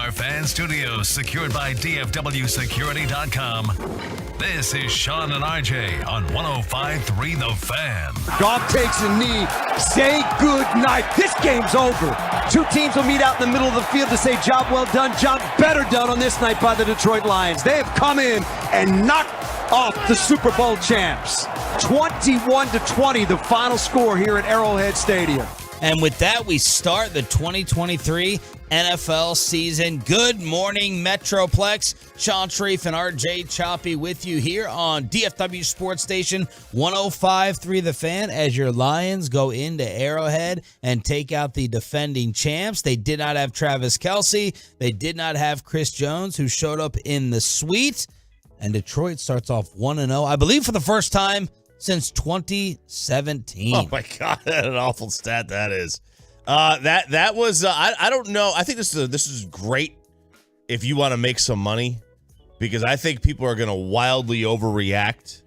our fan studios secured by DFWsecurity.com, this is Sean and RJ on 105.3 The Fan. Goff takes a knee. Say good night. This game's over. Two teams will meet out in the middle of the field to say job well done, job better done on this night by the Detroit Lions. They have come in and knocked off the Super Bowl champs. 21-20, the final score here at Arrowhead Stadium. And with that, we start the 2023 NFL season. Good morning, Metroplex. Sean Sharif and RJ Choppy with you here on DFW Sports Station 105.3 The Fan as your Lions go into Arrowhead and take out the defending champs. They did not have Travis Kelce. They did not have Chris Jones, who showed up in the suite. And Detroit starts off 1-0, I believe for the first time since 2017. Oh my God, what an awful stat that is. That was I don't know. I think this is great if you want to make some money, because I think people are going to wildly overreact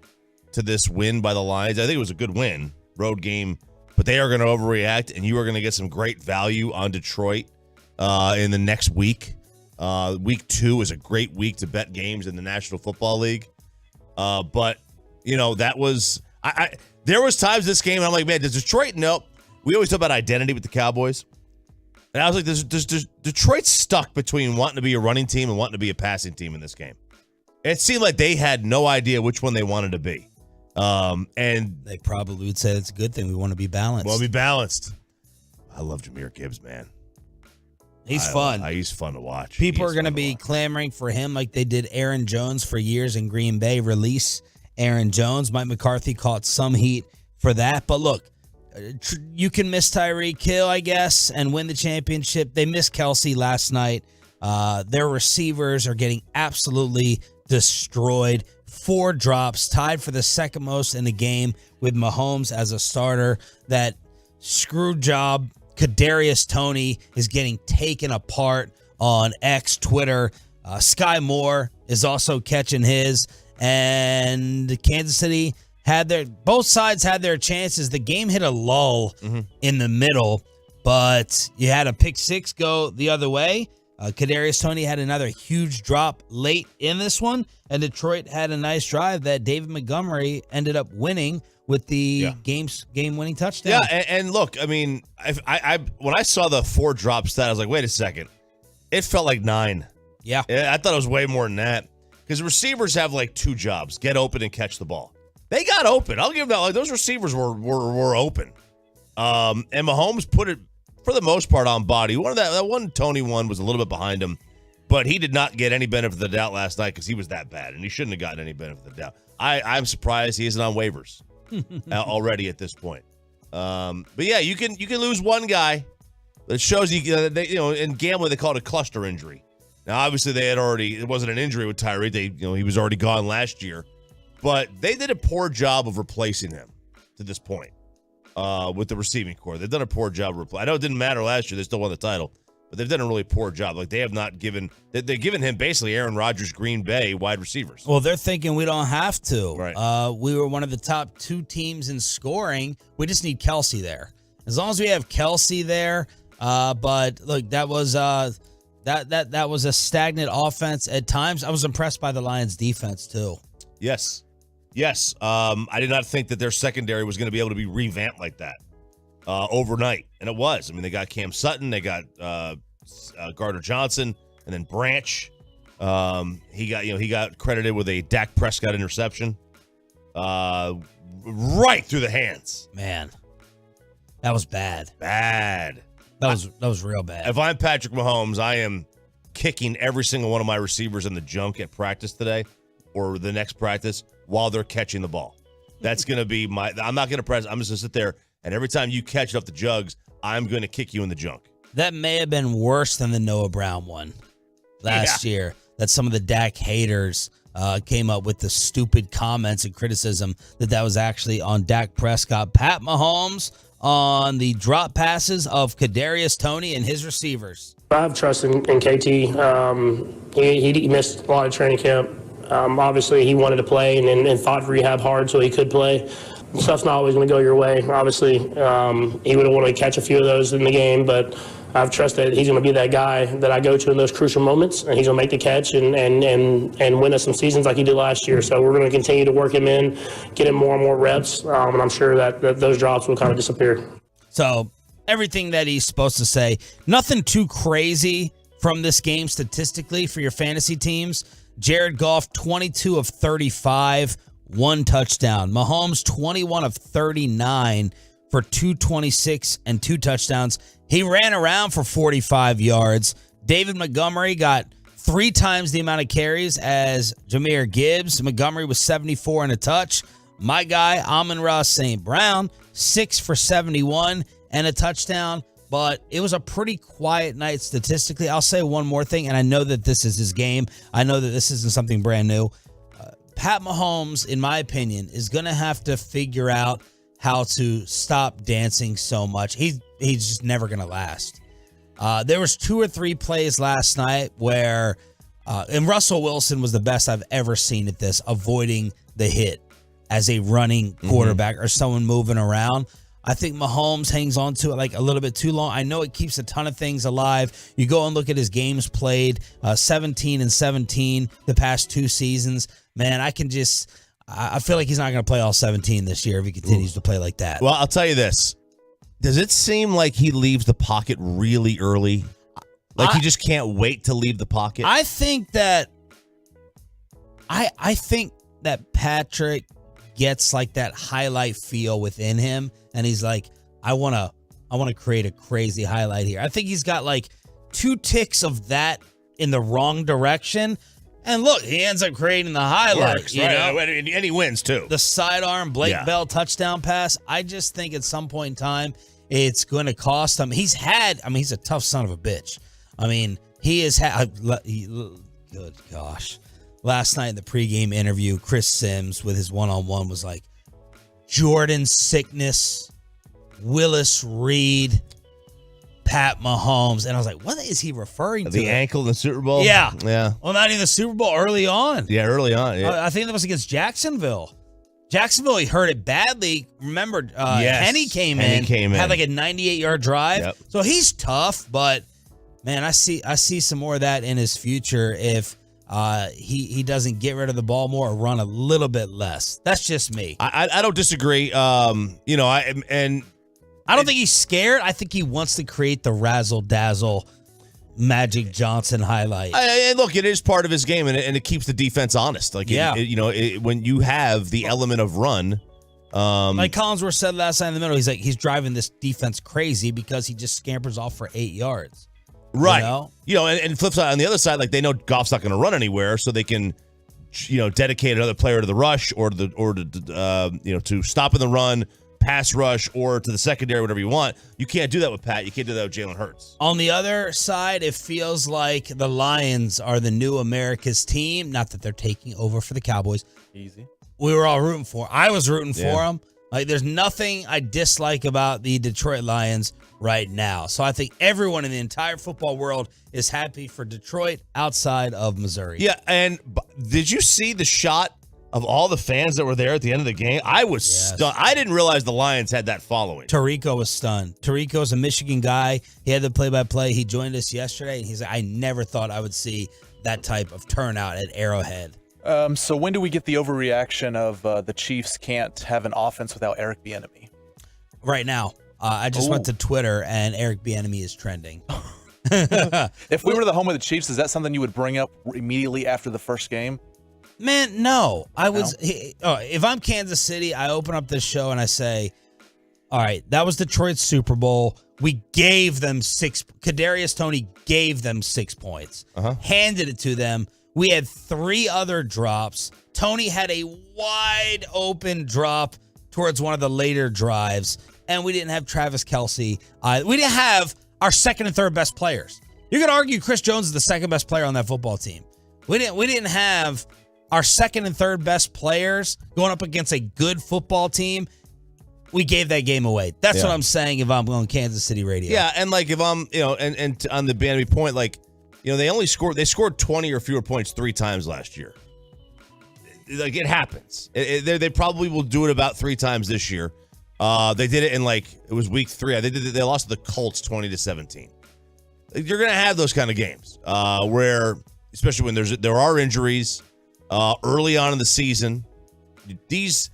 to this win by the Lions. I think it was a good win, road game, but they are going to overreact, and you are going to get some great value on Detroit in the next week. Week 2 is a great week to bet games in the National Football League. But you know, that was there was times this game and I'm like, man, does Detroit know? We always talk about identity with the Cowboys. And I was like, does Detroit stuck between wanting to be a running team and wanting to be a passing team in this game? It seemed like they had no idea which one they wanted to be. And they probably would say it's a good thing. We want to be balanced. Well, be balanced. I love Jahmyr Gibbs, man. He's fun. He's fun to watch. People are going to be clamoring for him like they did Aaron Jones for years in Green Bay. Release Aaron Jones. Mike McCarthy caught some heat for that. But look, you can miss Tyreek Hill, I guess, and win the championship. They missed Kelce last night. Their receivers are getting absolutely destroyed. 4 drops, tied for the second most in the game with Mahomes as a starter. That screw job. Kadarius Toney is getting taken apart on X, Twitter. Sky Moore is also catching his. And Kansas City both sides had their chances. The game hit a lull in the middle, but you had a pick six go the other way. Kadarius Toney had another huge drop late in this one, and Detroit had a nice drive that David Montgomery ended up winning with the game-winning touchdown. Yeah, and look, I mean, I when I saw the 4 drop stat, I was like, wait a second. It felt like 9. Yeah. I thought it was way more than that, because receivers have like 2 jobs: get open and catch the ball. They got open. I'll give them that. Like, those receivers were open. And Mahomes put it, for the most part, on body. That one Toney one was a little bit behind him, but he did not get any benefit of the doubt last night because he was that bad, and he shouldn't have gotten any benefit of the doubt. I'm surprised he isn't on waivers already at this point. But yeah, you can lose one guy. That shows you, in gambling they call it a cluster injury. Now, obviously, it wasn't an injury with Tyreek. He was already gone last year, but they did a poor job of replacing him to this point. With the receiving core, they've done a poor job. I know it didn't matter last year; they still won the title, but they've done a really poor job. Like, they have not given they've given him basically Aaron Rodgers, Green Bay wide receivers. Well, they're thinking we don't have to. Right. We were one of the top 2 teams in scoring. We just need Kelce there. As long as we have Kelce there. But look, that was that was a stagnant offense at times. I was impressed by the Lions' defense too. Yes. I did not think that their secondary was going to be able to be revamped like that overnight, and it was. I mean, they got Cam Sutton, they got Gardner Johnson, and then Branch. He got credited with a Dak Prescott interception, right through the hands. Man, that was bad. Bad. That was real bad. If I'm Patrick Mahomes, I am kicking every single one of my receivers in the junk at practice today or the next practice while they're catching the ball. That's going to be I'm not going to press. I'm just going to sit there, and every time you catch it off the jugs, I'm going to kick you in the junk. That may have been worse than the Noah Brown one last year. That some of the Dak haters came up with the stupid comments and criticism that was actually on Dak Prescott. Pat Mahomes on the drop passes of Kadarius Toney and his receivers. I have trust in KT. He missed a lot of training camp. Obviously, he wanted to play and fought rehab hard so he could play. Stuff's not always going to go your way. Obviously, he would have wanted to catch a few of those in the game, but I've trusted that he's going to be that guy that I go to in those crucial moments, and he's going to make the catch and win us some seasons like he did last year. So we're going to continue to work him in, get him more and more reps, and I'm sure that those drops will kind of disappear. So everything that he's supposed to say, nothing too crazy from this game statistically for your fantasy teams. Jared Goff, 22 of 35, 1 touchdown. Mahomes, 21 of 39 for 226 and 2 touchdowns. He ran around for 45 yards. David Montgomery got 3 times the amount of carries as Jahmyr Gibbs. Montgomery was 74 and a touch. My guy, Amon-Ra St. Brown, 6 for 71 and a touchdown. But it was a pretty quiet night statistically. I'll say one more thing, and I know that this is his game. I know that this isn't something brand new. Pat Mahomes, in my opinion, is going to have to figure out how to stop dancing so much. He's just never going to last. There was 2 or 3 plays last night where, and Russell Wilson was the best I've ever seen at this, avoiding the hit as a running quarterback or someone moving around. I think Mahomes hangs on to it like a little bit too long. I know it keeps a ton of things alive. You go and look at his games played, 17 and 17 the past 2 seasons. Man, I feel like he's not going to play all 17 this year if he continues to play like that. Well, I'll tell you this. Does it seem like he leaves the pocket really early? Like he just can't wait to leave the pocket? I think that I think that Patrick gets like that highlight feel within him, and he's like, I want to create a crazy highlight here. I think he's got like 2 ticks of that in the wrong direction. And look, he ends up creating the highlight. Works, right? And he wins, too. The sidearm Blake Bell touchdown pass. I just think at some point in time, it's going to cost him. He's a tough son of a bitch. I mean, he has had, good gosh. Last night in the pregame interview, Chris Sims with his one-on-one was like, Jordan sickness, Willis Reed, Pat Mahomes. And I was like, what is he referring to? The ankle in the Super Bowl? Yeah. Yeah. Well, not even the Super Bowl, early on. Yeah, early on. Yeah. I think that was against Jacksonville. Jacksonville, he hurt it badly. Remember, Henny came in, had like a 98-yard drive. Yep. So he's tough, but, man, I see some more of that in his future if he doesn't get rid of the ball more or run a little bit less. That's just me. I don't disagree. I don't think he's scared. I think he wants to create the razzle-dazzle Magic Johnson highlight. Look, it is part of his game, and it keeps the defense honest. Like, when you have the element of run. Like Collinsworth said last night in the middle, he's like, he's driving this defense crazy because he just scampers off for 8 yards. Right. And flip side, on the other side, like they know Goff's not going to run anywhere, so they can, dedicate another player to the rush or to stopping the run, pass rush, or to the secondary, whatever you want. You can't do that with Pat. You can't do that with Jalen Hurts. On the other side, it feels like the Lions are the new America's team. Not that they're taking over for the Cowboys. Easy. We were all rooting for. I was rooting for them. Like, there's nothing I dislike about the Detroit Lions right now. So I think everyone in the entire football world is happy for Detroit outside of Missouri. Yeah, and did you see the shot of all the fans that were there at the end of the game? I was stunned. I didn't realize the Lions had that following. Tarico was stunned. Tarico's a Michigan guy. He had the play-by-play. He joined us yesterday, and he's like, I never thought I would see that type of turnout at Arrowhead. So when do we get the overreaction of the Chiefs can't have an offense without Eric Bieniemy? Right now. I just went to Twitter, and Eric Bieniemy is trending. If we were the home of the Chiefs, is that something you would bring up immediately after the first game? Man, no. If I'm Kansas City, I open up this show and I say, all right, that was Detroit's Super Bowl. We gave them 6. Kadarius Toney gave them 6 points. Handed it to them. We had 3 other drops. Toney had a wide open drop towards one of the later drives, and we didn't have Travis Kelce. We didn't have our second and third best players. You could argue Chris Jones is the second best player on that football team. We didn't have our second and third best players going up against a good football team. We gave that game away. That's what I'm saying if I'm on Kansas City radio. Yeah, and like if I'm, and on the Bieniemy point, like, they scored 20 or fewer points 3 times last year. Like, it happens. They probably will do it about 3 times this year. They did it in it was week 3. They lost to the Colts 20-17. you're going to have those kind of games where, especially when there are injuries early on in the season. These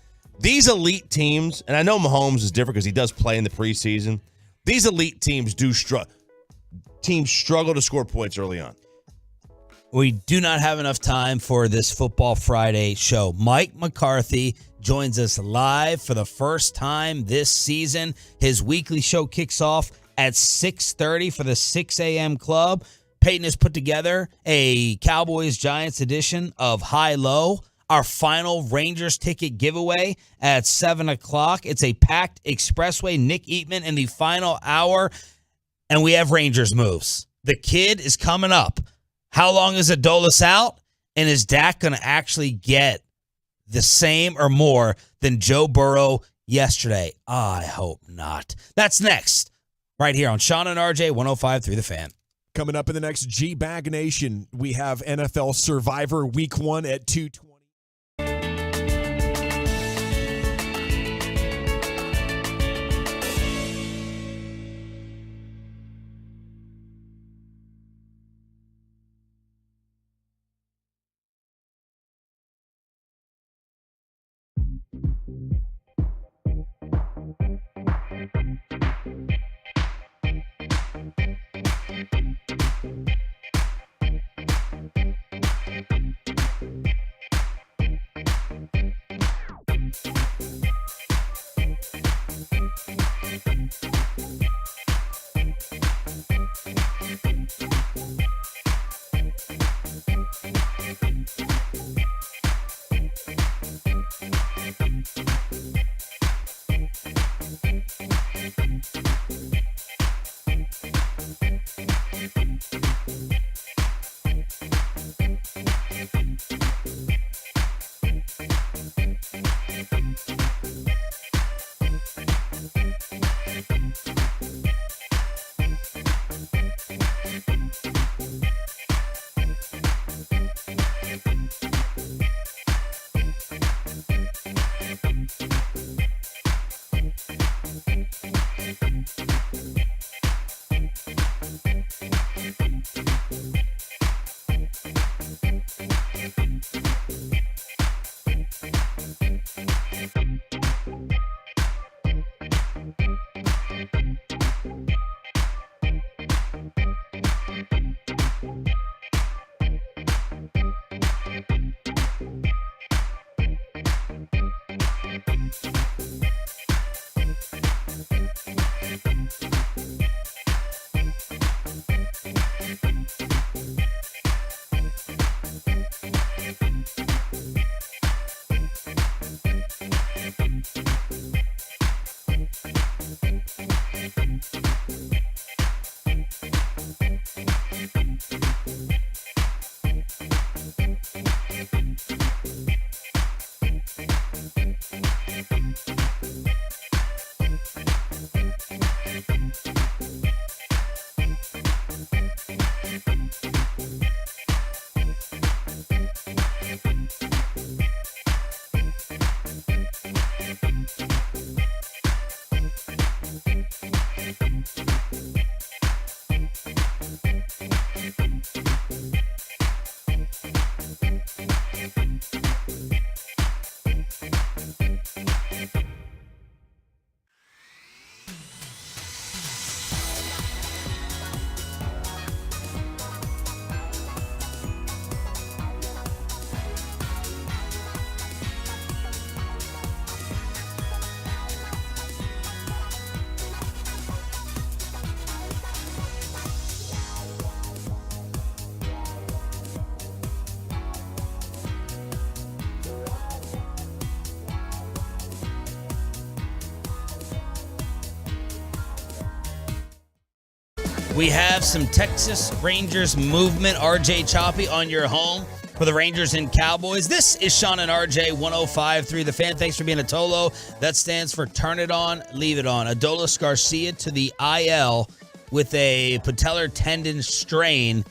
elite teams, and I know Mahomes is different because he does play in the preseason. These elite teams struggle to score points early on. We do not have enough time for this Football Friday show. Mike McCarthy joins us live for the first time this season. His weekly show kicks off at 6:30 for the 6 a.m. club. Peyton has put together a Cowboys-Giants edition of High Low, our final Rangers ticket giveaway at 7 o'clock. It's a packed expressway. Nick Eatman in the final hour, and we have Rangers moves. The kid is coming up. How long is Adolis out? And is Dak going to actually get the same or more than Joe Burrow yesterday? I hope not. That's next, right here on Sean and RJ 105.3 The Fan. Coming up in the next G-Bag Nation, we have NFL Survivor Week 1 at 2:20. We have some Texas Rangers movement. RJ Choppy on your home for the Rangers and Cowboys. This is Sean and RJ 105.3 The Fan. Thanks for being a Tolo. That stands for Turn It On, Leave It On. Adolis Garcia to the IL with a patellar tendon strain,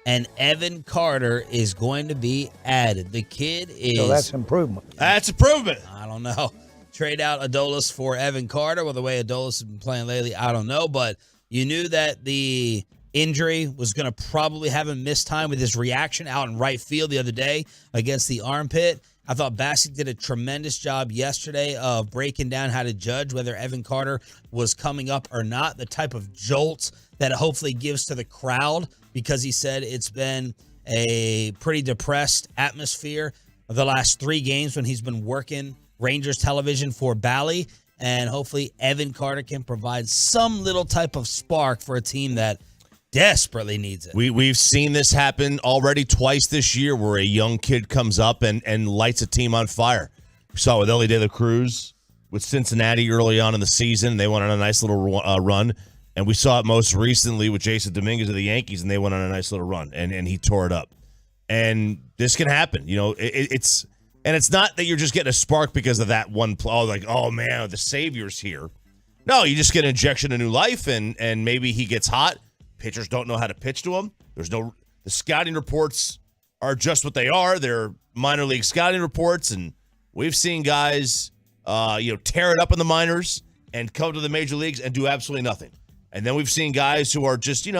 and Evan Carter is going to be added. The kid is... So that's improvement. That's improvement. I don't know. Trade out Adolis for Evan Carter. Well, the way Adolis has been playing lately, I don't know. But you knew that the injury was going to probably have him miss time with his reaction out in right field the other day against the armpit. I thought Bassick did a tremendous job yesterday of breaking down how to judge whether Evan Carter was coming up or not, the type of jolts that it hopefully gives to the crowd, because he said it's been a pretty depressed atmosphere of the last 3 games when he's been working Rangers television for Bally, and hopefully Evan Carter can provide some little type of spark for a team that desperately needs it. We've seen this happen already twice this year, where a young kid comes up and lights a team on fire. We saw it with Ellie De La Cruz with Cincinnati early on in the season. They went on a nice little run. And we saw it most recently with Jason Dominguez of the Yankees, and they went on a nice little run, and he tore it up. And this can happen. You know, it's not that you're just getting a spark because of that one play, like, oh, man, the savior's here. No, you just get an injection of new life, and maybe he gets hot. Pitchers don't know how to pitch to him. The scouting reports are just what they are. They're minor league scouting reports, and we've seen guys, tear it up in the minors and come to the major leagues and do absolutely nothing. And then we've seen guys who are just, they're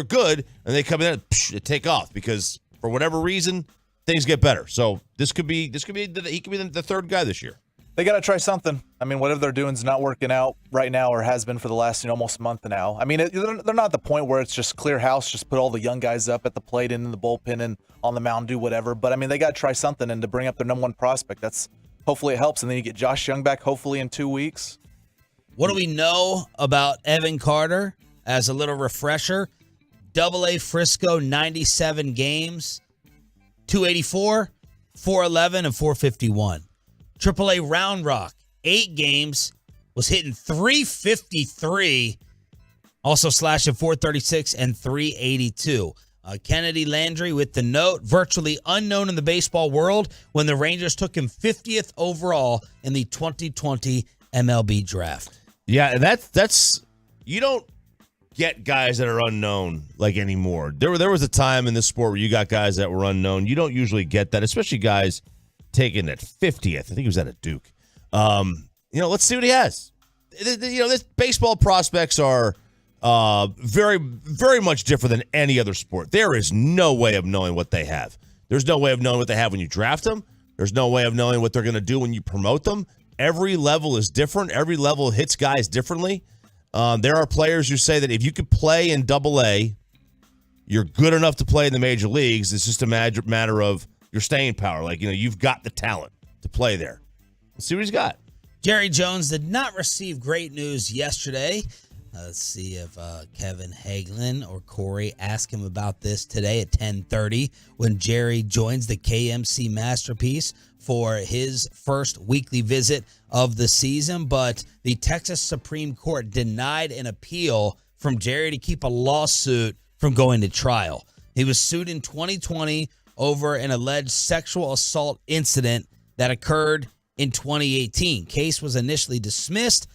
good, and they come in and they take off because for whatever reason things get better. So he could be the third guy this year. They got to try something. I mean, whatever they're doing is not working out right now, or has been for the last almost month now. I mean, they're not at the point where it's just clear house, just put all the young guys up at the plate and in the bullpen and on the mound, do whatever. But I mean, they got to try something, and to bring up their number 1 prospect, hopefully it helps. And then you get Josh Young back hopefully in 2 weeks. What do we know about Evan Carter? As a little refresher, AA Frisco, 97 games, 284, 411, and 451. AAA Round Rock, 8 games, was hitting 353, also slashing 436 and 382. Kennedy Landry with the note, virtually unknown in the baseball world when the Rangers took him 50th overall in the 2020 MLB draft. Yeah, that's you don't get guys that are unknown like anymore. There was a time in this sport where you got guys that were unknown. You don't usually get that, especially guys taken at 50th. I think he was at a Duke. Let's see what he has. This baseball prospects are very, very much different than any other sport. There is no way of knowing what they have. There's no way of knowing what they have when you draft them. There's no way of knowing what they're going to do when you promote them. Every level is different. Every level hits guys differently. There are players who say that if you could play in AA, you're good enough to play in the major leagues. It's just a matter of your staying power. Like, you've got the talent to play there. Let's see what he's got. Jerry Jones did not receive great news yesterday. Let's see if Kevin Hagelin or Corey ask him about this today at 10:30 when Jerry joins the KMC Masterpiece for his first weekly visit of the season. But the Texas Supreme Court denied an appeal from Jerry to keep a lawsuit from going to trial. He was sued in 2020 over an alleged sexual assault incident that occurred in 2018. Case was initially dismissed,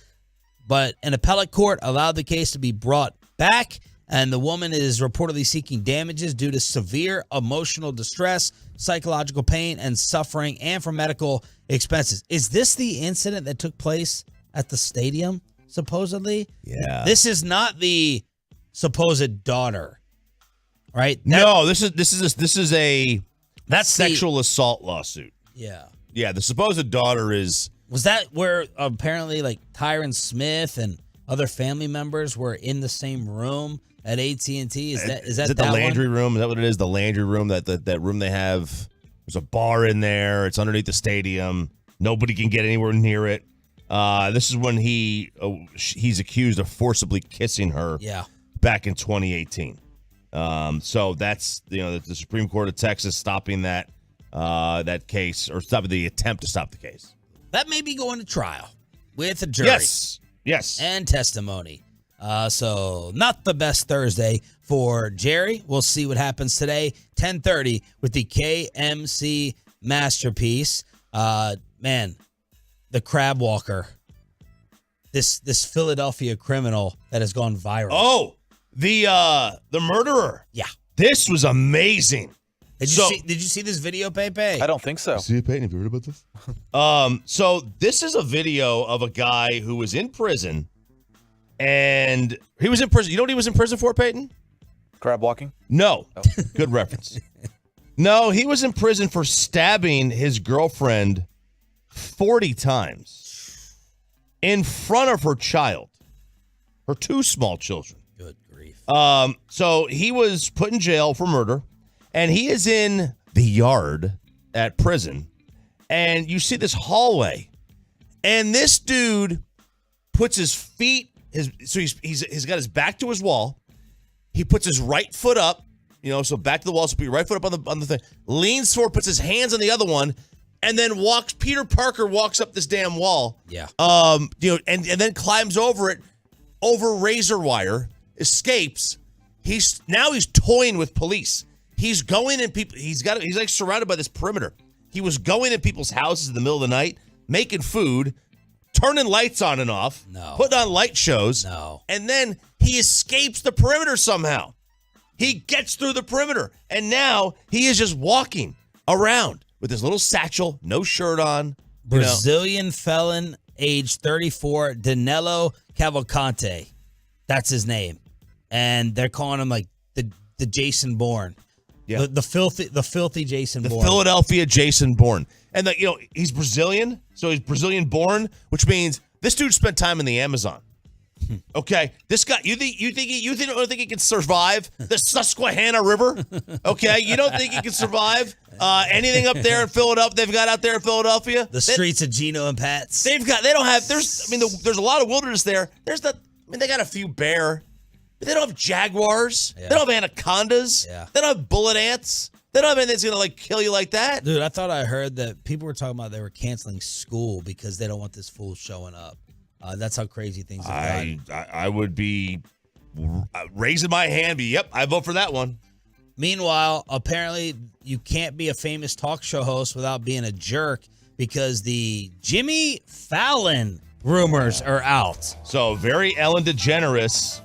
but an appellate court allowed the case to be brought back, and the woman is reportedly seeking damages due to severe emotional distress, psychological pain, and suffering, and for medical expenses. Is this the incident that took place at the stadium, supposedly? Yeah. This is not the supposed daughter, right? No, this is a sexual assault lawsuit. Yeah. Yeah, the supposed daughter is... Was that where apparently like Tyron Smith and other family members were in the same room at AT&T? Is that the Landry room? Is that what it is? The Landry room, that room they have. There's a bar in there. It's underneath the stadium. Nobody can get anywhere near it. This is when he's accused of forcibly kissing her. Yeah. Back in 2018. So that's the Supreme Court of Texas stopping that case, or stopping the attempt to stop the case. That may be going to trial with a jury. Yes. And testimony. So not the best Thursday for Jerry. We'll see what happens today, 10:30 with the KMC Masterpiece. Man, the crab walker. This Philadelphia criminal that has gone viral. Oh, the murderer. Yeah. This was amazing. Did you see this video, Pepe? I don't think so. See it, Peyton? Have you heard about this? So this is a video of a guy who was in prison And he was in prison. You know what he was in prison for, Peyton? Crab walking? No. Good reference. No, he was in prison for stabbing his girlfriend 40 times in front of her child, her 2 small children. Good grief. So he was put in jail for murder, and he is in the yard at prison, and you see this hallway, and this dude puts his feet, he's got his back to his wall. He puts his right foot up, so back to the wall, so put your right foot up on the thing, leans forward, puts his hands on the other one, and then Peter Parker walks up this damn wall. Yeah. And then climbs over it, over razor wire, escapes. He's toying with police. He's going in people. He's like surrounded by this perimeter. He was going in people's houses in the middle of the night, making food, turning lights on and off, putting on light shows. No. And then he escapes the perimeter somehow. He gets through the perimeter, and now he is just walking around with his little satchel, no shirt on. Brazilian felon, age 34, Danilo Cavalcante. That's his name. And they're calling him like the Jason Bourne. Yeah. The filthy Jason Bourne. The Philadelphia Jason Bourne. And he's Brazilian, so he's Brazilian born, which means this dude spent time in the Amazon. Okay, this guy, you don't think he can survive the Susquehanna River? Okay, you don't think he can survive anything up there in Philadelphia? They've got out there in Philadelphia the streets of Gino and Pat's. There's a lot of wilderness there. They got a few bear, but they don't have jaguars. Yeah. They don't have anacondas. Yeah. They don't have bullet ants. They don't have anything that's gonna kill you like that. Dude, I thought I heard that people were talking about they were canceling school because they don't want this fool showing up. That's how crazy things have gotten. I would be raising my hand. Yep, I vote for that one. Meanwhile, apparently you can't be a famous talk show host without being a jerk because the Jimmy Fallon rumors are out. So very Ellen DeGeneres.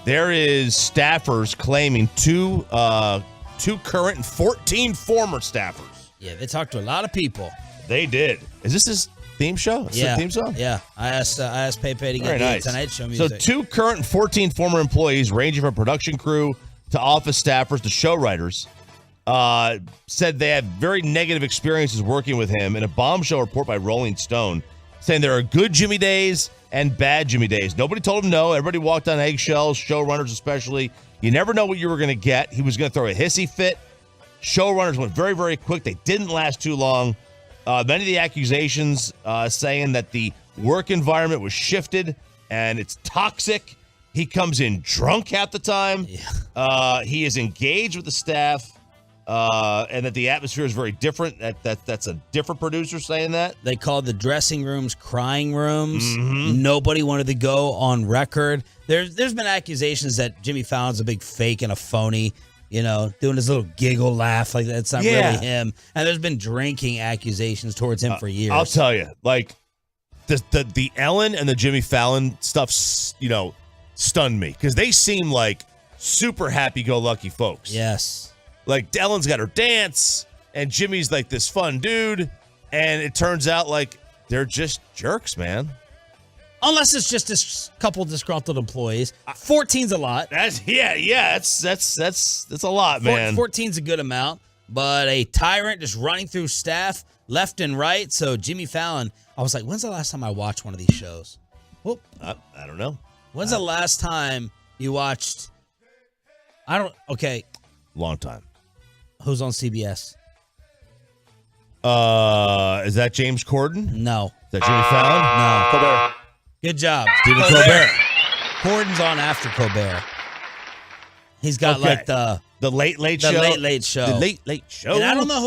There is staffers claiming two current and 14 former staffers. Yeah, they talked to a lot of people. They did. Is this his theme show? Yeah. Theme song? Yeah. I asked Pepe to get the Tonight Show music. So 2 current and 14 former employees, ranging from production crew to office staffers to show writers, said they had very negative experiences working with him in a bombshell report by Rolling Stone, saying there are good Jimmy days and bad Jimmy days. Nobody told him no. Everybody walked on eggshells, showrunners especially. You never know what you were going to get. He was going to throw a hissy fit. Showrunners went very, very quick. They didn't last too long. Many of the accusations saying that the work environment was shifted and it's toxic. He comes in drunk half the time. Yeah. He is engaged with the staff, and that the atmosphere is very different. That's a different producer saying that. They called the dressing rooms crying rooms. Mm-hmm. Nobody wanted to go on record. There's been accusations that Jimmy Fallon's a big fake and a phony. Doing his little giggle laugh like that's not really him. And there's been drinking accusations towards him for years. I'll tell you, the Ellen and the Jimmy Fallon stuff, stunned me because they seem like super happy-go-lucky folks. Yes. Like Ellen's got her dance, and Jimmy's like this fun dude, and it turns out like they're just jerks, man. Unless it's just a couple disgruntled employees. 14's a lot. That's a lot, man. 14's a good amount, but a tyrant just running through staff left and right. So Jimmy Fallon, I was like, when's the last time I watched one of these shows? Whoop. I don't know. When's the last time you watched? Long time. Who's on CBS? Is that James Corden? No. Is that Jimmy Fallon? No. Colbert. Good job. Stephen Colbert. Corden's on after Colbert. He's got the Late Late Show. The Late Late Show. The Late Late Show. And I don't know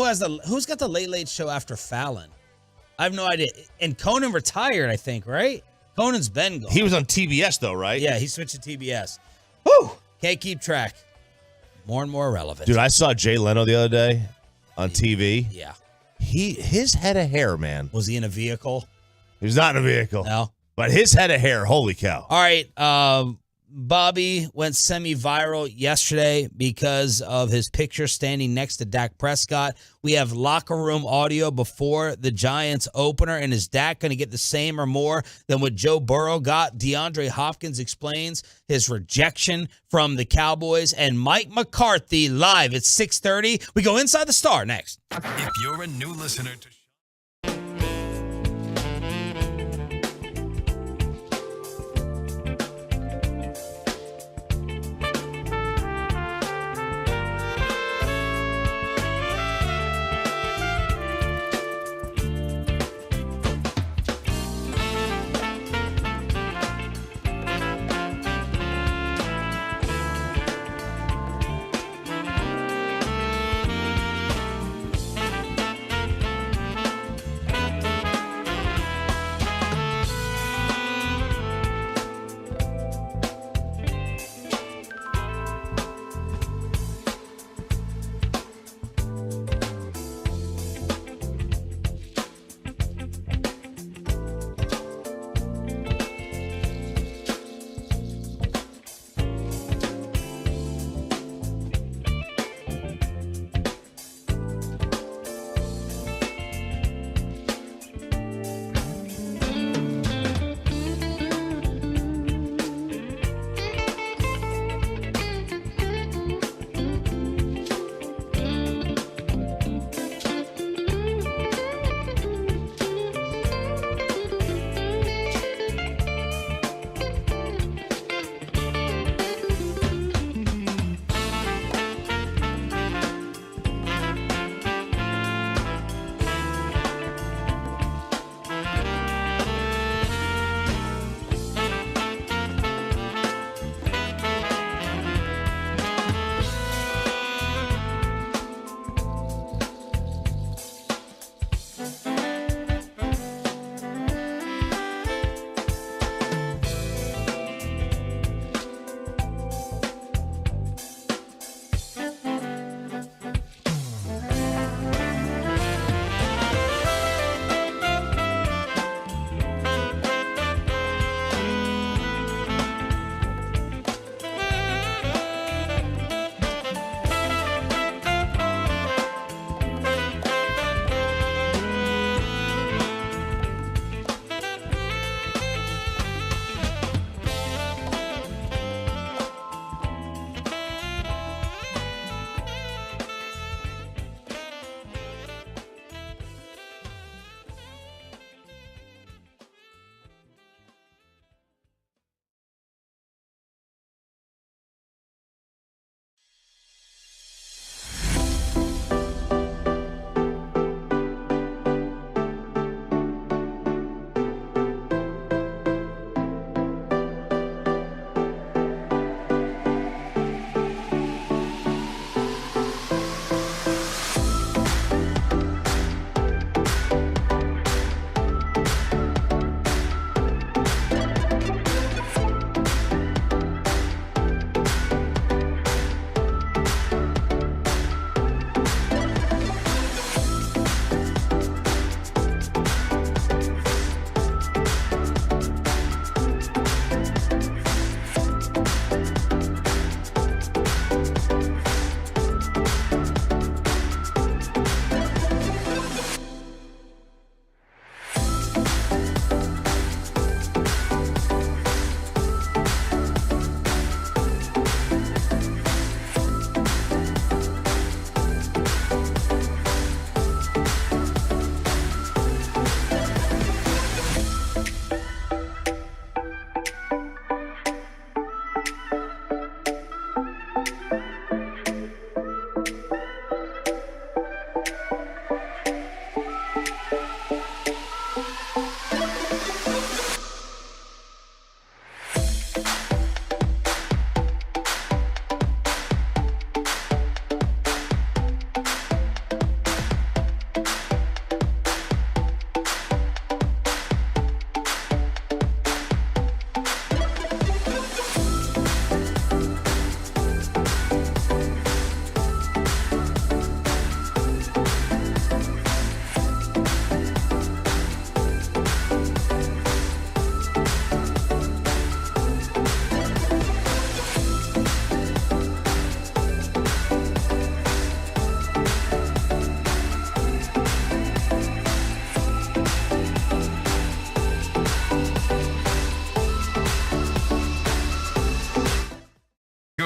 who's got the Late Late Show after Fallon. I have no idea. And Conan retired, I think, right? Conan's been gone. He was on TBS though, right? Yeah, he switched to TBS. Woo! Can't keep track. More and more irrelevant. Dude, I saw Jay Leno the other day on TV. Yeah. His head of hair, man. Was he in a vehicle? He was not in a vehicle. No. But his head of hair, holy cow. All right. Bobby went semi-viral yesterday because of his picture standing next to Dak Prescott. We have locker room audio before the Giants opener, and is Dak going to get the same or more than what Joe Burrow got? DeAndre Hopkins explains his rejection from the Cowboys, and Mike McCarthy live at 6:30. We go inside the Star next. If you're a new listener to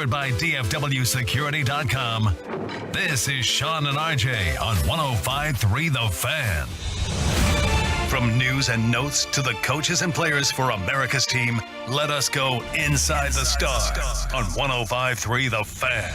secured by DFWsecurity.com. This is Sean and RJ on 105.3 The Fan. From news and notes to the coaches and players for America's team, let us go inside the stars on 105.3 The Fan.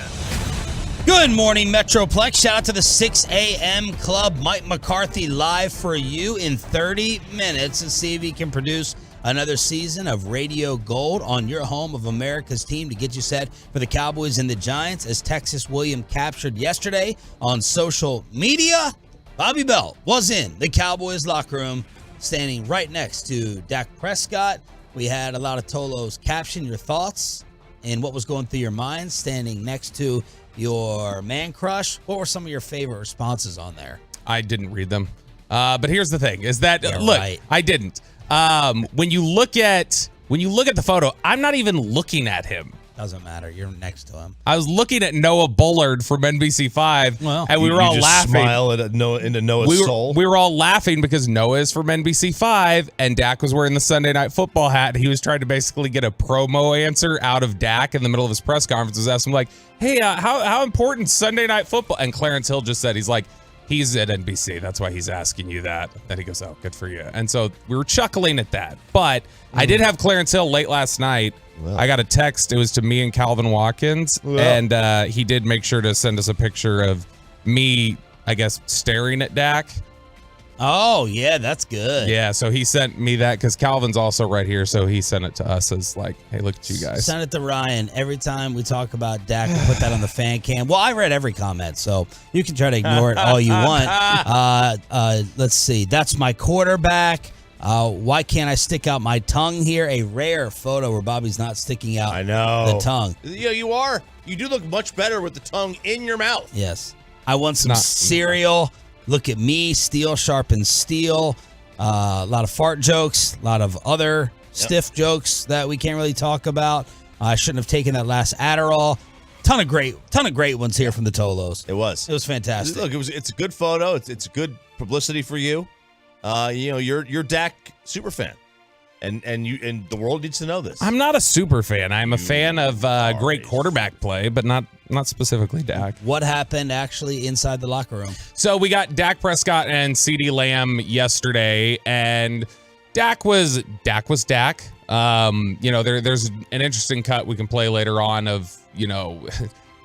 Good morning, Metroplex. Shout out to the 6 a.m. club. Mike McCarthy live for you in 30 minutes to see if he can produce another season of Radio Gold on your home of America's team to get you set for the Cowboys and the Giants. As Texas William captured yesterday on social media, Bobby Bell was in the Cowboys locker room standing right next to Dak Prescott. We had a lot of Tolos caption your thoughts and what was going through your mind standing next to your man crush. What were some of your favorite responses on there? I didn't read them. But here's the thing is that, Yeah, look, right. I didn't. When you look at the photo, I'm not even looking at him. Doesn't matter. You're next to him. I was looking at Noah Bullard from NBC5, and we were all laughing. Smile into Noah's soul. We were all laughing because Noah is from NBC5, and Dak was wearing the Sunday Night Football hat. He was trying to basically get a promo answer out of Dak in the middle of his press conference. Was asking him like, "Hey, how important Sunday Night Football?" And Clarence Hill just said, "He's like, he's at NBC. That's why he's asking you that." Then he goes, "Oh, good for you." And so we were chuckling at that. But I did have Clarence Hill late last night. I got a text. It was to me and Calvin Watkins. And he did make sure to send us a picture of me, I guess, staring at Dak. Oh, yeah, that's good. Yeah, so he sent me that because Calvin's also right here. So he sent it to us as like, hey, look at you guys. Send it to Ryan. Every time we talk about Dak, we put that on the fan cam. Well, I read every comment, so you can try to ignore it all you want. Let's see. That's my quarterback. Why can't I stick out my tongue here? A rare photo where Bobby's not sticking out the tongue. Yeah, you are. You do look much better with the tongue in your mouth. Yes. I want some cereal. Look at me. Steel sharpens steel. A lot of fart jokes. A lot of other stiff jokes that we can't really talk about. I shouldn't have taken that last Adderall. Ton of great ones here from the Tolos. It was fantastic. Look, it's a good photo. It's good publicity for you. You're Dak super fan, and the world needs to know this. I'm not a super fan. I'm a fan of great quarterback play, but not specifically Dak. What happened actually inside the locker room? So we got Dak Prescott and CeeDee Lamb yesterday, and Dak was Dak. There's an interesting cut we can play later on of,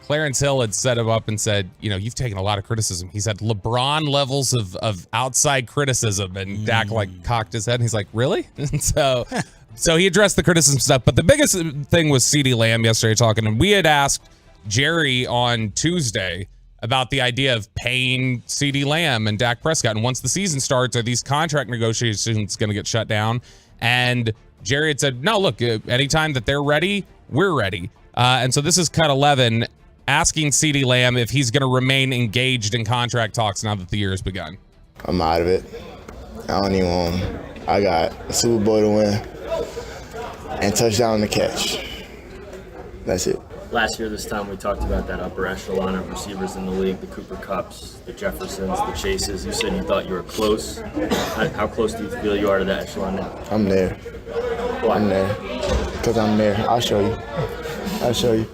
Clarence Hill had set him up and said, you've taken a lot of criticism. He said LeBron levels of outside criticism, and Dak cocked his head and he's like, really? And so he addressed the criticism stuff. But the biggest thing was CeeDee Lamb yesterday talking, and we had asked Jerry on Tuesday about the idea of paying CeeDee Lamb and Dak Prescott. And once the season starts, are these contract negotiations going to get shut down? And Jerry had said, no, look, anytime that they're ready, we're ready. And so this is cut 11. Asking CeeDee Lamb if he's going to remain engaged in contract talks now that the year has begun. I'm out of it. I don't even want him. I got a Super Bowl to win and touchdown to catch. That's it. Last year, this time, we talked about that upper echelon of receivers in the league, the Cooper Kupps, the Jeffersons, the Chases. You said you thought you were close. How close do you feel you are to that echelon now? I'm there. Why? I'm there. Because I'm there. I'll show you.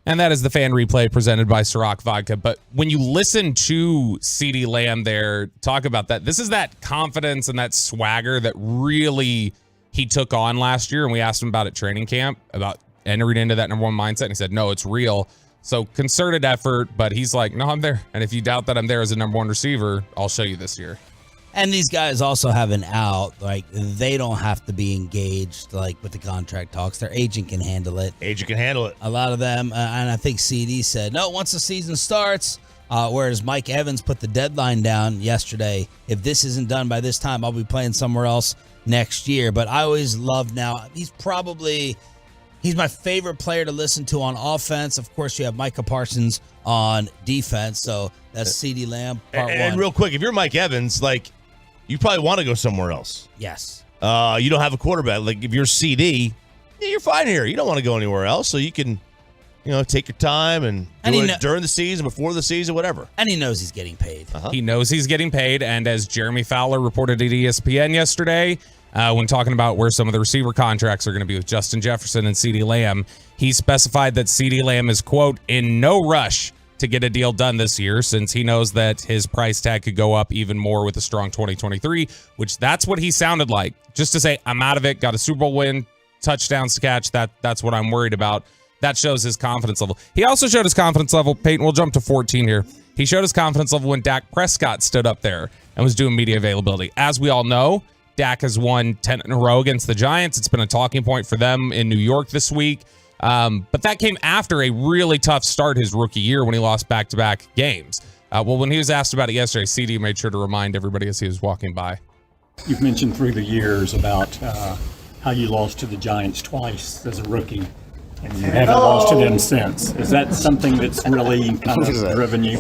And that is the fan replay presented by Ciroc Vodka. But when you listen to CeeDee Lamb there talk about that, this is that confidence and that swagger that really he took on last year. And we asked him about at training camp, about entering into that number one mindset. And he said, no, it's real. So concerted effort, but he's like, no, I'm there. And if you doubt that I'm there as a number one receiver, I'll show you this year. And these guys also have an out. Like, they don't have to be engaged, like, with the contract talks. Their agent can handle it. A lot of them. And I think CD said, no, once the season starts, whereas Mike Evans put the deadline down yesterday. If this isn't done by this time, I'll be playing somewhere else next year. But I always love now, he's my favorite player to listen to on offense. Of course, you have Micah Parsons on defense. So that's CeeDee Lamb, part one. And real quick, if you're Mike Evans, like, you probably want to go somewhere else. Yes. You don't have a quarterback. Like, if you're CD, you're fine here. You don't want to go anywhere else. So you can, take your time and do it during the season, before the season, whatever. And he knows he's getting paid. He knows he's getting paid. And as Jeremy Fowler reported at ESPN yesterday, when talking about where some of the receiver contracts are going to be with Justin Jefferson and CeeDee Lamb. He specified that CeeDee Lamb is, quote, in no rush to get a deal done this year, since he knows that his price tag could go up even more with a strong 2023, which that's what he sounded like. Just to say, I'm out of it, got a Super Bowl win, touchdowns to catch, that's what I'm worried about. That shows his confidence level. He also showed his confidence level. Peyton, we'll jump to 14 here. He showed his confidence level when Dak Prescott stood up there and was doing media availability. As we all know, Dak has won 10 in a row against the Giants. It's been a talking point for them in New York this week. But that came after a really tough start his rookie year when he lost back-to-back games. Well, when he was asked about it yesterday, CD made sure to remind everybody as he was walking by. You've mentioned through the years about how you lost to the Giants twice as a rookie, and you haven't lost to them since. Is that something that's really kind of driven you?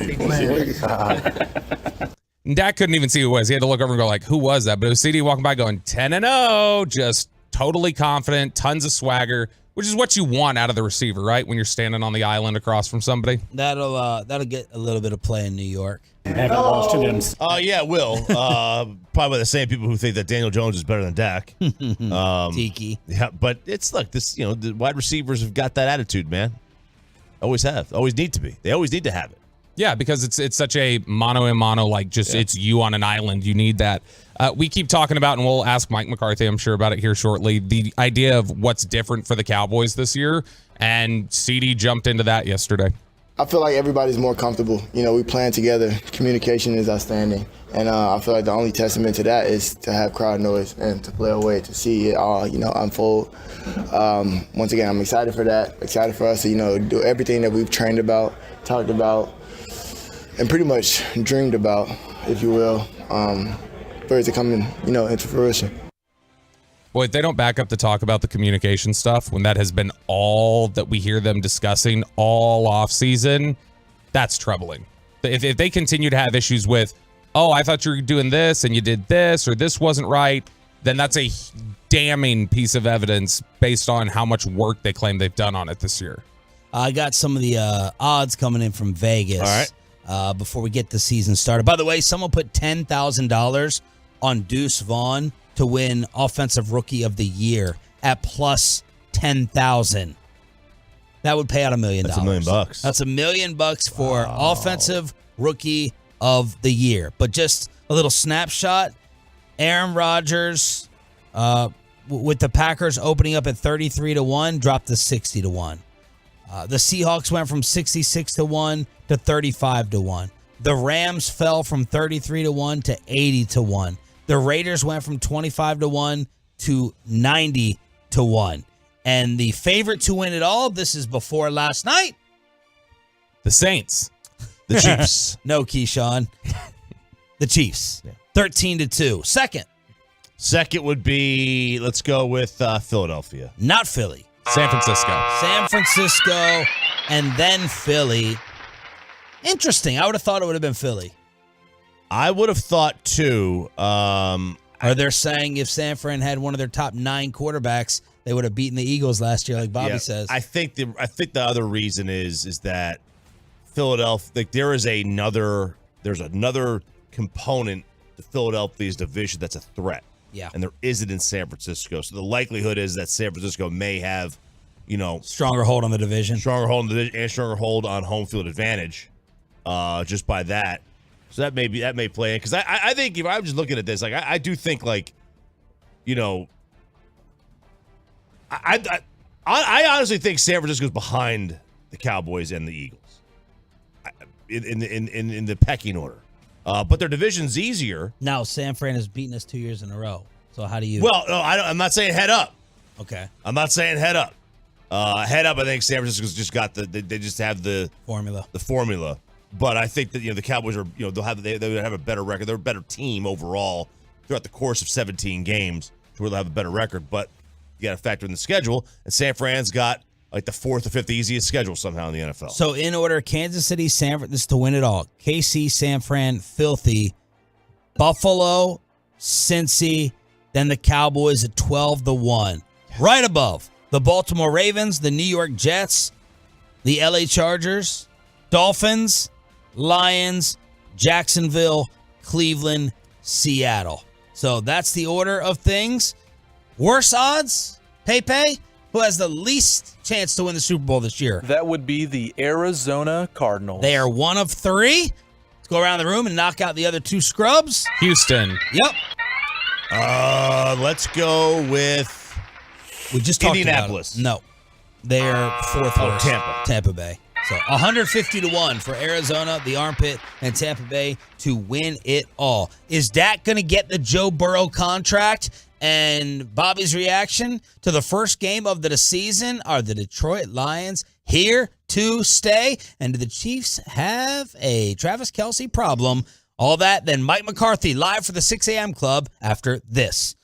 Dak couldn't even see who it was. He had to look over and go like, who was that? But it was CD walking by going 10-0, just totally confident, tons of swagger, which is what you want out of the receiver, right? When you're standing on the island across from somebody. That'll get a little bit of play in New York. Haven't lost to them. Yeah, it will. Probably the same people who think that Daniel Jones is better than Dak. Tiki. Yeah, but it's like this, the wide receivers have got that attitude, man. Always have. Always need to be. They always need to have it. Yeah, because it's such a mano-a-mano, like just it's you on an island. You need that. We keep talking about, and we'll ask Mike McCarthy, I'm sure, about it here shortly, the idea of what's different for the Cowboys this year, and CD jumped into that yesterday. I feel like everybody's more comfortable. We plan together. Communication is outstanding. And I feel like the only testament to that is to have crowd noise and to play away, to see it all, unfold. Once again, I'm excited for that, excited for us to, do everything that we've trained about, talked about, and pretty much dreamed about, if you will, for it to come into fruition. Boy, if they don't back up to talk about the communication stuff when that has been all that we hear them discussing all offseason, that's troubling. If they continue to have issues with, I thought you were doing this and you did this or this wasn't right, then that's a damning piece of evidence based on how much work they claim they've done on it this year. I got some of the odds coming in from Vegas. All right. Before we get the season started. By the way, someone put $10,000 on Deuce Vaughn to win Offensive Rookie of the Year at plus 10,000. That would pay out $1 million. That's $1 million. That's $1 million for Offensive Rookie of the Year. But just a little snapshot. Aaron Rodgers, with the Packers opening up at 33-1, dropped to 60-1. The Seahawks went from 66-1 to 35-1. The Rams fell from 33-1 to 80-1. The Raiders went from 25-1 to 90-1. And the favorite to win it all, this is before last night. The Saints. The Chiefs. No, Keyshawn. The Chiefs. 13-2. Second would be, let's go with Philadelphia. Not Philly. San Francisco. San Francisco and then Philly. Interesting. I would have thought it would have been Philly. I would have thought too. Or they're saying if San Fran had one of their top 9 quarterbacks, they would have beaten the Eagles last year, like Bobby says. I think the other reason is that Philadelphia, like there's another component to Philadelphia's division that's a threat. Yeah. And there isn't in San Francisco. So the likelihood is that San Francisco may have, stronger hold on the division. Stronger hold on the division and stronger hold on home field advantage just by that. So that may play in. Because I think if I'm just looking at this, like I do think I honestly think San Francisco's behind the Cowboys and the Eagles in the pecking order. But their division's easier. Now, San Fran has beaten us 2 years in a row. So how do you... Well, no, I'm not saying head up. Okay. I'm not saying head up. Head up, I think San Francisco's just got they just have the formula. The formula. But I think that the Cowboys are they would have a better record. They're a better team overall throughout the course of 17 games to really have a better record. But you got to factor in the schedule, and San Fran's got like the 4th or 5th easiest schedule somehow in the NFL. So in order, Kansas City, San Fran, this is to win it all. KC, San Fran, filthy. Buffalo, Cincy, then the Cowboys at 12-1. Right above the Baltimore Ravens, the New York Jets, the LA Chargers, Dolphins, Lions, Jacksonville, Cleveland, Seattle. So that's the order of things. Worse odds, Pepe, who has the least chance to win the Super Bowl this year? That would be the Arizona Cardinals. They are one of three. Let's go around the room and knock out the other two scrubs. Houston. Yep. Let's go with We just talked Indianapolis. About it. No. They're fourth worst. Tampa Bay. So 150-1 for Arizona, the armpit, and Tampa Bay to win it all. Is Dak going to get the Joe Burrow contract? And Bobby's reaction to the first game of the season, are the Detroit Lions here to stay? And do the Chiefs have a Travis Kelce problem? All that, then Mike McCarthy live for the 6 a.m. Club after this.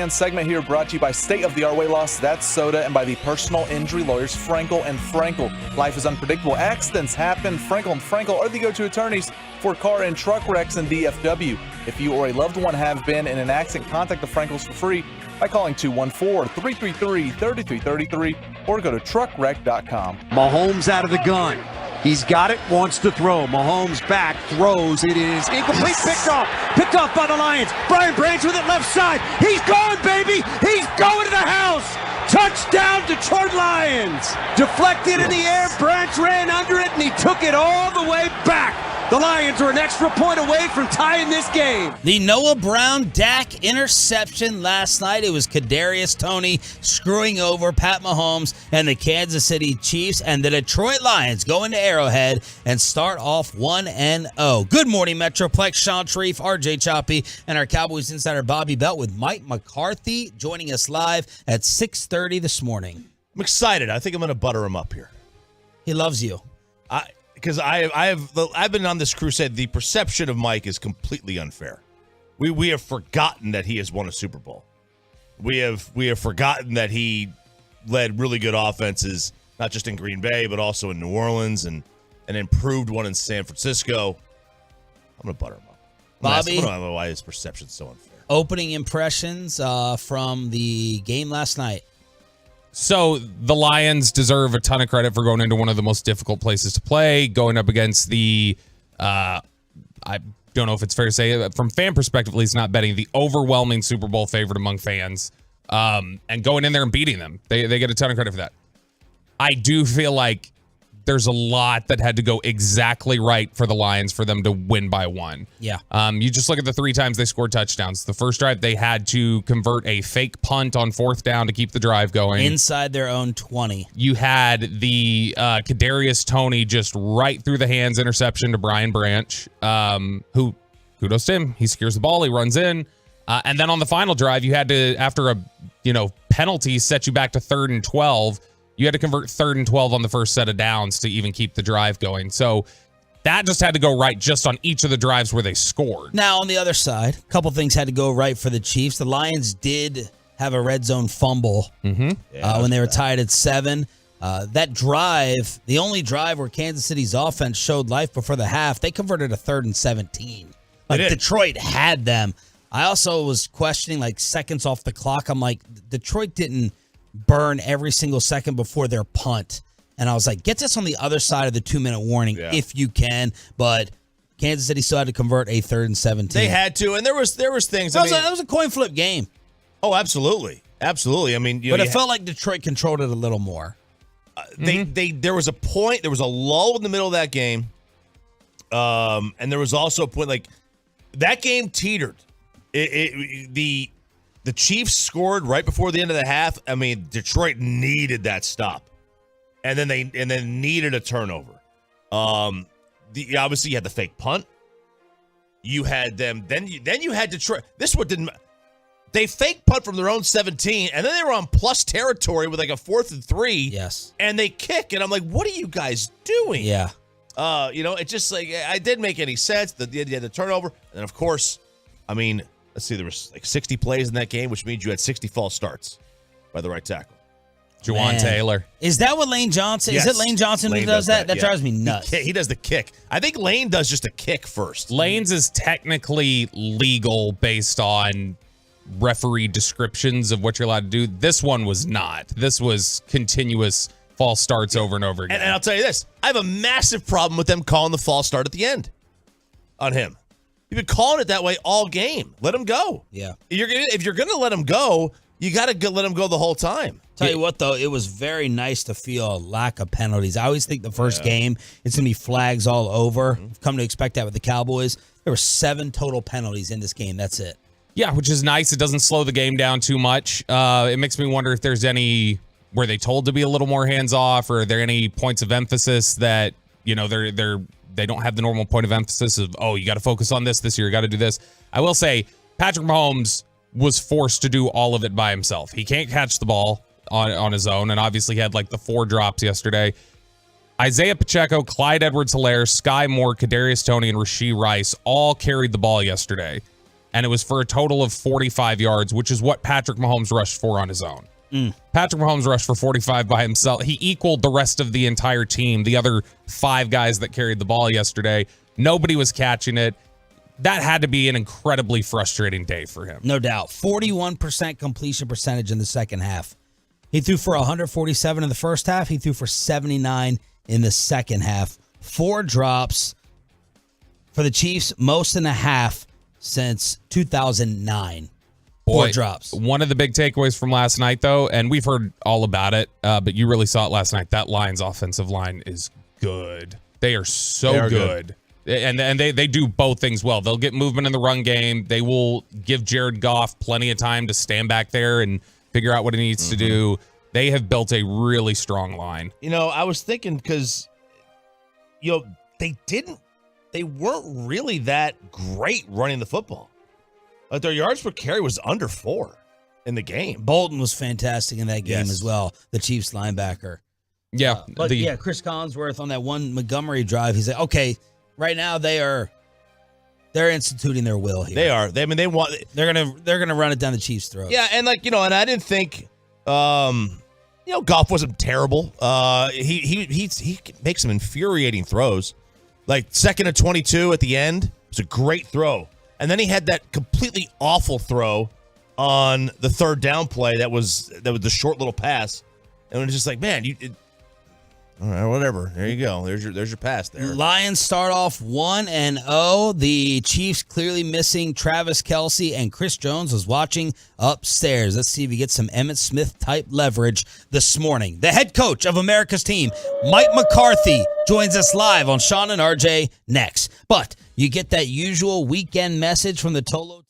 Fan segment here brought to you by State of the Art Weight Loss, That's Soda, and by the personal injury lawyers Frankel and Frankel. Life is unpredictable. Accidents happen. Frankel and Frankel are the go-to attorneys for car and truck wrecks in DFW. If you or a loved one have been in an accident, contact the Frankels for free by calling 214-333-3333 or go to truckwreck.com. Mahomes out of the gun. He's got it, wants to throw. Mahomes back, throws. It is incomplete, picked off by the Lions. Brian Branch with it left side. He's going, baby. He's going to the house. Touchdown, Detroit Lions. Deflected in the air. Branch ran under it, and he took it all the way back. The Lions are an extra point away from tying this game. The Noah Brown Dak interception last night. It was Kadarius Toney screwing over Pat Mahomes and the Kansas City Chiefs, and the Detroit Lions go into Arrowhead and start off 1-0. Good morning, Metroplex. Sean Sharif, RJ Choppy, and our Cowboys insider Bobby Belt with Mike McCarthy joining us live at 6:30 this morning. I'm excited. I think I'm going to butter him up here. He loves you. Because I've been on this crusade. The perception of Mike is completely unfair. We have forgotten that he has won a Super Bowl. We have forgotten that he led really good offenses, not just in Green Bay, but also in New Orleans and improved one in San Francisco. I'm going to butter him up. Bobby, I don't know why his perception is so unfair. Opening impressions from the game last night. So the Lions deserve a ton of credit for going into one of the most difficult places to play, going up against the, I don't know if it's fair to say, from fan perspective, at least not betting, the overwhelming Super Bowl favorite among fans, and going in there and beating them. They get a ton of credit for that. I do feel like there's a lot that had to go exactly right for the Lions for them to win by one. Yeah. You just look at the 3 times they scored touchdowns. The first drive, they had to convert a fake punt on 4th down to keep the drive going. Inside their own 20. You had the Kadarius Toney just right through the hands interception to Brian Branch, who, kudos to him, he secures the ball, he runs in. And then on the final drive, you had to, after a penalty set you back to 3rd and 12, you had to convert 3rd and 12 on the first set of downs to even keep the drive going. So that just had to go right just on each of the drives where they scored. Now, on the other side, a couple things had to go right for the Chiefs. The Lions did have a red zone fumble when they were tied at 7. That drive, the only drive where Kansas City's offense showed life before the half, they converted a 3rd and 17. Like, Detroit had them. I also was questioning, like, seconds off the clock. I'm like, Detroit didn't burn every single second before their punt. And I was like, get this on the other side of the 2-minute warning if you can. But Kansas City still had to convert a 3rd and 17. They had to, and there was things. That was a coin flip game. Oh, absolutely. Absolutely. I mean, but it felt like Detroit controlled it a little more. There was a point, there was a lull in the middle of that game. And there was also a point, like, that game teetered. The Chiefs scored right before the end of the half. I mean, Detroit needed that stop, and then needed a turnover. Obviously you had the fake punt. You had them. Then you had Detroit. This one didn't. They fake punt from their own 17, and then they were on plus territory with like a 4th and 3. Yes, and they kick, and I'm like, what are you guys doing? Yeah. It just like it didn't make any sense. You had the turnover, and then of course, I mean. Let's see, there was like 60 plays in that game, which means you had 60 false starts by the right tackle. Juwan Taylor. Is that what Lane Johnson? Yes. Is it Lane Johnson who does that? That drives me nuts. He does the kick. I think Lane does just a kick first. Lane's is technically legal based on referee descriptions of what you're allowed to do. This one was not. This was continuous false starts over and over again. And I'll tell you this. I have a massive problem with them calling the false start at the end on him. You've been calling it that way all game. Let him go. Yeah. If you're gonna let him go, you got to let him go the whole time. Tell you what, though, it was very nice to feel a lack of penalties. I always think the first game, it's going to be flags all over. I've come to expect that with the Cowboys. There were 7 total penalties in this game. That's it. Yeah, which is nice. It doesn't slow the game down too much. It makes me wonder if there's any, were they told to be a little more hands-off, or are there any points of emphasis that, they don't have the normal point of emphasis of, you got to focus on this year, you got to do this. I will say, Patrick Mahomes was forced to do all of it by himself. He can't catch the ball on his own, and obviously had like the 4 drops yesterday. Isaiah Pacheco, Clyde Edwards-Helaire, Sky Moore, Kadarius Toney, and Rashee Rice all carried the ball yesterday. and it was for a total of 45 yards, which is what Patrick Mahomes rushed for on his own. Patrick Mahomes rushed for 45 by himself. He equaled the rest of the entire team, the other 5 guys that carried the ball yesterday. Nobody was catching it. That had to be an incredibly frustrating day for him. No doubt. 41% completion percentage in the second half. He threw for 147 in the first half. He threw for 79 in the second half. 4 drops for the Chiefs, most in a half since 2009. 4 drops. One of the big takeaways from last night, though, and we've heard all about it, but you really saw it last night. That Lions offensive line is good. They are so good. And they do both things well. They'll get movement in the run game. They will give Jared Goff plenty of time to stand back there and figure out what he needs to do. They have built a really strong line. You know, I was thinking because, you know, they weren't really that great running the football. Like their yards per carry was under 4 in the game. Bolton was fantastic in that game as well, the Chiefs linebacker. Yeah. Chris Collinsworth on that one Montgomery drive, he's like, okay, right now they're instituting their will here. They are. They're gonna run it down the Chiefs' throats. Yeah, and and I didn't think Goff wasn't terrible. He makes some infuriating throws. Like 2nd and 22 at the end, it was a great throw. And then he had that completely awful throw on the 3rd down play that was the short little pass. And it was just like, man, all right, whatever. There you go. There's your pass there. Lions start off 1-0. The Chiefs clearly missing Travis Kelce, and Chris Jones was watching upstairs. Let's see if he gets some Emmitt Smith-type leverage this morning. The head coach of America's team, Mike McCarthy, joins us live on Sean and RJ next. But you get that usual weekend message from the Tolo team.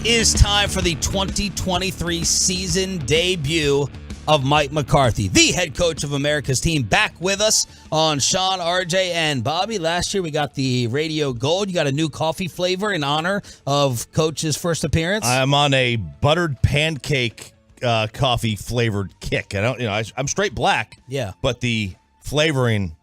is time for the 2023 season debut of Mike McCarthy, the head coach of America's team, back with us on Sean, RJ, and Bobby. Last year we got the Radio Gold. You got a new coffee flavor in honor of Coach's first appearance. I'm on a buttered pancake coffee flavored kick. I'm straight black. Yeah. But the flavoring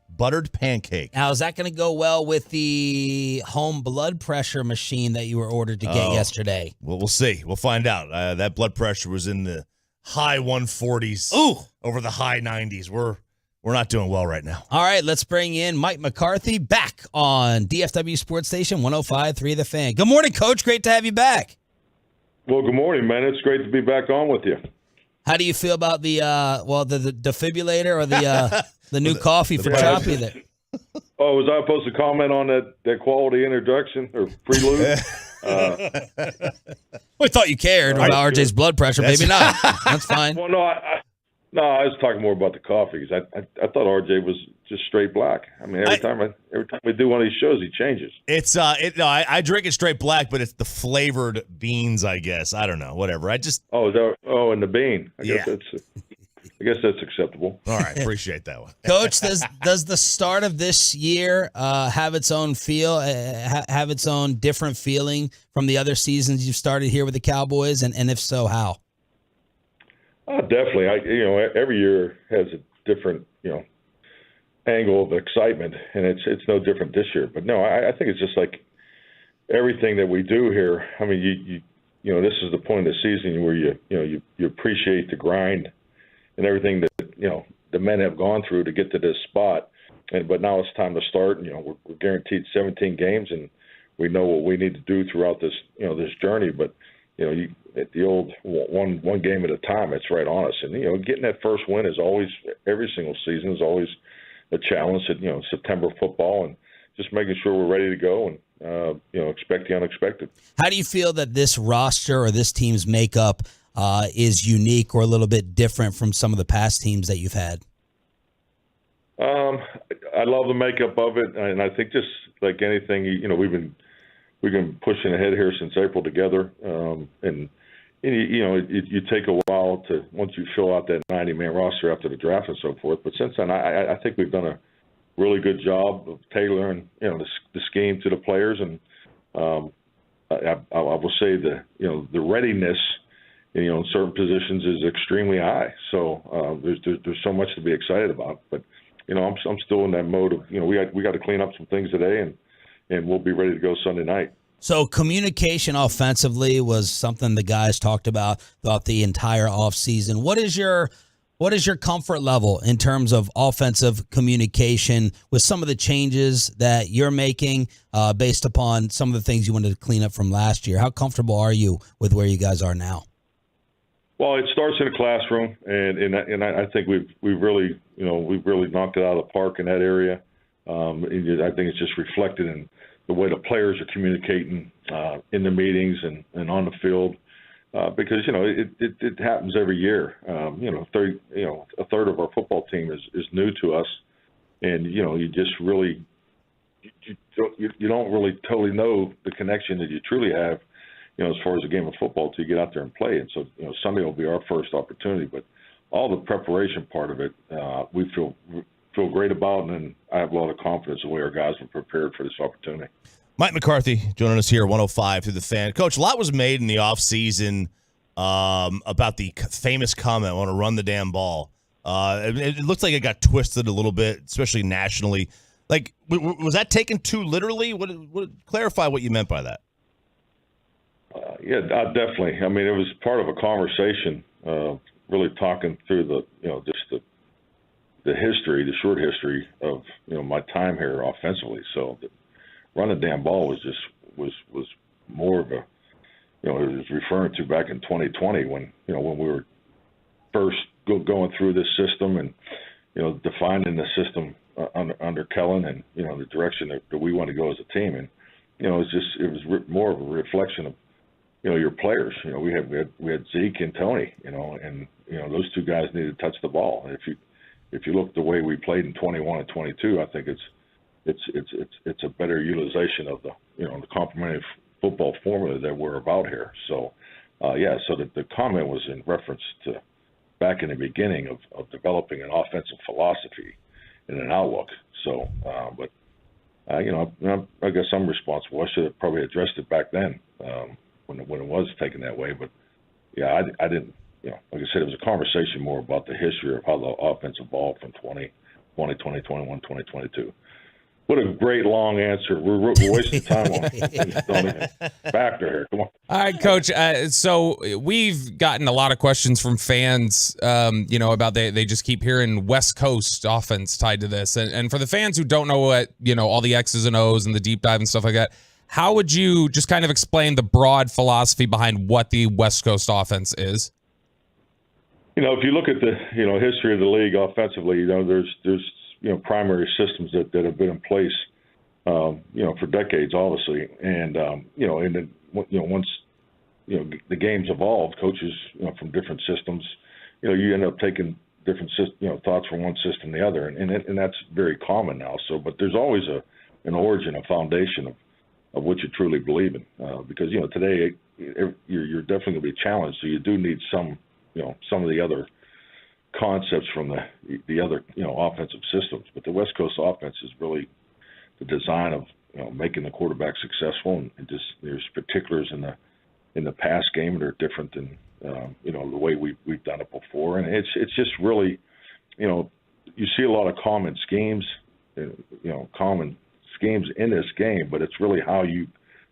buttered pancake. Now, is that going to go well with the home blood pressure machine that you were ordered to get yesterday? Well, we'll see. We'll find out. That blood pressure was in the high 140s. Ooh. Over the high 90s. We're not doing well right now. All right, let's bring in Mike McCarthy back on DFW Sports Station 105.3 The Fan. Good morning, Coach. Great to have you back. Well, good morning, man. It's great to be back on with you. How do you feel about the defibrillator or the new coffee for Choppy there? Oh, was I supposed to comment on that quality introduction or prelude? We thought you cared about RJ's blood pressure. Maybe not. That's fine. Well, I was talking more about the coffee because I thought RJ was just straight black. I mean, every time we do one of these shows, he changes. It's I drink it straight black, but it's the flavored beans, I guess. I don't know, whatever. I just and the bean. I guess that's acceptable. All right, appreciate that one. Coach, does the start of this year have its own feel, have its own different feeling from the other seasons you've started here with the Cowboys, and if so, how? Definitely. Every year has a different, angle of excitement, and it's no different this year. But no, I think it's just like everything that we do here. I mean, this is the point of the season where you appreciate the grind and everything that the men have gone through to get to this spot. But now it's time to start. We're guaranteed 17 games, and we know what we need to do throughout this this journey. But at the old one game at a time, it's right on us. And getting that first win is always, every single season is always a challenge. At September football, and just making sure we're ready to go and expect the unexpected. How do you feel that this roster or this team's makeup is unique or a little bit different from some of the past teams that you've had? I love the makeup of it, and I think just like anything, we've been pushing ahead here since April together, and you take a while to, once you fill out that 90-man roster after the draft and so forth. But since then, I think we've done a really good job of tailoring the scheme to the players, and I will say the readiness in certain positions is extremely high. So there's so much to be excited about. But I'm still in that mode of we got to clean up some things today, and we'll be ready to go Sunday night. So communication offensively was something the guys talked about throughout the entire offseason. What is your comfort level in terms of offensive communication with some of the changes that you're making based upon some of the things you wanted to clean up from last year? How comfortable are you with where you guys are now? Well, it starts in the classroom, and I think we've really knocked it out of the park in that area. I think it's just reflected in the way the players are communicating in the meetings and on the field, because it happens every year. A third of our football team is new to us, and you just really you don't really totally know the connection that you truly have, as far as a game of football till you get out there and play. And so Sunday will be our first opportunity, but all the preparation part of it, we feel great about, and I have a lot of confidence in the way our guys are prepared for this opportunity. Mike McCarthy joining us here, 105 through the Fan. Coach, a lot was made in the offseason about the famous comment, I want to run the damn ball. It looks like it got twisted a little bit, especially nationally. Like, was that taken too literally? Clarify what you meant by that. Yeah, definitely. I mean, it was part of a conversation, really talking through just the history, the short history of my time here offensively. So run the damn ball was more of a it was referring to back in 2020 when when we were first going through this system and defining the system under Kellen and the direction that we want to go as a team. And it was more of a reflection of your players. We had Zeke and Tony, and those two guys needed to touch the ball. And if you look at the way we played in 21 and 22, I think it's a better utilization of the the complementary football formula that we're about here. So, so the comment was in reference to back in the beginning of developing an offensive philosophy and an outlook. So, I guess I'm responsible. I should have probably addressed it back then when it was taken that way. But, yeah, I didn't, like I said, it was a conversation more about the history of how the offense evolved from 2020, 2021, 2022. What a great long answer. We're wasting time on it. Don't even factor here. Come on. All right, Coach. So we've gotten a lot of questions from fans, about they just keep hearing West Coast offense tied to this. And for the fans who don't know what, all the X's and O's and the deep dive and stuff like that, how would you just kind of explain the broad philosophy behind what the West Coast offense is? If you look at the, history of the league offensively, there's primary systems that have been in place, for decades, obviously. And, once, the game's evolved, coaches, from different systems, you end up taking different, thoughts from one system to the other. And that's very common now. So, but there's always an origin, a foundation of what you truly believe in. Because, today you're definitely going to be challenged. So you do need some of the other concepts from the other offensive systems, but the West Coast offense is really the design of making the quarterback successful, and just there's particulars in the pass game that are different than the way we've done it before, and it's just really you see a lot of common schemes in this game, but it's really how you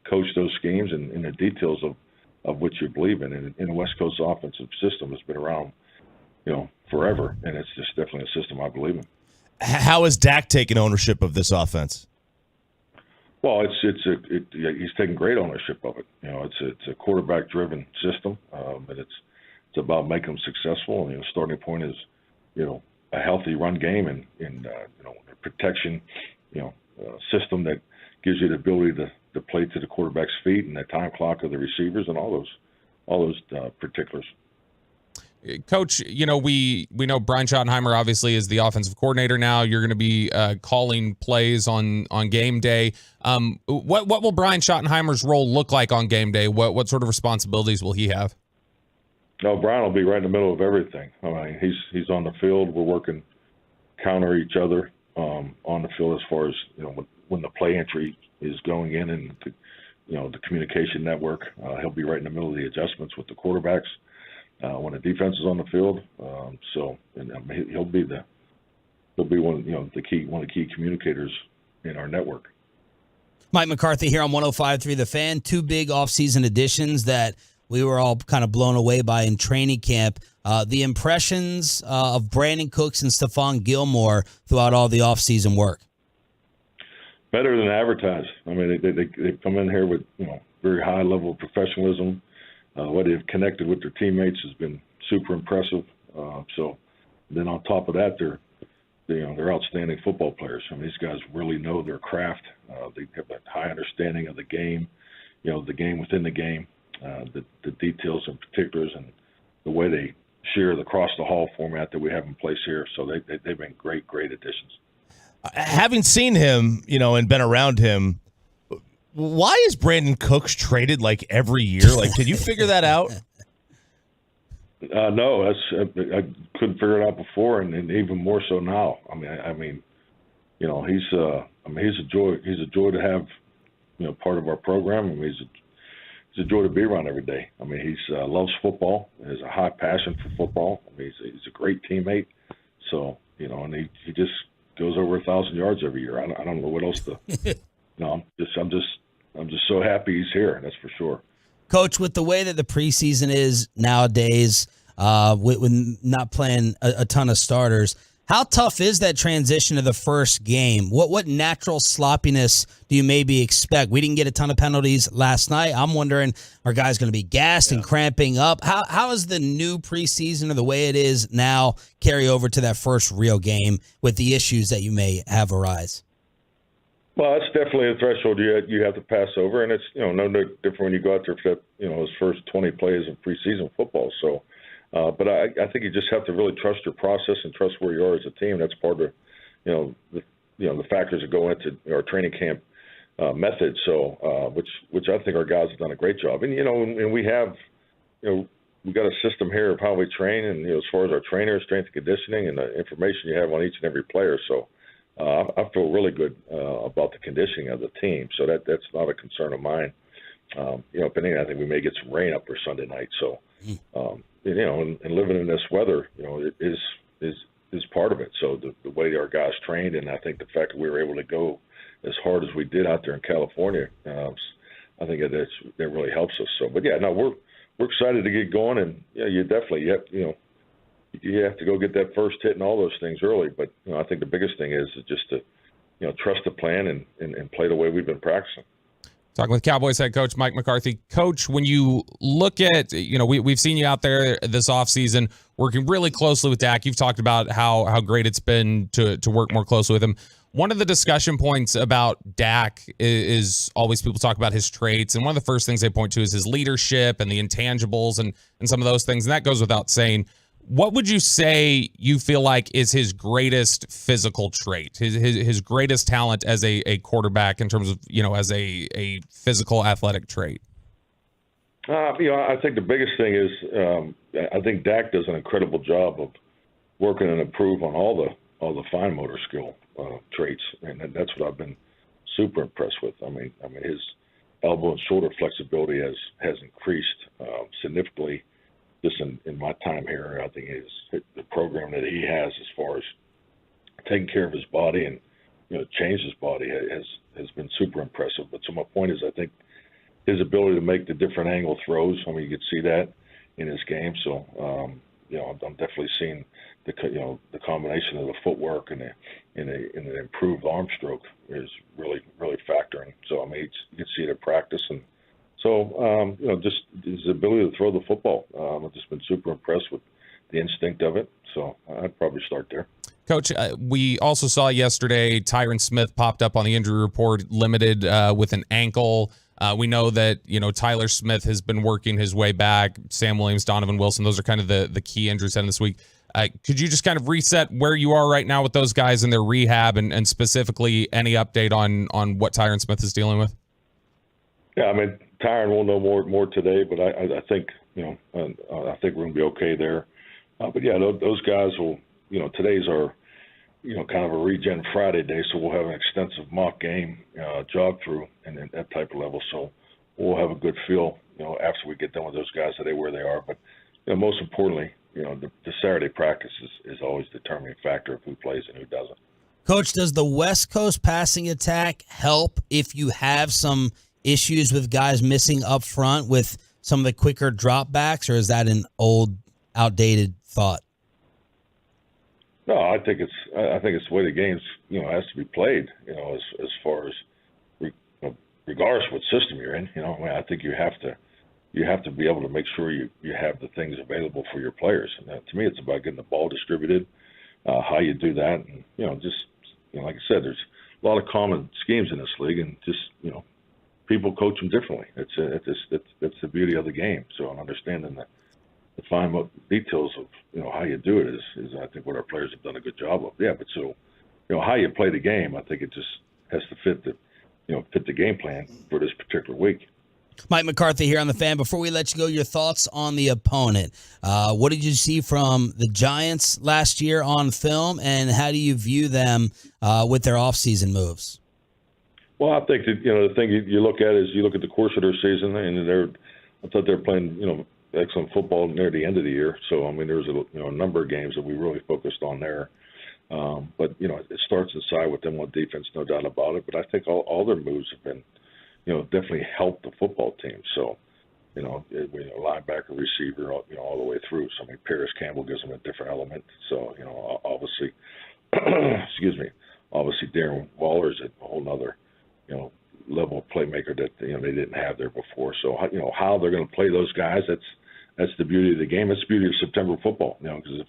coach those schemes and the details of what you believe in. And the West Coast offensive system has been around forever, and it's just definitely a system I believe in. How has Dak taken ownership of this offense? Well, he's taken great ownership of it. It's a quarterback-driven system, and it's about making them successful. And the starting point is a healthy run game and a protection system that gives you the ability to play to the quarterback's feet and the time clock of the receivers and all those particulars. Coach, we know Brian Schottenheimer obviously is the offensive coordinator now. You're going to be calling plays on game day. What will Brian Schottenheimer's role look like on game day? What sort of responsibilities will he have? No, Brian will be right in the middle of everything. I mean, he's on the field. We're working counter each other on the field as far as when the play entry is going in and the communication network. He'll be right in the middle of the adjustments with the quarterbacks. When the defense is on the field, he'll be one of the key communicators in our network. Mike McCarthy here on 105.3 The Fan. Two big offseason additions that we were all kind of blown away by in training camp. The impressions of Brandon Cooks and Stephon Gilmore throughout all the offseason work. Better than advertised. I mean, they come in here with very high level of professionalism. What they've connected with their teammates has been super impressive. So then on top of that, they're outstanding football players. I mean, these guys really know their craft. They have a high understanding of the game, the game within the game, the details and particulars, and the way they share the cross the hall format that we have in place here. So they've been great additions. Having seen him, and been around him, why is Brandon Cooks traded like every year? Like, did you figure that out? No, I couldn't figure it out before, and even more so now. I mean, he's a joy. He's a joy to have, part of our program. I me's a joy to be around every day. I mean, he loves football. Has a high passion for football. I mean, he's a great teammate. So, and he just goes over 1,000 yards every year. I don't know what else to. No, I'm just so happy he's here. That's for sure. Coach, with the way that the preseason is nowadays, with not playing a ton of starters, how tough is that transition to the first game? What natural sloppiness do you maybe expect? We didn't get a ton of penalties last night. I'm wondering, are guys going to be gassed and cramping up? How is the new preseason or the way it is now carry over to that first real game with the issues that you may have arise? Well, it's definitely a threshold you have to pass over, and it's no different when you go out there for his first 20 plays of preseason football. So, but I think you just have to really trust your process and trust where you are as a team. That's part of the factors that go into our training camp method. So, which I think our guys have done a great job. And and we have, we got a system here of how we train, and as far as our trainers, strength and conditioning, and the information you have on each and every player. So, I feel really good about the conditioning of the team. So that's not a concern of mine. If anything, I think we may get some rain up there Sunday night. So, and living in this weather, it is part of it. So the way our guys trained, and I think the fact that we were able to go as hard as we did out there in California, I think that really helps us. So, but yeah, no, we're excited to get going, and you definitely you have to go get that first hit and all those things early. But I think the biggest thing is just to trust the plan and play the way we've been practicing. Talking with Cowboys head coach Mike McCarthy. Coach, when you look at, we've seen you out there this offseason working really closely with Dak. You've talked about how great it's been to work more closely with him. One of the discussion points about Dak is always people talk about his traits, and one of the first things they point to is his leadership and the intangibles and some of those things, and that goes without saying. What would you say you feel like is his greatest physical trait, his greatest talent as a quarterback in terms of, as a physical athletic trait? I think the biggest thing is I think Dak does an incredible job of working and improve on all the fine motor skill traits, and that's what I've been super impressed with. I mean his elbow and shoulder flexibility has increased significantly. Just in my time here, I think the program that he has as far as taking care of his body and change his body has been super impressive. But so my point is, I think his ability to make the different angle throws. I mean, you could see that in his game. So I'm definitely seeing the combination of the footwork and the improved arm stroke is really factoring. So I mean, you can see it at practice. And so, just his ability to throw the football. I've just been super impressed with the instinct of it. So I'd probably start there. Coach, we also saw yesterday Tyron Smith popped up on the injury report, limited with an ankle. We know that, Tyler Smith has been working his way back. Sam Williams, Donovan Wilson, those are kind of the key injuries in this week. Could you just kind of reset where you are right now with those guys in their rehab and specifically any update on what Tyron Smith is dealing with? Yeah, I mean, Tyron will know more today, but I think I think we're gonna be okay there. But yeah, those guys will. Today's our kind of a regen Friday day, so we'll have an extensive mock game jog through and that type of level. So we'll have a good feel after we get done with those guys today where they are. But most importantly, the Saturday practice is always the determining factor of who plays and who doesn't. Coach, does the West Coast passing attack help if you have some issues with guys missing up front with some of the quicker dropbacks, or is that an old, outdated thought? No, I think it's the way the game's has to be played. As far as regardless of what system you're in, I think you have to be able to make sure you have the things available for your players. And to me, it's about getting the ball distributed, how you do that, and like I said, there's a lot of common schemes in this league, and just people coach them differently. That's the beauty of the game. So I'm understanding the fine details of how you do it is I think what our players have done a good job of. Yeah, but so how you play the game, I think it just has to fit the game plan for this particular week. Mike McCarthy here on The Fan. Before we let you go, your thoughts on the opponent. What did you see from the Giants last year on film, and how do you view them with their offseason moves? Well, I think that the thing you look at is you look at the course of their season, and I thought they were playing excellent football near the end of the year. So I mean, there was a number of games that we really focused on there. But it starts inside with them on defense, no doubt about it. But I think all their moves have been definitely helped the football team. So linebacker, receiver, all the way through. So I mean, Paris Campbell gives them a different element. So obviously, excuse me, obviously Darren Waller's a whole nother level of playmaker that they didn't have there before. So how they're going to play those guys, that's the beauty of the game. That's the beauty of September football. Because the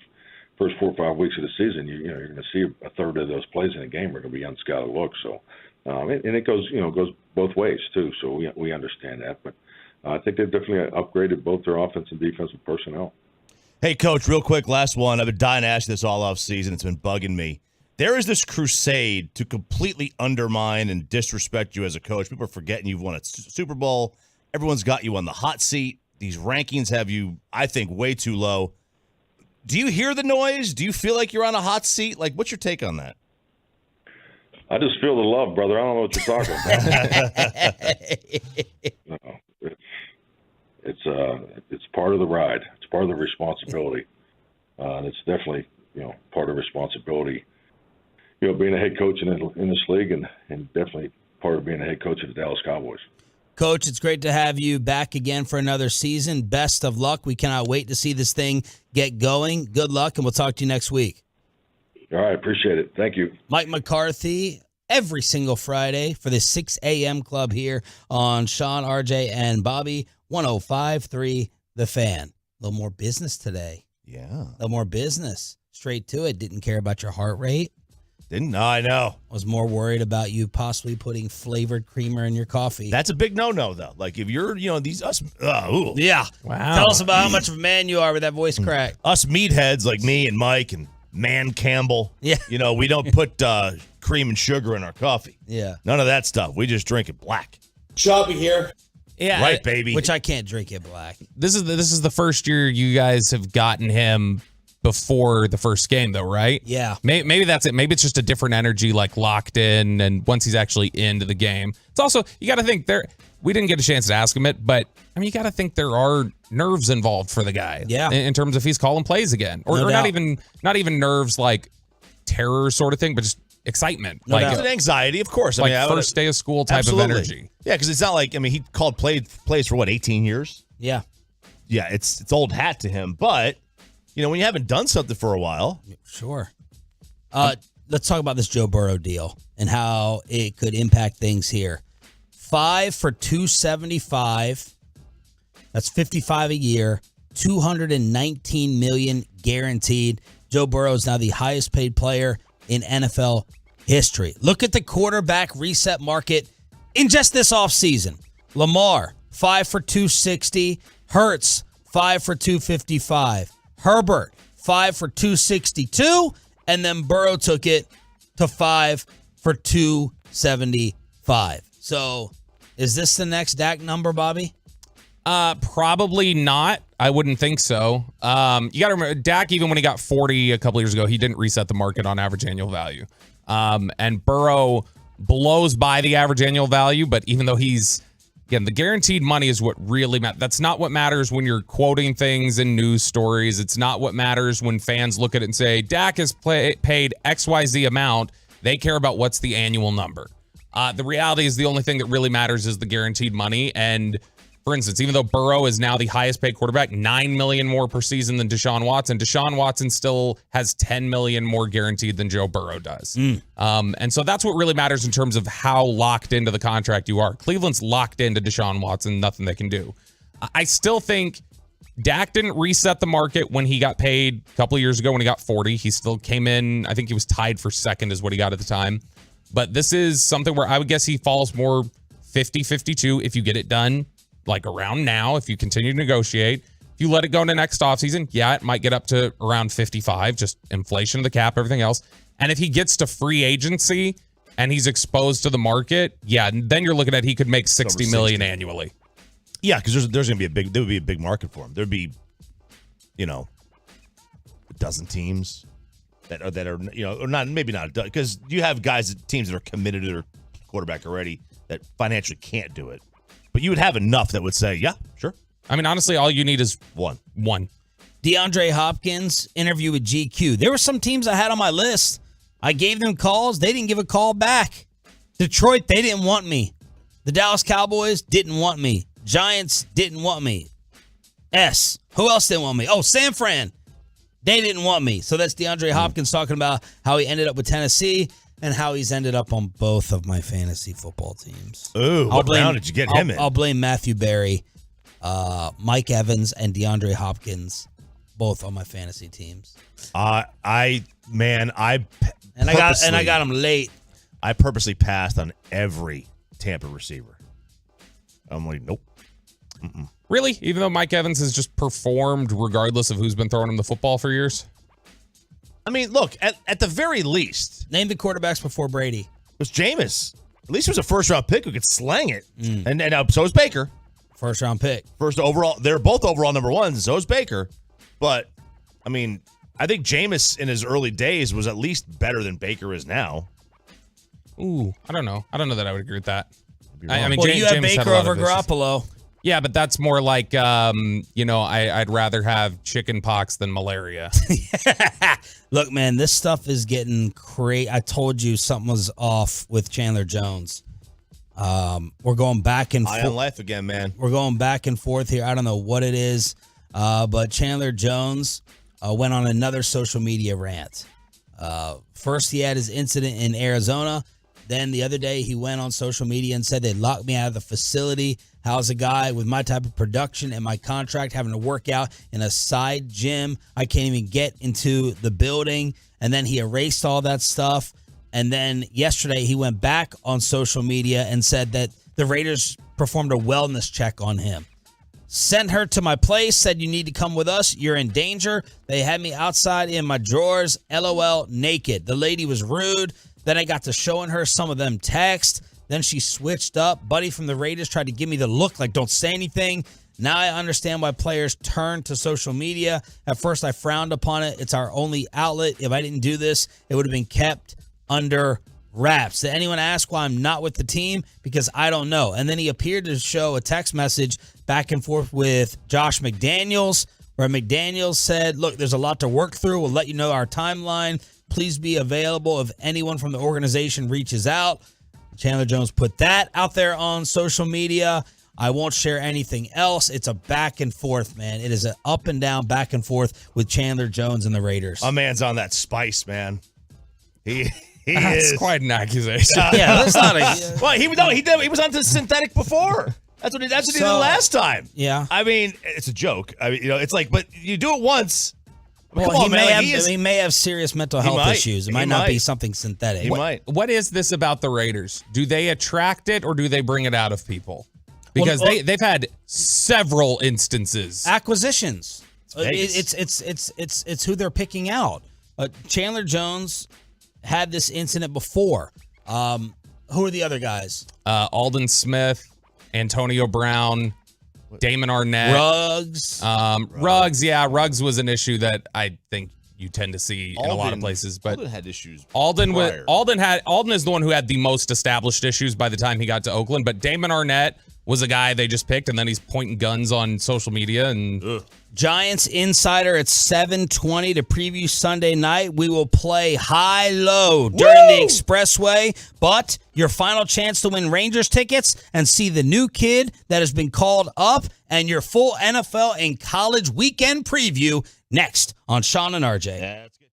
first 4 or 5 weeks of the season, you're going to see a third of those plays in a game are going to be unscouted looks. So and it goes both ways too. So we understand that, but I think they've definitely upgraded both their offense and defensive personnel. Hey, Coach, real quick, last one. I've been dying to ask you this all off season. It's been bugging me. There is this crusade to completely undermine and disrespect you as a coach. People are forgetting you've won a Super Bowl. Everyone's got you on the hot seat. These rankings have you, I think, way too low. Do you hear the noise? Do you feel like you're on a hot seat? Like, what's your take on that? I just feel the love, brother. I don't know what you're talking about. No, it's part of the ride. It's part of the responsibility, and it's definitely part of responsibility. Being a head coach in this league, and definitely part of being a head coach of the Dallas Cowboys. Coach, it's great to have you back again for another season. Best of luck. We cannot wait to see this thing get going. Good luck, and we'll talk to you next week. All right, appreciate it. Thank you. Mike McCarthy, every single Friday for the 6 a.m. club here on Sean, RJ, and Bobby, 105.3 The Fan. A little more business today. Yeah. A little more business. Straight to it. Didn't care about your heart rate. Didn't? No, I know. Was more worried about you possibly putting flavored creamer in your coffee. That's a big no-no, though. Like, if you're, these us... ooh. Yeah. Wow. Tell us about how much of a man you are with that voice crack. Us meatheads like me and Mike and Man Campbell. Yeah. We don't put cream and sugar in our coffee. Yeah. None of that stuff. We just drink it black. Shelby here. Yeah. Right, baby. Which I can't drink it black. This is the first year you guys have gotten him before the first game, though, right? Yeah. Maybe that's it. Maybe it's just a different energy, like locked in, and once he's actually into the game. It's also, you got to think we didn't get a chance to ask him it, but I mean, you got to think there are nerves involved for the guy. Yeah. In terms of he's calling plays again, or not even nerves like terror sort of thing, but just excitement. No like doubt. It's an anxiety, of course. Like first day of school type of energy. Yeah, because it's not like, he called plays for what, 18 years? Yeah. Yeah, it's old hat to him, but when you haven't done something for a while. Sure. Let's talk about this Joe Burrow deal and how it could impact things here. 5 for 275. That's 55 a year. 219 million guaranteed. Joe Burrow is now the highest paid player in NFL history. Look at the quarterback reset market in just this offseason. Lamar, 5 for 260. Hurts, 5 for 255. Herbert, 5 for 262, and then Burrow took it to 5 for 275. So, is this the next Dak number, Bobby? Probably not. I wouldn't think so. You got to remember, Dak, even when he got 40 a couple years ago, he didn't reset the market on average annual value. And Burrow blows by the average annual value, but even though again, the guaranteed money is what really matters. That's not what matters when you're quoting things in news stories. It's not what matters when fans look at it and say, Dak is paid XYZ amount. They care about what's the annual number. The reality is the only thing that really matters is the guaranteed money. And for instance, even though Burrow is now the highest paid quarterback, $9 million more per season than Deshaun Watson still has $10 million more guaranteed than Joe Burrow does. And so that's what really matters in terms of how locked into the contract you are. Cleveland's locked into Deshaun Watson, nothing they can do. I still think Dak didn't reset the market when he got paid a couple of years ago when he got 40. He still came in, I think he was tied for second is what he got at the time. But this is something where I would guess he falls more 50-52 if you get it done. Like around now, if you continue to negotiate. If you let it go into next offseason, yeah, it might get up to around 55, just inflation of the cap, everything else. And if he gets to free agency and he's exposed to the market, yeah, then you're looking at he could make $60 million annually. Yeah, because there's going to be there would be a big market for him. There'd be, a dozen teams that are or not, maybe not, because you have teams that are committed to their quarterback already that financially can't do it. But you would have enough that would say, yeah, sure. I mean, honestly, all you need is one. DeAndre Hopkins interview with GQ. There were some teams I had on my list. I gave them calls. They didn't give a call back. Detroit, they didn't want me. The Dallas Cowboys didn't want me. Giants didn't want me. Who else didn't want me? Oh, San Fran. They didn't want me. So that's DeAndre Hopkins talking about how he ended up with Tennessee and how he's ended up on both of my fantasy football teams. Ooh, what round did you get him in? I'll blame Matthew Berry, Mike Evans, and DeAndre Hopkins, both on my fantasy teams. I got him late. I purposely passed on every Tampa receiver. I'm like, nope. Mm-mm. Really? Even though Mike Evans has just performed regardless of who's been throwing him the football for years? I mean, look, at the very least. Name the quarterbacks before Brady. It was Jameis. At least he was a first-round pick who could slang it. And so is Baker. First-round pick. First overall. They're both overall number ones. So is Baker. But, I mean, I think Jameis in his early days was at least better than Baker is now. Ooh, I don't know. I don't know that I would agree with that. I mean, you have Baker over Garoppolo. Yeah, but that's more like, I'd rather have chicken pox than malaria. Look, man, this stuff is getting crazy. I told you something was off with Chandler Jones. We're going back and forth. High on life again, man. We're going back and forth here. I don't know what it is, but Chandler Jones went on another social media rant. First, he had his incident in Arizona. Then the other day, he went on social media and said they locked me out of the facility. How's a guy with my type of production and my contract having to work out in a side gym? I can't even get into the building. And then he erased all that stuff. And then yesterday, he went back on social media and said that the Raiders performed a wellness check on him. Sent her to my place, said you need to come with us. You're in danger. They had me outside in my drawers, LOL, naked. The lady was rude. Then I got to showing her some of them texts. Then she switched up. Buddy from the Raiders tried to give me the look like don't say anything. Now I understand why players turn to social media. At first I frowned upon it. It's our only outlet. If I didn't do this, it would have been kept under wraps. Did anyone ask why I'm not with the team? Because I don't know. And then he appeared to show a text message back and forth with Josh McDaniels, where McDaniels said, look, there's a lot to work through. We'll let you know our timeline. Please be available if anyone from the organization reaches out. Chandler Jones put that out there on social media. I won't share anything else. It's a back and forth, man. It is an up and down back and forth with Chandler Jones and the Raiders. My man's on that spice, man. He That's is quite an accusation. Yeah, that's not a. Well, he was on the synthetic before. That's what he did last time. Yeah. I mean, it's a joke. I mean, it's like, but you do it once. I mean, Well, come on, man. he may have serious mental health issues. It might not be something synthetic. What is this about the Raiders? Do they attract it or do they bring it out of people? Because they've had several instances. Acquisitions. It's who they're picking out. Chandler Jones had this incident before. Who are the other guys? Alden Smith, Antonio Brown, Damon Arnett. Ruggs. Ruggs was an issue that I think you tend to see in a lot of places. But Alden had issues. Alden is the one who had the most established issues by the time he got to Oakland. But Damon Arnett was a guy they just picked, and then he's pointing guns on social media. And Giants Insider at 7:20 to preview Sunday night. We will play high-low during the Expressway, but your final chance to win Rangers tickets and see the new kid that has been called up and your full NFL and college weekend preview next on Sean and RJ. Yeah, that's good.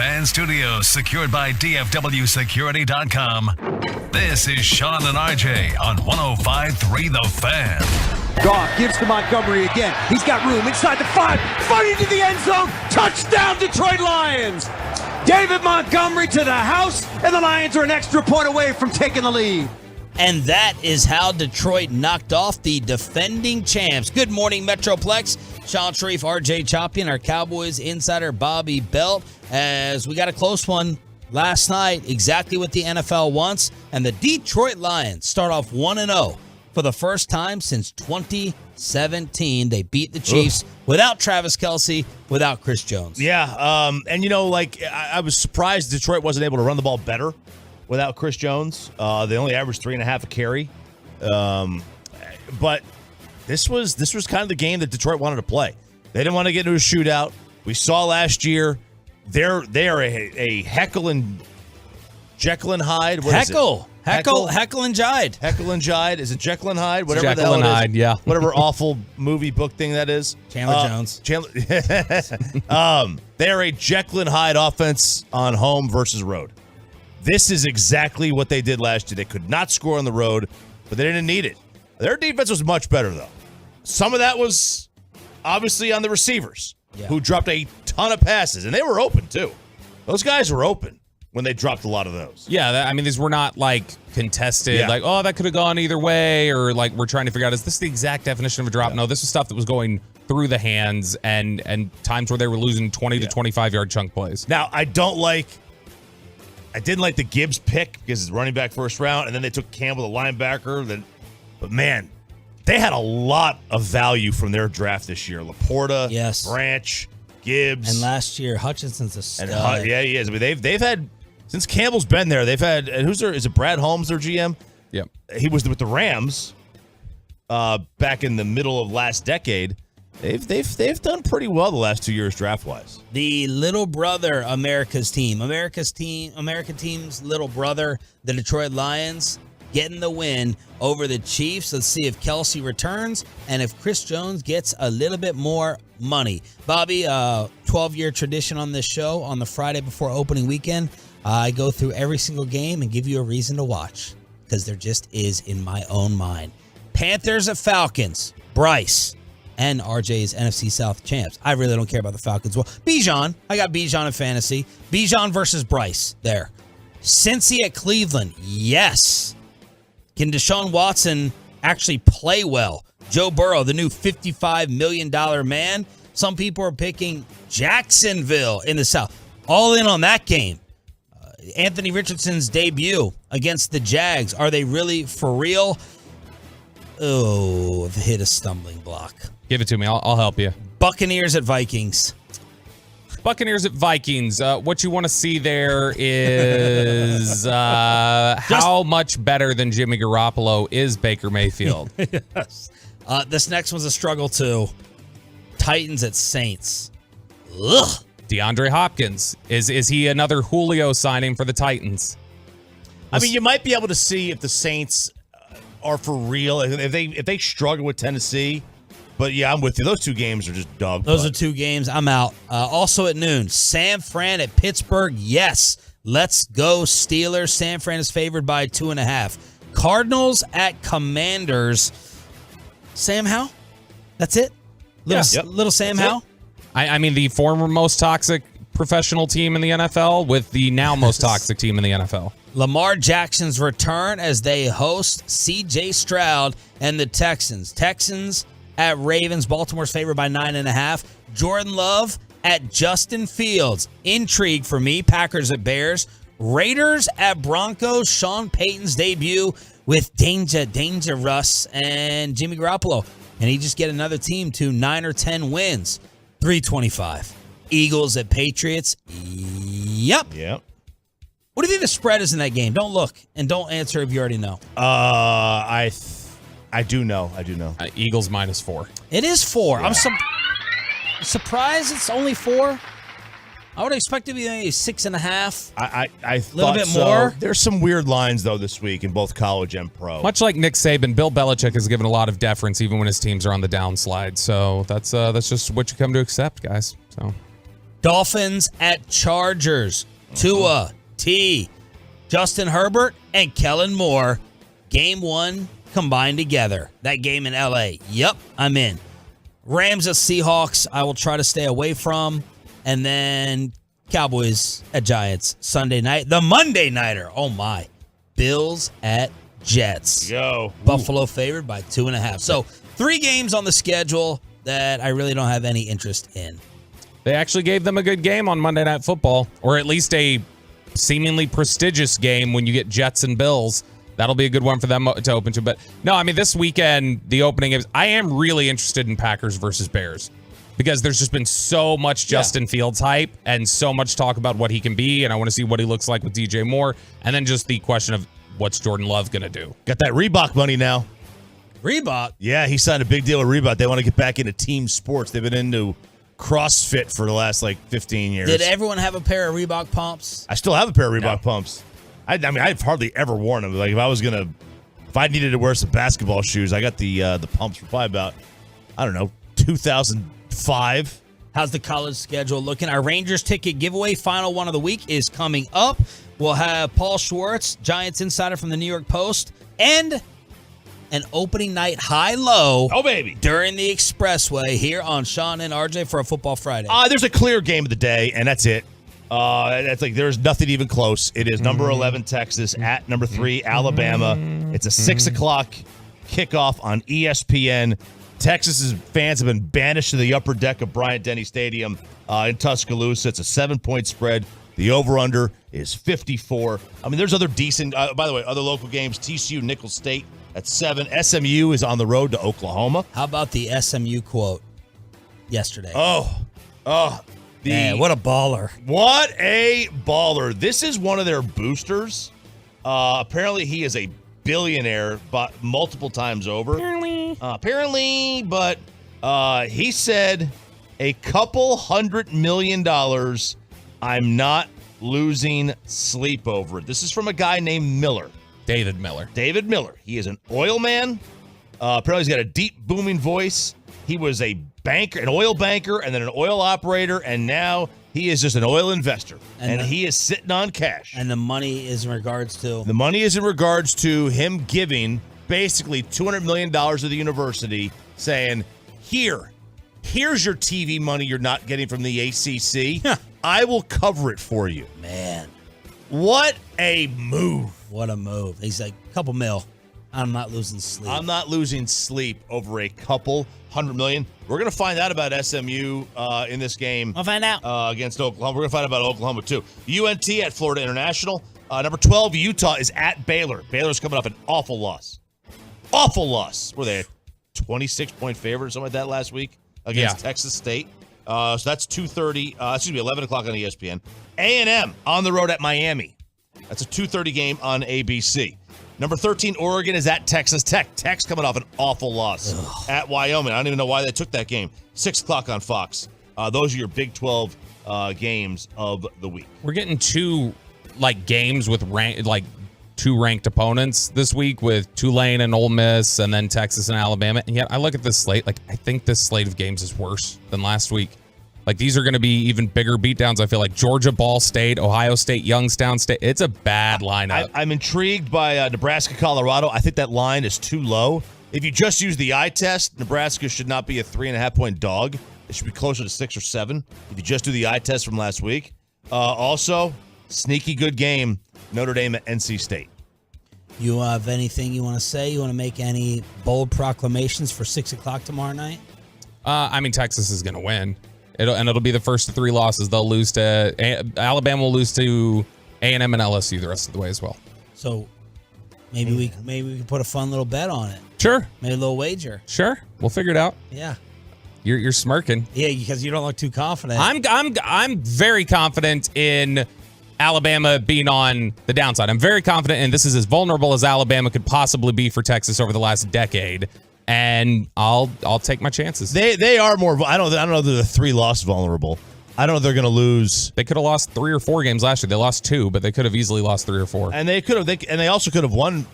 Fan Studios, secured by DFWSecurity.com. This is Sean and RJ on 105.3 The Fan. Goff gives to Montgomery again. He's got room inside the 5, fighting to the end zone. Touchdown, Detroit Lions. David Montgomery to the house, and the Lions are an extra point away from taking the lead. And that is how Detroit knocked off the defending champs. Good morning, Metroplex. Sean Sharif, RJ Choppy, and our Cowboys insider Bobby Belt. As we got a close one last night, exactly what the NFL wants. And the Detroit Lions start off 1-0 for the first time since 2017. They beat the Chiefs without Travis Kelce, without Chris Jones. Yeah, and you know, like I was surprised Detroit wasn't able to run the ball better without Chris Jones. They only averaged 3.5 a carry. But this was kind of the game that Detroit wanted to play. They didn't want to get into a shootout. We saw last year they are a Heckle and Jekyll and Hyde. What is it? Heckle and Jide. Heckle and Jide. Is it Jekyll and Hyde? Whatever Jekyll the hell and it is. Hyde, yeah. Whatever awful movie book thing that is. Chandler Jones. They're a Jekyll and Hyde offense on home versus road. This is exactly what they did last year. They could not score on the road, but they didn't need it. Their defense was much better, though. Some of that was obviously on the receivers, who dropped a ton of passes, and they were open, too. Those guys were open when they dropped a lot of those. Yeah, these were not, like, contested, like, oh, that could have gone either way, or, like, we're trying to figure out, is this the exact definition of a drop? No, this was stuff that was going through the hands and times where they were losing 20 to 25-yard chunk plays. Now, I didn't like the Gibbs pick because it's running back first round, and then they took Campbell, the linebacker. But, man, they had a lot of value from their draft this year. Laporta, Branch, Gibbs. And last year, Hutchinson's a stud. Yeah, he is. I mean, they've had, since Campbell's been there, they've had, and is it Brad Holmes, their GM? Yep. He was with the Rams back in the middle of last decade. They've done pretty well the last 2 years draft-wise. The little brother America's team's little brother, the Detroit Lions, getting the win over the Chiefs. Let's see if Kelce returns and if Chris Jones gets a little bit more money. Bobby, 12-year tradition on this show. On the Friday before opening weekend, I go through every single game and give you a reason to watch, because there just is in my own mind. Panthers at Falcons. Bryce and RJ's NFC South champs. I really don't care about the Falcons. Well, Bijan. I got Bijan in fantasy. Bijan versus Bryce there. Cincy at Cleveland. Yes. Can Deshaun Watson actually play well? Joe Burrow, the new $55 million man. Some people are picking Jacksonville in the South. All in on that game. Anthony Richardson's debut against the Jags. Are they really for real? Oh, hit a stumbling block. Give it to me. I'll help you. Buccaneers at Vikings. Buccaneers at Vikings. What you want to see there is how much better than Jimmy Garoppolo is Baker Mayfield. Yes. This next one's a struggle, too. Titans at Saints. Ugh. DeAndre Hopkins. Is he another Julio signing for the Titans? I mean, you might be able to see if the Saints are for real. If they struggle with Tennessee. But, yeah, I'm with you. Those two games are just dog. Those are two games. I'm out. Also at noon, San Fran at Pittsburgh. Yes. Let's go Steelers. San Fran is favored by 2.5. Cardinals at Commanders. Sam Howell? That's it? Little Sam Howell? I mean, the former most toxic professional team in the NFL with the now most toxic team in the NFL. Lamar Jackson's return as they host C.J. Stroud and the Texans. Texans at Ravens. Baltimore's favored by 9.5. Jordan Love at Justin Fields. Intrigue for me. Packers at Bears. Raiders at Broncos. Sean Payton's debut with Danger Russ and Jimmy Garoppolo. And he just get another team to 9 or 10 wins. 325. Eagles at Patriots. Yep. What do you think the spread is in that game? Don't look and don't answer if you already know. I do know. Eagles -4. It is 4. Yeah. I'm surprised it's only 4. I would expect it to be maybe 6.5. I a little bit more. There's some weird lines though this week in both college and pro. Much like Nick Saban, Bill Belichick has given a lot of deference even when his teams are on the downslide. So that's just what you come to accept, guys. So Dolphins at Chargers. Tua, T, Justin Herbert, and Kellen Moore. Game 1 combined together. That game in L.A. Yep, I'm in. Rams at Seahawks, I will try to stay away from. And then Cowboys at Giants Sunday night. The Monday nighter. Oh, my. Bills at Jets. Yo. Buffalo favored by 2.5. So 3 games on the schedule that I really don't have any interest in. They actually gave them a good game on Monday Night Football, or at least a seemingly prestigious game when you get Jets and Bills. That'll be a good one for them to open to. But no, I mean, this weekend, the opening games, I am really interested in Packers versus Bears because there's just been so much Justin Fields hype and so much talk about what he can be. And I want to see what he looks like with DJ Moore. And then just the question of what's Jordan Love going to do? Got that Reebok money now. Reebok? Yeah, he signed a big deal with Reebok. They want to get back into team sports. They've been into CrossFit for the last 15 years. Did everyone have a pair of Reebok pumps? I still have a pair of Reebok pumps. I mean, I've hardly ever worn them. Like if I needed to wear some basketball shoes, I got the pumps for probably about, 2005. How's the college schedule looking? Our Rangers ticket giveaway, final one of the week, is coming up. We'll have Paul Schwartz, Giants insider from the New York Post, and an opening night high-low. Oh, baby. During the Expressway here on Sean and RJ for a Football Friday. There's a clear game of the day, and that's it. There's nothing even close. It is number 11 Texas at number 3 Alabama. It's a 6 o'clock kickoff on ESPN. Texas's fans have been banished to the upper deck of Bryant-Denny Stadium in Tuscaloosa. It's a 7-point spread. The over/under is 54. I mean, there's other decent. By the way, other local games: TCU, Nicholls State at 7. SMU is on the road to Oklahoma. How about the SMU quote yesterday? Man, what a baller. What a baller. This is one of their boosters. Apparently, he is a billionaire but multiple times over. Apparently, but he said a couple $100 million. I'm not losing sleep over it. This is from a guy named Miller. David Miller. He is an oil man. Apparently, he's got a deep, booming voice. He was a banker, an oil banker, and then an oil operator, and now he is just an oil investor. And he is sitting on cash. And the money is in regards to? The money is in regards to him giving basically $200 million to the university, saying, here's your TV money you're not getting from the ACC. I will cover it for you. Man. What a move. What a move. He's like, couple mil. I'm not losing sleep. I'm not losing sleep over a couple $100 million. We're going to find out about SMU in this game. I'll find out. Against Oklahoma. We're going to find out about Oklahoma, too. UNT at Florida International. Number 12, Utah, is at Baylor. Baylor's coming off an awful loss. Were they a 26-point favorite or something like that last week against Texas State? So that's 2:30. 11 o'clock on ESPN. A&M on the road at Miami. That's a 2:30 game on ABC. Number 13, Oregon is at Texas Tech. Tech's coming off an awful loss at Wyoming. I don't even know why they took that game. 6 o'clock on Fox. Those are your Big 12 games of the week. We're getting two games with two ranked opponents this week with Tulane and Ole Miss, and then Texas and Alabama. And yet I look at this slate, I think this slate of games is worse than last week. These are going to be even bigger beatdowns. I feel like Georgia, Ball State, Ohio State, Youngstown State. It's a bad lineup. I'm intrigued by Nebraska, Colorado. I think that line is too low. If you just use the eye test, Nebraska should not be a 3.5-point dog. It should be closer to 6 or 7 if you just do the eye test from last week. Also, sneaky good game, Notre Dame at NC State. You have anything you want to say? You want to make any bold proclamations for 6 o'clock tomorrow night? Texas is going to win. It'll be the first of 3 losses. They'll lose to Alabama. Will lose to A&M and LSU the rest of the way as well. So maybe we can put a fun little bet on it. Sure. Maybe a little wager. Sure. We'll figure it out. Yeah. You're smirking. Yeah, because you don't look too confident. I'm very confident in Alabama being on the downside. I'm very confident, and this is as vulnerable as Alabama could possibly be for Texas over the last decade. And I'll take my chances. They are more. I don't know. They're the 3-loss vulnerable. I don't know if they're going to lose. They could have lost 3 or 4 games last year. They lost 2, but they could have easily lost 3 or 4. And they could have. They also could have won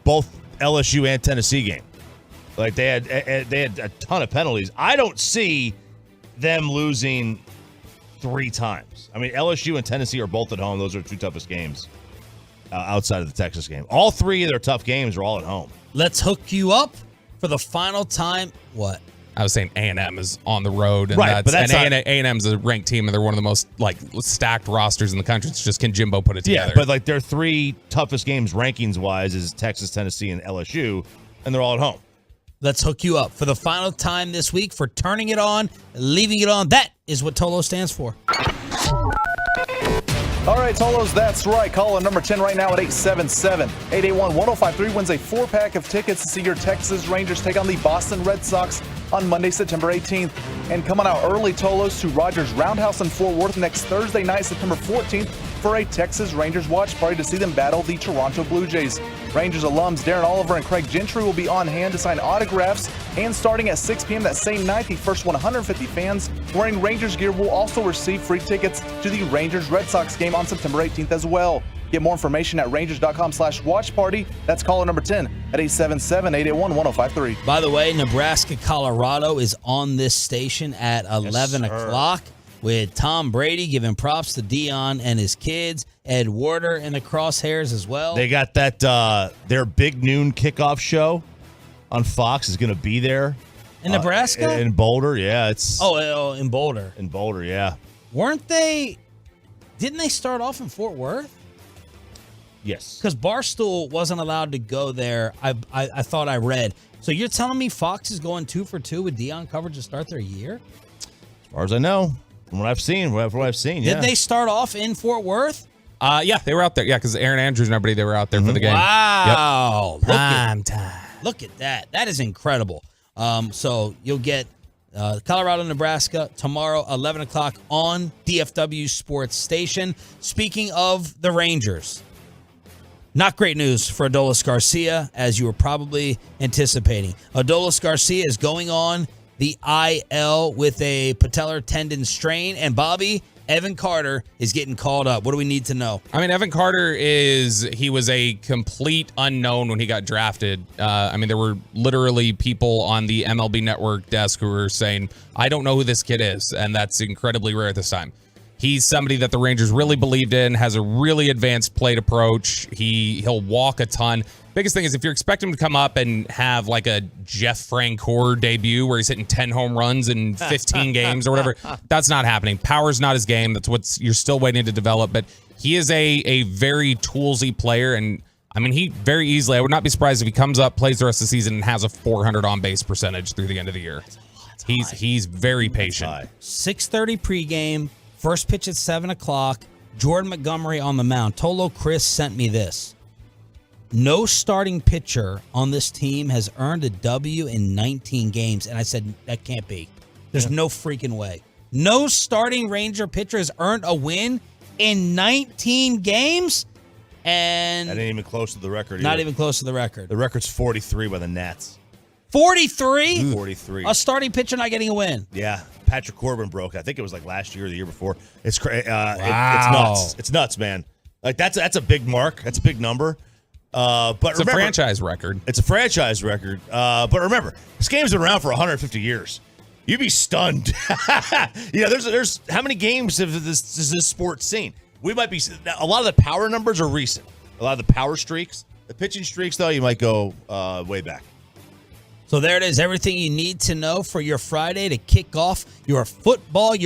both LSU and Tennessee game. They had a ton of penalties. I don't see them losing 3 times. I mean, LSU and Tennessee are both at home. Those are the 2 toughest games outside of the Texas game. All 3 of their tough games are all at home. Let's hook you up for the final time. What? I was saying A&M is on the road, and right? But A&M's a ranked team, and they're one of the most stacked rosters in the country. It's just, can Jimbo put it together? Yeah, but their 3 toughest games rankings wise is Texas, Tennessee, and LSU, and they're all at home. Let's hook you up for the final time this week for turning it on, leaving it on. That is what Tolo stands for. All right, Tolos, that's right. Call in number 10 right now at 877-881-1053. Wins a 4-pack of tickets to see your Texas Rangers take on the Boston Red Sox on Monday, September 18th. And come on out early, Tolos, to Rogers Roundhouse in Fort Worth next Thursday night, September 14th, for a Texas Rangers watch party to see them battle the Toronto Blue Jays. Rangers alums Darren Oliver and Craig Gentry will be on hand to sign autographs. And starting at 6 p.m. that same night, the first 150 fans wearing Rangers gear will also receive free tickets to the Rangers-Red Sox game on September 18th as well. Get more information at rangers.com/watch party. That's caller number 10 at 877-881-1053. By the way, Nebraska, Colorado is on this station at 11 o'clock with Tom Brady giving props to Dion and his kids, Ed Warder in the crosshairs as well. They got that their big noon kickoff show on Fox is going to be there. In Nebraska? In Boulder, yeah. It's in Boulder. In Boulder, yeah. Didn't they start off in Fort Worth? Yes. Because Barstool wasn't allowed to go there, I thought I read. So you're telling me Fox is going 2 for 2 with Dion coverage to start their year? As far as I know, from what I've seen, yeah. Did they start off in Fort Worth? Yeah, they were out there. Yeah, because Aaron Andrews and everybody, they were out there for the game. Wow. Yep. Prime time. Look at that. That is incredible. So you'll get Colorado, Nebraska tomorrow, 11 o'clock on DFW Sports Station. Speaking of the Rangers, not great news for Adolis Garcia, as you were probably anticipating. Adolis Garcia is going on the IL with a patellar tendon strain, and Bobby, Evan Carter is getting called up. What do we need to know? I mean, Evan Carter he was a complete unknown when he got drafted. There were literally people on the MLB Network desk who were saying, I don't know who this kid is, and that's incredibly rare at this time. He's somebody that the Rangers really believed in, has a really advanced plate approach. He'll walk a ton. Biggest thing is if you're expecting him to come up and have like a Jeff Francoeur debut where he's hitting 10 home runs in 15 games or whatever, that's not happening. Power's not his game. That's what you're still waiting to develop. But he is a very toolsy player. And I mean, he very easily, I would not be surprised if he comes up, plays the rest of the season, and has a 400 on-base percentage through the end of the year. He's very patient. 6:30 pregame, first pitch at 7 o'clock. Jordan Montgomery on the mound. Tolo Chris sent me this. No starting pitcher on this team has earned a W in 19 games. And I said, that can't be. There's no freaking way. No starting Ranger pitcher has earned a win in 19 games. And that ain't even close to the record Not either. even close to the record. The record's 43 by the Nats. 43? 43. A starting pitcher not getting a win. Yeah. Patrick Corbin broke. I think it was like last year or the year before. It's crazy. Wow. It's nuts. It's nuts, man. Like that's a big mark. That's a big number. But it's a franchise record. It's a franchise record. But remember, this game's been around for 150 years. You'd be stunned. There's how many games has this sport seen? We might be. A lot of the power numbers are recent. A lot of the power streaks. The pitching streaks, though, you might go way back. So there it is, everything you need to know for your Friday to kick off your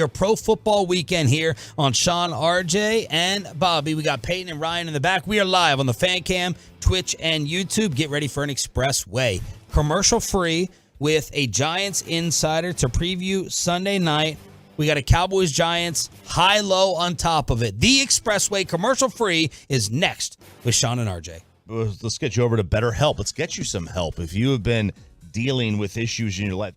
pro football weekend here on Sean, RJ, and Bobby. We got Peyton and Ryan in the back. We are live on the Fan Cam, Twitch, and YouTube. Get ready for an expressway. Commercial free with a Giants insider to preview Sunday night. We got a Cowboys-Giants high-low on top of it. The expressway commercial free is next with Sean and RJ. Let's get you over to BetterHelp. Let's get you some help. If you have been dealing with issues in your life.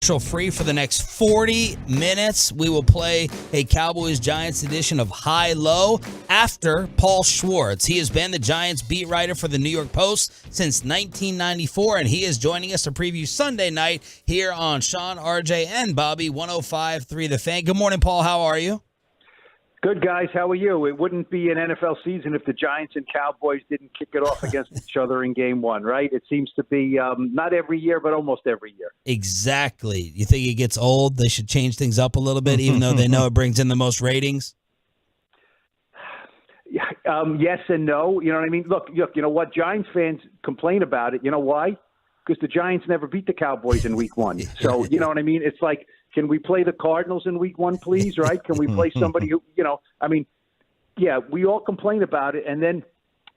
commercial-free for the next 40 minutes. We will play a Cowboys-Giants edition of High Low after Paul Schwartz. He has been the Giants beat writer for the New York Post since 1994, and he is joining us to preview Sunday night here on Sean, RJ, and Bobby, 105.3 The Fan. Good morning, Paul. How are you? Good, guys. How are you? It wouldn't be an NFL season if the Giants and Cowboys didn't kick it off against each other in game one, right? It seems to be not every year, but almost every year. Exactly. You think it gets old? They should change things up a little bit, even though they know it brings in the most ratings? Yes and no. You know what I mean? Look, you know what? Giants fans complain about it. You know why? Because the Giants never beat the Cowboys in week one. So, you know what I mean? It's like, can we play the Cardinals in week one, please, right? Can we play somebody who, yeah, we all complain about it. And then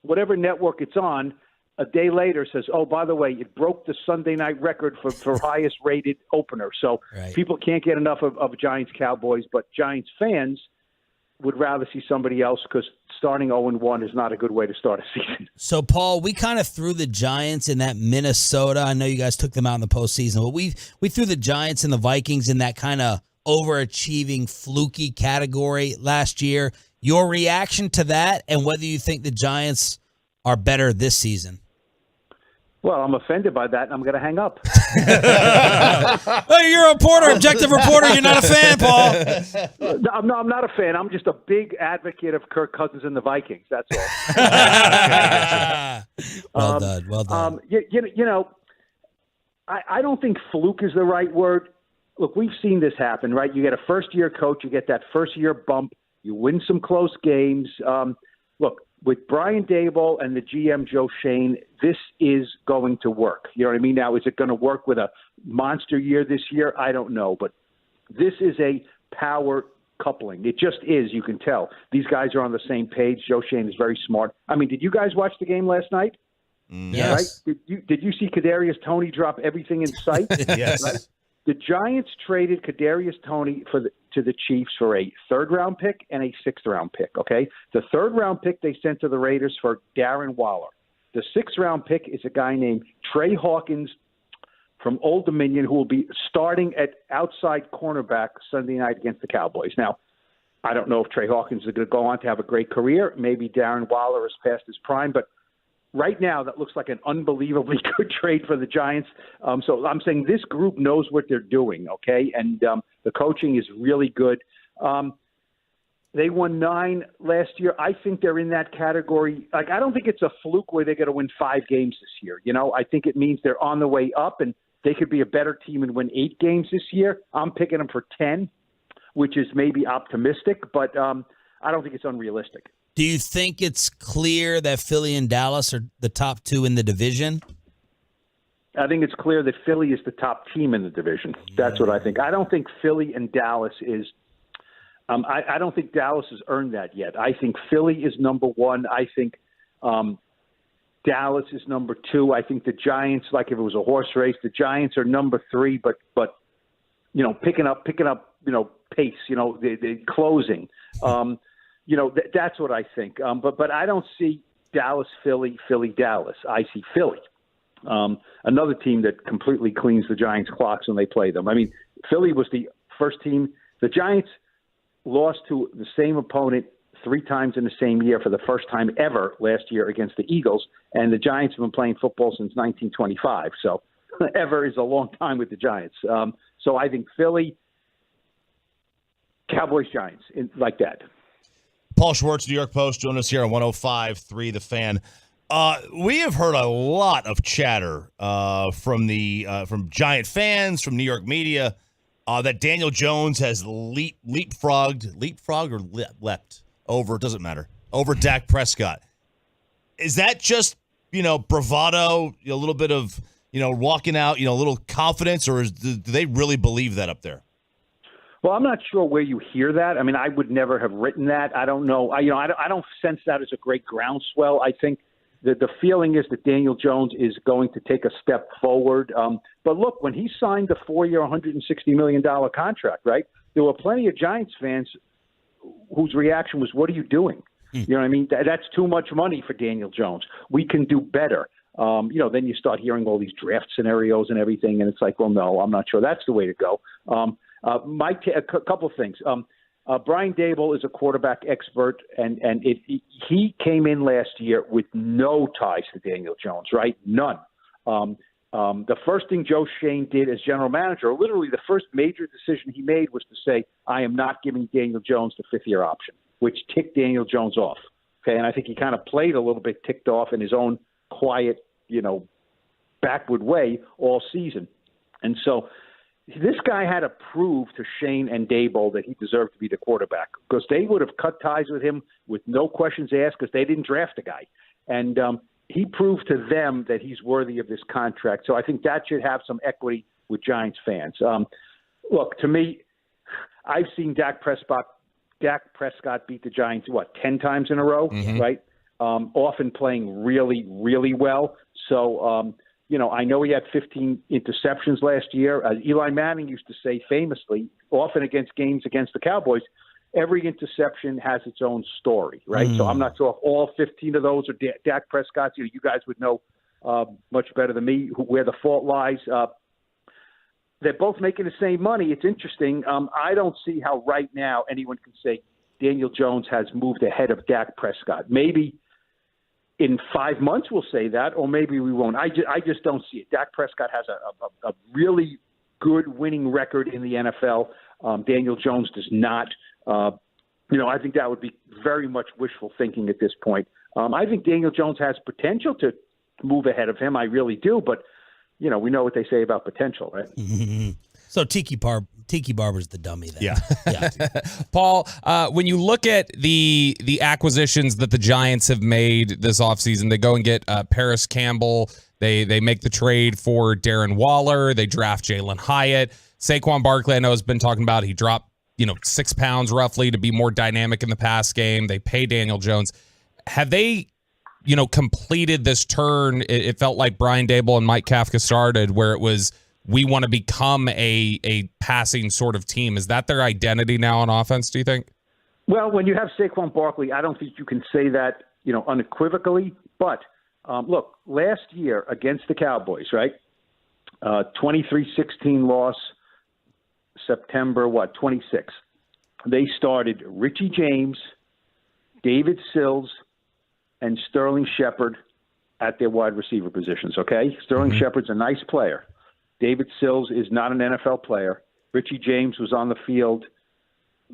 whatever network it's on, a day later says, oh, by the way, it broke the Sunday night record for highest rated opener. So people can't get enough of Giants-Cowboys, but Giants fans would rather see somebody else because starting 0-1 is not a good way to start a season. So, Paul, we kind of threw the Giants in that Minnesota. I know you guys took them out in the postseason, but we threw the Giants and the Vikings in that kind of overachieving, fluky category last year. Your reaction to that and whether you think the Giants are better this season? Well, I'm offended by that, and I'm going to hang up. Hey, you're a reporter, objective reporter. You're not a fan, Paul. No, I'm not a fan. I'm just a big advocate of Kirk Cousins and the Vikings. That's all. Well done. You know, I don't think fluke is the right word. Look, we've seen this happen, right? You get a first-year coach. You get that first-year bump. You win some close games. Look, with Brian Daboll and the GM Joe Shane, this is going to work. You know what I mean? Now, is it going to work with a monster year this year? I don't know. But this is a power coupling. It just is. You can tell. These guys are on the same page. Joe Shane is very smart. I mean, did you guys watch the game last night? Yes. Right? Did you see Kadarius Toney drop everything in sight? Yes. Right? The Giants traded Kadarius Toney to the Chiefs for a third-round pick and a sixth-round pick, okay? The third-round pick they sent to the Raiders for Darren Waller. The sixth-round pick is a guy named Trey Hawkins from Old Dominion who will be starting at outside cornerback Sunday night against the Cowboys. Now, I don't know if Trey Hawkins is going to go on to have a great career. Maybe Darren Waller is past his prime, but right now, that looks like an unbelievably good trade for the Giants. So I'm saying this group knows what they're doing, okay? And the coaching is really good. They won 9 last year. I think they're in that category. Like, I don't think it's a fluke where they're going to win 5 games this year. You know, I think it means they're on the way up, and they could be a better team and win 8 games this year. I'm picking them for 10, which is maybe optimistic, but I don't think it's unrealistic. Do you think it's clear that Philly and Dallas are the top 2 in the division? I think it's clear that Philly is the top team in the division. That's what I think. I don't think Philly and Dallas is I don't think Dallas has earned that yet. I think Philly is number 1. I think Dallas is number 2. I think the Giants, like if it was a horse race, the Giants are number 3, but you know, picking up, you know, pace, you know, the closing. You know, that's what I think. But I don't see Dallas, Philly, Dallas. I see Philly, another team that completely cleans the Giants' clocks when they play them. I mean, Philly was the first team. The Giants lost to the same opponent 3 times in the same year for the first time ever last year against the Eagles, and the Giants have been playing football since 1925. So ever is a long time with the Giants. So I think Philly, Cowboys, Giants, like that. Paul Schwartz, New York Post, join us here on 105.3 The Fan. We have heard a lot of chatter from Giant fans, from New York media, that Daniel Jones has leapfrogged or leapt over, it doesn't matter, over Dak Prescott. Is that just, you know, bravado, a little bit of, you know, walking out, you know, a little confidence, or do they really believe that up there? Well, I'm not sure where you hear that. I mean, I would never have written that. I don't know. I don't sense that as a great groundswell. I think that the feeling is that Daniel Jones is going to take a step forward. But look, when he signed the 4-year, $160 million contract, right, there were plenty of Giants fans whose reaction was, what are you doing? You know what I mean? That's too much money for Daniel Jones. We can do better. Then you start hearing all these draft scenarios and everything, and it's like, well, no, I'm not sure that's the way to go. A couple of things. Brian Daboll is a quarterback expert, and he came in last year with no ties to Daniel Jones, right? None. The first thing Joe Schoen did as general manager, literally the first major decision he made was to say, I am not giving Daniel Jones the fifth-year option, which ticked Daniel Jones off. Okay, and I think he kind of played a little bit ticked off in his own quiet, backward way all season. And so this guy had to prove to Shane and Daboll that he deserved to be the quarterback, because they would have cut ties with him with no questions asked, because they didn't draft the guy. And he proved to them that he's worthy of this contract. So I think that should have some equity with Giants fans. Look, to me, I've seen Dak Prescott beat the Giants, 10 times in a row, right? Often playing really, really well. So, I know he had 15 interceptions last year. Eli Manning used to say famously, often against games against the Cowboys, every interception has its own story, right? So I'm not sure if all 15 of those are Dak Prescott's. You guys would know much better than me where the fault lies. They're both making the same money. It's interesting. I don't see how right now anyone can say Daniel Jones has moved ahead of Dak Prescott. Maybe in 5 months we'll say that, or maybe we won't. I just don't see it. Dak Prescott has a really good winning record in the NFL. Daniel Jones does not. I think that would be very much wishful thinking at this point. I think Daniel Jones has potential to move ahead of him. I really do, but we know what they say about potential, right? So Tiki Barber's the dummy then. Yeah. Paul, when you look at the acquisitions that the Giants have made this offseason, they go and get Paris Campbell. They make the trade for Darren Waller. They draft Jalen Hyatt. Saquon Barkley, I know, has been talking about he dropped 6 pounds roughly to be more dynamic in the pass game. They pay Daniel Jones. Have they completed this turn? It felt like Brian Daboll and Mike Kafka started, where it was, we want to become a passing sort of team. Is that their identity now on offense, do you think? Well, when you have Saquon Barkley, I don't think you can say that, unequivocally. But, look, last year against the Cowboys, right, 23-16 loss, September, 26th. They started Richie James, David Sills, and Sterling Shepard at their wide receiver positions, okay? Sterling Shepard's a nice player. David Sills is not an NFL player. Richie James was on the field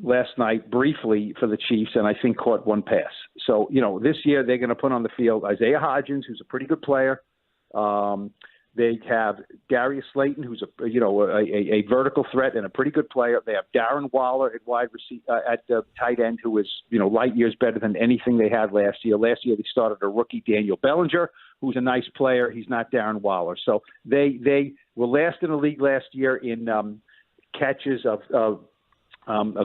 last night briefly for the Chiefs, and I think caught one pass. So, this year they're going to put on the field Isaiah Hodgins, who's a pretty good player. They have Darius Slayton, who's a vertical threat and a pretty good player. They have Darren Waller at wide receiver at the tight end, who is light years better than anything they had last year. Last year they started a rookie, Daniel Bellinger, who's a nice player. He's not Darren Waller. So they were last in the league last year in catches of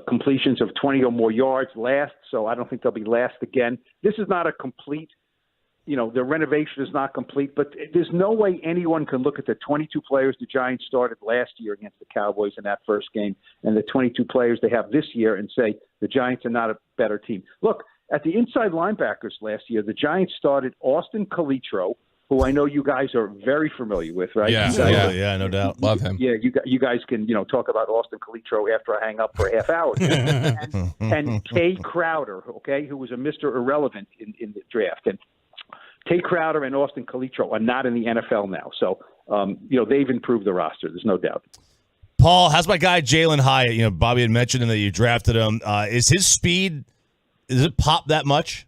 completions of 20 or more yards last. So I don't think they'll be last again. This is not a complete. The renovation is not complete, but there's no way anyone can look at the 22 players the Giants started last year against the Cowboys in that first game and the 22 players they have this year and say the Giants are not a better team. Look, at the inside linebackers last year, the Giants started Austin Calitro, who I know you guys are very familiar with, right? Yeah, no doubt. Love him. Yeah, you guys can, talk about Austin Calitro after I hang up for a half hour. and Kay Crowder, okay, who was a Mr. Irrelevant in the draft. And Tay Crowder and Austin Calitro are not in the NFL now. So, they've improved the roster. There's no doubt. Paul, how's my guy Jalen Hyatt? Bobby had mentioned that you drafted him. Is his speed, does it pop that much?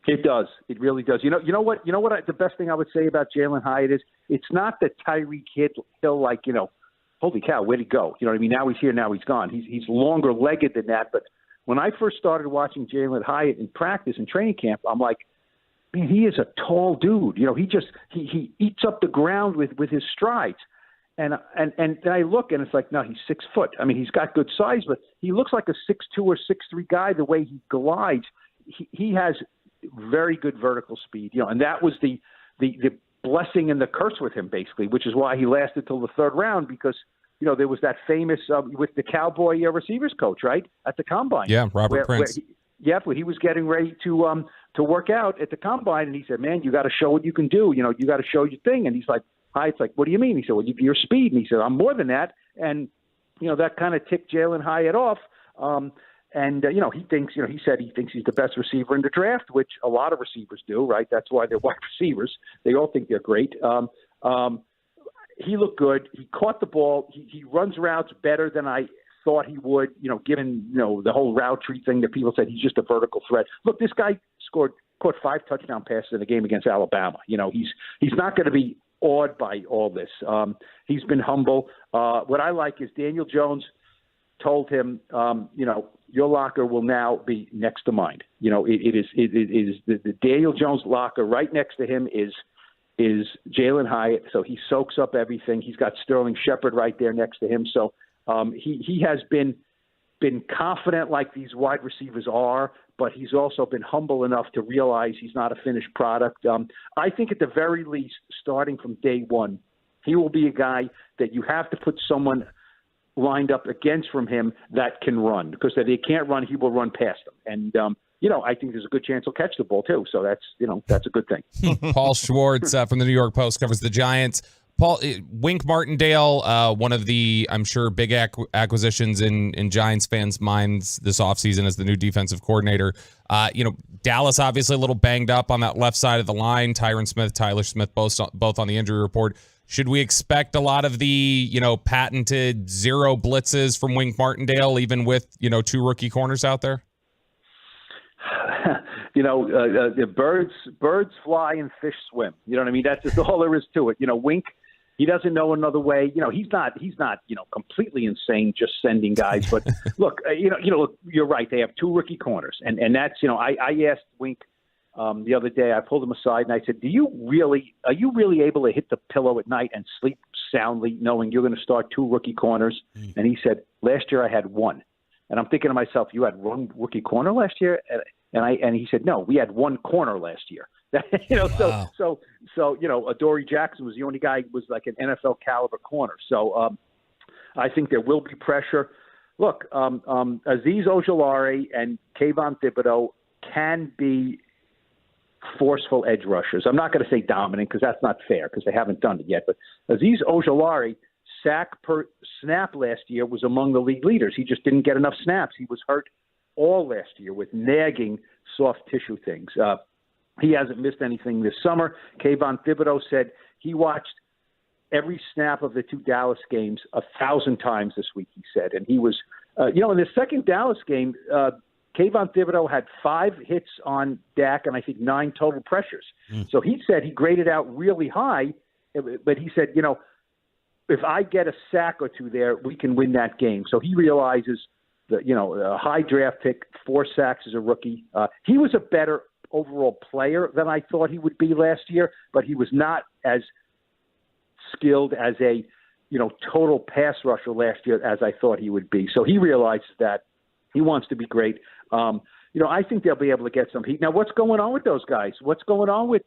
It does. It really does. You know what? The best thing I would say about Jalen Hyatt is it's not that Tyreek Hill, holy cow, where'd he go? You know what I mean? Now he's here, now he's gone. He's longer legged than that. But when I first started watching Jalen Hyatt in practice and training camp, I'm like, man, he is a tall dude. He eats up the ground with his strides. And I look and it's like, no, he's 6 foot. I mean, he's got good size, but he looks like a 6'2" or 6'3" guy the way he glides. He has very good vertical speed, and that was the blessing and the curse with him, basically, which is why he lasted till the third round, because there was that famous with the Cowboy receivers coach, right, at the Combine. Yeah, Robert Prince. he was getting ready to work out at the combine, and he said, "Man, you got to show what you can do. You got to show your thing." And he's like, "Hi." It's like, "What do you mean?" He said, "Well, your speed." And he said, "I'm more than that." And that kind of ticked Jalen Hyatt off. He thinks, he said he thinks he's the best receiver in the draft, which a lot of receivers do, right? That's why they're wide receivers. They all think they're great. He looked good. He caught the ball. He runs routes better than I thought he would, given, the whole route tree thing that people said he's just a vertical threat. Look, this guy caught 5 touchdown passes in a game against Alabama. He's not going to be awed by all this. He's been humble. What I like is Daniel Jones told him, your locker will now be next to mine. It is the Daniel Jones locker right next to him is Jalen Hyatt. So he soaks up everything. He's got Sterling Shepard right there next to him. So he has been confident like these wide receivers are, but he's also been humble enough to realize he's not a finished product. I think at the very least, starting from day one, he will be a guy that you have to put someone lined up against from him that can run, because if they can't run, he will run past them. And, I think there's a good chance he'll catch the ball too. So that's a good thing. Paul Schwartz from the New York Post covers the Giants. Paul, Wink Martindale, one of the, I'm sure, big acquisitions in Giants fans' minds this offseason as the new defensive coordinator. Dallas obviously a little banged up on that left side of the line. Tyron Smith, Tyler Smith, both on the injury report. Should we expect a lot of the, patented zero blitzes from Wink Martindale, even with, 2 rookie corners out there? The birds fly and fish swim. You know what I mean? That's just all there is to it. Wink, he doesn't know another way. He's not completely insane just sending guys. But look, you're right. They have 2 rookie corners, and that's I asked Wink the other day. I pulled him aside and I said, are you really able to hit the pillow at night and sleep soundly knowing you're going to start 2 rookie corners? And he said, last year I had 1. And I'm thinking to myself, you had 1 rookie corner last year? And he said, no, we had 1 corner last year. Wow. So Adoree Jackson was the only guy who was like an NFL caliber corner. So I think there will be pressure. Look, Azeez Ojulari and Kayvon Thibodeau can be forceful edge rushers. I'm not going to say dominant because that's not fair because they haven't done it yet. But Azeez Ojulari, sack per snap last year, was among the league leaders. He just didn't get enough snaps. He was hurt all last year with nagging soft tissue things. He hasn't missed anything this summer. Kayvon Thibodeau said he watched every snap of the 2 Dallas games 1,000 times this week, he said. And he was, in the second Dallas game, Kayvon Thibodeau had 5 hits on Dak and I think 9 total pressures. So he said he graded out really high, but he said, if I get a sack or 2 there, we can win that game. So he realizes that, a high draft pick, 4 sacks as a rookie. He was a better overall player than I thought he would be last year, but he was not as skilled as a, total pass rusher last year as I thought he would be. So he realizes that he wants to be great. I think they'll be able to get some heat. Now, what's going on with those guys? What's going on with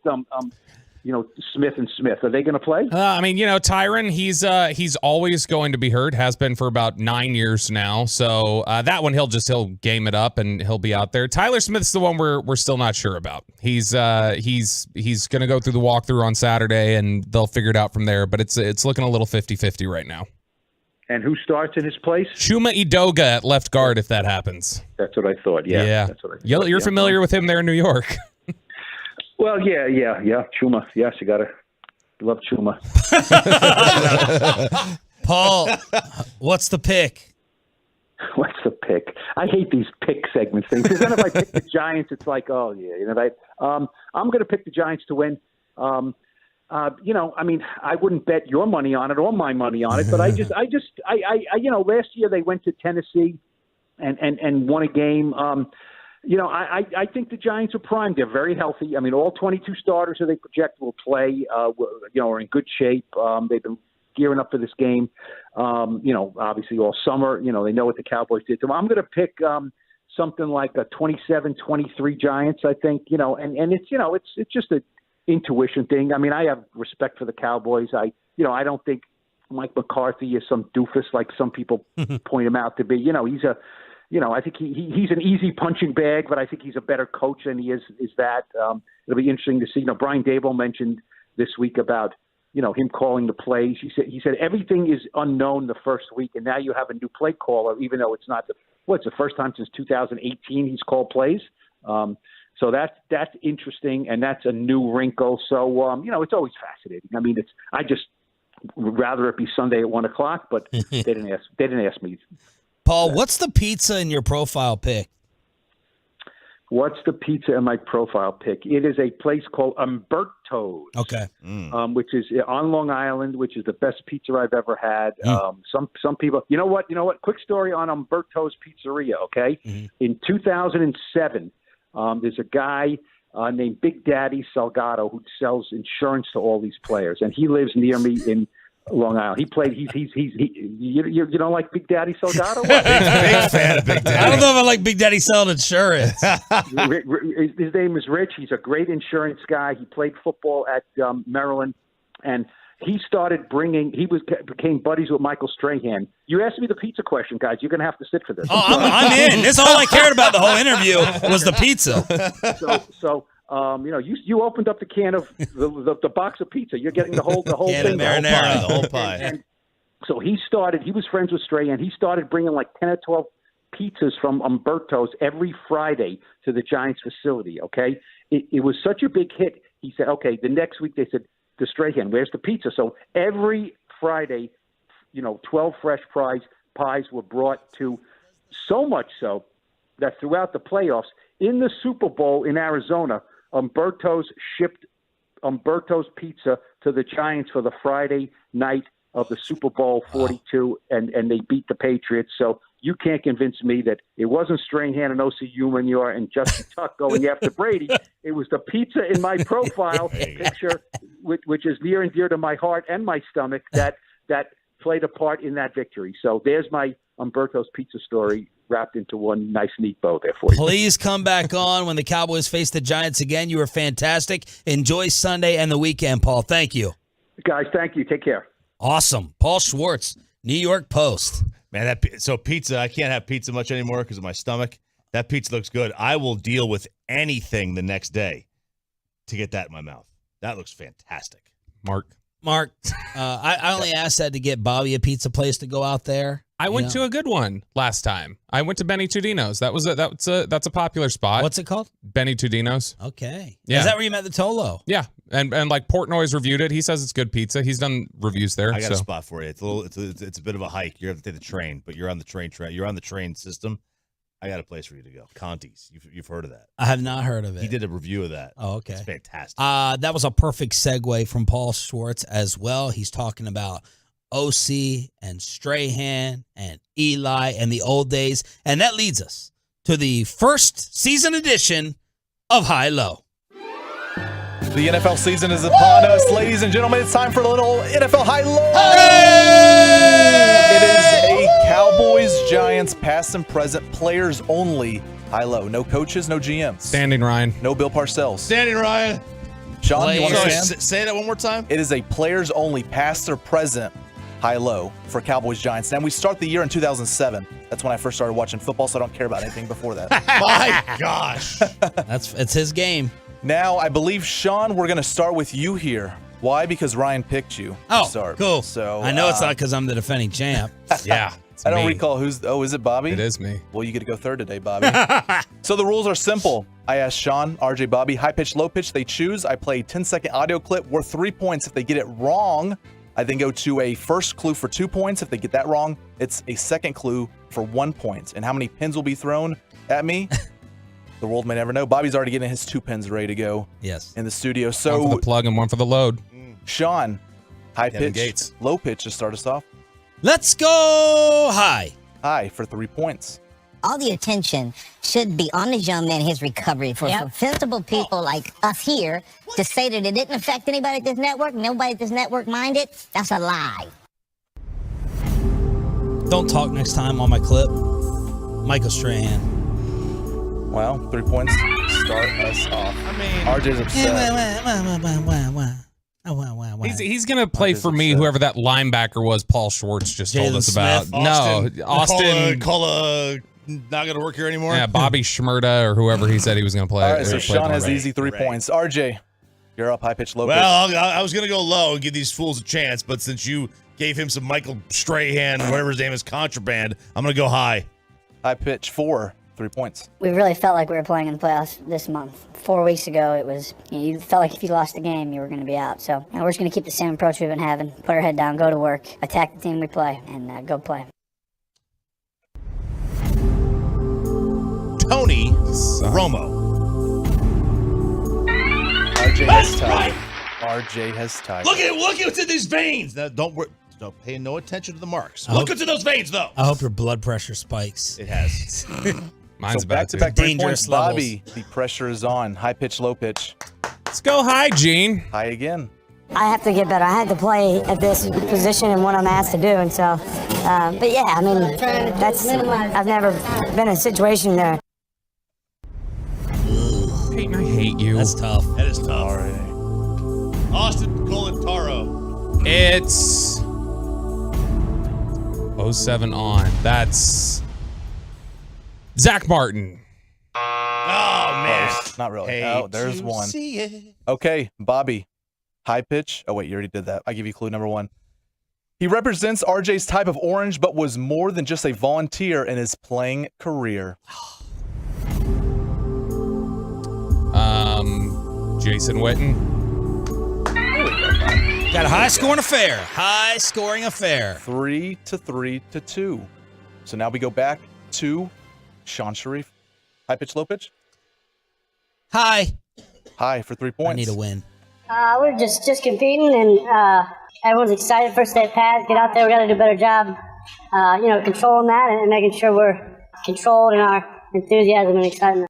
Smith and Smith? Are they going to play? Tyron, he's always going to be hurt. Has been for about 9 years now. So that one he'll game it up and he'll be out there. Tyler Smith's the one we're still not sure about. He's going to go through the walkthrough on Saturday and they'll figure it out from there. But it's looking a little 50-50 right now. And who starts in his place? Chuma Edoga at left guard if that happens. That's what I thought. Yeah. That's what I thought. You're familiar with him there in New York. Well, yeah. Chuma. Yes, you got to love Chuma. Paul, what's the pick? What's the pick? I hate these pick segments things because then if I pick the Giants, it's like, oh, yeah. I'm going to pick the Giants to win. I wouldn't bet your money on it or my money on it, but I last year they went to Tennessee and won a game. I think the Giants are primed. They're very healthy. All 22 starters who they project will play, are in good shape. They've been gearing up for this game, obviously all summer. They know what the Cowboys did. So I'm going to pick something like a 27-23 Giants, I think, and it's just a intuition thing. I have respect for the Cowboys. I don't think Mike McCarthy is some doofus like some people point him out to be. I think he's an easy punching bag, but I think he's a better coach than he is that. It'll be interesting to see. Brian Daboll mentioned this week about him calling the plays. He said everything is unknown the first week, and now you have a new play caller, even though it's not it's the first time since 2018 he's called plays. So that's interesting, and that's a new wrinkle. So it's always fascinating. I mean, I just would rather it be Sunday at 1:00, but they didn't ask me. Paul, what's the pizza in your profile pic? What's the pizza in my profile pic? It is a place called Umberto's. Okay. Which is on Long Island, which is the best pizza I've ever had. Some people, you know what? Quick story on Umberto's Pizzeria. Okay, in 2007, there's a guy named Big Daddy Salgado who sells insurance to all these players, and he lives near me in Long Island. He played. You don't like Big Daddy Salgado? Big fan of Big Daddy. I don't know if I like Big Daddy selling insurance. His name is Rich. He's a great insurance guy. He played football at Maryland, and he became buddies with Michael Strahan. You asked me the pizza question, guys. You're going to have to sit for this. Oh, I'm in. That's all I cared about the whole interview was the pizza. So you opened up the can of the box of pizza. You're getting the whole can thing, of marinara, the whole pie. And so he was friends with Strahan. He started bringing like 10 or 12 pizzas from Umberto's every Friday to the Giants facility. Okay, it was such a big hit. He said, okay, the next week they said to Strahan, where's the pizza? So every Friday, 12 fresh pies were brought to, so much so that throughout the playoffs, in the Super Bowl in Arizona, Umberto's shipped Umberto's pizza to the Giants for the Friday night of the Super Bowl 42, and they beat the Patriots. So you can't convince me that it wasn't Strahan and O.C. Umenyor and Justin Tuck going after Brady. It was the pizza in my profile picture, which is near and dear to my heart and my stomach, that played a part in that victory. So there's my Umberto's pizza story wrapped into one nice, neat bow there for you. Please come back on when the Cowboys face the Giants again. You were fantastic. Enjoy Sunday and the weekend, Paul. Thank you. Guys, thank you. Take care. Awesome. Paul Schwartz, New York Post. Man, so pizza, I can't have pizza much anymore because of my stomach. That pizza looks good. I will deal with anything the next day to get that in my mouth. That looks fantastic. Mark, I only asked that to get Bobby a pizza place to go out there. I went to a good one last time. I went to Benny Tudino's. That's a popular spot. What's it called? Benny Tudino's. Okay. Yeah. Is that where you met the Tolo? Yeah. And like Portnoy's reviewed it. He says it's good pizza. He's done reviews there. I got a spot for you. It's a bit of a hike. You have to take the train, but you're on the train. You're on the train system. I got a place for you to go. Conti's. You've heard of that? I have not heard of it. He did a review of that. Oh, okay. It's fantastic. That was a perfect segue from Paul Schwartz as well. He's talking about OC and Strahan and Eli and the old days. And that leads us to the first season edition of High Low. The NFL season is upon us, ladies and gentlemen. It's time for a little NFL High Low. It is a Cowboys-Giants past and present players only High Low. No coaches, no GMs. Standing Ryan. No Bill Parcells. Standing Ryan. Sean, you want to stand? Say that one more time. It is a players only past or present High Low for Cowboys-Giants. And we start the year in 2007. That's when I first started watching football, so I don't care about anything before that. My gosh. It's his game. Now, I believe, Sean, we're going to start with you here. Why? Because Ryan picked you to start. Cool. So I know it's not because I'm the defending champ. Yeah. I don't recall who's. Oh, is it Bobby? It is me. Well, you get to go third today, Bobby. So the rules are simple. I asked Sean, RJ, Bobby, high pitch, low pitch. They choose. I play a 10-second audio clip worth 3 points. If they get it wrong, I then go to a first clue for 2 points. If they get that wrong, it's a second clue for 1 point. And how many pins will be thrown at me? The world may never know. Bobby's already getting his 2 pins ready to go. Yes. In the studio. So one for the plug and one for the load. Sean, high Kevin pitch, Gates. low pitch to start us off. Let's go high. High for 3 points. All the attention should be on this young man, his recovery. For sensible people like us here to say that it didn't affect anybody at this network, nobody at this network minded, that's a lie. Don't talk next time on my clip. Michael Strahan. Well, 3 points to start us off. I mean, RJ's upset. He's going to play for me, whoever that linebacker was Paul Schwartz just told us about. Austin. No, Austin. Call not going to work here anymore? Yeah, Bobby Shmurda or whoever he said he was going to play. All right, so Sean has easy 3 points. RJ, you're up. High pitch, low pitch. Well, I was going to go low and give these fools a chance, but since you gave him some Michael Strahan, whatever his name is, contraband, I'm going to go high. High pitch, 4, 3 points. We really felt like we were playing in the playoffs this month. 4 weeks ago, it was, you felt like if you lost the game, you were going to be out. So we're just going to keep the same approach we've been having. Put our head down, go to work, attack the team we play, and go play. Tony Romo. RJ has tied. RJ has tied. Look at what's in these veins. Now, don't pay no attention to the marks. Look what's in those veins, though. I hope your blood pressure spikes. It has. Mine's so about to. back-to-back 3 Dangerous points. levels. Bobby, the pressure is on. High pitch, low pitch. Let's go high, Gene. High again. I have to get better. I had to play at this position and what I'm asked to do, and so, but yeah, I mean, I've never been in a situation there. Peyton, I hate you. That's tough. That is tough. All right. Austin Colantaro. It's 07 on. That's Zach Martin. Oh, man. Close. Not really. Hate Oh, there's to one. see it. Okay, Bobby. High pitch. Oh, wait, you already did that. I'll give you clue number 1. He represents RJ's type of orange, but was more than just a volunteer in his playing career. Jason Witten. Got a high-scoring affair. High-scoring affair. 3-2. So now we go back to Sean Sharif. High pitch, low pitch? High. High for 3 points. I need a win. We're just competing, and everyone's excited. First day of pads, get out there. We got to do a better job, controlling that and making sure we're controlled in our enthusiasm and excitement.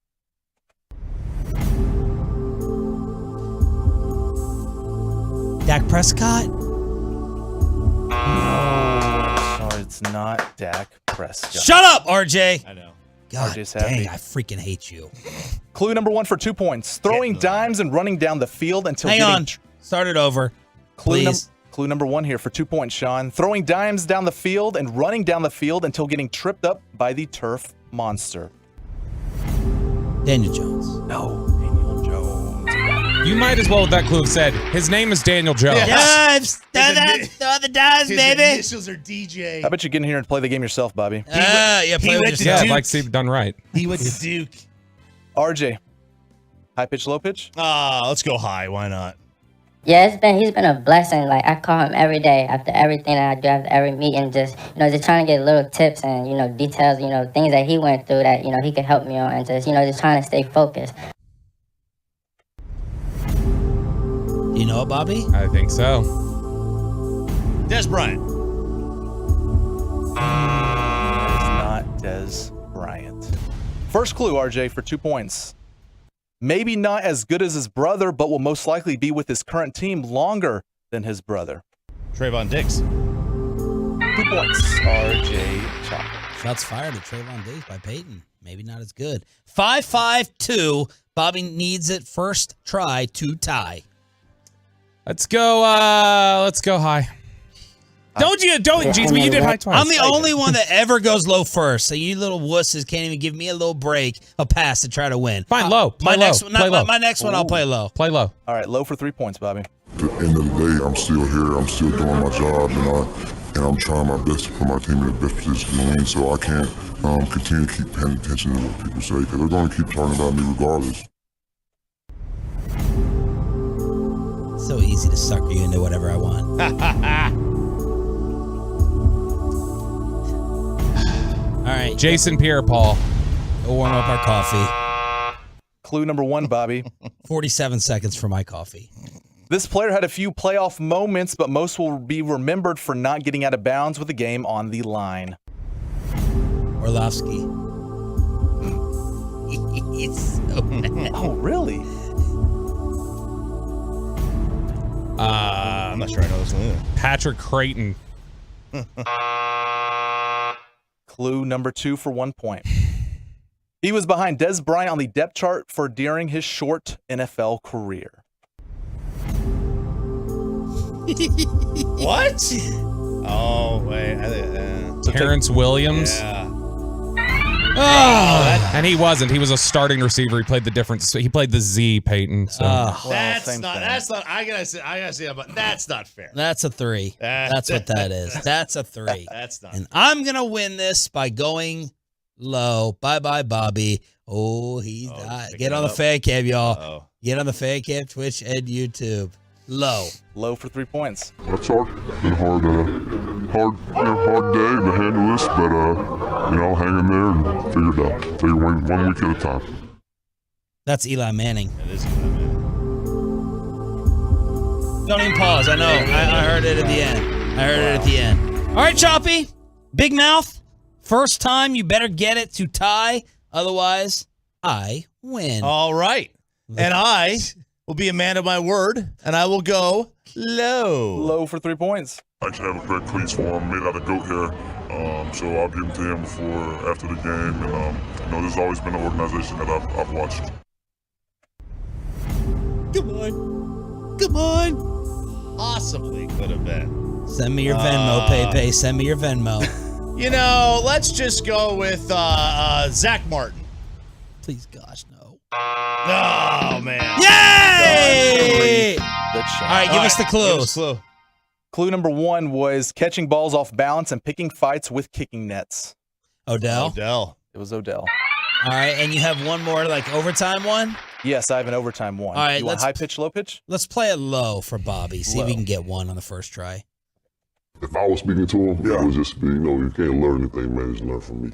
Dak Prescott? No, it's not Dak Prescott. Shut up, RJ. I know. God RJ's happy. dang, I freaking hate you. Clue number 1 for 2 points. Throwing dimes and running down the field until Hang getting... on. Start it over. Please. Clue number 1 here for 2 points, Sean. Throwing dimes down the field and running down the field until getting tripped up by the turf monster. Daniel Jones. No, Daniel Jones. You might as well with that clue have said, his name is Daniel Jones. Dives. Throw the dives, His baby. initials are DJ. I bet you get in here and play the game yourself, Bobby. Yeah, he play with went to yourself. Yeah, I'd Duke. like to see it done right. He went to Duke. RJ. High pitch, low pitch? Let's go high. Why not? Yeah, he's been a blessing. Like, I call him every day after everything that I do, after every meeting, just trying to get little tips and, details, things that he went through that, he could help me on, and just trying to stay focused. You know it, Bobby? I think so. Des Bryant. It's not Des Bryant. First clue, RJ, for 2 points. Maybe not as good as his brother, but will most likely be with his current team longer than his brother. Trayvon Diggs. 2 points, RJ Chopper. Shots fired at Trayvon Diggs by Peyton. Maybe not as good. 5-5-2. Bobby needs it first try to tie. Let's go high. Don't, geez, you did high twice. I'm the only one that ever goes low first, so you little wusses can't even give me a little break, a pass to try to win. Fine, low. My Play next low. one, Play low. my next one, I'll play low. Play low. All right, low for 3 points, Bobby. At the end of the day, I'm still here. I'm still doing my job, and I'm trying my best to put my team in the best position to win. So I can't continue to keep paying attention to what people say because they're going to keep talking about me regardless. So easy to sucker you into whatever I want. All right, Jason Pierre-Paul. We'll warm up our coffee. Clue number 1, Bobby. 47 seconds for my coffee. This player had a few playoff moments, but most will be remembered for not getting out of bounds with the game on the line. Orlovsky. It's so bad. Oh, really? I'm not sure I know this one either. Patrick Creighton. Clue number 2 for 1 point. He was behind Des Bryant on the depth chart for during his short NFL career. What? Oh, wait. Terrence Williams. Yeah. And he wasn't. He was a starting receiver. He played the difference. He played the Z, Peyton. So. That's not. I gotta say, but that's not fair. That's a 3. That's what that is. That's a 3. That's not. And I'm gonna win this by going low. Bye, Bobby. Oh, he's died. Get on the fan cam, y'all. Get on the fan cam, Twitch, and YouTube. Low for 3 points. That's hard. Been hard day to handle this, but hang in there and figure it out. Figure one week at a time. That's Eli Manning. That is Eli Manning. Don't even pause. I know. I heard it at the end. All right, Choppy. Big mouth. First time, you better get it to tie. Otherwise, I win. All right. And I will be a man of my word, and I will go low. Low for 3 points. I actually have a pair of cleats for him made out of goat hair. So I'll give them to him after the game. And this has always been an organization that I've watched. Come on. Possibly could have been. Send me your Venmo, Pepe. Send me your Venmo. Let's just go with Zach Martin. Please, gosh, no. Oh, man. Yay! All right, give us the clues. Clue number 1 was catching balls off balance and picking fights with kicking nets. Odell? It was Odell. All right, and you have one more, overtime one? Yes, I have an overtime one. All right, you want high pitch, low pitch? Let's play it low for Bobby. See if we can get one on the first try. If I was speaking to him, it would just be, you can't learn anything, man. Just learn from me.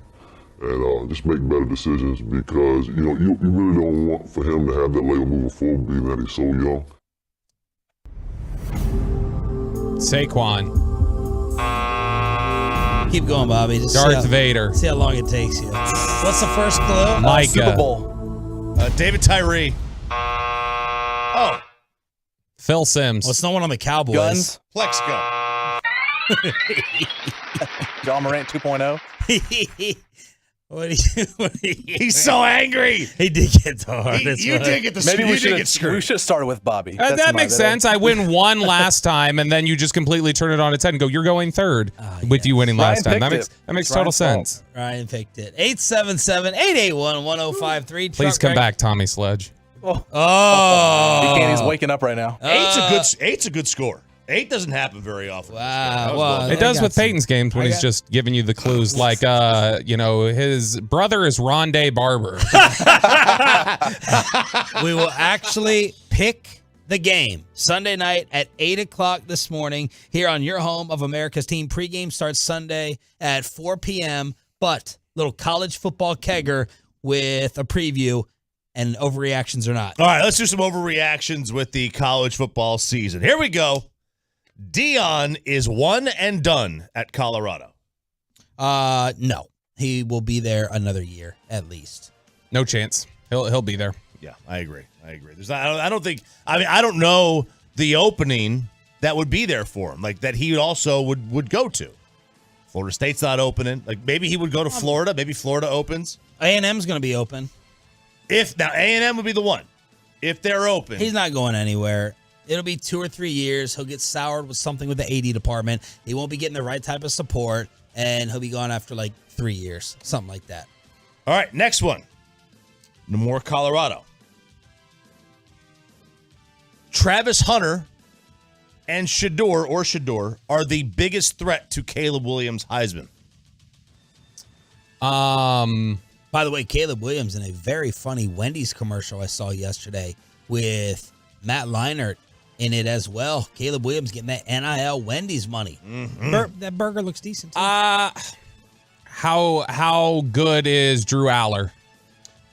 And just make better decisions because, you really don't want for him to have that label moving forward, being that he's so young. Saquon. Keep going, Bobby. Just Darth Vader. See how long it takes you. What's the first clue? Micah. Super Bowl. David Tyree. Phil Simms. Well, it's no one on the Cowboys. Guns. Flex gun. John Morant 2.0. He's so angry. He did get the hardest. You did get the. Maybe we should get screwed. have started with Bobby. That makes sense. I win one last time, and then you just completely turn it on its head and go, "You're going third with you winning last time." That makes total sense. Ryan picked it. 877-881-1053. Please come back, Tommy Sledge. He's waking up right now. Eight's a good score. 8 doesn't happen very often. Wow. Well, it does with Peyton's games when he's just giving you the clues, like his brother is Rondé Barber. We will actually pick the game Sunday night at 8 o'clock this morning here on your home of America's team. Pregame starts Sunday at 4 p.m. But little college football kegger with a preview and overreactions or not. All right, let's do some overreactions with the college football season. Here we go. Deion is one and done at Colorado. No. He will be there another year at least. No chance. He'll be there. Yeah, I agree. There's not, I don't think. I mean, I don't know the opening that would be there for him, like that he also would go to. Florida State's not opening. Like maybe he would go to Florida. Maybe Florida opens. A&M's going to be open. If now A&M would be the one. If they're open, he's not going anywhere. It'll be 2 or 3 years. He'll get soured with something with the AD department. He won't be getting the right type of support, and he'll be gone after 3 years, something like that. All right, next one. Namor, Colorado. Travis Hunter and Shador are the biggest threat to Caleb Williams' Heisman. By the way, Caleb Williams in a very funny Wendy's commercial I saw yesterday with Matt Leinart in it as well. Caleb Williams getting that NIL Wendy's money. Mm-hmm. That burger looks decent too. How good is Drew Aller?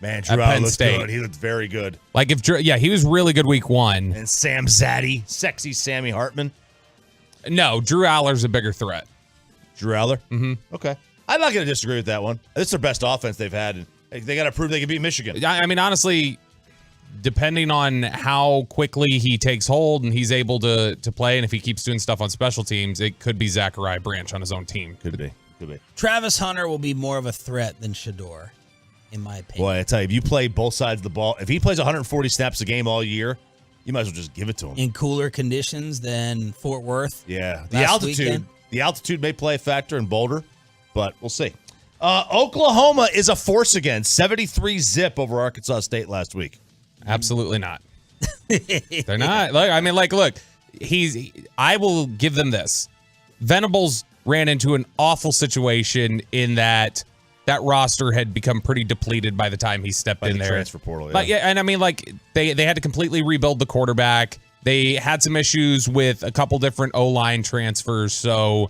Man, Drew Aller looked good. He looked very good. He was really good week 1. And Sam Zaddy, sexy Sammy Hartman. No, Drew Aller's a bigger threat. Drew Aller? Mm-hmm. Okay. I'm not going to disagree with that one. This is their best offense they've had. And they got to prove they can beat Michigan. I mean, honestly, depending on how quickly he takes hold and he's able to play, and if he keeps doing stuff on special teams, it could be Zachariah Branch on his own team. Could be. Travis Hunter will be more of a threat than Shador, in my opinion. Boy, I tell you, if you play both sides of the ball, if he plays 140 snaps a game all year, you might as well just give it to him. In cooler conditions than Fort Worth. Yeah. The altitude may play a factor in Boulder, but we'll see. Oklahoma is a force again. 73-zip over Arkansas State last week. Absolutely not. They're not. Look, I will give them this. Venables ran into an awful situation in that roster had become pretty depleted by the time he stepped in there. Transfer portal, yeah. But yeah, and I mean, like they had to completely rebuild the quarterback. They had some issues with a couple different O-line transfers. So,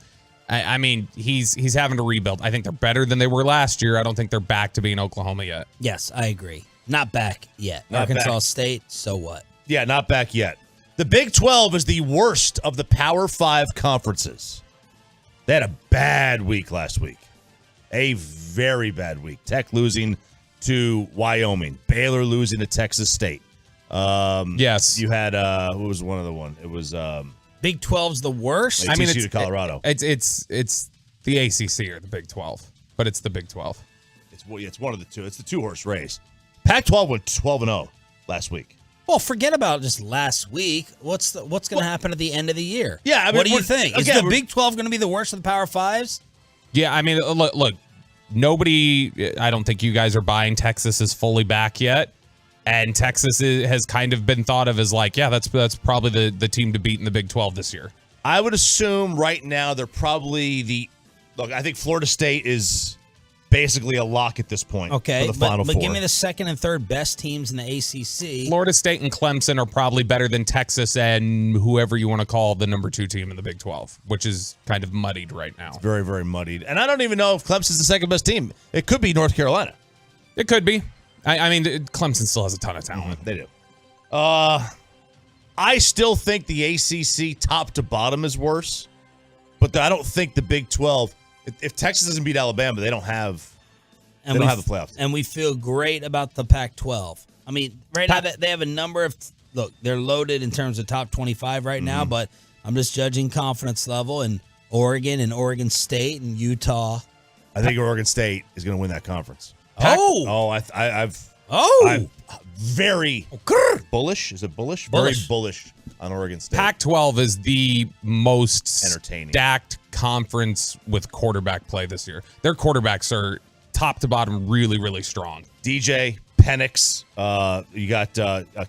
I mean, he's having to rebuild. I think they're better than they were last year. I don't think they're back to being Oklahoma yet. Yes, I agree. Not back yet. Not Arkansas back. State, so what? Yeah, not back yet. The Big 12 is the worst of the Power 5 conferences. They had a bad week last week. A very bad week. Tech losing to Wyoming. Baylor losing to Texas State. Yes. You had, who was one other one? It was Big 12's the worst? I mean, it's to Colorado. It's the ACC or the Big 12, but it's the Big 12. It's one of the two. It's the two-horse race. Pac-12 went 12-0 last week. Well, forget about just last week. What's going to happen at the end of the year? Yeah, I mean, what do you think? Is the Big 12 going to be the worst of the Power Fives? Yeah, I mean, look, nobody. I don't think you guys are buying Texas is fully back yet, and Texas has kind of been thought of as like, yeah, that's probably the team to beat in the Big 12 this year. I would assume right now they're probably I think Florida State is basically a lock at this point. Okay, for the Final but Four. give me the second and third best teams in the ACC. Florida State and Clemson are probably better than Texas and whoever you want to call the number 2 team in the Big 12, which is kind of muddied right now. It's very, very muddied. And I don't even know if Clemson's the second best team. It could be North Carolina. It could be. I mean, Clemson still has a ton of talent. They do. I still think the ACC top to bottom is worse, but I don't think the Big 12. If Texas doesn't beat Alabama, they don't have the playoffs. And we feel great about the Pac-12. I mean, right now they have a number of they're loaded in terms of top 25 right now, but I'm just judging confidence level in Oregon and Oregon State and Utah. I think Oregon State is going to win that conference. I'm very bullish. Is it bullish? Very bullish on Oregon State. Pac-12 is the most entertaining, stacked conference with quarterback play this year. Their quarterbacks are top to bottom really, really strong. DJ, Penix, you got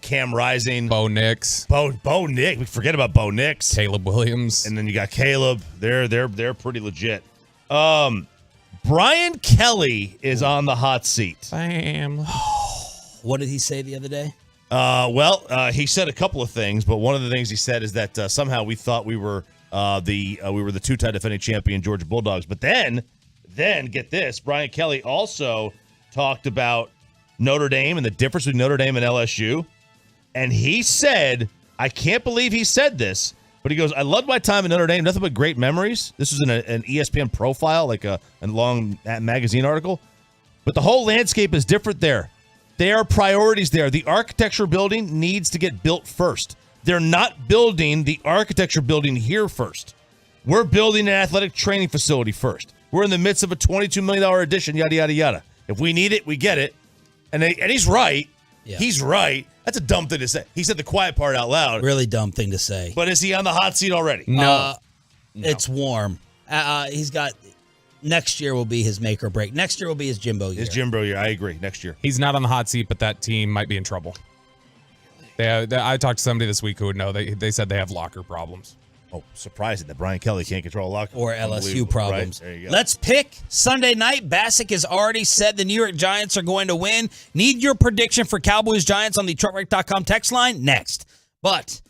Cam Rising, Bo Nix. Bo Nix. We forget about Bo Nix. Caleb Williams. And then you got Caleb. They're pretty legit. Brian Kelly is on the hot seat. Bam. What did he say the other day? He said a couple of things, but one of the things he said is that somehow we thought we were the two-time defending champion Georgia Bulldogs. But then get this, Brian Kelly also talked about Notre Dame and the difference between Notre Dame and LSU. And he said, I can't believe he said this, but he goes, I loved my time at Notre Dame, nothing but great memories. This was an ESPN profile, like a long magazine article. But the whole landscape is different there. There are priorities there. The architecture building needs to get built first. They're not building the architecture building here first. We're building an athletic training facility first. We're in the midst of a $22 million addition, yada, yada, yada. If we need it, we get it. And he's right. Yeah. He's right. That's a dumb thing to say. He said the quiet part out loud. Really dumb thing to say. But is he on the hot seat already? No. It's warm. He's got... Next year will be his make or break. Next year will be his Jimbo year. His Jimbo year. I agree. Next year. He's not on the hot seat, but that team might be in trouble. I talked to somebody this week who would know. They said they have locker problems. Oh, surprising that Brian Kelly can't control a locker. Or LSU problems. Right, there you go. Let's pick Sunday night. Bassick has already said the New York Giants are going to win. Need your prediction for Cowboys-Giants on the TruckWreck.com text line next. But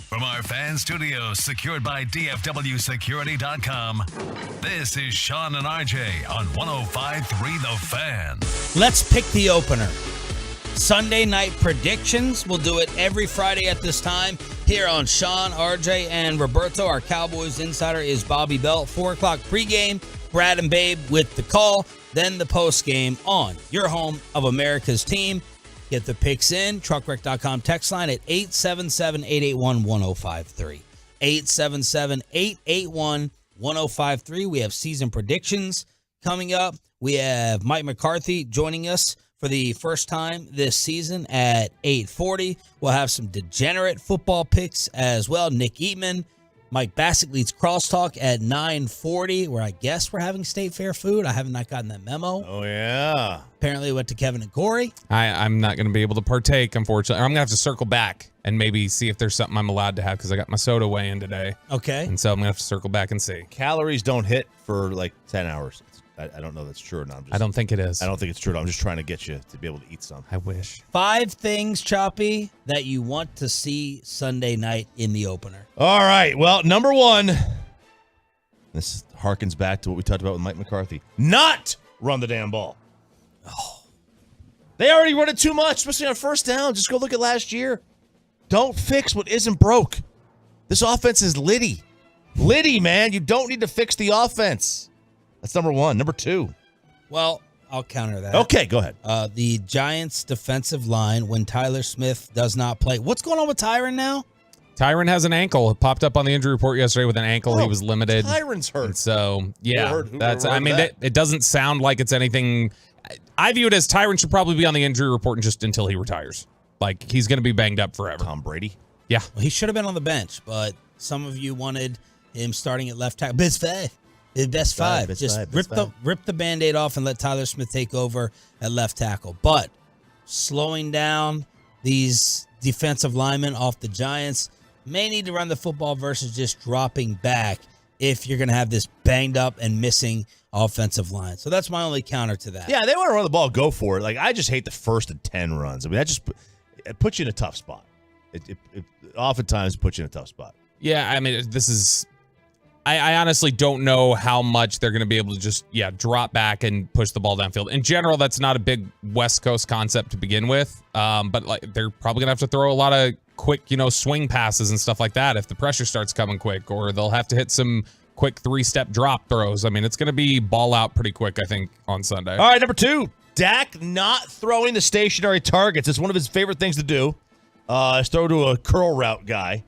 From our fan studios, secured by DFWsecurity.com, this is Sean and RJ on 105.3 The Fan. Let's pick the opener. Sunday night predictions. We'll do it every Friday at this time here on Sean, RJ, and Roberto. Our Cowboys insider is Bobby Bell. 4 o'clock pregame. Brad and Babe with the call. Then the postgame on your home of America's team. Get the picks in. Truckwreck.com text line at 877-881-1053. 877-881-1053. We have season predictions coming up. We have Mike McCarthy joining us for the first time this season at 8:40. We'll have some degenerate football picks as well. Nick Eatman. Mike Bassick leads Crosstalk at 9:40, where I guess we're having State Fair food. I have not gotten that memo. Oh, yeah. Apparently it went to Kevin and Corey. I'm not going to be able to partake, unfortunately. I'm going to have to circle back and maybe see if there's something I'm allowed to have because I got my soda weigh-in today. Okay. And so I'm going to have to circle back and see. Calories don't hit for like 10 hours. I don't know if that's true or not. I don't think it is. I don't think it's true. I'm just trying to get you to be able to eat some. I wish. 5 things, Choppy, that you want to see Sunday night in the opener. All right. Well, number one, this harkens back to what we talked about with Mike McCarthy. Not run the damn ball. Oh. They already run it too much, especially on first down. Just go look at last year. Don't fix what isn't broke. This offense is litty. Litty, man. You don't need to fix the offense. That's number one. Number two. Well, I'll counter that. Okay, go ahead. The Giants' defensive line, when Tyler Smith does not play. What's going on with Tyron now? Tyron has an ankle. It popped up on the injury report yesterday with an ankle. He was limited. Tyron's hurt. And so, yeah, that's. I mean, it doesn't sound like it's anything. I view it as Tyron should probably be on the injury report just until he retires. Like, he's going to be banged up forever. Tom Brady? Yeah. Well, he should have been on the bench, but some of you wanted him starting at left tackle. Best five. Just rip the Band-Aid off and let Tyler Smith take over at left tackle. But slowing down these defensive linemen off the Giants may need to run the football versus just dropping back if you're going to have this banged up and missing offensive line. So that's my only counter to that. Yeah, they want to run the ball, go for it. Like, I just hate the first and 10 runs. I mean, that just it puts you in a tough spot. It oftentimes puts you in a tough spot. Yeah, I mean, this is... I honestly don't know how much they're going to be able to just, drop back and push the ball downfield. In general, that's not a big West Coast concept to begin with, but like they're probably going to have to throw a lot of quick, swing passes and stuff like that if the pressure starts coming quick, or they'll have to hit some quick 3-step drop throws. I mean, it's going to be ball out pretty quick, I think, on Sunday. All right, number two, Dak not throwing the stationary targets. It's one of his favorite things to do. Throw to a curl route guy.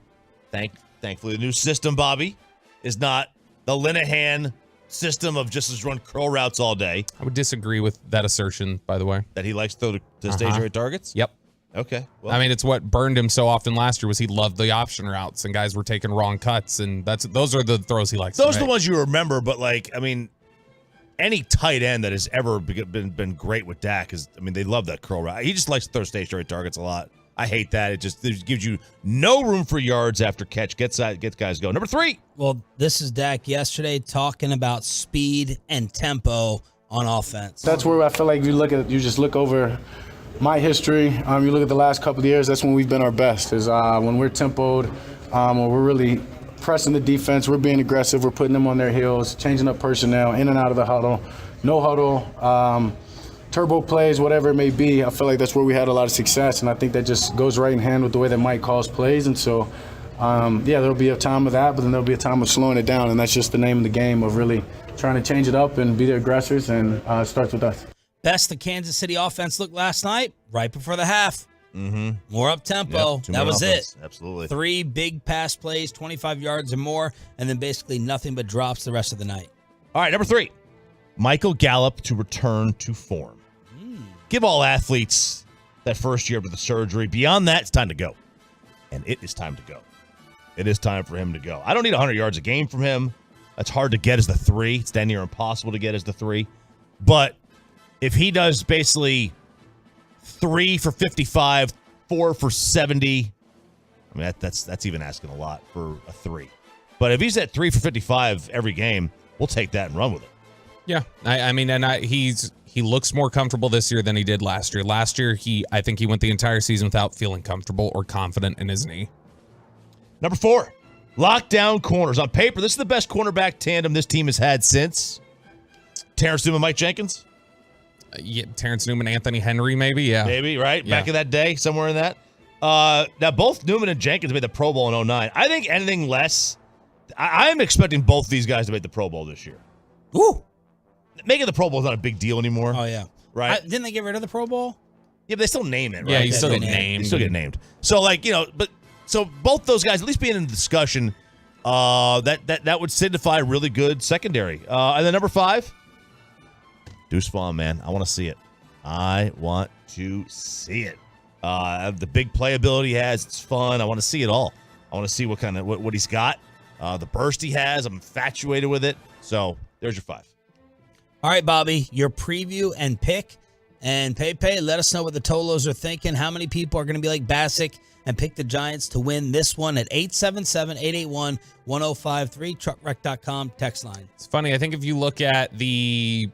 Thankfully, the new system, Bobby, is not the Linehan system of just run curl routes all day. I would disagree with that assertion, by the way. That he likes to throw to stationary targets? Yep. Okay. Well, I mean, it's what burned him so often last year was he loved the option routes and guys were taking wrong cuts, and those are the throws he likes. Those are the ones you remember, but any tight end that has ever been great with Dak they love that curl route. He just likes to throw stationary targets a lot. I hate that. It just gives you no room for yards after catch. Gets guys going. Number 3. Well, this is Dak yesterday talking about speed and tempo on offense. That's where I feel like you just look over my history. You look at the last couple of years, that's when we've been our best, is when we're tempoed, when we're really pressing the defense, we're being aggressive, we're putting them on their heels, changing up personnel, in and out of the huddle, no huddle, turbo plays, whatever it may be. I feel like that's where we had a lot of success, and I think that just goes right in hand with the way that Mike calls plays. And so, there'll be a time of that, but then there'll be a time of slowing it down, and that's just the name of the game of really trying to change it up and be the aggressors, and it starts with us. Best the Kansas City offense looked last night, right before the half. Mm-hmm. More up-tempo. Yep, that was offense. it. Absolutely. 3 big pass plays, 25 yards or more, and then basically nothing but drops the rest of the night. All right, number 3. Michael Gallup to return to form. Give all athletes that first year after the surgery. Beyond that, it's time to go. And it is time to go. It is time for him to go. I don't need 100 yards a game from him. That's hard to get as the 3. It's damn near impossible to get as the 3. But if he does basically 3 for 55, 4 for 70, that's even asking a lot for a 3. But if he's at 3 for 55 every game, we'll take that and run with it. Yeah, he looks more comfortable this year than he did last year. Last year, I think he went the entire season without feeling comfortable or confident in his knee. Number 4, lockdown corners. On paper, this is the best cornerback tandem this team has had since Terrence Newman, Mike Jenkins. Terrence Newman, Anthony Henry, maybe, yeah. Maybe, right? Yeah. Back in that day, somewhere in that. Now, both Newman and Jenkins made the Pro Bowl in 2009. I think anything less, I'm expecting both these guys to make the Pro Bowl this year. Ooh. Making the Pro Bowl is not a big deal anymore. Oh, yeah. Right? Didn't they get rid of the Pro Bowl? Yeah, but they still name it, right? Yeah, you still get named. You still get named. So, so both those guys, at least being in the discussion, that would signify really good secondary. And then number 5, Deuce Vaughn, man. I want to see it. I want to see it. The big playability he has, it's fun. I want to see it all. I want to see what he's got. The burst he has, I'm infatuated with it. So, there's your 5. All right, Bobby, your preview and pick. And Pepe, let us know what the Tolos are thinking. How many people are going to be like Bassick and pick the Giants to win this one at 877-881-1053, truckwreck.com, text line. It's funny. I think if you look at the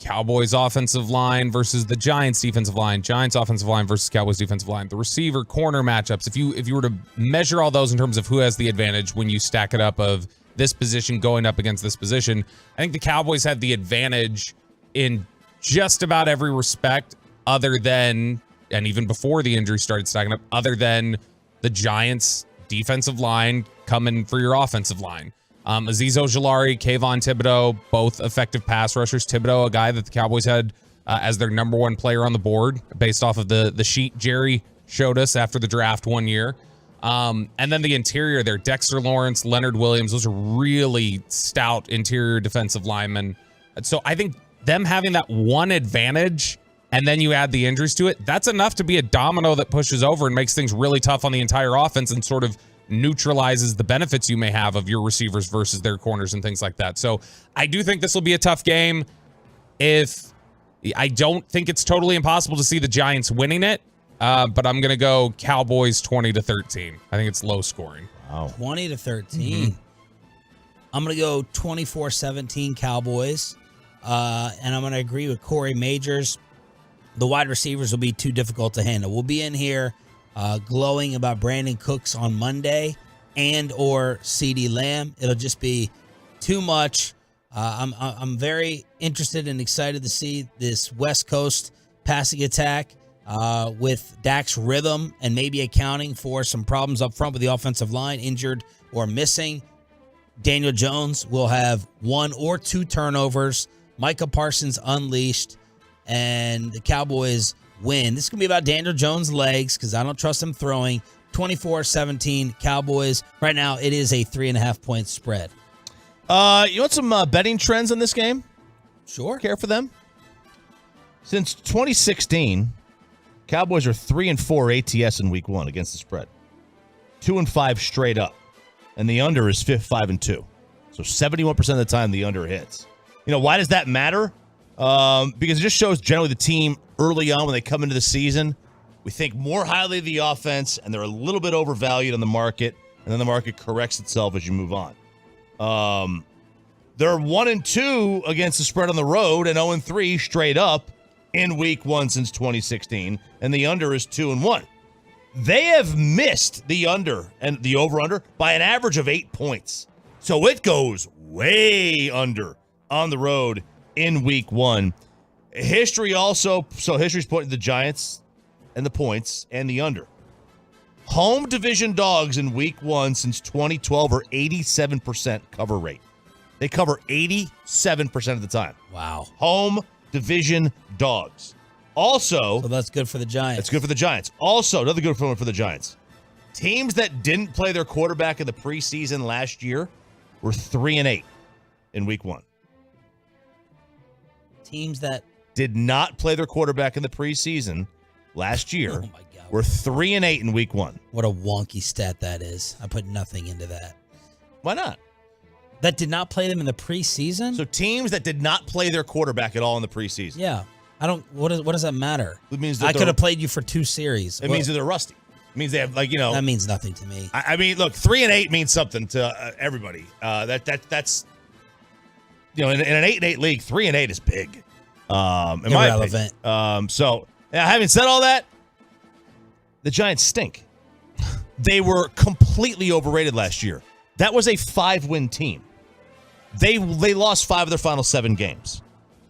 Cowboys offensive line versus the Giants defensive line, Giants offensive line versus Cowboys defensive line, the receiver corner matchups, if you were to measure all those in terms of who has the advantage when you stack it up of this position going up against this position, I think the Cowboys had the advantage in just about every respect other than, and even before the injury started stacking up, other than the Giants defensive line coming for your offensive line. Azeez Ojulari, Kayvon Thibodeau, both effective pass rushers. Thibodeau, a guy that the Cowboys had as their number 1 player on the board based off of the sheet Jerry showed us after the draft one year. And then the interior there, Dexter Lawrence, Leonard Williams, those are really stout interior defensive linemen. So I think them having that one advantage and then you add the injuries to it, that's enough to be a domino that pushes over and makes things really tough on the entire offense and sort of neutralizes the benefits you may have of your receivers versus their corners and things like that. So I do think this will be a tough game. I don't think it's totally impossible to see the Giants winning it. But I'm going to go Cowboys 20-13. I think it's low scoring. Wow. 20-13. Mm-hmm. I'm going to go 24-17 Cowboys. And I'm going to agree with Corey Majors. The wide receivers will be too difficult to handle. We'll be in here glowing about Brandon Cooks on Monday and or CeeDee Lamb. It'll just be too much. I'm very interested and excited to see this West Coast passing attack. With Dak's rhythm and maybe accounting for some problems up front with the offensive line, injured or missing. Daniel Jones will have 1 or 2 turnovers. Micah Parsons unleashed, and the Cowboys win. This is going to be about Daniel Jones' legs because I don't trust him throwing. 24-17 Cowboys. Right now, it is a 3.5-point spread. You want some betting trends in this game? Sure. Care for them? Since 2016, Cowboys are 3-4 ATS in week 1 against the spread. 2-5 straight up. And the under is 5-2. So 71% of the time the under hits. Why does that matter? Because it just shows generally the team early on when they come into the season, we think more highly of the offense and they're a little bit overvalued on the market, and then the market corrects itself as you move on. They're 1-2 against the spread on the road and 0-3 straight up in week 1 since 2016, and the under is 2-1. They have missed the under and the over-under by an average of 8 points. So it goes way under on the road in week 1. History's pointing to the Giants and the points and the under. Home division dogs in week 1 since 2012 are 87% cover rate. They cover 87% of the time. Wow. Home division dogs. Also, so that's good for the Giants. It's good for the Giants. Also, another good one for the Giants. Teams that didn't play their quarterback in the preseason last year were 3-8 in week 1. Teams that did not play their quarterback in the preseason last year were 3-8 in week 1. What a wonky stat that is. I put nothing into that. Why not? That did not play them in the preseason? So teams that did not play their quarterback at all in the preseason. Yeah. What does that matter? It means I could have played you for 2 series. It means that they're rusty. It means they have That means nothing to me. I mean, look, 3-8 means something to everybody. That's in an 8-8 league, 3-8 is big. Irrelevant. So having said all that, the Giants stink. They were completely overrated last year. That was a 5-win team. They lost 5 of their final 7 games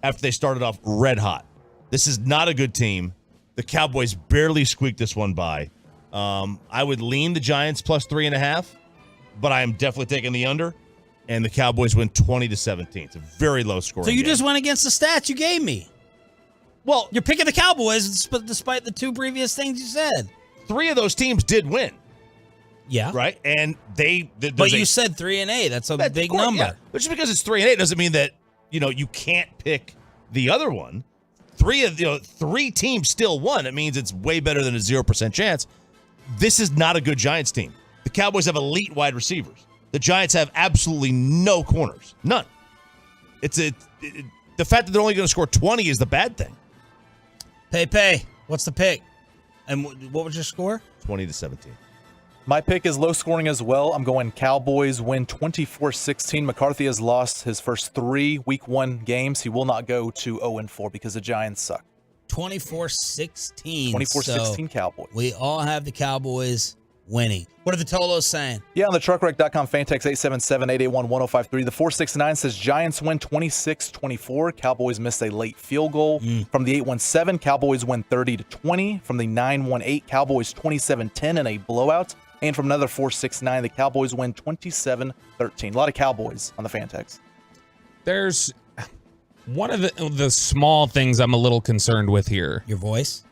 after they started off red hot. This is not a good team. The Cowboys barely squeaked this one by. I would lean the Giants plus 3.5, but I am definitely taking the under. And the Cowboys win 20-17. It's a very low scoring So you game. just went against the stats you gave me. Well, you're picking the Cowboys despite the 2 previous things you said. 3 of those teams did win. Yeah. Right? And But you said 3-8. That's a big number. Yeah. But just because it's 3-8 doesn't mean that, you can't pick the other one. 3 teams still won. It means it's way better than a 0% chance. This is not a good Giants team. The Cowboys have elite wide receivers. The Giants have absolutely no corners. None. The fact that they're only going to score 20 is the bad thing. Pay. What's the pick? And what was your score? 20-17. My pick is low scoring as well. I'm going Cowboys win 24-16. McCarthy has lost his first 3 week 1 games. He will not go to 0-4 because the Giants suck. 24-16. 24-16 Cowboys. We all have the Cowboys winning. What are the Tolos saying? Yeah, on the truckwreck.com fan text 877-881-1053. The 469 says Giants win 26-24. Cowboys miss a late field goal. From the 817, Cowboys win 30-20. From the 918, Cowboys 27-10 in a blowout. And from another 469, the Cowboys win 27-13. A lot of Cowboys on the fan text. There's one of the small things I'm a little concerned with here. Your voice?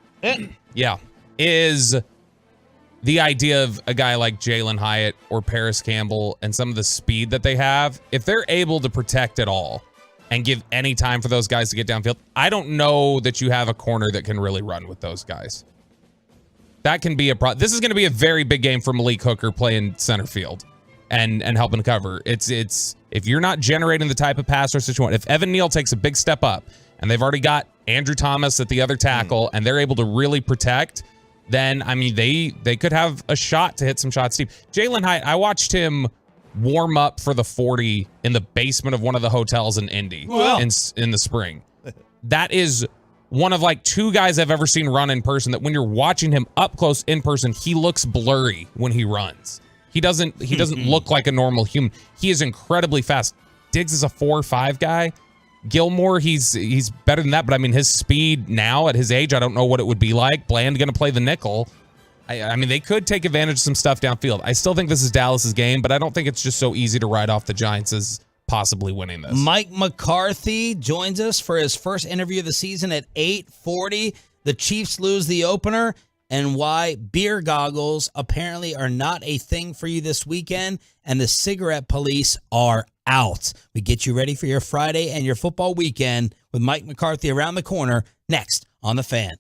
Yeah. Is the idea of a guy like Jalen Hyatt or Paris Campbell and some of the speed that they have, if they're able to protect it all and give any time for those guys to get downfield, I don't know that you have a corner that can really run with those guys. That can be a problem. This is going to be a very big game for Malik Hooker playing center field and helping to cover. It's if you're not generating the type of pass rush that you want, if Evan Neal takes a big step up and they've already got Andrew Thomas at the other tackle and they're able to really protect, then, I mean, they could have a shot to hit some shots deep. Jalen Hyatt, I watched him warm up for the 40 in the basement of one of the hotels in Indy in the spring. That is one of like 2 guys I've ever seen run in person that when you're watching him up close in person, he looks blurry when he runs. He doesn't look like a normal human. He is incredibly fast. Diggs is a 4.5 guy. Gilmore, he's better than that, but I mean, his speed now at his age, I don't know what it would be like. Bland going to play the nickel. I mean, they could take advantage of some stuff downfield. I still think this is Dallas's game, but I don't think it's just so easy to write off the Giants as possibly winning this. Mike McCarthy joins us for his first interview of the season at 8:40. The Chiefs lose the opener, and why beer goggles apparently are not a thing for you this weekend, and the cigarette police are out. We get you ready for your Friday and your football weekend with Mike McCarthy around the corner next on The Fan.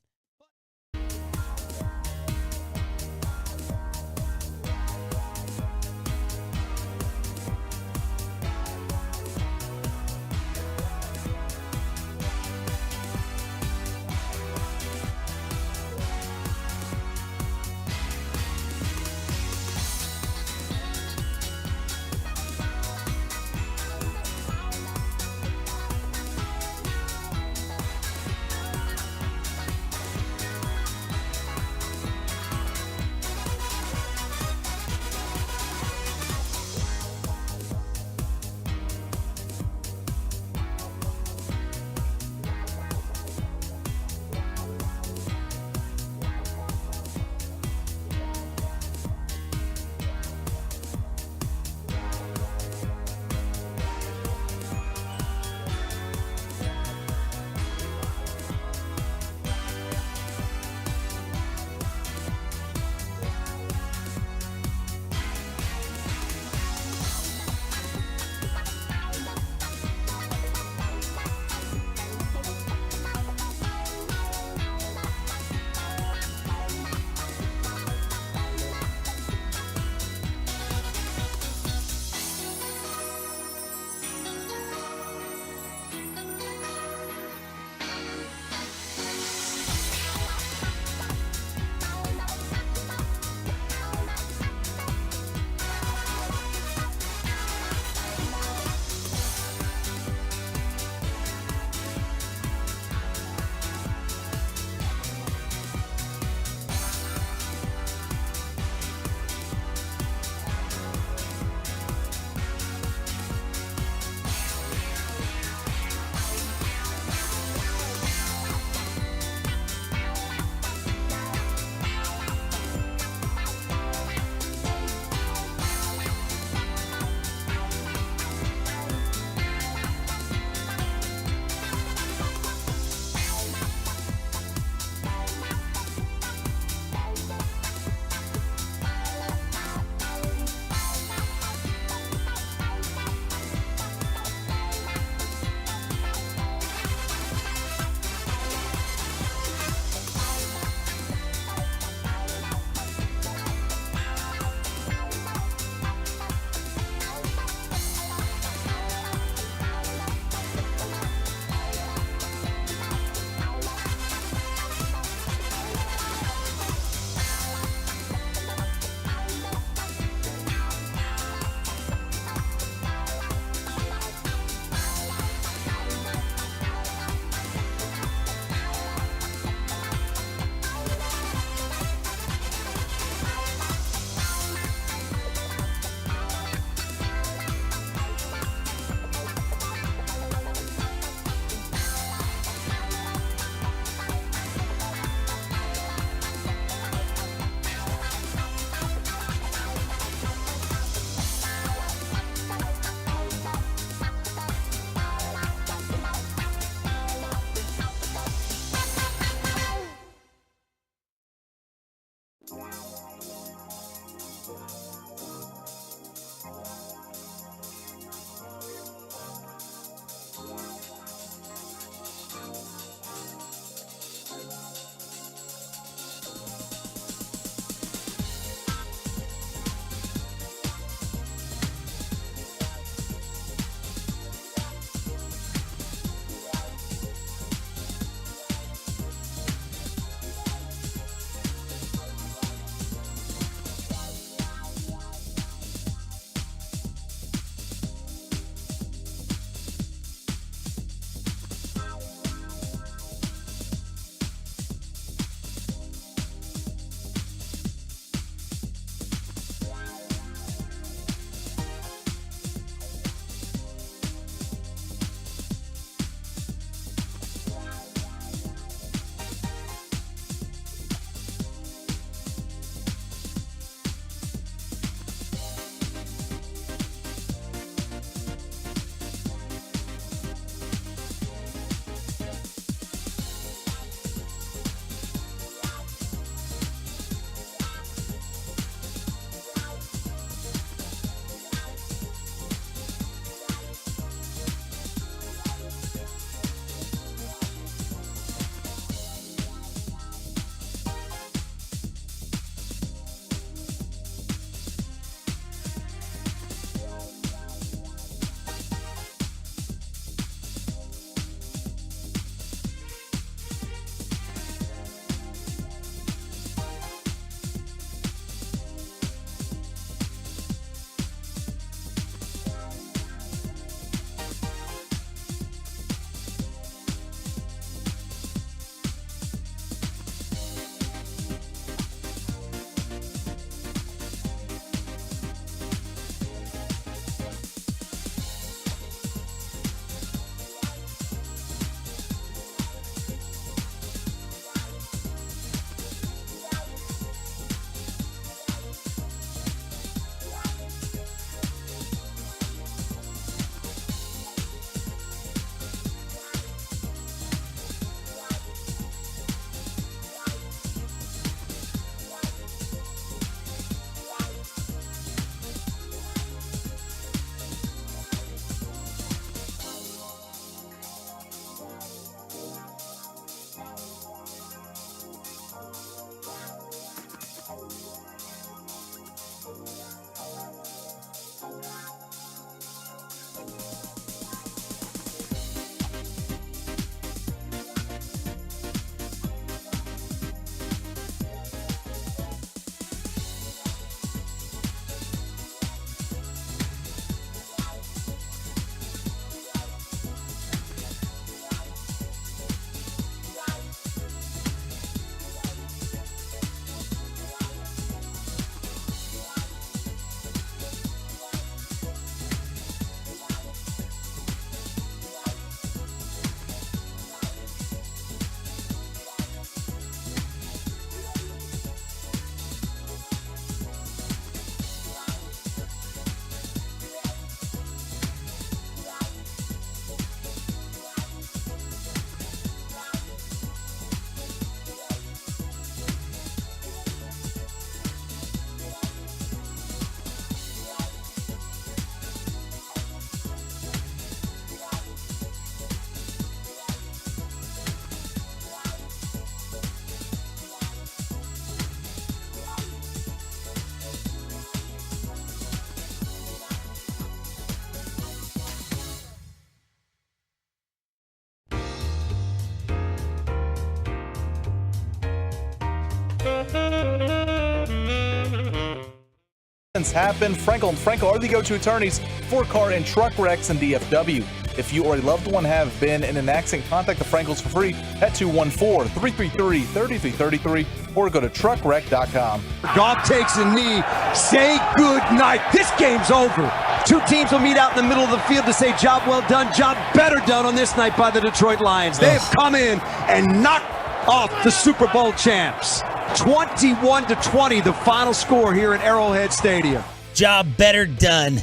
Happen. Frankel and Frankel are the go-to attorneys for car and truck wrecks in DFW. If you or a loved one have been in an accident, contact the Frankels for free at 214-333-3333 or go to truckwreck.com. Goff takes a knee. Say good night. This game's over. Two teams will meet out in the middle of the field to say job well done, job better done on this night by the Detroit Lions. They have come in and knocked off the Super Bowl champs. 21-20, the final score here at Arrowhead Stadium. Job better done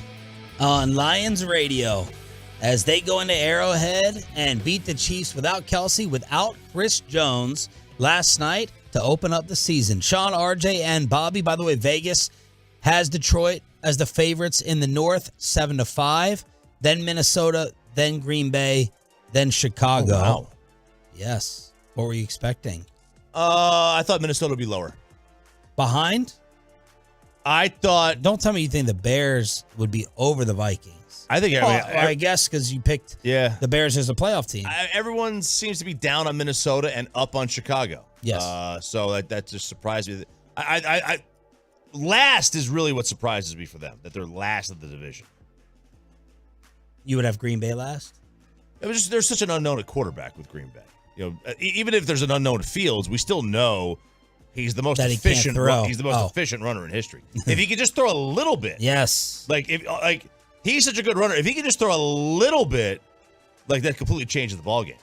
on Lions Radio as they go into Arrowhead and beat the Chiefs without Kelsey, without Chris Jones last night to open up the season. Sean, RJ, and Bobby. By the way, Vegas has Detroit as the favorites in the North, 7-5. Then Minnesota, then Green Bay, then Chicago. Oh, wow. Yes. What were you expecting? I thought Minnesota would be lower. Behind? I thought. Don't tell me you think the Bears would be over the Vikings. I think. I guess because you picked the Bears as a playoff team. Everyone seems to be down on Minnesota and up on Chicago. Yes. So that just surprised me. I last is really what surprises me for them, that they're last of the division. You would have Green Bay last? There's such an unknown at quarterback with Green Bay. Even if there's an unknown Fields, we still know he's the most efficient. He's the most efficient runner in history. If he could just throw a little bit, yes. He's such a good runner. If he could just throw a little bit, that completely changes the ballgame.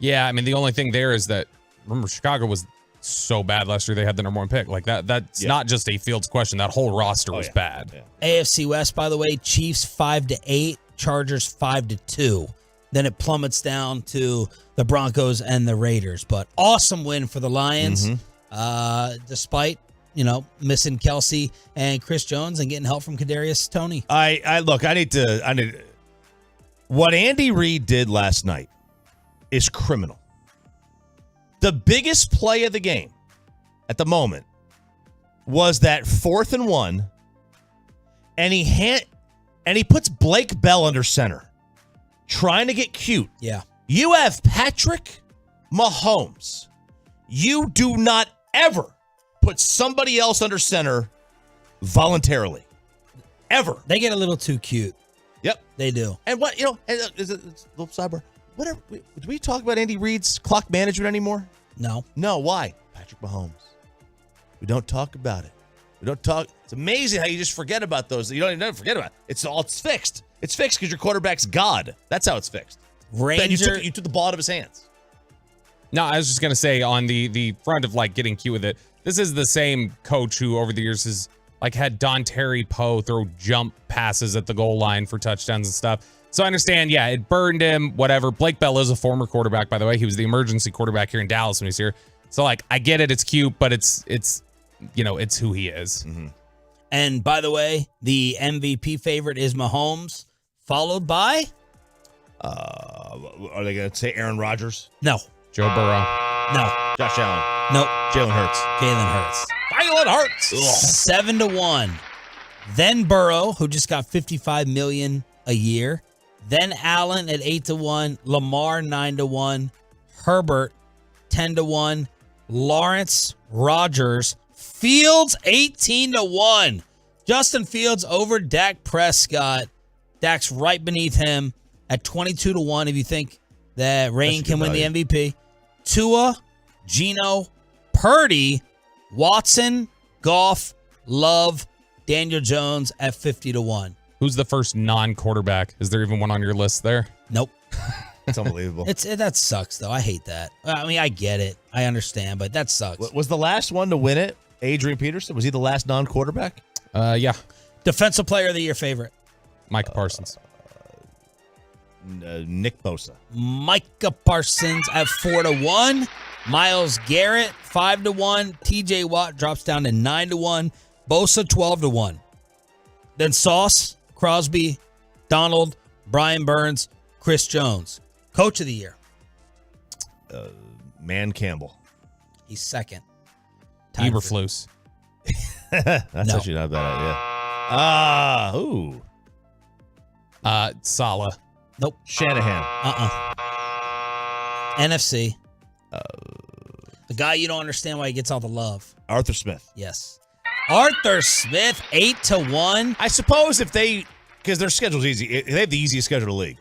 Yeah, I mean the only thing there is that remember Chicago was so bad last year they had the number 1 pick. That's not just a Fields question. That whole roster was bad. Yeah. AFC West, by the way, Chiefs 5-8, Chargers 5-2. Then it plummets down to the Broncos and the Raiders. But awesome win for the Lions, despite missing Kelsey and Chris Jones and getting help from Kadarius Toney. I need what Andy Reid did last night is criminal. The biggest play of the game at the moment was that 4th and 1, and he puts Blake Bell under center, trying to get cute. Yeah. You have Patrick Mahomes. You do not ever put somebody else under center voluntarily. Ever. They get a little too cute. Yep. They do. And what, is it a little sidebar? Whatever. Do we talk about Andy Reid's clock management anymore? No. No. Why? Patrick Mahomes. We don't talk about it. We don't talk. It's amazing how you just forget about those. You don't even never forget about it. It's fixed. It's fixed because your quarterback's God. That's how it's fixed. Ben, you took the ball out of his hands. No, I was just going to say on the front of getting cute with it, this is the same coach who over the years has had Don Terry Poe throw jump passes at the goal line for touchdowns and stuff. So I understand, it burned him, whatever. Blake Bell is a former quarterback, by the way. He was the emergency quarterback here in Dallas when he was here. So I get it, it's cute, but it's who he is. Mm-hmm. And by the way, the MVP favorite is Mahomes, followed by are they going to say Aaron Rodgers? No. Joe Burrow. No. Josh Allen. Nope. Jalen Hurts. Jalen Hurts. 7-1. Then Burrow, who just got $55 million a year. Then Allen at 8-1. Lamar 9-1. Herbert 10-1. Lawrence, Rodgers, Fields 18-1. Justin Fields over Dak Prescott. Dak's right beneath him at 22-1. If you think that Rain can win the MVP. Tua, Geno, Purdy, Watson, Goff, Love, Daniel Jones at 50-1. Who's the first non-quarterback? Is there even one on your list there? Nope. It's unbelievable. That sucks, though. I hate that. I mean, I get it. I understand, but that sucks. Was the last one to win it Adrian Peterson? Was he the last non-quarterback? Yeah. Defensive player of the year favorite? Micah Parsons. Nick Bosa. Micah Parsons at 4-1. Myles Garrett 5-1. TJ Watt drops down to 9-1. Bosa 12-1. Then Sauce, Crosby, Donald, Brian Burns, Chris Jones. Coach of the year. Man Campbell. He's second. Eberflus. That's actually not a bad idea. Saleh. Nope. Shanahan. NFC. The guy you don't understand why he gets all the love. Arthur Smith. Yes. Arthur Smith, 8-1. I suppose if they, because their schedule's easy, they have the easiest schedule in the league,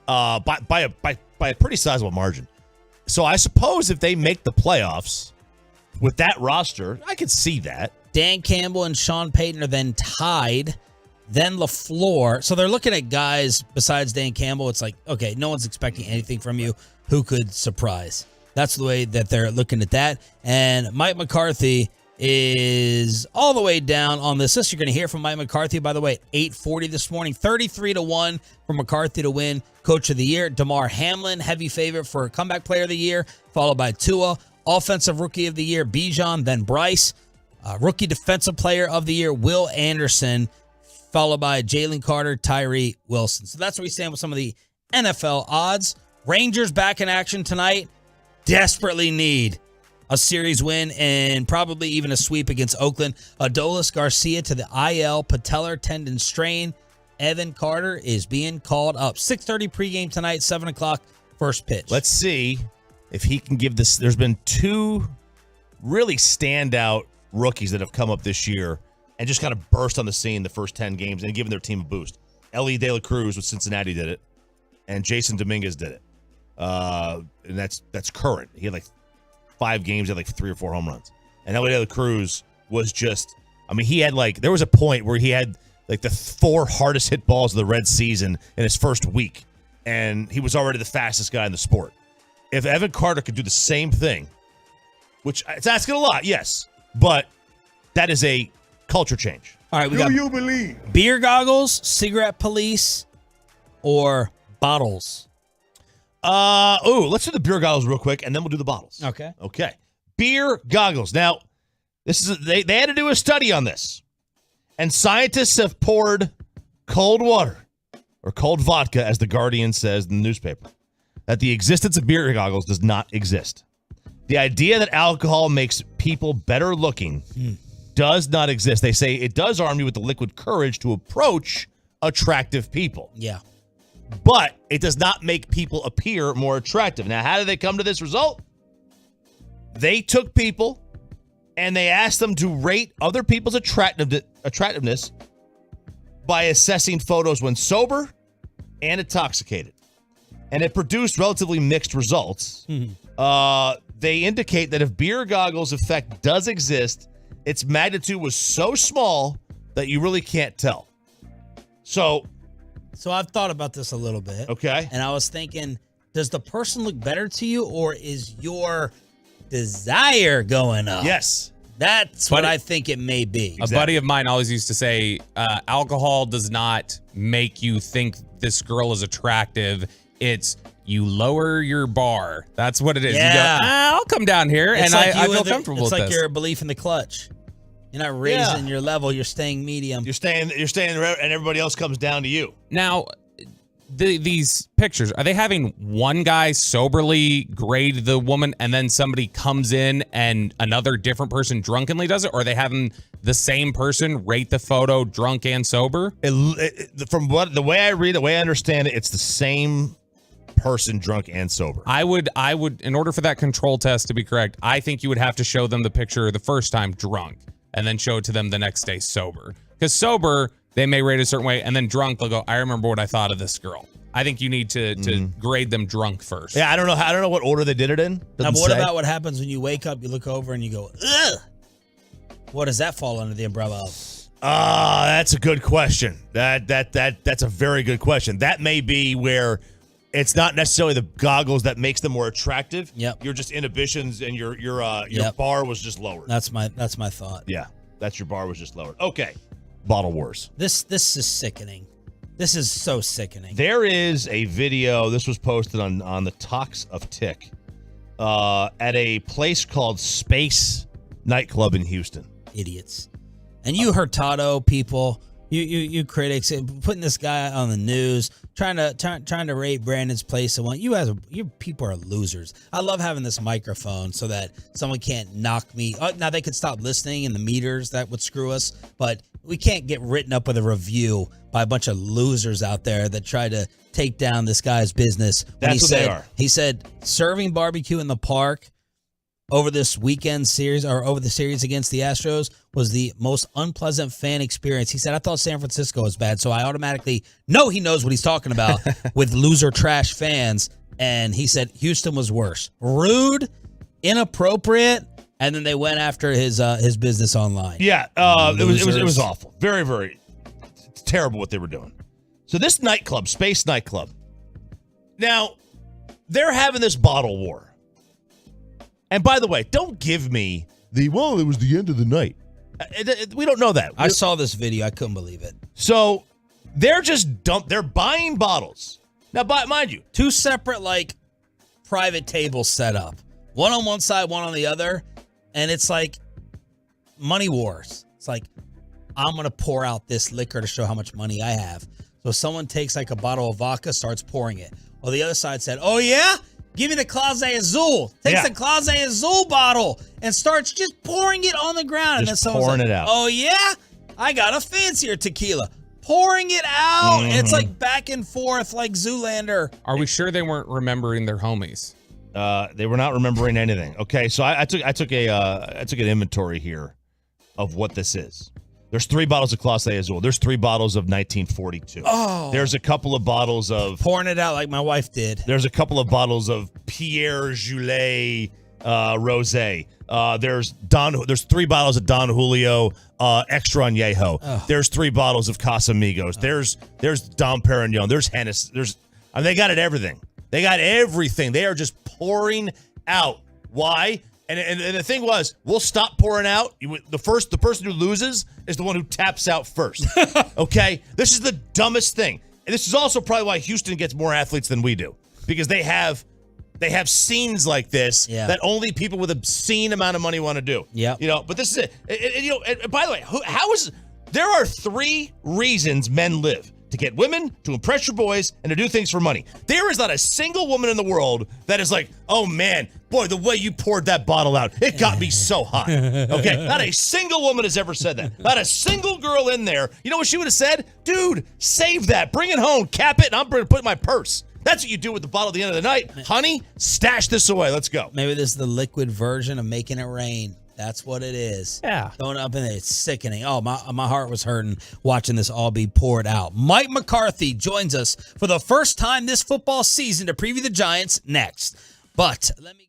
by a pretty sizable margin. So I suppose if they make the playoffs with that roster, I could see that. Dan Campbell and Sean Payton are then tied. Then LaFleur. So they're looking at guys besides Dan Campbell. It's like, okay, no one's expecting anything from you. Who could surprise? That's the way that they're looking at that. And Mike McCarthy is all the way down on this list. You're going to hear from Mike McCarthy, by the way, at 8:40 this morning. 33-1 for McCarthy to win Coach of the Year. Damar Hamlin, heavy favorite for Comeback Player of the Year, followed by Tua. Offensive Rookie of the Year, Bijan, then Bryce. Rookie Defensive Player of the Year, Will Anderson, followed by Jalen Carter, Tyree Wilson. So that's where we stand with some of the NFL odds. Rangers back in action tonight. Desperately need a series win and probably even a sweep against Oakland. Adolis Garcia to the IL, patellar tendon strain. Evan Carter is being called up. 6:30 pregame tonight, 7 o'clock first pitch. Let's see if he can give this. There's been two really standout rookies that have come up this year and just kind of burst on the scene the first 10 games and given their team a boost. Ellie De La Cruz with Cincinnati did it, and Jason Dominguez did it. And that's current. He had like 5 games, had like 3 or 4 home runs. And Ellie De La Cruz was just, I mean, he had like, there was a point where he had like the 4 hardest hit balls of the Red season in his first week. And he was already the fastest guy in the sport. If Evan Carter could do the same thing, which it's asking a lot, yes, but that is a culture change. All right, we got you believe? beer goggles, cigarette police, or bottles. Let's do the beer goggles real quick, and then we'll do the bottles. Okay. Beer goggles. Now, this is they had to do a study on this, and scientists have poured cold water or cold vodka, as the Guardian says in the newspaper, that the existence of beer goggles does not exist. The idea that alcohol makes people better looking does not exist. They say it does arm you with the liquid courage to approach attractive people. Yeah. But it does not make people appear more attractive. Now, how did they come to this result? They took people and they asked them to rate other people's attractiveness by assessing photos when sober and intoxicated. And it produced relatively mixed results. They indicate that if beer goggles effect does exist, its magnitude was so small that you really can't tell. So I've thought about this a little bit. Okay. And I was thinking, does the person look better to you, or is your desire going up? Yes. That's what I think it may be. A buddy of mine always used to say, alcohol does not make you think this girl is attractive. It's you lower your bar. That's what it is. Yeah. You go, I'll come down here, It's and like I you feel and comfortable It's with like this. your belief in the clutch. You're not raising your level. You're staying medium. You're staying, and everybody else comes down to you. Now, these pictures, are they having one guy soberly grade the woman and then somebody comes in and another different person drunkenly does it? Or are they having the same person rate the photo drunk and sober? From the way I read it, the way I understand it, it's the same person drunk and sober. I would, in order for that control test to be correct, I think you would have to show them the picture the first time drunk and then show it to them the next day sober. Because sober, they may rate a certain way, and then drunk, they'll go, I remember what I thought of this girl. I think you need to grade them drunk first. Yeah, I don't know what order they did it in. Now, but what about what happens when you wake up, you look over, and you go, ugh? What does that fall under the umbrella of? That's a good question. That's a very good question. That may be where it's not necessarily the goggles that makes them more attractive. Yep. You're just inhibitions, and your bar was just lowered. That's my thought. Yeah, that's your bar was just lowered. Okay, Bottle Wars. This is sickening. This is so sickening. There is a video. This was posted on the Talks of Tick at a place called Space Nightclub in Houston. Idiots. And you Hurtado people, you critics, putting this guy on the news, trying to rate Brandon's place. You people are losers. I love having this microphone so that someone can't knock me. Now they could stop listening in the meters. That would screw us. But we can't get written up with a review by a bunch of losers out there that try to take down this guy's business. That's what they are. He said serving barbecue in the park over this weekend series or over the series against the Astros was the most unpleasant fan experience. He said, I thought San Francisco was bad, so I automatically know he knows what he's talking about with loser trash fans. And he said Houston was worse. Rude, inappropriate, and then they went after his business online. Yeah, it was awful. Very, very terrible what they were doing. So this nightclub, Space Nightclub, now they're having this bottle war. And by the way, don't give me it was the end of the night. We don't know that. I saw this video. I couldn't believe it. So they're just they're buying bottles. Now, mind you, two separate private tables set up. One on one side, one on the other. And it's like money wars. It's like, I'm going to pour out this liquor to show how much money I have. So someone takes a bottle of vodka, starts pouring it. Well, the other side said, oh, yeah? Give me the Clase Azul. Takes the Clase Azul bottle and starts just pouring it on the ground. Just and then someone's pouring like, it out. oh, yeah? I got a fancier tequila. Pouring it out. And it's back and forth like Zoolander. Are we sure they weren't remembering their homies? They were not remembering anything. Okay, so I took an inventory here of what this is. There's 3 bottles of Clase Azul. There's 3 bottles of 1942. Oh. There's a couple of bottles of pouring it out like my wife did. There's a couple of bottles of Pierre Julet Rosé. There's 3 bottles of Don Julio Extra Añejo. Oh. There's 3 bottles of Casamigos. There's Dom Perignon. There's Hennessy. They got it everything. They got everything. They are just pouring out. Why? And the thing was, we'll stop pouring out. The person who loses is the one who taps out first. Okay? This is the dumbest thing. And this is also probably why Houston gets more athletes than we do. Because they have scenes like this that only people with obscene amount of money want to do. Yeah. But this is it. And by the way, there are 3 reasons men live. To get women, to impress your boys, and to do things for money. There is not a single woman in the world that is like, oh man, boy, the way you poured that bottle out, it got me so hot. Okay? Not a single woman has ever said that. Not a single girl in there. You know what she would have said? Dude, save that. Bring it home. Cap it, and I'm going to put it in my purse. That's what you do with the bottle at the end of the night. Honey, stash this away. Let's go. Maybe this is the liquid version of making it rain. That's what it is. Yeah. Going up in there, it's sickening. Oh, my heart was hurting watching this all be poured out. Mike McCarthy joins us for the first time this football season to preview the Giants next. But let me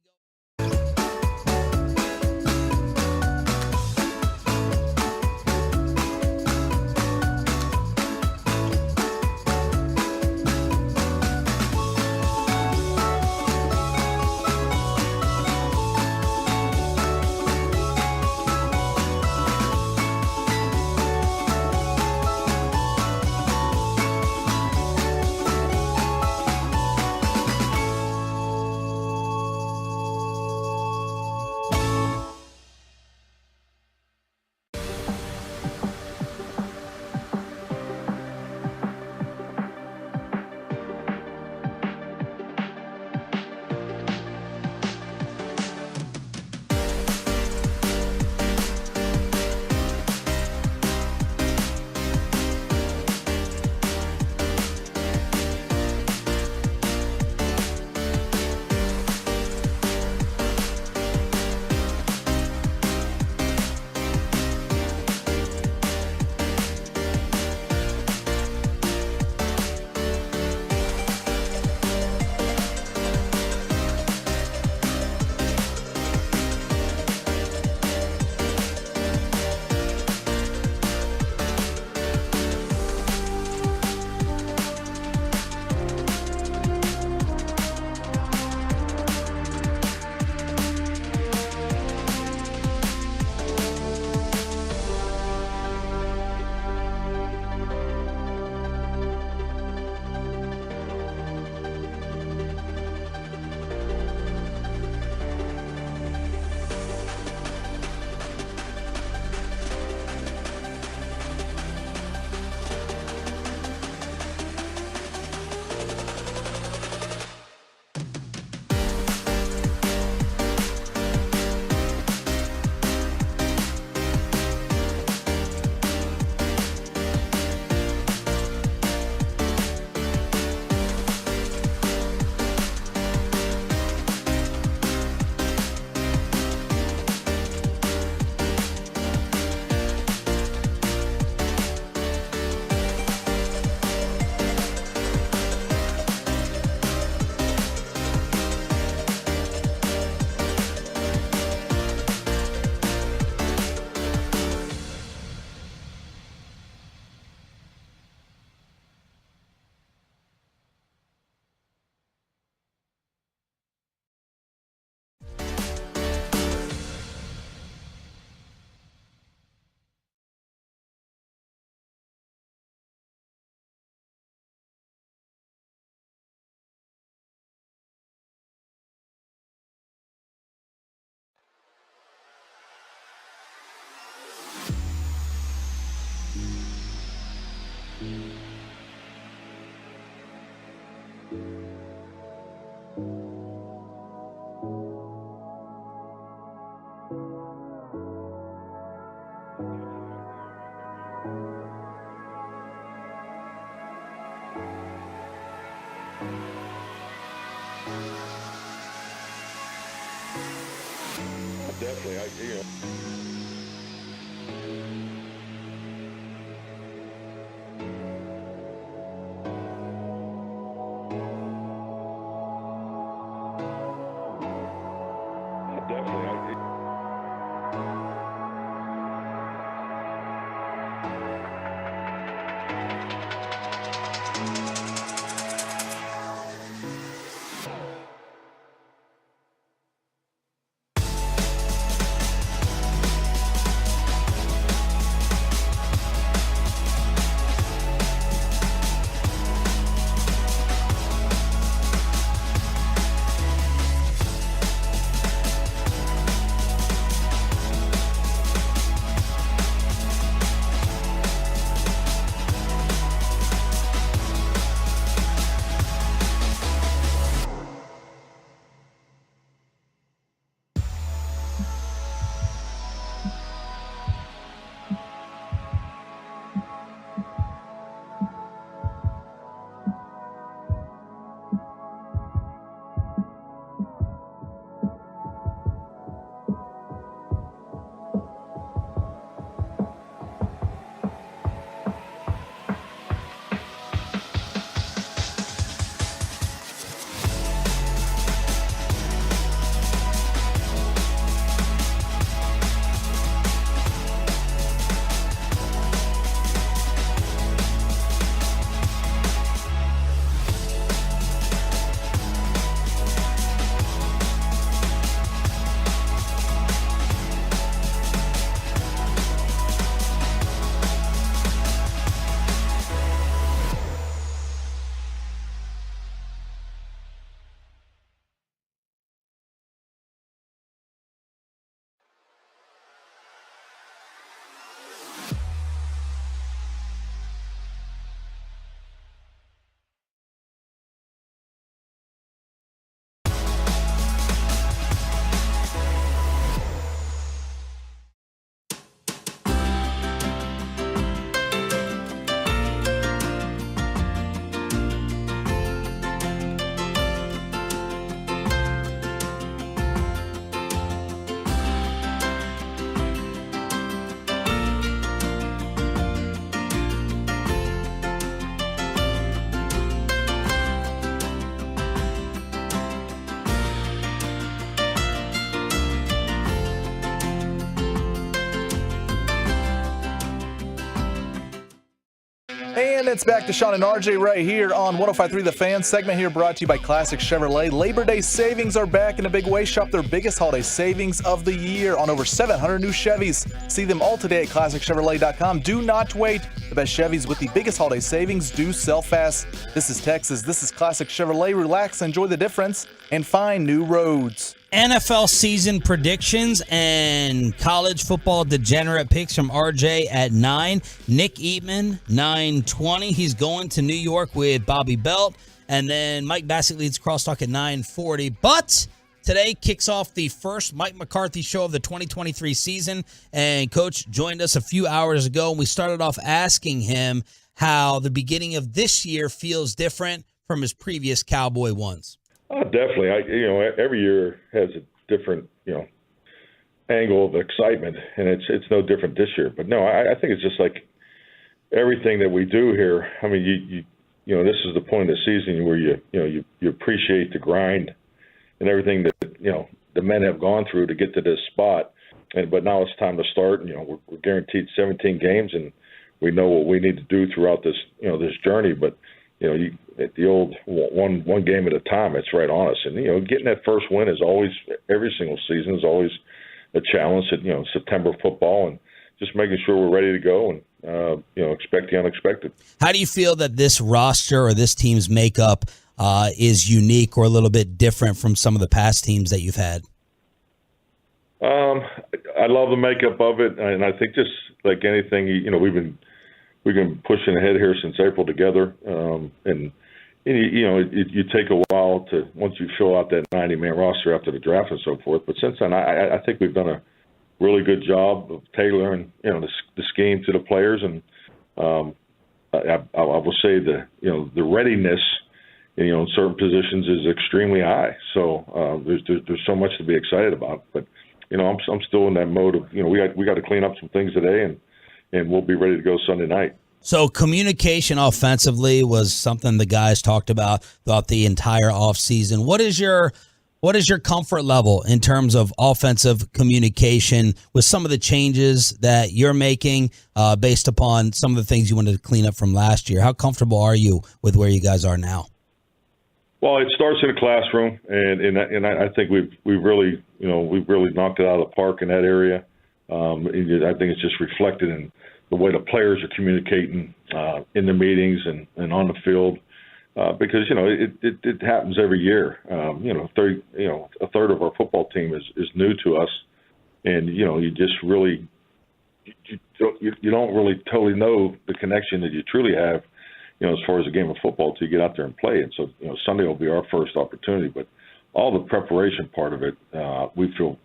Definitely, And it's back to Sean and RJ right here on 105.3 The Fan. Segment here brought to you by Classic Chevrolet. Labor Day savings are back in a big way. Shop their biggest holiday savings of the year on over 700 new Chevys. See them all today at ClassicChevrolet.com. Do not wait. The best Chevys with the biggest holiday savings do sell fast. This is Texas. This is Classic Chevrolet. Relax, enjoy the difference, and find new roads. NFL season predictions and college football degenerate picks from RJ at 9. Nick Eatman, 9:20. He's going to New York with Bobby Belt. And then Mike Bassett leads Crosstalk at 9:40. But today kicks off the first Mike McCarthy show of the 2023 season. And Coach joined us a few hours ago. And we started off asking him how the beginning of this year feels different from his previous Cowboy ones. Oh, definitely. Every year has a different, angle of excitement, and it's no different this year. But no, I think it's just like everything that we do here. I mean, this is the point of the season where you appreciate the grind and everything that the men have gone through to get to this spot. But now it's time to start. We're guaranteed 17 games, and we know what we need to do throughout this this journey. But at the old one game at a time, it's right on us. And, getting that first win is always, every single season is always a challenge at, September football, and just making sure we're ready to go and, expect the unexpected. How do you feel that this roster or this team's makeup is unique or a little bit different from some of the past teams that you've had? I love the makeup of it. And I think just like anything, we've been pushing ahead here since April together, and you take a while to once you fill out that 90-man roster after the draft and so forth. But since then, I think we've done a really good job of tailoring the scheme to the players, and I will say the readiness in certain positions is extremely high. So there's so much to be excited about. But I'm still in that mode of we got to clean up some things today, and we'll be ready to go Sunday night. So communication offensively was something the guys talked about throughout the entire offseason. What is your comfort level in terms of offensive communication with some of the changes that you're making based upon some of the things you wanted to clean up from last year? How comfortable are you with where you guys are now? Well, it starts in the classroom, and I think we've really knocked it out of the park in that area. I think it's just reflected in the way the players are communicating in the meetings and on the field, because it happens every year. A third of our football team is new to us, and you just really you don't really totally know the connection that you truly have, as far as a game of football till you get out there and play. And so Sunday will be our first opportunity, but all the preparation part of it, we feel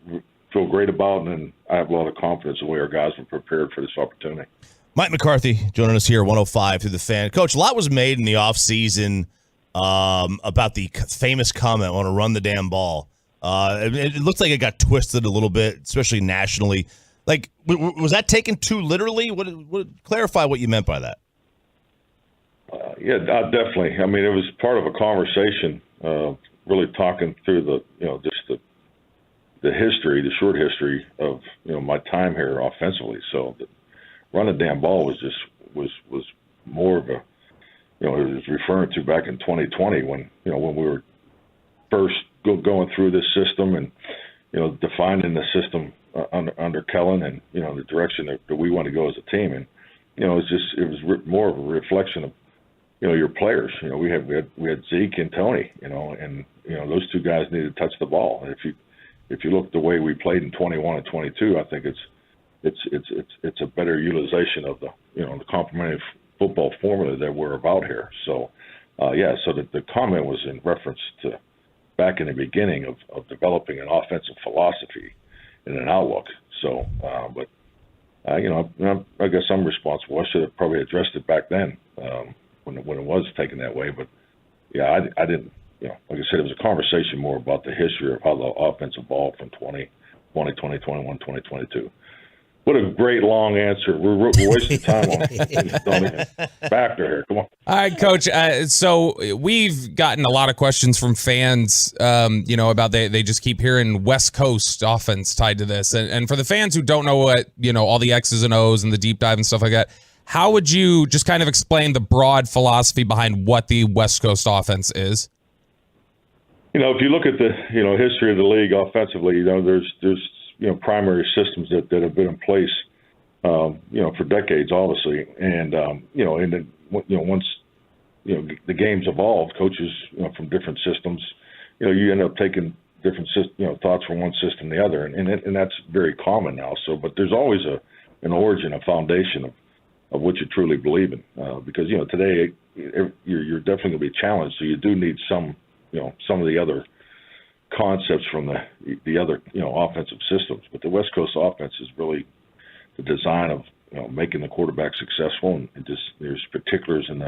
great about, and I have a lot of confidence in the way our guys were prepared for this opportunity. Mike McCarthy joining us here, 105 through the Fan. Coach, a lot was made in the offseason about the famous comment, "I want to run the damn ball." It looks like it got twisted a little bit, especially nationally. Like, was that taken too literally? Clarify what you meant by that. Yeah, definitely. I mean, it was part of a conversation, really talking through just the history, the short history of my time here offensively. So run the damn ball was more of a it was referring to back in 2020 when when we were first going through this system and defining the system under Kellen and the direction that we want to go as a team. And it was more of a reflection of your players. We had Zeke and Tony, and those two guys needed to touch the ball. And if you look at the way we played in 21 and 22, I think it's a better utilization of the the complementary football formula that we're about here. So so the comment was in reference to back in the beginning of developing an offensive philosophy and an outlook. So I guess I'm responsible. I should have probably addressed it back then when it was taken that way. But I didn't. Like I said, it was a conversation more about the history of how the offense evolved from 2020, 2021, 2022. What a great long answer. We're wasting time on Factor here. Come on. All right, Coach. So we've gotten a lot of questions from fans, about they just keep hearing West Coast offense tied to this. And for the fans who don't know what, all the X's and O's and the deep dive and stuff like that, how would you just kind of explain the broad philosophy behind what the West Coast offense is? If you look at the, history of the league offensively, there's primary systems that have been in place, for decades, obviously. And, and then, once, the game's evolved, coaches, from different systems, you end up taking different, thoughts from one system to the other. And that's very common now. So, but there's always an origin, a foundation of what you truly believe in. Because, today you're definitely going to be challenged. So you do need some of the other concepts from the other offensive systems. But the West Coast offense is really the design of making the quarterback successful, and just there's particulars in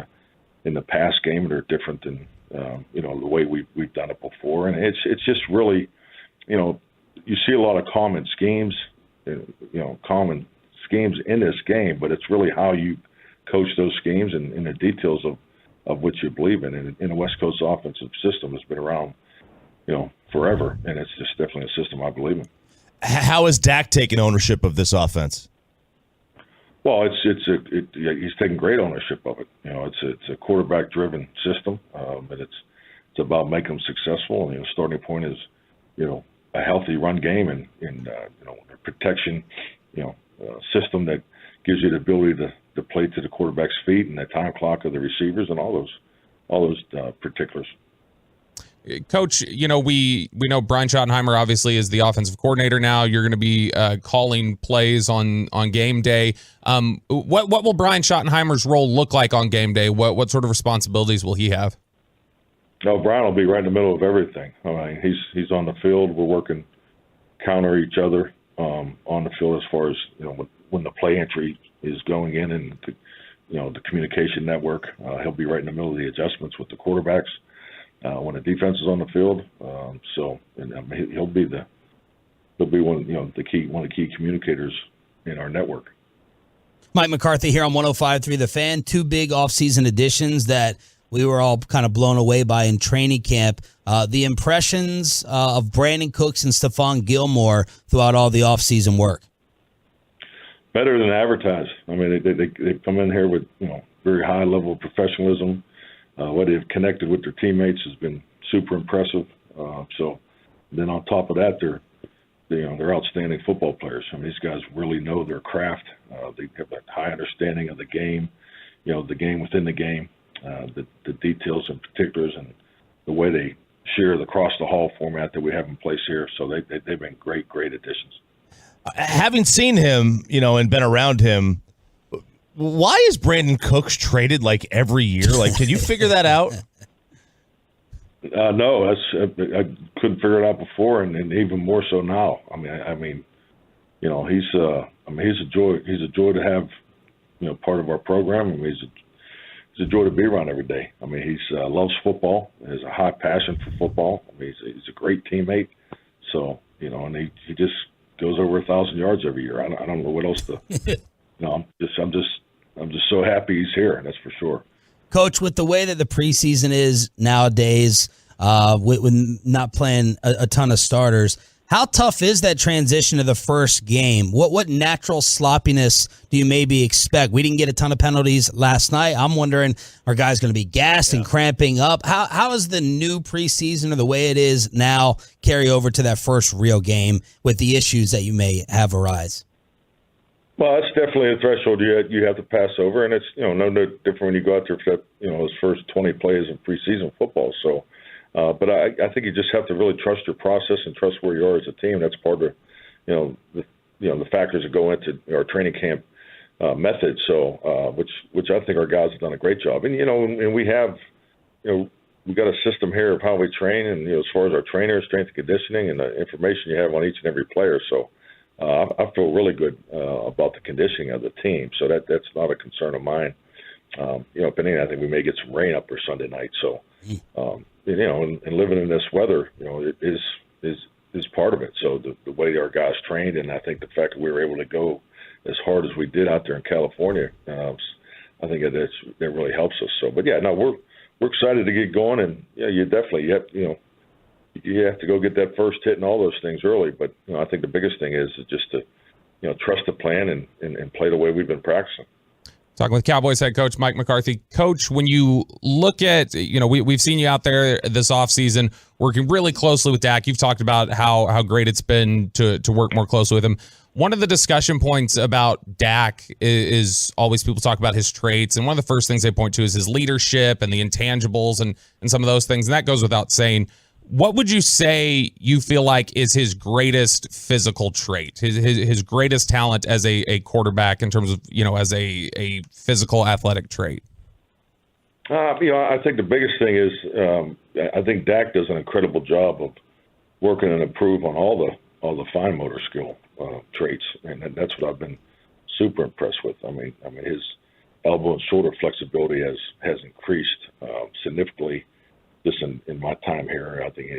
the pass game that are different than the way we've done it before. And it's just really you see a lot of common schemes in this game, but it's really how you coach those schemes and the details of what you believe in. And the West Coast offensive system has been around forever, and it's just definitely a system I believe in. How has Dak taken ownership of this offense? Well, he's taken great ownership of it. It's a quarterback-driven system, and it's about making them successful. And the starting point is, a healthy run game and a protection, system that gives you the ability to play to the quarterback's feet and the time clock of the receivers and all those particulars. Coach, we know Brian Schottenheimer obviously is the offensive coordinator now. You're going to be calling plays on game day. What will Brian Schottenheimer's role look like on game day? What sort of responsibilities will he have? No, Brian will be right in the middle of everything. I mean, he's on the field. We're working counter each other on the field as far as when the play entry is going in and the communication network. He'll be right in the middle of the adjustments with the quarterbacks. when the defense is on the field. He'll be one of the key communicators in our network. Mike McCarthy here on 105.3 The Fan. Two big offseason additions that we were all kind of blown away by in training camp. The impressions of Brandon Cooks and Stephon Gilmore throughout all the offseason work. Better than advertised. I mean, they come in here with very high level of professionalism. What they've connected with their teammates has been super impressive. So then on top of that, they're outstanding football players. I mean, these guys really know their craft. They have a high understanding of the game, the game within the game, the details and particulars, and the way they share the cross the hall format that we have in place here. So they've been great additions. Having seen him, and been around him, why is Brandon Cooks traded like every year? Like, can you figure that out? No, I couldn't figure it out before, and even more so now. I mean, he's a joy. He's a joy to have, part of our program. I mean, he's a joy to be around every day. I mean, he loves football. He has a high passion for football. I mean, he's a great teammate. So, and he just goes over 1,000 yards every year. I don't know what else to. I'm just so happy he's here. That's for sure. Coach, with the way that the preseason is nowadays, with not playing a ton of starters, how tough is that transition to the first game? What natural sloppiness do you maybe expect? We didn't get a ton of penalties last night. I'm wondering, are guys going to be gassed and cramping up? How is the new preseason, or the way it is now, carry over to that first real game with the issues that you may have arise? Well, it's definitely a threshold you have to pass over, and it's no different when you go out there for that, those first 20 plays of preseason football. So, but I think you just have to really trust your process and trust where you are as a team. That's part of the factors that go into our training camp method. So, which I think our guys have done a great job, and and we have we've got a system here of how we train, and as far as our trainers, strength and conditioning, and the information you have on each and every player. So. I feel really good about the conditioning of the team, so that's not a concern of mine. If anything, I think we may get some rain up there Sunday night. So, and living in this weather, it is part of it. So the way our guys trained, and I think the fact that we were able to go as hard as we did out there in California, I think that really helps us. So, but yeah, no, we're excited to get going, and you definitely you have to go get that first hit and all those things early. But I think the biggest thing is just to trust the plan and play the way we've been practicing. Talking with Cowboys head coach Mike McCarthy. Coach, when you look at, we've seen you out there this offseason working really closely with Dak. You've talked about how great it's been to work more closely with him. One of the discussion points about Dak is always people talk about his traits, and one of the first things they point to is his leadership and the intangibles and some of those things, and that goes without saying. What would you say you feel like is his greatest physical trait, his greatest talent as a quarterback in terms of, as a physical athletic trait? I think the biggest thing is I think Dak does an incredible job of working and improve on all the fine motor skill traits, and that's what I've been super impressed with. I mean his elbow and shoulder flexibility has increased significantly. Just in my time here, I think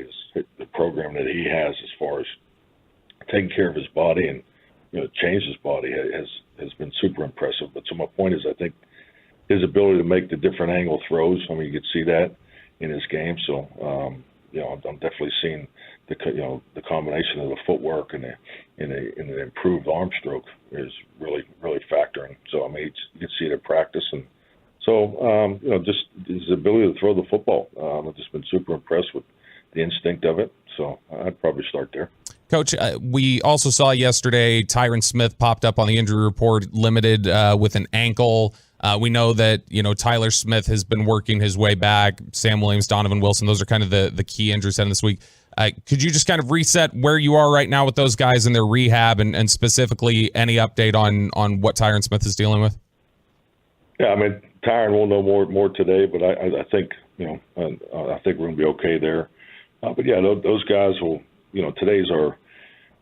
the program that he has as far as taking care of his body and change his body has been super impressive. But so my point is, I think his ability to make the different angle throws. I mean, you could see that in his game. So I'm definitely seeing the combination of the footwork and the improved arm stroke is really factoring. So I mean, you can see it in practice. And so, just his ability to throw the football. I've just been super impressed with the instinct of it. So I'd probably start there. Coach, we also saw yesterday Tyron Smith popped up on the injury report, limited with an ankle. We know that, Tyler Smith has been working his way back. Sam Williams, Donovan Wilson, those are kind of the key injuries in this week. Could you just kind of reset where you are right now with those guys in their rehab and specifically any update on what Tyron Smith is dealing with? Yeah, I mean, Tyron will know more today, but I think I think we're gonna be okay there. But yeah, those guys will. Today's our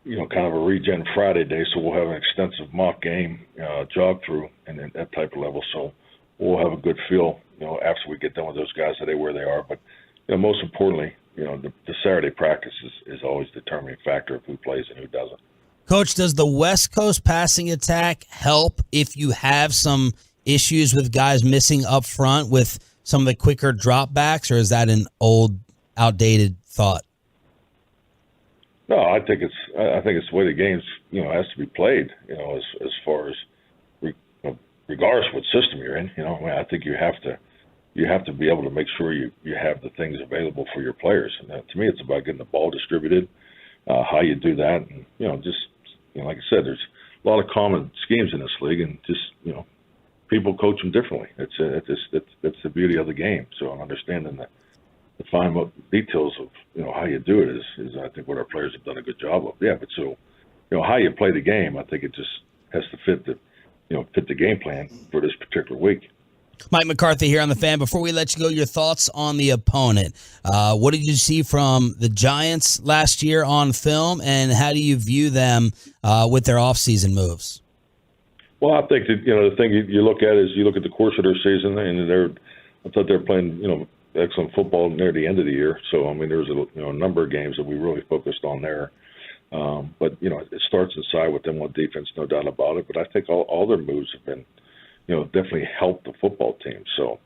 kind of a regen Friday day, so we'll have an extensive mock game jog through and that type of level. So we'll have a good feel after we get done with those guys today where they are. But most importantly, the Saturday practice is always the determining factor of who plays and who doesn't. Coach, does the West Coast passing attack help if you have some issues with guys missing up front with some of the quicker dropbacks, or is that an old, outdated thought? No, I think it's the way the game's has to be played. As far as regardless of what system you're in, I think you have to be able to make sure you have the things available for your players. And to me, it's about getting the ball distributed, how you do that, and like I said, there's a lot of common schemes in this league, and just people coach them differently. That's the beauty of the game. So I'm understanding the fine details of how you do it is I think what our players have done a good job of. Yeah, but so how you play the game, I think it just has to fit the game plan for this particular week. Mike McCarthy here on The Fan. Before we let you go, your thoughts on the opponent. What did you see from the Giants last year on film, and how do you view them with their offseason moves? Well, I think that the thing you look at is you look at the course of their season, and I thought they were playing excellent football near the end of the year. So I mean, there was a number of games that we really focused on there. But it starts inside with them on defense, no doubt about it. But I think all their moves have been definitely helped the football team. So,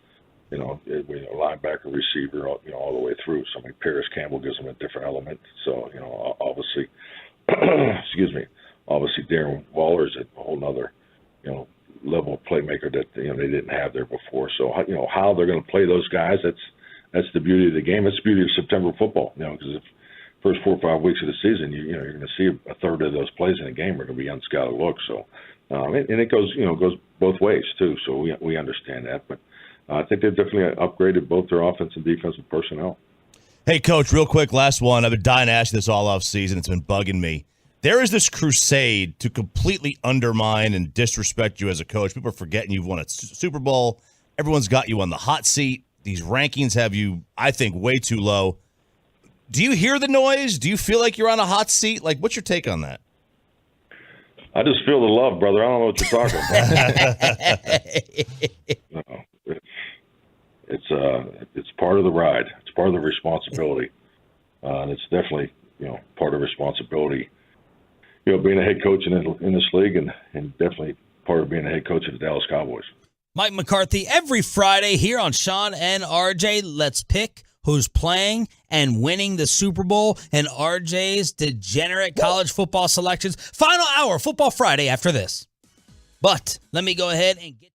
linebacker, receiver, all the way through. So, I mean, Paris Campbell gives them a different element. So, obviously, excuse me, obviously Darren Waller's a whole nother, level of playmaker that, they didn't have there before. So, how they're going to play those guys, that's the beauty of the game. That's the beauty of September football, because if first 4 or 5 weeks of the season, you're going to see a third of those plays in a game are going to be unscouted looks. So, and it goes both ways too. So we understand that, but I think they've definitely upgraded both their offense and defensive personnel. Hey, Coach, real quick, last one. I've been dying to ask you this all off season. It's been bugging me. There is this crusade to completely undermine and disrespect you as a coach. People are forgetting you've won a Super Bowl. Everyone's got you on the hot seat. These rankings have you, I think, way too low. Do you hear the noise? Do you feel like you're on a hot seat? Like, what's your take on that? I just feel the love, brother. I don't know what you're talking about. It's part of the ride. It's part of the responsibility. And it's definitely, part of the responsibility, being a head coach in this league, and definitely part of being a head coach of the Dallas Cowboys. Mike McCarthy, every Friday here on Sean and RJ, let's pick who's playing and winning the Super Bowl and RJ's degenerate college football selections. Final hour, Football Friday after this. But let me go ahead and get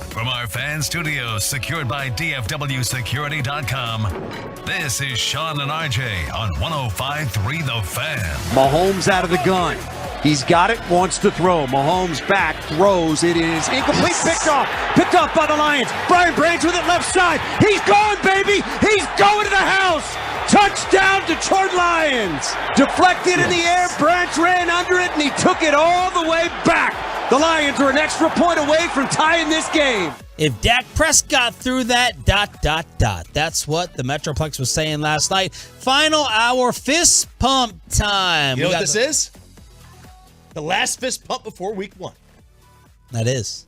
From our fan studios secured by DFWsecurity.com, this is Sean and RJ on 105.3 The Fan. Mahomes out of the gun. He's got it, wants to throw. Mahomes back, throws. It is incomplete, picked off by the Lions. Brian Branch with it left side. He's gone, baby. He's going to the house. Touchdown, Detroit Lions. Deflected in the air. Branch ran under it, and he took it all the way back. The Lions are an extra point away from tying this game. If Dak Prescott threw that, ... That's what the Metroplex was saying last night. Final hour fist pump time. You know what this is? The last fist pump before week 1. That is.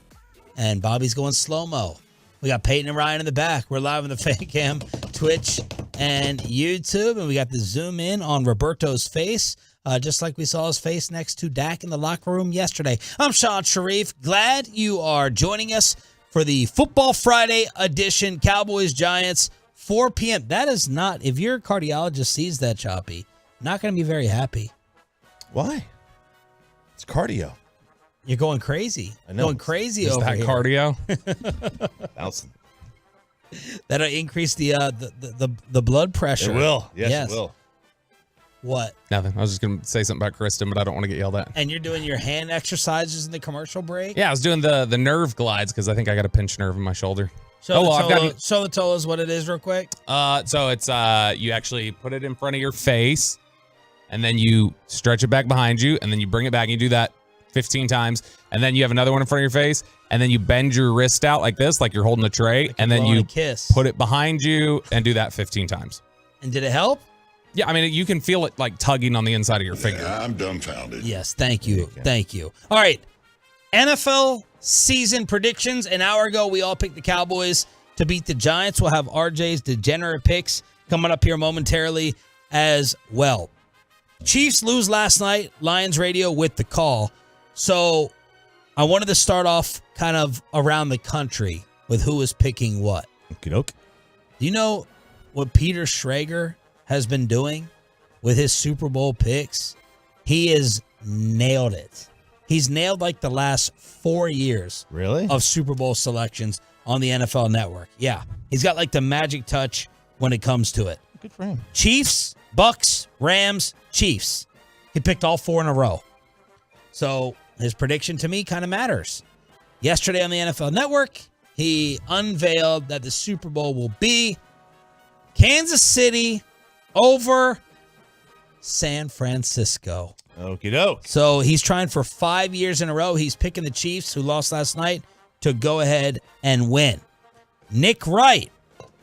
And Bobby's going slow-mo. We got Peyton and Ryan in the back. We're live on the Fan Cam, Twitch, and YouTube. And we got the zoom in on Roberto's face. Just like we saw his face next to Dak in the locker room yesterday. I'm Sean Sharif. Glad you are joining us for the Football Friday edition, Cowboys-Giants, 4 p.m. That is not, if your cardiologist sees that, Choppy, not going to be very happy. Why? It's cardio. You're going crazy. I know. Going crazy Is over that here. cardio? Bouncing. That'll increase the blood pressure. It will. Yes, it will. What? Nothing. I was just going to say something about Kristen, but I don't want to get yelled at. And you're doing your hand exercises in the commercial break? Yeah, I was doing the nerve glides because I think I got a pinched nerve in my shoulder. Show the Tolas what it is real quick. So it's you actually put it in front of your face, and then you stretch it back behind you, and then you bring it back, and you do that 15 times, and then you have another one in front of your face, and then you bend your wrist out like this, like you're holding a tray, and then you put it behind you and do that 15 times. And did it help? Yeah, I mean, you can feel it like tugging on the inside of your finger. I'm dumbfounded. Yes, thank you. Thank you. All right, NFL season predictions. An hour ago, we all picked the Cowboys to beat the Giants. We'll have RJ's degenerate picks coming up here momentarily as well. Chiefs lose last night. Lions radio with the call. So I wanted to start off kind of around the country with who is picking what. Okey-doke. Do you know what Peter Schrager has been doing with his Super Bowl picks? He has nailed it. He's nailed like the last 4 years of Super Bowl selections on the NFL Network. Yeah, he's got like the magic touch when it comes to it. Good for him. Chiefs, Bucks, Rams, Chiefs. He picked all 4 in a row. So his prediction to me kind of matters. Yesterday on the NFL Network, he unveiled that the Super Bowl will be Kansas City over San Francisco. Okie doke. So he's trying for 5 years in a row. He's picking the Chiefs, who lost last night, to go ahead and win. Nick Wright,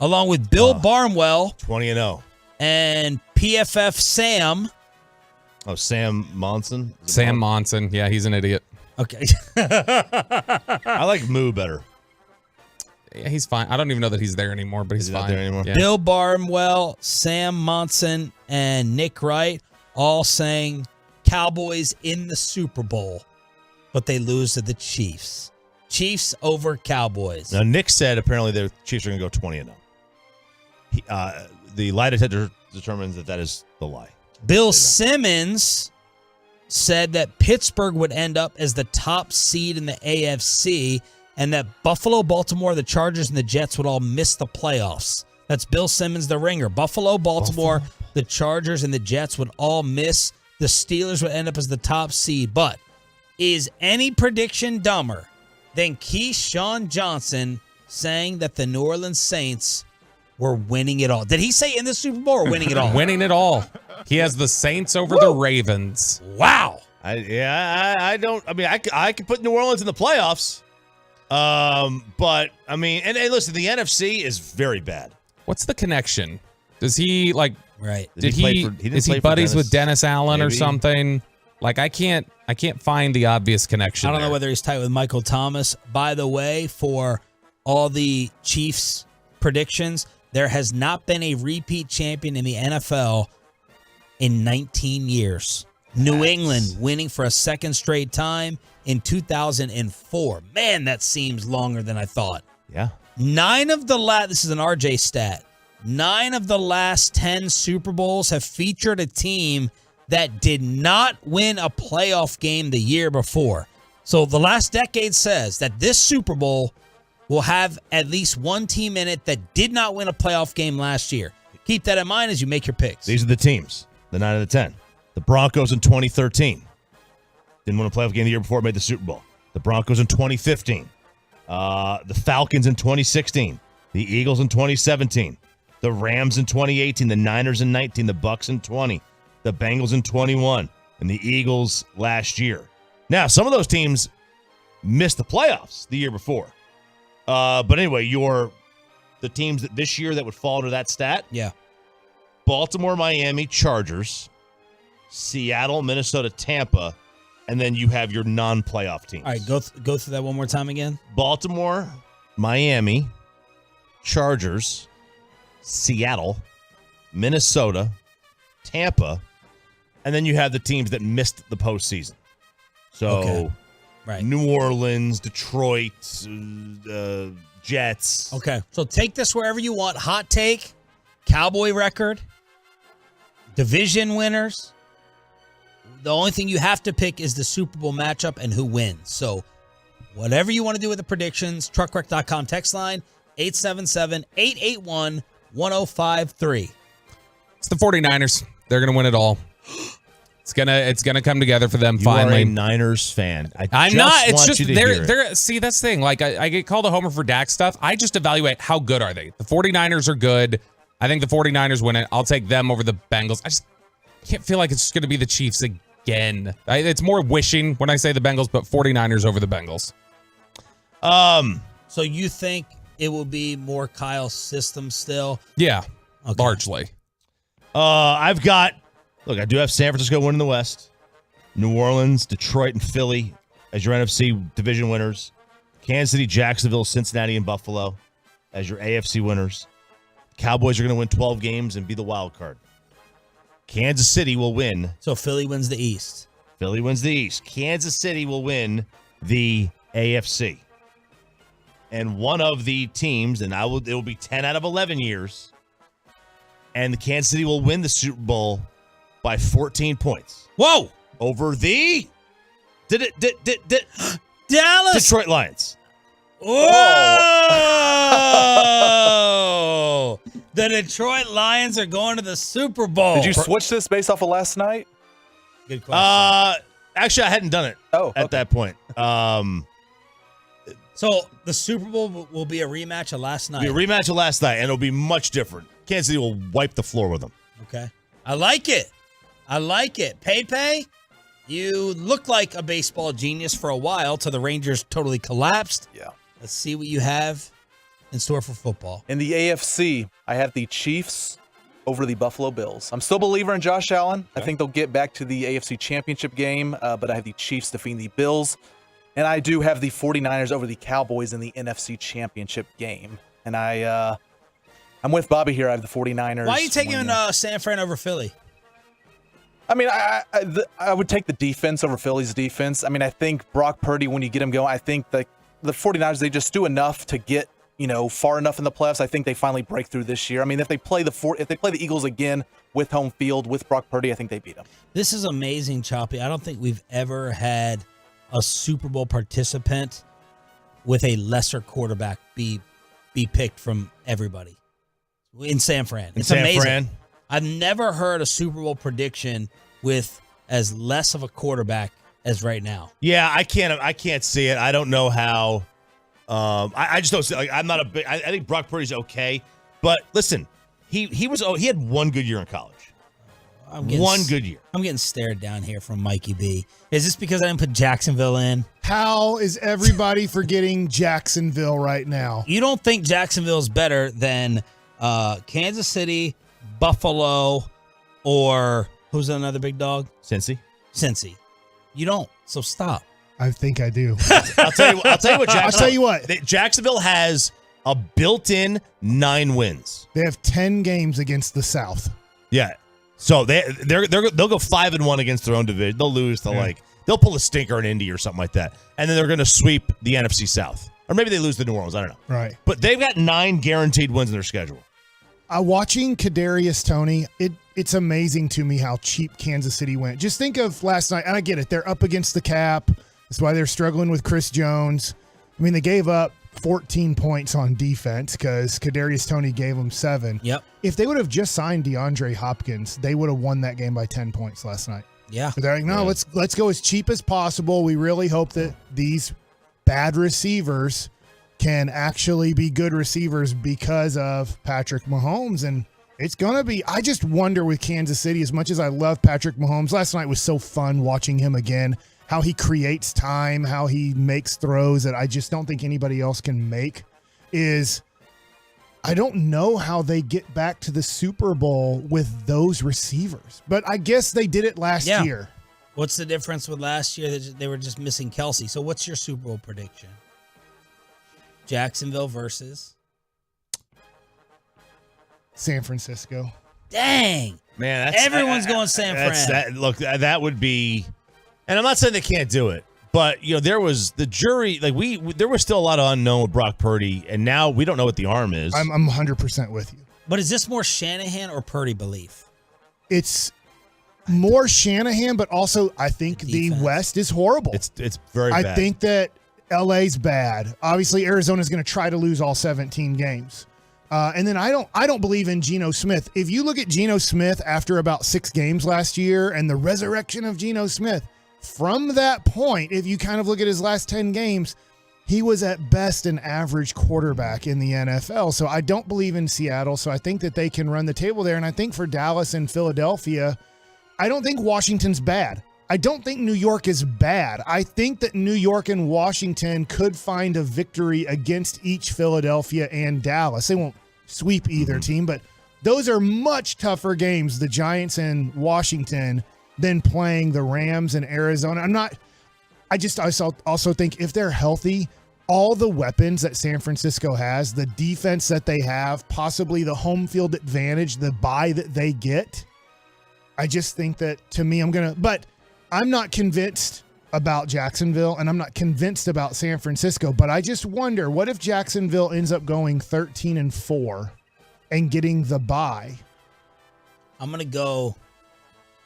along with Bill Barnwell. 20-0. And PFF Sam. Oh, Sam Monson? Sam Monson. Yeah, he's an idiot. Okay. I like Moo better. Yeah, he's fine. I don't even know that he's there anymore, but he's fine. Not there anymore. Yeah. Bill Barnwell, Sam Monson, and Nick Wright all saying Cowboys in the Super Bowl, but they lose to the Chiefs. Chiefs over Cowboys. Now, Nick said apparently the Chiefs are going to go 20-0. The lie detector determines that is the lie. Bill Simmons said that Pittsburgh would end up as the top seed in the AFC and that Buffalo, Baltimore, the Chargers, and the Jets would all miss the playoffs. That's Bill Simmons, the ringer. Buffalo, Baltimore, the Chargers, and the Jets would all miss. The Steelers would end up as the top seed. But is any prediction dumber than Keyshawn Johnson saying that the New Orleans Saints were winning it all? Did he say in the Super Bowl or winning it all? Winning it all. He has the Saints over the Ravens. Wow. I could put New Orleans in the playoffs. But I mean, and listen, the NFC is very bad. What's the connection? Does he right? Is he buddies with Dennis Allen or something? Like I can't find the obvious connection. I don't know there. whether he's tight with Michael Thomas. By the way, for all the Chiefs predictions, there has not been a repeat champion in the NFL in 19 years. New England winning for a second straight time in 2004. Man, that seems longer than I thought. Yeah. This is an RJ stat. 9 of the last 10 Super Bowls have featured a team that did not win a playoff game the year before. So the last decade says that this Super Bowl will have at least one team in it that did not win a playoff game last year. Keep that in mind as you make your picks. These are the teams, the 9 out of the 10. The Broncos in 2013. Didn't win a playoff game the year before, made the Super Bowl. The Broncos in 2015. The Falcons in 2016. The Eagles in 2017. The Rams in 2018. The Niners in 19. The Bucks in 20. The Bengals in 21. And the Eagles last year. Now, some of those teams missed the playoffs the year before. But anyway, the teams that this year that would fall under that stat. Yeah. Baltimore, Miami, Chargers, Seattle, Minnesota, Tampa, and then you have your non-playoff teams. All right, go through that one more time again. Baltimore, Miami, Chargers, Seattle, Minnesota, Tampa, and then you have the teams that missed the postseason. So, right. New Orleans, Detroit, Jets. Okay, so take this wherever you want. Hot take, Cowboy record, division winners. The only thing you have to pick is the Super Bowl matchup and who wins. So whatever you want to do with the predictions, truckwreck.com text line, 877-881-1053. It's the 49ers. They're going to win it all. It's gonna come together for them You finally. are a Niners fan. I'm not. It's just they're see, that's the thing. Like I get called a homer for Dak stuff. I just evaluate how good are they. The 49ers are good. I think the 49ers win it. I'll take them over the Bengals. I just can't feel like it's going to be the Chiefs again. It's more wishing when I say the Bengals, but 49ers over the Bengals. So you think it will be more Kyle's system still? Yeah, largely. I do have San Francisco winning the West, New Orleans, Detroit, and Philly as your NFC division winners, Kansas City, Jacksonville, Cincinnati, and Buffalo as your AFC winners. Cowboys are going to win 12 games and be the wild card. Kansas City will win. So Philly wins the East. Philly wins the East. Kansas City will win the AFC. And one of the teams, and it will be 10 out of 11 years, and the Kansas City will win the Super Bowl by 14 points. Whoa! Over the Dallas Detroit Lions. Whoa! The Detroit Lions are going to the Super Bowl. Did you switch this based off of last night? Good question. Actually, I hadn't done it at that point. So the Super Bowl will be a rematch of last night. It'll be a rematch of last night, and it'll be much different. Kansas City will wipe the floor with them. Okay. I like it. Pepe, You looked like a baseball genius for a while till the Rangers totally collapsed. Yeah. Let's see what you have in store for football. In the AFC, I have the Chiefs over the Buffalo Bills. I'm still a believer in Josh Allen. I think they'll get back to the AFC Championship game, but I have the Chiefs defeating the Bills. And I do have the 49ers over the Cowboys in the NFC Championship game. And I'm with Bobby here. I have the 49ers. Why are you taking San Fran over Philly? I mean, I would take the defense over Philly's defense. I mean, I think Brock Purdy, when you get him going, I think the 49ers, they just do enough to get, far enough in the playoffs. I think they finally break through this year. I mean, if they play the Eagles again with home field with Brock Purdy, I think they beat them. This is amazing, Choppy. I don't think we've ever had a Super Bowl participant with a lesser quarterback be picked from everybody in San Fran. It's amazing. Fran. I've never heard a Super Bowl prediction with as less of a quarterback as right now. Yeah, I can't see it. I don't know how. I just don't see. Like, I'm not a big. I think Brock Purdy's okay, but listen, he had one good year in college. One good year. I'm getting stared down here from Mikey B. Is this because I didn't put Jacksonville in? How is everybody forgetting Jacksonville right now? You don't think Jacksonville's better than Kansas City, Buffalo, or who's another big dog? Cincy. You don't. So stop. I think I do. I'll tell you what. I'll tell you what. Jacksonville has a built-in 9 wins. They have 10 games against the South. Yeah. So they'll go 5-1 against their own division. They'll lose to they'll pull a stinker in Indy or something like that, and then they're going to sweep the NFC South, or maybe they lose to New Orleans. I don't know. Right. But they've got 9 guaranteed wins in their schedule. Watching Kadarius Toney, it's amazing to me how cheap Kansas City went. Just think of last night, and I get it. They're up against the cap. That's why they're struggling with Chris Jones. I mean, they gave up 14 points on defense because Kadarius Toney gave them 7. Yep. If they would have just signed DeAndre Hopkins, they would have won that game by 10 points last night. Yeah. But they're like, no, let's go as cheap as possible. We really hope that these bad receivers can actually be good receivers because of Patrick Mahomes. And it's going to be, I just wonder with Kansas City, as much as I love Patrick Mahomes, last night was so fun watching him again, how he creates time, how he makes throws that I just don't think anybody else can make. I don't know how they get back to the Super Bowl with those receivers, but I guess they did it last year. What's the difference with last year? They were just missing Kelsey. So what's your Super Bowl prediction? Jacksonville versus San Francisco. Dang. Man, everyone's going San Fran. That would be, and I'm not saying they can't do it, but there was the jury, there was still a lot of unknown with Brock Purdy, and now we don't know what the arm is. I'm 100% with you. But is this more Shanahan or Purdy belief? It's more Shanahan, but also I think the West is horrible. It's very bad. I think that LA's bad. Obviously, Arizona's going to try to lose all 17 games. And then I don't believe in Geno Smith. If you look at Geno Smith after about 6 games last year and the resurrection of Geno Smith, from that point, if you kind of look at his last 10 games, he was at best an average quarterback in the NFL. So I don't believe in Seattle. So I think that they can run the table there. And I think for Dallas and Philadelphia, I don't think Washington's bad. I don't think New York is bad. I think that New York and Washington could find a victory against each Philadelphia and Dallas. They won't sweep either team, but those are much tougher games, the Giants and Washington, than playing the Rams and Arizona. I also think if they're healthy, all the weapons that San Francisco has, the defense that they have, possibly the home field advantage, the bye that they get, I just think that, to me, but I'm not convinced about Jacksonville, and I'm not convinced about San Francisco, but I just wonder, what if Jacksonville ends up going 13-4 and getting the bye? I'm going to go.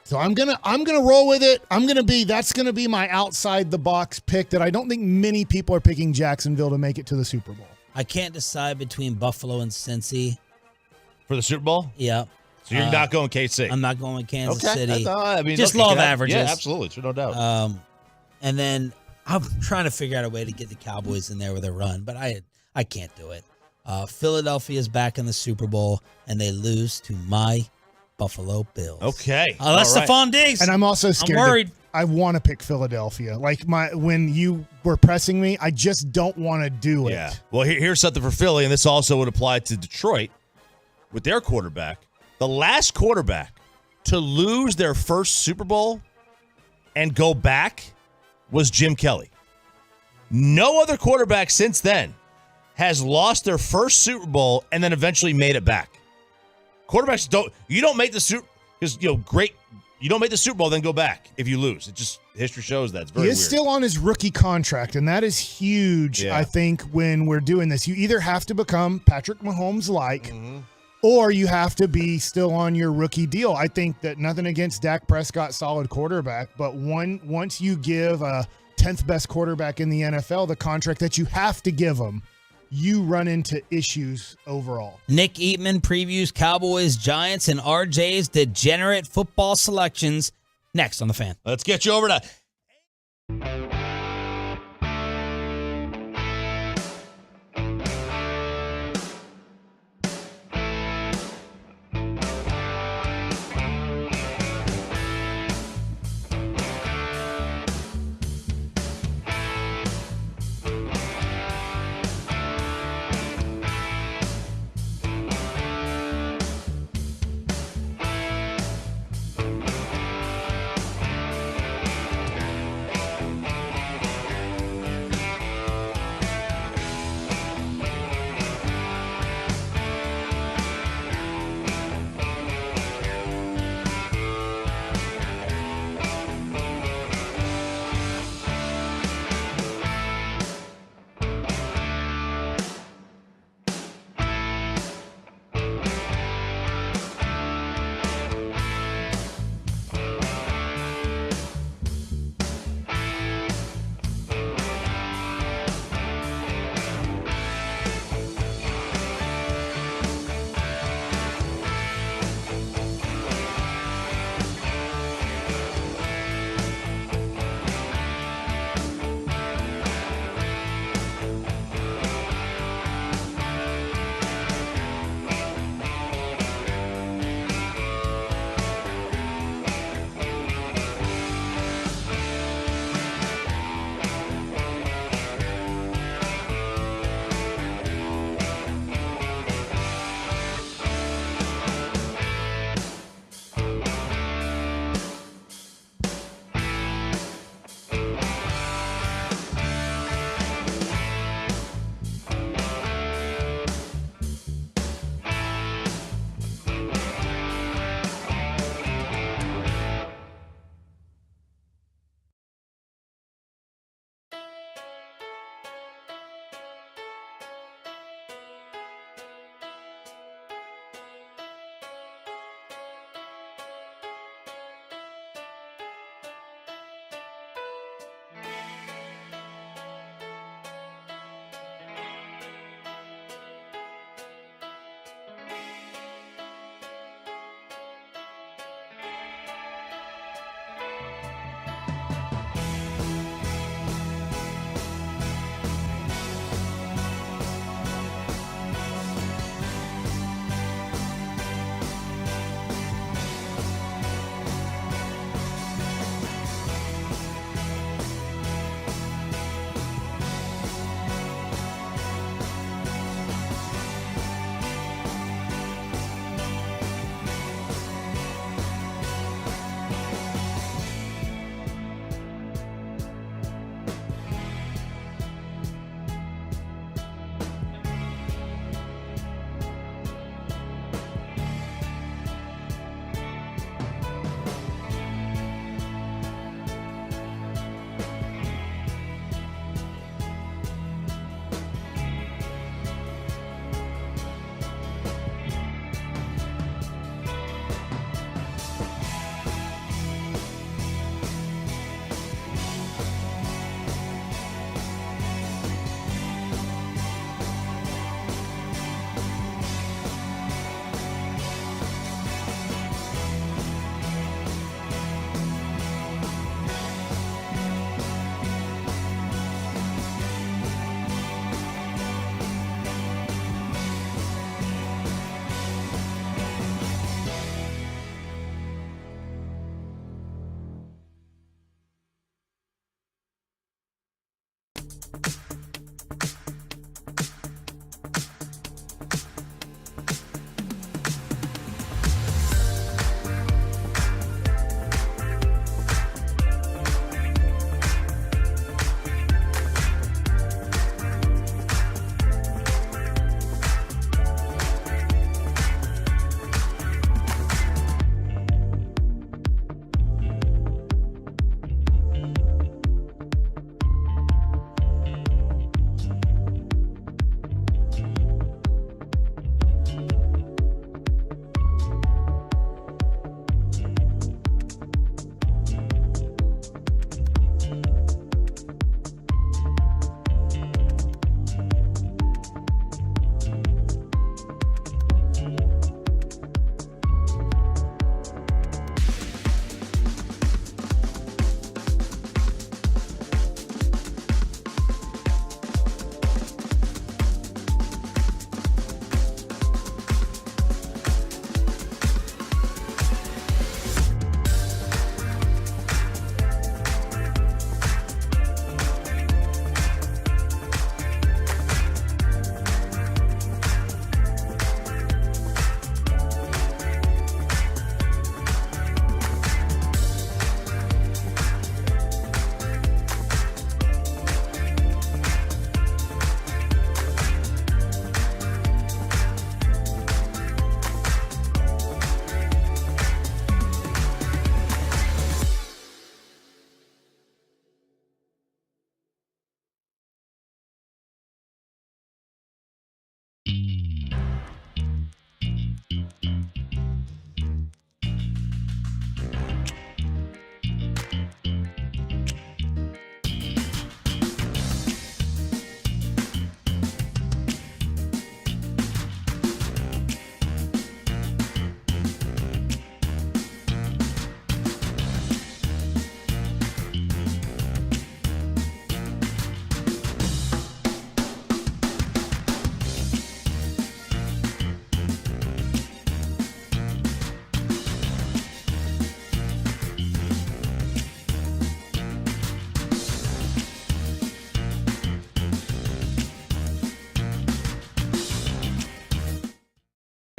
So I'm gonna roll with it. That's gonna be my outside the box pick that I don't think many people are picking Jacksonville to make it to the Super Bowl. I can't decide between Buffalo and Cincy. For the Super Bowl? Yeah. So you're not going KC? I'm not going Kansas okay. City. Just law of averages. Yeah, absolutely. Sure, no doubt. And then I'm trying to figure out a way to get the Cowboys in there with a run, but I can't do it. Philadelphia's back in the Super Bowl, and they lose to my Buffalo Bills. Okay. That's Stephon Diggs. And I'm also scared. I'm worried. I want to pick Philadelphia. Like when you were pressing me, I just don't want to do it. Yeah. Well, here's something for Philly, and this also would apply to Detroit with their quarterback. The last quarterback to lose their first Super Bowl and go back was Jim Kelly. No other quarterback since then has lost their first Super Bowl and then eventually made it back. Quarterbacks don't make the Super because you don't make the Super Bowl then go back if you lose. It just history shows that. It's very He is weird. still on his rookie contract, and that is huge. Yeah. I think when we're doing this, you either have to become Patrick Mahomes like, or you have to be still on your rookie deal. I think that nothing against Dak Prescott, solid quarterback, but once you give a 10th best quarterback in the NFL the contract that you have to give him, you run into issues overall. Nick Eatman previews Cowboys-Giants and RJ's degenerate football selections next on The Fan. Let's get you over to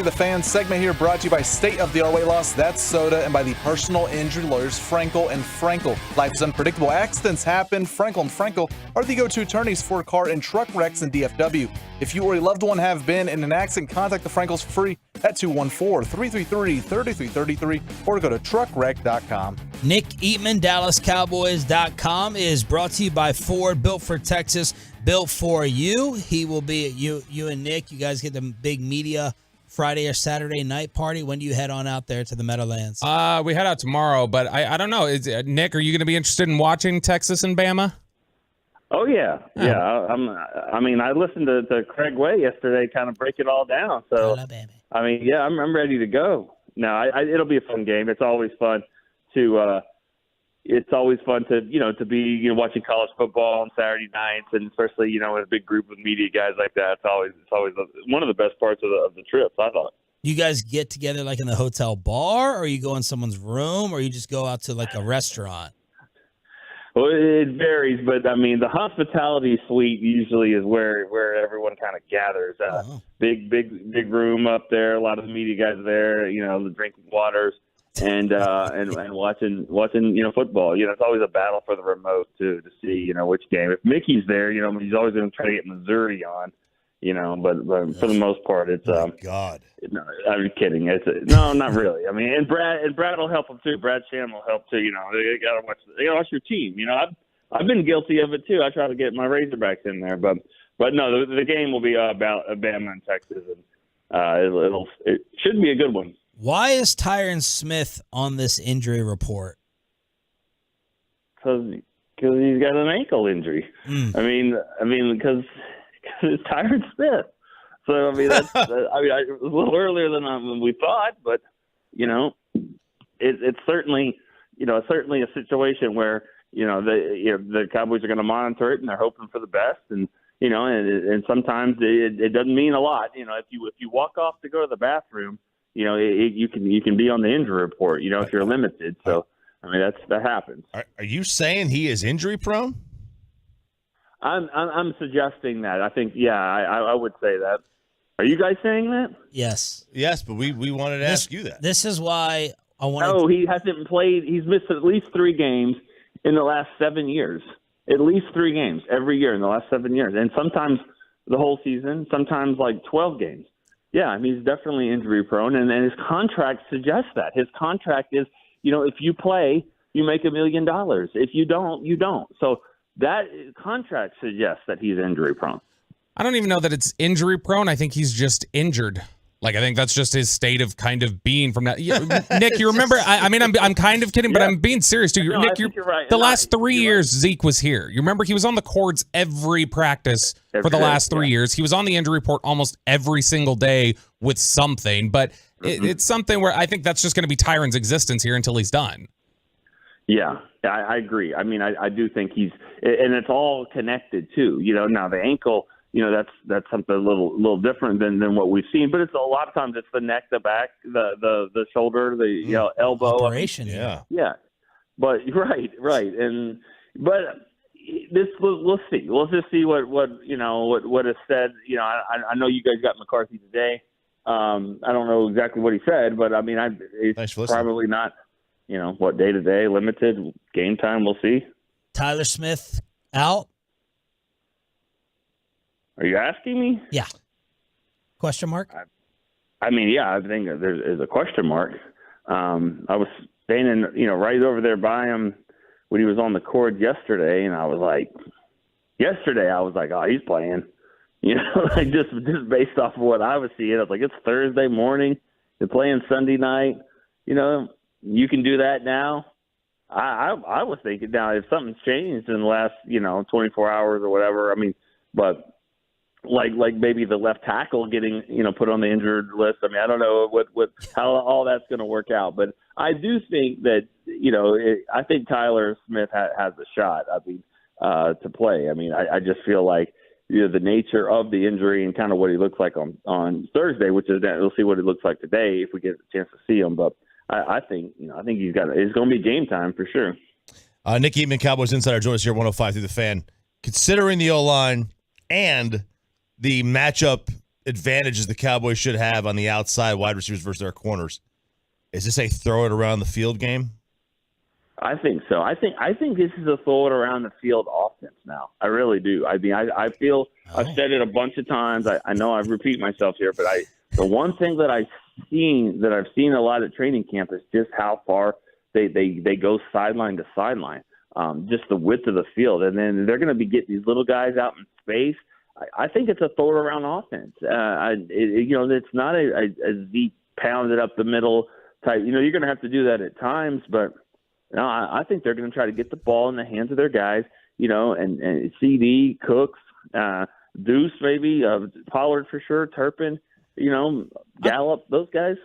the Fan segment here brought to you by State of the Art Weight Loss, That's Soda, and by the personal injury lawyers Frankel and Frankel. Life is unpredictable. Accidents happen. Frankel and Frankel are the go-to attorneys for car and truck wrecks in DFW. If you or a loved one have been in an accident, contact the Frankels for free at 214-333-3333 or go to truckwreck.com. Nick Eatman, DallasCowboys.com is brought to you by Ford, built for Texas, built for you. He will be at you and Nick. You guys get the big media Friday or Saturday night party. When do you head on out there to the Meadowlands? We head out tomorrow, but I don't know. Nick, are you going to be interested in watching Texas and Bama? Oh yeah. I mean, I listened to Craig Way yesterday, kind of break it all down. So I mean, yeah, I'm ready to go. No, it'll be a fun game. It's always fun to be watching college football on Saturday nights, and especially in a big group of media guys like that. It's always one of the best parts of the trips, I thought. You guys get together like in the hotel bar, or you go in someone's room, or you just go out to like a restaurant? Well, it varies, but I mean, the hospitality suite usually is where everyone kind of gathers. Big room up there, a lot of the media guys there, the drinking waters and watching football. It's always a battle for the remote to see which game. If Mickey's there, he's always going to try to get Missouri on. But for the most part, it's God. No, I'm kidding. No, not really. I mean, and Brad will help them too. Brad Sham will help too. They gotta watch your team. I've been guilty of it too. I try to get my Razorbacks in there, but no, the game will be about Bama and Texas, and it should be a good one. Why is Tyron Smith on this injury report? Because he's got an ankle injury. I mean, because it's Tyron Smith. So I mean, that's it was a little earlier than we thought, but it's certainly a situation where the Cowboys are going to monitor it and they're hoping for the best, and and sometimes it doesn't mean a lot. If you walk off to go to the bathroom, you can be on the injury report. If you're limited. So I mean that happens. Are you saying he is injury prone? I'm suggesting that. I think I would say that. Are you guys saying that? Yes. Yes, but we wanted to ask you that. This is why I wanted. No, he hasn't played. He's missed at least 3 games in the last 7 years. At least 3 games every year in the last 7 years, and sometimes the whole season. Sometimes like 12 games. Yeah, I mean, he's definitely injury prone, and his contract suggests that. His contract is, if you play, you make $1 million. If you don't, you don't. So that contract suggests that he's injury prone. I don't even know that it's injury prone. I think he's just injured. Like, I think that's just his state of kind of being from that. Nick, you remember? I mean, I'm kind of kidding, but I'm being serious too. No, Nick, you're right. The last 3 years, Zeke was here. You remember he was on the cords every practice for the last 3 years. He was on the injury report almost every single day with something. But it's something where I think that's just going to be Tyron's existence here until he's done. Yeah, I agree. I mean, I do think he's, and it's all connected too. Now the ankle. That's something a little different than what we've seen. But it's a lot of times it's the neck, the back, the shoulder, the elbow. Operation. Yeah. But right, but this we'll see. We'll just see what is said. I know you guys got McCarthy today. I don't know exactly what he said, but I mean, it's probably not. Day to day, limited game time. We'll see. Tyler Smith out. Are you asking me? Yeah. Question mark? I mean, yeah, I think there's a question mark. I was standing, right over there by him when he was on the court yesterday, and I was like, oh, he's playing. Like just based off of what I was seeing. I was like, it's Thursday morning. They're playing Sunday night. You can do that now. I was thinking now if something's changed in the last, 24 hours or whatever, I mean, but like maybe the left tackle getting, put on the injured list. I mean, I don't know how all that's going to work out, but I do think that, I think Tyler Smith has a shot. I mean, to play. I mean, I just feel like, the nature of the injury and kind of what he looks like on Thursday, which is that we'll see what he looks like today if we get a chance to see him. But I think, it's going to be game time for sure. Nick Eatman, Cowboys Insider, join us here 105 through the Fan. Considering the O-line and the matchup advantages the Cowboys should have on the outside wide receivers versus their corners. Is this a throw it around the field game? I think so. I think this is a throw it around the field offense now. I really do. I mean, I feel I've said it a bunch of times. I know I repeat myself here, but the one thing that I've seen a lot at training camp is just how far they go sideline to sideline, just the width of the field, and then they're going to be getting these little guys out in space. I think it's a throw it around offense. It's not a deep pounded up the middle type. You're going to have to do that at times, but. No, I think they're going to try to get the ball in the hands of their guys, and CD, Cooks, Deuce maybe, Pollard for sure, Turpin, Gallup, those guys.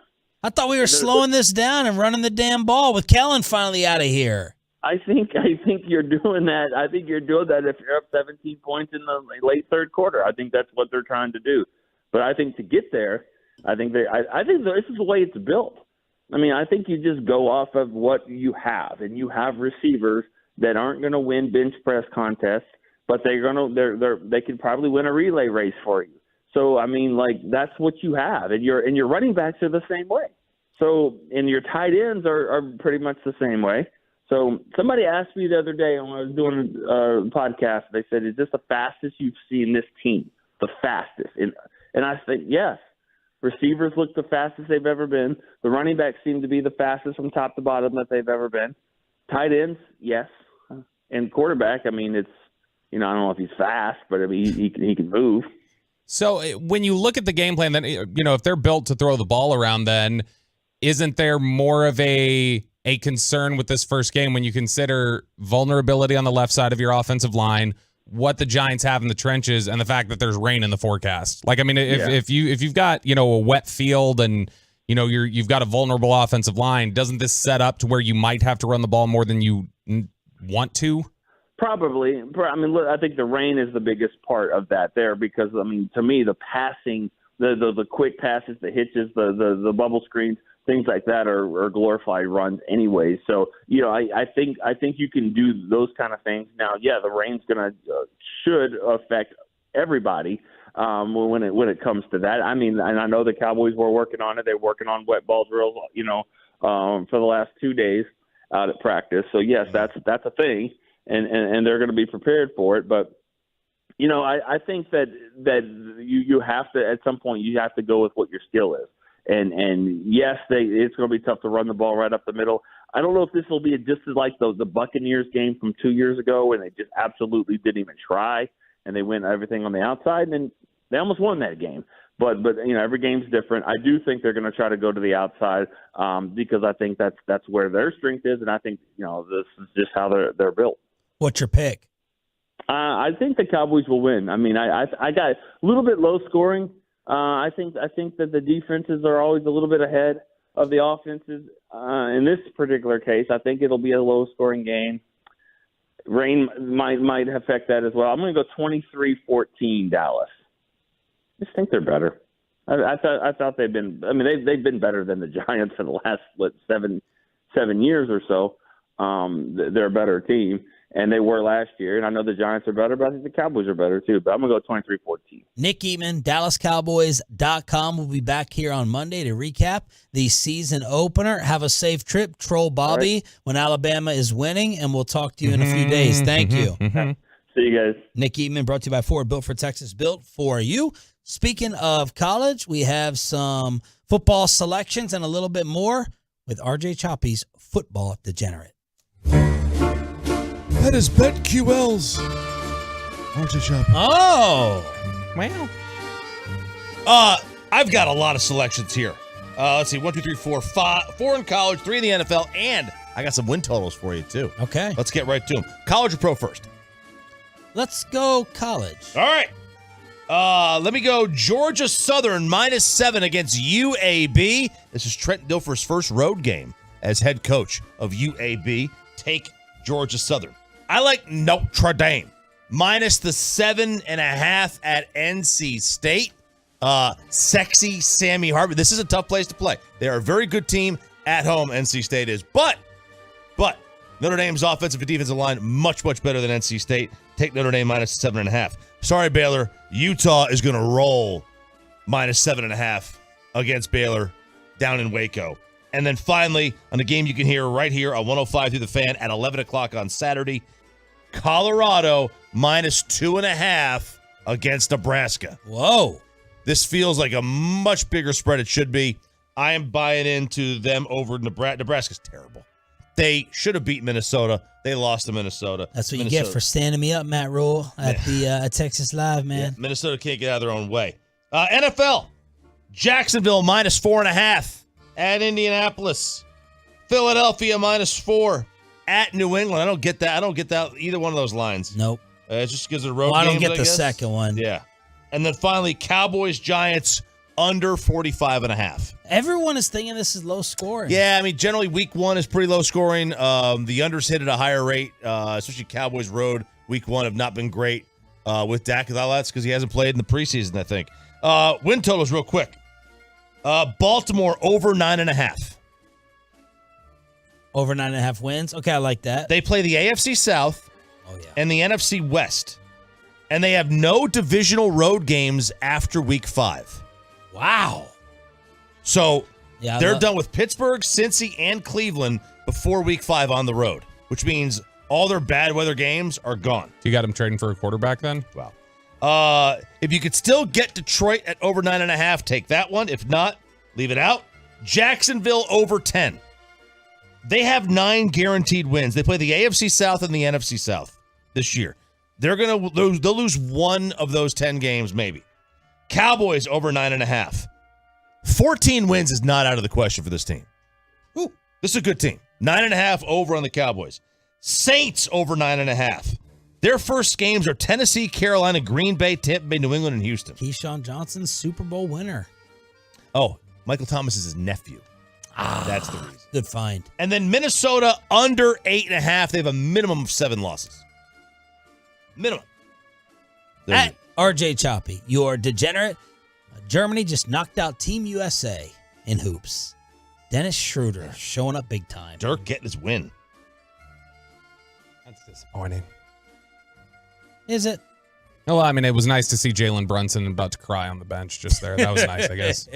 I thought we were slowing this down and running the damn ball with Kellen finally out of here. I think you're doing that. I think you're doing that if you're up 17 points in the late third quarter. I think that's what they're trying to do. But I think to get there, I think this is the way it's built. I mean, I think you just go off of what you have, and you have receivers that aren't going to win bench press contests, but they could probably win a relay race for you. So I mean, that's what you have, and your running backs are the same way. So and your tight ends are pretty much the same way. So somebody asked me the other day when I was doing a podcast, they said, "Is this the fastest you've seen this team? The fastest?" And I said, yes. Receivers look the fastest they've ever been. The running backs seem to be the fastest from top to bottom that they've ever been. Tight ends, yes. And quarterback, I mean, it's, I don't know if he's fast, but I mean, he can move. So when you look at the game plan, then, if they're built to throw the ball around, then isn't there more of a concern with this first game when you consider vulnerability on the left side of your offensive line, what the Giants have in the trenches, and the fact that there's rain in the forecast? If you've got a wet field and you've got a vulnerable offensive line, doesn't this set up to where you might have to run the ball more than you want to? Probably. I mean, look, I think the rain is the biggest part of that there because I mean, to me, the passing, the quick passes, the hitches, the bubble screens, things like that are glorified runs anyway. So, I think you can do those kind of things. Now, yeah, the rain's should affect everybody when it comes to that. I mean, and I know the Cowboys were working on it. They're working on wet ball drills, for the last 2 days out at practice. So, yes, that's a thing, and they're going to be prepared for it. But, I think that you have to, at some point, you have to go with what your skill is. And yes, it's going to be tough to run the ball right up the middle. I don't know if this will be just like the Buccaneers game from 2 years ago when they just absolutely didn't even try and they went everything on the outside and they almost won that game. But every game's different. I do think they're going to try to go to the outside because I think that's where their strength is, and I think this is just how they're built. What's your pick? I think the Cowboys will win. I mean, I got a little bit low scoring. I think that the defenses are always a little bit ahead of the offenses. In this particular case, I think it'll be a low-scoring game. Rain might affect that as well. I'm going to go 23-14 Dallas. I just think they're better. I thought they've been. I mean, they've been better than the Giants for the last 7 years or so. They're a better team. And they were last year. And I know the Giants are better, but I think the Cowboys are better too. But I'm going to go 23-14. Nick Eatman, DallasCowboys.com. We'll be back here on Monday to recap the season opener. Have a safe trip. Troll Bobby when Alabama is winning. And we'll talk to you in a few days. Thank you. See you guys. Nick Eatman brought to you by Ford. Built for Texas. Built for you. Speaking of college, we have some football selections and a little bit more with RJ Choppy's Football Degenerate. That is BetQL's RJ Choppy. Oh, wow. I've got a lot of selections here. Let's see, 1, 2, 3, 4, 5. 4 in college, 3 in the NFL, and I got some win totals for you too. Okay. Let's get right to them. College or pro first? Let's go college. All right. Let me go Georgia Southern -7 against UAB. This is Trent Dilfer's first road game as head coach of UAB. Take Georgia Southern. I like Notre Dame minus the 7.5 at NC State. Sexy Sammy Harvey. This is a tough place to play. They are a very good team at home. NC State is, but Notre Dame's offensive and defensive line much better than NC State. Take Notre Dame minus 7.5. Sorry, Baylor. Utah is going to roll minus 7.5 against Baylor down in Waco. And then finally, on a game you can hear right here on 105 through the Fan at 11 o'clock on Saturday, Colorado minus 2.5 against Nebraska. Whoa. This feels like a much bigger spread. It should be. I am buying into them over Nebraska. Nebraska's terrible. They should have beat Minnesota. They lost to Minnesota. That's what you get for standing me up, Matt Rule, at the Texas Live, man. Yeah, Minnesota can't get out of their own way. NFL, Jacksonville minus 4.5 at Indianapolis. Philadelphia minus 4 at New England. I don't get that. I don't get that either one of those lines. Nope. It's just because of the road I don't games, get the guess. second one. Yeah. And then finally, Cowboys-Giants under 45.5. Everyone is thinking this is low scoring. Yeah, I mean, generally week 1 is pretty low scoring. The unders hit at a higher rate, especially Cowboys road. Week 1 have not been great with Dak. That's because he hasn't played in the preseason, I think. Win totals real quick. Baltimore over 9.5. Over 9.5 wins? Okay, I like that. They play the AFC South and the NFC West. And they have no divisional road games after week 5. Wow. So they're done with Pittsburgh, Cincy, and Cleveland before week 5 on the road, which means all their bad weather games are gone. You got them trading for a quarterback then? Wow. If you could still get Detroit at over 9.5, take that one. If not, leave it out. Jacksonville over 10. They have 9 guaranteed wins. They play the AFC South and the NFC South this year. They're going to lose. They'll lose one of those 10 games, maybe. Cowboys over 9.5. 14 wins is not out of the question for this team. Ooh, this is a good team. 9.5 over on the Cowboys. Saints over 9.5. Their first games are Tennessee, Carolina, Green Bay, Tampa Bay, New England, and Houston. Keyshawn Johnson, Super Bowl winner. Oh, Michael Thomas is his nephew. That's the reason. Good find. And then Minnesota under 8.5. They have a minimum of 7 losses. Minimum. At RJ Choppy, your degenerate. Germany just knocked out Team USA in hoops. Dennis Schroeder showing up big time. Dirk getting his win. That's disappointing. Is it? Oh, well, I mean, it was nice to see Jalen Brunson about to cry on the bench just there. That was nice, I guess.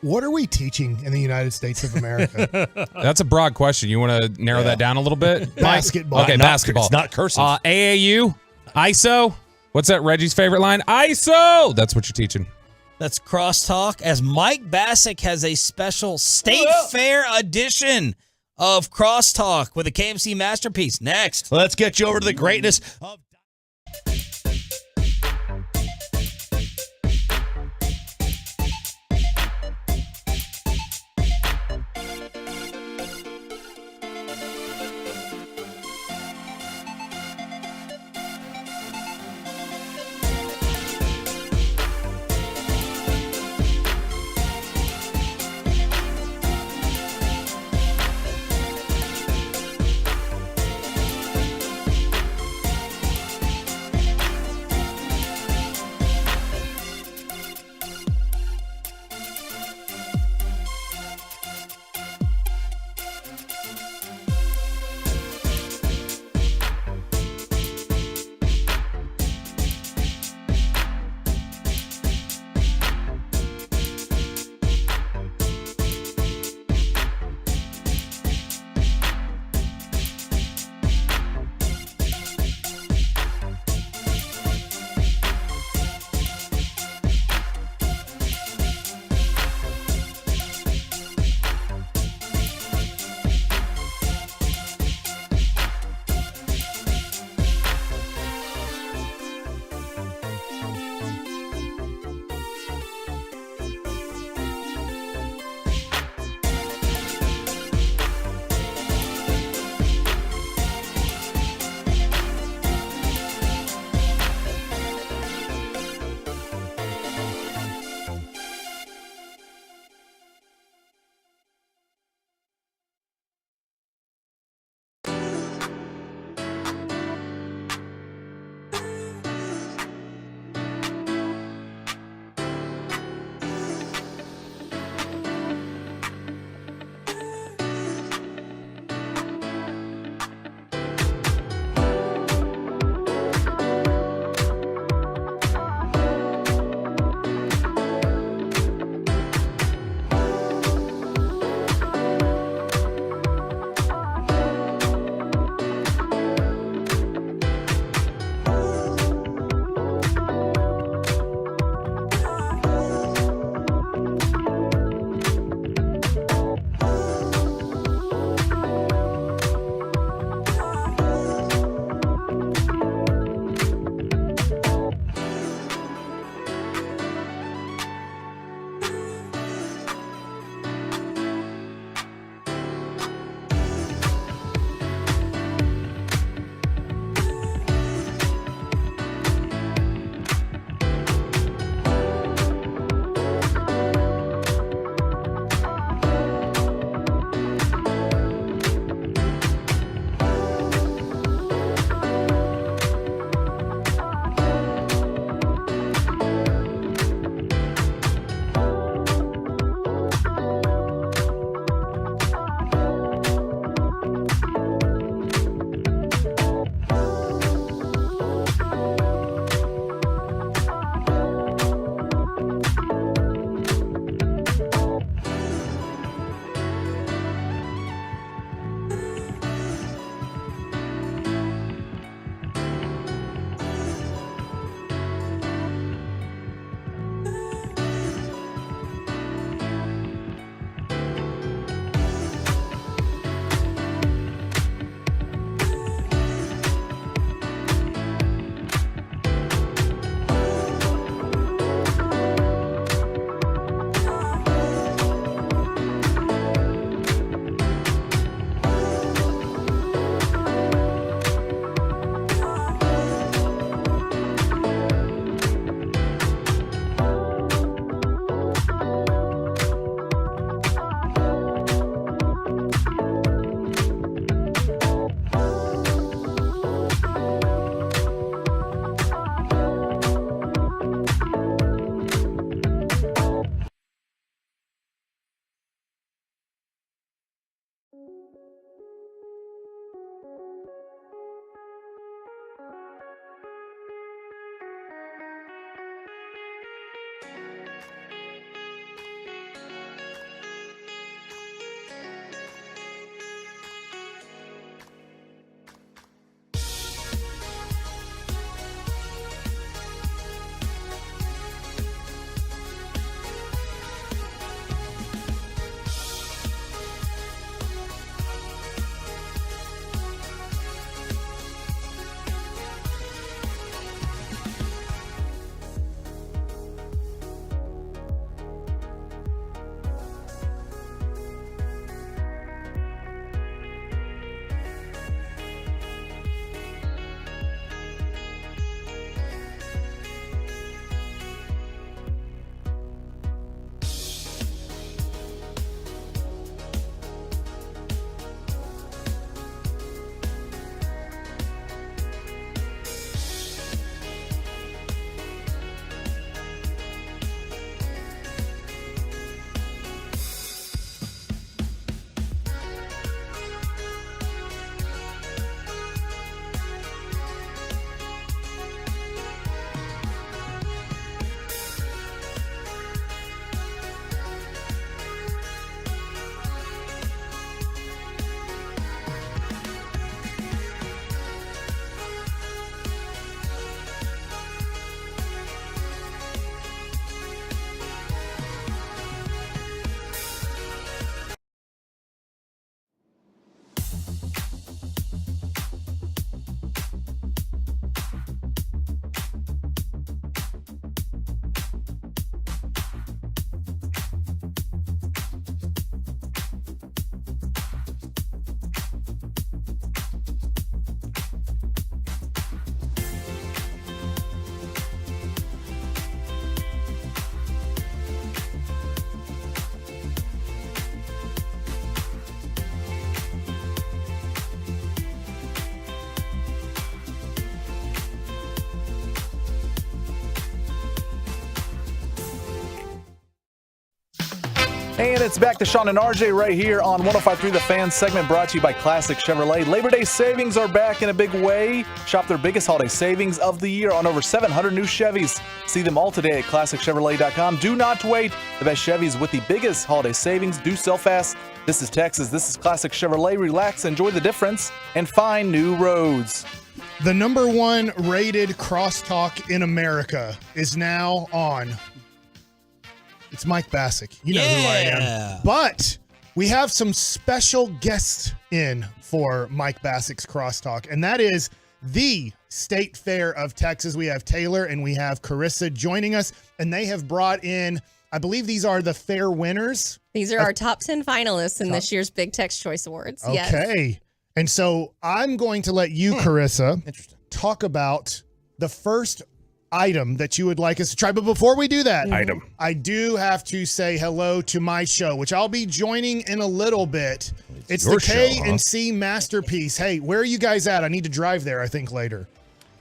What are we teaching in the United States of America? That's a broad question. You want to narrow that down a little bit? Basketball. Okay, basketball. It's not cursive. AAU, ISO. What's that Reggie's favorite line? ISO. That's what you're teaching. That's Crosstalk, as Mike Bassick has a special State Fair edition of Crosstalk with a KMC masterpiece. Next. Let's get you over to the greatness of... And it's back to Sean and RJ right here on 105.3 The Fan, segment brought to you by Classic Chevrolet. Labor Day savings are back in a big way. Shop their biggest holiday savings of the year on over 700 new Chevys. See them all today at ClassicChevrolet.com. Do not wait. The best Chevys with the biggest holiday savings do sell fast. This is Texas. This is Classic Chevrolet. Relax, enjoy the difference, and find new roads. The number 1 rated crosstalk in America is now on. It's Mike Bassick. You know who I am. But we have some special guests in for Mike Bassick's crosstalk, and that is the State Fair of Texas. We have Taylor and we have Carissa joining us, and they have brought in, I believe these are the fair winners. These are our top 10 finalists in this year's Big Tex Choice Awards. Okay. Yes. And so I'm going to let you, Carissa, talk about the first item that you would like us to try. But before we do that, I do have to say hello to my show, which I'll be joining in a little bit. It's the K&C Masterpiece. Hey, where are you guys at? I need to drive there, I think, later.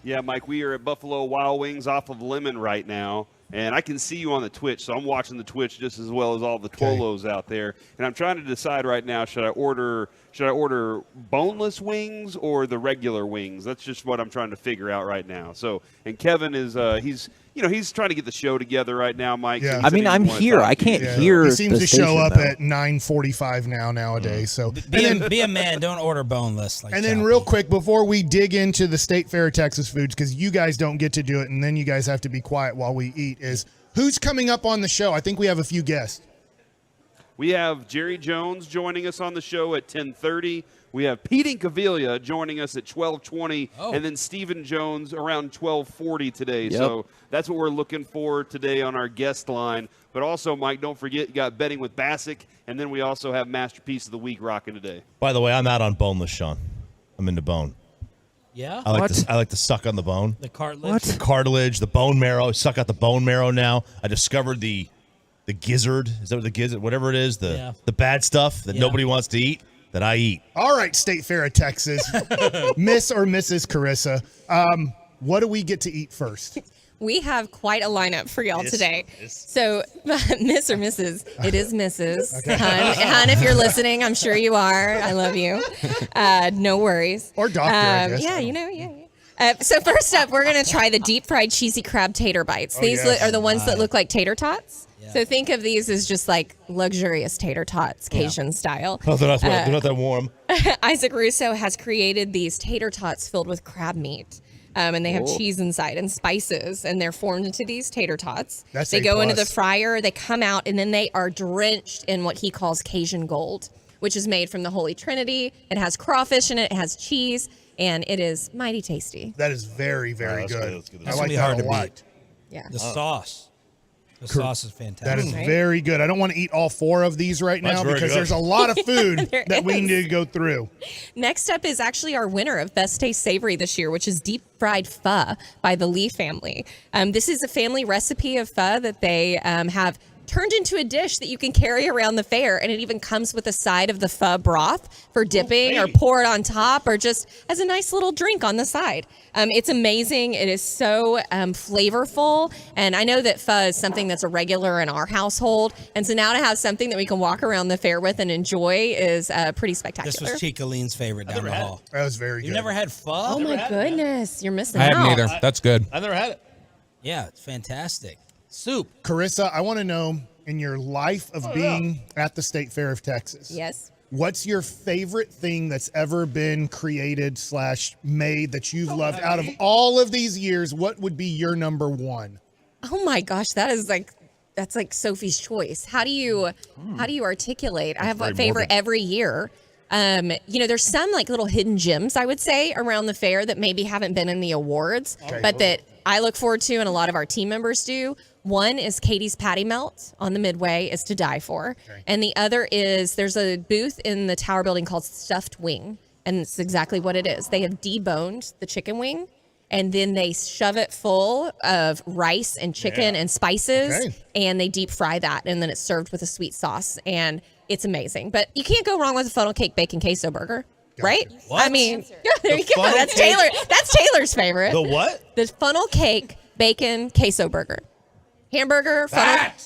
Yeah, Mike, we are at Buffalo Wild Wings off of Lemon right now. And I can see you on the Twitch, so I'm watching the Twitch just as well as all the Twolos out there. And I'm trying to decide right now, should I order boneless wings or the regular wings? That's just what I'm trying to figure out right now. So, and Kevin is he's trying to get the show together right now, Mike. Yeah. So I mean, I'm here. I can't hear. He seems the to show station, up at 9:45 nowadays. So Be a man. Don't order boneless. And then real quick, before we dig into the State Fair of Texas foods, because you guys don't get to do it, and then you guys have to be quiet while we eat, is who's coming up on the show? I think we have a few guests. We have Jerry Jones joining us on the show at 10:30. We have Pete Incaviglia joining us at 12:20, and then Stephen Jones around 12:40 today. Yep. So that's what we're looking for today on our guest line. But also, Mike, don't forget, you got Betting with Bassick, and then we also have Masterpiece of the Week rocking today. By the way, I'm out on boneless, Sean. I'm into bone. Yeah? I like to suck on the bone. The cartilage? The cartilage, the bone marrow. Suck out the bone marrow now. I discovered the gizzard. Is that what the gizzard? Whatever it is, the bad stuff that nobody wants to eat, that I eat. All right, State Fair of Texas. Miss or Mrs. Carissa, what do we get to eat first? We have quite a lineup for y'all today. So, Miss or Mrs., it is Mrs. Okay. Hun, if you're listening, I'm sure you are. I love you. No worries. Or doctor, I guess. Yeah, so first up, we're going to try the deep fried cheesy crab tater bites. These are the ones that look like tater tots. Yeah. So think of these as just like luxurious tater tots, Cajun style. Oh, they're not that warm. Isaac Russo has created these tater tots filled with crab meat. And they have cheese inside and spices, and they're formed into these tater tots. They go into the fryer, they come out, and then they are drenched in what he calls Cajun gold, which is made from the Holy Trinity. It has crawfish in it, it has cheese, and it is mighty tasty. That is very, very good. I That's like be that hard a to lot. beat. Yeah. The sauce. The sauce is fantastic. That is very good. I don't want to eat all 4 of these right now because there's a lot of food that we need to go through. Next up is actually our winner of Best Taste Savory this year, which is deep fried pho by the Lee family. This is a family recipe of pho that they have turned into a dish that you can carry around the fair, and it even comes with a side of the pho broth for dipping or pour it on top or just as a nice little drink on the side. It's amazing. It is so flavorful, and I know that pho is something that's a regular in our household, and so now to have something that we can walk around the fair with and enjoy is pretty spectacular. This was Chica Lean's favorite down the hall. That was very good. You never had pho? Oh my goodness, you're missing I out. haven't either. That's good. I've never had it. Yeah, it's fantastic. Soup. Carissa, I want to know, in your life of being at the State Fair of Texas, Yes. what's your favorite thing that's ever been created / made that you've loved out of all of these years? What would be your number one? Oh my gosh, that's like Sophie's choice. How do you articulate? I have a favorite every year. There's some like little hidden gems, I would say, around the fair that maybe haven't been in the awards, but that I look forward to and a lot of our team members do. One is Katie's Patty Melt on the Midway is to die for. Okay. And the other is there's a booth in the Tower Building called Stuffed Wing. And it's exactly what it is. They have deboned the chicken wing, and then they shove it full of rice and chicken and spices, and they deep fry that, and then it's served with a sweet sauce. And it's amazing. But you can't go wrong with a funnel cake bacon queso burger. Right? What? I mean, there you go. That's Taylor's favorite. The what? The funnel cake bacon queso burger. Hamburger,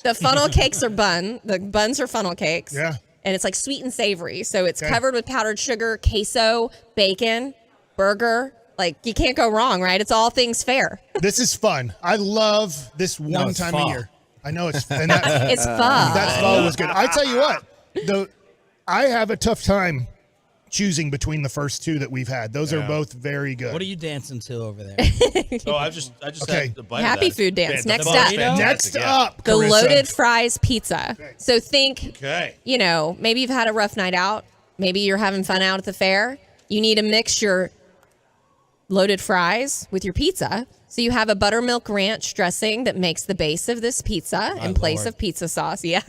the funnel cakes are the buns are funnel cakes. Yeah. And it's like sweet and savory. So it's covered with powdered sugar, queso, bacon, burger. Like, you can't go wrong, right? It's all things fair. This is fun. I love this one time a year. I know it's fun. It's fun. That pho was good. I tell you what, I have a tough time choosing between the first two that we've had. Those are both very good. What are you dancing to over there? I just had the bite Happy of that. food dance. Next Fantastic. up. The Carissa. loaded fries pizza. So think, Okay. maybe you've had a rough night out. Maybe you're having fun out at the fair. You need to mix your loaded fries with your pizza. So you have a buttermilk ranch dressing that makes the base of this pizza in place of pizza sauce. Yeah.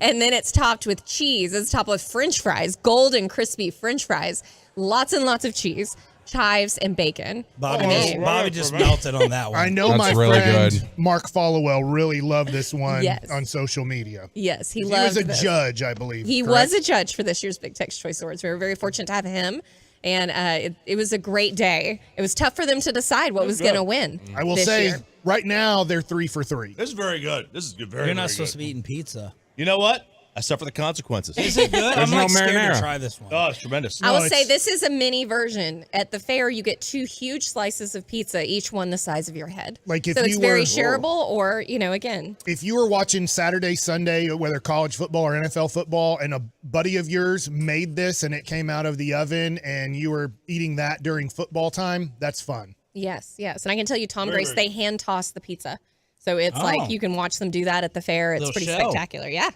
And then it's topped with cheese. It's topped with French fries, golden crispy French fries, lots and lots of cheese, chives, and bacon. Bobby just melted on that one. I know my friend Mark Followell really loved this one on social media. Yes, he was a this. judge, I believe. He correct? was a judge for this year's Big Tex Choice Awards. We were very fortunate to have him. And it was a great day. It was tough for them to decide what was going to win. I will say, right now, they're 3 for 3. This is very good. This is good. Very, You're not very supposed good. to be eating pizza. You know what? I suffer the consequences. Is it good? I'm like scared to try this one. Oh, it's tremendous. I will say this is a mini version. At the fair, you get 2 huge slices of pizza, each one the size of your head. Like if so it's you very were- shareable, or again. If you were watching Saturday, Sunday, whether college football or NFL football, and a buddy of yours made this and it came out of the oven and you were eating that during football time, that's fun. Yes. And I can tell you, Tom Very, Grace, very they hand toss the pizza. So it's Oh. like you can watch them do that at the fair. It's Little pretty show. spectacular. Yeah.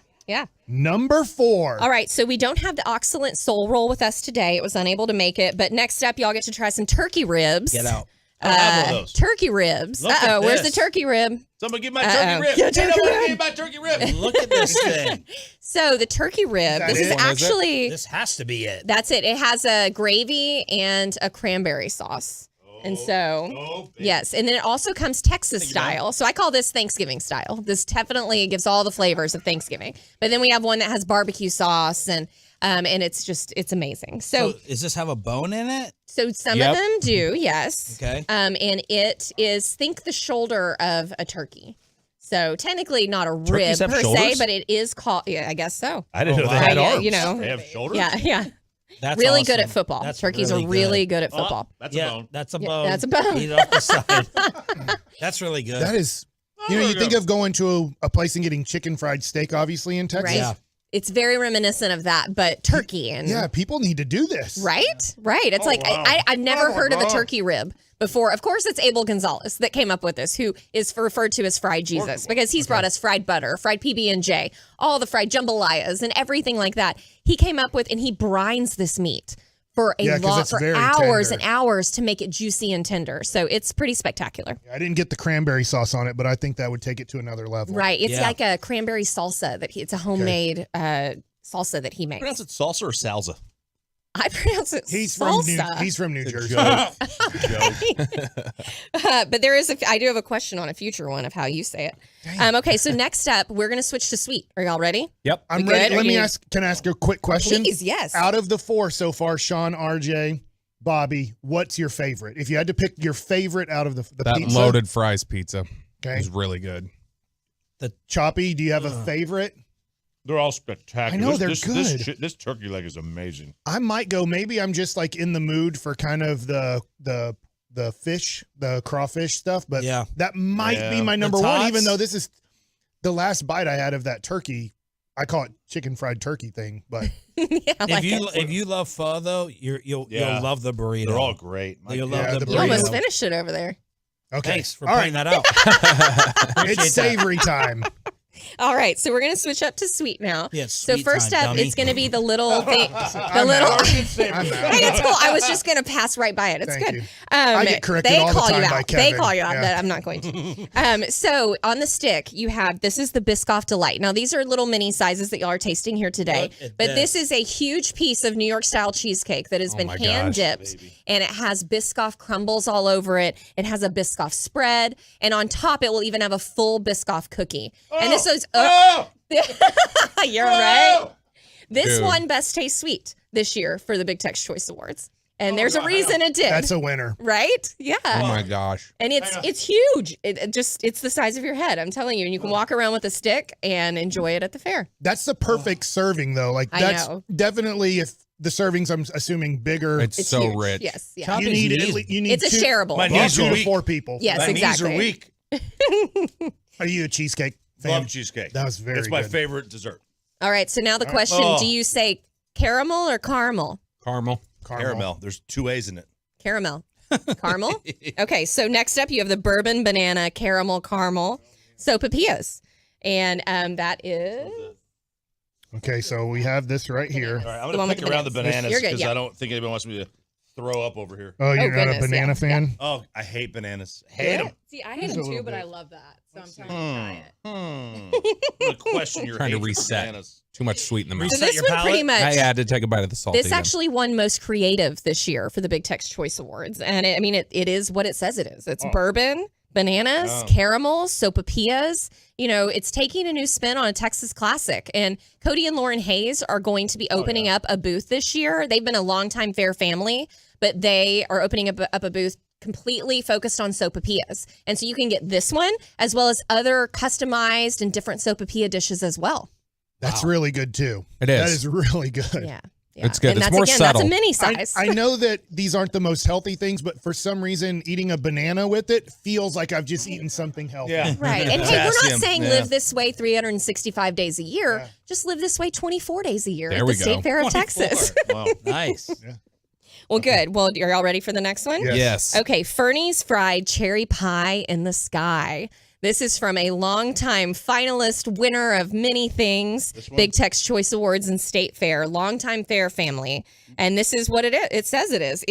Number 4. All right, so we don't have the Oxalent Soul Roll with us today. It was unable to make it. But next up, y'all get to try some turkey ribs. Get out. I have one of those. Turkey ribs. Look at Where's the this. turkey rib? Somebody give my turkey rib. Yeah, Ain't turkey nobody rib. give my turkey rib. Look at this thing. So the turkey rib, this is actually, This has to be it. that's it. It has a gravy and a cranberry sauce. And so, yes. And then it also comes Texas style. So I call this Thanksgiving style. This definitely gives all the flavors of Thanksgiving. But then we have one that has barbecue sauce and it's amazing. So does this have a bone in it? So some of them do, yes. Okay. And it is, think the shoulder of a turkey. So technically not a rib have per se, shoulders? but it is called, I guess so. I didn't know they had arms. You know. They have shoulders? Yeah. That's really awesome. good at football. That's Turkeys really are really good at football. That's a bone. That's a Yeah, bone. that's a bone. Eat it off the side. That's really good. That is, you think of going to a place and getting chicken fried steak, obviously, in Texas. Right? Yeah. It's very reminiscent of that, but turkey and Yeah, people need to do this. Right. It's I've never heard of a turkey rib before. Of course, it's Abel Gonzalez that came up with this, who is referred to as Fried Jesus, because he's brought us fried butter, fried PB&J, all the fried jambalayas and everything like that. He came up with, and he brines this meat for hours and hours to make it juicy and tender. So it's pretty spectacular. I didn't get the cranberry sauce on it, but I think that would take it to another level. Right. It's like a cranberry salsa it's a homemade salsa that he makes. Pronounce it salsa or salsa? I pronounce it He's salsa. from New Jersey. But I do have a question on a future one of how you say it. Okay, so next up, we're going to switch to sweet. Are y'all ready? Yep. I'm We ready. good? Can I ask a quick question? Please, yes. Out of the 4 so far, Sean, RJ, Bobby, what's your favorite? If you had to pick your favorite out of the That pizza. loaded fries pizza Okay. is really good. The Choppy, do you have a favorite? They're all spectacular. I know, they're this, good. This turkey leg is amazing. I might go, maybe I'm just like in the mood for kind of the fish, the crawfish stuff, but that might be my number one, even though this is the last bite I had of that turkey. I call it chicken fried turkey thing, but if you love pho though, you'll love the burrito. They're all great. You'll love the burrito. You almost finished it over there. Okay. Thanks for All pointing right. that out. It's savory time. All right, so we're going to switch up to sweet now. Yes, so sweet first time, up, dummy. it's going to be the little thing. I'm little. out. Hey, it's cool. I was just going to pass right by it. It's Thank good. you. I get corrected they all the call time you by out. They Kevin. call you out. Yeah. That I'm not going to. So on the stick, you have, this is the Biscoff Delight. Now, these are little mini sizes that y'all are tasting here today. But this is a huge piece of New York style cheesecake that has been hand dipped. And it has Biscoff crumbles all over it. It has a Biscoff spread. And on top, it will even have a full Biscoff cookie. And this is... You're right. This Dude. won Best Taste Sweet this year for the Big Tex Choice Awards. And there's a reason it did. That's a winner. Right? Yeah. Oh my gosh. And it's huge. It's the size of your head. I'm telling you. And you can walk around with a stick and enjoy it at the fair. That's the perfect serving, though. Like I that's know. definitely if the servings, I'm assuming, bigger. It's so huge. rich. Yes. Yeah. You need It's a shareable. My knees two are to weak. 4 people. Yes, My exactly. knees are weak. Are you a cheesecake fan? Love cheesecake. That was very It's my good. favorite dessert. All right. So now the question, Oh. do you say caramel or caramel? Caramel. Caramel. There's 2 A's in it. Caramel. Caramel? Okay. So next up, you have the bourbon banana caramel caramel sopapillas. And that is... Okay, so we have this right here. All right, I'm The going one to with pick the around the bananas. bananas You're good, because yeah. I don't think anybody wants me to throw up over here. Oh, you're not goodness, a banana yeah, fan? Oh, I hate bananas. Hate them. See, I hate Just a them too, little but bit. I love that. So I'm trying to try it. I'm going to question your Trying to hate for reset. bananas. Too much sweet in the mouth. So this one pretty much... I had to take a bite of the salt. This actually won most creative this year for the Big Tex Choice Awards. And it is what it says it is. It's bourbon, bananas, caramels, sopapillas. It's taking a new spin on a Texas classic. And Cody and Lauren Hayes are going to be opening up a booth this year. They've been a longtime Fair family, but they are opening up a booth completely focused on sopapillas. And so you can get this one as well as other customized and different sopapilla dishes as well. That's really good, too. It is. That is really good. Yeah. It's good. And It's that's, more again, subtle. that's a mini size. I know that these aren't the most healthy things, but for some reason, eating a banana with it feels like I've just eaten something healthy. Yeah. Right. And hey, we're not Potassium, saying yeah. live this way 365 days a year. Yeah. Just live this way 24 days a year There at we the go. State Fair of Texas. Wow. Nice. Well, good. Well, are y'all ready for the next one? Yes. Okay. Fernie's Fried Cherry Pie in the Sky. This is from a longtime finalist, winner of many things, Big Tex Choice Awards and State Fair, longtime Fair family. And this is what it is. It says it is.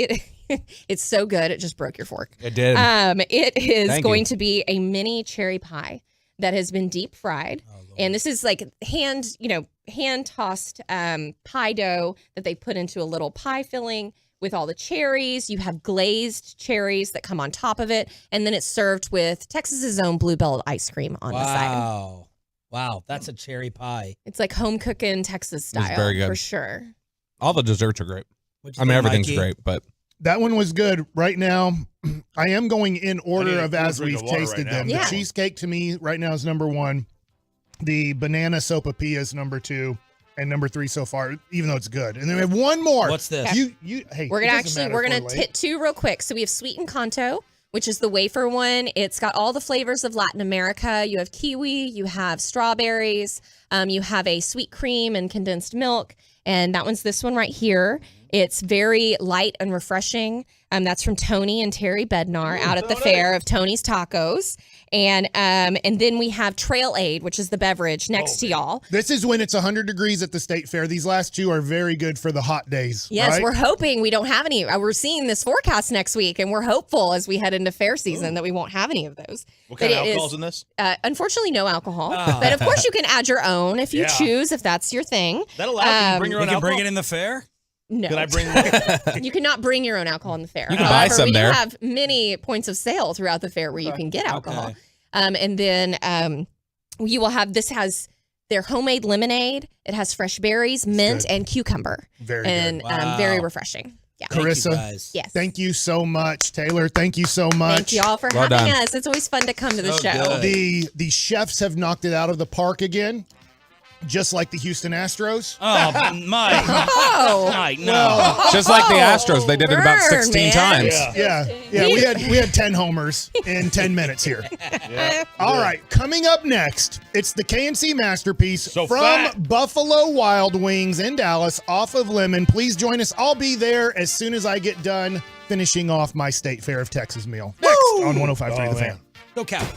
It's so good. It just broke your fork. It did. It is Thank going you. to be a mini cherry pie that has been deep fried. And this is like hand tossed pie dough that they put into a little pie filling with all the cherries. You have glazed cherries that come on top of it. And then it's served with Texas's own Bluebell ice cream on the side. Wow. That's a cherry pie. It's like home cooking Texas style very good. for sure. All the desserts are great. What'd you I mean, think, everything's Mikey? great, but That one was good. Right now, I am going in order of as drink we've of water tasted right now. them. Yeah. The cheesecake to me right now is number 1. The banana sopapilla is number 2. And number 3 so far, even though it's good. And then we have one more. What's this? Hey, We're it gonna doesn't matter we're if gonna late. hit 2 real quick. So we have sweet and Kanto, which is the wafer one. It's got all the flavors of Latin America. You have kiwi, you have strawberries, you have a sweet cream and condensed milk, and that one's this one right here. It's very light and refreshing. That's from Tony and Terry Bednar out at the fair of Tony's Tacos. And then we have Trail Aid, which is the beverage next to y'all. This is when it's 100 degrees at the state fair. These last 2 are very good for the hot days. Yes, right? we're hoping we don't have any. We're seeing this forecast next week, and we're hopeful as we head into fair season that we won't have any of those. What kind But of it alcohol's is, in this? Unfortunately, no alcohol. But of course, you can add your own if you Yeah. choose, if that's your thing. That allows you to bring your We own can alcohol? bring it in the fair? No. Can I bring You cannot bring your own alcohol in the fair. You can buy some we there. do have many points of sale throughout the fair where you can get alcohol. And then you will have, this has their homemade lemonade. It has fresh berries, mint, good. and cucumber. Very and good. very refreshing. Yeah. Carissa, Yes. thank you so much. Taylor, thank you so much. Thank you all for Well having done. us. It's always fun to come to the So show. good. The chefs have knocked it out of the park again, just like the Houston Astros. Oh, Mike. Oh. Mike, no. just like the Astros, they did it about Burn, 16 man. times. Yeah. We had 10 homers in 10 minutes here. All right, coming up next, it's the KNC Masterpiece So from fat. Buffalo Wild Wings in Dallas off of Lemon. Please join us. I'll be there as soon as I get done finishing off my State Fair of Texas meal. Next on 105.3 The Fan. Go Cow.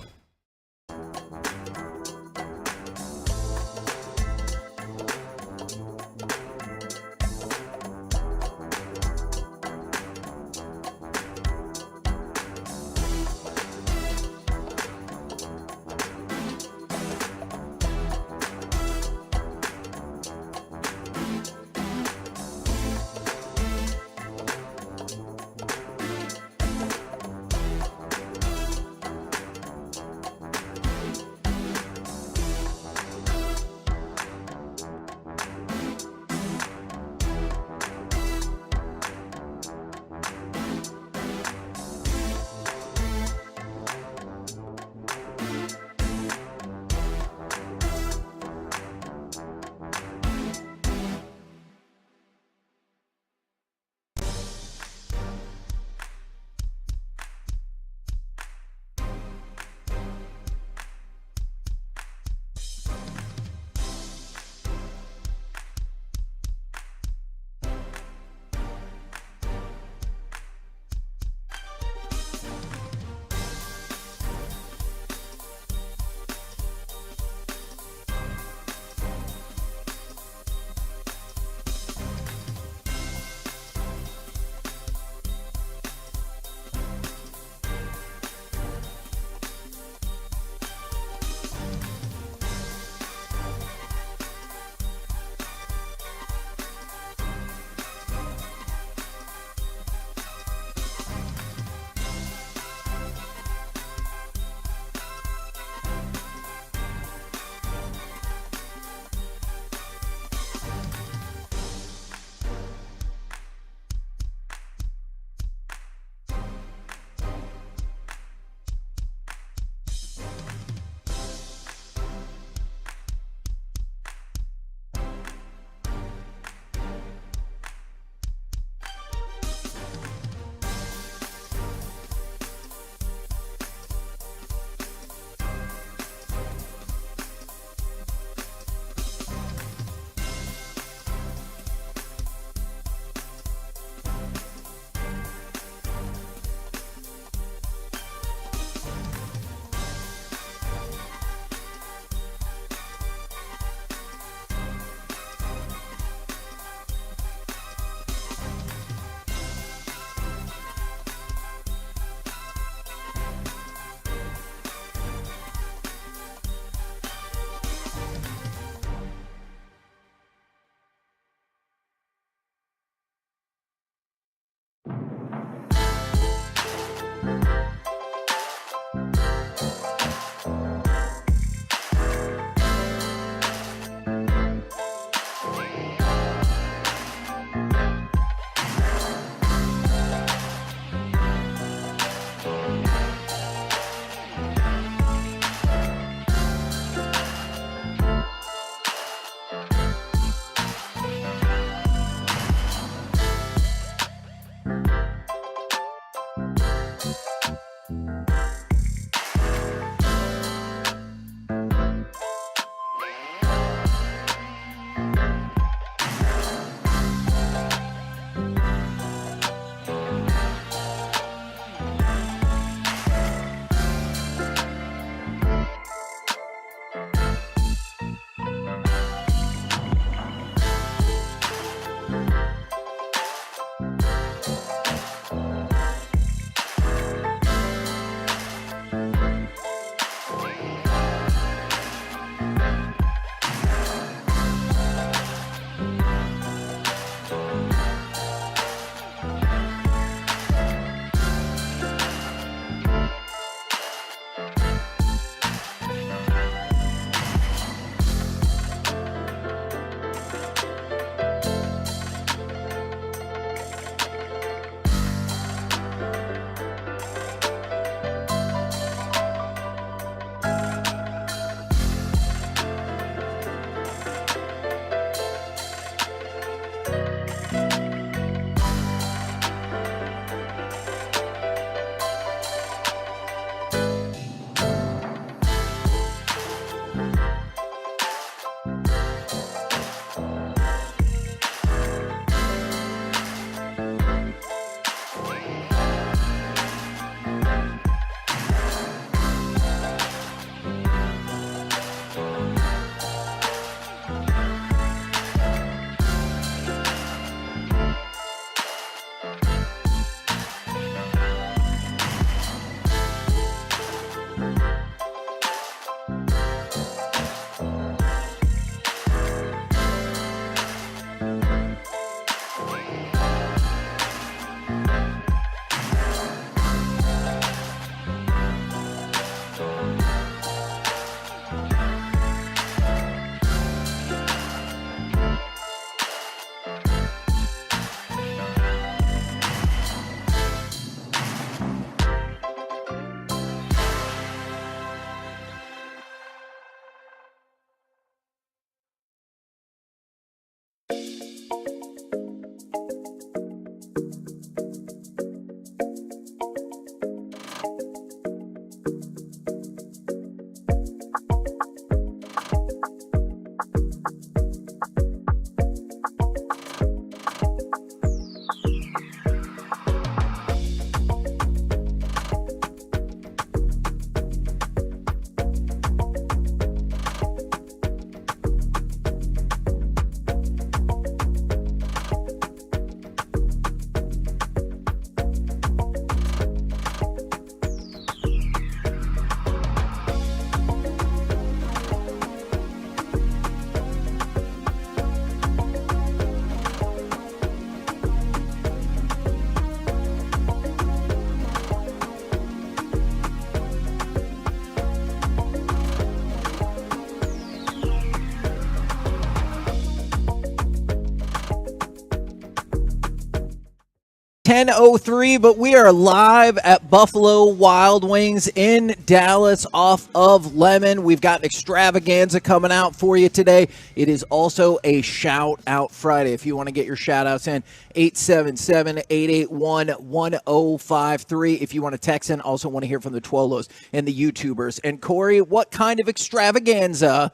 10:03, but we are live at Buffalo Wild Wings in Dallas off of Lemon. We've got an extravaganza coming out for you today. It is also a Shout Out Friday. If you want to get your shout outs in, 877-881-1053. If you want to text in, also want to hear from the Twolos and the YouTubers. And Corey, what kind of extravaganza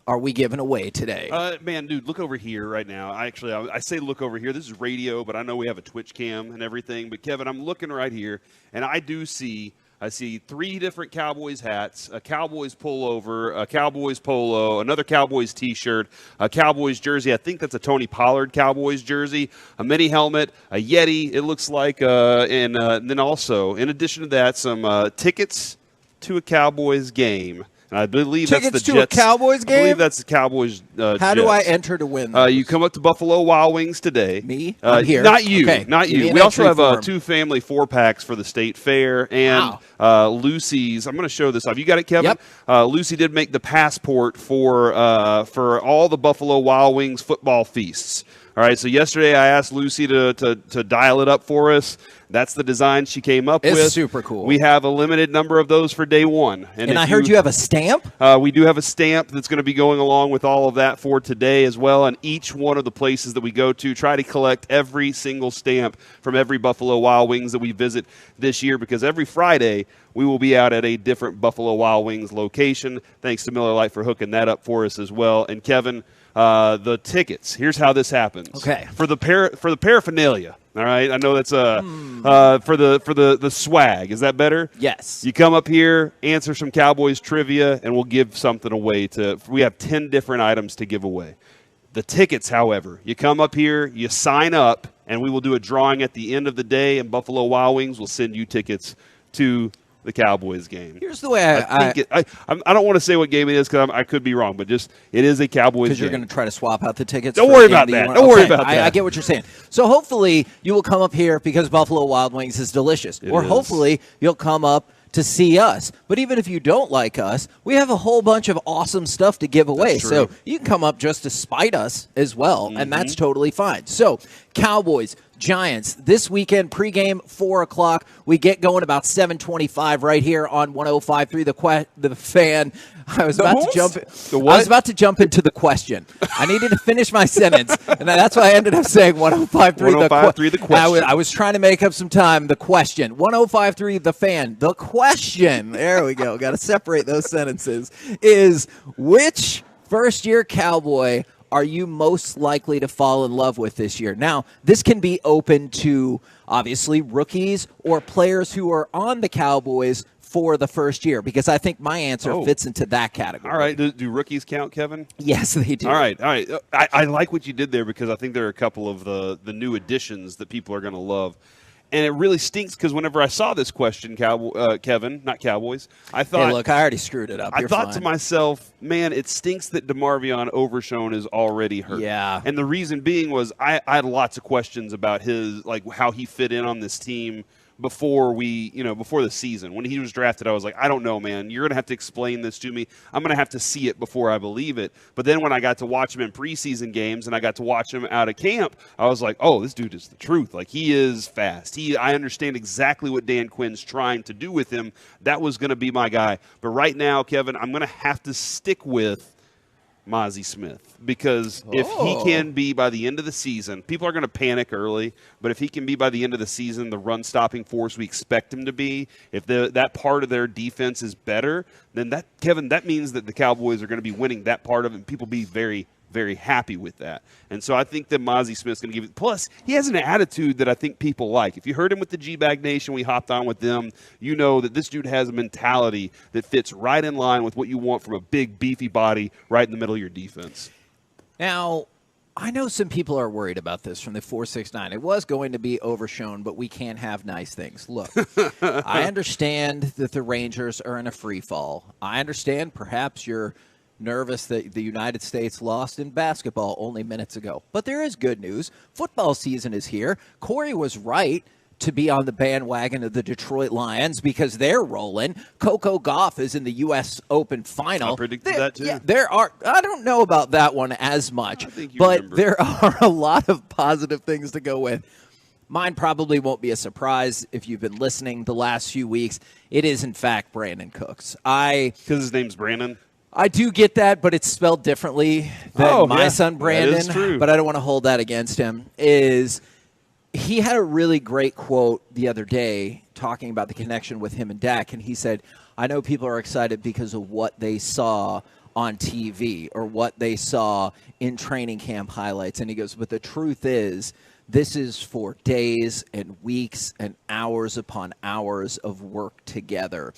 are we giving away today? Man, dude, look over here right now. I say look over here. This is radio, but I know we have a Twitch cam and everything. But, Kevin, I'm looking right here, and I see 3 different Cowboys hats, a Cowboys pullover, a Cowboys polo, another Cowboys T-shirt, a Cowboys jersey. I think that's a Tony Pollard Cowboys jersey, a mini helmet, a Yeti, it looks like, and then also, in addition to that, some tickets to a Cowboys game. And I believe Tickets that's the to Jets. a Cowboys game? I believe that's the Cowboys. How do I enter to win those? You come up to Buffalo Wild Wings today. Me? I'm here. Not you. Okay. Not Give me you. an We also entry have form. 2 family 4-packs for the State Fair and Lucy's. I'm going to show this off. You got it, Kevin? Yep. Lucy did make the passport for all the Buffalo Wild Wings football feasts. All right, so yesterday I asked Lucy to dial it up for us. That's the design she came up with. It's super cool. We have a limited number of those for day 1. And I heard you have a stamp? We do have a stamp that's going to be going along with all of that for today as well. And each one of the places that we go to, try to collect every single stamp from every Buffalo Wild Wings that we visit this year, because every Friday we will be out at a different Buffalo Wild Wings location. Thanks to Miller Lite for hooking that up for us as well. And Kevin, the tickets. Here's how this happens. Okay. For the paraphernalia. All right. I know that's for the swag. Is that better? Yes. You come up here, answer some Cowboys trivia, and we'll give something away. We have 10 different items to give away. The tickets, however, you come up here, you sign up, and we will do a drawing at the end of the day, and Buffalo Wild Wings will send you tickets to the Cowboys game. Here's the way I don't want to say what game it is because I could be wrong, but just it is a Cowboys game. Because you're going to try to swap out the tickets. Don't for worry a game about you that. want- Don't worry Okay, about that. I get what you're saying. So hopefully you will come up here because Buffalo Wild Wings is delicious. It or is. hopefully you'll come up to see us. But even if you don't like us, we have a whole bunch of awesome stuff to give away. That's So true. you can come up just to spite us as well, and that's totally fine. So Cowboys, Giants, this weekend, pregame, 4 o'clock. We get going about 7:25 right here on 105.3 The Fan. I was about to jump. I was about to jump into the question. I needed to finish my sentence, and that's why I ended up saying 105.3 105.3 the question. I was trying to make up some time. The question. 105.3 The Fan. The question. There we go. Got to separate those sentences. Is which first-year Cowboy are you most likely to fall in love with this year? Now, this can be open to, obviously, rookies or players who are on the Cowboys for the first year, because I think my answer fits into that category. All right. Do rookies count, Kevin? Yes, they do. All right. I like what you did there because I think there are a couple of the new additions that people are going to love. And it really stinks because whenever I saw this question, Kevin, not Cowboys, I thought, Hey, look, I already screwed it up. I You're thought fine. to myself, man, it stinks that DeMarvion Overshown is already hurt. Yeah. And the reason being was I had lots of questions about his, like, how he fit in on this team before the season. When he was drafted, I was like, I don't know, man. You're going to have to explain this to me. I'm going to have to see it before I believe it. But then when I got to watch him in preseason games and I got to watch him out of camp, I was like, oh, this dude is the truth. Like, he is fast. I understand exactly what Dan Quinn's trying to do with him. That was going to be my guy. But right now, Kevin, I'm going to have to stick with Mozzie Smith, because if he can be by the end of the season, people are going to panic early, but if he can be by the end of the season the run-stopping force we expect him to be, if that part of their defense is better, then that means that the Cowboys are going to be winning that part of it, and people be very, very happy with that. And so I think that Mozzie Smith's going to give it. Plus, he has an attitude that I think people like. If you heard him with the G-Bag Nation, we hopped on with them, you know that this dude has a mentality that fits right in line with what you want from a big, beefy body right in the middle of your defense. Now, I know some people are worried about this from the 469. It was going to be Overshown, but we can't have nice things. Look, I understand that the Rangers are in a free fall. I understand perhaps you're nervous that the United States lost in basketball only minutes ago. But there is good news. Football season is here. Corey was right to be on the bandwagon of the Detroit Lions because they're rolling. Coco Gauff is in the U.S. Open final. I predicted that too. Yeah, I don't know about that one as much, but there are a lot of positive things to go with. Mine probably won't be a surprise if you've been listening the last few weeks. It is, in fact, Brandon Cooks. Because his name's Brandon? I do get that, but it's spelled differently than my son Brandon. That is true. But I don't want to hold that against him. He had a really great quote the other day talking about the connection with him and Dak, and he said, I know people are excited because of what they saw on TV or what they saw in training camp highlights. And he goes, but the truth is, this is for days and weeks and hours upon hours of work together.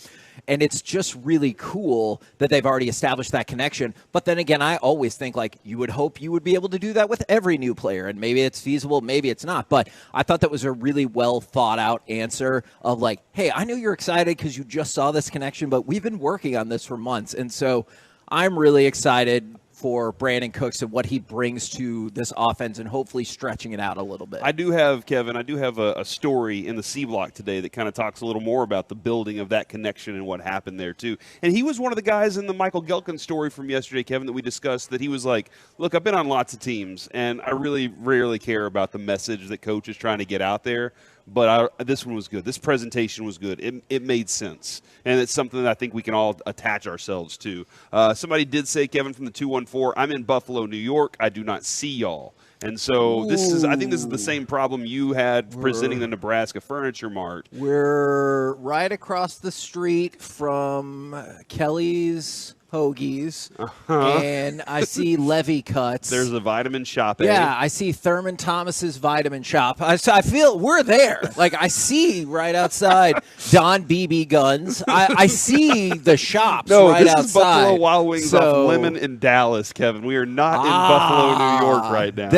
And it's just really cool that they've already established that connection. But then again, I always think, like, you would hope you would be able to do that with every new player. And maybe it's feasible, maybe it's not. But I thought that was a really well thought out answer of like, hey, I know you're excited because you just saw this connection, but we've been working on this for months. And so I'm really excited for Brandon Cooks and what he brings to this offense and hopefully stretching it out a little bit. I do have a story in the C Block today that kind of talks a little more about the building of that connection and what happened there too. And he was one of the guys in the Michael Gelkin story from yesterday, Kevin, that we discussed, that he was like, look, I've been on lots of teams and I really rarely care about the message that coach is trying to get out there. But this one was good. This presentation was good. It made sense. And it's something that I think we can all attach ourselves to. Somebody did say, Kevin from the 214, I'm in Buffalo, New York. I do not see y'all. And so I think this is the same problem you had presenting the Nebraska Furniture Mart. We're right across the street from Kelly's Hoagies, and I see Levy Cuts. There's a vitamin shop. Yeah, I see Thurman Thomas's vitamin shop. I feel we're there. Like, I see right outside Don BB Guns. I see the shops right outside. This is Buffalo Wild Wings off Lemon in Dallas, Kevin. We are not in Buffalo, New York right now.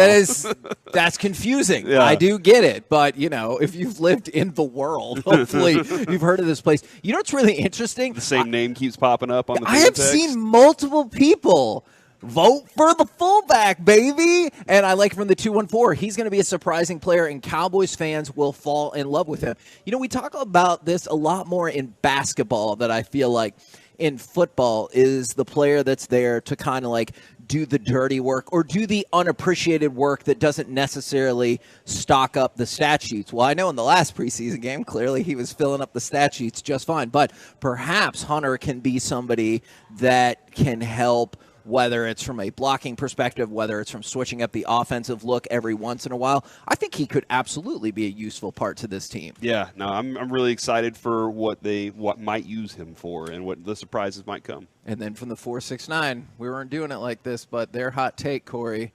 That's confusing. Yeah. I do get it, but if you've lived in the world, hopefully you've heard of this place. You know what's really interesting? The same name keeps popping up on the I have seen multiple people vote for the fullback, baby. And I like from the 214, he's going to be a surprising player, and Cowboys fans will fall in love with him. We talk about this a lot more in basketball, that I feel like in football is the player that's there to kind of like do the dirty work or do the unappreciated work that doesn't necessarily stock up the stat sheets. Well, I know in the last preseason game, clearly he was filling up the stat sheets just fine, but perhaps Hunter can be somebody that can help, whether it's from a blocking perspective, whether it's from switching up the offensive look every once in a while. I think he could absolutely be a useful part to this team. Yeah, no, I'm really excited for what might use him for and what the surprises might come. And then from the 469, we weren't doing it like this, but their hot take, Corey,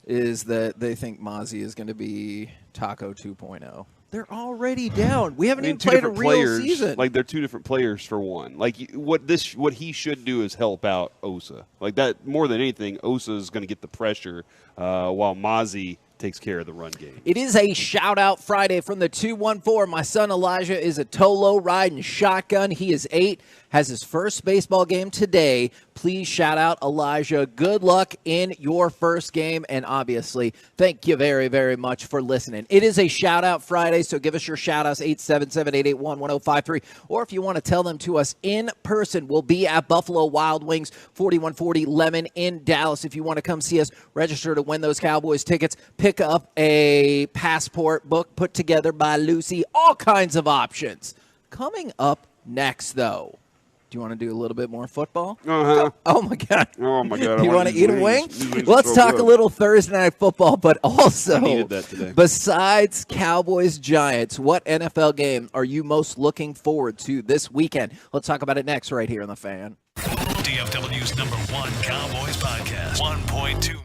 is that they think Mozzie is going to be Taco 2.0. They're already down. We haven't even played a real season. Like, they're two different players for one. Like, what he should do is help out Osa. Like, that more than anything, Osa is going to get the pressure while Mozzie takes care of the run game. It is a shout-out Friday from the 214. My son Elijah is a Tolo riding shotgun. He is 8, has his first baseball game today. Please shout out Elijah. Good luck in your first game. And obviously, thank you very, very much for listening. It is a shout-out Friday, so give us your shout-outs, 877-881-1053. Or if you want to tell them to us in person, we'll be at Buffalo Wild Wings, 4140 Lemon in Dallas. If you want to come see us, register to win those Cowboys tickets. Pick up a passport book put together by Lucy. All kinds of options. Coming up next, though. Do you want to do a little bit more football? Uh-huh. Oh, my God. Oh, my God. You want to eat a wing? Let's talk a little Thursday Night Football, but also, I needed that today. Besides Cowboys-Giants, what NFL game are you most looking forward to this weekend? Let's talk about it next right here on The Fan. DFW's #1 Cowboys podcast. 1.2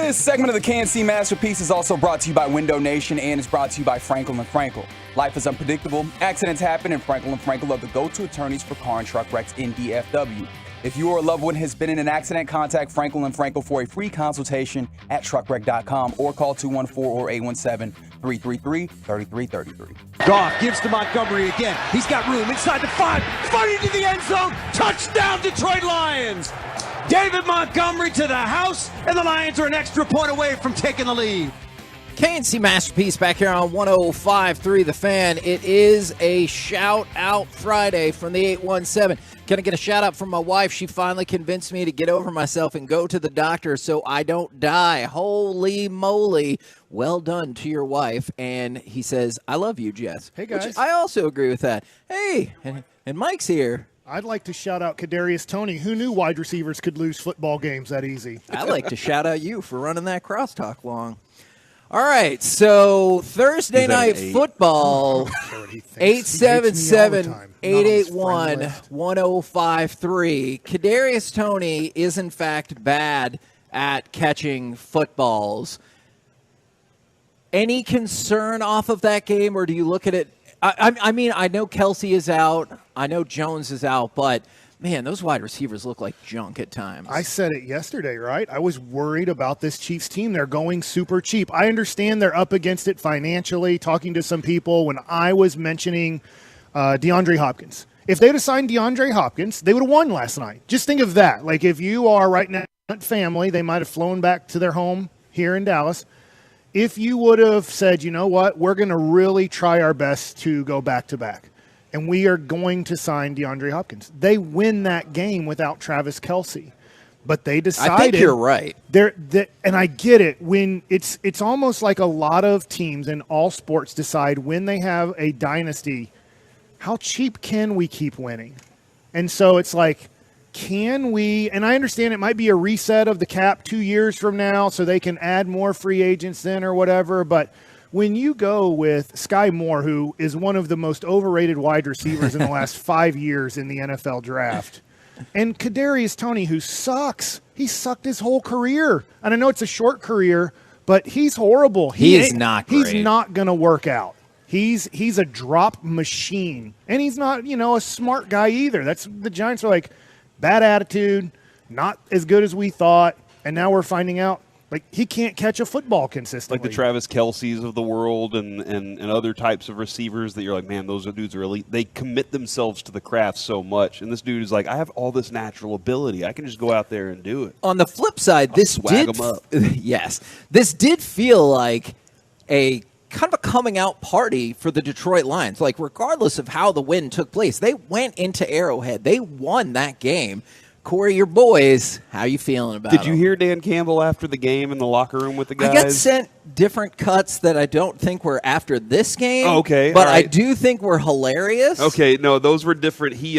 This segment of the KNC Masterpiece is also brought to you by Window Nation and is brought to you by Frankel & Frankel. Life is unpredictable, accidents happen, and Frankel & Frankel are the go-to attorneys for car and truck wrecks in DFW. If you or a loved one has been in an accident, contact Frankel & Frankel for a free consultation at truckwreck.com or call 214 or 817-333-3333. Goff gives to Montgomery again. He's got room inside the 5. Fighting to the end zone. Touchdown, Detroit Lions. David Montgomery to the house, and the Lions are an extra point away from taking the lead. KNC Masterpiece back here on 105.3 The Fan. It is a shout-out Friday from the 817. Can I get a shout-out from my wife? She finally convinced me to get over myself and go to the doctor so I don't die. Holy moly. Well done to your wife. And he says, I love you, Jess. Hey, guys. Which I also agree with that. Hey, and Mike's here. I'd like to shout out Kadarius Toney. Who knew wide receivers could lose football games that easy? I'd like to shout out you for running that crosstalk long. All right, so Thursday night football, 877-881-1053. Kadarius Toney is, in fact, bad at catching footballs. Any concern off of that game, or do you look at it? I mean, I know Kelsey is out. I know Jones is out, but man, those wide receivers look like junk at times. I said it yesterday, right? I was worried about this Chiefs team. They're going super cheap. I understand they're up against it financially, talking to some people when I was mentioning DeAndre Hopkins. If they'd have signed DeAndre Hopkins, they would have won last night. Just think of that. Like, if you are right now family, they might have flown back to their home here in Dallas. If you would have said, you know what, we're going to really try our best to go back-to-back, and we are going to sign DeAndre Hopkins. They win that game without Travis Kelce. But they decided. I think you're right. And I get it. When it's almost like a lot of teams in all sports decide when they have a dynasty, how cheap can we keep winning? And so it's like, can we, and I understand it might be a reset of the cap 2 years from now so they can add more free agents then or whatever, but when you go with Sky Moore, who is one of the most overrated wide receivers in the last 5 years in the NFL draft, and Kadarius Toney, who sucks. He sucked his whole career. And I know it's a short career, but he's horrible. He is not great. He's not going to work out. He's a drop machine. And he's not, a smart guy either. That's the Giants are like, bad attitude, not as good as we thought, and now we're finding out like he can't catch a football consistently. Like the Travis Kelce's of the world and other types of receivers that you're like, man, those dudes are elite. They commit themselves to the craft so much, and this dude is like, I have all this natural ability. I can just go out there and do it. On the flip side, this did feel like a kind of a coming out party for the Detroit Lions. Like, regardless of how the win took place, they went into Arrowhead. They won that game. Corey, your boys, how you feeling about it? Did you hear Dan Campbell after the game in the locker room with the guys? I got sent different cuts that I don't think were after this game. Oh, okay. But all right. I do think were hilarious. Okay, no, those were different. He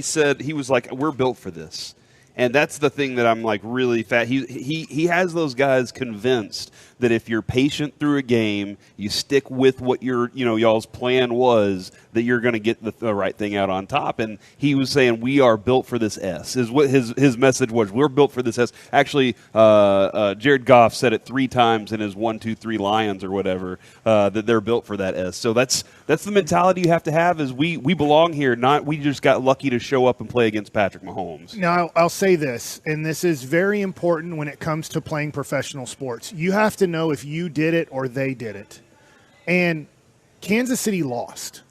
said, he was like, we're built for this. And that's the thing that I'm like really fat. He has those guys convinced that if you're patient through a game, you stick with what your y'all's plan was, that you're going to get the right thing out on top. And he was saying we are built for this S. Is what his message was. We're built for this S. Actually, Jared Goff said it 3 times in his 1, 2, 3 Lions or whatever that they're built for that S. So that's the mentality you have to have. Is we belong here. Not we just got lucky to show up and play against Patrick Mahomes. Now I'll say this, and this is very important when it comes to playing professional sports. You have to know if you did it or they did it. And Kansas City lost.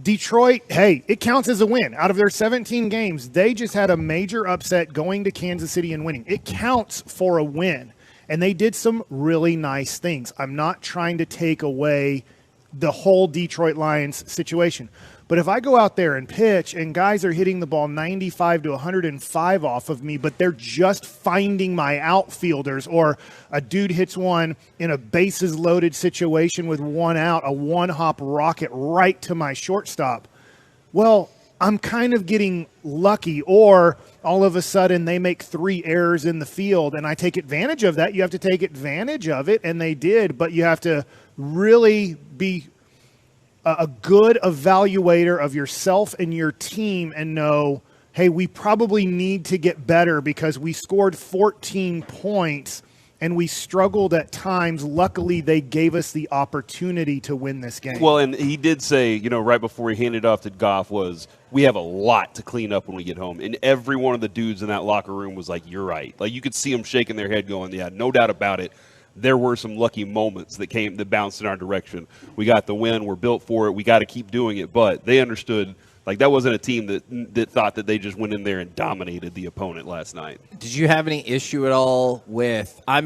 Detroit, hey, it counts as a win. Out of their 17 games, they just had a major upset going to Kansas City and winning. It counts for a win. And they did some really nice things. I'm not trying to take away the whole Detroit Lions situation. But if I go out there and pitch and guys are hitting the ball 95 to 105 off of me, but they're just finding my outfielders, or a dude hits one in a bases loaded situation with one out, a one-hop rocket right to my shortstop, well, I'm kind of getting lucky. Or all of a sudden they make 3 errors in the field and I take advantage of that. You have to take advantage of it, and they did, but you have to really be a good evaluator of yourself and your team and know, hey, we probably need to get better because we scored 14 points and we struggled at times. Luckily, they gave us the opportunity to win this game. Well, and he did say, right before he handed off to Goff, was we have a lot to clean up when we get home. And every one of the dudes in that locker room was like, you're right. Like, you could see them shaking their head going, yeah, no doubt about it. There were some lucky moments that bounced in our direction. We got the win. We're built for it. We got to keep doing it. But they understood, like, that wasn't a team that thought that they just went in there and dominated the opponent last night. Did you have any issue at all with, I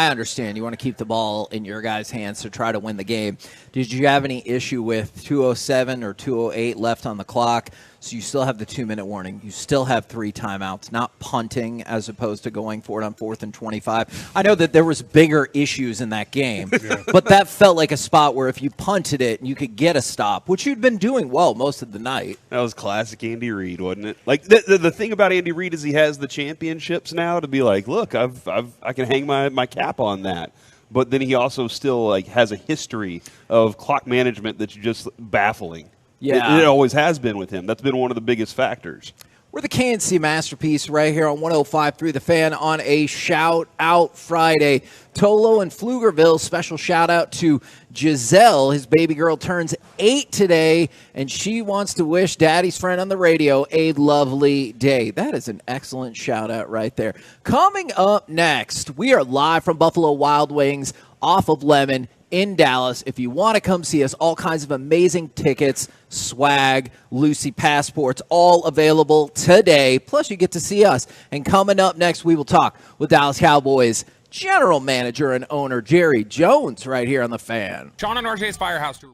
understand you want to keep the ball in your guys' hands to try to win the game. Did you have any issue with 2:07 or 2:08 left on the clock? So you still have the 2-minute warning. You still have 3 timeouts, not punting as opposed to going for it on 4th and 25. I know that there was bigger issues in that game, but that felt like a spot where if you punted it, you could get a stop, which you'd been doing well most of the night. That was classic Andy Reid, wasn't it? Like, the thing about Andy Reid is he has the championships now to be like, look, I can hang my cap on that. But then he also still has a history of clock management that's just baffling. Yeah. It always has been with him. That's been one of the biggest factors. We're the KNC Masterpiece right here on 105.3 The Fan on a Shout-Out Friday. Tolo and Pflugerville, special shout-out to Giselle. His baby girl turns 8 today, and she wants to wish Daddy's friend on the radio a lovely day. That is an excellent shout-out right there. Coming up next, we are live from Buffalo Wild Wings off of Lemon in Dallas. If you want to come see us, all kinds of amazing tickets, swag, Lucy passports, all available today. Plus, you get to see us. And coming up next, we will talk with Dallas Cowboys general manager and owner Jerry Jones right here on The Fan. Sean and RJ's Firehouse Tour.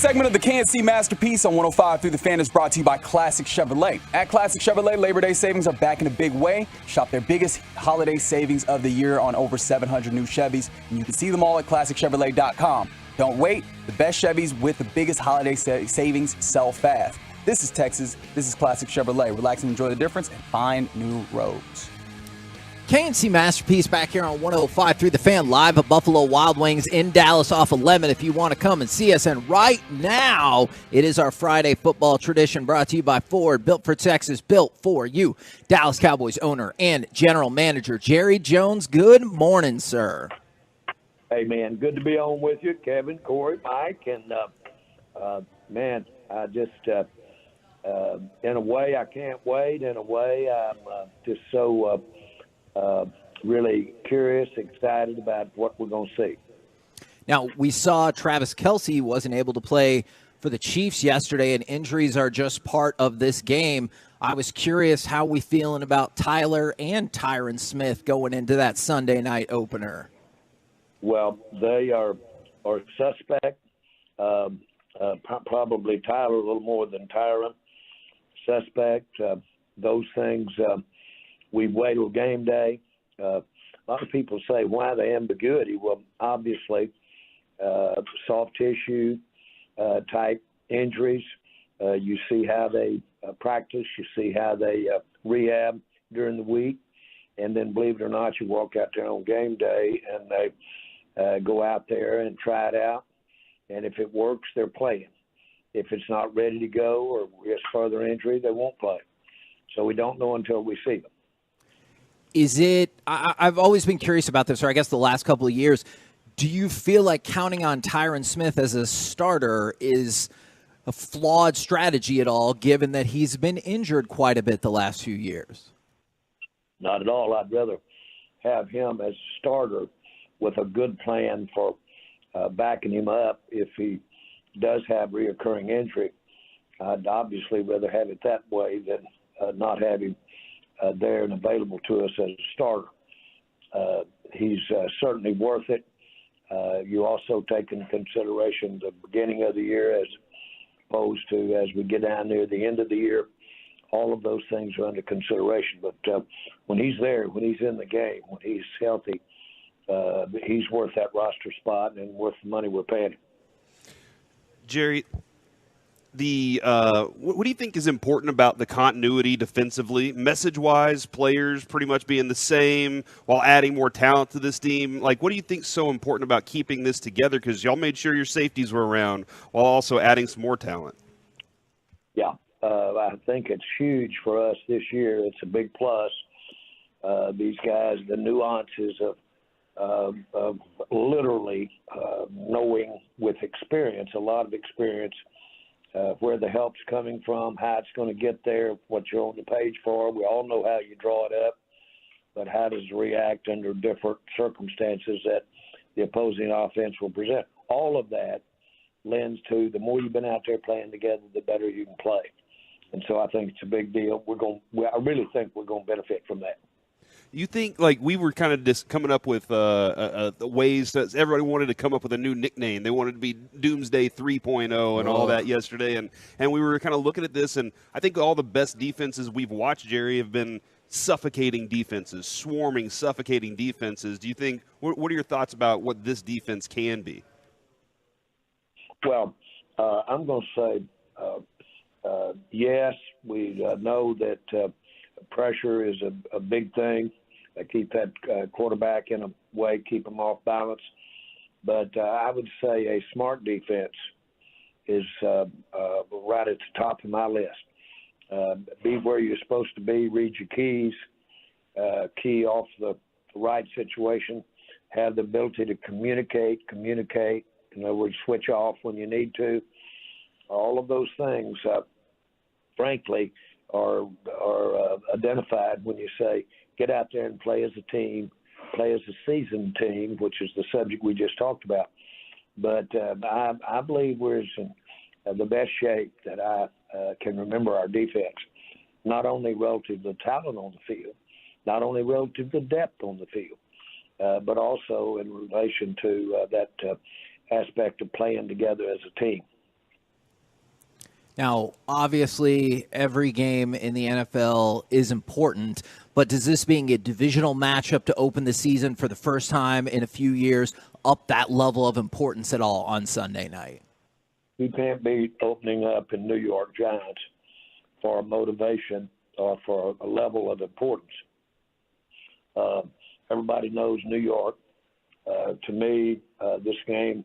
segment of the KNC Masterpiece on 105 through the Fan is brought to you by Classic Chevrolet. At Classic Chevrolet, Labor Day savings are back in a big way. Shop their biggest holiday savings of the year on over 700 new Chevys, and you can see them all at ClassicChevrolet.com. Don't wait. The best Chevys with the biggest holiday savings sell fast. This is Texas. This is Classic Chevrolet. Relax and enjoy the difference and find new roads. KNC Masterpiece back here on 105 through the Fan, live at Buffalo Wild Wings in Dallas off of Lemon. If you want to come and see us, and right now it is our Friday football tradition brought to you by Ford, built for Texas, built for you. Dallas Cowboys owner and general manager Jerry Jones. Good morning, sir. Hey, man, good to be on with you, Kevin, Corey, Mike, and man, I just in a way I can't wait. In a way I'm just so really curious, excited about what we're going to see. Now, we saw Travis Kelce wasn't able to play for the Chiefs yesterday, and injuries are just part of this game. I was curious how we feeling about Tyler and Tyron Smith going into that Sunday night opener. Well, they are suspect. Probably Tyler a little more than Tyron. Suspect. Those things we wait till game day. A lot of people say, why the ambiguity? Well, obviously, soft tissue type injuries. You see how they practice. You see how they rehab during the week. And then, believe it or not, you walk out there on game day and they go out there and try it out. And if it works, they're playing. If it's not ready to go or risk further injury, they won't play. So we don't know until we see them. Is it – I've always been curious about this, or I guess the last couple of years. Do you feel like counting on Tyron Smith as a starter is a flawed strategy at all, given that he's been injured quite a bit the last few years? Not at all. I'd rather have him as a starter with a good plan for backing him up if he does have reoccurring injury. I'd obviously rather have it that way than not have him there and available to us as a starter. He's certainly worth it. You also take into consideration the beginning of the year as opposed to as we get down near the end of the year. All of those things are under consideration. But when he's there, when he's in the game, when he's healthy, he's worth that roster spot and worth the money we're paying him. Jerry, what do you think is important about the continuity defensively, message-wise, players pretty much being the same while adding more talent to this team? Like, what do you think is so important about keeping this together? Because y'all made sure your safeties were around while also adding some more talent. Yeah, I think it's huge for us this year. It's a big plus. These guys, the nuances of literally knowing with experience, a lot of experience, where the help's coming from, how it's going to get there, what you're on the page for. We all know how you draw it up, but how does it react under different circumstances that the opposing offense will present? All of that lends to the more you've been out there playing together, the better you can play. And so I think it's a big deal. I really think we're going to benefit from that. You think, like, we were kind of just coming up with ways that everybody wanted to come up with a new nickname. They wanted to be Doomsday 3.0 and all that yesterday. And we were kind of looking at this, and I think all the best defenses we've watched, Jerry, have been suffocating defenses, swarming, suffocating defenses. Do you think – what are your thoughts about what this defense can be? Well, I'm going to say yes, we know that pressure is a big thing. Keep that quarterback in a way, keep him off balance. But I would say a smart defense is right at the top of my list. Be where you're supposed to be, read your keys, key off the right situation, have the ability to communicate, in other words, switch off when you need to. All of those things, frankly, are identified when you say get out there and play as a team, play as a seasoned team, which is the subject we just talked about. But I believe we're in the best shape that I can remember our defense, not only relative to the talent on the field, not only relative to the depth on the field, but also in relation to that aspect of playing together as a team. Now, obviously, every game in the NFL is important, but does this being a divisional matchup to open the season for the first time in a few years up that level of importance at all on Sunday night? You can't be opening up in New York Giants for a motivation or for a level of importance. Everybody knows New York. To me, this game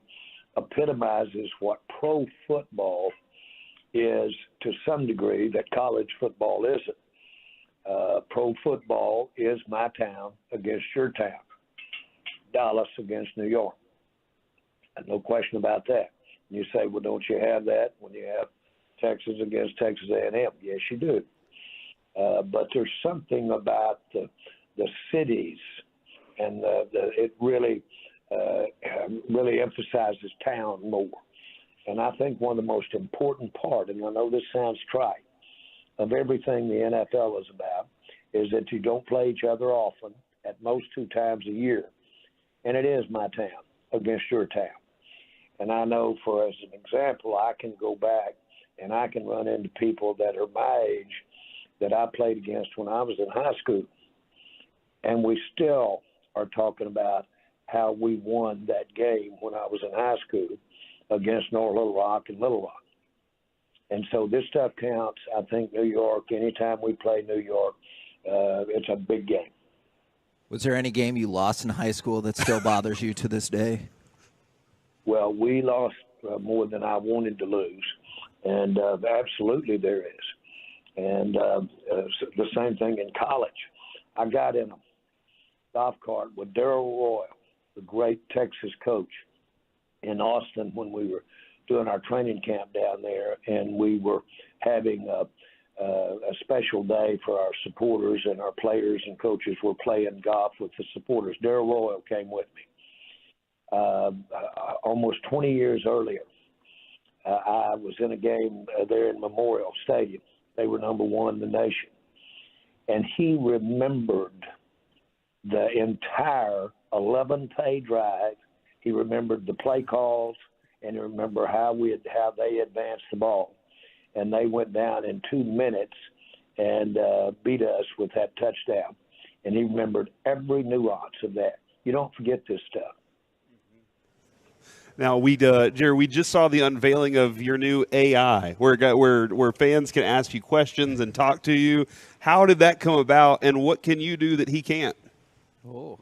epitomizes what pro football is to some degree that college football isn't. Pro football is my town against your town, Dallas against New York. No question about that. And you say, well, don't you have that when you have Texas against Texas A&M? Yes, you do. But there's something about the cities, and it really emphasizes town more. And I think one of the most important part, and I know this sounds trite, of everything the NFL is about is that you don't play each other often, at most 2 times a year. And it is my town against your town. And I know, for as an example, I can go back and I can run into people that are my age that I played against when I was in high school. And we still are talking about how we won that game when I was in high school against North Little Rock and Little Rock. And so this stuff counts. I think New York, anytime we play New York, it's a big game. Was there any game you lost in high school that still bothers you to this day? Well, we lost more than I wanted to lose, and absolutely there is. And the same thing in college. I got in a golf cart with Darrell Royal, the great Texas coach, in Austin when we were doing our training camp down there, and we were having a special day for our supporters, and our players and coaches were playing golf with the supporters. Darrell Royal came with me. Almost 20 years earlier, I was in a game there in Memorial Stadium. They were number 1 in the nation. And he remembered the entire 11-play drive. He remembered the play calls, and he remembered how they advanced the ball. And they went down in 2 minutes and beat us with that touchdown. And he remembered every nuance of that. You don't forget this stuff. Now, Jerry, we just saw the unveiling of your new AI, where fans can ask you questions and talk to you. How did that come about, and what can you do that he can't? Oh.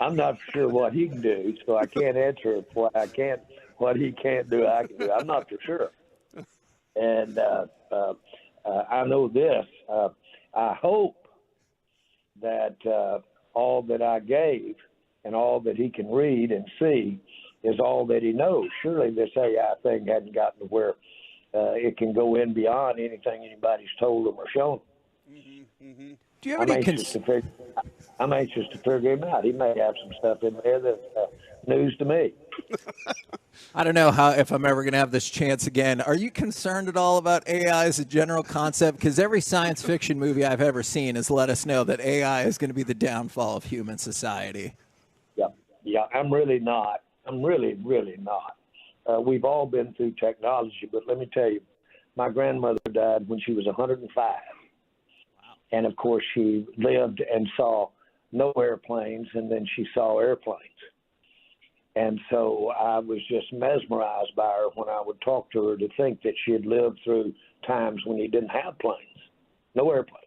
I'm not sure what he can do, so I can't answer what he can't do. I can do. I'm not for sure. And I know this. I hope that all that I gave and all that he can read and see is all that he knows. Surely this AI thing hadn't gotten to where it can go in beyond anything anybody's told him or shown him. Do you have any I'm anxious to figure him out. He may have some stuff in there that's news to me. I don't know if I'm ever going to have this chance again. Are you concerned at all about AI as a general concept? Because every science fiction movie I've ever seen has let us know that AI is going to be the downfall of human society. Yeah, I'm really not. I'm really, really not. We've all been through technology, but let me tell you, my grandmother died when she was 105. Wow. And, of course, she lived and saw no airplanes, and then she saw airplanes. And so I was just mesmerized by her when I would talk to her, to think that she had lived through times when he didn't have planes, no airplanes,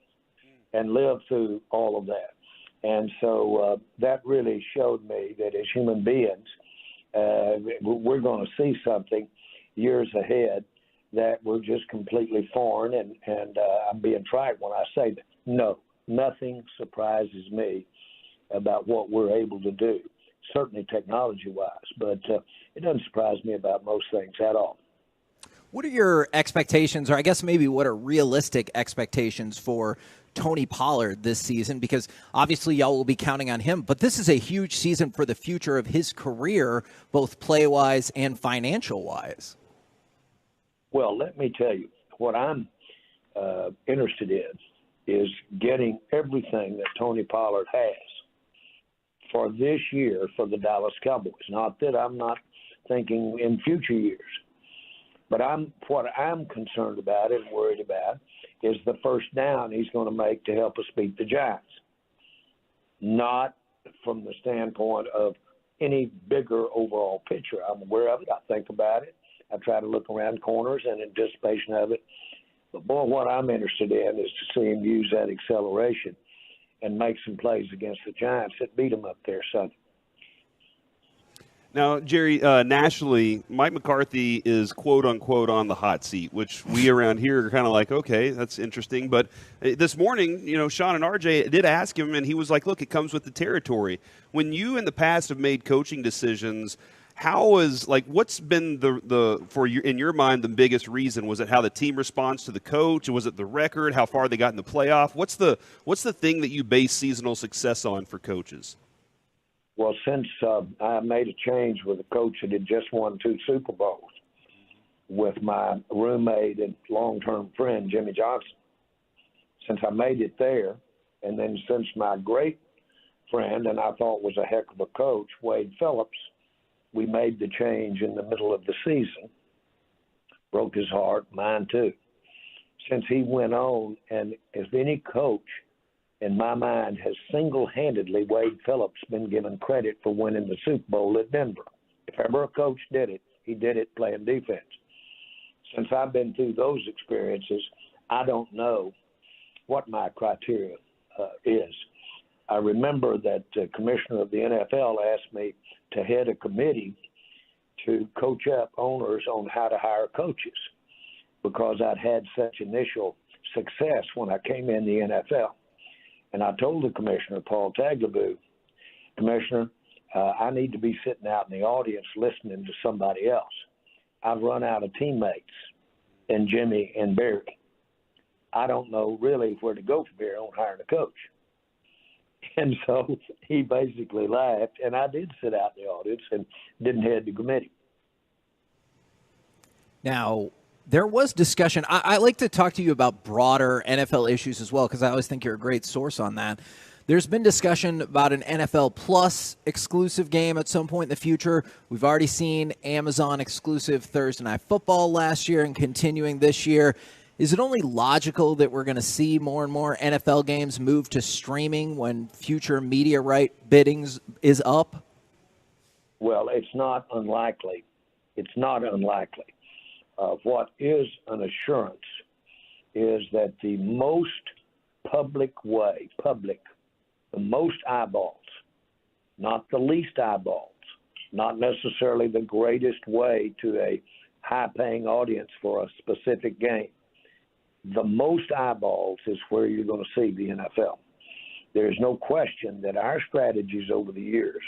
and lived through all of that. And so that really showed me that as human beings, we're going to see something years ahead that we're just completely foreign. And I'm being trite when I say that. No, nothing surprises me about what we're able to do. Certainly technology-wise, but it doesn't surprise me about most things at all. What are your expectations, or I guess maybe what are realistic expectations for Tony Pollard this season? Because obviously y'all will be counting on him, but this is a huge season for the future of his career, both play-wise and financial-wise. Well, let me tell you, what I'm interested in is getting everything that Tony Pollard has for this year for the Dallas Cowboys. Not that I'm not thinking in future years, but what I'm concerned about and worried about is the first down he's going to make to help us beat the Giants. Not from the standpoint of any bigger overall picture. I'm aware of it. I think about it. I try to look around corners in anticipation of it. But, boy, what I'm interested in is to see him use that acceleration and make some plays against the Giants that beat them up there Sunday. Now, Jerry, nationally, Mike McCarthy is quote-unquote on the hot seat, which we around here are kind of like, okay, that's interesting. But this morning, Sean and RJ did ask him, and he was like, look, it comes with the territory. When you in the past have made coaching decisions, what's been in your mind the biggest reason? Was it how the team responds to the coach? Was it the record, how far they got in the playoff? What's the thing that you base seasonal success on for coaches? Well, since I made a change with a coach that had just won 2 Super Bowls with my roommate and long-term friend, Jimmy Johnson, since I made it there, and then since my great friend, and I thought was a heck of a coach, Wade Phillips, we made the change in the middle of the season. Broke his heart, mine too. Since he went on, and as any coach in my mind has single-handedly, Wade Phillips been given credit for winning the Super Bowl at Denver. If ever a coach did it, he did it playing defense. Since I've been through those experiences, I don't know what my criteria is. I remember that the commissioner of the NFL asked me to head a committee to coach up owners on how to hire coaches because I'd had such initial success when I came in the NFL. And I told the commissioner, Paul Tagliabue, Commissioner, I need to be sitting out in the audience listening to somebody else. I've run out of teammates in Jimmy and Barry. I don't know really where to go from here on hiring a coach. And so he basically laughed, and I did sit out in the audience and didn't head the committee. Now, there was discussion. I like to talk to you about broader NFL issues as well because I always think you're a great source on that. There's been discussion about an NFL Plus exclusive game at some point in the future. We've already seen Amazon exclusive Thursday Night Football last year and continuing this year. Is it only logical that we're going to see more and more NFL games move to streaming when future media right biddings is up? Well, it's not unlikely. It's not unlikely. What is an assurance is that the most the most eyeballs, not the least eyeballs, not necessarily the greatest way to a high-paying audience for a specific game. The most eyeballs is where you're going to see the NFL. There's no question that our strategies over the years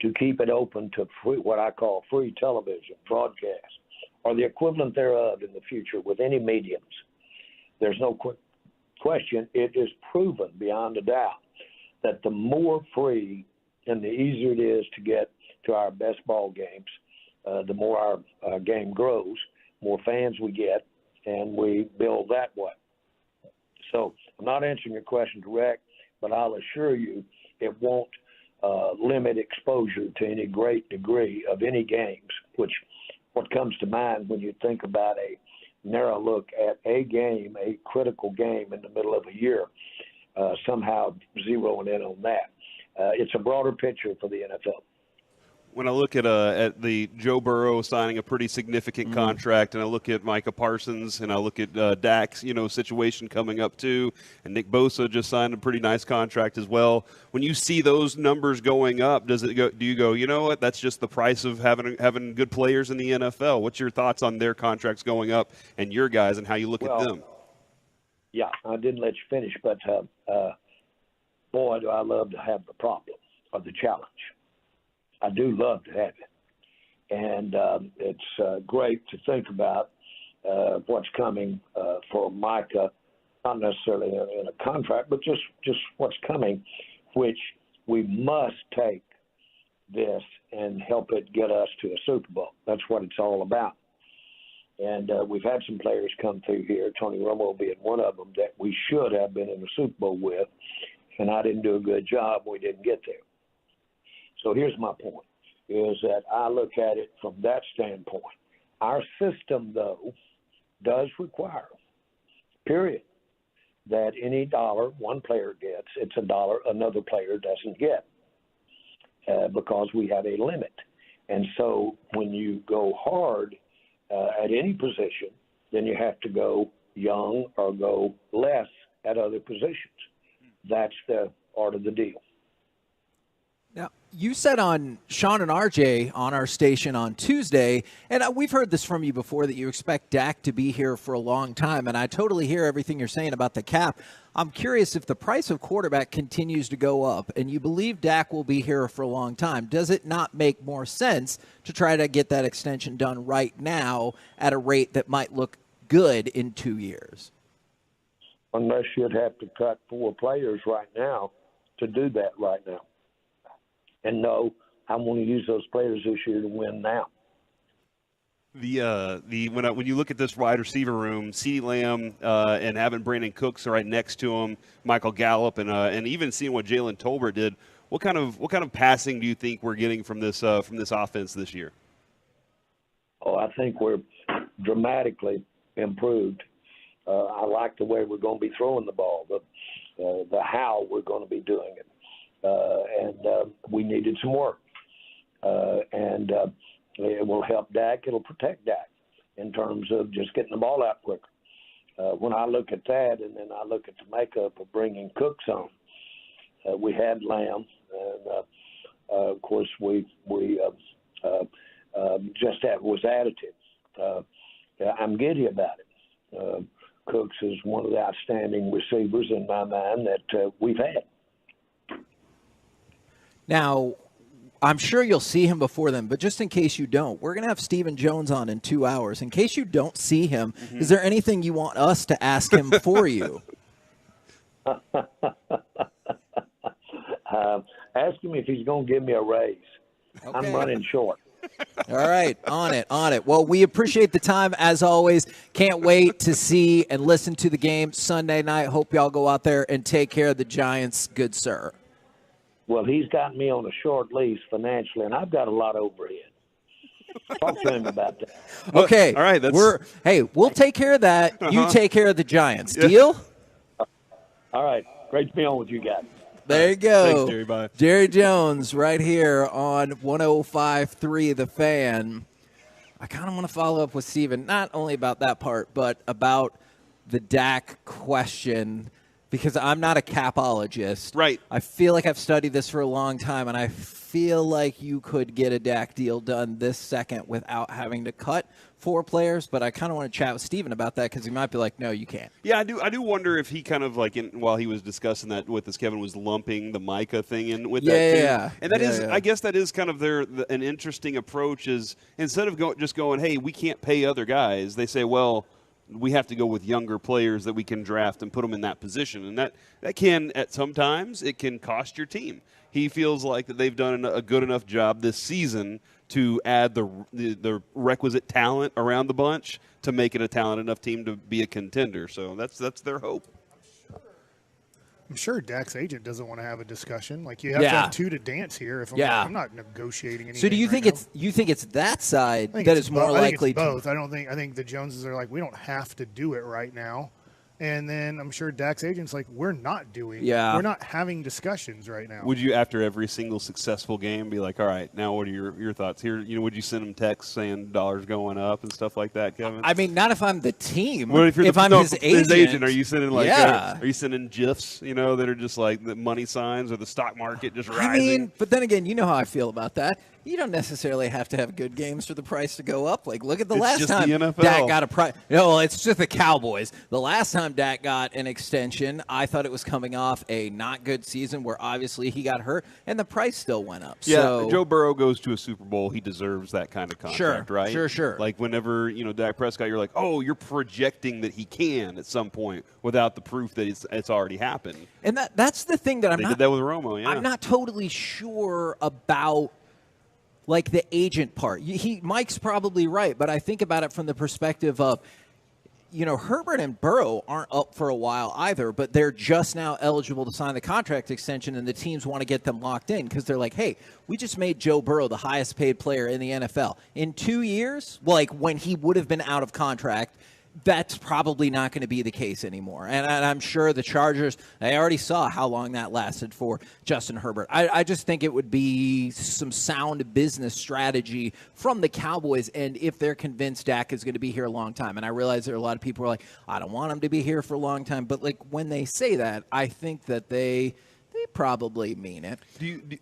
to keep it open to what I call free television, broadcast, or the equivalent thereof in the future with any mediums. There's no question. It is proven beyond a doubt that the more free and the easier it is to get to our best ball games, the more our game grows, more fans we get, and we build that way. So I'm not answering your question direct, but I'll assure you it won't limit exposure to any great degree of any games, which what comes to mind when you think about a narrow look at a game, a critical game in the middle of a year, somehow zeroing in on that. It's a broader picture for the NFL. When I look at the Joe Burrow signing a pretty significant contract, and I look at Micah Parsons, and I look at Dak's situation coming up too, and Nick Bosa just signed a pretty nice contract as well. When you see those numbers going up, do you go, you know what? That's just the price of having good players in the NFL. What's your thoughts on their contracts going up and your guys and how you look at them? Yeah, I didn't let you finish, but boy, do I love to have the problem or the challenge. I do love to have it. And it's great to think about what's coming for Micah, not necessarily in a contract, but just what's coming, which we must take this and help it get us to a Super Bowl. That's what it's all about. And we've had some players come through here, Tony Romo being one of them, that we should have been in the Super Bowl with, and I didn't do a good job. We didn't get there. So here's my point, is that I look at it from that standpoint. Our system, though, does require, period, that any dollar one player gets, it's a dollar another player doesn't get, because we have a limit. And so when you go hard at any position, then you have to go young or go less at other positions. That's the art of the deal. Now, you said on Sean and RJ on our station on Tuesday, and we've heard this from you before, that you expect Dak to be here for a long time, and I totally hear everything you're saying about the cap. I'm curious, if the price of quarterback continues to go up and you believe Dak will be here for a long time, does it not make more sense to try to get that extension done right now at a rate that might look good in 2 years? Unless you'd have to cut 4 players right now to do that right now. And no, I want to use those players this year to win now. When you look at this wide receiver room, CeeDee Lamb and having Brandon Cooks right next to him, Michael Gallup, and even seeing what Jalen Tolbert did, what kind of passing do you think we're getting from this offense this year? Oh, I think we're dramatically improved. I like the way we're going to be throwing the ball, the how we're going to be doing it. And we needed some work. And it will help Dak. It'll protect Dak in terms of just getting the ball out quicker. When I look at that, and then I look at the makeup of bringing Cooks on, we had Lamb, and of course we just that was additive. I'm giddy about it. Cooks is one of the outstanding receivers in my mind that we've had. Now, I'm sure you'll see him before then, but just in case you don't, we're going to have Stephen Jones on in 2 hours. In case you don't see him, is there anything you want us to ask him for you? Ask him if he's going to give me a raise. Okay. I'm running short. All right, on it. Well, we appreciate the time, as always. Can't wait to see and listen to the game Sunday night. Hope y'all go out there and take care of the Giants, good sir. Well, he's got me on a short leash financially, and I've got a lot of overhead. Talk to him about that. Okay. All right. We'll take care of that. You take care of the Giants. Deal? All right. Great to be on with you guys. There you go. Thanks, Jerry. Bye. Jerry Jones right here on 105.3 The Fan. I kind of want to follow up with Steven, not only about that part, but about the Dak question, because I'm not a capologist. Right. I feel like I've studied this for a long time, and I feel like you could get a Dak deal done this second without having to cut 4 players, but I kind of want to chat with Steven about that, because he might be like, no, you can't. Yeah, I do wonder if he kind of while he was discussing that with us, Kevin was lumping the Micah thing in with that too. Yeah. And that is, I guess that is kind of an interesting approach, is instead of just going, hey, we can't pay other guys, they say, well, we have to go with younger players that we can draft and put them in that position. And that can, at sometimes, it can cost your team. He feels like that they've done a good enough job this season to add the requisite talent around the bunch to make it a talented enough team to be a contender. So that's their hope. I'm sure Dak's agent doesn't want to have a discussion. Like, you have to have 2 to dance here. If I'm not negotiating anything. So do you think it's that side that is more likely to? Both. I think the Joneses are like, we don't have to do it right now. And then I'm sure Dak's agent's like, we're not doing it. We're not having discussions right now. Would you, after every single successful game, be like, all right, now what are your thoughts here? Would you send him texts saying dollars going up and stuff like that, Kevin? I mean, not if I'm the team. Well, if I'm his agent. Are you sending are you sending GIFs, that are just like the money signs or the stock market just rising? I mean, but then again, you know how I feel about that. You don't necessarily have to have good games for the price to go up. Like, look at the last time Dak got a price. No, it's just the Cowboys. The last time Dak got an extension, I thought it was coming off a not good season where obviously he got hurt, and the price still went up. Yeah, so, Joe Burrow goes to a Super Bowl. He deserves that kind of contract, right? Sure. Like, whenever, Dak Prescott, you're like, oh, you're projecting that he can at some point without the proof that it's already happened. And that's the thing that they did that with Romo, yeah. I'm not totally sure about like the agent part. Mike's probably right, but I think about it from the perspective of Herbert and Burrow aren't up for a while either, but they're just now eligible to sign the contract extension, and the teams want to get them locked in because they're like, hey, we just made Joe Burrow the highest paid player in the NFL. In 2 years, when he would have been out of contract, that's probably not going to be the case anymore. And I'm sure the Chargers, they already saw how long that lasted for Justin Herbert. I just think it would be some sound business strategy from the Cowboys, and if they're convinced Dak is going to be here a long time. And I realize there are a lot of people who are like, I don't want him to be here for a long time. But when they say that, I think that they probably mean it.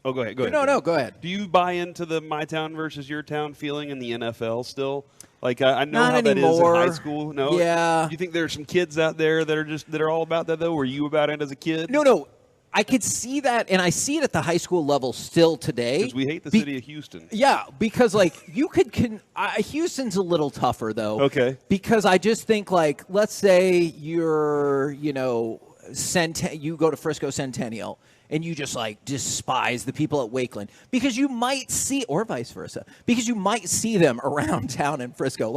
Go ahead. No, go ahead. Do you buy into the my town versus your town feeling in the NFL still? I know Not how anymore. that is in high school. No, yeah. Do you think there are some kids out there that are all about that though? Were you about it as a kid? No. I could see that, and I see it at the high school level still today. Because we hate the city of Houston. Yeah, because you could Houston's a little tougher though. Okay. Because I just think let's say you're you go to Frisco Centennial. And you just despise the people at Wakeland because you might see, or vice versa, because you might see them around town in Frisco.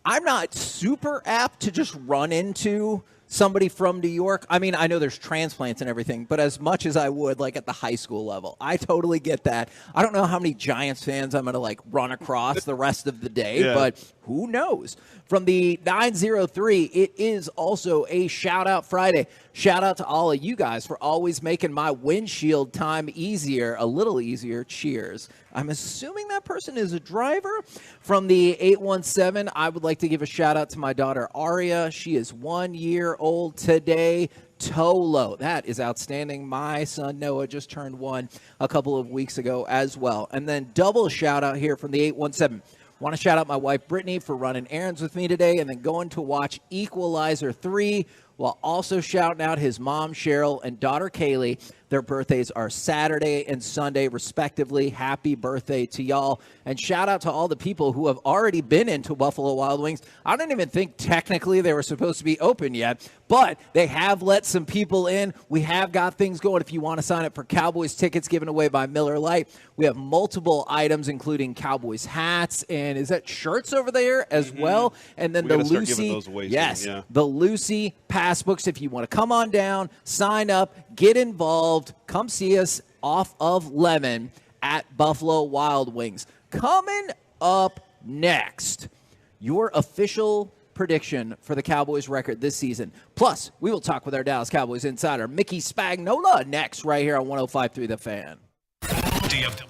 I'm not super apt to just run into somebody from New York. I mean, I know there's transplants and everything, but as much as I would at the high school level, I totally get that. I don't know how many Giants fans I'm going to run across the rest of the day, but who knows? From the 903, it is also a Shout-Out Friday. Shout out to all of you guys for always making my windshield time a little easier. Cheers. I'm assuming that person is a driver. From the 817, I would like to give a shout out to my daughter Aria. She is 1 year old today. Tolo. That is outstanding. My son Noah just turned 1 a couple of weeks ago as well. And then double shout out here from the 817. Want to shout out my wife Brittany for running errands with me today and then going to watch Equalizer 3 while also shouting out his mom Cheryl and daughter Kaylee. Their birthdays are Saturday and Sunday, respectively. Happy birthday to y'all. And shout out to all the people who have already been into Buffalo Wild Wings. I don't even think technically they were supposed to be open yet, but they have let some people in. We have got things going. If you want to sign up for Cowboys tickets given away by Miller Lite, we have multiple items, including Cowboys hats, and is that shirts over there as well? And then We the gotta start giving Lucy, those away soon, yes, yeah. the Lucy Passbooks. If you want to come on down, sign up, get involved, come see us off of Lemon at Buffalo Wild Wings. Coming up next, your official prediction for the Cowboys record this season. Plus, we will talk with our Dallas Cowboys insider, Mickey Spagnola, next right here on 105.3 The Fan. DFW.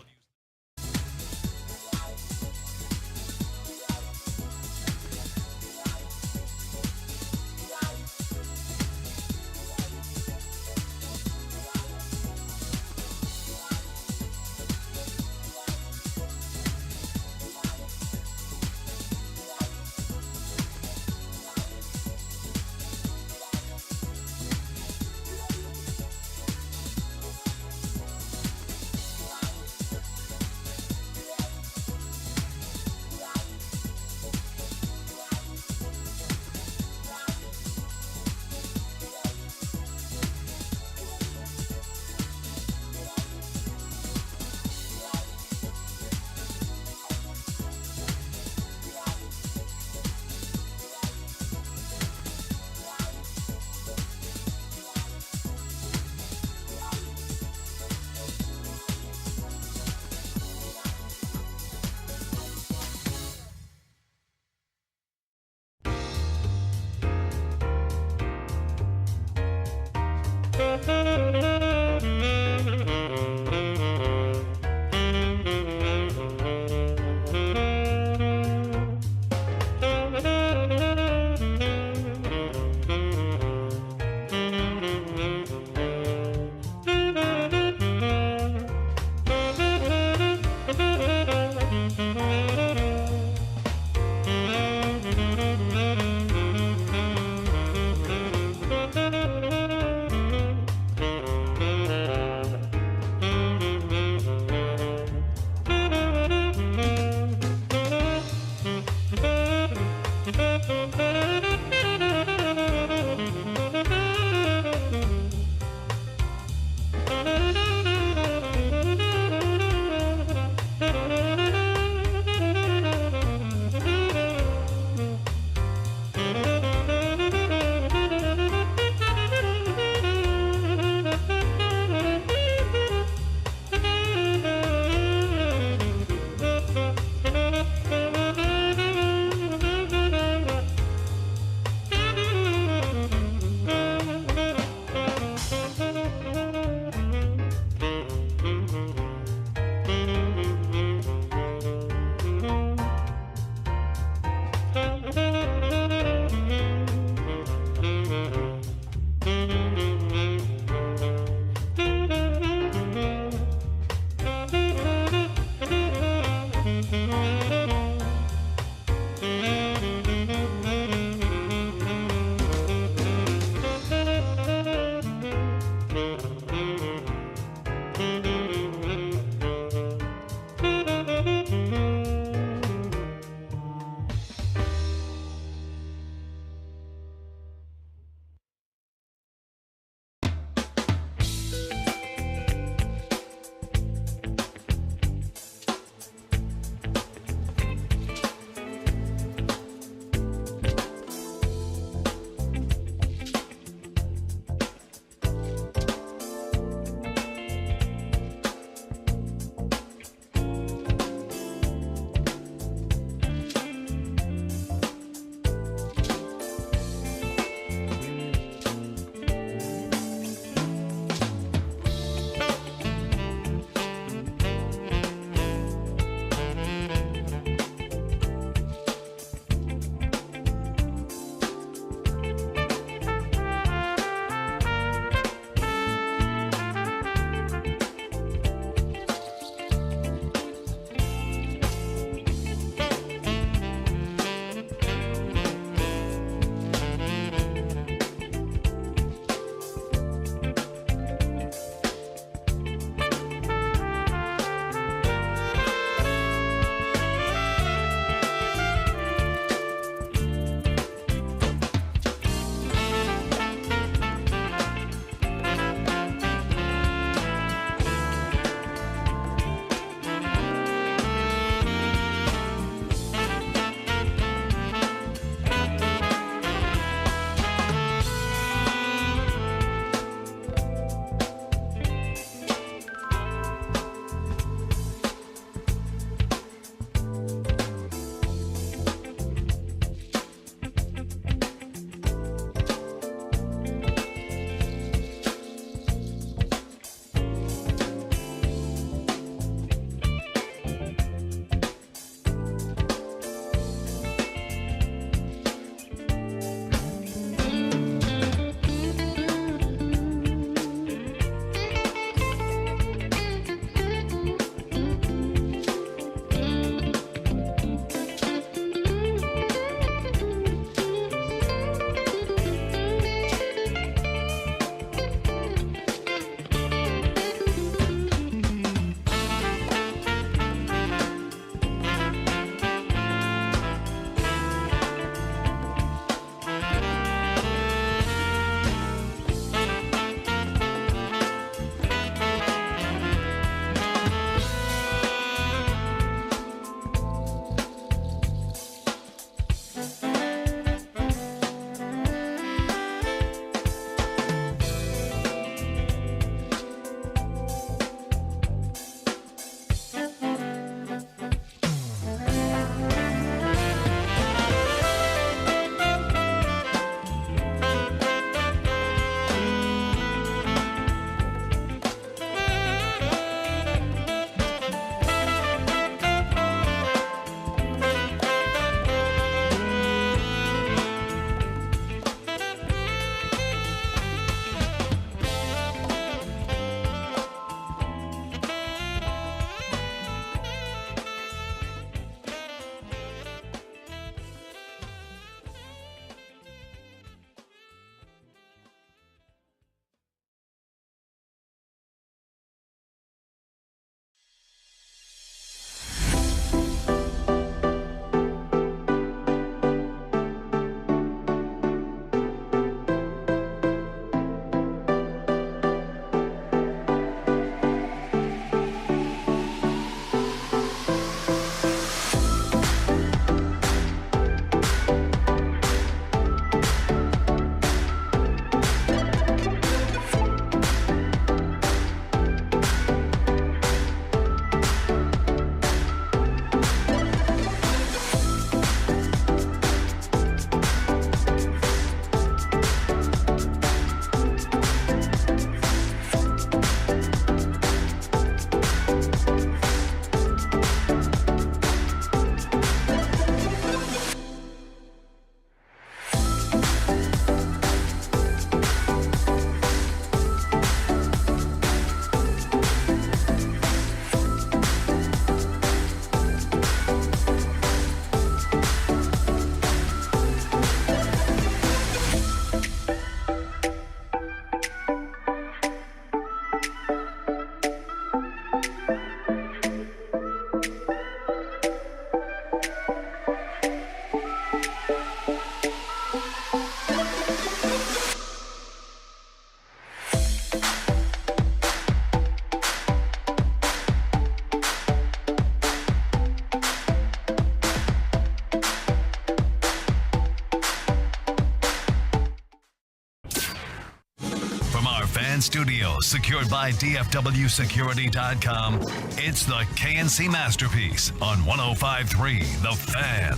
Fan Studios, secured by DFWsecurity.com. It's the KNC Masterpiece on 105.3 The Fan.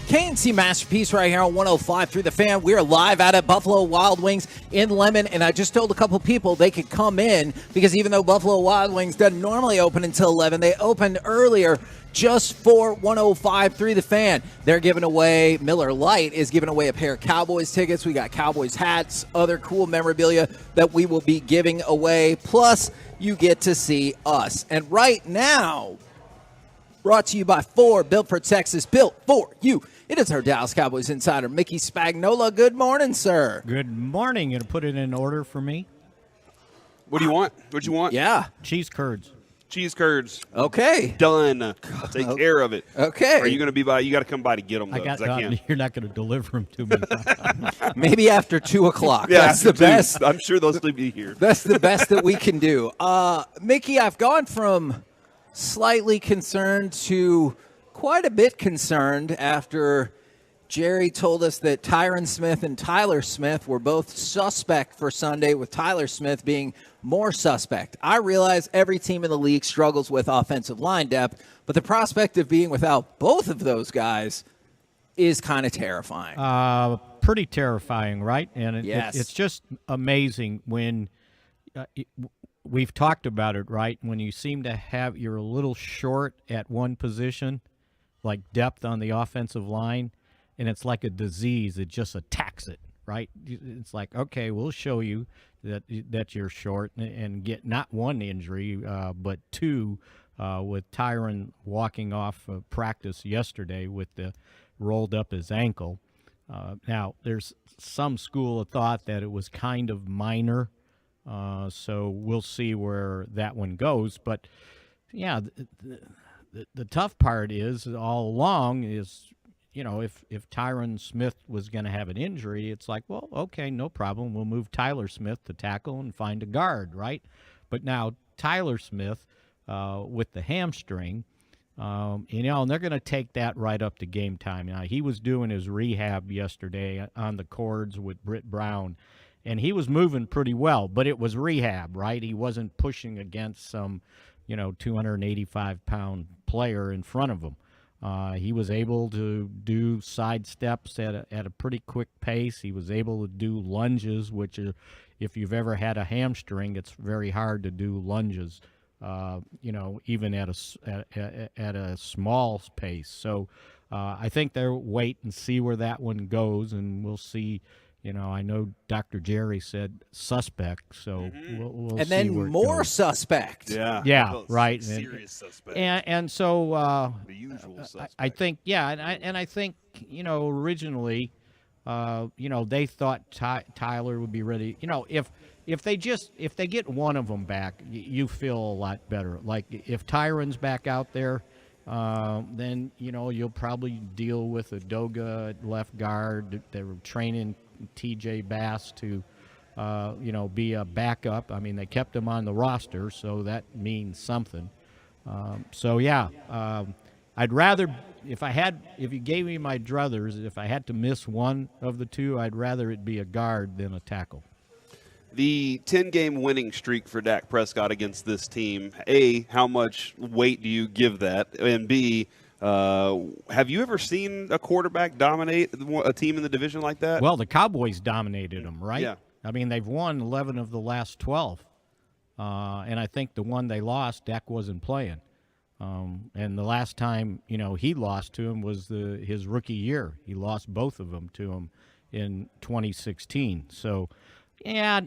KNC Masterpiece right here on 105.3 The Fan. We are live out at Buffalo Wild Wings in Lemon, and I just told a couple people they could come in because even though Buffalo Wild Wings doesn't normally open until 11, they opened earlier just for 105.3 The Fan. They're giving away, Miller Lite is giving away a pair of Cowboys tickets. We got Cowboys hats, other cool memorabilia that we will be giving away. Plus, you get to see us. And right now, brought to you by Ford, built for Texas, built for you. It is our Dallas Cowboys insider, Mickey Spagnola. Good morning, sir. Good morning. Going to put it in order for me? What do you want? What you want? Yeah. Cheese curds. Cheese curds. Okay. Done. I'll take care of it. Okay. Are you going to be by? You got to come by to get them, though. I can't. You're not going to deliver them to me. Maybe after 2 o'clock. Yeah, that's the best. I'm sure they'll still be here. That's the best that we can do. Mickey, I've gone from slightly concerned to quite a bit concerned after Jerry told us that Tyron Smith and Tyler Smith were both suspect for Sunday, with Tyler Smith being more suspect. I realize every team in the league struggles with offensive line depth, but the prospect of being without both of those guys is kind of terrifying. Pretty terrifying, right? And Yes. it's just amazing when we've talked about it, right? When you seem to have, you're a little short at one position, like depth on the offensive line, and it's like a disease. It just attacks it, right? It's like, okay, we'll show you that you're short and get not one injury, but two, with Tyron walking off of practice yesterday with the rolled up his ankle. Now, there's some school of thought that it was kind of minor, so we'll see where that one goes. But, yeah, the tough part is all along is, you know, if Tyron Smith was going to have an injury, it's like, well, okay, no problem. We'll move Tyler Smith to tackle and find a guard, right? But now Tyler Smith with the hamstring, you know, and they're going to take that right up to game time. Now, he was doing his rehab yesterday on the cords with Britt Brown, and he was moving pretty well, but it was rehab, right? He wasn't pushing against some, 285-pound player in front of him. He was able to do side steps at a pretty quick pace. He was able to do lunges, which are, if you've ever had a hamstring, it's very hard to do lunges, even at a small pace. So I think they'll wait and see where that one goes, and we'll see. I know Dr. Jerry said suspect, so we'll and see then where it more goes. suspect. Yeah, right. Serious suspect. And so the usual suspect. I think, I think, originally, they thought Tyler would be ready. If they get one of them back, you feel a lot better. Like if Tyron's back out there, then you'll probably deal with a Doga at left guard. They were training TJ Bass to be a backup. I mean, they kept him on the roster, so that means something. I'd rather, if you gave me my druthers, if I had to miss one of the two, I'd rather it be a guard than a tackle. The 10-game winning streak for Dak Prescott against this team, A, how much weight do you give that? And B, have you ever seen a quarterback dominate a team in the division like that? Well, the Cowboys dominated them, right? Yeah. I mean, they've won 11 of the last 12. And I think the one they lost, Dak wasn't playing. And the last time, he lost to him was his rookie year. He lost both of them to him in 2016. So, yeah,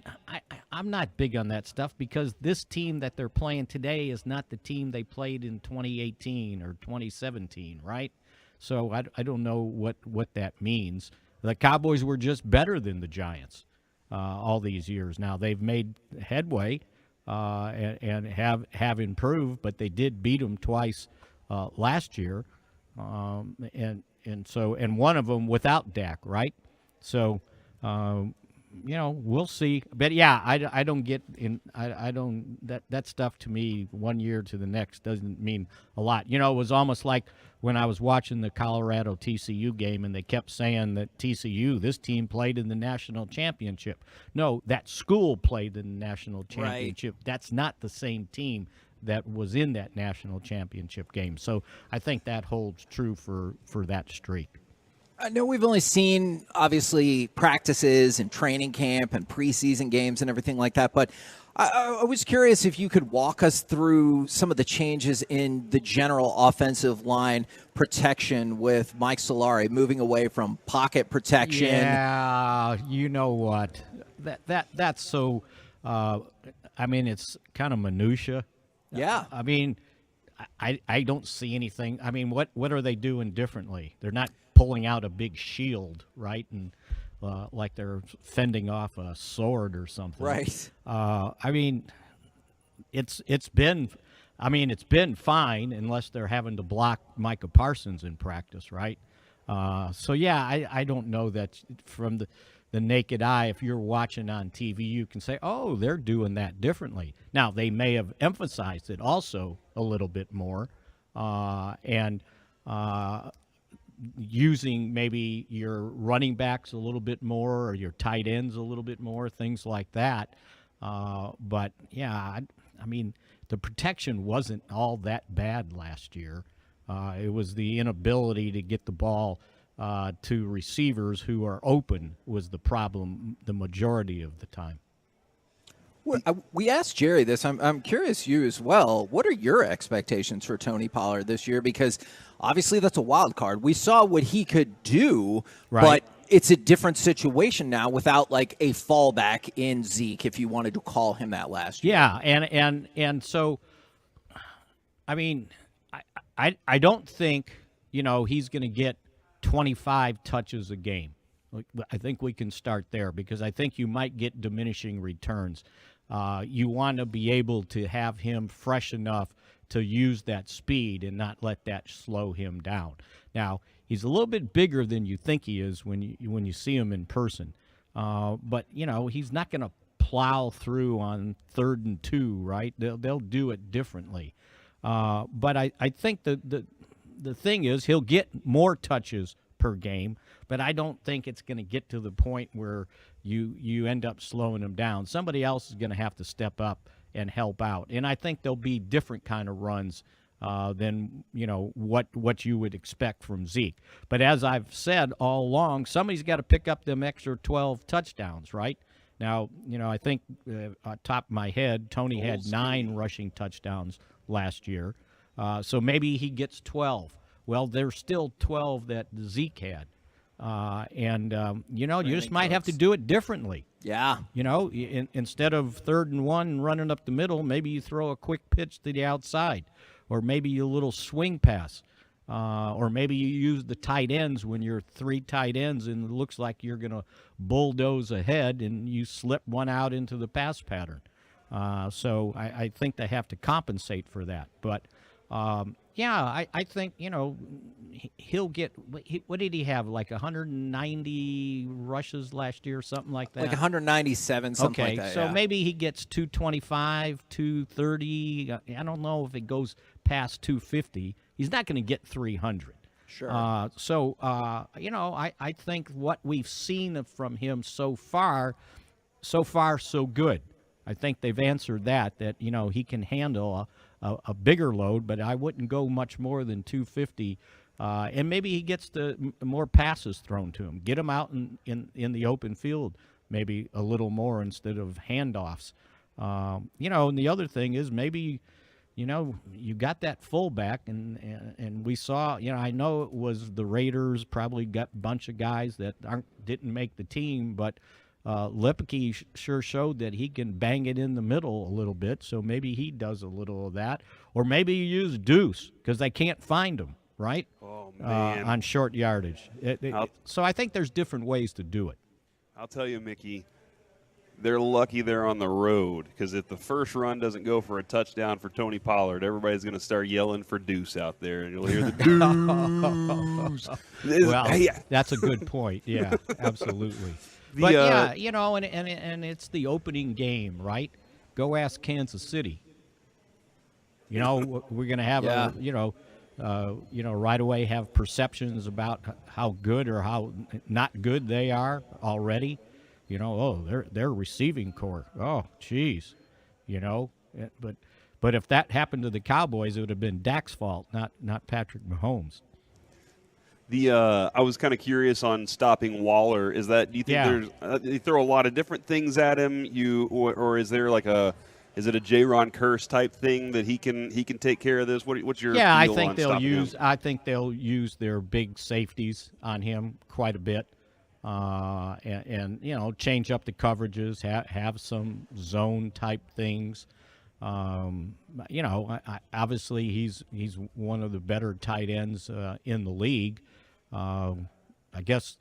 I'm not big on that stuff because this team that they're playing today is not the team they played in 2018 or 2017, right? So I don't know what that means. The Cowboys were just better than the Giants all these years. Now, they've made headway and have improved, but they did beat them twice last year, and one of them without Dak, right? So we'll see. But yeah, I don't get in. I don't that stuff to me. 1 year to the next doesn't mean a lot. It was almost like when I was watching the Colorado TCU game, and they kept saying that TCU, this team played in the national championship. No, that school played in the national championship. Right. That's not the same team that was in that national championship game. So I think that holds true for that streak. I know we've only seen, obviously, practices and training camp and preseason games and everything like that, but I was curious if you could walk us through some of the changes in the general offensive line protection with Mike Solari moving away from pocket protection. Yeah, you know what? That's so, it's kind of minutia. Yeah. I don't see anything. What are they doing differently? They're not pulling out a big shield, right? And like they're fending off a sword or something. Right. It's been fine unless they're having to block Micah Parsons in practice, right? I don't know that from the naked eye, if you're watching on TV, you can say, oh, they're doing that differently. Now, they may have emphasized it also a little bit more, and using maybe your running backs a little bit more or your tight ends a little bit more, things like that. The protection wasn't all that bad last year. It was the inability to get the ball to receivers who are open was the problem the majority of the time. We asked Jerry this. I'm curious, you as well. What are your expectations for Tony Pollard this year? Because obviously that's a wild card. We saw what he could do, right, but it's a different situation now without like a fallback in Zeke, if you wanted to call him that last year. Yeah, and so, I don't think he's going to get 25 touches a game. I think we can start there because I think you might get diminishing returns. You want to be able to have him fresh enough to use that speed and not let that slow him down. Now, he's a little bit bigger than you think he is when you see him in person. But he's not going to plow through on 3rd and 2, right? They'll do it differently. But I think the thing is he'll get more touches per game, but I don't think it's going to get to the point where you end up slowing him down. Somebody else is going to have to step up and help out, and I think there'll be different kind of runs than what you would expect from Zeke. But as I've said all along, somebody's got to pick up them extra 12 touchdowns, right? Now, I think top of my head, Tony had 9 rushing touchdowns last year, so maybe he gets 12. Well, there's still 12 that Zeke had. You just might have to do it differently. Yeah. Instead of 3rd and 1 and running up the middle, maybe you throw a quick pitch to the outside, or maybe a little swing pass, or maybe you use the tight ends when you're 3 tight ends and it looks like you're going to bulldoze ahead and you slip one out into the pass pattern. So I think they have to compensate for that. But I think, he'll get, what did he have, like 190 rushes last year, something like that? Like 197, something like that. Okay, so maybe he gets 225, 230. I don't know if it goes past 250. He's not going to get 300. Sure. I think what we've seen from him so far, so good. I think they've answered that he can handle a bigger load, but I wouldn't go much more than 250. And maybe he gets the more passes thrown to him. Get him out in the open field maybe a little more instead of handoffs. And the other thing is maybe, you got that fullback, and we saw, I know it was the Raiders probably got a bunch of guys that didn't make the team, but Lipke sure showed that he can bang it in the middle a little bit, so maybe he does a little of that. Or maybe you use Deuce because they can't find him, right? Oh, man. On short yardage. So I think there's different ways to do it. I'll tell you, Mickey, they're lucky they're on the road because if the first run doesn't go for a touchdown for Tony Pollard, everybody's going to start yelling for Deuce out there, and you'll hear the Deuce. Well, that's a good point. Yeah, absolutely. But yeah, and it's the opening game, right? Go ask Kansas City. We're going to have right away have perceptions about how good or how not good they are already. Their receiving core. Oh, geez, But if that happened to the Cowboys, it would have been Dak's fault, not Patrick Mahomes. I was kind of curious on stopping Waller. Is that, do you think you throw a lot of different things at him? Or is there like is it a J-Ron Curse type thing that he can take care of this? What's your feel I on think they'll use their big safeties on him quite a bit, and change up the coverages, have some zone type things. Obviously he's one of the better tight ends in the league. I guess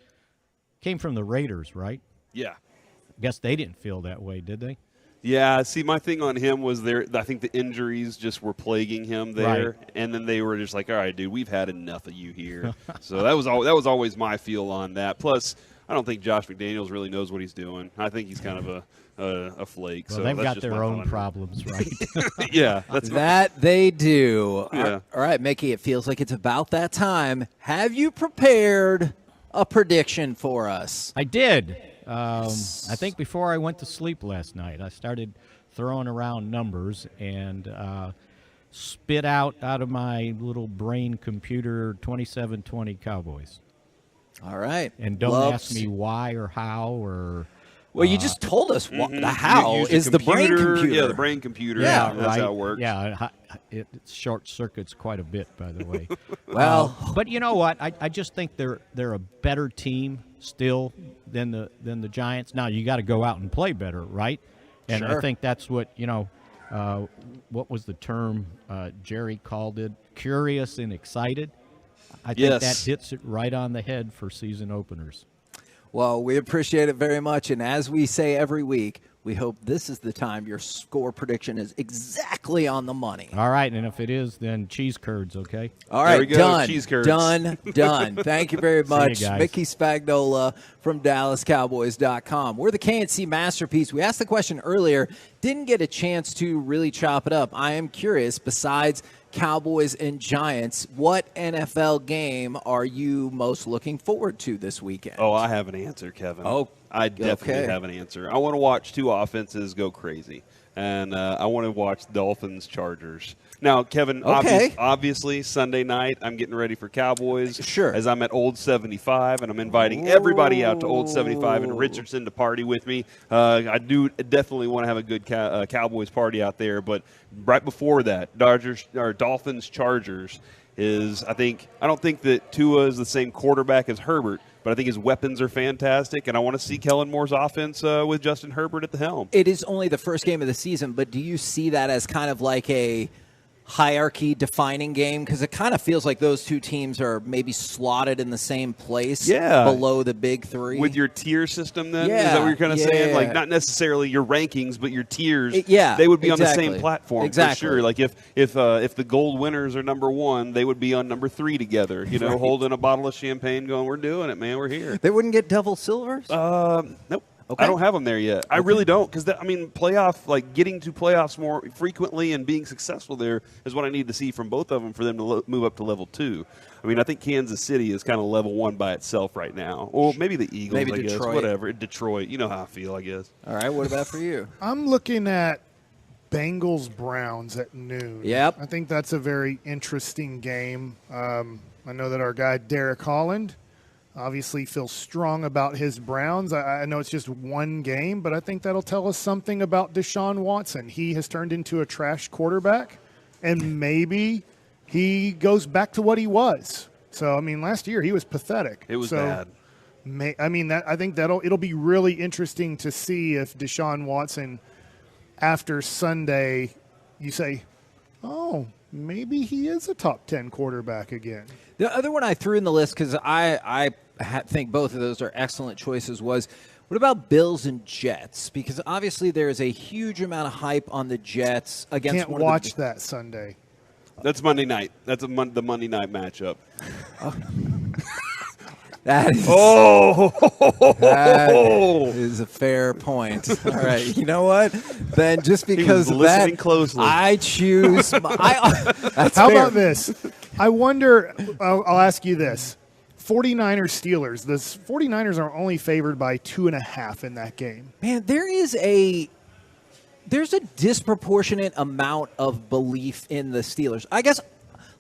came from the Raiders, right? Yeah. I guess they didn't feel that way, did they? Yeah, see, my thing on him was I think the injuries just were plaguing him there, right. And then they were just like, all right, dude, we've had enough of you here. So that was always my feel on that. Plus, I don't think Josh McDaniels really knows what he's doing. I think he's kind of a flake. Well, so they've that's got just their my own thought. problems, right? Yeah, that they do. Yeah. All right, Mickey, it feels like it's about that time. Have you prepared a prediction for us? I did. I think before I went to sleep last night, I started throwing around numbers and spit out of my little brain computer 27-20 Cowboys. All right. And don't ask me why or how or... Well, you just told us Mm-hmm. the how is the brain computer. Yeah, the brain computer. Yeah, that's right. how it works. Yeah, it short circuits quite a bit, by the way. Well, but you know what? I just think they're a better team still than the Giants. Now you got to go out and play better, right? And Sure. I think that's what what was the term Jerry called it? Curious and excited. I think that hits it right on the head for season openers. Well, we appreciate it very much. And as we say every week, we hope this is the time your score prediction is exactly on the money. All right, and if it is, then cheese curds, okay? All right, There we go, done. cheese curds. Done. Thank you very much. you guys. Mickey Spagnola from DallasCowboys.com. We're the KNC Masterpiece. We asked the question earlier, didn't get a chance to really chop it up. I am curious, besides Cowboys and Giants, what NFL game are you most looking forward to this weekend? Oh, I have an answer, Kevin. Oh, I definitely have an answer. I want to watch two offenses go crazy, and I want to watch Dolphins-Chargers. Now, Kevin, obviously, Sunday night, I'm getting ready for Cowboys. Sure. As I'm at Old 75, and I'm inviting everybody out to Old 75 in Richardson to party with me. I do definitely want to have a good Cowboys party out there, but right before that, Dolphins-Chargers is, I don't think that Tua is the same quarterback as Herbert, but I think his weapons are fantastic, and I want to see Kellen Moore's offense with Justin Herbert at the helm. It is only the first game of the season, but do you see that as kind of like a hierarchy defining game? Because it kind of feels like those two teams are maybe slotted in the same place below the big three. With your tier system then? Yeah, is that what you're kind of saying? yeah. Like not necessarily your rankings, but your tiers. Yeah, they would be on the exactly. same platform Exactly. for sure. Like if the gold winners are number one, they would be on number 3 together, Right. holding a bottle of champagne going, we're doing it, man, we're here. They wouldn't get double silvers? Nope. Okay. I don't have them there yet. I really don't, because getting to playoffs more frequently and being successful there is what I need to see from both of them for them to move up to level 2. I think Kansas City is kind of level 1 by itself right now. Or maybe the Eagles, Maybe I guess. Detroit. Whatever. Detroit. You know how I feel, I guess. All right, what about for you? I'm looking at Bengals-Browns at noon. Yep. I think that's a very interesting game. I know that our guy Derek Holland obviously feels strong about his Browns. I know it's just one game, but I think that'll tell us something about Deshaun Watson. He has turned into a trash quarterback, and maybe he goes back to what he was. So, last year he was pathetic. It was bad. I think it'll be really interesting to see if Deshaun Watson, after Sunday, you say, oh, maybe he is a top 10 quarterback again. The other one I threw in the list, because I think both of those are excellent choices, was what about Bills and Jets? Because obviously there is a huge amount of hype on the Jets against Can't one watch of the, that Sunday. That's Monday night. That's the Monday night matchup. That is, that is a fair point. All right, you know what? Then just because of that, closely. I choose. That's How fair. about this? I wonder, I'll ask you this. 49ers Steelers. The 49ers are only favored by 2.5 in that game. Man, there's a disproportionate amount of belief in the Steelers. I guess,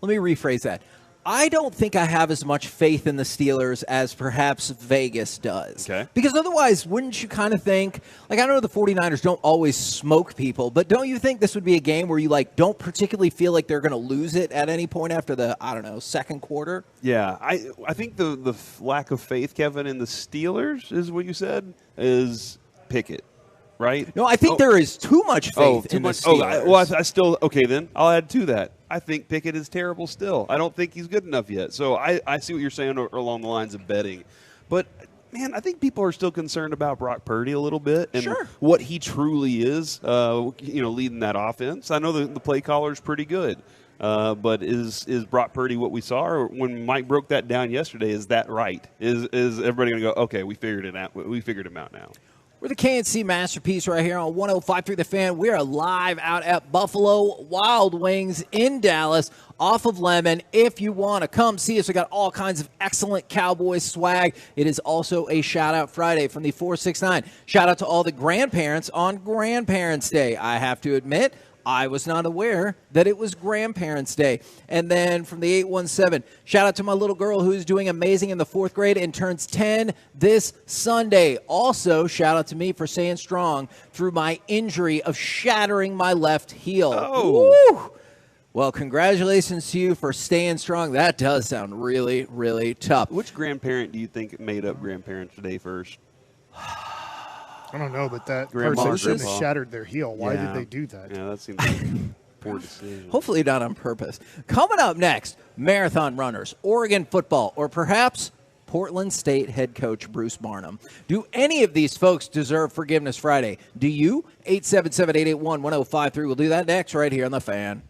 let me rephrase that. I don't think I have as much faith in the Steelers as perhaps Vegas does. Okay. Because otherwise, wouldn't you kind of think, like, I know the 49ers don't always smoke people, but don't you think this would be a game where you, like, don't particularly feel like they're going to lose it at any point after the, I don't know, second quarter? Yeah, I think the lack of faith, Kevin, in the Steelers is what you said, is Pickett. Right? No, I think there is too much faith in the Steelers. I still okay. Then I'll add to that. I think Pickett is terrible still. I don't think he's good enough yet. So I see what you're saying along the lines of betting, but man, I think people are still concerned about Brock Purdy a little bit and what he truly is. Leading that offense. I know the play caller is pretty good. But is Brock Purdy what we saw? Or when Mike broke that down yesterday, is that right? Is everybody going to go, okay, we figured it out. We figured him out now. We're the KNC Masterpiece right here on 105.3 The Fan. We are live out at Buffalo Wild Wings in Dallas off of Lemon. If you want to come see us, we got all kinds of excellent Cowboys swag. It is also a Shout-Out Friday from the 469. Shout out to all the grandparents on Grandparents' Day. I have to admit, I was not aware that it was Grandparents' Day. And then from the 817, shout out to my little girl who's doing amazing in the 4th grade and turns 10 this Sunday. Also, shout out to me for staying strong through my injury of shattering my left heel. Woo! Well, congratulations to you for staying strong. That does sound really, really tough. Which grandparent do you think made up Grandparents' Day first? I don't know, but that Grandma person or shouldn't grandpa? have shattered their heel. Why Yeah. did they do that? Yeah, that seems like a poor decision. Hopefully not on purpose. Coming up next, marathon runners, Oregon football, or perhaps Portland State head coach Bruce Barnum. Do any of these folks deserve Forgiveness Friday? Do you? 877-881-1053. We'll do that next right here on The Fan.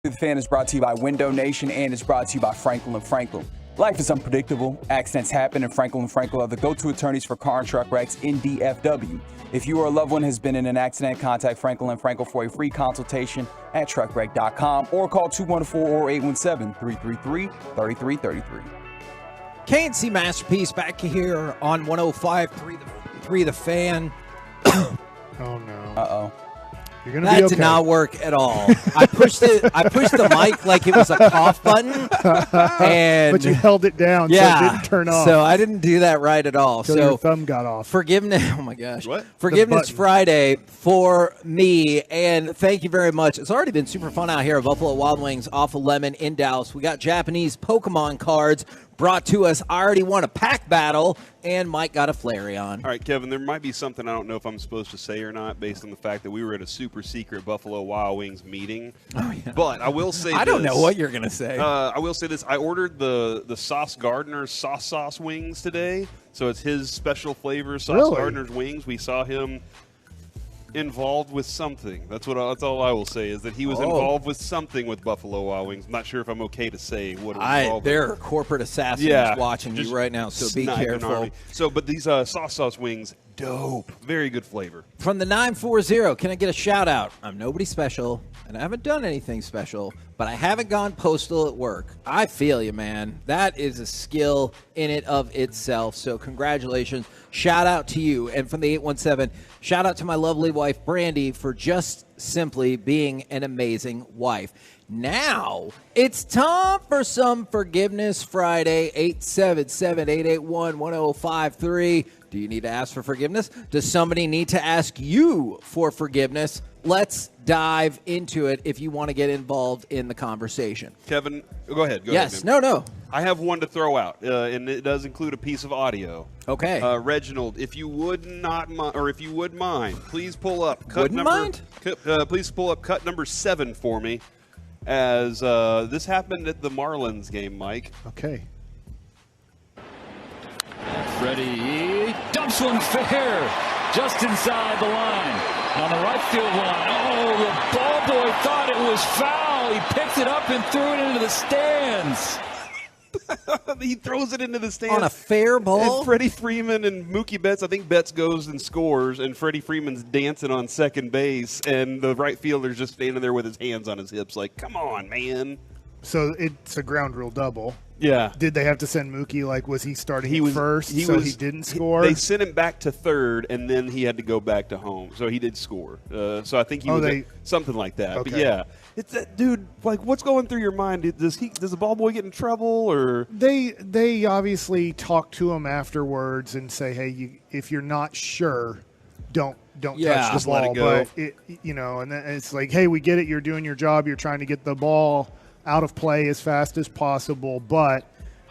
The Fan is brought to you by Window Nation and is brought to you by Franklin & Franklin. Life is unpredictable. Accidents happen, and Franklin & Franklin are the go-to attorneys for car and truck wrecks in DFW. If you or a loved one has been in an accident, contact Franklin & Franklin for a free consultation at truckwreck.com or call 214 or 817-333-3333. KNC Masterpiece back here on 105.3 The Fan. Oh, no. Uh-oh. You're gonna that be okay. did not work at all. I pushed the mic like it was a cough button, and but you held it down, so it didn't turn off. So I didn't do that right at all. So your thumb got off. Forgiveness. Oh my gosh. What? Forgiveness Friday for me, and thank you very much. It's already been super fun out here at Buffalo Wild Wings off of Lemon in Dallas. We got Japanese Pokemon cards brought to us. I already won a pack battle, and Mike got a Flareon. All right, Kevin, there might be something I don't know if I'm supposed to say or not based on the fact that we were at a super secret Buffalo Wild Wings meeting. Oh, yeah. But I will say I don't know what you're going to say. I will say this. I ordered the Sauce Gardner sauce wings today. So it's his special flavor, Sauce Gardner's wings. We saw him involved with something. That's all I will say is that he was involved with something with Buffalo Wild Wings. I'm not sure if I'm okay to say what it was involved There with. are corporate assassins watching you right now, so be careful. So, but these sauce wings, dope. Very good flavor. From the 940, can I get a shout out? I'm nobody special, and I haven't done anything special, but I haven't gone postal at work. I feel you, man. That is a skill in it of itself. So congratulations. Shout out to you. And from the 817, shout out to my lovely wife, Brandy, for just simply being an amazing wife. Now, it's time for some Forgiveness Friday, 877-881-1053. Do you need to ask for forgiveness? Does somebody need to ask you for forgiveness? Let's dive into it if you want to get involved in the conversation. Kevin, go ahead. Yes, man. no. I have one to throw out, and it does include a piece of audio. Okay. Reginald, if you would mind, please pull up please pull up cut number 7 for me, as this happened at the Marlins game, Mike. Okay. Freddie dumps one fair, just inside the line, on the right field line. Oh, the ball boy thought it was foul. He picked it up and threw it into the stands. He throws it into the stands. On a fair ball? And Freddie Freeman and Mookie Betts, I think Betts goes and scores, and Freddie Freeman's dancing on second base, and the right fielder's just standing there with his hands on his hips like, come on, man. So it's a ground rule double. Yeah. Did they have to send Mookie? Like, was he starting first, he didn't score? They sent him back to third, and then he had to go back to home. So he did score. So I think he was something like that. Okay. But yeah, it's that dude. Like, what's going through your mind? Does the ball boy get in trouble, or they obviously talk to him afterwards and say, hey, if you're not sure, don't touch the ball. Let it go. But and then it's like, hey, we get it. You're doing your job. You're trying to get the ball out of play as fast as possible, but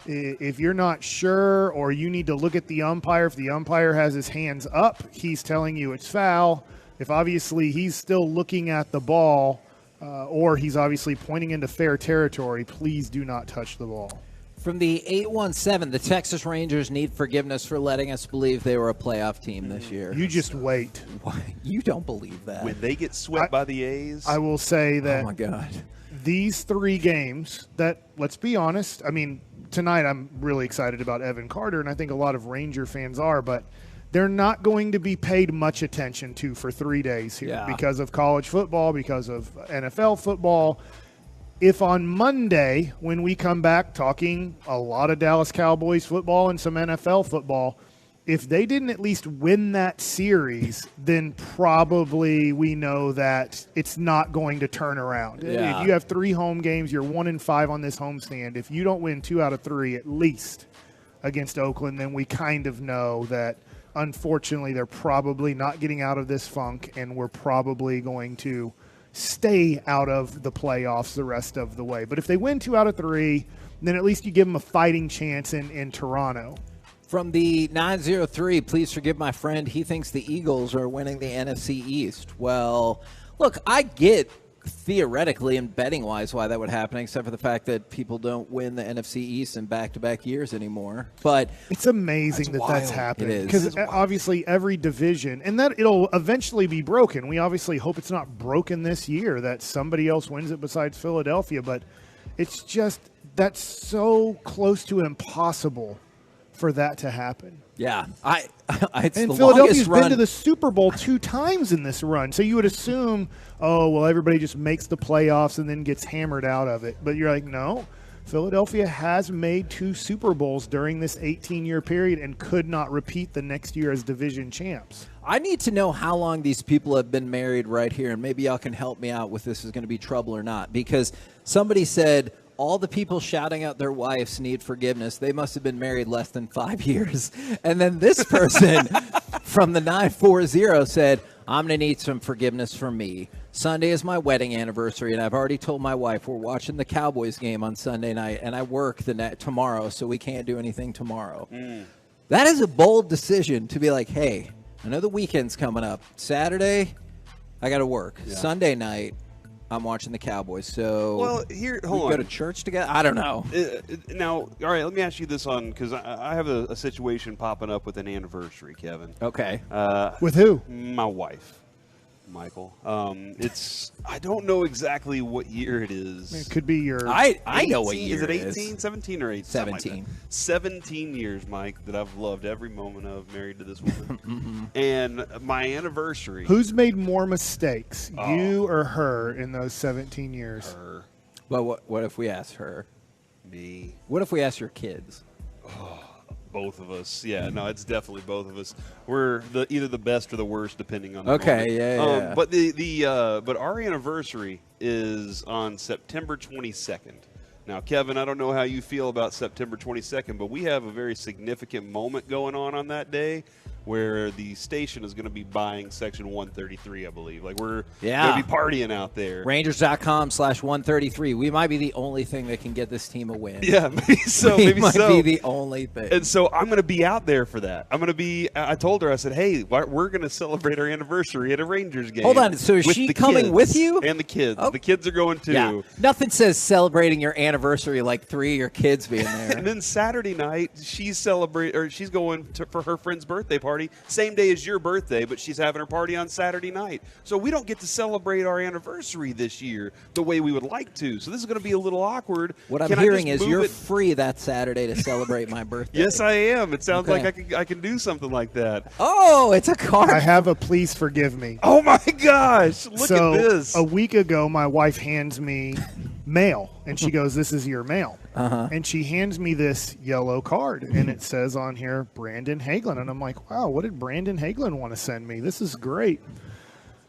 if you're not sure, or you need to look at the umpire, if the umpire has his hands up, he's telling you it's foul. If obviously he's still looking at the ball, or he's obviously pointing into fair territory, please do not touch the ball. From the 817, the Texas Rangers need forgiveness for letting us believe they were a playoff team this year. You just wait. Why? You don't believe that. When they get swept by the A's? I will say that. Oh, my God. These 3 games that, let's be honest, I mean, tonight I'm really excited about Evan Carter, and I think a lot of Ranger fans are, but they're not going to be paid much attention to for 3 days here because of college football, because of NFL football. If on Monday, when we come back talking a lot of Dallas Cowboys football and some NFL football, if they didn't at least win that series, then probably we know that it's not going to turn around. Yeah. If you have 3 home games, you're 1-5 on this homestand. If you don't win 2 out of 3 at least against Oakland, then we kind of know that unfortunately they're probably not getting out of this funk, and we're probably going to stay out of the playoffs the rest of the way. But if they win 2 out of 3, then at least you give them a fighting chance in Toronto. From the 903, please forgive my friend. He thinks the Eagles are winning the NFC East. Well, look, I get theoretically and betting wise why that would happen, except for the fact that people don't win the NFC East in back-to-back years anymore. But it's amazing that's happening, because obviously every division, and that it'll eventually be broken. We obviously hope it's not broken this year, that somebody else wins it besides Philadelphia, but it's just that's so close to impossible for that to happen. Yeah, it's and the Philadelphia's run. been to the Super Bowl 2 times in this run, so you would assume, oh, well, everybody just makes the playoffs and then gets hammered out of it. But you're like, no, Philadelphia has made 2 Super Bowls during this 18-year period and could not repeat the next year as division champs. I need to know how long these people have been married right here, and maybe y'all can help me out with this is going to be trouble or not, because somebody said all the people shouting out their wives need forgiveness. They must have been married less than 5 years. And then this person from the 940 said, I'm going to need some forgiveness from me. Sunday is my wedding anniversary, and I've already told my wife we're watching the Cowboys game on Sunday night, and I work tomorrow, so we can't do anything tomorrow. That is a bold decision to be like, hey, I know the weekend's coming up. Saturday, I got to work. Yeah. Sunday night, I'm watching the Cowboys. So, well, here, hold on. Go to church together? I don't know. Now, all right, let me ask you this because I have a situation popping up with an anniversary, Kevin. Okay. With who? My wife, Michael. I don't know exactly what year it is. It could be your. I know what year is it. 18, it is. 17 or 18? 17. 17 years, Mike, that I've loved every moment of married to this woman. And my anniversary. Who's made more mistakes, you or her, in those 17 years? Her. Well, what if we ask her? Me. What if we ask your kids? Both of us. Yeah, no, it's definitely both of us. We're either the best or the worst, depending on the Okay, moment. yeah. But our anniversary is on September 22nd. Now, Kevin, I don't know how you feel about September 22nd, but we have a very significant moment going on that day where the station is going to be buying Section 133, I believe. Like, we're going to be partying out there. Rangers.com/133. We might be the only thing that can get this team a win. Yeah, maybe so. We Maybe might so. be the only thing. And so I'm going to be out there for that. I'm going to be. I told her. I said, "Hey, we're going to celebrate our anniversary at a Rangers game." Hold on. So is with she the coming kids with you? and the kids? Oh. The kids are going too. Yeah. Nothing says celebrating your anniversary like 3 of your kids being there. And then Saturday night, she's going for her friend's birthday party, same day as your birthday, but she's having her party on Saturday night. So we don't get to celebrate our anniversary this year the way we would like to. So this is going to be a little awkward. What I'm hearing is you're free that Saturday to celebrate my birthday. Yes, I am. It sounds Okay. like I can do something like that. Oh, it's a card. I have a please forgive me. Oh my gosh! Look at this. A week ago, my wife hands me mail, and she goes, "This is your mail." And she hands me this yellow card, and it says on here, Brandon Hagelin. And I'm like, wow, what did Brandon Hagelin want to send me? This is great.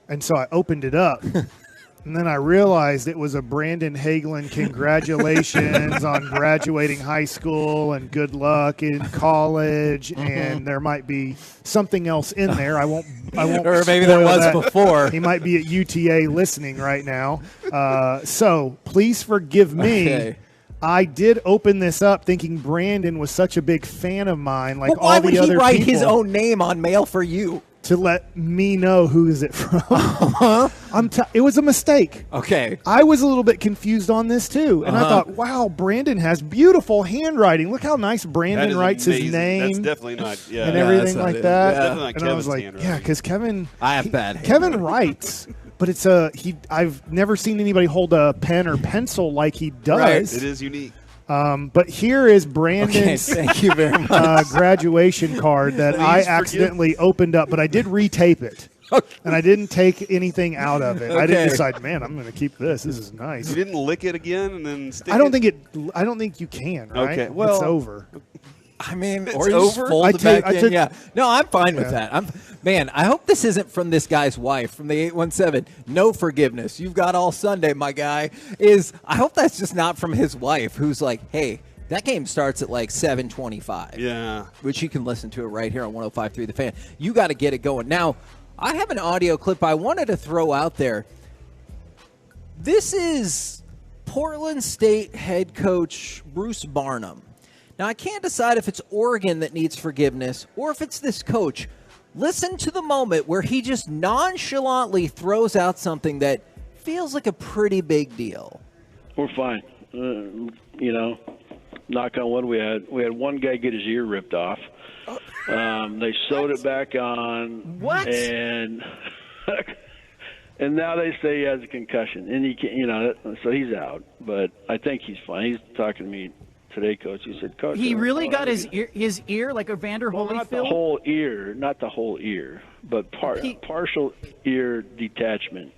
And so I opened it up. And then I realized it was a Brandon Hagelin congratulations on graduating high school and good luck in college. And there might be something else in there. I won't. Or maybe there spoil was that. before. He might be at UTA listening right now. So please forgive me. Okay. I did open this up thinking Brandon was such a big fan of mine, like But why all the would other he write people, his own name on mail for you? to let me know who is it from. It was a mistake. Okay. I was a little bit confused on this too, and I thought, wow, Brandon has beautiful handwriting. Look how nice Brandon writes his name. That's definitely not. Yeah, and everything like that. That's definitely not and I was Kevin's like, handwriting. yeah, because Kevin, I have bad Kevin writes. But it's I've never seen anybody hold a pen or pencil like he does. Right. It is unique. But here is Brandon's thank you very much. graduation card that I accidentally opened up, but I did retape it. And I didn't take anything out of it. I didn't decide, man, I'm going to keep this. This is nice. You didn't lick it again and then stick I don't think you can, right? Okay, well, it's over. I mean, It's or you over? just fold it back in. took- Yeah. No, I'm fine with that. Man, I hope this isn't from this guy's wife from the 817. No forgiveness. You've got all Sunday, my guy. I hope that's just not from his wife who's like, hey, that game starts at like 7:25. Yeah. Which you can listen to it right here on 105.3 The Fan. You got to get it going. Now, I have an audio clip I wanted to throw out there. This is Portland State head coach Bruce Barnum. Now, I can't decide if it's Oregon that needs forgiveness or if it's this coach. Listen to the moment where he just nonchalantly throws out something that feels like a pretty big deal. We're fine. Knock on wood. We had one guy get his ear ripped off. They sewed it back on. What? And now they say he has a concussion, and he can't. So he's out. But I think he's fine. He's talking to me today, Coach. He said, "Coach, He really got his ear like a Vander not the Holyfield? whole ear, but partial ear detachment."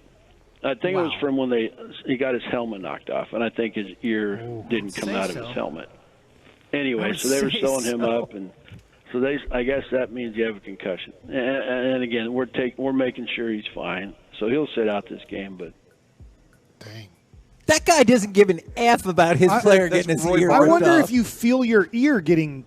I think it was from when he got his helmet knocked off, and I think his ear didn't come out of his helmet. Anyway, so they were sewing him up, and so I guess that means you have a concussion. And again, we're making sure he's fine, so he'll sit out this game. But That guy doesn't give an F about his player getting his ear I ripped wonder off. if you feel your ear getting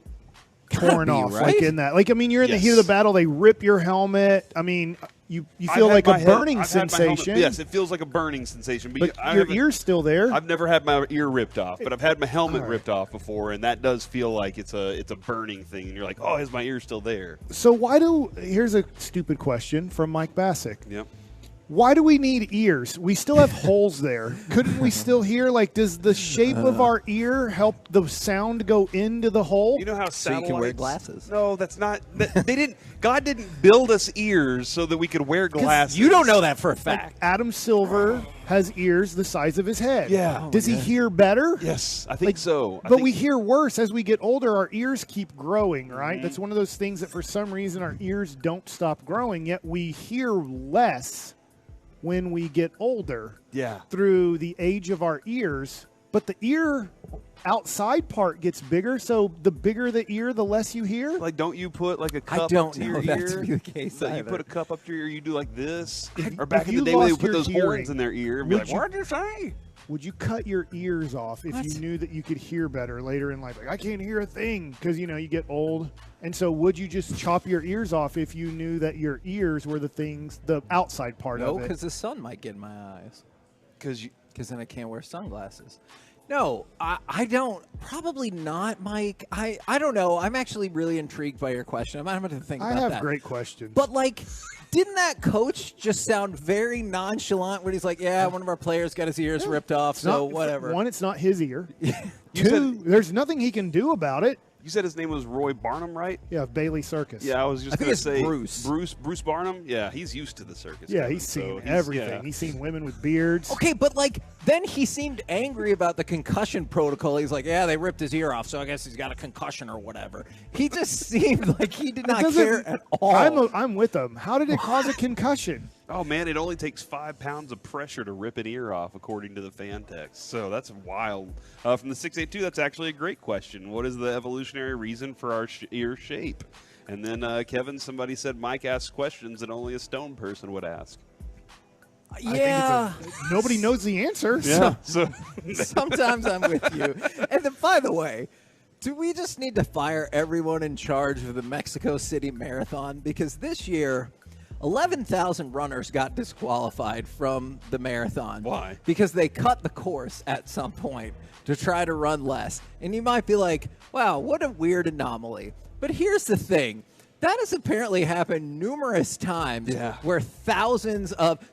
torn be, off, right? like in that. Like, I mean, you're in the heat of the battle. They rip your helmet. I mean, you feel like a burning sensation. Yes, it feels like a burning sensation. But your ear's still there. I've never had my ear ripped off, but I've had my helmet ripped off before, and that does feel like it's a burning thing. And you're like, oh, is my ear still there? So here's a stupid question from Mike Bassick. Yep. Why do we need ears? We still have holes there. Couldn't we still hear? Like, does the shape of our ear help the sound go into the hole? You know how So you can wear glasses. No, that's not. They didn't. God didn't build us ears so that we could wear glasses. You don't know that for a fact. Like Adam Silver has ears the size of his head. Yeah. Does he hear better? Yes, I think so. But we hear worse as we get older. Our ears keep growing, right? That's one of those things that for some reason our ears don't stop growing, yet we hear less when we get older. Yeah. Through the age of our ears. But the ear outside part gets bigger, so the bigger the ear, the less you hear. Like, don't you put like a cup I don't up to your know that ear? to be the case So you either. put a cup up to your ear, you do like this. Or if back in you the day when they lost would put your those hearing, horns in their ear and be would like, you- what did you say? Would you cut your ears off if you knew that you could hear better later in life? Like, I can't hear a thing because, you get old. And so would you just chop your ears off if you knew that your ears were the outside part No, of it? because the sun might get in my eyes. Because then I can't wear sunglasses. No, I don't. Probably not, Mike. I don't know. I'm actually really intrigued by your question. I'm going to think about that. I have great questions. But, didn't that coach just sound very nonchalant when he's like, yeah, one of our players got his ears ripped off, so whatever. One, it's not his ear. Two, there's nothing he can do about it. You said his name was Roy Barnum, right? Yeah, Bailey Circus. Yeah, I was just I think going to it's say Bruce Barnum. Yeah, he's used to the circus. Yeah, Kevin, he's seen so everything. yeah. He's seen women with beards. Okay, but then he seemed angry about the concussion protocol. He's like, yeah, they ripped his ear off, so I guess he's got a concussion or whatever. He just seemed like he did not care at all. I'm with him. How did it cause a concussion? Oh, man, it only takes 5 pounds of pressure to rip an ear off, according to the fan text. So that's wild. From the 682, that's actually a great question. What is the evolutionary reason for our ear shape? And then, Kevin, somebody said Mike asks questions that only a stone person would ask. Yeah. Nobody knows the answer. Yeah. Sometimes I'm with you. And then, by the way, do we just need to fire everyone in charge of the Mexico City Marathon? Because this year, 11,000 runners got disqualified from the marathon. Why? Because they cut the course at some point to try to run less. And you might be like, wow, what a weird anomaly. But here's the thing. That has apparently happened numerous times where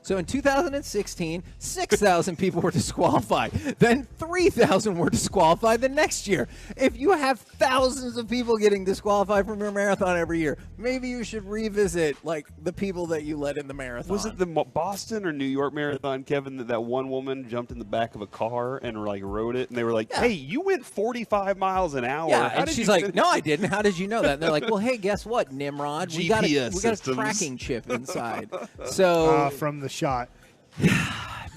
so in 2016, 6,000 people were disqualified. Then 3,000 were disqualified the next year. If you have thousands of people getting disqualified from your marathon every year, maybe you should revisit the people that you let in the marathon. Was it the Boston or New York Marathon, Kevin, that one woman jumped in the back of a car and rode it? And they were like, hey, you went 45 miles an hour. Yeah, How and did she's you like, finish?" no, I didn't. How did you know that? And they're like, well, hey, guess what, Nimrod? We got a systems. tracking chip inside. So from the shot.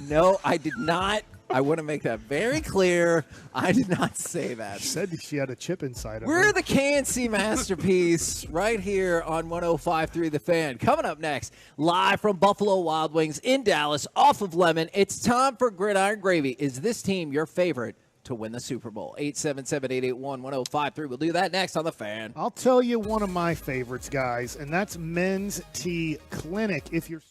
No, I did not. I want to make that very clear. I did not say that. She said she had a chip inside of her. We're the KNC Masterpiece right here on 105.3 The Fan. Coming up next, live from Buffalo Wild Wings in Dallas, off of Lemon, it's time for Gridiron Gravy. Is this team your favorite to win the Super Bowl? 877-881-1053. We'll do that next on The Fan. I'll tell you one of my favorites, guys, and that's Men's Tea Clinic. If you're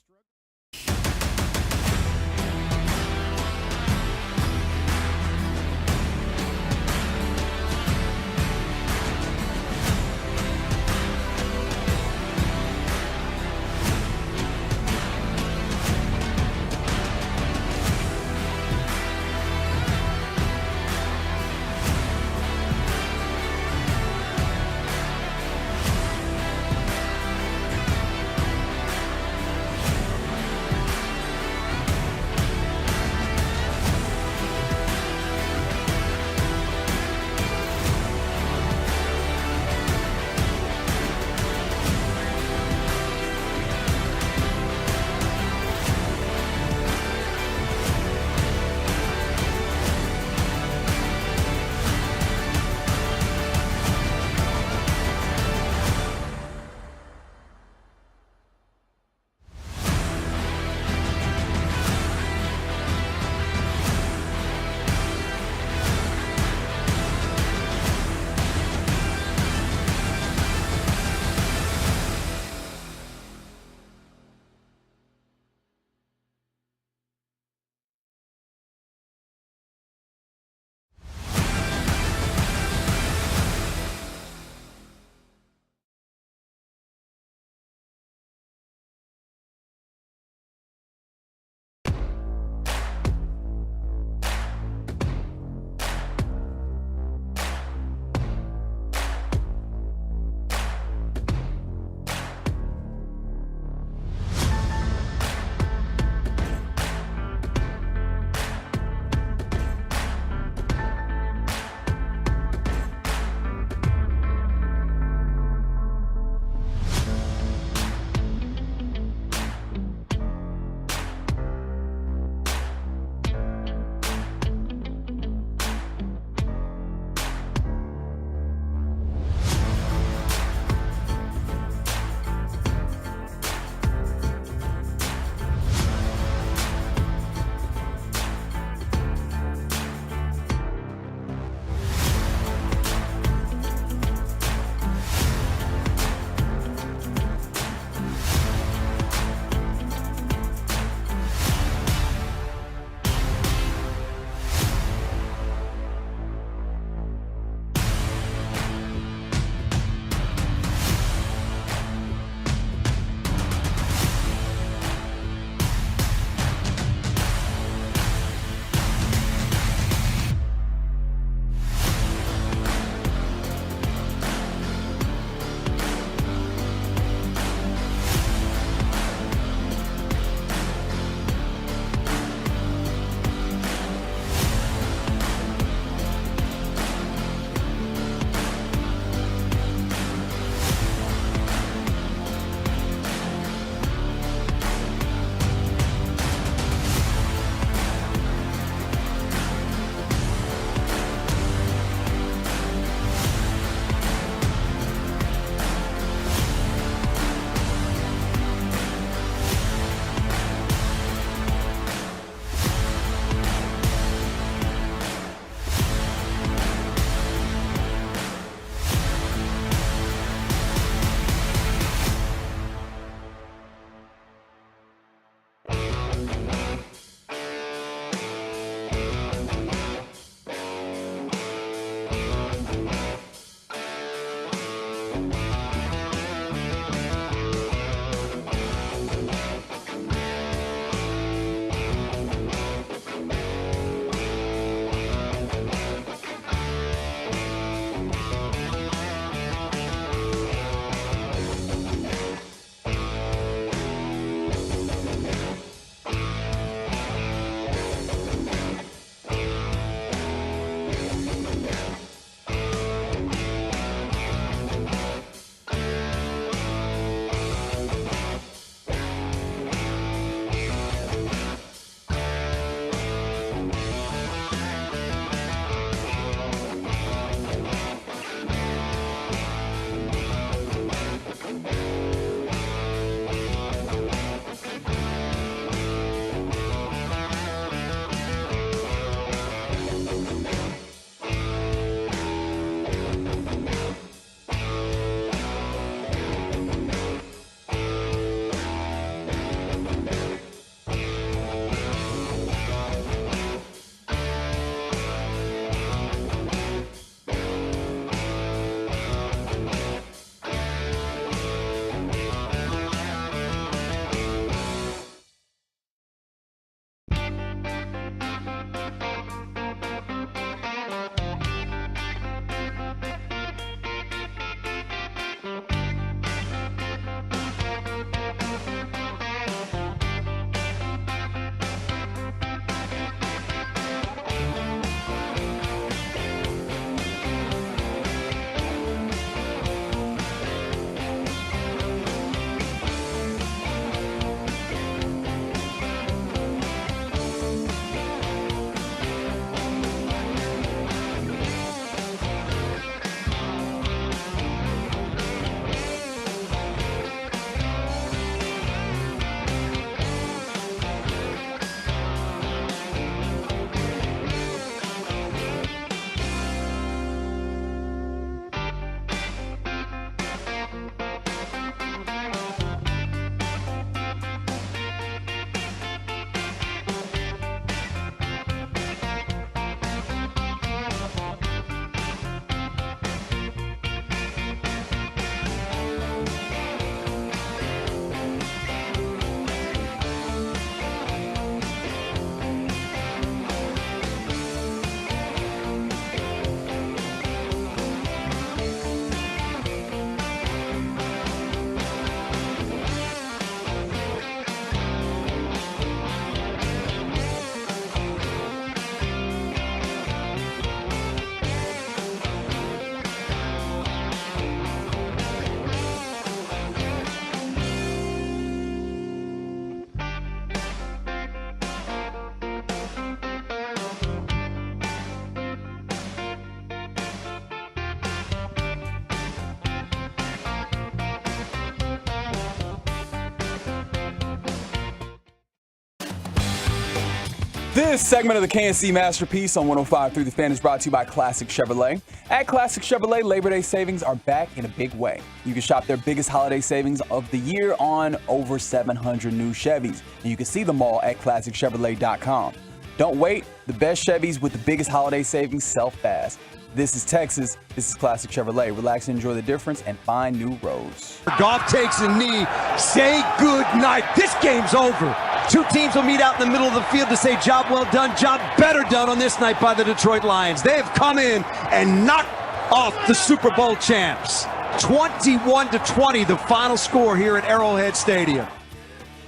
This segment of the KNC Masterpiece on 105.3 The Fan is brought to you by Classic Chevrolet. At Classic Chevrolet, Labor Day savings are back in a big way. You can shop their biggest holiday savings of the year on over 700 new Chevys. And you can see them all at ClassicChevrolet.com. Don't wait. The best Chevys with the biggest holiday savings sell fast. This is Texas. This is Classic Chevrolet. Relax and enjoy the difference and find new roads. Goff takes a knee. Say good night. This game's over. Two teams will meet out in the middle of the field to say job well done, job better done on this night by the Detroit Lions. They have come in and knocked off the Super Bowl champs. 21-20, the final score here at Arrowhead Stadium.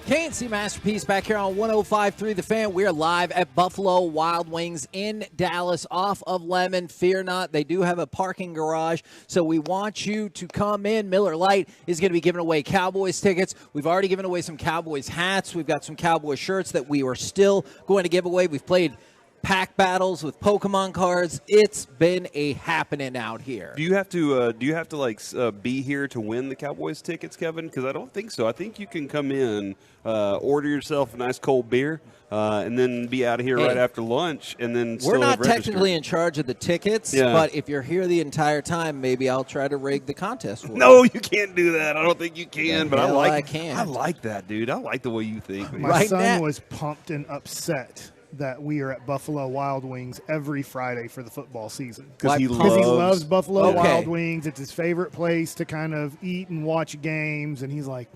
KNC Masterpiece back here on 105.3 The Fan. We're live at Buffalo Wild Wings in Dallas off of Lemon. Fear not, they do have a parking garage, so we want you to come in. Miller Lite is going to be giving away Cowboys tickets. We've already given away some Cowboys hats. We've got some Cowboys shirts that we are still going to give away. We've played pack battles with Pokemon cards. It's been a happening out here. Do you have to be here to win the Cowboys tickets, Kevin? Because I don't think so. I think you can come in, order yourself a nice cold beer, and then be out of here right after lunch, and then we're not technically in charge of the tickets, but if you're here the entire time, maybe I'll try to rig the contest for you. No, you can't do that. I don't think you can, but I like that, dude. I like the way you think. My son was pumped and upset that we are at Buffalo Wild Wings every Friday for the football season. Because he loves Buffalo Wild Wings. It's his favorite place to kind of eat and watch games. And he's like,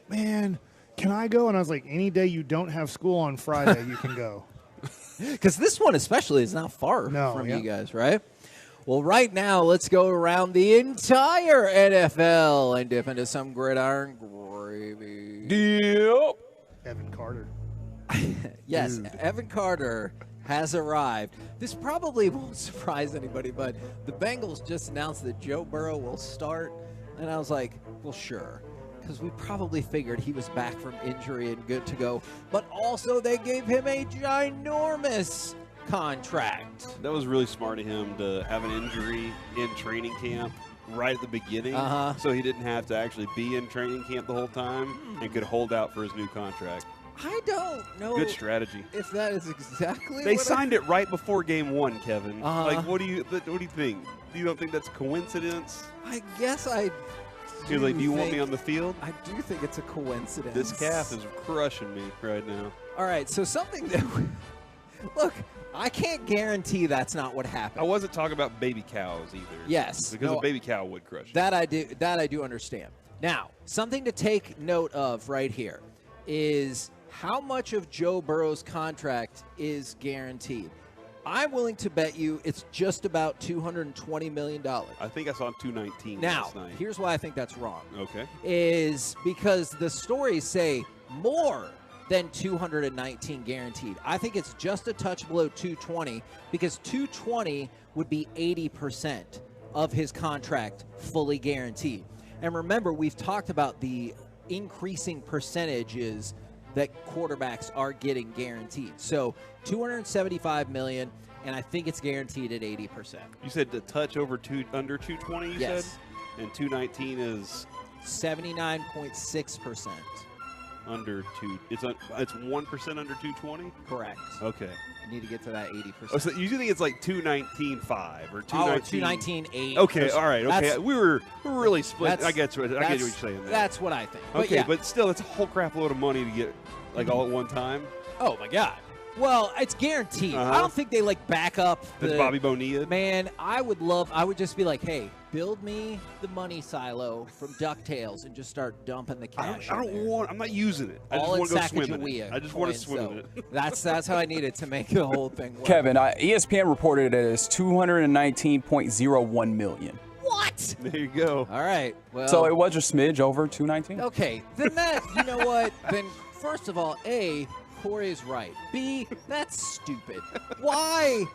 man, can I go? And I was like, any day you don't have school on Friday, you can go. Because this one especially is not far from you guys, right? Well, right now, let's go around the entire NFL and dip into some gridiron gravy. Evan Carter. Yes, Evan Carter has arrived. This probably won't surprise anybody, but the Bengals just announced that Joe Burrow will start, and I was like, well, sure, because we probably figured he was back from injury and good to go, but also they gave him a ginormous contract. That was really smart of him to have an injury in training camp right at the beginning, so he didn't have to actually be in training camp the whole time and could hold out for his new contract. I don't know. Good strategy. If that is exactly they what signed it right before game one, Kevin. Like, what do you think? You don't think that's coincidence? I guess I. You're like, do you want me on the field? I do think it's a coincidence. This calf is crushing me right now. All right, so something that look, I can't guarantee that's not what happened. I wasn't talking about baby cows either. Yes, because a baby cow would crush you. That I do understand. Now, something to take note of right here is how much of Joe Burrow's contract is guaranteed. I'm willing to bet you it's just about $220 million. I think I saw 219 now, last night. Here's why I think that's wrong. Okay. Is because the stories say more than 219 guaranteed. I think it's just a touch below 220 because 220 would be 80% of his contract fully guaranteed. And remember, we've talked about the increasing percentages that quarterbacks are getting guaranteed. So $275 million, and I think it's guaranteed at 80%. You said to touch under 220, you said? And 219 is 79.6%. Under 2. It's 1% under 220? Correct. Okay. I need to get to that 80%. Oh, so you think it's like 219.5 or 219.8. Okay, all right. Okay. We're really split. I get what you're saying there. That's what I think. Okay, but still, it's a whole crap load of money to get like all at one time. Oh my God. Well, it's guaranteed. I don't think they back up the Bobby Bonilla. Man, I would just be like, hey, build me the money silo from DuckTales and just start dumping the cash. I'm not using it. I just want to go swim in it. I just want to swim in it. That's how I need it to make the whole thing work. Kevin, ESPN reported it as $219.01 million. What? There you go. All right. Well, so it was a smidge over 219. Okay. Then that, you know what? Then first of all, A, Corey's right. B, that's stupid. Why?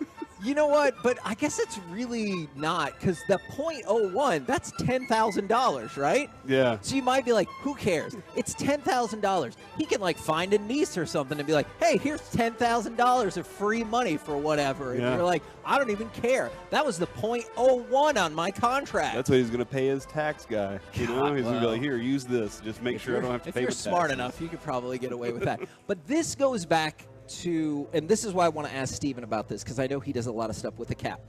You know what? But I guess it's really not, because the .01, that's $10,000, right? Yeah. So you might be like, who cares? It's $10,000. He can find a niece or something and be like, hey, here's $10,000 of free money for whatever. And you're like, I don't even care. That was the .01 on my contract. That's what he's going to pay his tax guy. He's going to be like, here, use this. Just make sure I don't have to pay If you're the smart taxes. enough, you could probably get away with that. But this goes back to, and this is why I want to ask Steven about this, because I know he does a lot of stuff with the cap,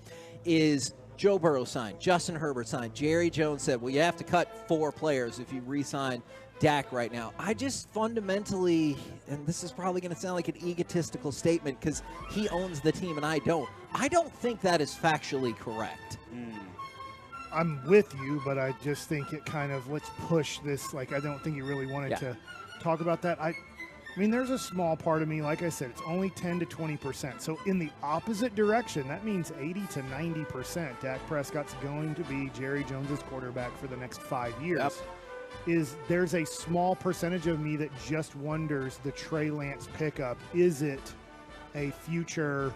is Joe Burrow signed, Justin Herbert signed, Jerry Jones said, well, you have to cut 4 players if you re-sign Dak right now. I just fundamentally, and this is probably going to sound like an egotistical statement because he owns the team and I don't think that is factually correct. I'm with you, but I just think it kind of, let's push this. Like, I don't think you really wanted to talk about that. I mean, there's a small part of me, like I said, it's only 10 to 20%. So in the opposite direction, that means 80 to 90%. Dak Prescott's going to be Jerry Jones's quarterback for the next 5 years. There's a small percentage of me that just wonders the Trey Lance pickup. Is it a future,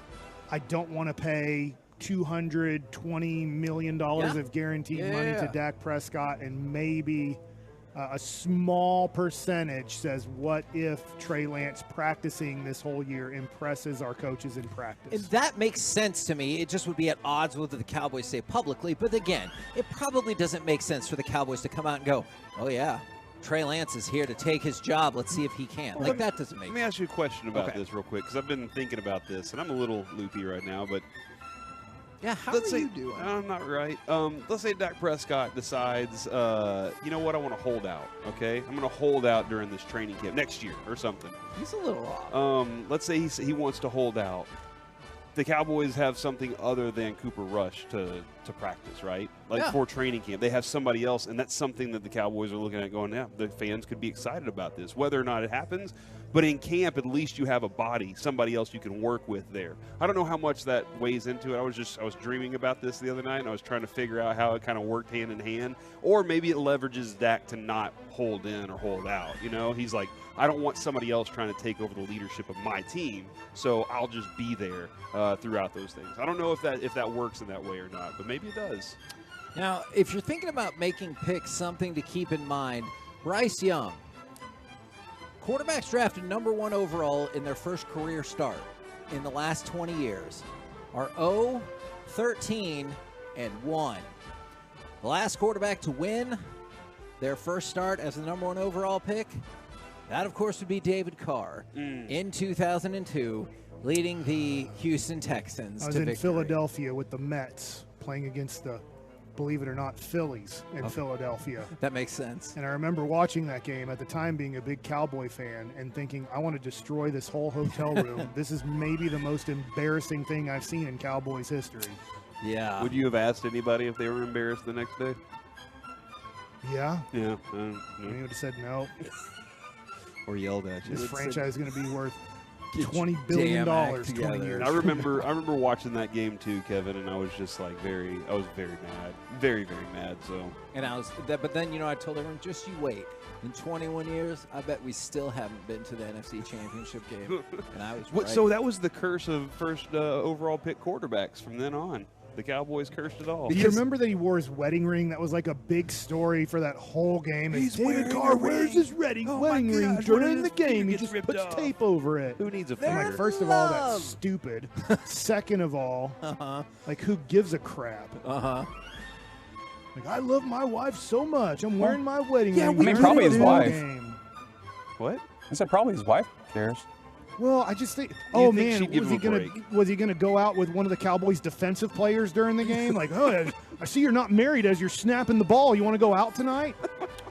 I don't want to pay $220 million of guaranteed money to Dak Prescott, and maybe a small percentage says, what if Trey Lance practicing this whole year impresses our coaches in practice? And that makes sense to me. It just would be at odds with what the Cowboys say publicly. But again, it probably doesn't make sense for the Cowboys to come out and go, oh, yeah, Trey Lance is here to take his job. Let's see if he can. Well, that doesn't make sense. Let me ask you a question about this real quick, because I've been thinking about this, and I'm a little loopy right now, but yeah, how let's are say, you doing? I'm not right. Let's say Dak Prescott decides, you know what, I want to hold out, okay? I'm going to hold out during this training camp next year or something. He's a little off. Let's say he wants to hold out. The Cowboys have something other than Cooper Rush to practice, right? Like for training camp. They have somebody else, and that's something that the Cowboys are looking at going, yeah, the fans could be excited about this, whether or not it happens. But in camp, at least you have a body, somebody else you can work with there. I don't know how much that weighs into it. I was dreaming about this the other night, and I was trying to figure out how it kind of worked hand in hand. Or maybe it leverages Dak to not hold in or hold out. You know, he's like, I don't want somebody else trying to take over the leadership of my team, so I'll just be there throughout those things. I don't know if that works in that way or not, but maybe it does. Now, if you're thinking about making picks, something to keep in mind, Bryce Young, quarterbacks drafted number 1 overall in their first career start in the last 20 years are 0, 13, and 1. The last quarterback to win their first start as the number 1 overall pick, that, of course, would be David Carr in 2002, leading the Houston Texans I was to in victory. Philadelphia with the Mets playing against the, believe it or not, Phillies in Philadelphia. That makes sense. And I remember watching that game at the time, being a big Cowboy fan and thinking, I want to destroy this whole hotel room. This is maybe the most embarrassing thing I've seen in Cowboys history. Yeah. Would you have asked anybody if they were embarrassed the next day? Yeah. Yeah. And he would have said no. Or yelled at you. This franchise is going to be worth $20 billion 20 years. I remember watching that game too, Kevin, and I was just like very mad, very mad. So, and but then I told everyone, just you wait. In 21 years, I bet we still haven't been to the NFC Championship game. And I was right. So that was the curse of first overall pick quarterbacks from then on. The Cowboys cursed it all. Do you remember that he wore his wedding ring? That was like a big story for that whole game. David Carr wears his wedding ring during the game. He just puts tape over it. Who needs a I'm like, first of all, that's stupid. Second of all, like, who gives a crap? Like, I love my wife so much. I'm wearing my wedding ring. Probably his wife. What? I said probably his wife cares. Well, I just think, was he gonna go out with one of the Cowboys' defensive players during the game? Like, oh, I see you're not married as you're snapping the ball. You want to go out tonight?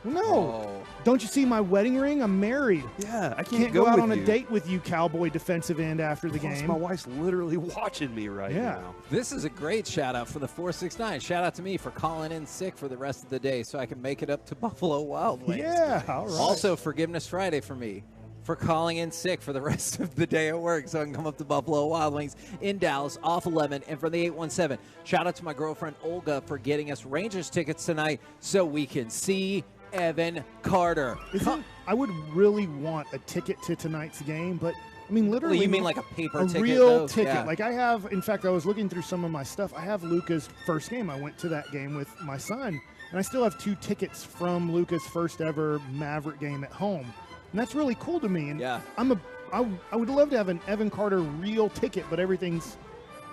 No. Don't you see my wedding ring? I'm married. Yeah, I can't go out on a date with you, Cowboy defensive end, after the game. My wife's literally watching me right now. This is a great shout out for the 469. Shout out to me for calling in sick for the rest of the day so I can make it up to Buffalo Wild Wings. Yeah, all right. Also, Forgiveness Friday for me for calling in sick for the rest of the day at work so I can come up to Buffalo Wild Wings in Dallas off 11. And from the 817, shout out to my girlfriend Olga for getting us Rangers tickets tonight so we can see Evan Carter. I would really want a ticket to tonight's game, but I mean, literally. Well, you mean like a paper ticket? A real though? ticket. Yeah. Like I have, in fact, I was looking through some of my stuff. I have Luca's first game. I went to that game with my son, and I still have 2 tickets from Luca's first ever Maverick game at home. And that's really cool to me. And I would love to have an Evan Carter real ticket, but everything's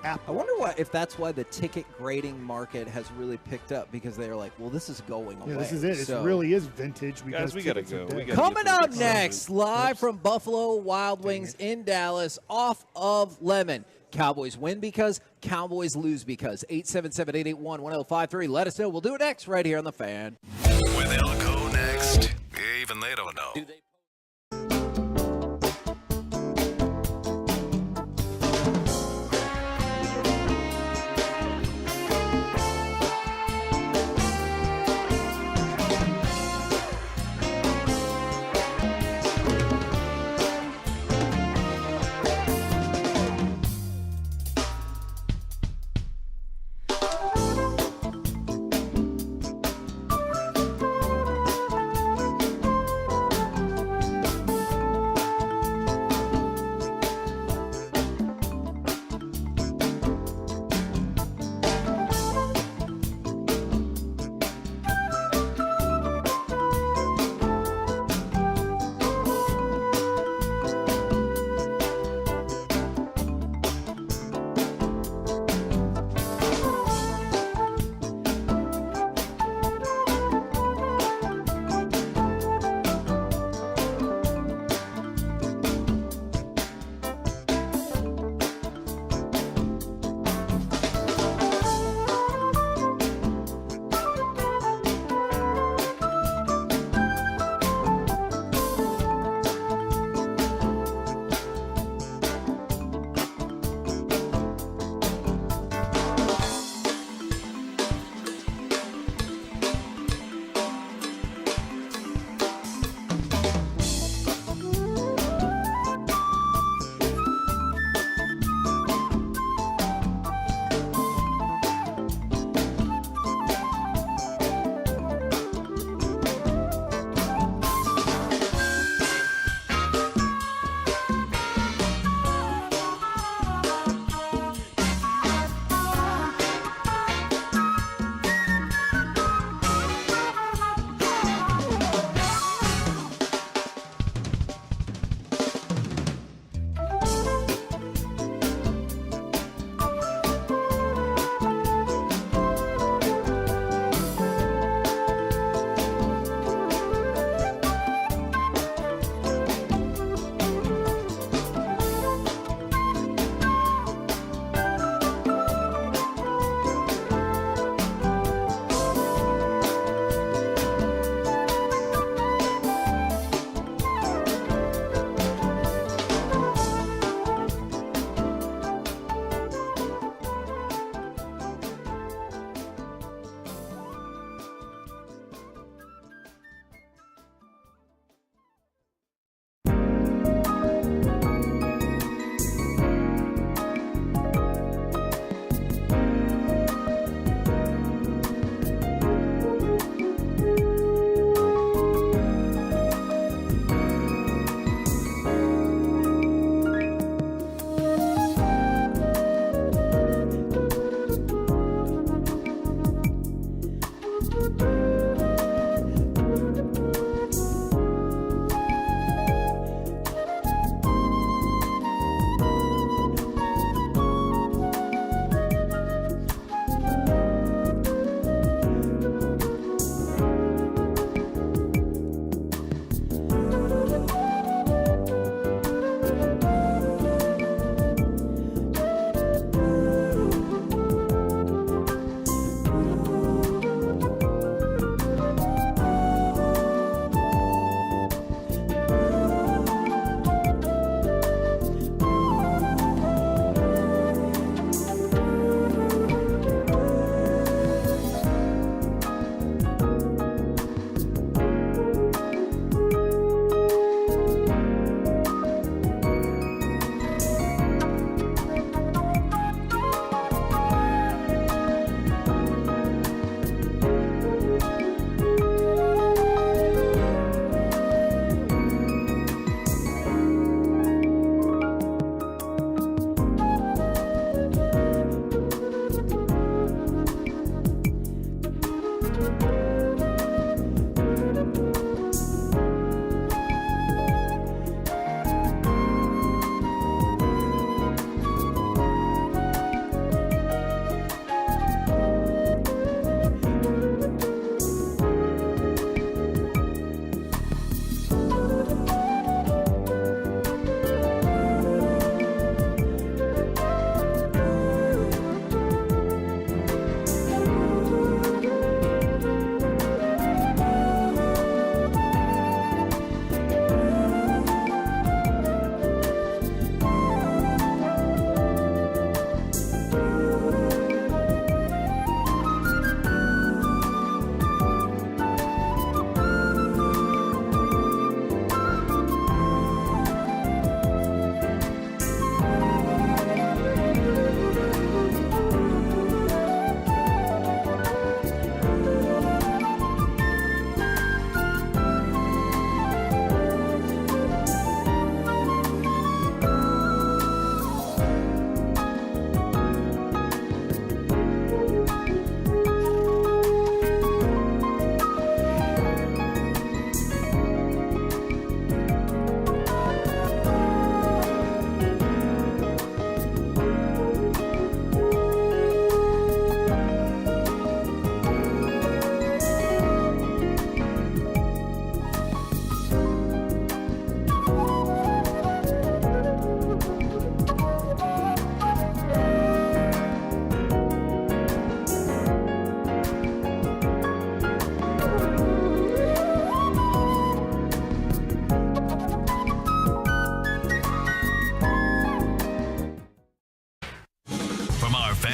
Apple. I wonder if that's why the ticket grading market has really picked up, because they're like, well, this is going away. Yeah, this is it. So, it really is vintage. Guys, we got to go. Coming up next, live from Buffalo Wild Wings in Dallas, off of Lemon. Cowboys win because, Cowboys lose because. 877-881-1053. Let us know. We'll do it next right here on The Fan. Where they'll go next, even they don't know.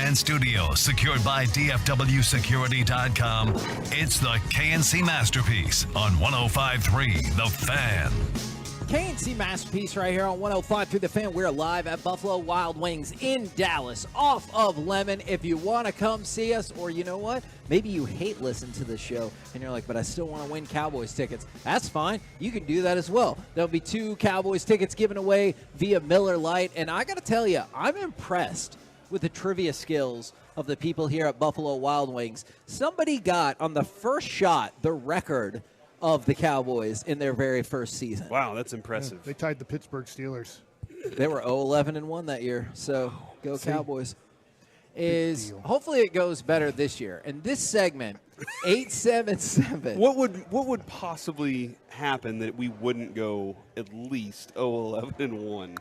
and studios secured by DFWsecurity.com. It's the KNC Masterpiece on 105.3 The Fan. KNC Masterpiece right here on 105.3 The Fan. We're live at Buffalo Wild Wings in Dallas off of Lemon. If you want to come see us, or you know what? Maybe you hate listening to the show and you're like, but I still want to win Cowboys tickets. That's fine. You can do that as well. There'll be 2 Cowboys tickets given away via Miller Lite. And I got to tell you, I'm impressed with the trivia skills of the people here at Buffalo Wild Wings. Somebody got, on the first shot, the record of the Cowboys in their very first season. Wow, that's impressive. Yeah, they tied the Pittsburgh Steelers. They were 0-11-1 that year, so go See? Cowboys. Hopefully it goes better this year. And this segment, 877. What would possibly happen that we wouldn't go at least 0-11-1?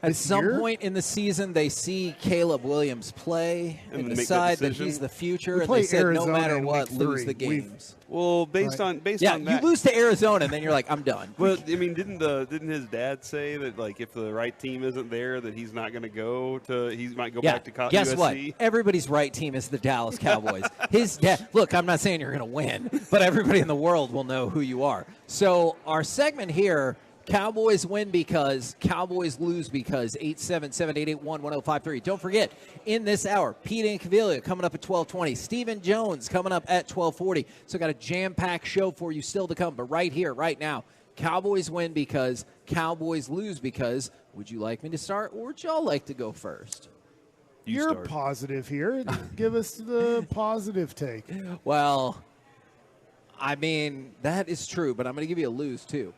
At some point in the season, they see Caleb Williams play and decide that he's the future, and they said no matter what, lose the games. Well, based on that, you lose to Arizona, and then you're like, I'm done. Well, I mean, didn't his dad say that, like, if the right team isn't there, that he's not going to go to? He might go back to Guess USC? what? Everybody's right team is the Dallas Cowboys. His dad. Look, I'm not saying you're going to win, but everybody in the world will know who you are. So our segment here. Cowboys win because, Cowboys lose because, 877-881-1053. Don't forget, in this hour, Pete Incaviglia coming up at 12:20. Stephen Jones coming up at 12:40. So got a jam-packed show for you still to come. But right here, right now, Cowboys win because, Cowboys lose because. Would you like me to start, or would y'all like to go first? You're positive here. Give us the positive take. Well, I mean, that is true, but I'm going to give you a lose, too.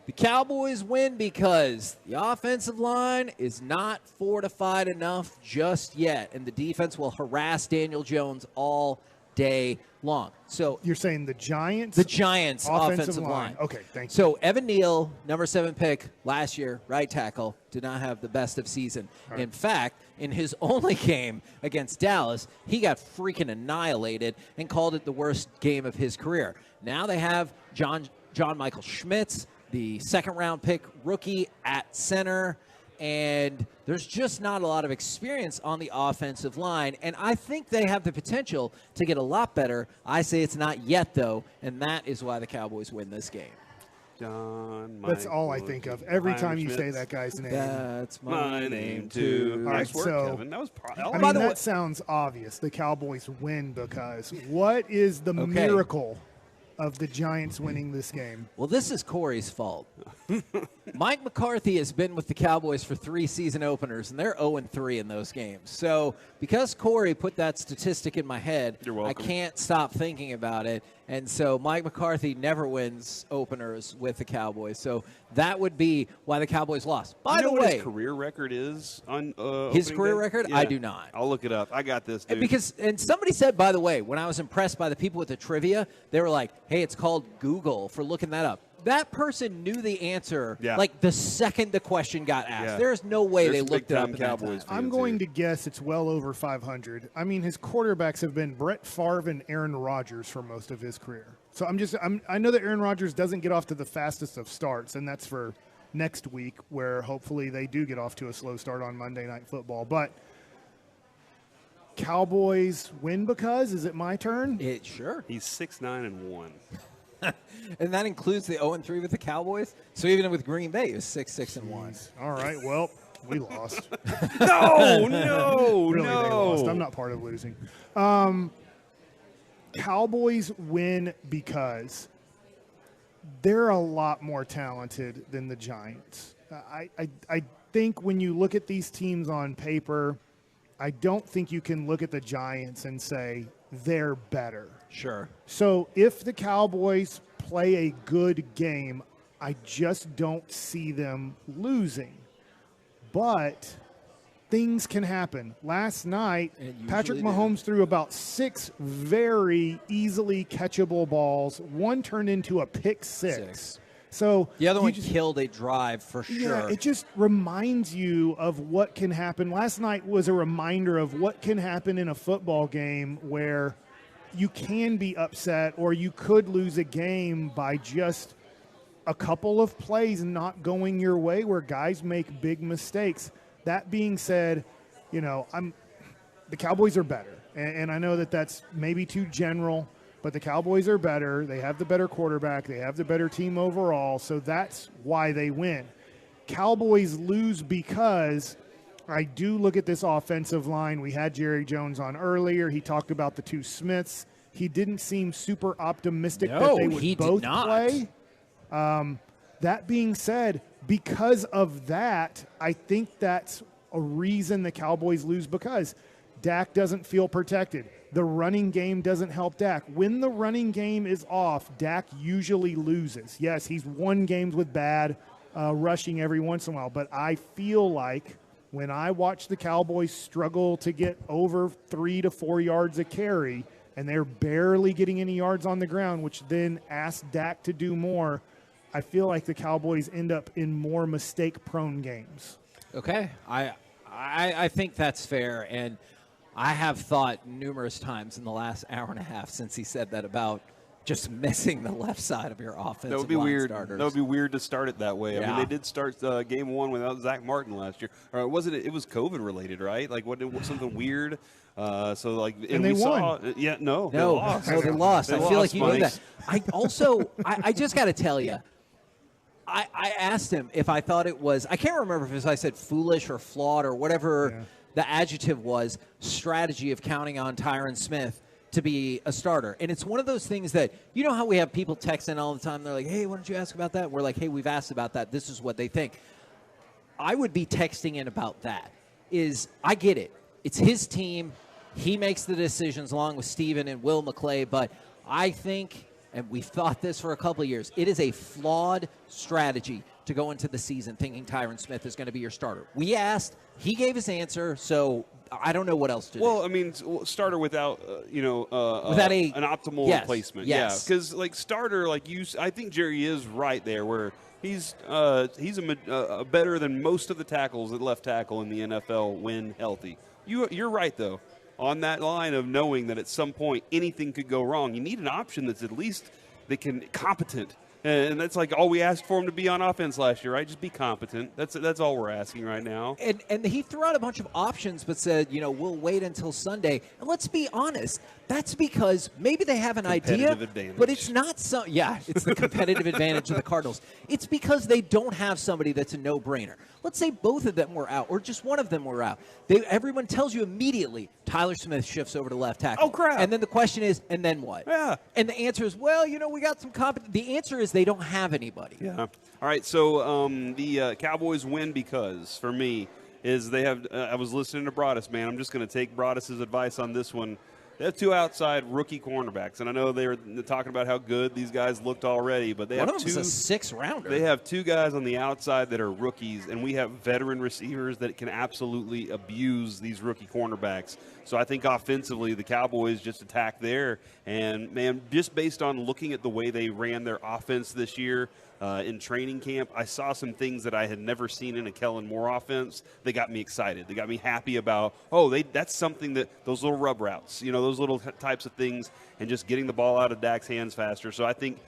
The Cowboys win because the offensive line is not fortified enough just yet, and the defense will harass Daniel Jones all day long. So you're saying the Giants? The Giants offensive line. Okay, thank you. So Evan Neal, number 7 pick last year, right tackle, did not have the best of season. Right. In fact, in his only game against Dallas, he got freaking annihilated and called it the worst game of his career. Now they have John Michael Schmitz, the second-round pick rookie at center, and there's just not a lot of experience on the offensive line, and I think they have the potential to get a lot better. I say it's not yet, though, and that is why the Cowboys win this game. That's all I think of every time you say that guy's name. That's my name, too. All right, Nice work, so, Kevin. That was I mean, that sounds obvious. The Cowboys win because what is the miracle of the Giants winning this game? Well, this is Corey's fault. Mike McCarthy has been with the Cowboys for 3 season openers, and they're 0-3 in those games. So because Corey put that statistic in my head, I can't stop thinking about it. And so Mike McCarthy never wins openers with the Cowboys. So that would be why the Cowboys lost. By the what way, his career record is on his opening career day? record? Yeah. I do not. I'll look it up. I got this, dude. And somebody said, by the way, when I was impressed by the people with the trivia, they were like, hey, it's called Google for looking that up. That person knew the answer like the second the question got asked. Yeah. There's no way There's they looked it up at that Cowboys time. I'm going to guess it's well over 500. I mean, his quarterbacks have been Brett Favre and Aaron Rodgers for most of his career. So I know that Aaron Rodgers doesn't get off to the fastest of starts, and that's for next week, where hopefully they do get off to a slow start on Monday Night Football. But Cowboys win because? Is it my turn? Sure. He's 6-9-1. And that includes the 0-3 with the Cowboys. So even with Green Bay, it was 6-1. All right, well, we lost. No, Really, no. they lost. I'm not part of losing. Cowboys win because they're a lot more talented than the Giants. I think when you look at these teams on paper, I don't think you can look at the Giants and say they're better. Sure. So if the Cowboys play a good game, I just don't see them losing. But things can happen. Last night, Patrick Mahomes threw about 6 very easily catchable balls. One turned into a pick six. So the other one killed a drive for sure. Yeah, it just reminds you of what can happen. Last night was a reminder of what can happen in a football game where you can be upset or you could lose a game by just a couple of plays not going your way where guys make big mistakes. That being said, The Cowboys are better. And I know that that's maybe too general, but the Cowboys are better. They have the better quarterback. They have the better team overall. So that's why they win. Cowboys lose because I do look at this offensive line. We had Jerry Jones on earlier. He talked about the two Smiths. He didn't seem super optimistic that they would both play. That being said, because of that, I think that's a reason the Cowboys lose, because Dak doesn't feel protected. The running game doesn't help Dak. When the running game is off, Dak usually loses. Yes, he's won games with bad rushing every once in a while, but I feel like when I watch the Cowboys struggle to get over 3 to 4 yards a carry, and they're barely getting any yards on the ground, which then asks Dak to do more, I feel like the Cowboys end up in more mistake-prone games. Okay, I think that's fair, and I have thought numerous times in the last hour and a half since he said that about just missing the left side of your offensive That would be weird. starters. That would be weird to start it that way. Yeah. I mean, they did start game one without Zach Martin last year. Or wasn't it? It was COVID related, right? Like, what? Something weird. So like, and they won. No, they lost. No, they lost. I feel like you knew that. I also, I just got to tell you, I asked him if I thought it was, I can't remember if it was, I said foolish or flawed or whatever the adjective was, strategy of counting on Tyron Smith to be a starter. And it's one of those things that, you know how we have people text in all the time, they're like, hey, why don't you ask about that? And we're like, hey, we've asked about that. This is what they think. I would be texting in about that. I get it. It's his team. He makes the decisions along with Steven and Will McClay, but I think, and we've thought this for a couple of years, it is a flawed strategy to go into the season thinking Tyron Smith is going to be your starter. We asked, he gave his answer, so I don't know what else to do. Well, I mean, starter without, without an optimal replacement. Yes. Yeah, because like starter, like I think Jerry is right there where he's better than most of the tackles at left tackle in the NFL when healthy. You're right though. On that line of knowing that at some point anything could go wrong, you need an option that's at least competent. And that's like all we asked for him to be on offense last year, right? Just be competent. That's all we're asking right now. And he threw out a bunch of options but said, we'll wait until Sunday. And let's be honest, that's because maybe they have an idea, advantage. but it's not so. Yeah, it's the competitive advantage of the Cardinals. It's because they don't have somebody that's a no-brainer. Let's say both of them were out, or just one of them were out. Everyone tells you immediately, Tyler Smith shifts over to left tackle. Oh, crap. And then the question is, and then what? Yeah. And the answer is, well, we got some competence. The answer is they don't have anybody. Yeah. All right, so the Cowboys win because, for me, is they have I was listening to Broadus, man. I'm just going to take Broadus's advice on this one. They have two outside rookie cornerbacks, and I know they're talking about how good these guys looked already, but they One have of them is a six-rounder. They have two guys on the outside that are rookies, and we have veteran receivers that can absolutely abuse these rookie cornerbacks. So I think offensively, the Cowboys just attack there, and man, just based on looking at the way they ran their offense this year. In training camp, I saw some things that I had never seen in a Kellen Moore offense. They got me excited. They got me happy about, that's something that those little rub routes, those little types of things, and just getting the ball out of Dak's hands faster. So I think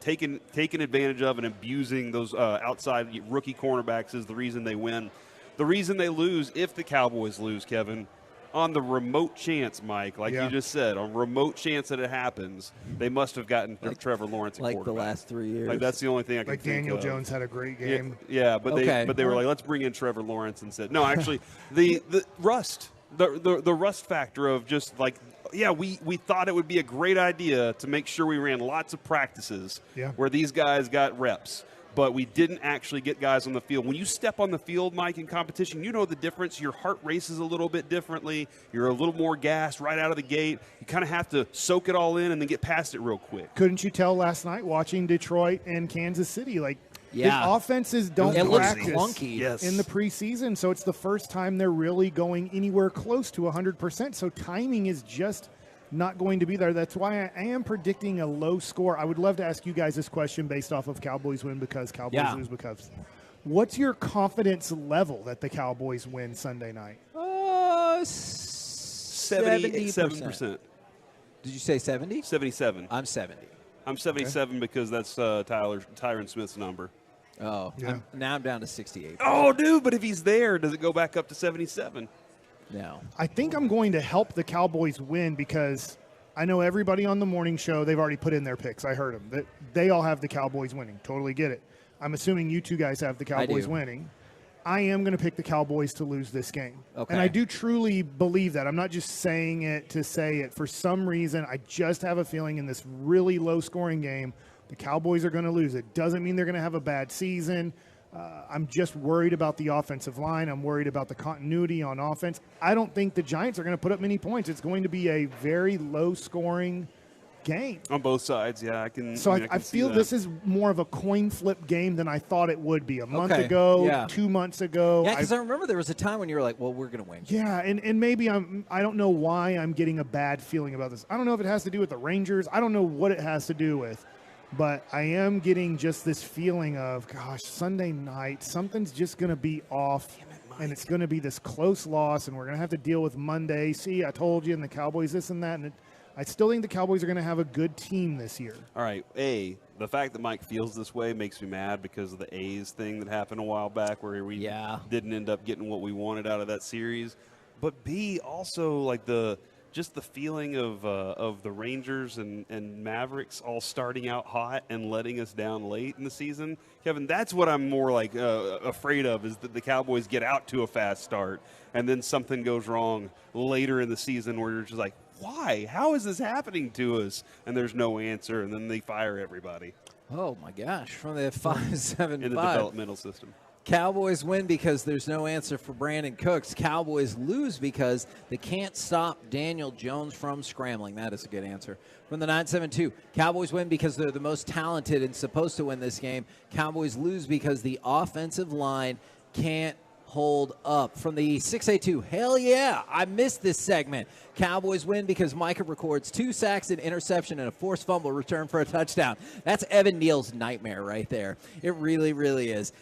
taking advantage of and abusing those outside rookie cornerbacks is the reason they win. The reason they lose, if the Cowboys lose, Kevin, on the remote chance, Mike, you just said, on remote chance that it happens, they must have gotten Trevor Lawrence at quarterback. The last 3 years. Like that's the only thing I can think Daniel of. Jones had a great game. Yeah, but they were like, let's bring in Trevor Lawrence and said, no, actually, the rust, the rust factor of just like, we thought it would be a great idea to make sure we ran lots of practices where these guys got reps. But we didn't actually get guys on the field. When you step on the field, Mike, in competition, you know the difference. Your heart races a little bit differently. You're a little more gassed right out of the gate. You kind of have to soak it all in and then get past it real quick. Couldn't you tell last night watching Detroit and Kansas City? The offenses don't practice clunky. in the preseason, so it's the first time they're really going anywhere close to 100%. So timing is just not going to be there. That's why I am predicting a low score. I would love to ask you guys this question based off of Cowboys win because Cowboys lose because. What's your confidence level that the Cowboys win Sunday night? 77%. Did you say 70? 77. I'm 70. I'm 77 because that's Tyron Smith's number. Oh, now I'm down to 68. Oh, dude, but if he's there, does it go back up to 77? No. I think I'm going to help the Cowboys win because I know everybody on the morning show, they've already put in their picks. I heard them. They all have the Cowboys winning. Totally get it. I'm assuming you two guys have the Cowboys winning. I am going to pick the Cowboys to lose this game. Okay. And I do truly believe that. I'm not just saying it to say it. For some reason, I just have a feeling in this really low-scoring game, the Cowboys are going to lose. It doesn't mean they're going to have a bad season. I'm just worried about the offensive line. I'm worried about the continuity on offense. I don't think the Giants are going to put up many points. It's going to be a very low-scoring game. On both sides, yeah. I can feel this is more of a coin flip game than I thought it would be a month Okay. ago, Yeah. 2 months ago. Yeah, because I remember there was a time when you were like, well, we're going to win. Yeah, and maybe I don't know why I'm getting a bad feeling about this. I don't know if it has to do with the Rangers. I don't know what it has to do with. But I am getting just this feeling of, gosh, Sunday night, something's just going to be off, and it's going to be this close loss, and we're going to have to deal with Monday. See, I told you, and the Cowboys this and that. And I still think the Cowboys are going to have a good team this year. All right, the fact that Mike feels this way makes me mad because of the A's thing that happened a while back where we didn't end up getting what we wanted out of that series. But B, also like just the feeling of the Rangers and Mavericks all starting out hot and letting us down late in the season. Kevin, that's what I'm more like afraid of, is that the Cowboys get out to a fast start and then something goes wrong later in the season where you're just like, why? How is this happening to us? And there's no answer, and then they fire everybody. Oh, my gosh, from the 5-7-5. In the developmental system. Cowboys win because there's no answer for Brandon Cooks. Cowboys lose because they can't stop Daniel Jones from scrambling. That is a good answer. From the 972, Cowboys win because they're the most talented and supposed to win this game. Cowboys lose because the offensive line can't hold up. From the 682, hell yeah, I missed this segment. Cowboys win because Micah records 2 sacks, an interception, and a forced fumble return for a touchdown. That's Evan Neal's nightmare right there. It really, really is.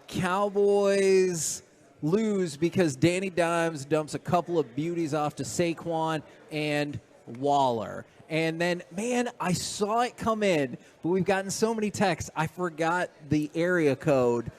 Cowboys lose because Danny Dimes dumps a couple of beauties off to Saquon and Waller. And then, man, I saw it come in, but we've gotten so many texts, I forgot the area code.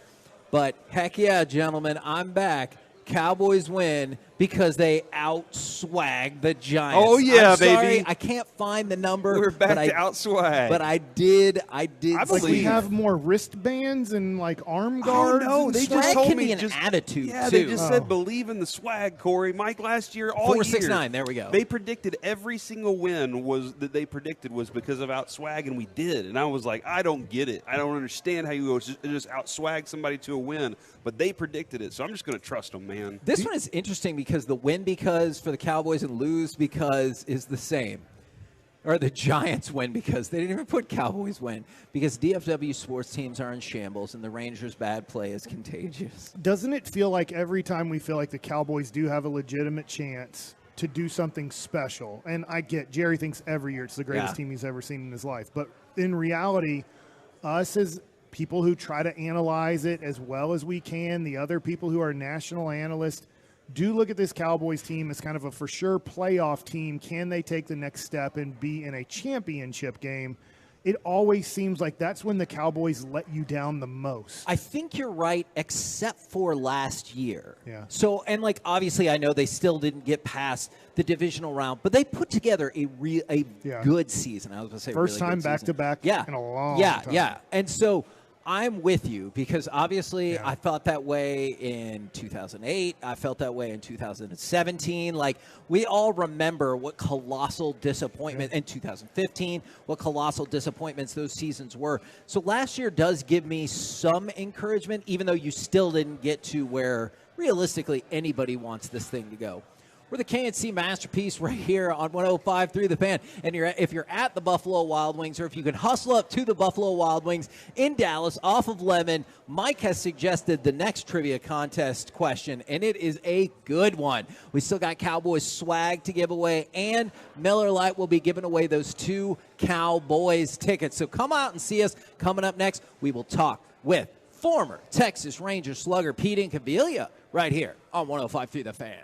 But heck yeah, gentlemen, I'm back. Cowboys win because they outswag the Giants. Oh, yeah, I'm sorry, baby. I can't find the number. We're back to outswag. But I did. I believe we have more wristbands and like arm guards. No, they just told me an attitude. Yeah, too. they just said believe in the swag, Corey. Mike last year, all 469. There we go. They predicted every single win was because of outswag, and we did. And I was like, I don't get it. I don't understand how you just outswag somebody to a win. But they predicted it, so I'm just going to trust them, man. This one is interesting because the win because for the Cowboys and lose because is the same. Or the Giants win because they didn't even put Cowboys win because DFW sports teams are in shambles and the Rangers' bad play is contagious. Doesn't it feel like every time we feel like the Cowboys do have a legitimate chance to do something special, and I get Jerry thinks every year it's the greatest team he's ever seen in his life, but in reality, us as people who try to analyze it as well as we can, the other people who are national analysts, do look at this Cowboys team as kind of a for sure playoff team. Can they take the next step and be in a championship game? It always seems like that's when the Cowboys let you down the most. I think you're right, except for last year. Yeah. So, and like obviously, I know they still didn't get past the divisional round, but they put together a good season. I was going to say first really time good back season. to back in a long time. Yeah. And so I'm with you because obviously I felt that way in 2008. I felt that way in 2017. Like we all remember what colossal disappointment in 2015, what colossal disappointments those seasons were. So last year does give me some encouragement, even though you still didn't get to where realistically anybody wants this thing to go. We're the KNC Masterpiece right here on 105.3 The Fan. And if you're at the Buffalo Wild Wings, or if you can hustle up to the Buffalo Wild Wings in Dallas off of Lemon, Mike has suggested the next trivia contest question, and it is a good one. We still got Cowboys swag to give away, and Miller Lite will be giving away those 2 Cowboys tickets. So come out and see us. Coming up next, we will talk with former Texas Ranger slugger Pete Incaviglia right here on 105.3 The Fan.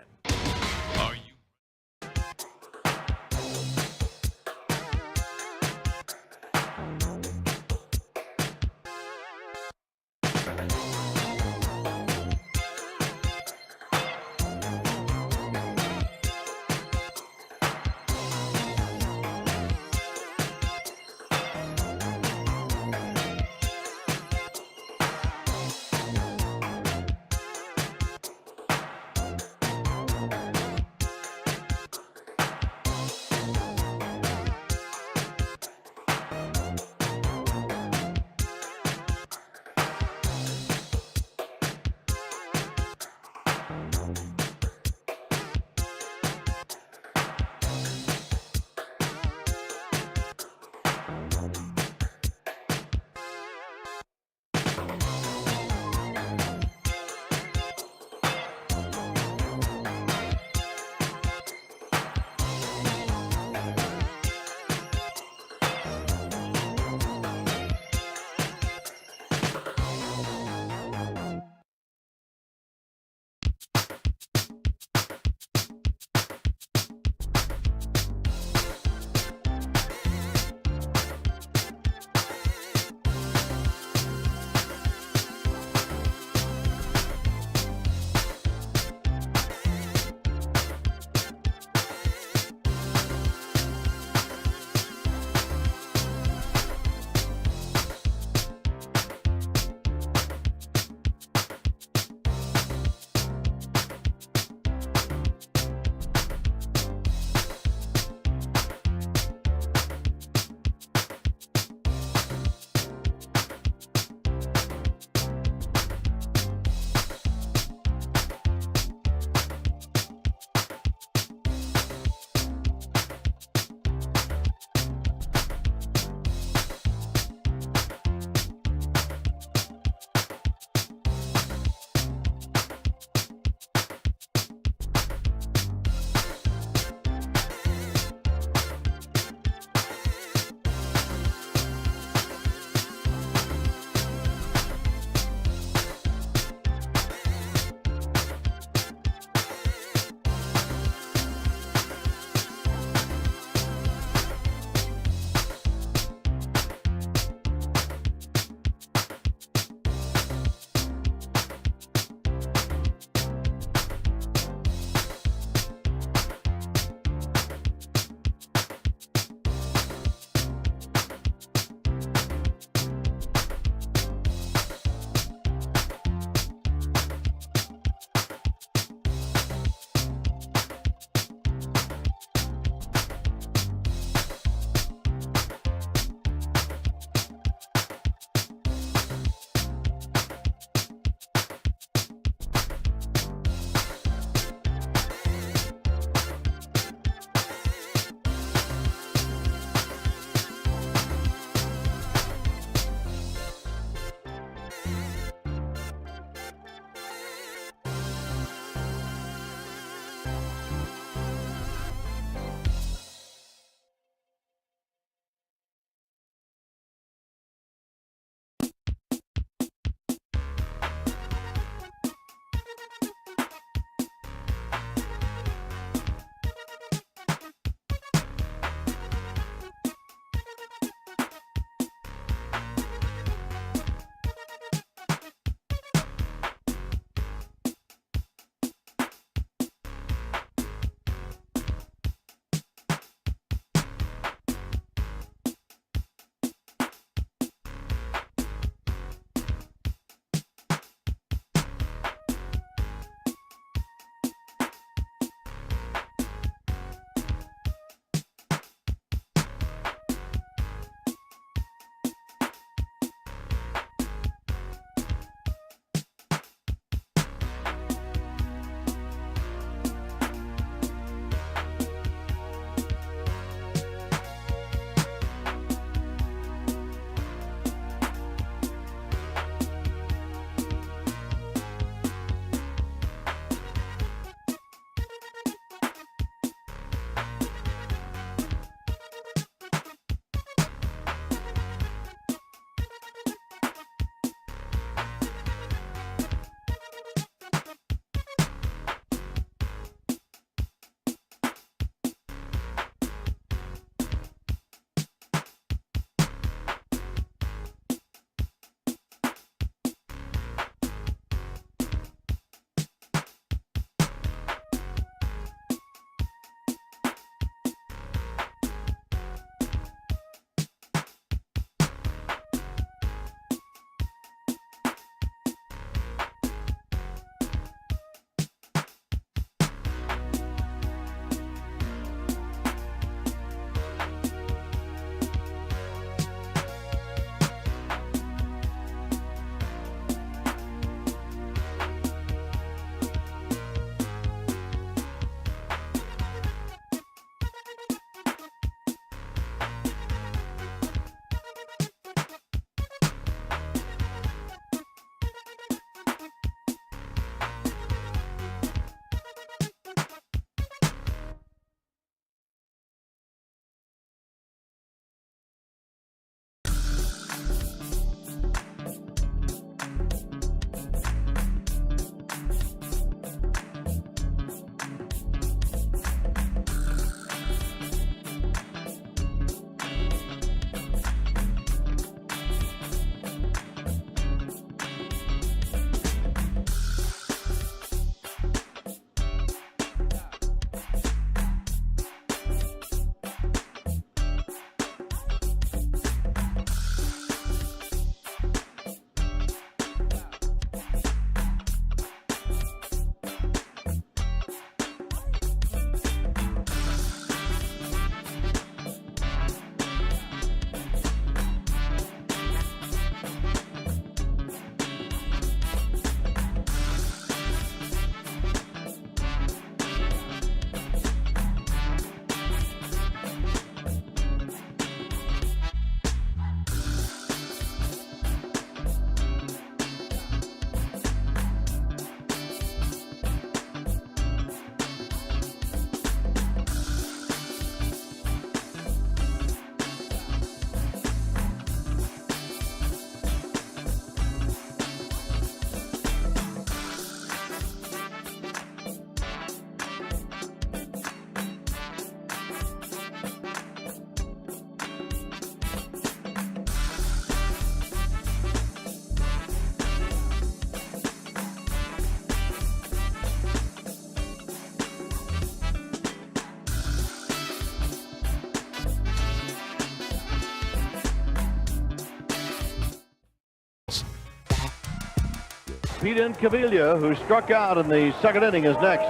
Pete Incaviglia, who struck out in the second inning, is next.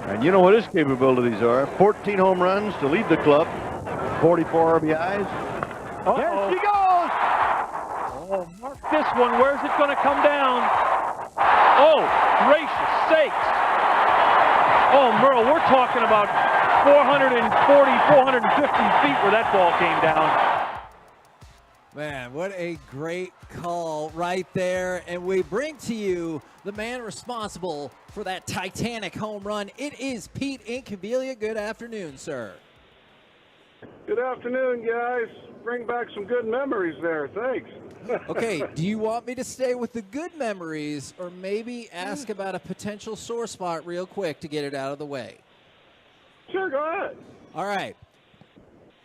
And you know what his capabilities are. 14 home runs to lead the club, 44 RBIs. There she goes! Oh, mark this one. Where's it going to come down? Oh, gracious sakes. Oh, Merle, we're talking about 440, 450 feet where that ball came down. Man, what a great call right there. And we bring to you the man responsible for that Titanic home run. It is Pete Incaviglia. Good afternoon, sir. Good afternoon, guys. Bring back some good memories there. Thanks. Okay, do you want me to stay with the good memories or maybe ask about a potential sore spot real quick to get it out of the way? Sure, go ahead. All right.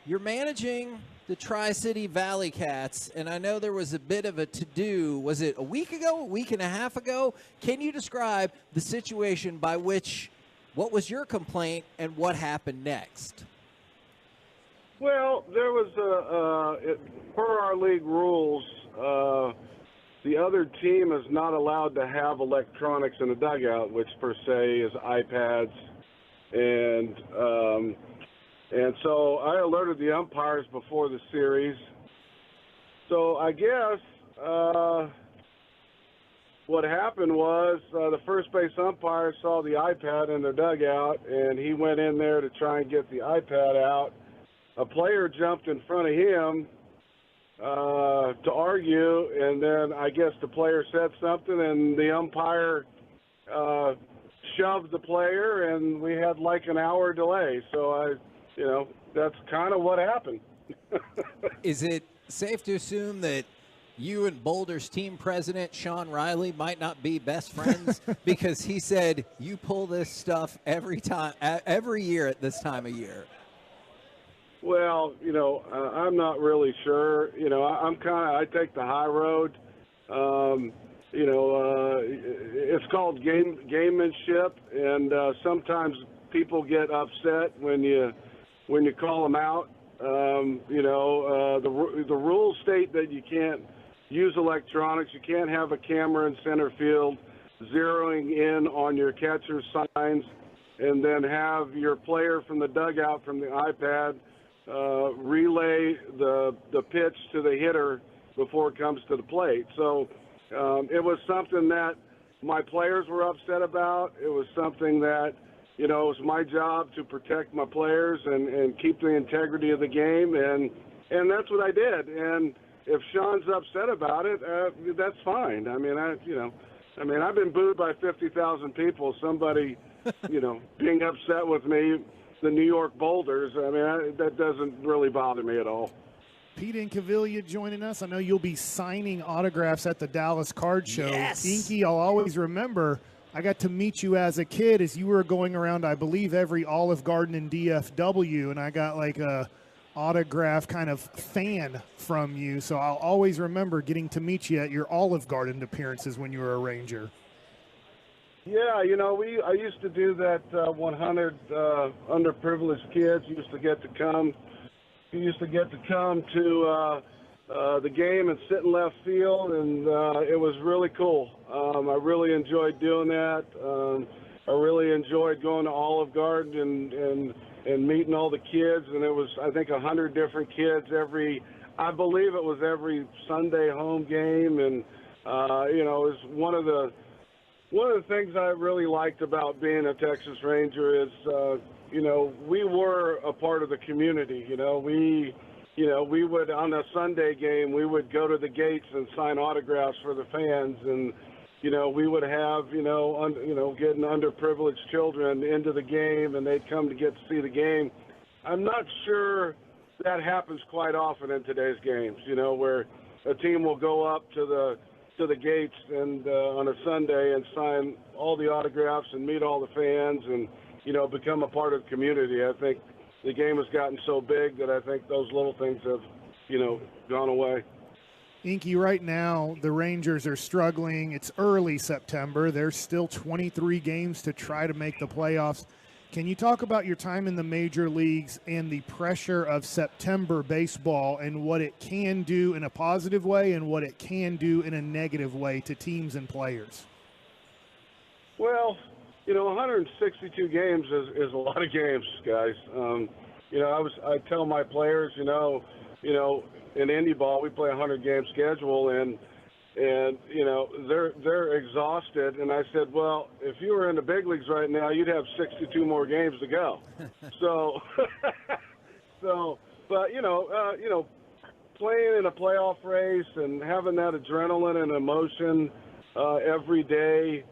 You're managing the Tri-City Valley Cats, and I know there was a bit of a to-do. Was it a week ago, a week and a half ago? Can you describe the situation by which, what was your complaint and what happened next? Well, there was per our league rules, the other team is not allowed to have electronics in the dugout, which per se is iPads, and so I alerted the umpires before the series. So I guess what happened was the first base umpire saw the iPad in the dugout, and he went in there to try and get the iPad out. A player jumped in front of him to argue, and then I guess the player said something, and the umpire shoved the player, and we had like an hour delay. So that's kind of what happened. Is it safe to assume that you and Boulder's team president, Sean Riley, might not be best friends because he said you pull this stuff every year at this time of year? Well, I'm not really sure. I take the high road. It's called gamemanship, and sometimes people get upset when you call them out. The rules state that you can't use electronics. You can't have a camera in center field zeroing in on your catcher's signs, and then have your player from the dugout from the iPad relay the pitch to the hitter before it comes to the plate. So it was something that my players were upset about. It was something that, it was my job to protect my players and keep the integrity of the game, and that's what I did. And if Sean's upset about it, that's fine. I've been booed by 50,000 people. Somebody, being upset with me, the New York Boulders, that doesn't really bother me at all. Pete Incaviglia joining us. I know you'll be signing autographs at the Dallas Card Show. Yes. Inky, I'll always remember, I got to meet you as a kid as you were going around, I believe, every Olive Garden in DFW, and I got like a autograph kind of fan from you. So I'll always remember getting to meet you at your Olive Garden appearances when you were a Ranger. Yeah, I used to do that 100 underprivileged kids used to get to come. You used to get to come to the game and sit in left field, and it was really cool. I really enjoyed doing that. I really enjoyed going to Olive Garden and meeting all the kids, and it was, I think, 100 different kids I believe it was every Sunday home game, and it was one of the things I really liked about being a Texas Ranger is, we were a part of the community. We would, on a Sunday game, we would go to the gates and sign autographs for the fans, and we would have, getting underprivileged children into the game, and they'd come to get to see the game. I'm not sure that happens quite often in today's games, where a team will go up to the gates and on a Sunday and sign all the autographs and meet all the fans and, become a part of the community. I think the game has gotten so big that I think those little things have, gone away. Inky, right now, the Rangers are struggling. It's early September. There's still 23 games to try to make the playoffs. Can you talk about your time in the major leagues and the pressure of September baseball and what it can do in a positive way and what it can do in a negative way to teams and players? Well, 162 games is a lot of games, guys. I tell my players, in Indy ball we play a 100-game schedule, and they're exhausted. And I said, well, if you were in the big leagues right now, you'd have 62 more games to go. But playing in a playoff race and having that adrenaline and emotion every day,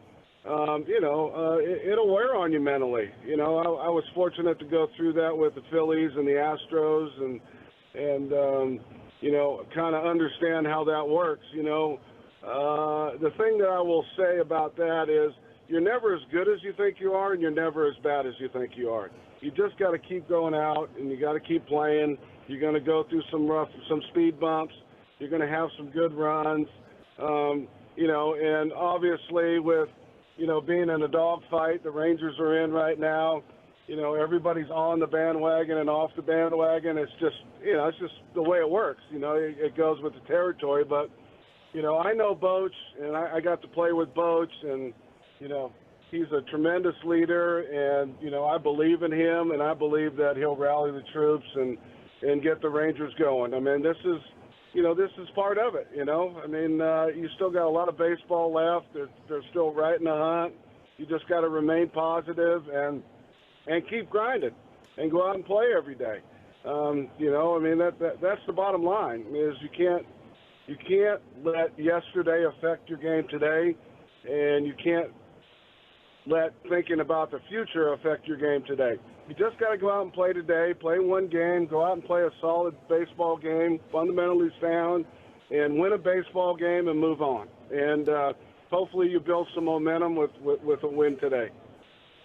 it'll wear on you mentally. I was fortunate to go through that with the Phillies and the Astros, and kind of understand how that works. The thing that I will say about that is you're never as good as you think you are, and you're never as bad as you think you are. You just got to keep going out, and you got to keep playing. You're going to go through some speed bumps. You're going to have some good runs. And obviously with, being in a dogfight the Rangers are in right now, everybody's on the bandwagon and off the bandwagon. It's just, it's just the way it works. It goes with the territory. But, I know Boch, and I got to play with Boch, and, he's a tremendous leader, and, I believe in him, and I believe that he'll rally the troops and get the Rangers going. I mean, this is part of it, you still got a lot of baseball left. They're still right in the hunt. You just got to remain positive and keep grinding and go out and play every day. That's the bottom line, is you can't let yesterday affect your game today, and you can't let thinking about the future affect your game today. You just got to go out and play today, play one game, go out and play a solid baseball game, fundamentally sound, and win a baseball game and move on. And hopefully you build some momentum with a win today.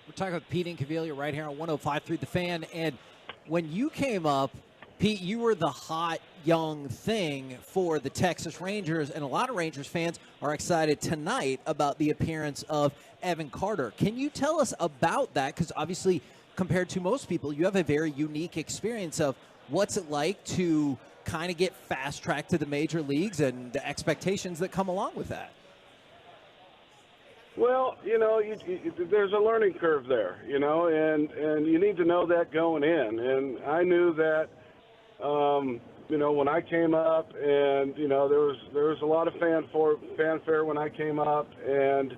We're talking with Pete Incaviglia right here on 105.3 The Fan. And when you came up, Pete, you were the hot young thing for the Texas Rangers, and a lot of Rangers fans are excited tonight about the appearance of Evan Carter. Can you tell us about that? Because obviously, compared to most people, you have a very unique experience of what's it like to kind of get fast-tracked to the major leagues and the expectations that come along with that. Well, there's a learning curve there, and you need to know that going in. And I knew that, when I came up, and there was a lot of fanfare when I came up, and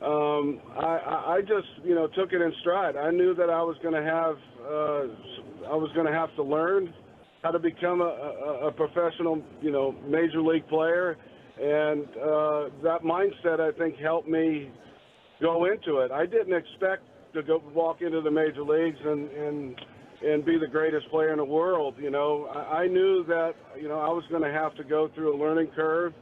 I just took it in stride. I knew that I was going to have to learn how to become a professional, major league player. And that mindset, I think, helped me go into it. I didn't expect to walk into the major leagues and be the greatest player in the world. I knew that, I was going to have to go through a learning curve,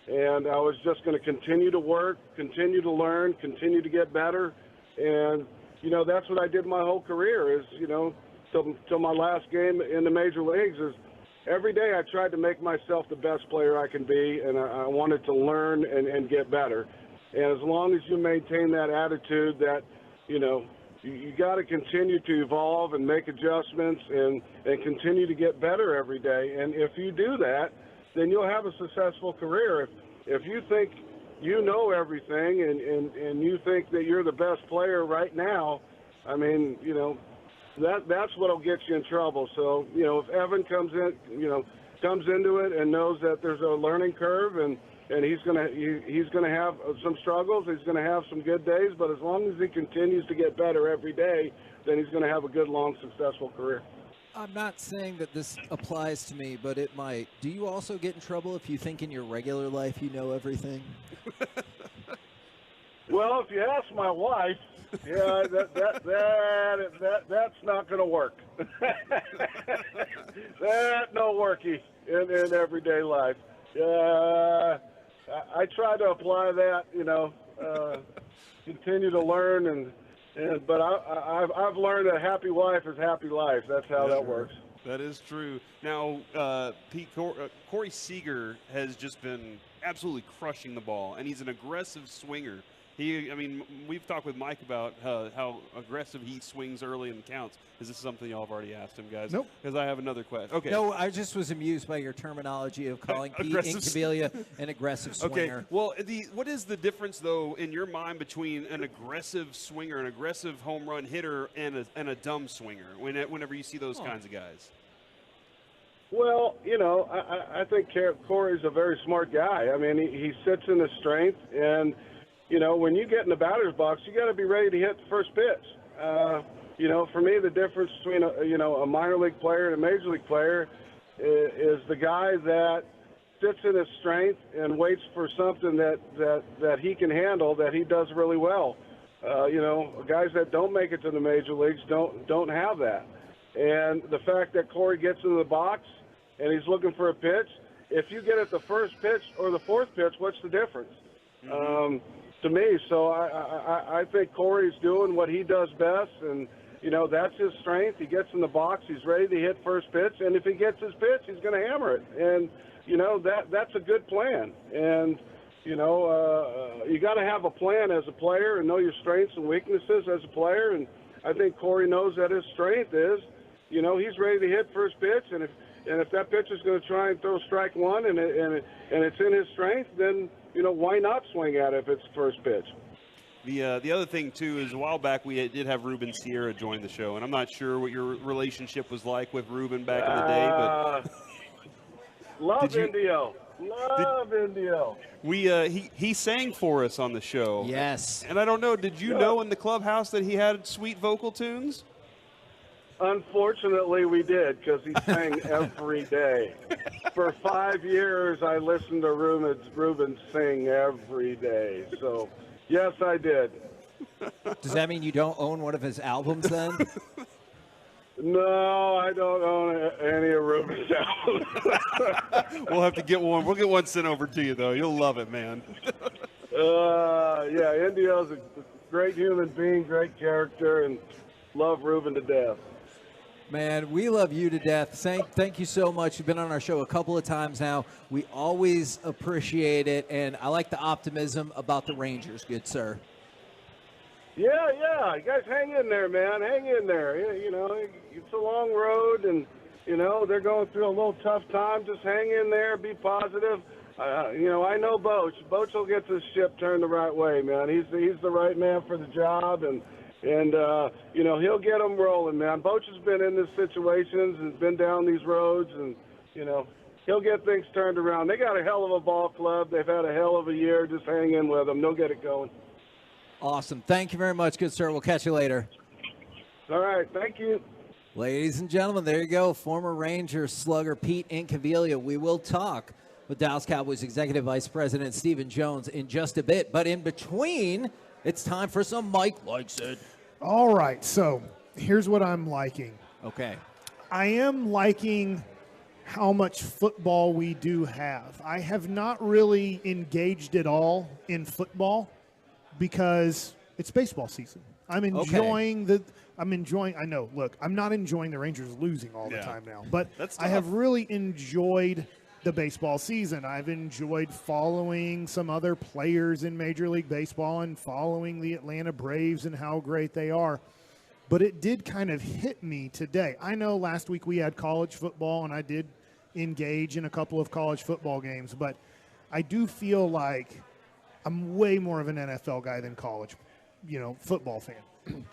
and I was just going to continue to work, continue to learn, continue to get better. And, that's what I did my whole career is, till my last game in the major leagues is, every day I tried to make myself the best player I can be, and I wanted to learn and get better. And as long as you maintain that attitude that, you got to continue to evolve and make adjustments and continue to get better every day. And if you do that, then you'll have a successful career. If you think you know everything and you think that you're the best player right now, I mean, that's what'll get you in trouble. So, if Evan comes into it and knows that there's a learning curve and he's gonna have some struggles, he's gonna have some good days, but as long as he continues to get better every day, then he's gonna have a good, long, successful career. I'm not saying that this applies to me, but it might. Do you also get in trouble if you think in your regular life you know everything? Well, if you ask my wife, yeah, that's not going to work. That no worky in everyday life. I try to apply that, continue to learn, but I've learned a happy wife is happy life. That's how that works. That is true. Now, Pete, Corey Seager has just been absolutely crushing the ball, and he's an aggressive swinger. We've talked with Mike about how aggressive he swings early in counts. Is this something y'all have already asked him, guys? Nope. Because I have another question. Okay. No, I just was amused by your terminology of calling Pete Incaviglia an aggressive swinger. Okay. Well, what is the difference, though, in your mind between an aggressive swinger, an aggressive home run hitter, and a dumb swinger whenever you see those kinds of guys? Well, I think Corey's a very smart guy. I mean, he sits in his strength, and when you get in the batter's box, you got to be ready to hit the first pitch. For me, the difference between a minor league player and a major league player is the guy that sits in his strength and waits for something that he can handle, that he does really well. Guys that don't make it to the major leagues don't have that. And the fact that Corey gets into the box and he's looking for a pitch, if you get it the first pitch or the fourth pitch, what's the difference? To me, so I think Corey's doing what he does best, and that's his strength. He gets in the box, he's ready to hit first pitch, and if he gets his pitch, he's going to hammer it. And that's a good plan. And you got to have a plan as a player and know your strengths and weaknesses as a player. And I think Corey knows that his strength is, he's ready to hit first pitch, and if that pitcher's going to try and throw strike one and it's in his strength, then why not swing at it if it's first pitch? The other thing, too, is a while back we did have Ruben Sierra join the show, and I'm not sure what your relationship was like with Ruben back in the day, but love Indio. He sang for us on the show. Yes. And I don't know, did you know in the clubhouse that he had sweet vocal tunes? Unfortunately, we did, because he sang every day. For 5 years, I listened to Ruben sing every day. So, yes, I did. Does that mean you don't own one of his albums then? No, I don't own any of Ruben's albums. We'll have to get one. We'll get one sent over to you, though. You'll love it, man. Yeah, Indio's a great human being, great character, and love Ruben to death. Man, we love you to death. Thank you so much. You've been on our show a couple of times now. We always appreciate it, and I like the optimism about the Rangers, good sir. Yeah. You guys hang in there, man. Hang in there. It's a long road, and, they're going through a little tough time. Just hang in there. Be positive. I know Boach. Boach will get this ship turned the right way, man. He's the right man for the job, and he'll get them rolling, man. Boach has been in these situations and been down these roads, and, he'll get things turned around. They got a hell of a ball club. They've had a hell of a year. Just hang in with them. They'll get it going. Awesome. Thank you very much, good sir. We'll catch you later. All right. Thank you. Ladies and gentlemen, there you go. Former Rangers slugger Pete Incaviglia. We will talk with Dallas Cowboys Executive Vice President Stephen Jones in just a bit. But in between, it's time for some Mike Likes It. All right, so here's what I'm liking. Okay. I am liking how much football we do have. I have not really engaged at all in football because it's baseball season. I'm enjoying I know, look, I'm not enjoying the Rangers losing all the time now, but I have really enjoyed the baseball season. I've enjoyed following some other players in Major League Baseball and following the Atlanta Braves and how great they are. But it did kind of hit me today. I know last week we had college football, and I did engage in a couple of college football games, but I do feel like I'm way more of an NFL guy than college, football fan.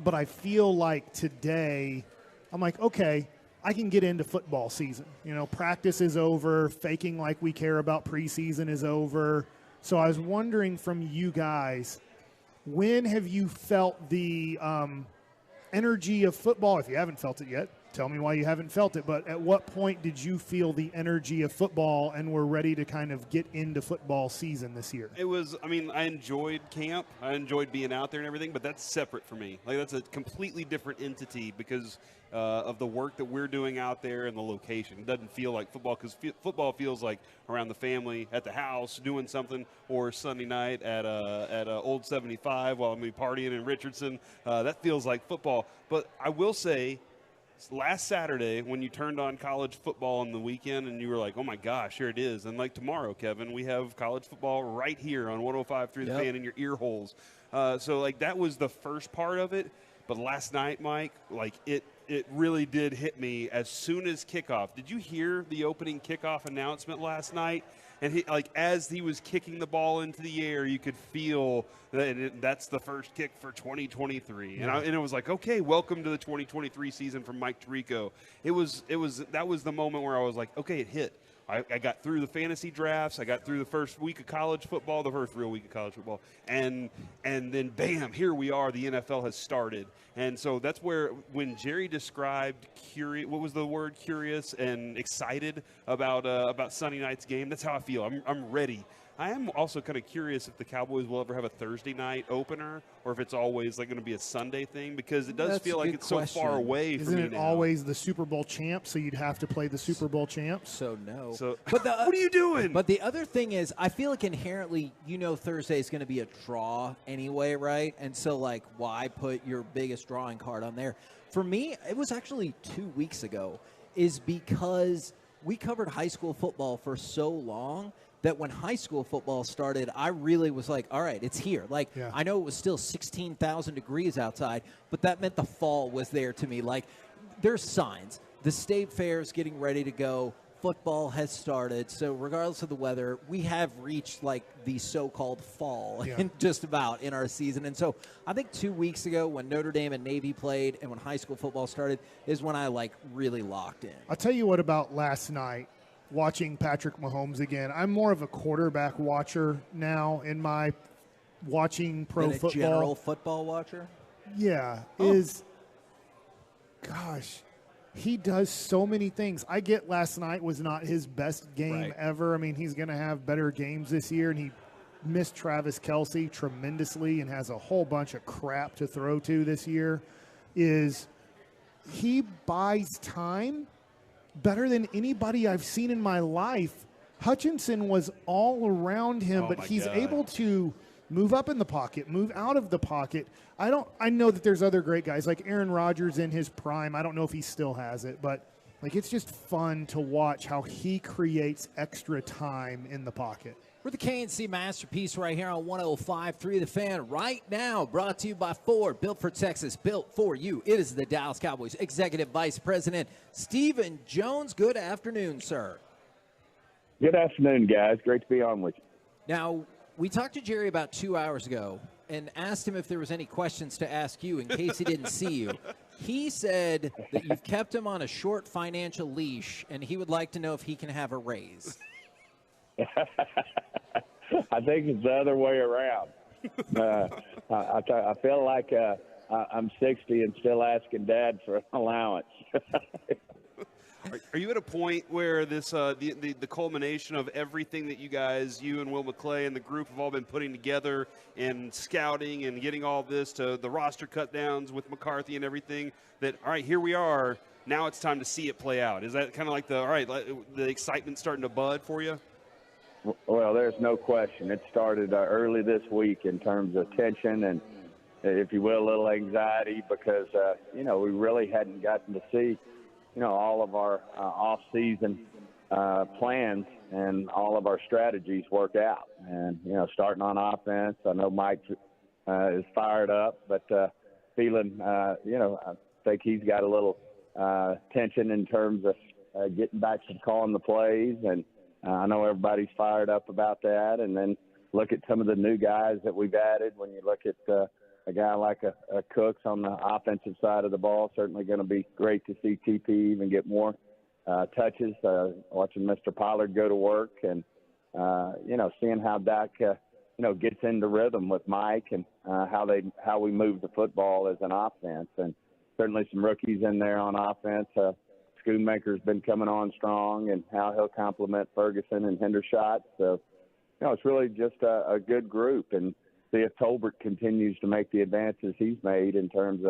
But I feel like today I'm like, okay, I can get into football season. Practice is over. Faking like we care about preseason is over. So I was wondering from you guys, when have you felt the energy of football? If you haven't felt it yet, tell me why you haven't felt it. But at what point did you feel the energy of football and were ready to kind of get into football season this year? It was, I enjoyed camp. I enjoyed being out there and everything, but that's separate for me. Like, that's a completely different entity because of the work that we're doing out there and the location. It doesn't feel like football because football feels like around the family, at the house, doing something, or Sunday night at Old 75 while I'm partying in Richardson. That feels like football. But I will say, last Saturday when you turned on college football on the weekend and you were like, oh my gosh, here it is. And like tomorrow, Kevin, we have college football right here on 105.3 The Fan in your ear holes. So like that was the first part of it. But last night, Mike, like it really did hit me as soon as kickoff. Did you hear the opening kickoff announcement last night? And he, like, as he was kicking the ball into the air, you could feel that that's the first kick for 2023. Yeah. And it was like, okay, welcome to the 2023 season from Mike Tirico. That was the moment where I was like, okay, it hit. I got through the fantasy drafts. I got through the first week of college football, the first real week of college football. And then, bam, here we are. The NFL has started. And so that's where when Jerry described curious, what was the word, curious and excited about Sunday night's game, that's how I feel. I'm ready. I am also kind of curious if the Cowboys will ever have a Thursday night opener or if it's always like going to be a Sunday thing, because it does feel like it's so far away from me now. Isn't it always the Super Bowl champ, so you'd have to play the Super Bowl champs? So no. But what are you doing? But the other thing is, I feel like inherently, Thursday is going to be a draw anyway, right? And so, like, why put your biggest drawing card on there? For me, it was actually 2 weeks ago, is because we covered high school football for so long that when high school football started, I really was like, all right, it's here. Like, I know it was still 16,000 degrees outside, but that meant the fall was there to me. Like, there's signs. The state fair is getting ready to go. Football has started. So regardless of the weather, we have reached, like, the so-called fall just about in our season. And so I think 2 weeks ago when Notre Dame and Navy played and when high school football started is when I, like, really locked in. I'll tell you what about last night. Watching Patrick Mahomes again, I'm more of a quarterback watcher now in my watching pro football. General football watcher? Yeah, gosh, he does so many things. I get last night was not his best game ever. I mean, he's going to have better games this year, and he missed Travis Kelce tremendously and has a whole bunch of crap to throw to this year. He buys time better than anybody I've seen in my life. Hutchinson was all around him, but he's able to move up in the pocket, move out of the pocket. I know that there's other great guys like Aaron Rodgers in his prime. I don't know if he still has it, but like it's just fun to watch how he creates extra time in the pocket. We're the KNC Masterpiece right here on 105.3 The Fan right now, brought to you by Ford, built for Texas, built for you. It is the Dallas Cowboys Executive Vice President, Stephen Jones. Good afternoon, sir. Good afternoon, guys. Great to be on with you. Now, we talked to Jerry about 2 hours ago and asked him if there was any questions to ask you in case he didn't see you. He said that you've kept him on a short financial leash, and he would like to know if he can have a raise. I think it's the other way around. I feel like I'm 60 and still asking Dad for an allowance. Are you at a point where this the culmination of everything that you and Will McClay and the group have all been putting together in scouting and getting all this to the roster cut downs with McCarthy and everything, that, all right, here we are, now it's time to see it play out? Is that kind of like the excitement starting to bud for you? Well, there's no question. It started early this week in terms of tension and, if you will, a little anxiety because, we really hadn't gotten to see, all of our off-season plans and all of our strategies work out. And, starting on offense, I know Mike is fired up, but feeling, I think he's got a little tension in terms of getting back to calling the plays, and I know everybody's fired up about that. And then look at some of the new guys that we've added. When you look at a guy like a Cooks on the offensive side of the ball, certainly going to be great to see TP even get more touches. Watching Mr. Pollard go to work and, seeing how Dak, gets into rhythm with Mike and how we move the football as an offense. And certainly some rookies in there on offense. Schoonmaker's been coming on strong, and how he'll complement Ferguson and Hendershot. So, it's really just a good group. And see if Tolbert continues to make the advances he's made in terms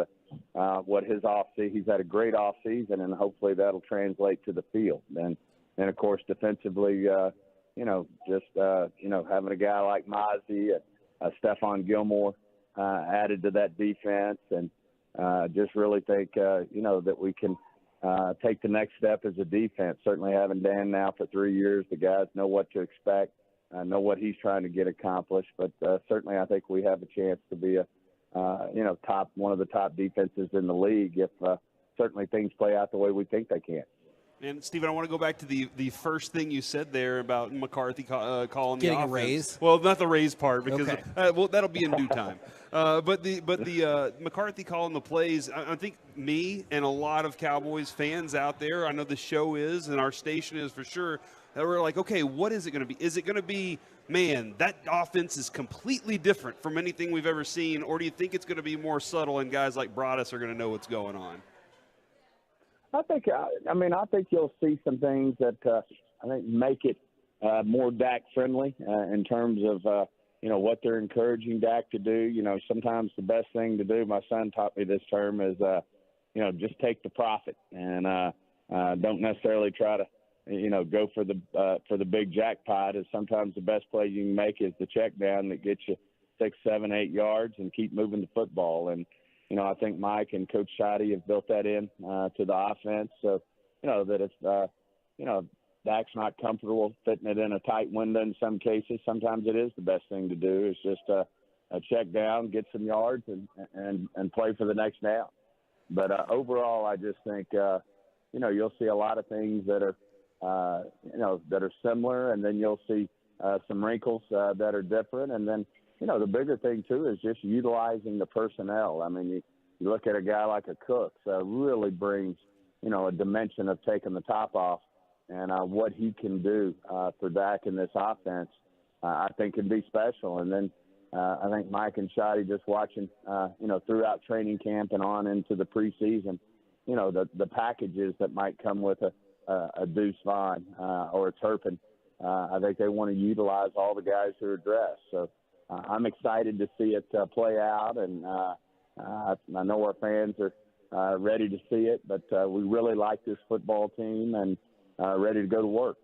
of what his off-season. He's had a great off-season, and hopefully that'll translate to the field. And of course, defensively, having a guy like Mozzie, Stephon Gilmore added to that defense, and just really think, that we can take the next step as a defense. Certainly having Dan now for 3 years, the guys know what to expect, know what he's trying to get accomplished. But certainly I think we have a chance to be one of the top defenses in the league if certainly things play out the way we think they can. And, Stephen, I want to go back to the first thing you said there about McCarthy calling Getting the a offense. raise? Well, not the raise part, because Okay. that'll be in due time. But the McCarthy calling the plays, I think me and a lot of Cowboys fans out there, I know the show is and our station is for sure, that we're like, okay, what is it going to be? Is it going to be, man, that offense is completely different from anything we've ever seen, or do you think it's going to be more subtle and guys like Broadus are going to know what's going on? I think you'll see some things that I think make it more Dak friendly in terms of what they're encouraging Dak to do. Sometimes the best thing to do, my son taught me this term, is just take the profit and don't necessarily try to go for the big jackpot. Is sometimes the best play you can make is the check down that gets you 6, 7, 8 yards and keep moving the football. And I think Mike and Coach Scheide have built that in to the offense. So, that if, Dak's not comfortable fitting it in a tight window in some cases, sometimes it is the best thing to do is just a check down, get some yards, and play for the next down. But overall, I just think, you'll see a lot of things that are, that are similar, and then you'll see some wrinkles that are different. And then, the bigger thing, too, is just utilizing the personnel. I mean, you look at a guy like a Cooks, really brings, a dimension of taking the top off, and what he can do for Dak in this offense, I think can be special. And then I think Mike and Scheide just watching, throughout training camp and on into the preseason, the packages that might come with a Deuce Vaughn or a Turpin. I think they want to utilize all the guys who are dressed. So I'm excited to see it play out, and I know our fans are ready to see it, but we really like this football team and ready to go to work.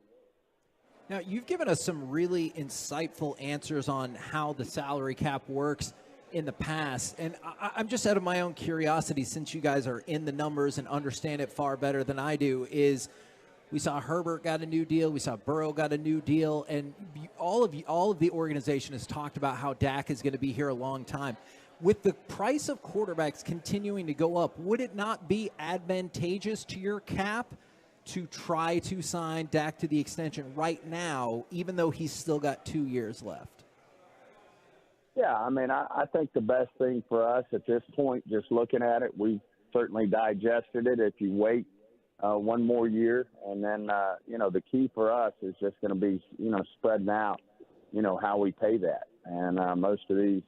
Now, you've given us some really insightful answers on how the salary cap works in the past, and I'm just out of my own curiosity, since you guys are in the numbers and understand it far better than I do, is we saw Herbert got a new deal. We saw Burrow got a new deal. And all of the organization has talked about how Dak is going to be here a long time. With the price of quarterbacks continuing to go up, would it not be advantageous to your cap to try to sign Dak to the extension right now, even though he's still got 2 years left? Yeah, I think the best thing for us at this point, just looking at it, we certainly digested it. If you wait one more year, and then, the key for us is just going to be, spreading out, how we pay that. And most of these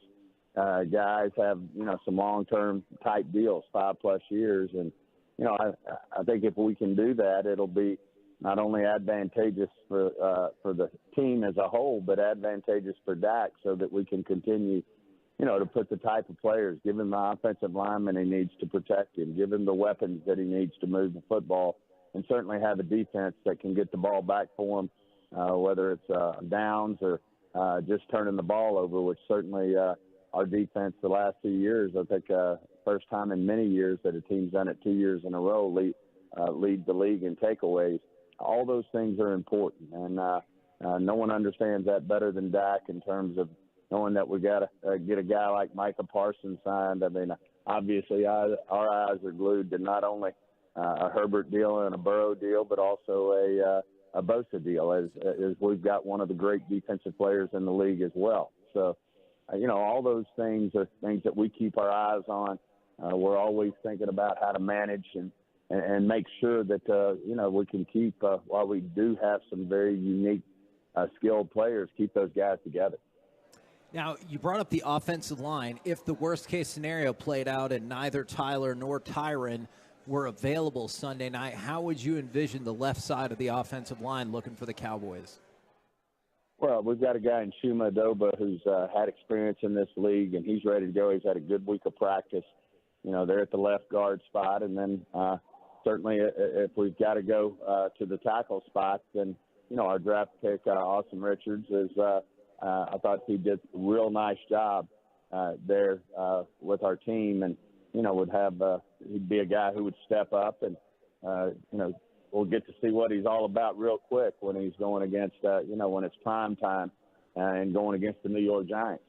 guys have, some long-term type deals, 5+ years. And, I think if we can do that, it'll be not only advantageous for the team as a whole, but advantageous for Dak, so that we can continue, to put the type of players, give him the offensive lineman he needs to protect him, give him the weapons that he needs to move the football, and certainly have a defense that can get the ball back for him, whether it's downs or just turning the ball over, which certainly our defense the last 2 years, I think first time in many years that a team's done it 2 years in a row, lead the league in takeaways. All those things are important, and no one understands that better than Dak in terms of knowing that we got to get a guy like Micah Parsons signed. Obviously, our eyes are glued to not only a Herbert deal and a Burrow deal, but also a Bosa deal, as we've got one of the great defensive players in the league as well. So, all those things are things that we keep our eyes on. We're always thinking about how to manage and make sure that, we can keep, while we do have some very unique, skilled players, keep those guys together. Now, you brought up the offensive line. If the worst-case scenario played out and neither Tyler nor Tyron were available Sunday night, how would you envision the left side of the offensive line looking for the Cowboys? Well, we've got a guy in Shuma Adoba who's had experience in this league, and he's ready to go. He's had a good week of practice. They're at the left guard spot, and then certainly if we've got to go to the tackle spot, then, our draft pick, Austin Richards, is I thought he did a real nice job there with our team, and, would have he'd be a guy who would step up and we'll get to see what he's all about real quick when he's going against, when it's prime time and going against the New York Giants.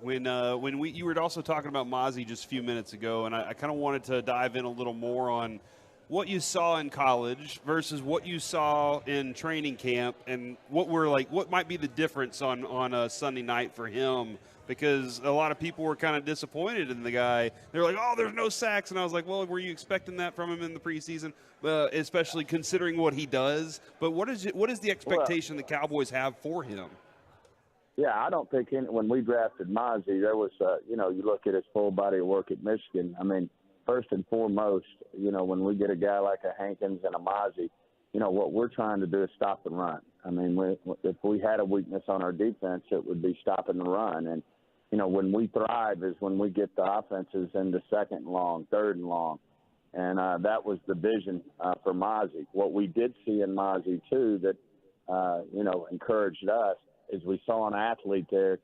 When you were also talking about Mozzie just a few minutes ago, and I kind of wanted to dive in a little more on what you saw in college versus what you saw in training camp, and what might be the difference on a Sunday night for him, because a lot of people were kind of disappointed in the guy. They're like, "Oh, there's no sacks," and I was like, "Well, were you expecting that from him in the preseason, especially considering what he does?" But what is the expectation the Cowboys have for him? Yeah, I don't think when we drafted Mozzie, there was, you look at his full body of work at Michigan. I mean, first and foremost, when we get a guy like a Hankins and a Mozzie, what we're trying to do is stop the run. I mean, if we had a weakness on our defense, it would be stopping the run. And, when we thrive is when we get the offenses into second and long, third and long. And that was the vision for Mozzie. What we did see in Mozzie, too, that, encouraged us is we saw an athlete there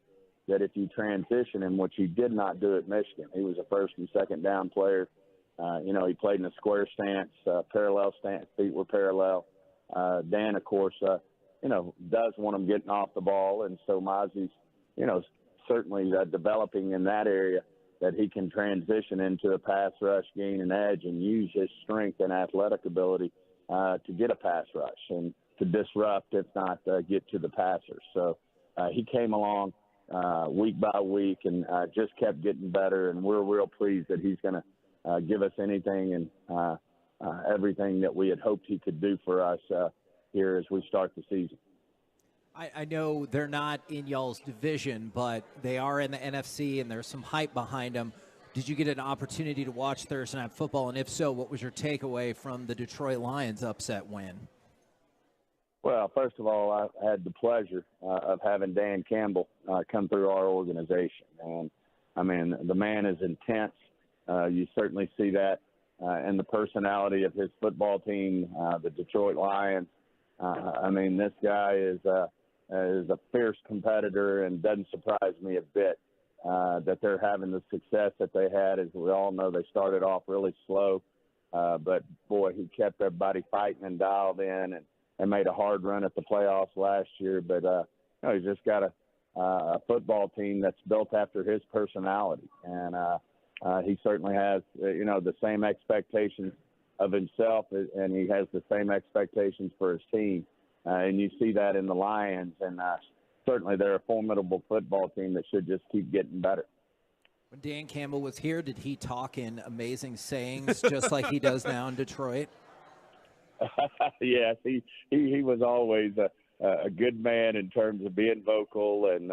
that if you transition him, which he did not do at Michigan, he was a first and second down player. He played in a square stance, parallel stance, feet were parallel. Dan, of course, does want him getting off the ball. And so Mozzie's, certainly developing in that area that he can transition into a pass rush, gain an edge, and use his strength and athletic ability to get a pass rush and to disrupt, if not get to the passers. So he came along week by week and just kept getting better, and we're real pleased that he's going to give us anything and everything that we had hoped he could do for us here as we start the season. I know they're not in y'all's division, but they are in the NFC, and there's some hype behind them. Did you get an opportunity to watch Thursday Night Football? And if so, what was your takeaway from the Detroit Lions upset win? Well, first of all, I had the pleasure of having Dan Campbell come through our organization. And, I mean, the man is intense. You certainly see that in the personality of his football team, the Detroit Lions. I mean, this guy is a fierce competitor, and doesn't surprise me a bit that they're having the success that they had. As we all know, they started off really slow, but, boy, he kept everybody fighting and dialed in, and made a hard run at the playoffs last year. But he's just got a football team that's built after his personality, and he certainly has the same expectations of himself, and he has the same expectations for his team. And you see that in the Lions, and certainly they're a formidable football team that should just keep getting better. When Dan Campbell was here, did he talk in amazing sayings just like he does now in Detroit? Yes, he was always a good man in terms of being vocal, and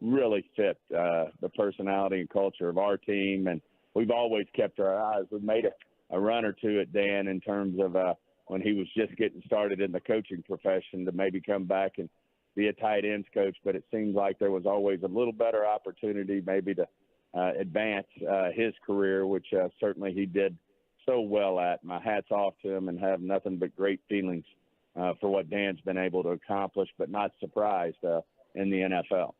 really fit the personality and culture of our team. And we've always kept our eyes. We've made a run or two at Dan in terms of when he was just getting started in the coaching profession to maybe come back and be a tight ends coach. But it seems like there was always a little better opportunity maybe to advance his career, which certainly he did so well at. My hat's off to him, and have nothing but great feelings for what Dan's been able to accomplish, but not surprised in the NFL.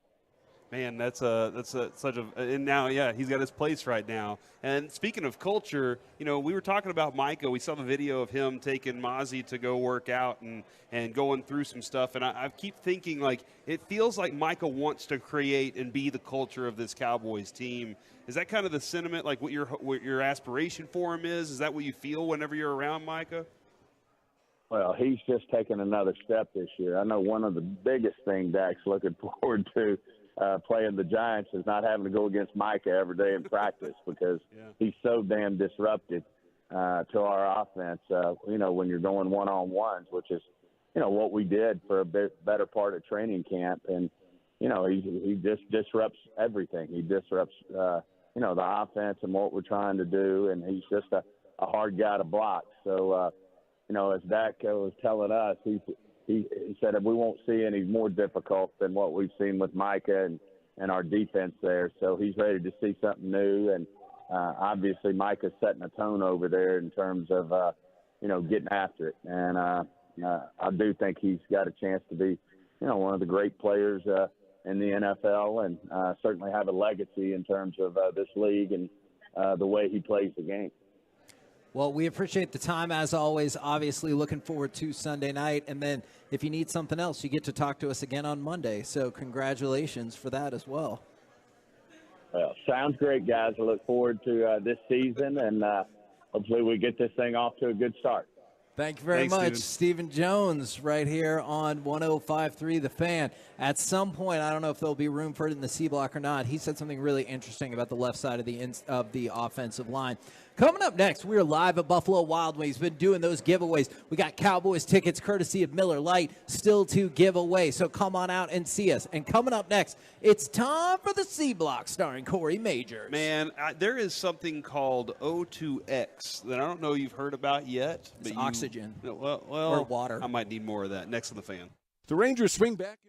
Man, that's such a, and now, yeah, he's got his place right now. And speaking of culture, we were talking about Micah. We saw the video of him taking Mozzie to go work out and going through some stuff. And I keep thinking, like, it feels like Micah wants to create and be the culture of this Cowboys team. Is that kind of the sentiment, like what your aspiration for him is? Is that what you feel whenever you're around Micah? Well, he's just taken another step this year. I know one of the biggest things Dak's looking forward to playing the Giants is not having to go against Micah every day in practice, because he's so damn disruptive to our offense, when you're going one-on-ones, which is, what we did for a better part of training camp. And, he just disrupts everything. He disrupts, the offense and what we're trying to do, and he's just a hard guy to block. So, as Dak was telling us, he said we won't see any more difficult than what we've seen with Micah and our defense there. So he's ready to see something new. And obviously Micah's setting a tone over there in terms of, getting after it. And I do think he's got a chance to be, one of the great players in the NFL, and certainly have a legacy in terms of this league and the way he plays the game. Well, we appreciate the time as always. Obviously, looking forward to Sunday night. And then if you need something else, you get to talk to us again on Monday. So congratulations for that as well. Well, sounds great, guys. I look forward to this season, and hopefully we get this thing off to a good start. Thank you very much, Stephen Jones, right here on 105.3 The Fan. At some point, I don't know if there'll be room for it in the C block or not. He said something really interesting about the left side of the offensive line. Coming up next, we're live at Buffalo Wild Wings. Been doing those giveaways. We got Cowboys tickets courtesy of Miller Lite still to give away. So come on out and see us. And coming up next, it's time for the C block starring Corey Majors. Man, there is something called O2X that I don't know you've heard about yet. It's oxygen. Well, or water. I might need more of that. Next on The Fan. The Rangers swing back.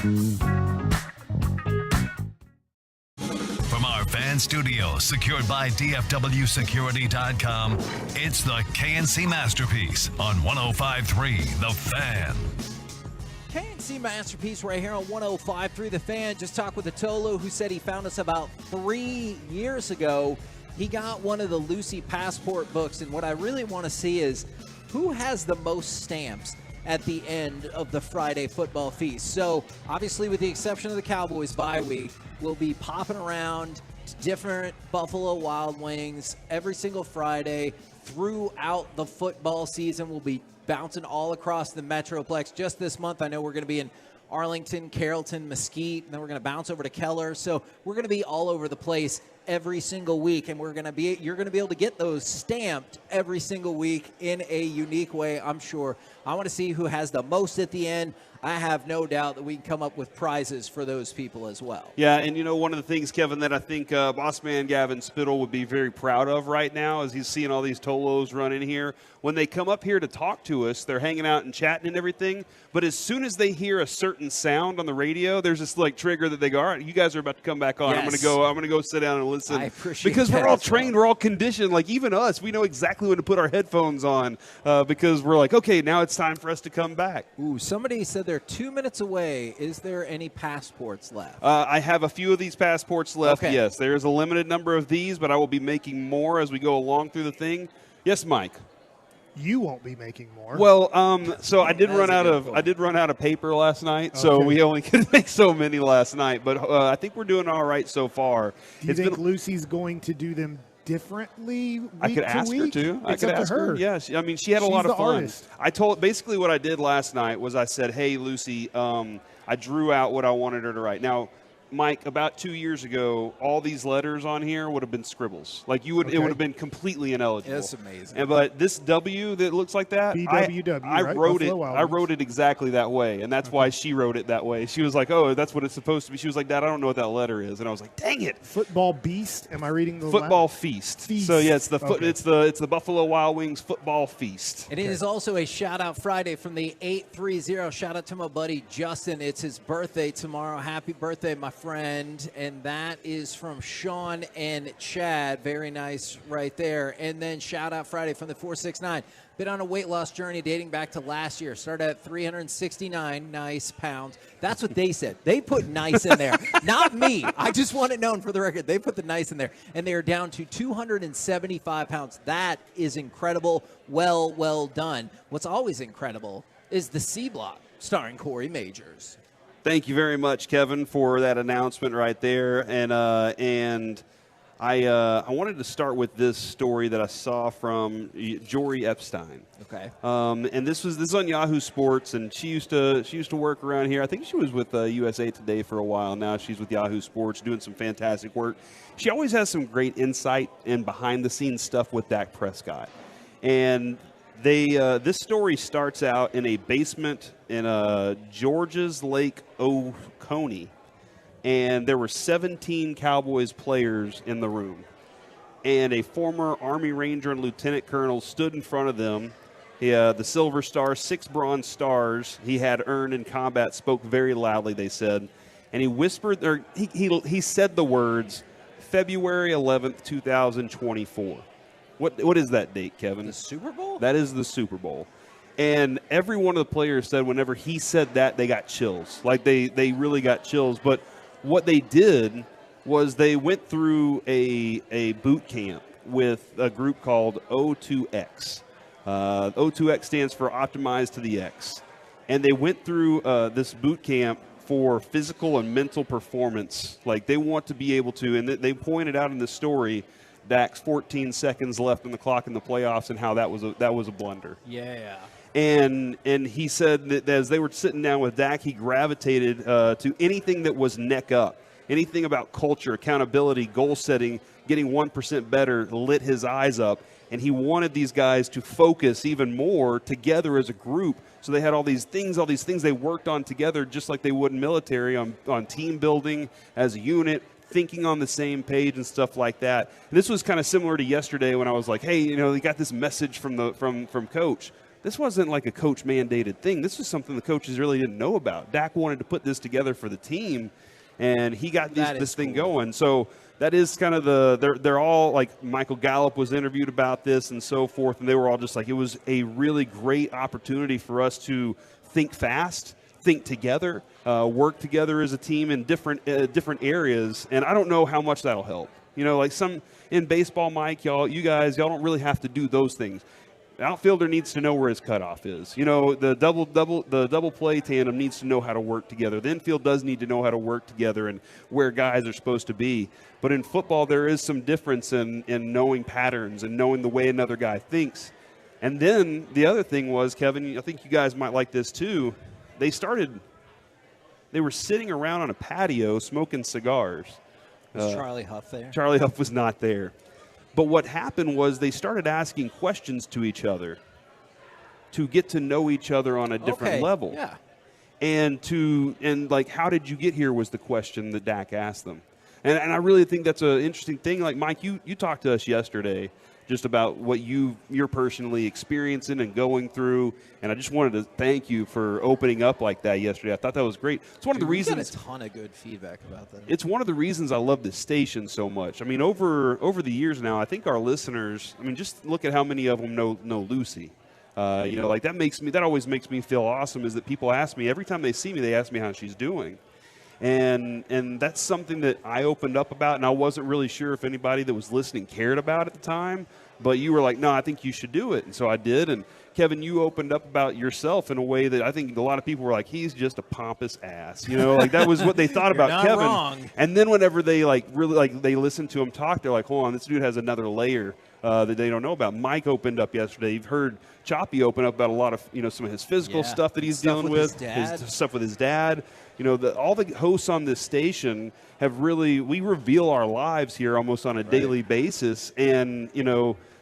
From our fan studio, secured by DFWsecurity.com, it's the KNC Masterpiece on 105.3 The Fan. KNC Masterpiece right here on 105.3 The Fan. Just talked with Atolo, who said he found us about 3 years ago. He got one of the Lucy Passport books, and what I really want to see is who has the most stamps at the end of the Friday football feast. So, obviously, with the exception of the Cowboys bye week, we'll be popping around to different Buffalo Wild Wings every single Friday throughout the football season. We'll be bouncing all across the Metroplex. Just this month, I know we're going to be in Arlington, Carrollton, Mesquite, and then we're going to bounce over to Keller. So we're going to be all over the place every single week, and you're going to be able to get those stamped every single week in a unique way, I'm sure. I want to see who has the most at the end. I have no doubt that we can come up with prizes for those people as well. Yeah, and one of the things, Kevin, that I think boss man Gavin Spittle would be very proud of right now as he's seeing all these Tolos run in here. When they come up here to talk to us, they're hanging out and chatting and everything. But as soon as they hear a certain sound on the radio, there's this trigger that they go, all right, you guys are about to come back on. Yes. I'm gonna go sit down and listen. I appreciate because that we're all as well. trained, we're all conditioned. Like even us, we know exactly when to put our headphones on because we're like, okay, now it's time for us to come back. Ooh, somebody said they're 2 minutes away. Is there any passports left? I have a few of these passports left, Okay. yes. There is a limited number of these, but I will be making more as we go along through the thing. Yes, Mike? You won't be making more. Well, so I did run out of paper last night, so we only could make so many last night. But I think we're doing all right so far. Do you think Lucy's going to do them differently week I could to ask her week? to. I It's could up to ask her. Yes, I mean she had a lot She's of the fun. artist. I told basically what I did last night was I said, "Hey, Lucy, I drew out what I wanted her to write." Now, Mike, about 2 years ago, all these letters on here would have been scribbles. Like it would have been completely ineligible. That's amazing. But this W that looks like that, BWW, I right? wrote Buffalo it. Wild I Wings. wrote it exactly that way, and that's why she wrote it that way. She was like, "Oh, that's what it's supposed to be." She was like, "Dad, I don't know what that letter is," and I was like, "Dang it!" Football Beast. Am I reading the Football Feast. So yeah, it's the it's the Buffalo Wild Wings Football Feast. And it is also a shout-out Friday from the 830. Shout-out to my buddy Justin. It's his birthday tomorrow. Happy birthday, my friend. And that is from Sean and Chad. Very nice right there. And then shout-out Friday from the 469. Been on a weight loss journey dating back to last year. Started at 369 nice pounds. That's what they said. They put nice in there. Not me. I just want it known for the record. They put the nice in there. And they are down to 275 pounds. That is incredible. Well done. What's always incredible is the C Block starring Corey Majors. Thank you very much, Kevin, for that announcement right there. And I wanted to start with this story that I saw from Jory Epstein. Okay. And this is on Yahoo Sports, and she used to work around here. I think she was with USA Today for a while. Now she's with Yahoo Sports, doing some fantastic work. She always has some great insight and behind-the-scenes stuff with Dak Prescott. And this story starts out in a basement in George's Lake, Oconee, and there were 17 Cowboys players in the room. And a former Army Ranger and Lieutenant Colonel stood in front of them. The Silver Star, 6 Bronze Stars he had earned in combat, spoke very loudly, they said. And he whispered, or he said the words, February 11th, 2024. What is that date, Kevin? The Super Bowl? That is the Super Bowl. And every one of the players said whenever he said that, they got chills. Like they really got chills. But what they did was they went through a boot camp with a group called O2X. O2X stands for Optimized to the X. And they went through this boot camp for physical and mental performance. Like they want to be able to, and they pointed out in the story, Dak's 14 seconds left on the clock in the playoffs and how that was a blunder. Yeah. And he said that as they were sitting down with Dak, he gravitated to anything that was neck up. Anything about culture, accountability, goal setting, getting 1% better lit his eyes up. And he wanted these guys to focus even more together as a group. So they had all these things they worked on together just like they would in military on team building as a unit, thinking on the same page and stuff like that. And this was kind of similar to yesterday when I was like, hey, you got this message from Coach. this wasn't like a coach mandated thing. This was something the coaches really didn't know about. Dak wanted to put this together for the team, and he got this thing going. So that is kind of they're all like, Michael Gallup was interviewed about this and so forth, and they were all just like, it was a really great opportunity for us to think fast, think together, work together as a team in different areas. And I don't know how much that'll help. You know, like some in baseball, Mike, y'all don't really have to do those things. The outfielder needs to know where his cutoff is. You know, the double play tandem needs to know how to work together. The infield does need to know how to work together and where guys are supposed to be. But in football, there is some difference in knowing patterns and knowing the way another guy thinks. And then the other thing was, Kevin, I think you guys might like this too. They were sitting around on a patio smoking cigars. Was Charlie Huff there? Charlie Huff was not there. But what happened was they started asking questions to each other to get to know each other on a different level. Yeah. And like, how did you get here was the question that Dak asked them. And I really think that's an interesting thing. Like, Mike, you talked to us yesterday just about what you're personally experiencing and going through. And I just wanted to thank you for opening up like that yesterday. I thought that was great. It's one of the reasons. We got a ton of good feedback about that. It's one of the reasons I love this station so much. I mean, over the years now, I think our listeners, I mean, just look at how many of them know Lucy. You know, like that always makes me feel awesome, is that people ask me, every time they see me, they ask me how she's doing. And that's something that I opened up about, and I wasn't really sure if anybody that was listening cared about at the time, but you were like, no, I think you should do it. And so I did. And Kevin, you opened up about yourself in a way that I think a lot of people were like, he's just a pompous ass. You know, like that was what they thought about Kevin. Wrong. And then whenever they they listened to him talk, they're like, hold on, this dude has another layer that they don't know about. Mike opened up yesterday. You've heard Choppy open up about a lot of, some of his physical stuff that he's dealing with, his stuff with his dad. You know, all the hosts on this station have we reveal our lives here almost on a daily basis. And,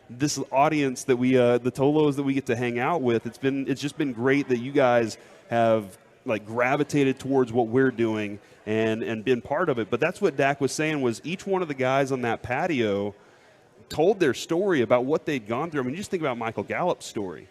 this audience that the Tolos that we get to hang out with, it's just been great that you guys have gravitated towards what we're doing and been part of it. But that's what Dak was saying, was each one of the guys on that patio told their story about what they'd gone through. I mean, just think about Michael Gallup's story.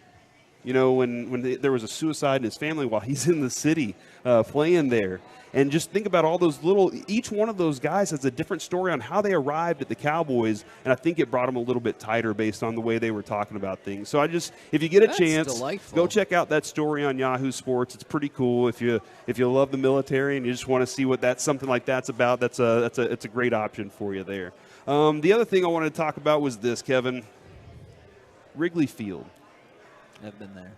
When there was a suicide in his family while he's in the city playing there. And just think about all those each one of those guys has a different story on how they arrived at the Cowboys, and I think it brought them a little bit tighter based on the way they were talking about things. So if you get a chance, delightful. Go check out that story on Yahoo Sports. It's pretty cool. If you love the military and you just want to see what something like that's about, it's a great option for you there. The other thing I wanted to talk about was this, Kevin. Wrigley Field. I've been there.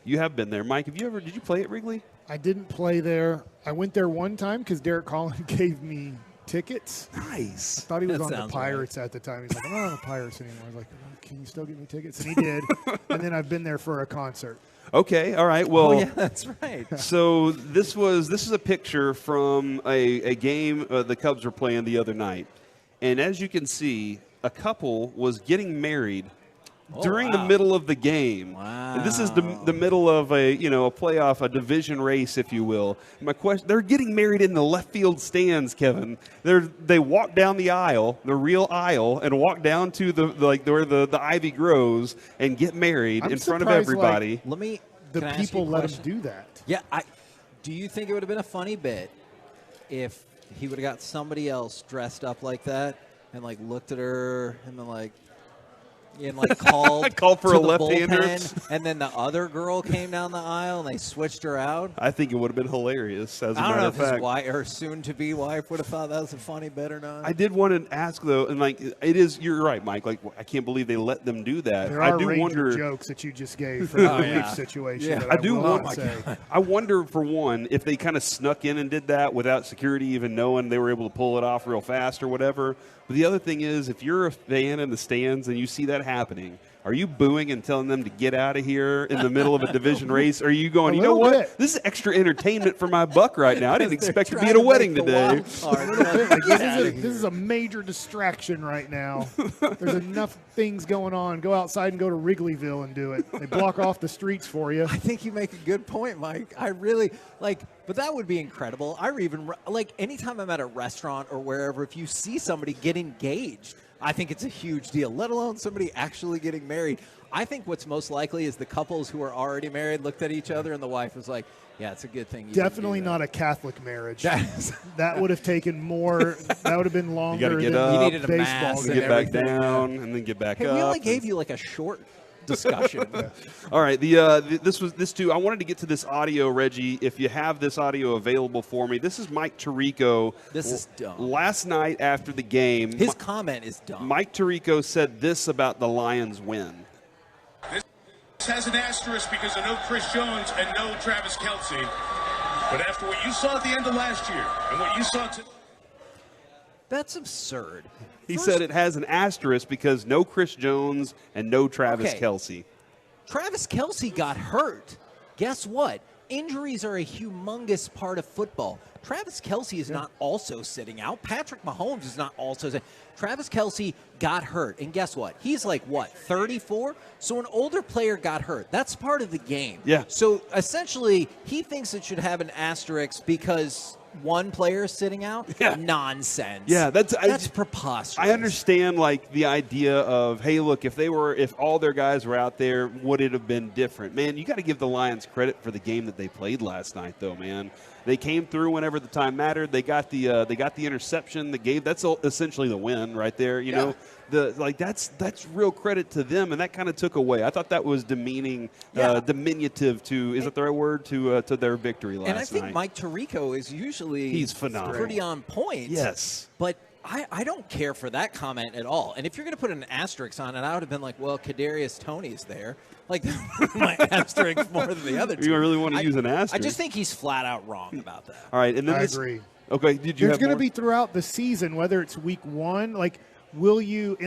You have been there. Mike, did you play at Wrigley? I didn't play there. I went there one time because Derek Collin gave me tickets. Nice. I thought he was That on the sounds Pirates at the time. He's like, I'm not on the Pirates anymore. I was like, can you still give me tickets? And he did. And then I've been there for a concert. Okay, all right. Well, yeah, that's right. So this is a picture from a game the Cubs were playing the other night. And as you can see, a couple was getting married during the middle of the game. Wow. And this is the middle of a playoff, a division race, if you will. My question: they're getting married in the left field stands, Kevin. They walk down the aisle, the real aisle, and walk down to where the ivy grows and get married in front of everybody. The people let him do that. Yeah. Do you think it would have been a funny bit if he would have got somebody else dressed up like that and looked at her and been called for to a the left-hander, bullpen, and then the other girl came down the aisle and they switched her out? I think it would have been hilarious. As a I don't matter know of if fact, his wife or soon-to-be wife would have thought that was a funny bit or not. I did want to ask though, and it is. You're right, Mike. I can't believe they let them do that. There I are do Ranger wonder jokes that you just gave for the Leaf situation. Yeah, that I do will wonder. say. I wonder, for one, if they kind of snuck in and did that without security even knowing, they were able to pull it off real fast or whatever. But the other thing is, if you're a fan in the stands and you see that happening, are you booing and telling them to get out of here in the middle of a division race? Or are you going, you know what? bit. This is extra entertainment for my buck right now. I didn't expect to be at a wedding today. This is a major distraction right now. There's enough things going on. Go outside and go to Wrigleyville and do it. They block off the streets for you. I think you make a good point, Mike. I really but that would be incredible. Anytime I'm at a restaurant or wherever, if you see somebody get engaged, I think it's a huge deal, let alone somebody actually getting married. I think what's most likely is the couples who are already married looked at each other and the wife was like, yeah, it's a good thing. Definitely not a Catholic marriage. That would have taken more. That would have been longer. You got to get than up. You needed a baseball mass game. And get back down, and then get back Hey, up. we only gave you like a short discussion. All right, this too. I wanted to get to this audio, Reggie. If you have this audio available for me, this is Mike Tirico. This is dumb. Last night after the game, His comment is dumb. Mike Tirico said this about the Lions' win. This has an asterisk because of no Chris Jones and no Travis Kelce. But after what you saw at the end of last year and what you saw today. That's absurd. He said it has an asterisk because no Chris Jones and no Travis Kelce. Travis Kelce got hurt. Guess what? Injuries are a humongous part of football. Travis Kelce is not also sitting out. Patrick Mahomes is not also sitting. Travis Kelce got hurt. And guess what? He's like, 34? So an older player got hurt. That's part of the game. Yeah. So essentially, he thinks it should have an asterisk because one player is sitting out? Yeah. Nonsense. Yeah, that's preposterous. I understand like the idea of, hey, look, if all their guys were out there, would it have been different? Man, you got to give the Lions credit for the game that they played last night, though, man. They came through whenever the time mattered. They got the interception. That's essentially the win right there. You know, that's real credit to them, and that kind of took away. I thought that was diminutive to, is that the right word, to their victory last night. And I think Mike Tirico is usually he's phenomenal, pretty on point. Yes, but I don't care for that comment at all. And if you're going to put an asterisk on it, I would have been like, well, Kadarius Toney's there. Like, my asterisk more than the other two. You really want to use an asterisk? I just think he's flat out wrong about that. All right, and then I agree. Okay, did you There's have going to more? be throughout the season, whether it's week one, like, will you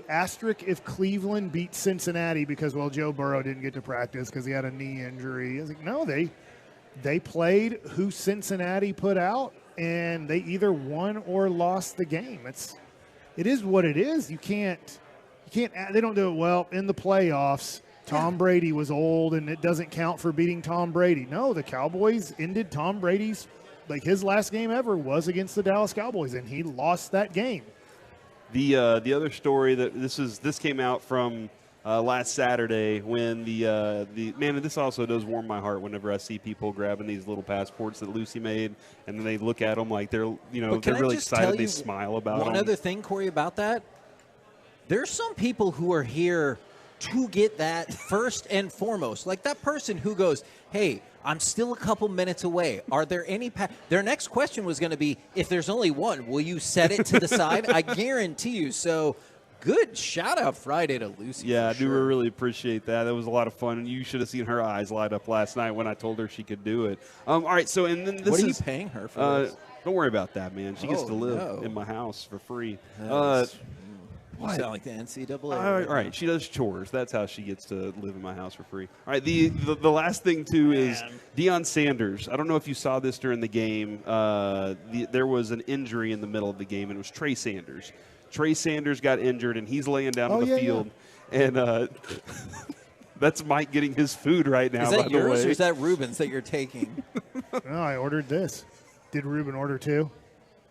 asterisk if Cleveland beats Cincinnati because, well, Joe Burrow didn't get to practice because he had a knee injury? I was like, no, they played who Cincinnati put out, and they either won or lost the game. It is what it is. You can't. They don't do it well in the playoffs. Tom Brady was old, and it doesn't count for beating Tom Brady. No, the Cowboys ended Tom Brady's, his last game ever was against the Dallas Cowboys, and he lost that game. The other story that this came out from last Saturday when the man, and this also does warm my heart whenever I see people grabbing these little passports that Lucy made, and then they look at them like they're really excited. They smile about them. One other thing, Corey, about that, there's some people who are here to get that first and foremost. Like that person who goes, hey, I'm still a couple minutes away. Are there any their next question was going to be, if there's only one, will you set it to the side? I guarantee you. So good shout out Friday to Lucy. Yeah, I do really appreciate that. That was a lot of fun, and you should have seen her eyes light up last night when I told her she could do it. All right, so and then this what are you paying her for this? Don't worry about that, man. She gets to live in my house for free. You sound like the NCAA. All right, she does chores. That's how she gets to live in my house for free. All right, the last thing, too, is Deion Sanders. I don't know if you saw this during the game. There was an injury in the middle of the game, and it was Trey Sanders. Trey Sanders got injured, and he's laying down on the field. Yeah. And that's Mike getting his food right now, is that by yours, the way. or is that Ruben's that you're taking? No, I ordered this. Did Ruben order too?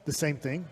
The same thing?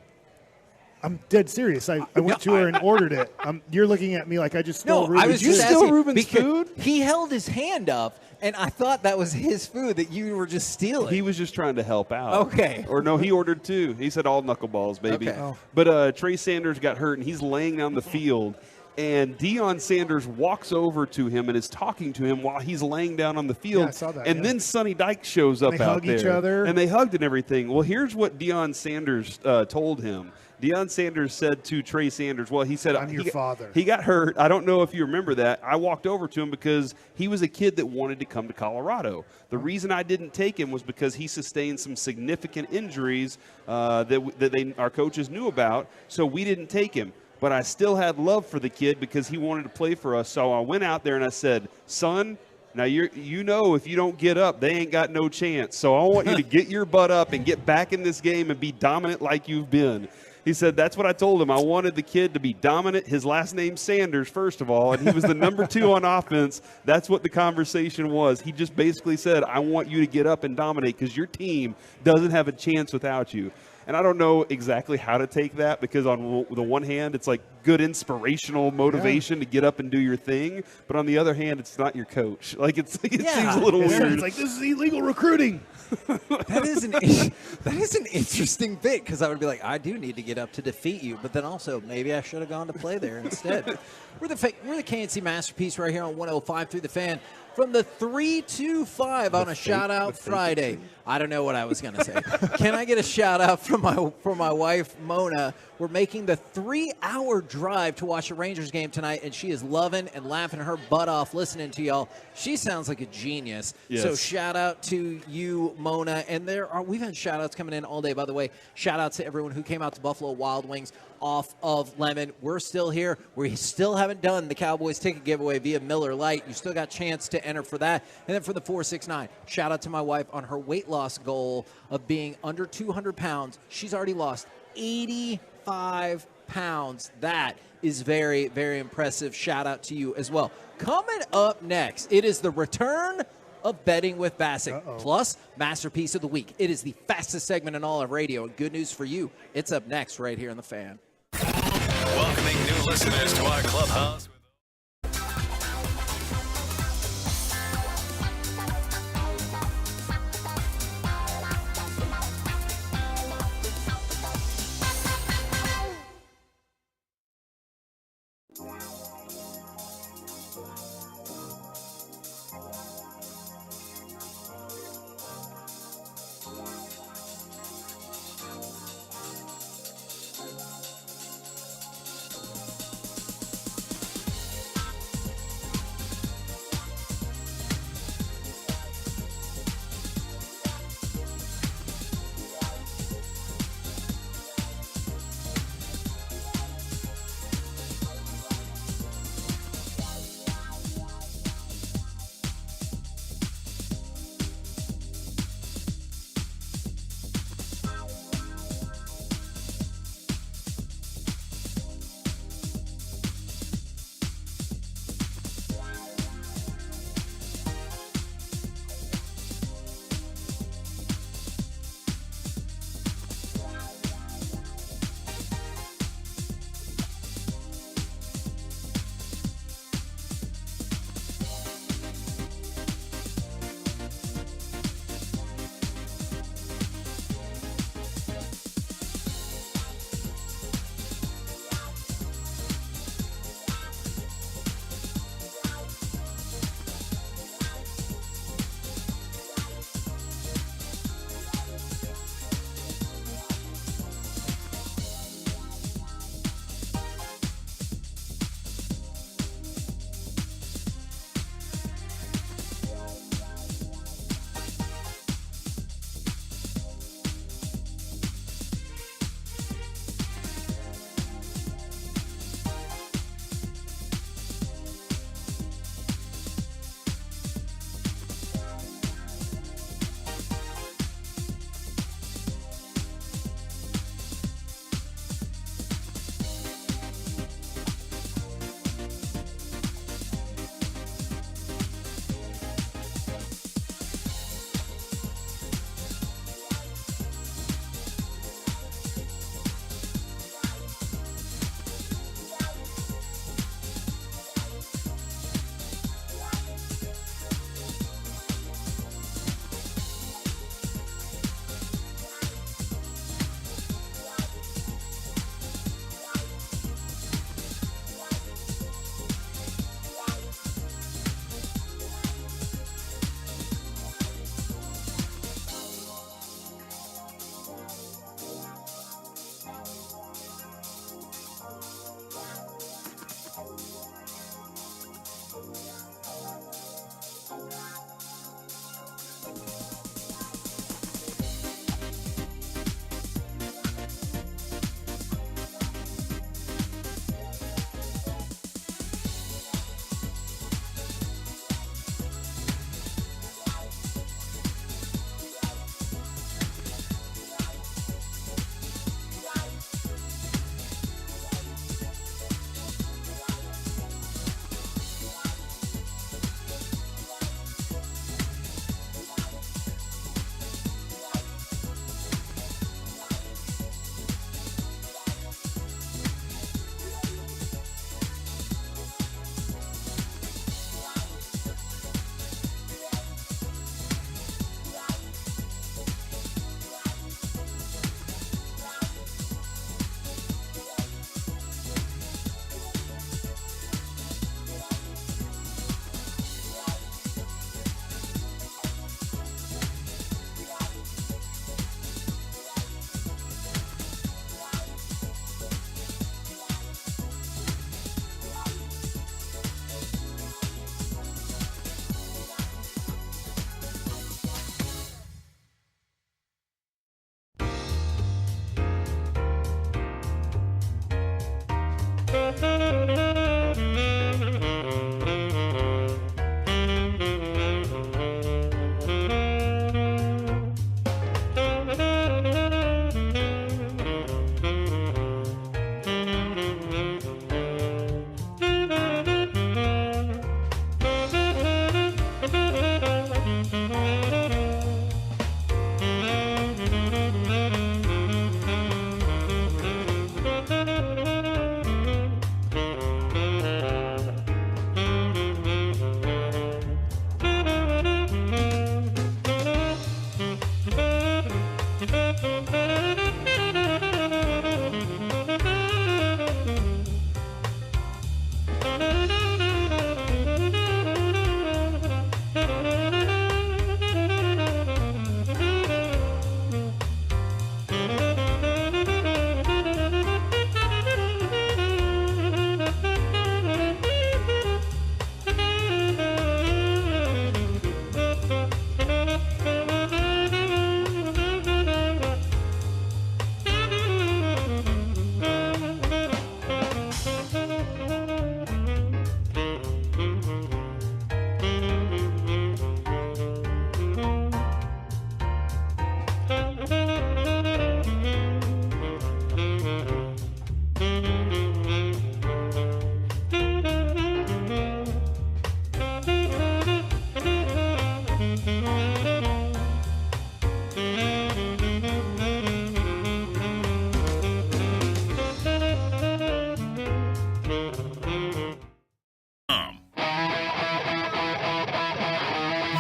I'm dead serious. I went to her and ordered it. You're looking at me like I just stole Ruben's food. I was just asking Ruben's food? He held his hand up, and I thought that was his food that you were just stealing. He was just trying to help out. Okay. Or no, he ordered two. He said all knuckleballs, baby. Okay. Oh. But Trey Sanders got hurt, and he's laying down the field. And Deion Sanders walks over to him and is talking to him while he's laying down on the field. Yeah, I saw that, and then Sonny Dykes shows up they out hug there. each other. And they hugged and everything. Well, here's what Deion Sanders told him. Deion Sanders said to Trey Sanders, well, he said, I'm your father. He got hurt. I don't know if you remember that. I walked over to him because he was a kid that wanted to come to Colorado. The reason I didn't take him was because he sustained some significant injuries that our coaches knew about, so we didn't take him. But I still had love for the kid because he wanted to play for us. So I went out there and I said, son, now you know if you don't get up, they ain't got no chance. So I want you to get your butt up and get back in this game and be dominant like you've been. He said, that's what I told him. I wanted the kid to be dominant. His last name's Sanders, first of all, and he was the number 2 on offense. That's what the conversation was. He just basically said, I want you to get up and dominate because your team doesn't have a chance without you. And I don't know exactly how to take that because on the one hand, it's like good inspirational motivation to get up and do your thing. But on the other hand, it's not your coach. Like it seems a little weird. It's like, this is illegal recruiting. That is an interesting bit because I would be like, I do need to get up to defeat you, but then also maybe I should have gone to play there instead. We're the KNC Masterpiece right here on 105 through the Fan from the 325 on a shout out Friday. I don't know what I was going to say. Can I get a shout out from my wife Mona? We're making the 3-hour drive to watch a Rangers game tonight, and she is loving and laughing her butt off listening to y'all. She sounds like a genius. Yes. So shout out to you, Mona. And we've had shout outs coming in all day, by the way. Shout out to everyone who came out to Buffalo Wild Wings off of Lemon. We're still here. We still haven't done the Cowboys ticket giveaway via Miller Lite. You still got a chance to enter for that. And then for the 469, shout out to my wife on her weight loss goal of being under 200 pounds. She's already lost 85 pounds. That is very, very impressive. Shout out to you as well. Coming up next, it is the return of Betting with Bassick, plus Masterpiece of the Week. It is the fastest segment in all of radio, and good news for you, it's up next right here on The Fan. Welcoming new listeners to our clubhouse.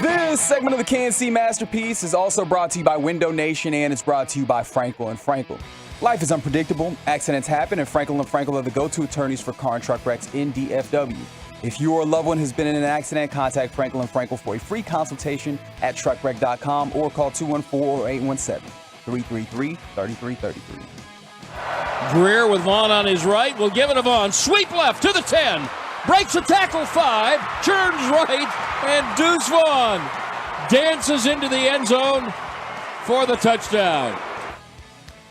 This segment of the K&C Masterpiece is also brought to you by Window Nation, and it's brought to you by Frankel & Frankel. Life is unpredictable, accidents happen, and Frankel & Frankel are the go-to attorneys for car and truck wrecks in DFW. If you or a loved one has been in an accident, contact Frankel & Frankel for a free consultation at truckwreck.com or call 214-817-333-3333. Greer with Vaughn on his right. Will give it to Vaughn. Sweep left to the 10. Breaks a tackle 5. Turns right. And Deuce Vaughn dances into the end zone for the touchdown.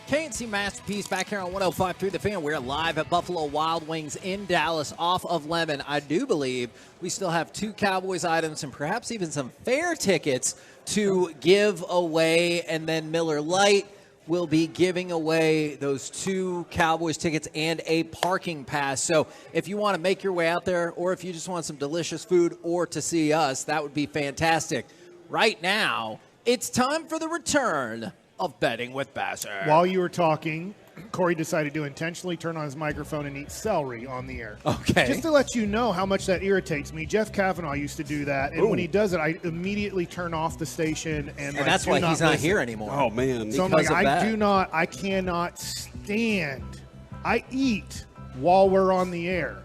K&C Masterpiece back here on 105.3 The Fan. We're live at Buffalo Wild Wings in Dallas off of Lemon. I do believe we still have 2 Cowboys items and perhaps even some fair tickets to give away. And then Miller Lite will be giving away those 2 Cowboys tickets and a parking pass. So if you want to make your way out there, or if you just want some delicious food or to see us, that would be fantastic. Right now, it's time for the return of Betting with Basser. While you were talking, Corey decided to intentionally turn on his microphone and eat celery on the air. Okay. Just to let you know how much that irritates me, Jeff Kavanaugh used to do that, and when he does it, I immediately turn off the station. And like, that's why he's not here anymore. Oh, man. So I'm like, I cannot stand. I eat while we're on the air,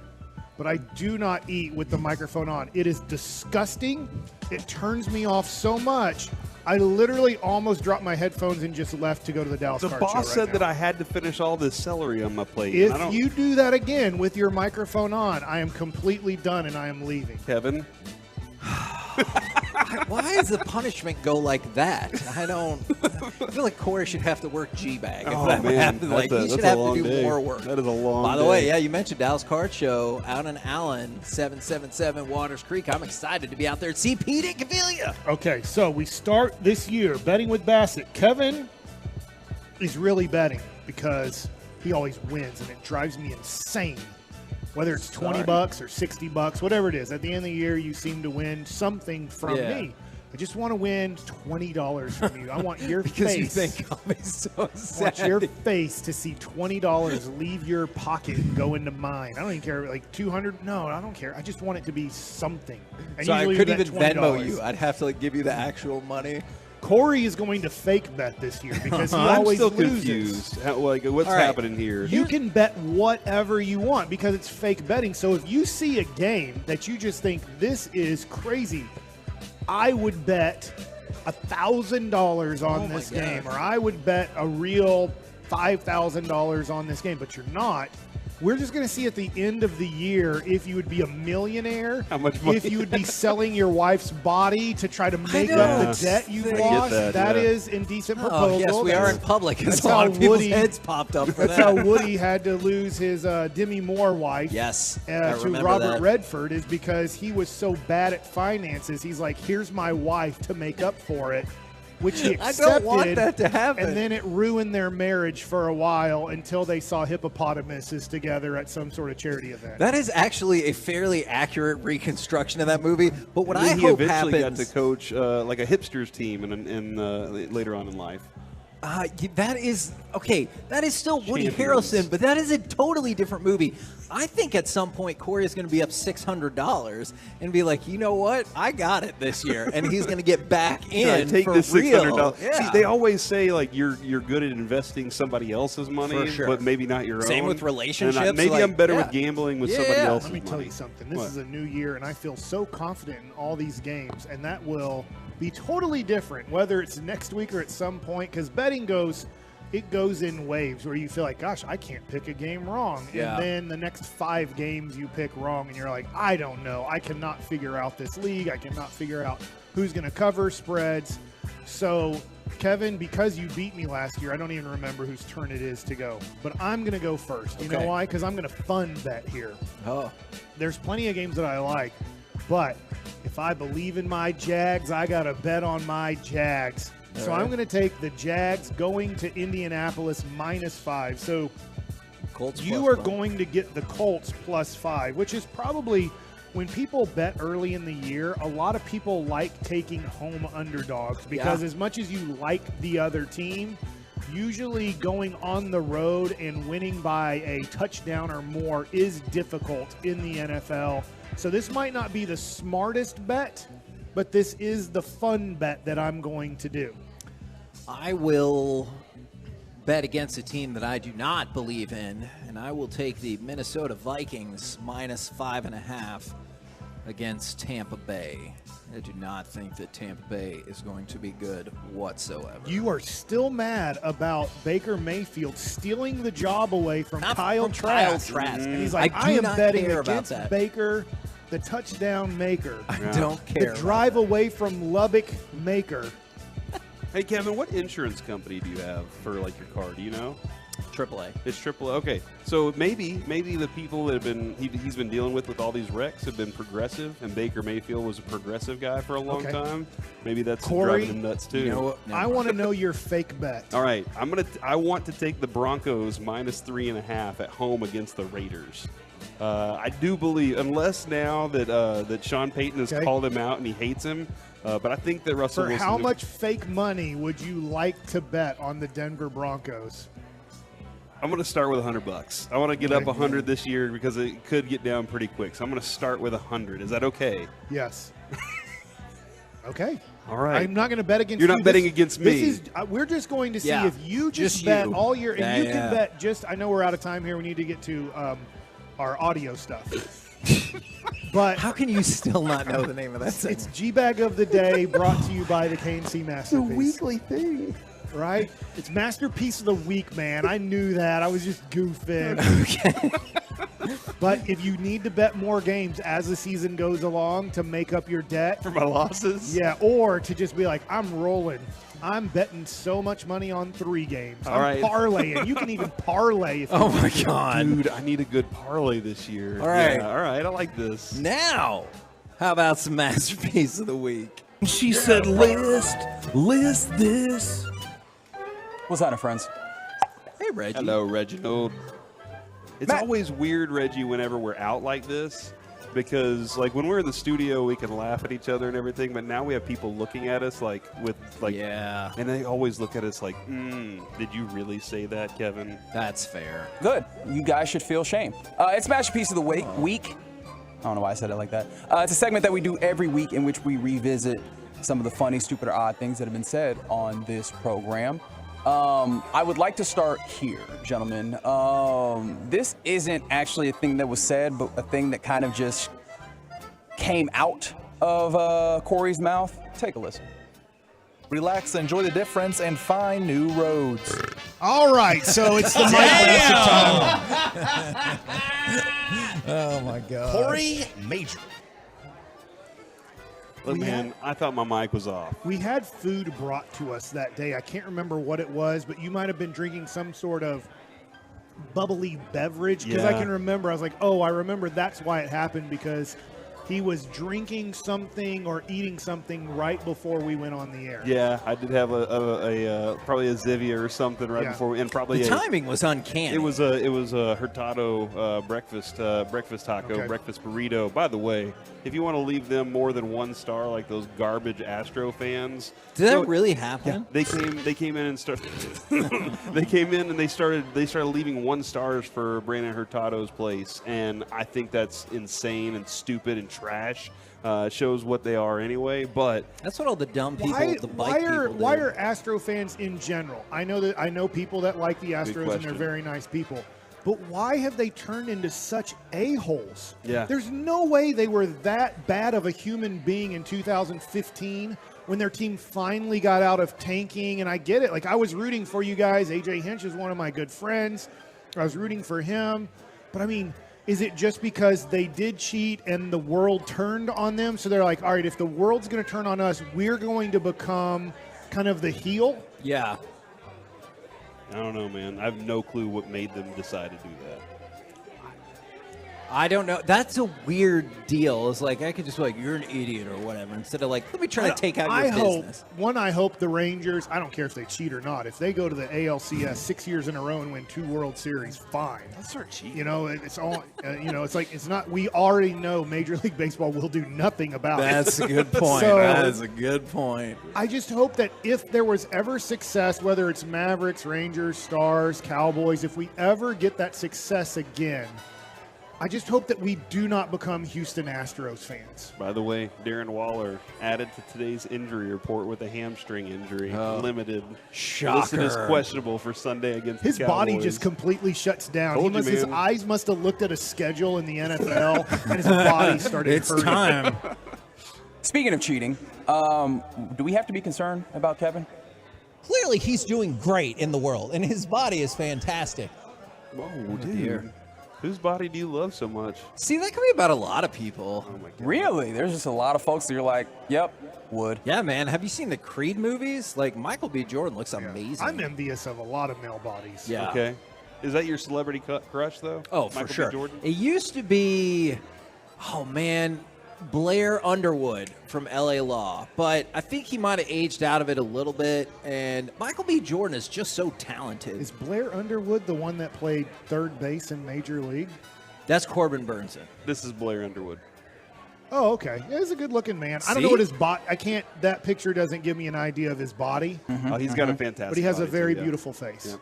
but I do not eat with the microphone on. It is disgusting. It turns me off so much. I literally almost dropped my headphones and just left to go to the Dallas Card Show. The boss said that I had to finish all this celery on my plate. If you do that again with your microphone on, I am completely done and I am leaving. Kevin? Why does the punishment go like that? I feel like Corey should have to work G-Bag. Oh, man. Like, he should have to do more work. That is a long day. By the way, yeah, you mentioned Dallas Card Show out in Allen, 777 Waters Creek. I'm excited to be out there to see Pete and Cavilla. Okay, so we start this year betting with Bassett. Kevin is really betting because he always wins, and it drives me insane. Whether it's $20 or $60, whatever it is, at the end of the year, you seem to win something from me. I just want to win $20 from you. I want your because face. You think I'll be so sad. I want your face to see $20 leave your pocket and go into mine. I don't even care, like $200. No, I don't care. I just want it to be something. And so I couldn't even $20. Venmo you. I'd have to give you the actual money. Corey is going to fake bet this year because he I'm always still loses. confused. What's happening here? You can bet whatever you want because it's fake betting. So if you see a game that you just think this is crazy, I would bet $1,000 on this game, or I would bet a real $5,000 on this game. But you're not. We're just going to see at the end of the year if you would be a millionaire, How much money? if you would be selling your wife's body to try to make up the debt you've lost. That is indecent proposal. Oh, yes, we are in public. That's A lot how of people's Woody, heads popped up for that's that. how Woody had to lose his Demi Moore wife Yes, I to remember Robert that. Redford is because he was so bad at finances. He's like, here's my wife to make up for it, which he I accepted. don't want that to happen. And then it ruined their marriage for a while until they saw hippopotamuses together at some sort of charity event. That is actually a fairly accurate reconstruction of that movie. But what And I then hope he eventually happens, got to coach like a hipsters team in later on in life. that is okay. That is still Woody Champions. Harrelson, but that is a totally different movie. I think at some point Corey is going to be up $600 and be like, you know what, I got it this year, and he's going to get back in Take for this real. $600. Yeah. See, they always say like you're good at investing somebody else's money, For sure. but maybe not your own. Same with relationships, And maybe like, I'm better yeah. with gambling with Yeah. somebody else's Let me tell money. you something. This What? is a new year, and I feel so confident in all these games, and that will be totally different, whether it's next week or at some point, because betting goes in waves where you feel like, gosh, I can't pick a game wrong. Yeah. And then the next 5 games you pick wrong, and you're like, I don't know. I cannot figure out this league. I cannot figure out who's going to cover spreads. So, Kevin, because you beat me last year, I don't even remember whose turn it is to go. But I'm going to go first. You know Okay. why? Because I'm going to fun bet here. Oh. There's plenty of games that I like, but if I believe in my Jags, I got to bet on my Jags. So All right. I'm going to take the Jags going to Indianapolis -5. So Colts you plus are five. going to get the Colts +5, which is probably when people bet early in the year, a lot of people like taking home underdogs because as much as you like the other team, usually going on the road and winning by a touchdown or more is difficult in the NFL. So this might not be the smartest bet, but this is the fun bet that I'm going to do. I will bet against a team that I do not believe in, and I will take the Minnesota Vikings -5.5 against Tampa Bay. I do not think that Tampa Bay is going to be good whatsoever. You are still mad about Baker Mayfield stealing the job away from Kyle Trask. And he's like, I am betting against Baker, the touchdown maker. I don't care. The drive away from Lubbock maker. Hey Kevin, what insurance company do you have for like your car? Do you know? AAA. It's AAA. Okay, so maybe the people that have been he's been dealing with all these wrecks have been progressive, and Baker Mayfield was a progressive guy for a long time. Maybe that's Corey, driving him nuts too. you know what? I want to know your fake bet. All right, I want to take the Broncos -3.5 at home against the Raiders. I do believe, unless now that Sean Payton has called him out and he hates him, but I think that Russell For Wilson. how much fake money would you like to bet on the Denver Broncos? I'm going to start with $100. I want to get up 100 this year because it could get down pretty quick. So I'm going to start with 100. Is that okay? Yes. Okay. All right. I'm not going to bet against You're you. not betting against me. This is, we're just going to see Yeah. if you just Just bet you. all year. And Yeah, you yeah. can bet just, I know we're out of time here. We need to get to our audio stuff. But how can you still not know the name of that thing? It's G-Bag of the Day brought to you by the KNC Masterpiece. thing. Right? It's Masterpiece of the Week, man. I knew that. I was just goofing. Okay. But if you need to bet more games as the season goes along to make up your debt. For my losses? Yeah, or to just be like, I'm rolling. I'm betting so much money on 3 games. All I'm right. parlaying. You can even parlay if you Oh, my want to. God. Dude, I need a good parlay this year. All right. Yeah, all right. I like this. Now, how about some Masterpiece of the Week? She said, list this. What's happening, friends? Hey, Reggie. Hello, Reginald. It's always weird, Reggie, whenever we're out like this, because like when we're in the studio, we can laugh at each other and everything, but now we have people looking at us like, yeah, and they always look at us like, did you really say that, Kevin? That's fair. Good. You guys should feel shame. It's Masterpiece of the Week. I don't know why I said it like that. It's a segment that we do every week in which we revisit some of the funny, stupid, or odd things that have been said on this program. I would like to start here, gentlemen. This isn't actually a thing that was said, but a thing that kind of just came out of Corey's mouth. Take a listen. Relax, enjoy the difference, and find new roads. All right, so it's the Mike time. Oh, my God. Corey Major. Look, man, I thought my mic was off. We had food brought to us that day. I can't remember what it was, but you might have been drinking some sort of bubbly beverage, because I can remember. I was like, oh, I remember that's why it happened, because he was drinking something or eating something right before we went on the air. Yeah, I did have a probably a Zivia or something right before, and probably the timing was uncanny. It was a Hurtado breakfast taco, breakfast burrito. By the way, if you want to leave them more than 1 star, like those garbage Astro fans, did that really happen? Yeah, they came in and started. They came in and they started leaving 1 stars for Brandon Hurtado's place, and I think that's insane and stupid and trash. Shows what they are anyway, but that's what all the dumb people, why are Astro fans in general? I know people that like the Astros and they're very nice people, but why have they turned into such a-holes? Yeah. There's no way they were that bad of a human being in 2015 when their team finally got out of tanking, and I get it. Like, I was rooting for you guys. AJ Hinch is one of my good friends. I was rooting for him, but I mean, is it just because they did cheat and the world turned on them? So they're like, all right, if the world's going to turn on us, we're going to become kind of the heel? Yeah. I don't know, man. I have no clue what made them decide to do that. I don't know. That's a weird deal. It's like, I could just be like, you're an idiot or whatever, instead of like, let me try to take out your business. I hope the Rangers, I don't care if they cheat or not, if they go to the ALCS 6 years in a row and win 2 World Series, fine. That's sort of cheating. You know, it's all, it's like, it's not, we already know Major League Baseball will do nothing about it. That's a good point. So, that is a good point. I just hope that if there was ever success, whether it's Mavericks, Rangers, Stars, Cowboys, if we ever get that success again, I just hope that we do not become Houston Astros fans. By the way, Darren Waller added to today's injury report with a hamstring injury, limited. Shocker. Listed as questionable for Sunday against his the Cowboys. body just completely shuts down. His man. eyes must have looked at a schedule in the NFL, and his body started It's hurting. time. Speaking of cheating, do we have to be concerned about Kevin? Clearly, he's doing great in the world, and his body is fantastic. Whoa, dude. Whose body do you love so much? See, that can be about a lot of people. Oh my God. Really? There's just a lot of folks that you're like, yep, would. Yeah, man. Have you seen the Creed movies? Like, Michael B. Jordan looks amazing. I'm envious of a lot of male bodies. Yeah. Okay. Is that your celebrity crush, though? Oh, Michael for sure. B. Jordan? It used to be, oh, man, Blair Underwood from L.A. Law. But I think he might have aged out of it a little bit. And Michael B. Jordan is just so talented. Is Blair Underwood the one that played third base in Major League? That's Corbin Burnson. This is Blair Underwood. Oh, okay. Yeah, he's a good-looking man. I don't know what his body. I can't. That picture doesn't give me an idea of his body. Oh, he's got a fantastic. But he has a body, very too, beautiful face. Yep.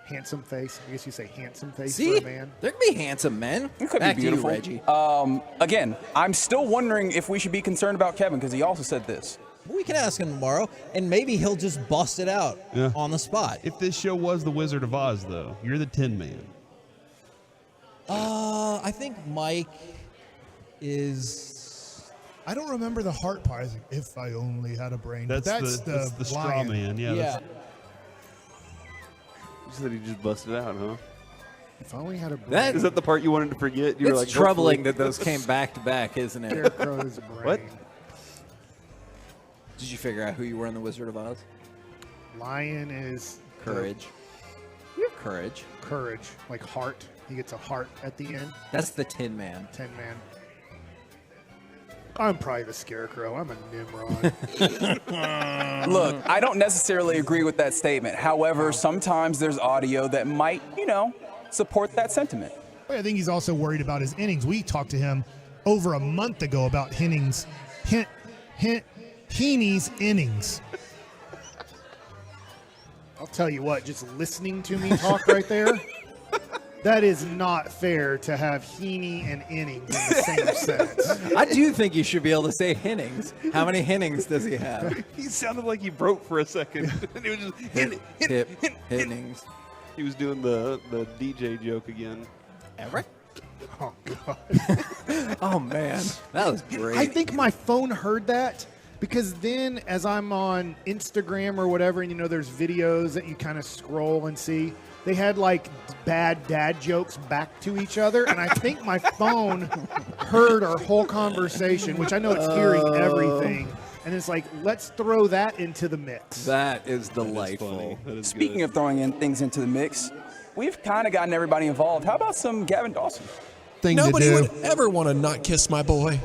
Handsome face. I guess you say handsome face See? for a man. There can be handsome men. It could Back be to you, beautiful. Reggie. Again, I'm still wondering if we should be concerned about Kevin, because he also said this. We can ask him tomorrow, and maybe he'll just bust it out on the spot. If this show was The Wizard of Oz, though, you're the Tin Man. I think Mike is. I don't remember the heart part. I was like, if I only had a brain. That's the straw lion. man. Yeah. Yeah. You said he just busted out, huh? If I only had a brain. Is that the part you wanted to forget? You were It's like, troubling hopefully. that those came back to back, isn't it? Scarecrow's brain. What? Did you figure out who you were in The Wizard of Oz? Lion is Courage. You have courage. courage, like heart. He gets a heart at the end. That's the Tin Man. Tin Man. I'm probably the Scarecrow. I'm a Nimrod. Look, I don't necessarily agree with that statement. However, sometimes there's audio that might, support that sentiment. I think he's also worried about his innings. We talked to him over a month ago about Heaney's innings. I'll tell you what, just listening to me talk right there, that is not fair to have Heaney and innings in the same sentence. I do think you should be able to say innings. How many innings does he have? He sounded like he broke for a second. He was just innings. He was doing the DJ joke again. Eric? Oh, God. Oh, man. That was great. I think my phone heard that, Because then as I'm on Instagram or whatever, and there's videos that you kind of scroll and see, they had like bad dad jokes back to each other. And I think my phone heard our whole conversation, which I know it's hearing everything. And it's like, let's throw that into the mix. That is delightful. Speaking of throwing in things into the mix, we've kind of gotten everybody involved. How about some Gavin Dawson? Nobody would ever want to not kiss my boy.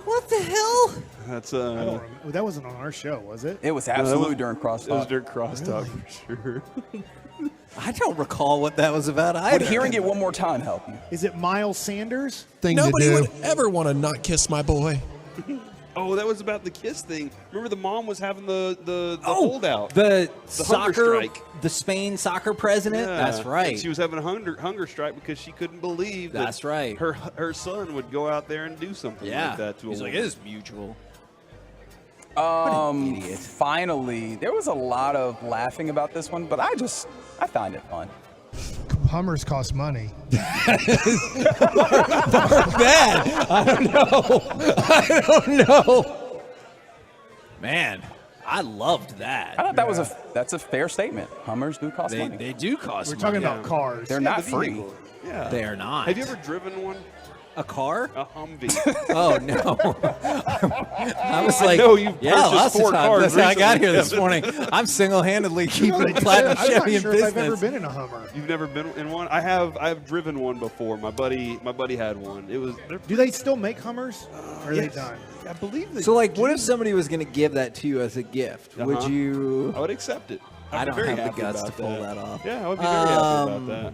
What the hell? That's that wasn't on our show, was it? It was absolutely during crosstalk. It was during crosstalk for sure. I don't recall what that was about either. Would hearing it one more time help you? Is it Miles Sanders? Nobody would ever want to not kiss my boy. Oh, that was about the kiss thing. Remember, the mom was having the holdout, the hunger strike. the Spain soccer president. Yeah. That's right. And she was having a hunger strike because she couldn't believe That's right. her son would go out there and do something like that to a He's like, woman. it is mutual. Finally, there was a lot of laughing about this one, but I find it fun. Hummers cost money. Bad. I don't know. Man, I loved that. I thought that's a fair statement. Hummers do cost money. They do cost We're money. talking about cars. They're not free. Yeah, they are not. Have you ever driven one? A car? A Humvee. Oh no! I was like, know you've lots purchased 4 of times. cars That's how I got recently, here this Kevin. morning. I'm single-handedly keeping Platinum I'm Chevy not in sure business. if I've ever been in a Hummer. You've never been in one? I've driven one before. My buddy had one. It was. Do they still make Hummers? Or are they Yes. done? I believe they. So, like, what if somebody was going to give that to you as a gift? Would Uh-huh. you? I would accept it. I I'd be don't very have the happy guts to about pull that off. Yeah, I would be very happy about that.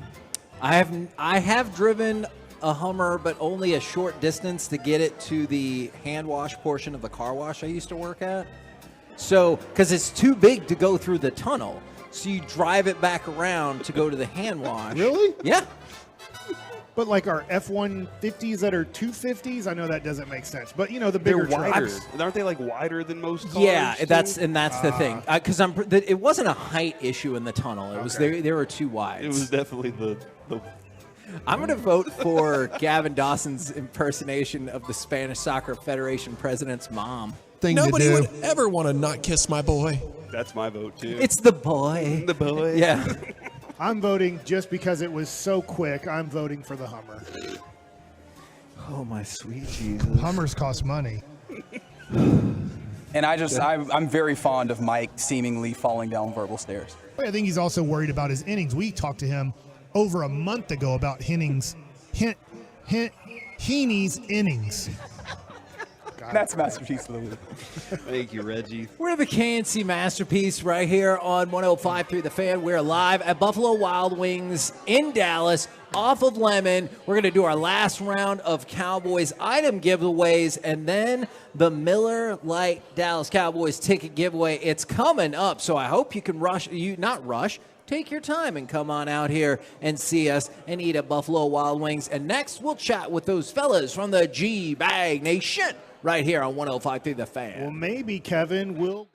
I have driven a Hummer, but only a short distance to get it to the hand wash portion of the car wash I used to work at. So, because it's too big to go through the tunnel, so you drive it back around to go to the hand wash. Really? Yeah. But like our F-150s that are 250s, I know that doesn't make sense. But the bigger They're wider. trucks. Aren't they like wider than most cars? Yeah, too? that's the thing. Because it wasn't a height issue in the tunnel. It was they were too wide. It was definitely the. I'm going to vote for Gavin Dawson's impersonation of the Spanish Soccer Federation president's mom. Nobody would ever want to not kiss my boy. That's my vote too. It's the boy. The boy. Yeah. I'm voting just because it was so quick. I'm voting for the Hummer. Oh, my sweet Jesus. Hummers cost money. And I'm very fond of Mike seemingly falling down verbal stairs. I think he's also worried about his innings. We talked to him over a month ago about Heaney's innings. That's Masterpiece of the Week. Thank you, Reggie. We're the KNC Masterpiece right here on 105.3 The Fan. We're live at Buffalo Wild Wings in Dallas off of Lemon. We're going to do our last round of Cowboys item giveaways and then the Miller Lite Dallas Cowboys ticket giveaway. It's coming up, so I hope you can take your time and come on out here and see us and eat at Buffalo Wild Wings. And next, we'll chat with those fellas from the G-Bag Nation right here on 105.3 The Fan. Well, maybe Kevin will go.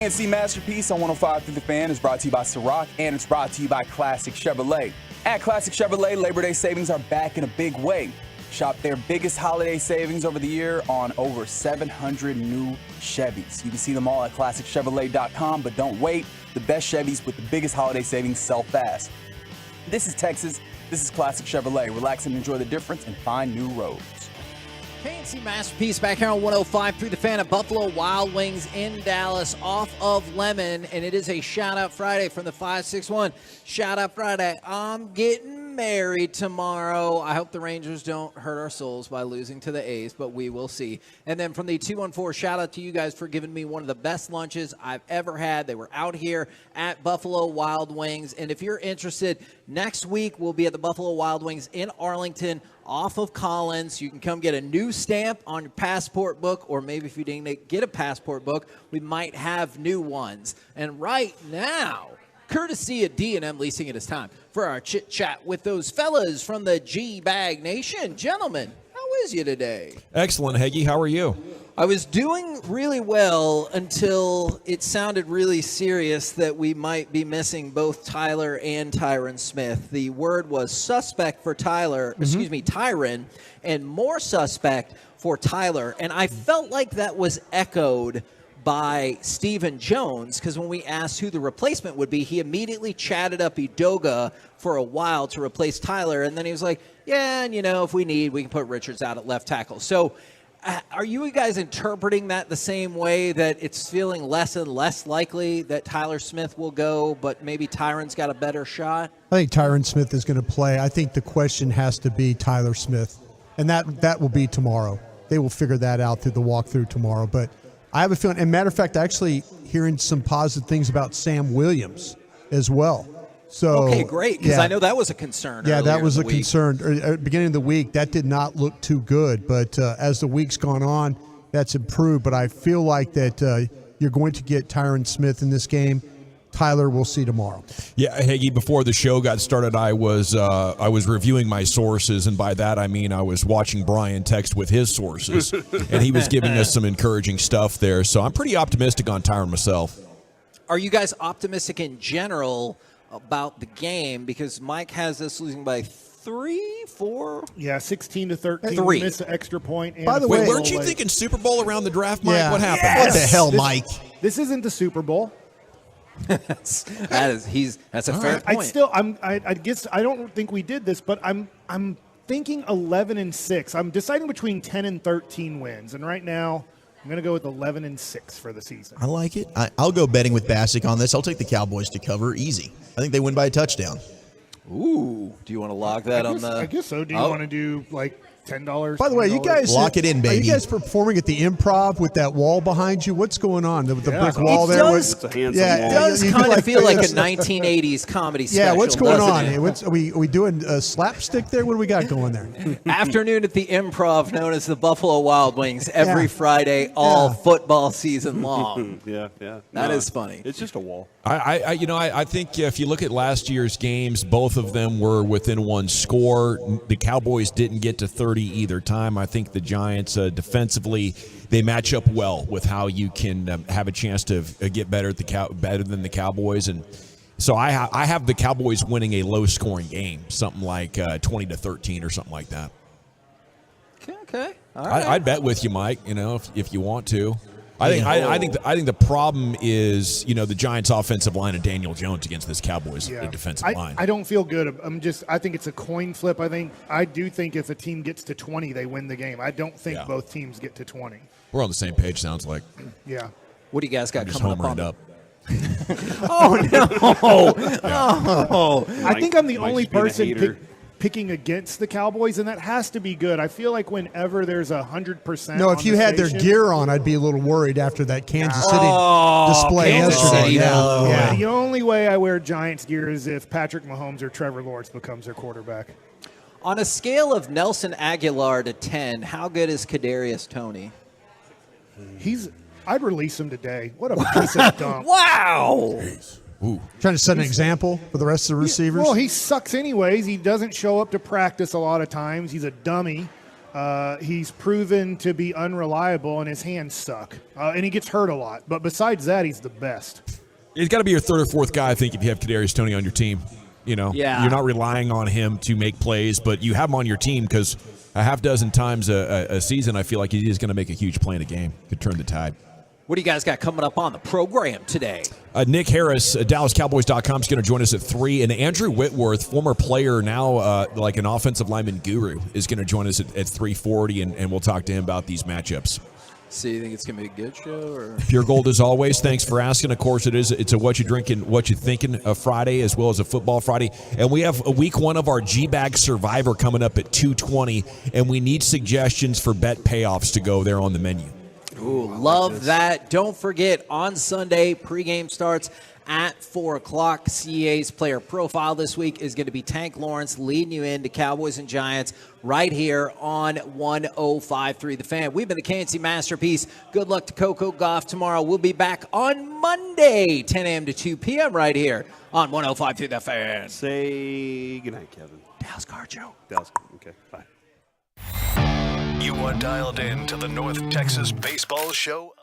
KNC Masterpiece on 105 through the Fan is brought to you by Ciroc, and it's brought to you by Classic Chevrolet. At Classic Chevrolet, Labor Day savings are back in a big way. Shop their biggest holiday savings over the year on over 700 new Chevys. You can see them all at ClassicChevrolet.com, but don't wait. The best Chevys with the biggest holiday savings sell fast. This is Texas. This is Classic Chevrolet. Relax and enjoy the difference and find new roads. KNC Masterpiece back here on 105 through the Fan at Buffalo Wild Wings in Dallas off of Lemon, and it is a shout-out Friday from the 561. Shout-out Friday. I'm getting married tomorrow. I hope the Rangers don't hurt our souls by losing to the A's, but we will see. And then from the 214, shout-out to you guys for giving me one of the best lunches I've ever had. They were out here at Buffalo Wild Wings, and if you're interested, next week we'll be at the Buffalo Wild Wings in Arlington off of Collins. You can come get a new stamp on your passport book, or maybe if you didn't get a passport book, we might have new ones. And right now, courtesy of D&M Leasing, it is time for our chit-chat with those fellas from the G-Bag Nation. Gentlemen, how is you today? Excellent, Heggie. How are you? I was doing really well until it sounded really serious that we might be missing both Tyler and Tyron Smith. The word was suspect for Tyron, and more suspect for Tyler. And I felt like that was echoed by Stephen Jones, because when we asked who the replacement would be, he immediately chatted up Udoka for a while to replace Tyler. And then he was like, yeah, and if we need, we can put Richards out at left tackle. So are you guys interpreting that the same way, that it's feeling less and less likely that Tyler Smith will go, but maybe Tyron's got a better shot? I think Tyron Smith is going to play. I think the question has to be Tyler Smith, and that will be tomorrow. They will figure that out through the walkthrough tomorrow. But I have a feeling, and matter of fact, actually hearing some positive things about Sam Williams as well. So okay, great, because I know that was a concern. Yeah, that was a week. concern. At the beginning of the week, that did not look too good. But as the week's gone on, that's improved. But I feel like that you're going to get Tyron Smith in this game. Tyler, we'll see tomorrow. Yeah, Heggie, before the show got started, I was reviewing my sources, and by that I mean I was watching Brian text with his sources, and he was giving us some encouraging stuff there. So I'm pretty optimistic on Tyron myself. Are you guys optimistic in general about the game? Because Mike has us losing by 3, 4. Yeah, 16-13. 3. Missed an extra point. And By the way, weren't you thinking Super Bowl around the draft, Mike? Yeah. What happened? Yes. What the hell, Mike? This isn't the Super Bowl. That's a fair point. I guess I don't think we did this, but I'm thinking 11-6. I'm deciding between 10 and 13 wins, and right now I'm going to go with 11-6 for the season. I like it. I'll go betting with Bassick on this. I'll take the Cowboys to cover easy. I think they win by a touchdown. Ooh, do you want to log that I guess so. Do you want to do like $10? By the way, you guys lock it in, baby. Are you guys performing at the Improv with that wall behind you? What's going on? The brick wall there. It does kind of feel like a 1980s comedy special. Yeah, what's going on? It? Are we doing a slapstick there? What do we got going there? Afternoon at the Improv, known as the Buffalo Wild Wings, every Friday, all football season long. Yeah. That is funny. It's just a wall. I think if you look at last year's games, both of them were within one score. The Cowboys didn't get to 30 either time. I think the Giants defensively, they match up well with how you can have a chance to get better than the Cowboys, and so I have the Cowboys winning a low-scoring game, something like 20-13 or something like that. Okay. All right. I'd bet with you, Mike. If you want to. I think the problem is the Giants' offensive line and Daniel Jones against this Cowboys defensive line. I don't feel good. I think it's a coin flip. I do think if a team gets to 20, they win the game. I don't think both teams get to 20. We're on the same page. Sounds like. Yeah. What do you guys got coming up? Oh no! Oh, I think I'm the only person picking against the Cowboys, and that has to be good. I feel like whenever there's 100%. No, if you had their gear on, I'd be a little worried after that Kansas City display yesterday. Yeah. The only way I wear Giants gear is if Patrick Mahomes or Trevor Lawrence becomes their quarterback. On a scale of Nelson Aguilar to 10, how good is Kadarius Toney? I'd release him today. What a piece of dump! Wow. Ooh. Trying to set an example for the rest of the receivers? Well, he sucks anyways. He doesn't show up to practice a lot of times. He's a dummy. He's proven to be unreliable, and his hands suck. And he gets hurt a lot. But besides that, he's the best. He's got to be your third or fourth guy, I think, if you have Kadarius Toney on your team. You're not relying on him to make plays, but you have him on your team because a half dozen times a season, I feel like he is going to make a huge play in a game. Could turn the tide. What do you guys got coming up on the program today? Nick Harris, DallasCowboys.com, is going to join us at 3. And Andrew Whitworth, former player, now like an offensive lineman guru, is going to join us at 3:40, and we'll talk to him about these matchups. So you think it's going to be a good show? Or? Pure Gold as always. Thanks for asking. Of course, it's a What You Drinking, What You Thinking Friday, as well as a Football Friday. And we have a week 1 of our G-Bag Survivor coming up at 2:20, and we need suggestions for bet payoffs to go there on the menu. Ooh, love that. Don't forget, on Sunday, pregame starts at 4 o'clock. CEA's player profile this week is going to be Tank Lawrence leading you into Cowboys and Giants right here on 105.3 The Fan. We've been the KNC Masterpiece. Good luck to Coco Gauff tomorrow. We'll be back on Monday, 10 a.m. to 2 p.m. right here on 105.3 The Fan. Say goodnight, Kevin. Dallas Carjo. Dallas. Okay, bye. You are dialed in to the North Texas Baseball Show.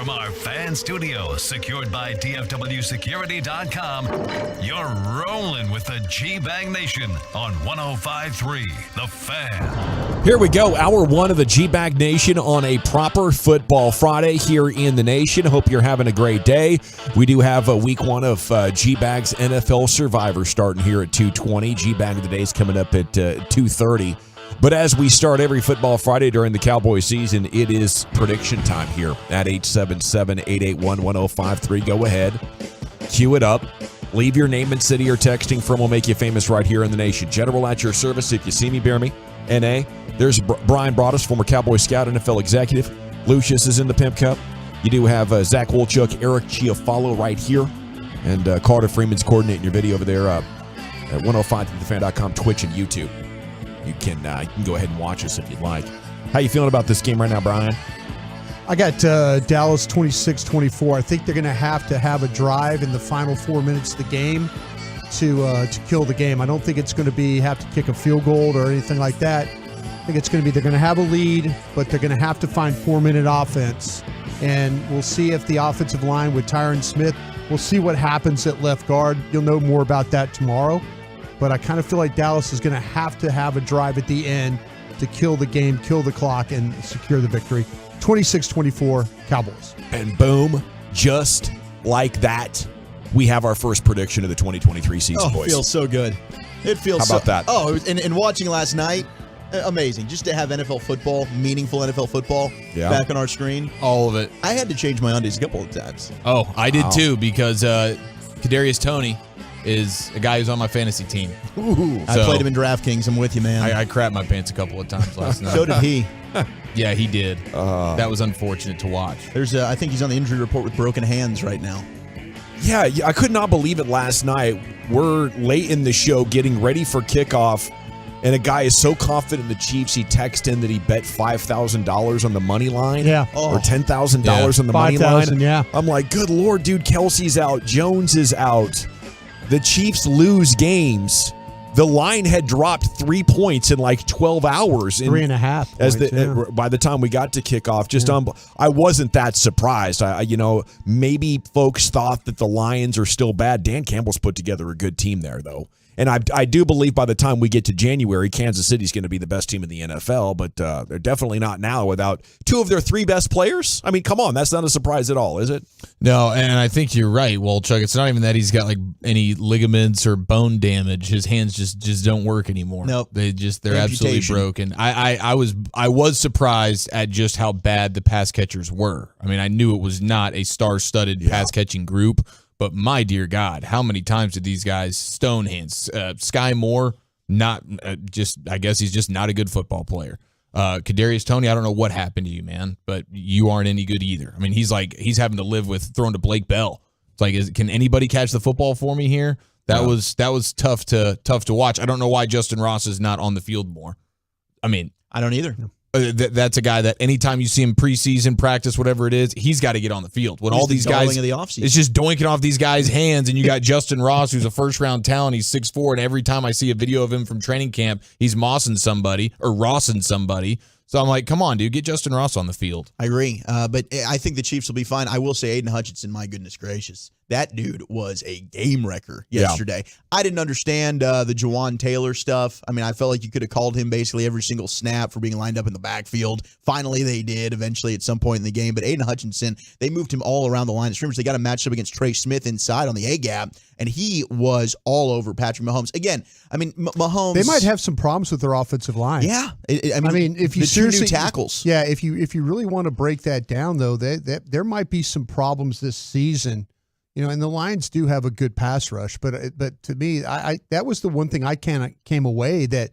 From our fan studio, secured by DFWsecurity.com, you're rolling with the G-Bag Nation on 105.3 The Fan. Here we go, hour one of the G-Bag Nation on a proper football Friday here in the nation. Hope you're having a great day. We do have a week one of G-Bag's NFL Survivor starting here at 2:20. G-Bag of the day is coming up at 2:30. But as we start every football Friday during the Cowboys season, it is prediction time here at 877-881-1053. Go ahead, cue it up. Leave your name and city or texting from will make you famous right here in the nation. General at your service. If you see me, bear me. N.A. There's Brian Broaddus, former Cowboy scout, NFL executive. Lucius is in the Pimp Cup. You do have Zach Wolchuk, Eric Chiafalo right here. And Carter Freeman's coordinating your video over there at 105thefan.com, Twitch, and YouTube. You can go ahead and watch us if you'd like. How you feeling about this game right now, Brian? I got Dallas 26-24. I think they're going to have a drive in the final 4 minutes of the game to kill the game. I don't think it's going to have to kick a field goal or anything like that. I think it's going to be they're going to have a lead, but they're going to have to find 4-minute offense. And we'll see if the offensive line with Tyron Smith, we'll see what happens at left guard. You'll know more about that tomorrow. But I kind of feel like Dallas is going to have a drive at the end to kill the game, kill the clock, and secure the victory. 26-24, Cowboys. And boom, just like that, we have our first prediction of the 2023 season, boys. It feels so good. It feels How about that? Oh, and watching last night, amazing. Just to have NFL football, meaningful NFL football back on our screen. All of it. I had to change my undies a couple of times. Oh, I did too, because Kadarius Toney is a guy who's on my fantasy team. Ooh, I played him in DraftKings. I'm with you, man. I crapped my pants a couple of times last night. So did he. Yeah, he did. That was unfortunate to watch. I think he's on the injury report with broken hands right now. Yeah, I could not believe it last night. We're late in the show getting ready for kickoff, and a guy is so confident in the Chiefs, he texted in that he bet $5,000 on the money line. Yeah. Or $10,000 on the money line. Yeah. I'm like, good Lord, dude, Kelsey's out. Jones is out. The Chiefs lose games. The line had dropped 3 points in like 12 hours. 3.5 by the time we got to kickoff, I wasn't that surprised. Maybe folks thought that the Lions are still bad. Dan Campbell's put together a good team there, though. And I do believe by the time we get to January, Kansas City's going to be the best team in the NFL, but they're definitely not now without two of their three best players. I mean, come on, that's not a surprise at all, is it? No, and I think you're right, Wolchuk. It's not even that he's got like any ligaments or bone damage. His hands just don't work anymore. Nope. They're absolutely broken. I was surprised at just how bad the pass catchers were. I mean, I knew it was not a star-studded pass catching group. But my dear God, how many times did these guys stone hands? Sky Moore, I guess he's just not a good football player. Kadarius Toney, I don't know what happened to you, man, but you aren't any good either. I mean, he's having to live with throwing to Blake Bell. It's like, can anybody catch the football for me here? That was tough to watch. I don't know why Justin Ross is not on the field more. I mean, I don't either. That's a guy that anytime you see him preseason practice, whatever it is, he's got to get on the field. When all these guys, of the offseason. It's just doinking off these guys' hands, and you got Justin Ross, who's a first-round talent. He's 6'4", and every time I see a video of him from training camp, he's mossing somebody or rossing somebody. So I'm like, come on, dude, get Justin Ross on the field. I agree, but I think the Chiefs will be fine. I will say Aiden Hutchinson, my goodness gracious. That dude was a game wrecker yesterday. Yeah. I didn't understand the Jawan Taylor stuff. I mean, I felt like you could have called him basically every single snap for being lined up in the backfield. Finally, they did eventually at some point in the game. But Aiden Hutchinson, they moved him all around the line of scrimmage. They got him matched up against Trey Smith inside on the A-gap, and he was all over Patrick Mahomes. Again, I mean, Mahomes. They might have some problems with their offensive line. Yeah. I mean if you the two new tackles. Yeah, if you really want to break that down, though, there might be some problems this season. And the Lions do have a good pass rush, but to me, I that was the one thing I came away that,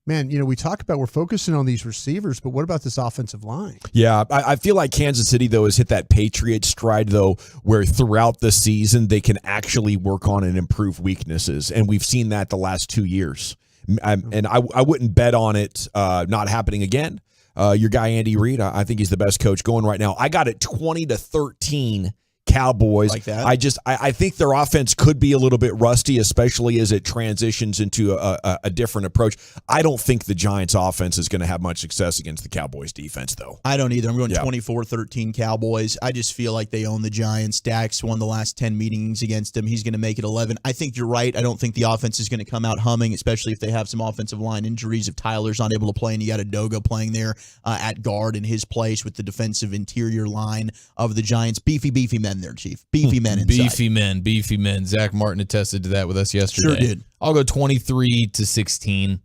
man, we talk about we're focusing on these receivers, but what about this offensive line? Yeah, I feel like Kansas City, though, has hit that Patriot stride, though, where throughout the season they can actually work on and improve weaknesses, and we've seen that the last 2 years. And I wouldn't bet on it not happening again. Your guy Andy Reid, I think he's the best coach going right now. I got it 20-13. Cowboys. Like that. I think their offense could be a little bit rusty, especially as it transitions into a different approach. I don't think the Giants offense is going to have much success against the Cowboys defense, though. I don't either. I'm going 24-13 Cowboys. I just feel like they own the Giants. Dak's won the last 10 meetings against them. He's going to make it 11. I think you're right. I don't think the offense is going to come out humming, especially if they have some offensive line injuries. If Tyler's not able to play and you got a Doga playing there at guard in his place with the defensive interior line of the Giants. Beefy men there, Chief. Beefy men inside. Beefy men. Zach Martin attested to that with us yesterday. Sure did. I'll go 23-16.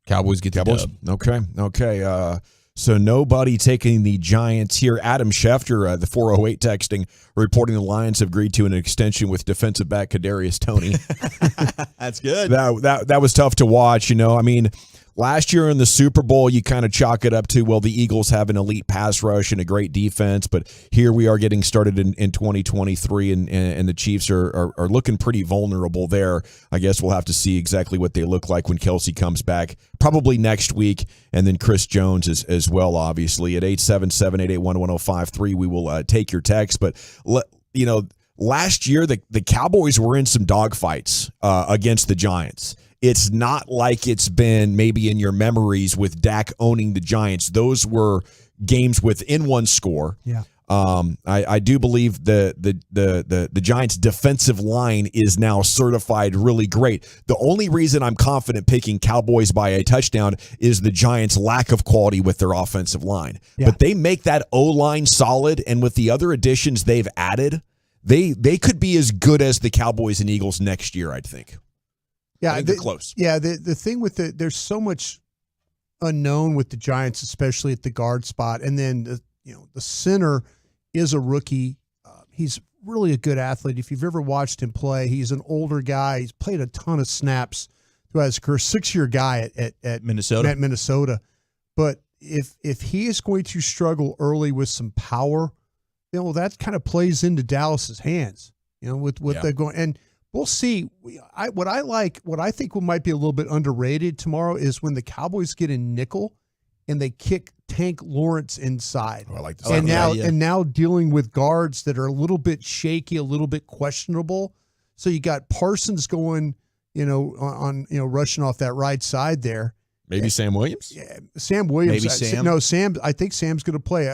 Cowboys get the dub. Okay. So nobody taking the Giants here. Adam Schefter, the 408 texting, reporting the Lions have agreed to an extension with defensive back Kadarius Toney. That's good. That was tough to watch. I mean, last year in the Super Bowl, you kind of chalk it up to, well, the Eagles have an elite pass rush and a great defense, but here we are getting started in 2023, and the Chiefs are looking pretty vulnerable there. I guess we'll have to see exactly what they look like when Kelsey comes back, probably next week, and then Chris Jones as well, obviously. At 877-881-1053, we will take your text, but last year the Cowboys were in some dogfights against the Giants. It's not like it's been maybe in your memories with Dak owning the Giants. Those were games within one score. Yeah. I do believe the Giants' defensive line is now certified really great. The only reason I'm confident picking Cowboys by a touchdown is the Giants' lack of quality with their offensive line. Yeah. But they make that O-line solid, and with the other additions they've added, they could be as good as the Cowboys and Eagles next year, I think. Yeah, I think they're close. Yeah, the thing with there's so much unknown with the Giants, especially at the guard spot, and then the center is a rookie. He's really a good athlete. If you've ever watched him play, he's an older guy. He's played a ton of snaps throughout his career. 6-year guy at Minnesota. At Minnesota, but if he is going to struggle early with some power, that kind of plays into Dallas's hands. With what they're going and. We'll see. What I think might be a little bit underrated tomorrow is when the Cowboys get in nickel and they kick Tank Lawrence inside. I like this. And now dealing with guards that are a little bit shaky, a little bit questionable. So you got Parsons going, rushing off that right side there. Maybe Sam Williams? Yeah, Sam Williams. Maybe Sam. No, Sam. I think Sam's going to play.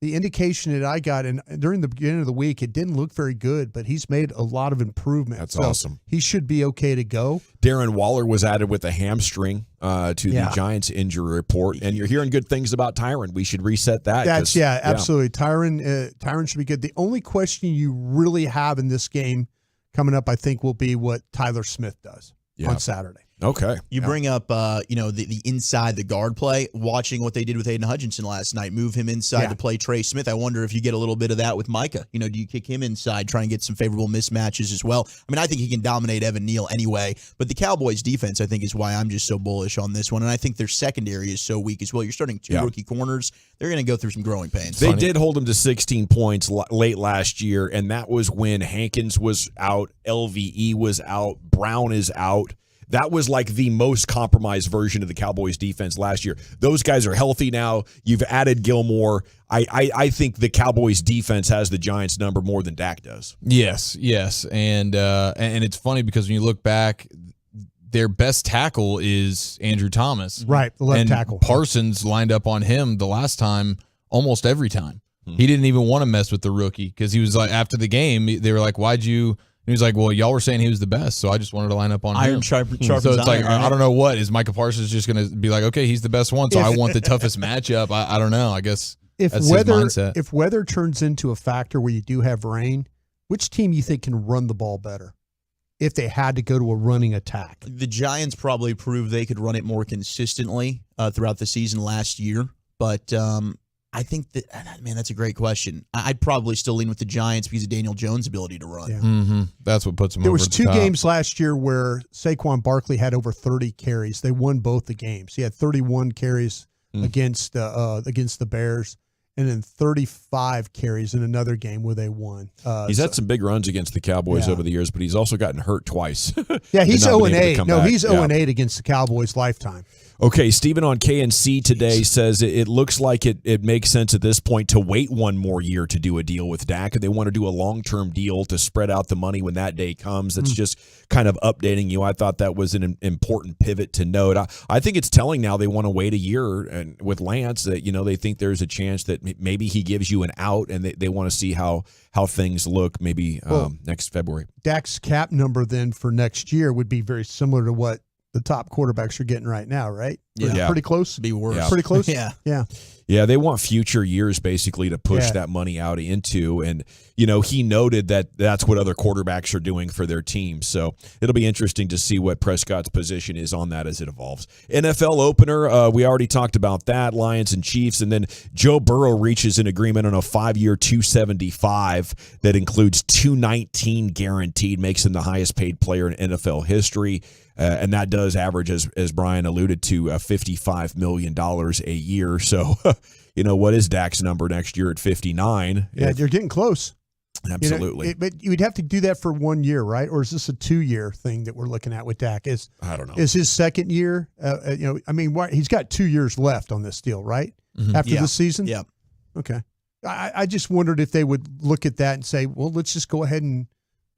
The indication that I got during the beginning of the week, it didn't look very good, but he's made a lot of improvement. That's awesome. He should be okay to go. Darren Waller was added with a hamstring to the Giants injury report, and you're hearing good things about Tyron. We should reset that. Absolutely. Tyron should be good. The only question you really have in this game coming up, I think, will be what Tyler Smith does on Saturday. Okay. You bring up, the inside the guard play, watching what they did with Aiden Hutchinson last night, move him inside to play Trey Smith. I wonder if you get a little bit of that with Micah. Do you kick him inside, try and get some favorable mismatches as well? I mean, I think he can dominate Evan Neal anyway, but the Cowboys defense, I think, is why I'm just so bullish on this one. And I think their secondary is so weak as well. You're starting two rookie corners. They're going to go through some growing pains. They did hold him to 16 points late last year, and that was when Hankins was out, LVE was out, Brown is out. That was like the most compromised version of the Cowboys defense last year. Those guys are healthy now. You've added Gilmore. I think the Cowboys defense has the Giants number more than Dak does. Yes. And it's funny because when you look back, their best tackle is Andrew Thomas. Right, the left tackle. Parsons lined up on him the last time almost every time. He didn't even want to mess with the rookie because he was like, after the game, they were like, why'd you – he was like, well, y'all were saying he was the best, so I just wanted to line up on him. Iron sharpens so it's iron, like, right? I don't know what. Is Micah Parsons just going to be like, okay, he's the best one, so I want the toughest matchup? I don't know. I guess that's his mindset. If weather turns into a factor where you do have rain, which team you think can run the ball better if they had to go to a running attack? The Giants probably proved they could run it more consistently throughout the season last year, but I think that, that's a great question. I'd probably still lean with the Giants because of Daniel Jones' ability to run. Yeah. Mm-hmm. That's what puts them over the top. There was two games last year where Saquon Barkley had over 30 carries. They won both the games. He had 31 carries against the Bears, and then 35 carries in another game where they won. He's had some big runs against the Cowboys over the years, but he's also gotten hurt twice. Yeah, he's 0-8. No, back. he's 0-8 against the Cowboys lifetime. Okay, Stephen on KNC today says it looks like it makes sense at this point to wait one more year to do a deal with Dak. They want to do a long-term deal to spread out the money when that day comes. That's just kind of updating you. I thought that was an important pivot to note. I think it's telling now they want to wait a year and with Lance that, they think there's a chance that maybe he gives you an out and they want to see how things look maybe next February. Dak's cap number then for next year would be very similar to what the top quarterbacks are getting right now, right? Yeah. Pretty close. Be worse. Yeah. Pretty close. Yeah. Yeah. Yeah, they want future years basically to push that money out into. And, he noted that that's what other quarterbacks are doing for their teams. So it'll be interesting to see what Prescott's position is on that as it evolves. NFL opener, we already talked about that, Lions and Chiefs. And then Joe Burrow reaches an agreement on a 5-year $275 that includes $219 guaranteed, makes him the highest paid player in NFL history. And that does average, as Brian alluded to, $55 million a year. So, what is Dak's number next year at 59? Yeah, you're getting close. Absolutely. But you'd have to do that for 1 year, right? Or is this a 2-year thing that we're looking at with Dak? I don't know. Is his second year? He's got 2 years left on this deal, right? Mm-hmm. After this season? Yeah. Okay. I just wondered if they would look at that and say, well, let's just go ahead and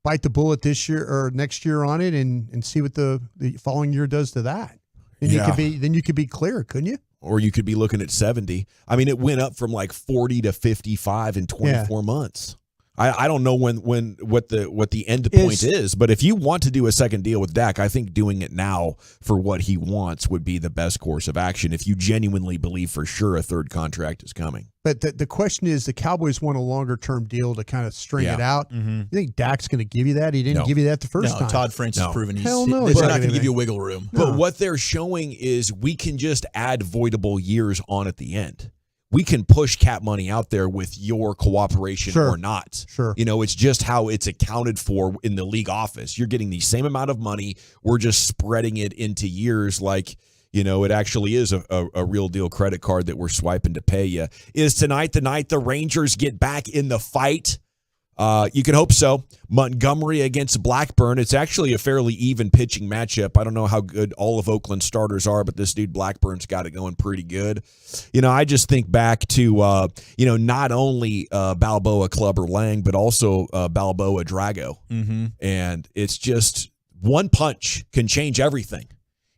bite the bullet this year or next year on it and see what the following year does to that. And you could be clear, couldn't you? Or you could be looking at 70. I mean, it went up from like 40 to 55 in 24 months. I don't know what the end point is, but if you want to do a second deal with Dak, I think doing it now for what he wants would be the best course of action if you genuinely believe for sure a third contract is coming. But the question is, the Cowboys want a longer-term deal to kind of string it out. Mm-hmm. You think Dak's going to give you that? He didn't give you that the first time. Todd France has proven he's not going to give you wiggle room. But what they're showing is we can just add voidable years on at the end. We can push cap money out there with your cooperation or not. Sure. It's just how it's accounted for in the league office. You're getting the same amount of money. We're just spreading it into years like, it actually is a real deal credit card that we're swiping to pay you. Is tonight the night the Rangers get back in the fight? You can hope so. Montgomery against Blackburn. It's actually a fairly even pitching matchup. I don't know how good all of Oakland's starters are, but this dude Blackburn's got it going pretty good. I just think back to, not only Balboa Clubber Lang, but also Balboa Drago. Mm-hmm. And it's just one punch can change everything.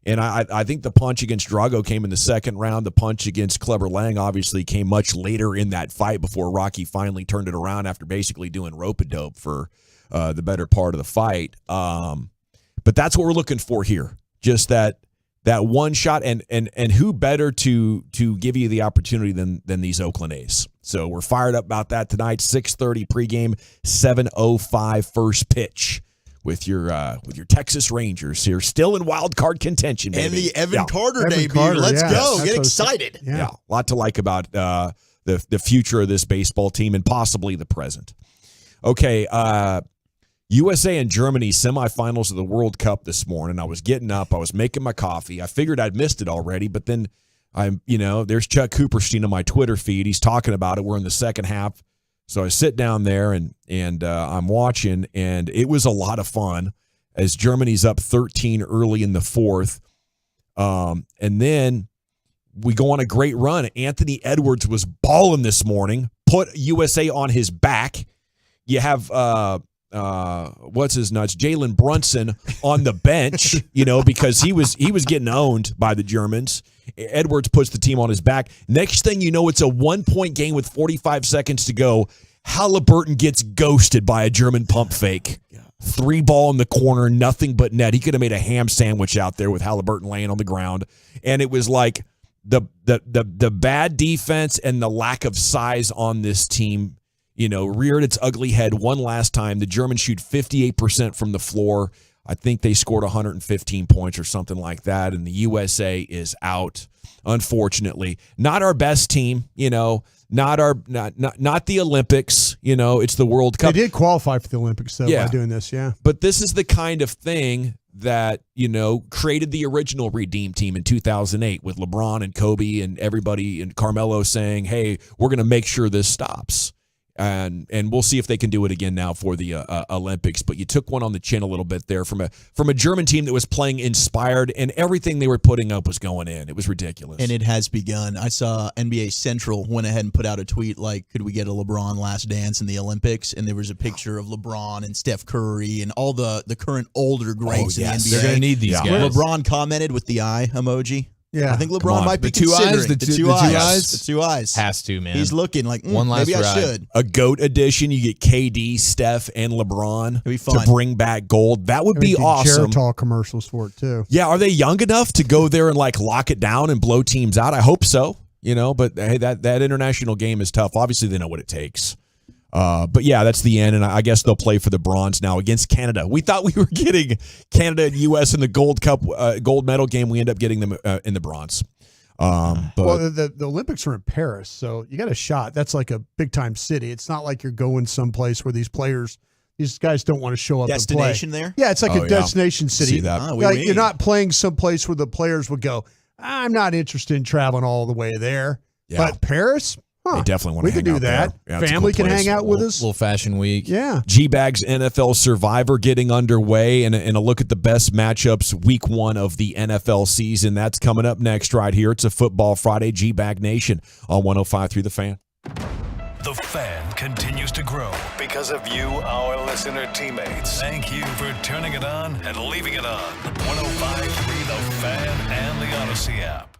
And I think the punch against Drago came in the second round. The punch against Clubber Lang obviously came much later in that fight before Rocky finally turned it around after basically doing rope-a-dope for the better part of the fight. But that's what we're looking for here. Just that one shot, and who better to give you the opportunity than these Oakland A's. So we're fired up about that tonight. 6:30 pregame, 7:05 first pitch. With your Texas Rangers here, still in wild card contention, baby. And the Evan Carter debut. Let's go. Get excited. Yeah. A lot to like about the future of this baseball team and possibly the present. Okay, USA and Germany semifinals of the World Cup this morning. I was getting up. I was making my coffee. I figured I'd missed it already, but then there's Chuck Cooperstein on my Twitter feed. He's talking about it. We're in the second half. So I sit down there and I'm watching, and it was a lot of fun as Germany's up 13 early in the fourth. And then we go on a great run. Anthony Edwards was balling this morning, put USA on his back. You have what's his nuts, Jalen Brunson on the bench, because he was getting owned by the Germans. Edwards puts the team on his back. Next thing you know, it's a 1-point game with 45 seconds to go. Halliburton gets ghosted by a German pump fake. 3-ball in the corner, nothing but net. He could have made a ham sandwich out there with Halliburton laying on the ground. And it was like the bad defense and the lack of size on this team, reared its ugly head one last time. The Germans shoot 58% from the floor. I think they scored 115 points or something like that, and the USA is out, unfortunately. Not our best team, not the Olympics, it's the World Cup. They did qualify for the Olympics, though, by doing this, yeah. But this is the kind of thing that, created the original Redeem Team in 2008 with LeBron and Kobe and everybody and Carmelo saying, hey, we're going to make sure this stops. And we'll see if they can do it again now for the Olympics. But you took one on the chin a little bit there from a German team that was playing inspired, and everything they were putting up was going in. It was ridiculous. And it has begun. I saw NBA Central went ahead and put out a tweet like, could we get a LeBron last dance in the Olympics? And there was a picture of LeBron and Steph Curry and all the current older greats in the NBA. They're going to need these guys. LeBron commented with the eye emoji. Yeah, I think LeBron might be the two considering eyes. The two eyes. The two eyes Has to, man. He's looking like one last maybe ride. I should. A GOAT edition. You get KD, Steph, and LeBron be fun. to bring back gold. That would be awesome. Geritol commercials for it too. Yeah, are they young enough to go there and lock it down and blow teams out? I hope so. But hey, that international game is tough. Obviously, they know what it takes. But yeah, that's the end, and I guess they'll play for the bronze now against Canada. We thought we were getting Canada and U.S. in the gold medal game. We end up getting them in the bronze. But the Olympics are in Paris, so you got a shot. That's like a big time city. It's not like you're going someplace where these guys don't want to show up destination and play. there. Yeah, it's like a destination city. See that. You're not playing someplace where the players would go, I'm not interested in traveling all the way there. Yeah. But Paris, they definitely want to we hang could do out that. there. Yeah, Family it's a cool can place. hang out with us. Little fashion week. Yeah. G-Bags NFL Survivor getting underway, and a look at the best matchups week 1 of the NFL season. That's coming up next right here. It's a Football Friday, G-Bag Nation on 105.3 The Fan. The Fan continues to grow because of you, our listener teammates. Thank you for turning it on and leaving it on. 105.3 The Fan and the Odyssey app.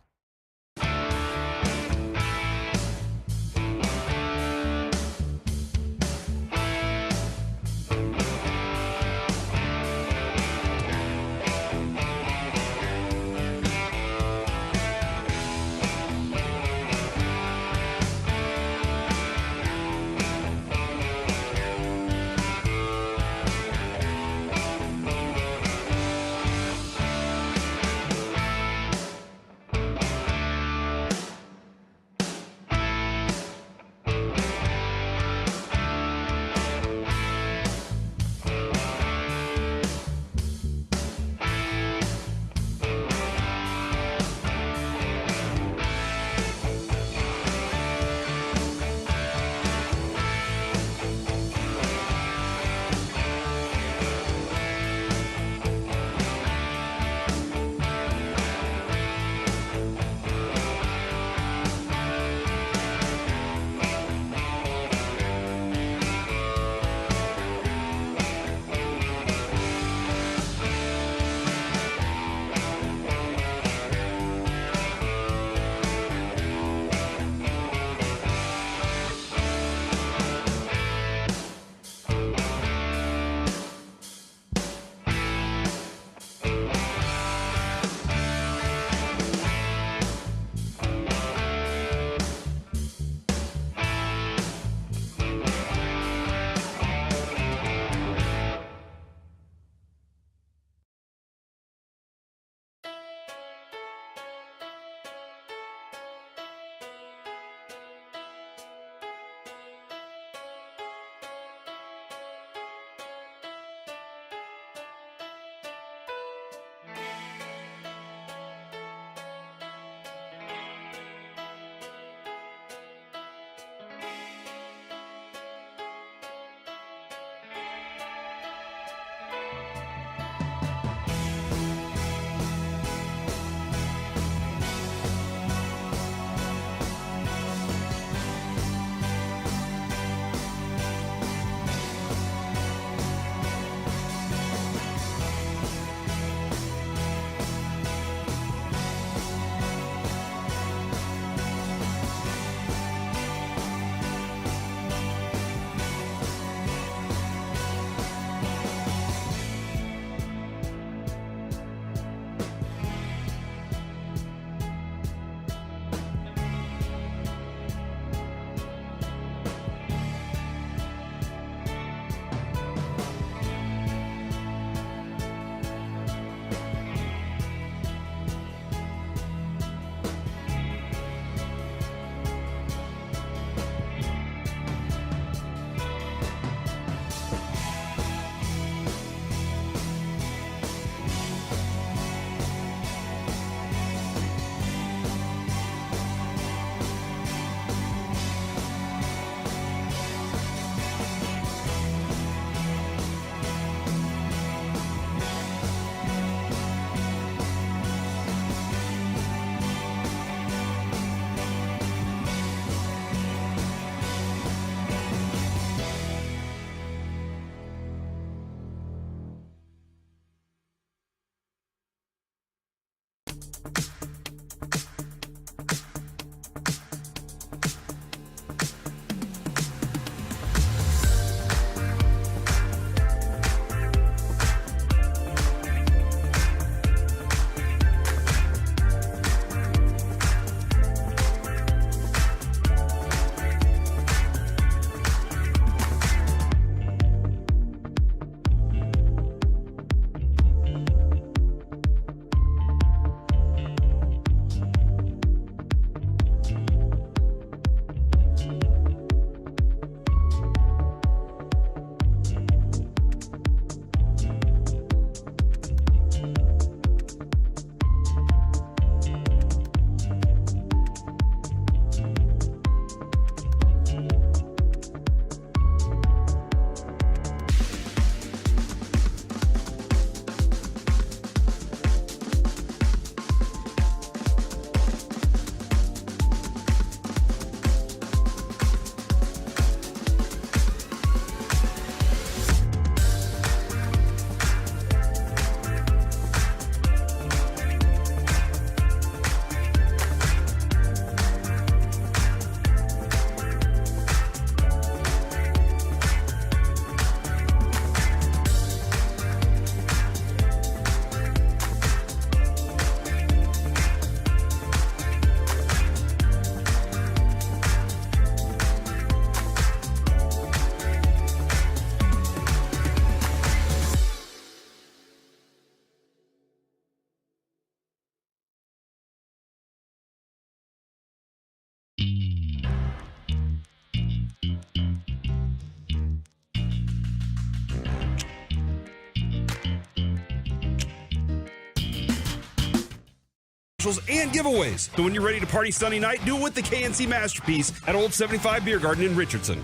And giveaways. So when you're ready to party Sunday night, do it with the KNC Masterpiece at Old 75 Beer Garden in Richardson.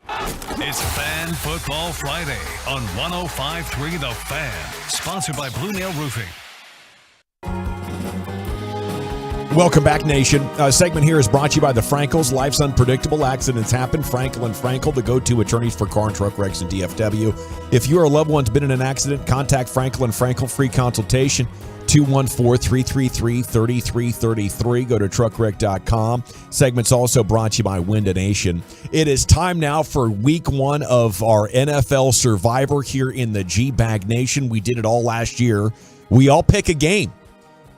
It's Fan Football Friday on 105.3 The Fan, sponsored by Blue Nail Roofing. Welcome back, Nation. Segment here is brought to you by the Frankels. Life's unpredictable. Accidents happen. Frankel and Frankel, the go-to attorneys for car and truck wrecks and DFW. If you or a loved one's been in an accident, contact Frankel and Frankel. Free consultation. 214-333-3333. Go to truckwreck.com. Segment's also brought to you by Wind Nation. It is time now for week one of our NFL Survivor here in the G-Bag Nation. We did it all last year. We all pick a game.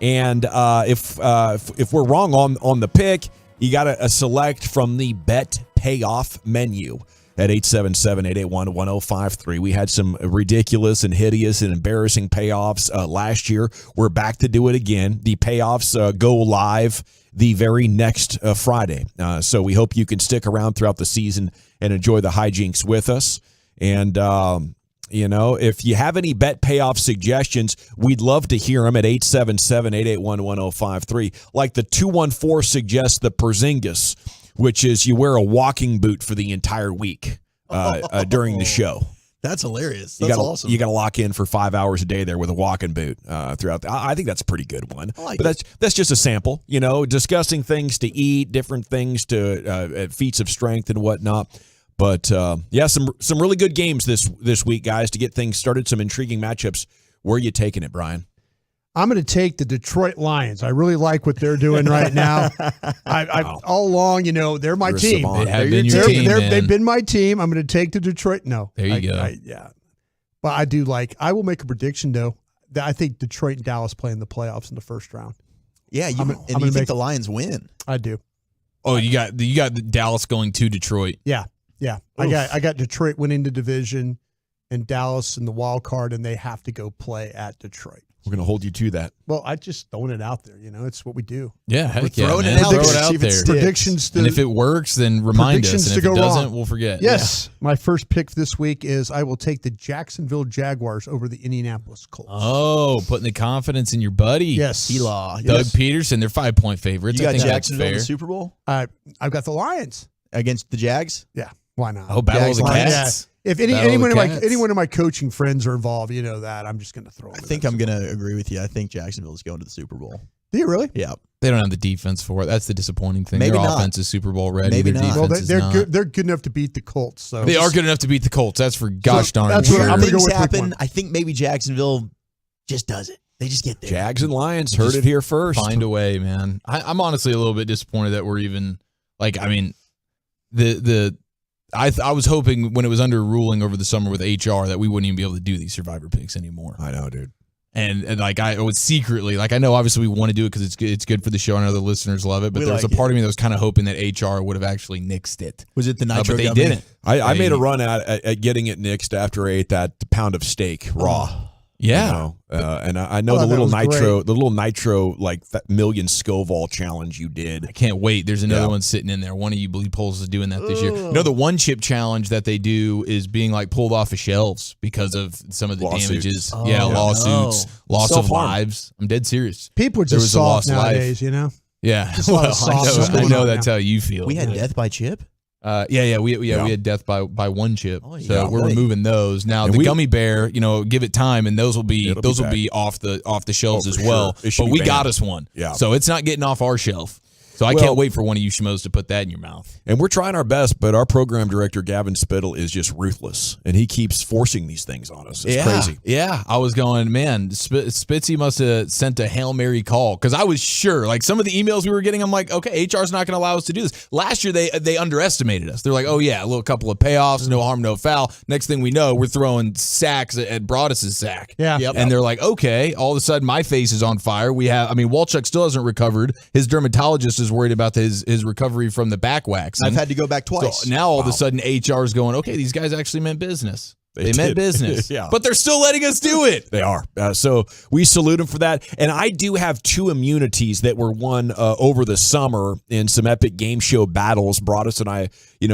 And if we're wrong on the pick, you got to select from the bet payoff menu at 877-881-1053. We had some ridiculous and hideous and embarrassing payoffs last year. We're back to do it again. The payoffs go live the very next Friday. So we hope you can stick around throughout the season and enjoy the hijinks with us. And, if you have any bet payoff suggestions, we'd love to hear them at 877-881-1053. Like the 214 suggests the Porzingis, which is you wear a walking boot for the entire week during the show. That's hilarious. That's awesome. You got to lock in for 5 hours a day there with a walking boot throughout. I think that's a pretty good one. That's just a sample. Discussing things to eat, different things to feats of strength and whatnot. But some really good games this week, guys, to get things started. Some intriguing matchups. Where are you taking it, Brian? I'm going to take the Detroit Lions. I really like what they're doing right now. All along, they're my team. They have been your team, man. They've been my team. I'm going to take the Detroit. No. There you go. But I do I will make a prediction, though, that I think Detroit and Dallas play in the playoffs in the first round. Yeah, you think the Lions win? I do. Oh, you got Dallas going to Detroit. Yeah. I got Detroit winning the division and Dallas in the wild card, and they have to go play at Detroit. We're going to hold you to that. Well, I just throwing it out there. It's what we do. Yeah, heck yeah, throwing man. Throw it out there. Predictions and if it works, then remind us. And if it doesn't, we'll forget. Yes. Yeah. My first pick this week is I will take the Jacksonville Jaguars over the Indianapolis Colts. Oh, putting the confidence in your buddy. Yes. Doug Peterson. They're 5-point favorites. You got Jacksonville in the Super Bowl? I've got the Lions. Against the Jags? Yeah. Why not? Oh, Battle of the Cats. Yeah. If anyone of my coaching friends are involved, you know that. I'm just going to throw it. I think I'm going to agree with you. I think Jacksonville is going to the Super Bowl. Do you really? Yeah. They don't have the defense for it. That's the disappointing thing. Maybe Their not. offense is Super Bowl ready. Maybe Their not. defense they're is good. not. They're good enough to beat the Colts. So they are good enough to beat the Colts. That's for gosh darn that's sure. what I'm going to go Things with. happen. I think maybe Jacksonville just does it. They just get there. Jags and Lions heard it here first. Find a way, man. I'm honestly a little bit disappointed that we're even like. I mean, I was hoping when it was under ruling over the summer with HR that we wouldn't even be able to do these survivor picks anymore. I know, dude. And like I would secretly, like I know obviously we want to do it because it's good for the show. I know the listeners love it, but there was a part of me that was kind of hoping that HR would have actually nixed it. Was it the Nitro? But they didn't. I made a run at getting it nixed after I ate that pound of steak raw. Yeah, and I know the little nitro, like that million Scoville challenge you did. I can't wait. There's another one sitting in there. One of you bleep holes is doing that this year. You know, the one chip challenge that they do is being like pulled off of shelves because of some of the damages. Lawsuits, loss of lives. I'm dead serious. People are just soft nowadays, you know. Yeah, Just a lot of soft I know stuff that's how you feel. We had death by chip. We had death by one chip, so we're buddy. removing those now. The gummy bear, give it time, and those will be off the shelves as well. Sure. But we got us one, so it's not getting off our shelf. So I can't wait for one of you schmoes to put that in your mouth. And we're trying our best, but our program director, Gavin Spittle, is just ruthless, and he keeps forcing these things on us. It's crazy. Yeah, I was going, man, Spitzy must have sent a Hail Mary call because I was sure, like some of the emails we were getting, I'm like, okay, HR's not going to allow us to do this. Last year, they underestimated us. They're like, oh, yeah, a little couple of payoffs, no harm, no foul. Next thing we know, we're throwing sacks at Broadus' sack. Yeah. And they're like, okay, all of a sudden my face is on fire. Walchuk still hasn't recovered. His dermatologist is worried about his recovery from the back wax. I've had to go back twice. So now all of a sudden HR is going, okay, these guys actually meant business. They meant business. Yeah. But they're still letting us do it. They are. So we salute them for that. And I do have 2 immunities that were won over the summer in some epic game show battles. Broadus and I,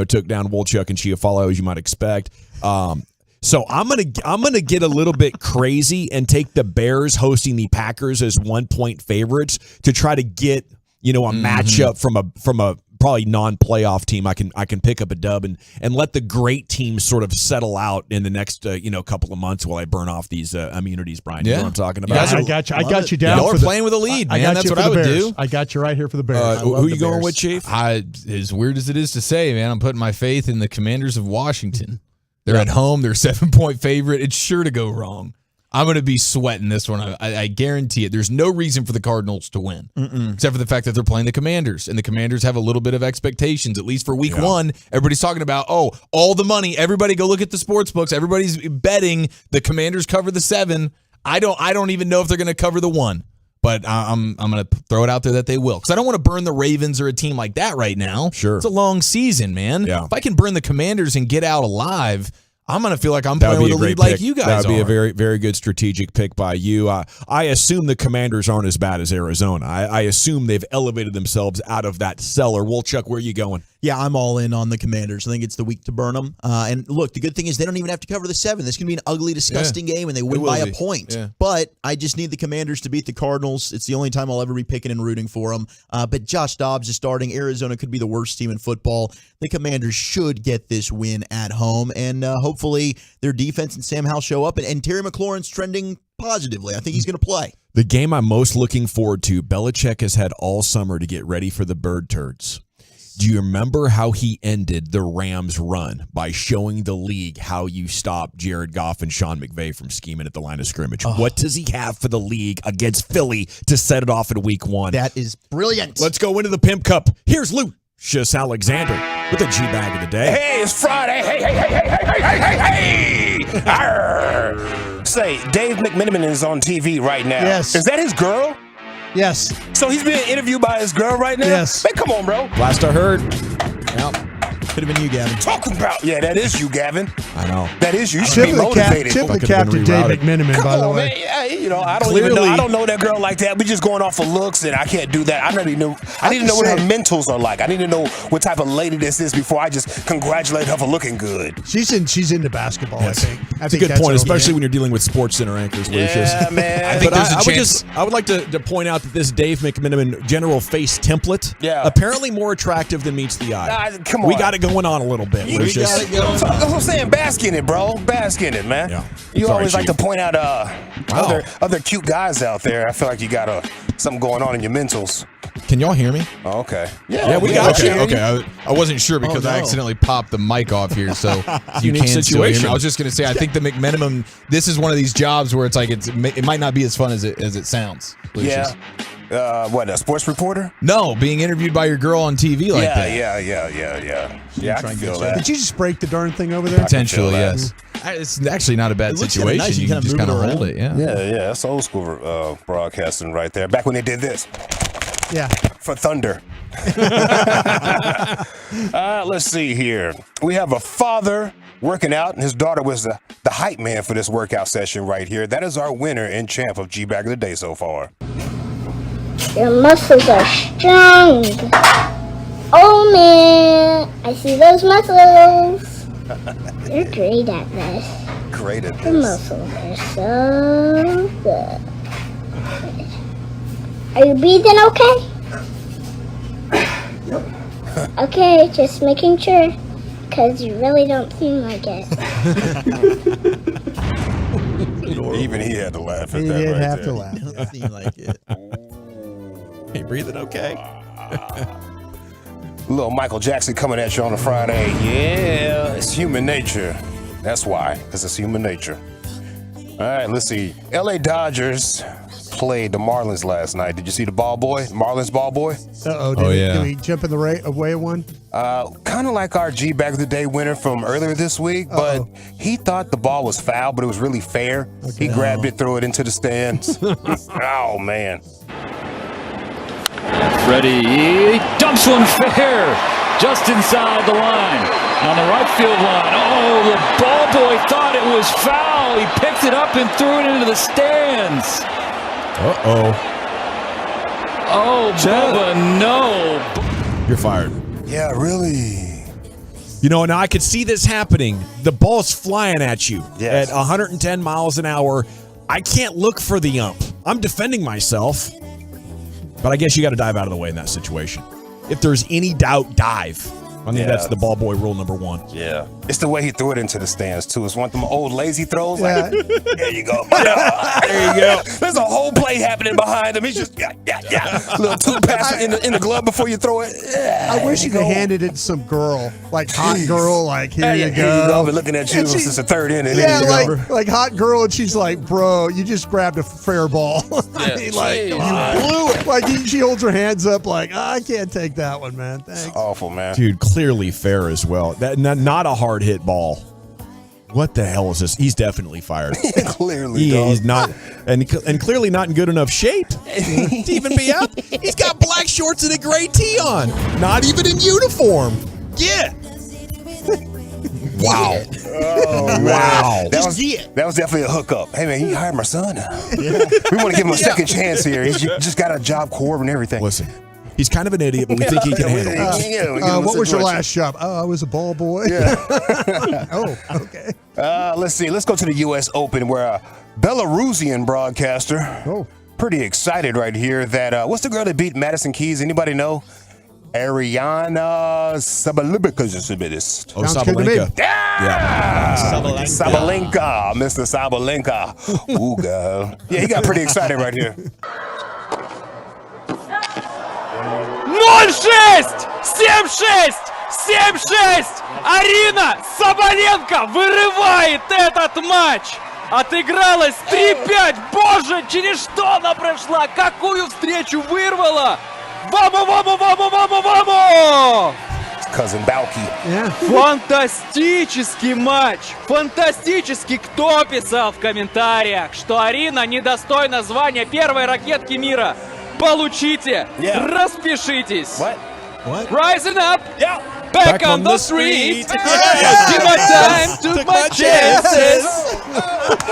took down Wolchuk and Chiafalo, as you might expect. So I'm gonna get a little bit crazy and take the Bears hosting the Packers as 1-point favorites to try to get a matchup from a probably non-playoff team. I can pick up a dub and let the great teams sort of settle out in the next couple of months while I burn off these immunities. Brian, you know what I'm talking about? I got you down. Y'all are playing with a lead, man. That's what I would do. I got you right here for the Bears. Who you going with, Chief? As weird as it is to say, man, I'm putting my faith in the Commanders of Washington. They're at home. They're 7-point favorite. It's sure to go wrong. I'm going to be sweating this one. I guarantee it. There's no reason for the Cardinals to win, except for the fact that they're playing the Commanders, and the Commanders have a little bit of expectations, at least for week 1. Everybody's talking about, all the money. Everybody go look at the sports books. Everybody's betting the Commanders cover the 7. I don't even know if they're going to cover the 1, but I'm going to throw it out there that they will, because I don't want to burn the Ravens or a team like that right now. Sure. It's a long season, man. Yeah. If I can burn the Commanders and get out alive, I'm going to feel like I'm playing with a lead like you guys are. That would be a very, very good strategic pick by you. I assume the Commanders aren't as bad as Arizona. I assume they've elevated themselves out of that cellar. Wolchuk, where are you going? Yeah, I'm all in on the Commanders. I think it's the week to burn them. And look, the good thing is they don't even have to cover the 7. This can be an ugly, disgusting game, and they win by a point. Yeah. But I just need the Commanders to beat the Cardinals. It's the only time I'll ever be picking and rooting for them. But Josh Dobbs is starting. Arizona could be the worst team in football. The Commanders should get this win at home, and hopefully their defense and Sam Howell show up. And Terry McLaurin's trending positively. I think he's going to play. The game I'm most looking forward to, Belichick has had all summer to get ready for the Bird Turds. Do you remember how he ended the Rams' run by showing the league how you stop Jared Goff and Sean McVay from scheming at the line of scrimmage? What does he have for the league against Philly to set it off in week 1? That is brilliant. Let's go into the Pimp Cup. Here's Lucius Alexander with the G-Bag of the day. Hey, it's Friday. Hey. Say, Dave McMiniman is on TV right now. Yes. Is that his girl? Yes. So he's being interviewed by his girl right now? Yes. Man, come on, bro. Last I heard. Could have been you, Gavin. Talking about, that is you, Gavin. I know. That is you. You should be motivated. Tip the cap to David Miniman, by the way. Man. I don't know that girl like that. We just going off of looks, and I can't do that. I need to know what her mentals are like. I need to know what type of lady this is before I just congratulate her for looking good. She's into basketball, Yes. I think. That's a good point, especially when you're dealing with Sports Center anchors, Lucius. Yeah, man. I think there's a chance. I would like to point out that this Dave McMiniman general face template, apparently more attractive than meets the eye. Come on. We got it going on a little bit, Lucius. That's what I'm saying. Bask in it, bro. Bask in it, man. Yeah. You Sorry, always like Chief. to point out other cute guys out there. I feel like you got something going on in your mentals. Can y'all hear me? Oh, okay. Yeah, we got you. Okay. I wasn't sure because I accidentally popped the mic off here, so you Unique can still hear me. situation. I was just going to say, I think the McMenamum, this is one of these jobs where it's like it might not be as fun as it sounds. Lucius. Yeah. What, a sports reporter? No, being interviewed by your girl on TV like that. Yeah, I can feel that. Did you just break the darn thing over there? Potentially, yes. It's actually not a bad situation. Nice. You can just kind of hold it. Yeah. Yeah, that's old school broadcasting right there. Back when they did this. Yeah. For Thunder. Let's see here. We have a father working out, and his daughter was the hype man for this workout session right here. That is our winner and champ of G-Bag of the Day so far. Your muscles are strong. Oh man, I see those muscles. You're great at this. Great at The this. muscles are so good. Are you breathing okay? Okay, just making sure. Because you really don't seem like it. Even he had to laugh at He that did right have there. to laugh. Doesn't seem like it. Hey, breathing okay? Little Michael Jackson coming at you on a Friday. Yeah, it's human nature. That's why, because it's human nature. All right, let's see. LA Dodgers played the Marlins last night. Did you see the ball boy? Marlins ball boy? Uh-oh. Did we jump in the away one? Kind of like our G-Bag of the Day winner from earlier this week, but he thought the ball was foul, but it was really fair. He grabbed it, threw it into the stands. Oh, man. Freddie dumps one fair just inside the line on the right field line. Oh, the ball boy thought it was foul. He picked it up and threw it into the stands. Uh-oh. Oh, Bubba, no. You're fired. Yeah, really. You know, now I could see this happening. The ball's flying at you at 110 miles an hour. I can't look for the ump. I'm defending myself. But I guess you got to dive out of the way in that situation. If there's any doubt, dive. I mean, that's the ball boy rule number one. Yeah. It's the way he threw it into the stands, too. It's one of them old lazy throws. Like, there you go. There you go. There's a whole play happening behind him. He's just, little two passes in the glove before you throw it. I wish you could hand it to some girl, like hot girl, like here you go. Here you go. I've been looking at you since the third inning. Yeah, like hot girl, and she's like, bro, you just grabbed a fair ball. I mean, like, you blew it. Like, she holds her hands up like, I can't take that one, man. Thanks. Awful, man. Dude, clearly fair as well. That not a hard hit ball. What the hell is this? He's definitely fired. Clearly, he's not, and clearly not in good enough shape to even be out. He's got black shorts and a gray tee on. Not even in uniform. Yeah. Wow. Oh, wow. That was definitely a hookup. Hey, man, he hired my son. We want to give him a second chance here. He's just got a job corp and everything. Listen, he's kind of an idiot, but we think he can handle it. What was your last job? Oh, I was a ball boy. Yeah. Oh, okay. Let's see. Let's go to the U.S. Open, where a Belarusian broadcaster, pretty excited right here that, what's the girl that beat Madison Keys? Anybody know? Ariana Sabalenka. Oh, Sabalenka. Yeah! Sabalenka. Mr. Sabalenka. Ooh, girl. Yeah, he got pretty excited right here. 0-6! 7-6! 7-6! Арина Соболенко вырывает этот матч! Отыгралась 3-5! Боже, через что она прошла? Какую встречу вырвала! Вамо, вамо, вамо, вамо, вамо! Cousin Balky. Фантастический матч! Фантастический! Кто писал в комментариях, что Арина недостойна звания первой ракетки мира? Получите! Распишитесь! What? Rising up! Back on the street! Took my time, took my chances!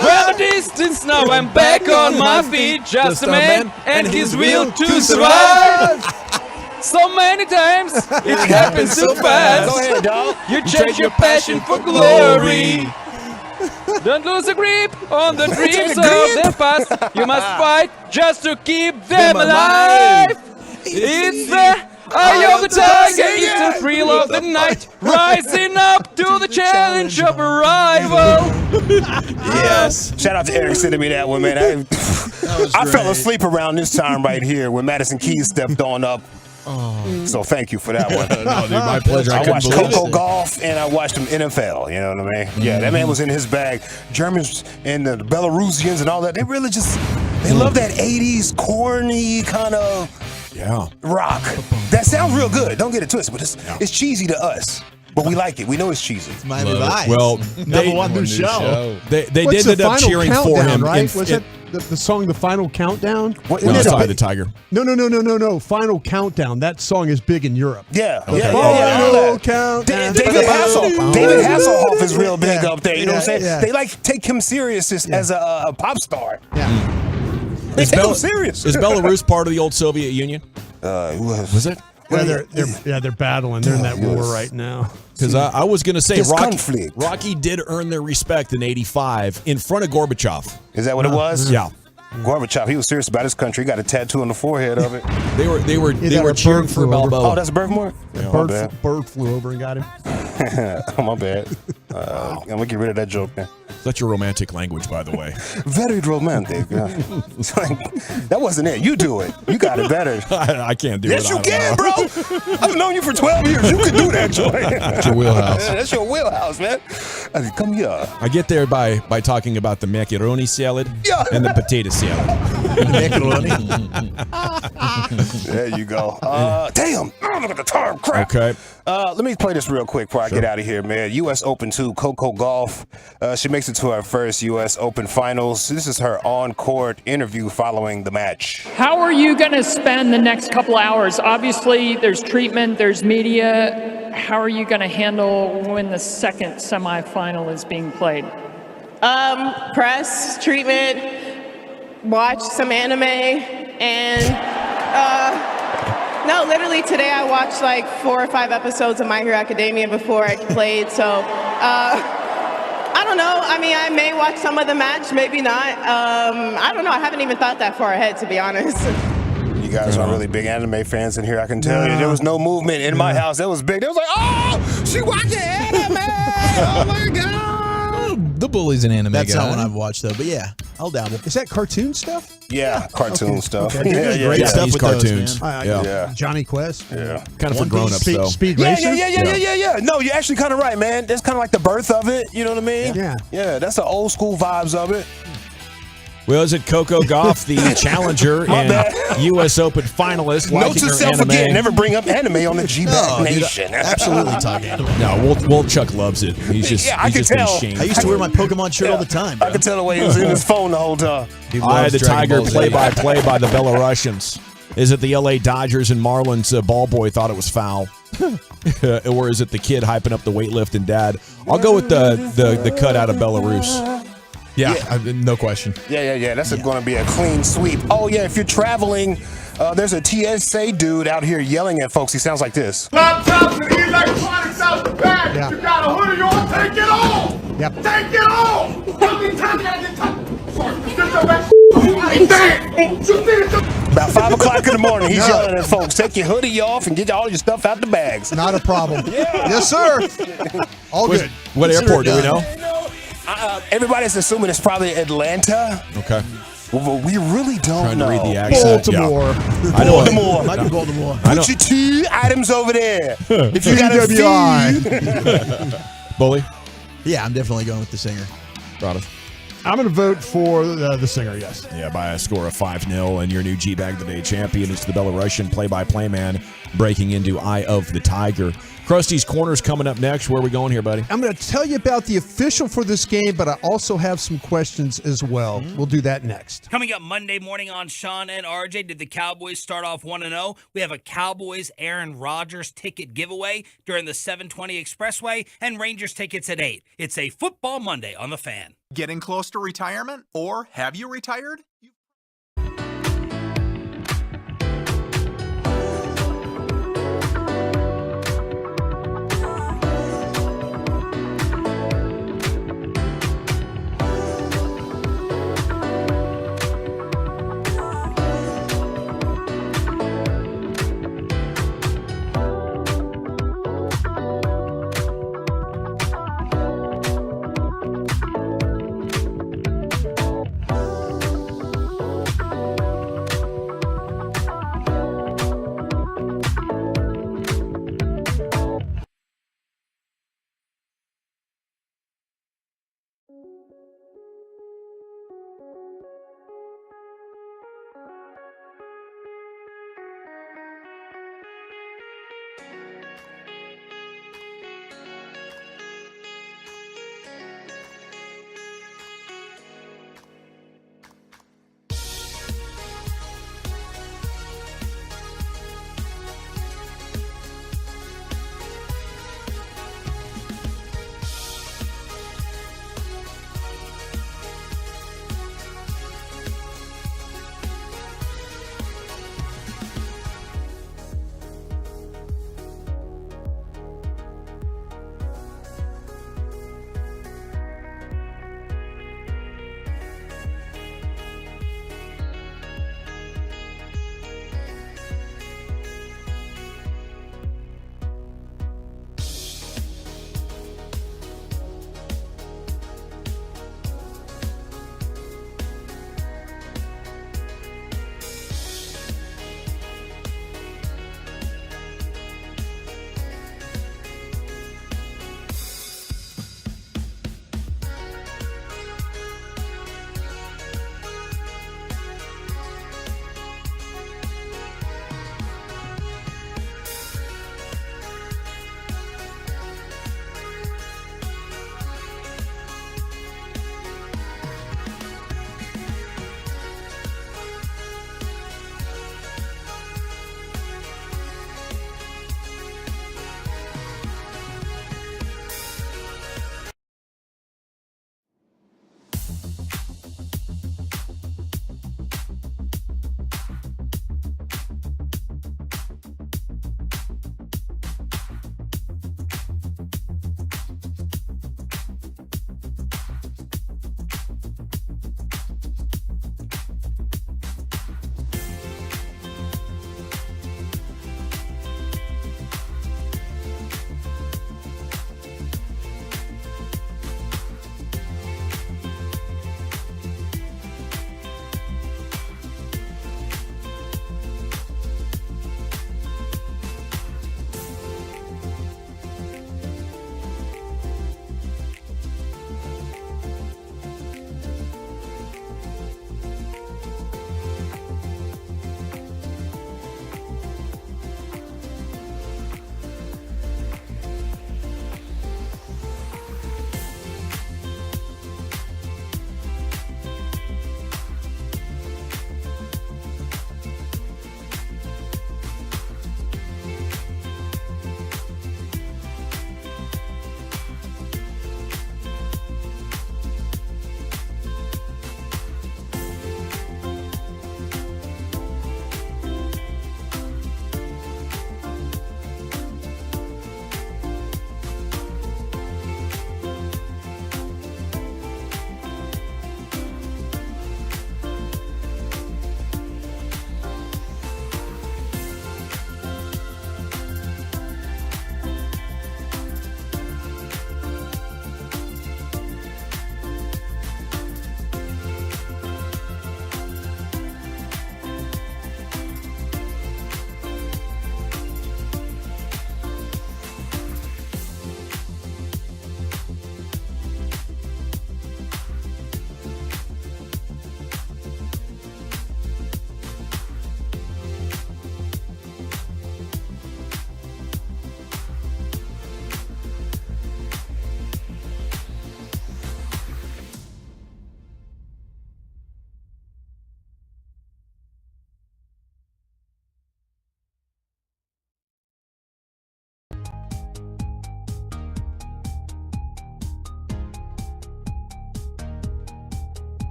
Well, the distance, now I'm back on my feet. Just a man and his will to survive! So many times, it happens so fast. Go ahead, dog. You change your passion for glory. Don't lose a grip on the dreams of the past. You must fight just to keep them alive. It's the Eye of the tiger, eats the thrill of the night, rising up to the challenge of a rival. Yes. Shout out to Eric sending me that one, man. I fell asleep around this time right here when Madison Keys stepped on up. So thank you for that one. No, dude, my pleasure. I watched couldn't believe Coco it. Golf and I watched him NFL. You know what I mean? Yeah, that man was in his bag. Germans and the Belarusians and all that. They really they love that 80s corny kind of rock. That sounds real good. Don't get it twisted, but it's cheesy to us. But we like it. We know it's cheesy. It's Miami Vice. Well, Number one new show. They What's ended the up final cheering for countdown, him. right? Was that the song "The Final Countdown"? Eye of the Tiger. No. Final Countdown. That song is big in Europe. Yeah. Okay. Final Countdown. David Hasselhoff is real big up there. You know what I'm saying? Yeah. They take him serious as a pop star. They Is take him serious. Is Belarus part of the old Soviet Union? Was it? Yeah, they're battling. They're in that war right now. Because I was going to say This conflict. Rocky did earn their respect in '85 in front of Gorbachev. Is that what it was? Yeah. Gorbachev, he was serious about his country. He got a tattoo on the forehead of it. They were cheering for Balboa. Oh, that's a birthmark? A bird flew over and got him. Oh, my bad. I'm going to get rid of that joke now. That's your romantic language, by the way. Very romantic. It's like, that wasn't it. You do it. You got it better. I can't do yes, it. you can, bro. I've known you for 12 years. You can do that, Joy. That's your wheelhouse. That's your wheelhouse, man. I mean, come here. I get there by talking about the macaroni salad and the potato salad. There you go. Damn. Oh, look at the time. Crap. Okay. Let me play this real quick before I get out of here, man. U.S. Open 2, Coco Golf. She makes it to her first U.S. Open finals. This is her on-court interview following the match. How are you going to spend the next couple hours? Obviously, there's treatment, there's media. How are you going to handle when the second semifinal is being played? Press, treatment, watch some anime, and no, literally today I watched like 4 or 5 episodes of My Hero Academia before I played, so I don't know. I mean, I may watch some of the match, maybe not. I don't know. I haven't even thought that far ahead, to be honest. You guys are really big anime fans in here, I can tell you. There was no movement in my house. That was big. They was like, oh, she watching anime. Oh, my God. The Bully's an anime That's guy. not one I've watched, though. But yeah, I'll dabble. Is that cartoon stuff? Yeah, cartoon stuff. Okay. Yeah, yeah, Great yeah. stuff with cartoons. those, man. Yeah. Johnny Quest. Yeah. Kind of for grown-ups, though. Speed Yeah, Racer. yeah. No, you're actually kind of right, man. That's kind of like the birth of it. You know what I mean? Yeah. Yeah, that's the old school vibes of it. Well, is it Coco Gauff, the challenger My and bad. U.S. Open finalist? Note liking to her self anime? again, never bring up anime on the G-Bag Nation. Absolutely talk anime. No, Chuck loves it. He's just, Yeah, I he's can just been tell. shamed. I used to wear my Pokemon shirt all the time, bro. I could tell the way he was in his phone the whole time. I had the Tiger play-by-play by the Belarusians. Is it the L.A. Dodgers and Marlins ball boy thought it was foul? Or is it the kid hyping up the weightlifting dad? I'll go with the cut out of Belarus. Yeah, no question. Yeah. That's going to be a clean sweep. Oh, yeah, if you're traveling, there's a TSA dude out here yelling at folks. He sounds like this. Laptops and electronics out the back. Yeah. You got a hoodie on, take it off. Yep. Take it off. How many times I get get your back. Damn. About 5 o'clock in the morning, he's yelling at folks, take your hoodie off and get all your stuff out the bags. Not a problem. Yeah. Yes, sir. All good. What airport do we know? Everybody's assuming it's probably Atlanta. Okay. Well, we really don't Trying know. to read the accent. Baltimore. Yeah. I know. Baltimore. Might be Baltimore. I know. Put your 2 items over there. If you got a fee. Bully? Yeah, I'm definitely going with the singer. Rada? I'm going to vote for the singer, yes. Yeah, by a score of 5-0, and your new G-Bag Today champion is the Belarusian play-by-play man breaking into Eye of the Tiger. Krusty's Corner's coming up next. Where are we going here, buddy? I'm going to tell you about the official for this game, but I also have some questions as well. We'll do that next. Coming up Monday morning on Sean and RJ, did the Cowboys start off 1-0? We have a Cowboys Aaron Rodgers ticket giveaway during the 720 Expressway and Rangers tickets at 8. It's a Football Monday on The Fan. Getting close to retirement? Or have you retired?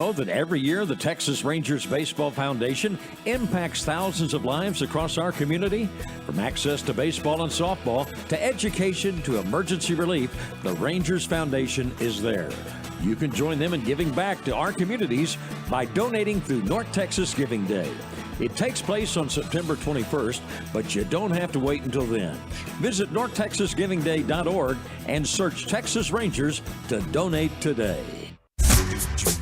Know that every year the Texas Rangers Baseball Foundation impacts thousands of lives across our community. From access to baseball and softball to education to emergency relief, the Rangers Foundation is there. You can join them in giving back to our communities by donating through North Texas Giving Day. It takes place on September 21st, but you don't have to wait until then. Visit NorthTexasGivingDay.org and search Texas Rangers to donate today.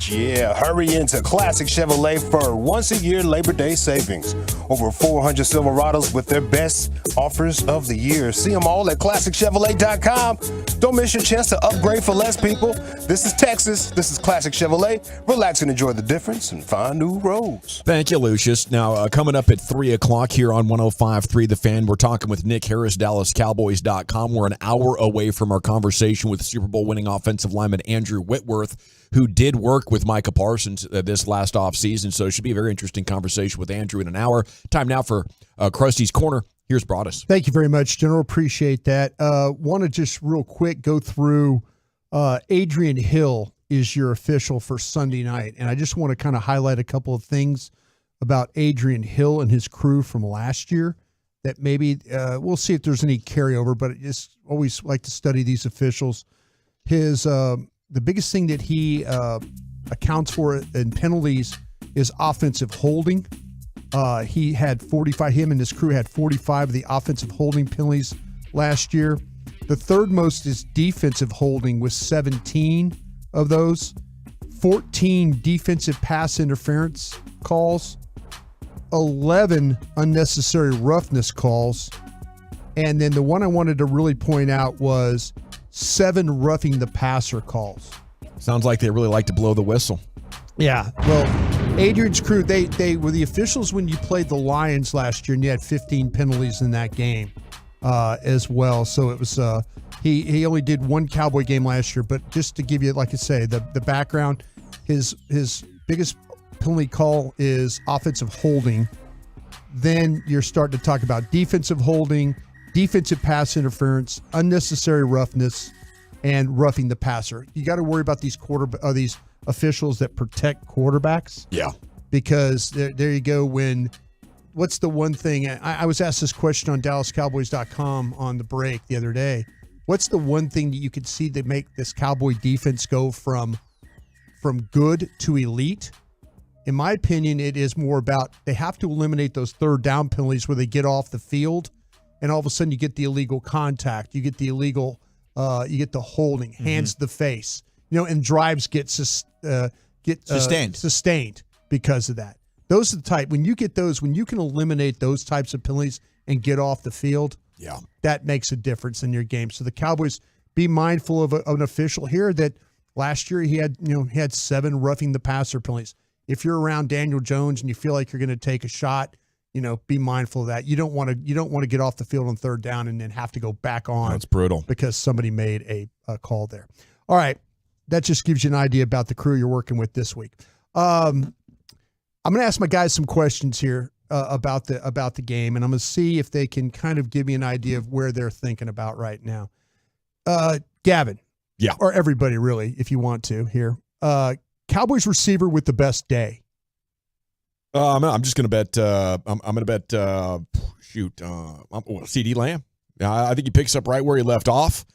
Yeah, hurry into Classic Chevrolet for once-a-year Labor Day savings. Over 400 Silverados with their best offers of the year. See them all at ClassicChevrolet.com. Don't miss your chance to upgrade for less, people. This is Texas. This is Classic Chevrolet. Relax and enjoy the difference and find new roads. Thank you, Lucius. Now, coming up at 3 o'clock here on 105.3 The Fan, we're talking with Nick Harris, DallasCowboys.com. We're an hour away from our conversation with Super Bowl winning offensive lineman Andrew Whitworth, who did work with Micah Parsons this last offseason. So it should be a very interesting conversation with Andrew in an hour. Time now for Krusty's Corner. Here's Broadus. Thank you very much, General. Appreciate that. Want to just real quick go through Adrian Hill is your official for Sunday night. And I just want to kind of highlight a couple of things about Adrian Hill and his crew from last year that maybe we'll see if there's any carryover, but I just always like to study these officials. His the biggest thing that he accounts for in penalties is offensive holding. He had 45. Him and his crew had 45 of the offensive holding penalties last year. The third most is defensive holding with 17 of those. 14 defensive pass interference calls. 11 unnecessary roughness calls. And then the one I wanted to really point out was 7 roughing the passer calls. Sounds like they really like to blow the whistle. Yeah. Well, Adrian's crew, they were the officials when you played the Lions last year, and you had 15 penalties in that game as well. So it was he only did one Cowboy game last year, but just to give you, like I say, the background, his biggest penalty call is offensive holding. Then you're starting to talk about defensive holding, defensive pass interference, unnecessary roughness, and roughing the passer. You got to worry about these officials that protect quarterbacks. Yeah. Because there you go. What's the one thing? I was asked this question on DallasCowboys.com on the break the other day. What's the one thing that you could see that make this Cowboy defense go from good to elite? In my opinion, it is more about they have to eliminate those third down penalties where they get off the field. And all of a sudden, you get the illegal contact. You get the illegal, you get the holding, hands to the face. And drives get sustained because of that. Those are the type, when you get those, when you can eliminate those types of penalties and get off the field, that makes a difference in your game. So the Cowboys, be mindful of an official here that last year he had 7 roughing the passer penalties. If you're around Daniel Jones and you feel like you're going to take a shot, be mindful of that. You don't want to get off the field on third down and then have to go back on. That's brutal because somebody made a call there. All right, that just gives you an idea about the crew you're working with this week. I'm going to ask my guys some questions here about the game, and I'm going to see if they can kind of give me an idea of where they're thinking about right now. Gavin, or everybody really, if you want to here. Cowboys receiver with the best day. I'm just going to bet. I'm going to bet. CD Lamb. I think he picks up right where he left off.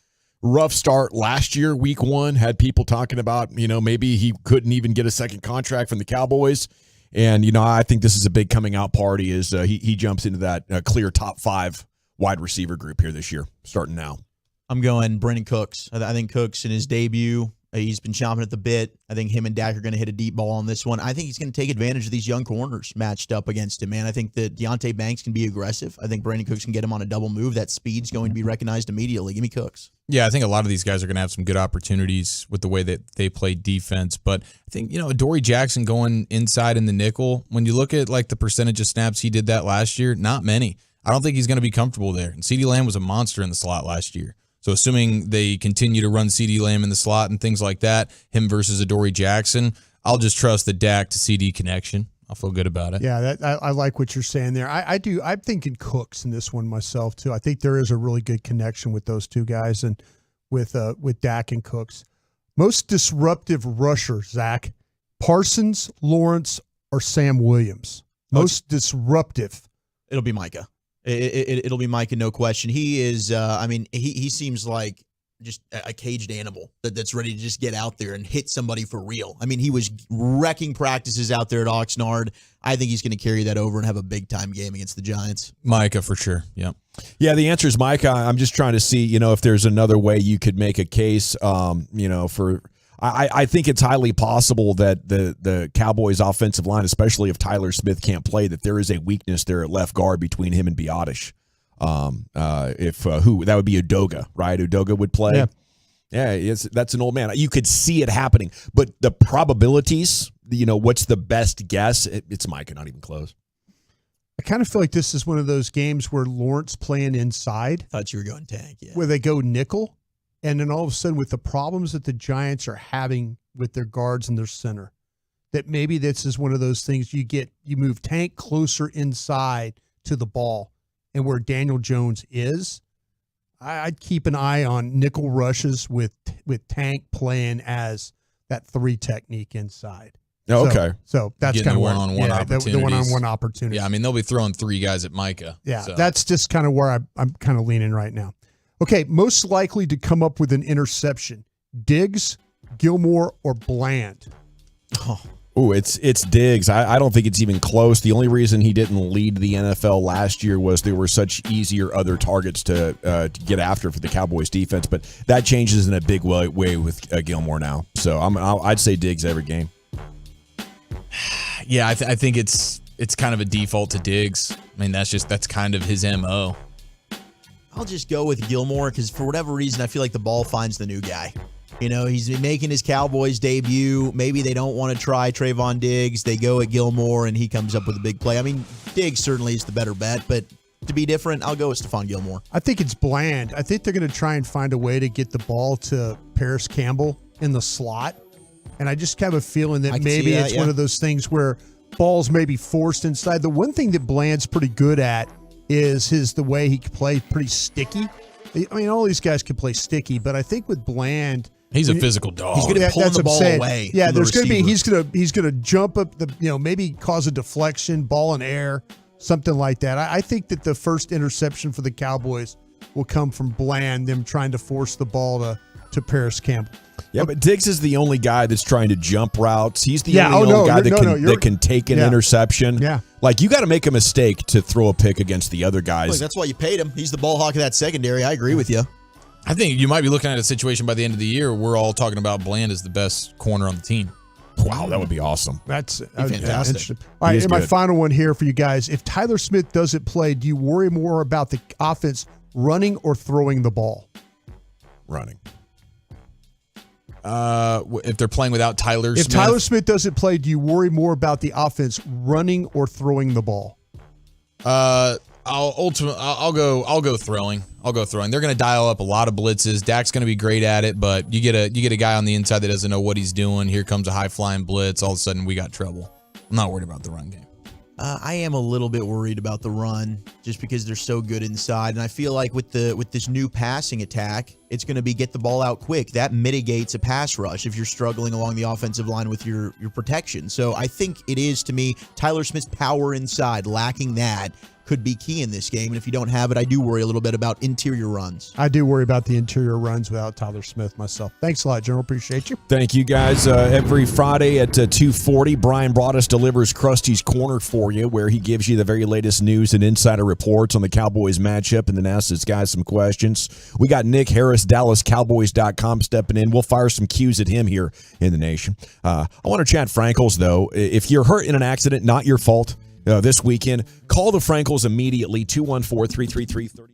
Rough start last year, week 1. Had people talking about maybe he couldn't even get a second contract from the Cowboys. And I think this is a big coming out party. Is he jumps into that clear top 5 wide receiver group here this year, starting now. I'm going Brandon Cooks. I think Cooks in his debut. He's been chomping at the bit. I think him and Dak are going to hit a deep ball on this one. I think he's going to take advantage of these young corners matched up against him, man. I think that Deonte Banks can be aggressive. I think Brandon Cooks can get him on a double move. That speed's going to be recognized immediately. Give me Cooks. Yeah, I think a lot of these guys are going to have some good opportunities with the way that they play defense. But I think, Adoree Jackson going inside in the nickel, when you look at like the percentage of snaps he did that last year, not many. I don't think he's going to be comfortable there. And CeeDee Lamb was a monster in the slot last year. So assuming they continue to run CeeDee Lamb in the slot and things like that, him versus Adoree Jackson, I'll just trust the Dak to CD connection. I'll feel good about it. Yeah, I like what you're saying there. I do. I'm thinking Cooks in this one myself too. I think there is a really good connection with those two guys and with Dak and Cooks. Most disruptive rusher, Zach, Parsons, Lawrence, or Sam Williams? Most disruptive. It'll be Micah. It'll be Micah, no question. He is, he seems like just a caged animal that's ready to just get out there and hit somebody for real. I mean, he was wrecking practices out there at Oxnard. I think he's going to carry that over and have a big-time game against the Giants. Micah for sure, yeah. Yeah, the answer is Micah. I'm just trying to see, if there's another way you could make a case, for – I think it's highly possible that the Cowboys' offensive line, especially if Tyler Smith can't play, that there is a weakness there at left guard between him and Biotish. That would be Udoga, right? Udoga would play. Yeah, that's an old man. You could see it happening, but the probabilities, what's the best guess? It's Micah, not even close. I kind of feel like this is one of those games where Lawrence playing inside. Thought you were going tank, yeah. Where they go nickel. And then all of a sudden, with the problems that the Giants are having with their guards and their center, that maybe this is one of those things you move Tank closer inside to the ball, and where Daniel Jones is, I'd keep an eye on nickel rushes with Tank playing as that 3 technique inside. Oh, okay. So that's kind of one-on-one opportunities. The one-on-one opportunity. Yeah, I mean, they'll be throwing 3 guys at Micah. Yeah, so. That's just kind of where I'm kind of leaning right now. Okay, most likely to come up with an interception, Diggs, Gilmore, or Bland? Oh, it's Diggs. I don't think it's even close. The only reason he didn't lead the NFL last year was there were such easier other targets to get after for the Cowboys defense, but that changes in a big way with Gilmore now. So I'd say Diggs every game. Yeah, I think it's kind of a default to Diggs. I mean, that's kind of his MO. I'll just go with Gilmore because for whatever reason, I feel like the ball finds the new guy. He's been making his Cowboys debut. Maybe they don't want to try Trayvon Diggs. They go at Gilmore, and he comes up with a big play. I mean, Diggs certainly is the better bet, but to be different, I'll go with Stephon Gilmore. I think it's Bland. I think they're going to try and find a way to get the ball to Paris Campbell in the slot, and I just have a feeling that maybe it's one of those things where balls may be forced inside. The one thing that Bland's pretty good at is the way he can play pretty sticky. I mean, all these guys can play sticky, but I think with Bland, he's a physical dog. He's going to pull the ball away. Yeah, there's going to be he's going to jump up maybe cause a deflection, ball in air, something like that. I think that the first interception for the Cowboys will come from Bland, them trying to force the ball to Paris Campbell. Yeah, but Diggs is the only guy that's trying to jump routes. He's the only guy that can take an interception. Yeah. Like, you got to make a mistake to throw a pick against the other guys. Look, that's why you paid him. He's the ball hawk of that secondary. I agree with you. I think you might be looking at a situation by the end of the year where we're all talking about Bland as the best corner on the team. Wow, that would be awesome. That's fantastic. All right, and my final one here for you guys. If Tyler Smith doesn't play, do you worry more about the offense running or throwing the ball? Running. If they're playing without Tyler Smith. If Tyler Smith doesn't play, do you worry more about the offense running or throwing the ball? I'll go throwing. They're going to dial up a lot of blitzes. Dak's going to be great at it, but you get a guy on the inside that doesn't know what he's doing. Here comes a high flying blitz. All of a sudden, we got trouble. I'm not worried about the run game. I am a little bit worried about the run just because they're so good inside. And I feel like with this new passing attack, it's going to be get the ball out quick. That mitigates a pass rush if you're struggling along the offensive line with your protection. So I think it is, to me, Tyler Smith's power inside, lacking that, could be key in this game. And if you don't have it, I do worry a little bit about interior runs. I do worry about the interior runs without Tyler Smith myself. Thanks a lot, General. Appreciate you. Thank you, guys. Every Friday at 2:40, Brian Broaddus delivers Krusty's Corner for you, where he gives you the very latest news and insider reports on the Cowboys matchup and then asks his guys some questions. We got Nick Harris, DallasCowboys.com, stepping in. We'll fire some cues at him here in the nation. I want to chat Frankels, though. If you're hurt in an accident, not your fault, this weekend, call the Frankels immediately, 214-333-30.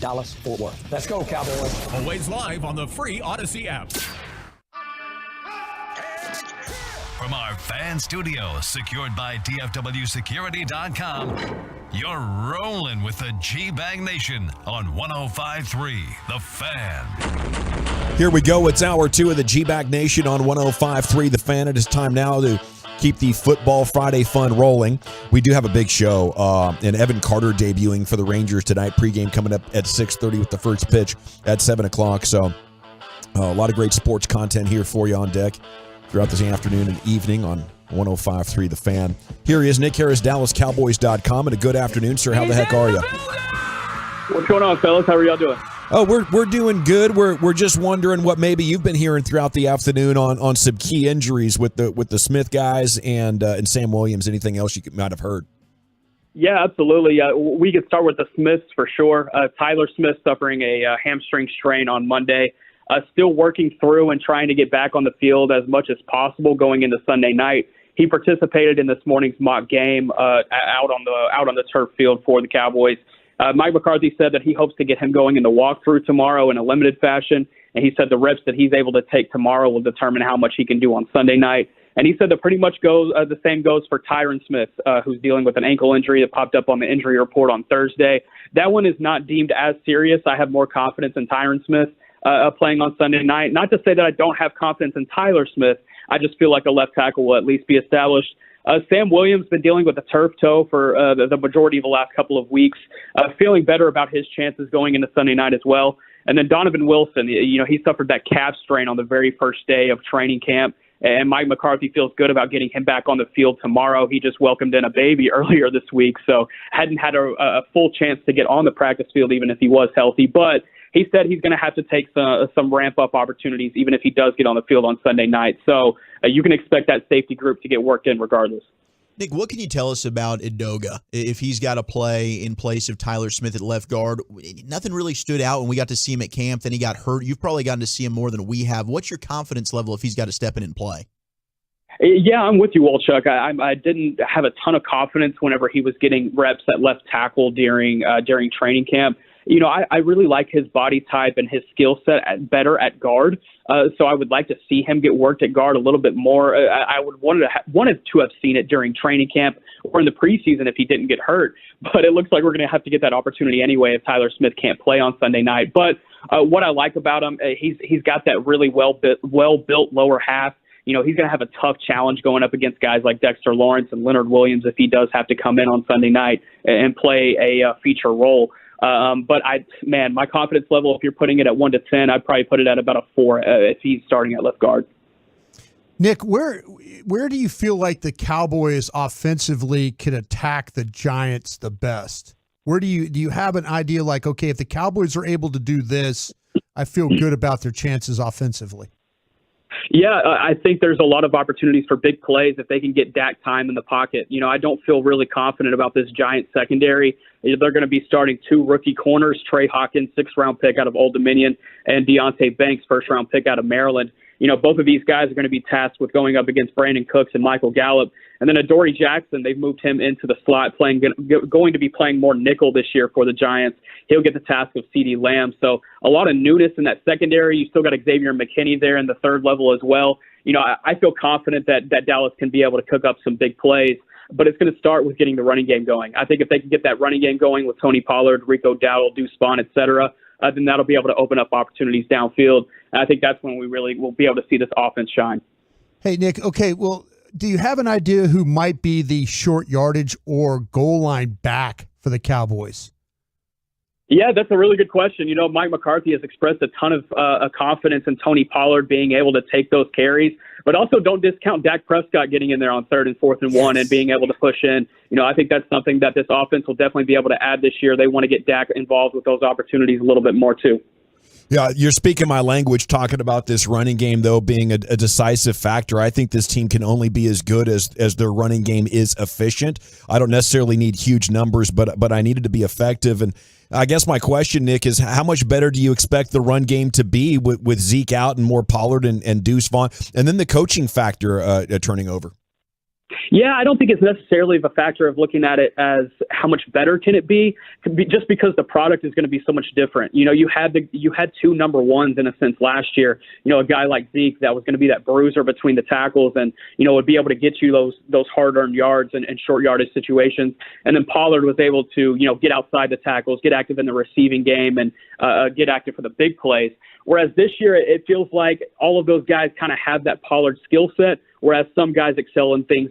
Dallas-Fort Worth. Let's go, Cowboys. Always live on the free Odyssey app. From our fan studio, secured by DFWsecurity.com, you're rolling with the G-Bag Nation on 105.3 The Fan. Here we go. It's hour 2 of the G-Bag Nation on 105.3 The Fan. It is time now to keep the Football Friday fun rolling. We do have a big show, and Evan Carter debuting for the Rangers tonight. Pregame coming up at 6:30 with the first pitch at 7 o'clock. So a lot of great sports content here for you on deck throughout this afternoon and evening on 105.3 The Fan. Here he is, Nick Harris, DallasCowboys.com, and a good afternoon, sir. How the heck are you? What's going on, fellas? How are y'all doing? Oh, we're doing good. We're just wondering what maybe you've been hearing throughout the afternoon on some key injuries with the Smith guys and Sam Williams. Anything else you might have heard? Yeah, absolutely. We could start with the Smiths for sure. Tyler Smith suffering a hamstring strain on Monday. Still working through and trying to get back on the field as much as possible going into Sunday night. He participated in this morning's mock game out on the turf field for the Cowboys. Mike McCarthy said that he hopes to get him going in the walkthrough tomorrow in a limited fashion, and he said the reps that he's able to take tomorrow will determine how much he can do on Sunday night. And he said that pretty much the same goes for Tyron Smith, who's dealing with an ankle injury that popped up on the injury report on Thursday. That one is not deemed as serious. I have more confidence in Tyron Smith playing on Sunday night. Not to say that I don't have confidence in Tyler Smith. I just feel like a left tackle will at least be established. Sam Williams been dealing with a turf toe for the majority of the last couple of weeks, feeling better about his chances going into Sunday night as well. And then Donovan Wilson, he suffered that calf strain on the very first day of training camp, and Mike McCarthy feels good about getting him back on the field tomorrow. He just welcomed in a baby earlier this week, so hadn't had a full chance to get on the practice field even if he was healthy. But he said he's going to have to take some ramp-up opportunities even if he does get on the field on Sunday night. So you can expect that safety group to get worked in regardless. Nick, what can you tell us about Edoga if he's got to play in place of Tyler Smith at left guard? Nothing really stood out when we got to see him at camp. Then he got hurt. You've probably gotten to see him more than we have. What's your confidence level if he's got to step in and play? Yeah, I'm with you, Wolchuk. I didn't have a ton of confidence whenever he was getting reps at left tackle during training camp. I really like his body type and his skill set better at guard. So I would like to see him get worked at guard a little bit more. I would wanted to have seen it during training camp or in the preseason if he didn't get hurt. But it looks like we're going to have to get that opportunity anyway if Tyler Smith can't play on Sunday night. But what I like about him, he's got that really well built lower half. He's going to have a tough challenge going up against guys like Dexter Lawrence and Leonard Williams if he does have to come in on Sunday night and play a feature role. But my confidence level, if you're putting it at 1 to 10, I'd probably put it at about a 4 if he's starting at left guard. Nick, where do you feel like the Cowboys offensively can attack the Giants the best? Where do you have an idea like, okay, if the Cowboys are able to do this, I feel good about their chances offensively? Yeah, I think there's a lot of opportunities for big plays if they can get Dak time in the pocket. I don't feel really confident about this Giants secondary. They're going to be starting 2 rookie corners, Trey Hawkins, 6th-round pick out of Old Dominion, and Deontay Banks, 1st-round pick out of Maryland. Both of these guys are going to be tasked with going up against Brandon Cooks and Michael Gallup. And then Adoree Jackson, they've moved him into the slot, going to be playing more nickel this year for the Giants. He'll get the task of CeeDee Lamb. So a lot of newness in that secondary. You still got Xavier McKinney there in the 3rd level as well. I feel confident that Dallas can be able to cook up some big plays, but it's going to start with getting the running game going. I think if they can get that running game going with Tony Pollard, Rico Dowdle, Deuce Vaughn, et cetera, then that'll be able to open up opportunities downfield. And I think that's when we really will be able to see this offense shine. Hey, Nick, okay, well, do you have an idea who might be the short yardage or goal line back for the Cowboys? Yeah, that's a really good question. Mike McCarthy has expressed a ton of confidence in Tony Pollard being able to take those carries, but also don't discount Dak Prescott getting in there on 3rd and 4th and 1 and being able to push in. I think that's something that this offense will definitely be able to add this year. They want to get Dak involved with those opportunities a little bit more too. Yeah, you're speaking my language talking about this running game, though, being a decisive factor. I think this team can only be as good as their running game is efficient. I don't necessarily need huge numbers, but I need it to be effective. And I guess my question, Nick, is how much better do you expect the run game to be with Zeke out and more Pollard and Deuce Vaughn? And then the coaching factor turning over. Yeah, I don't think it's necessarily the factor of looking at it as how much better can it be, just because the product is going to be so much different. You know, you had two number ones in a sense last year. You know, a guy like Zeke that was going to be that bruiser between the tackles and, you know, would be able to get you those hard-earned yards and short yardage situations. And then Pollard was able to, you know, get outside the tackles, get active in the receiving game, and get active for the big plays. Whereas this year, it feels like all of those guys kind of have that Pollard skill set, whereas some guys excel in things,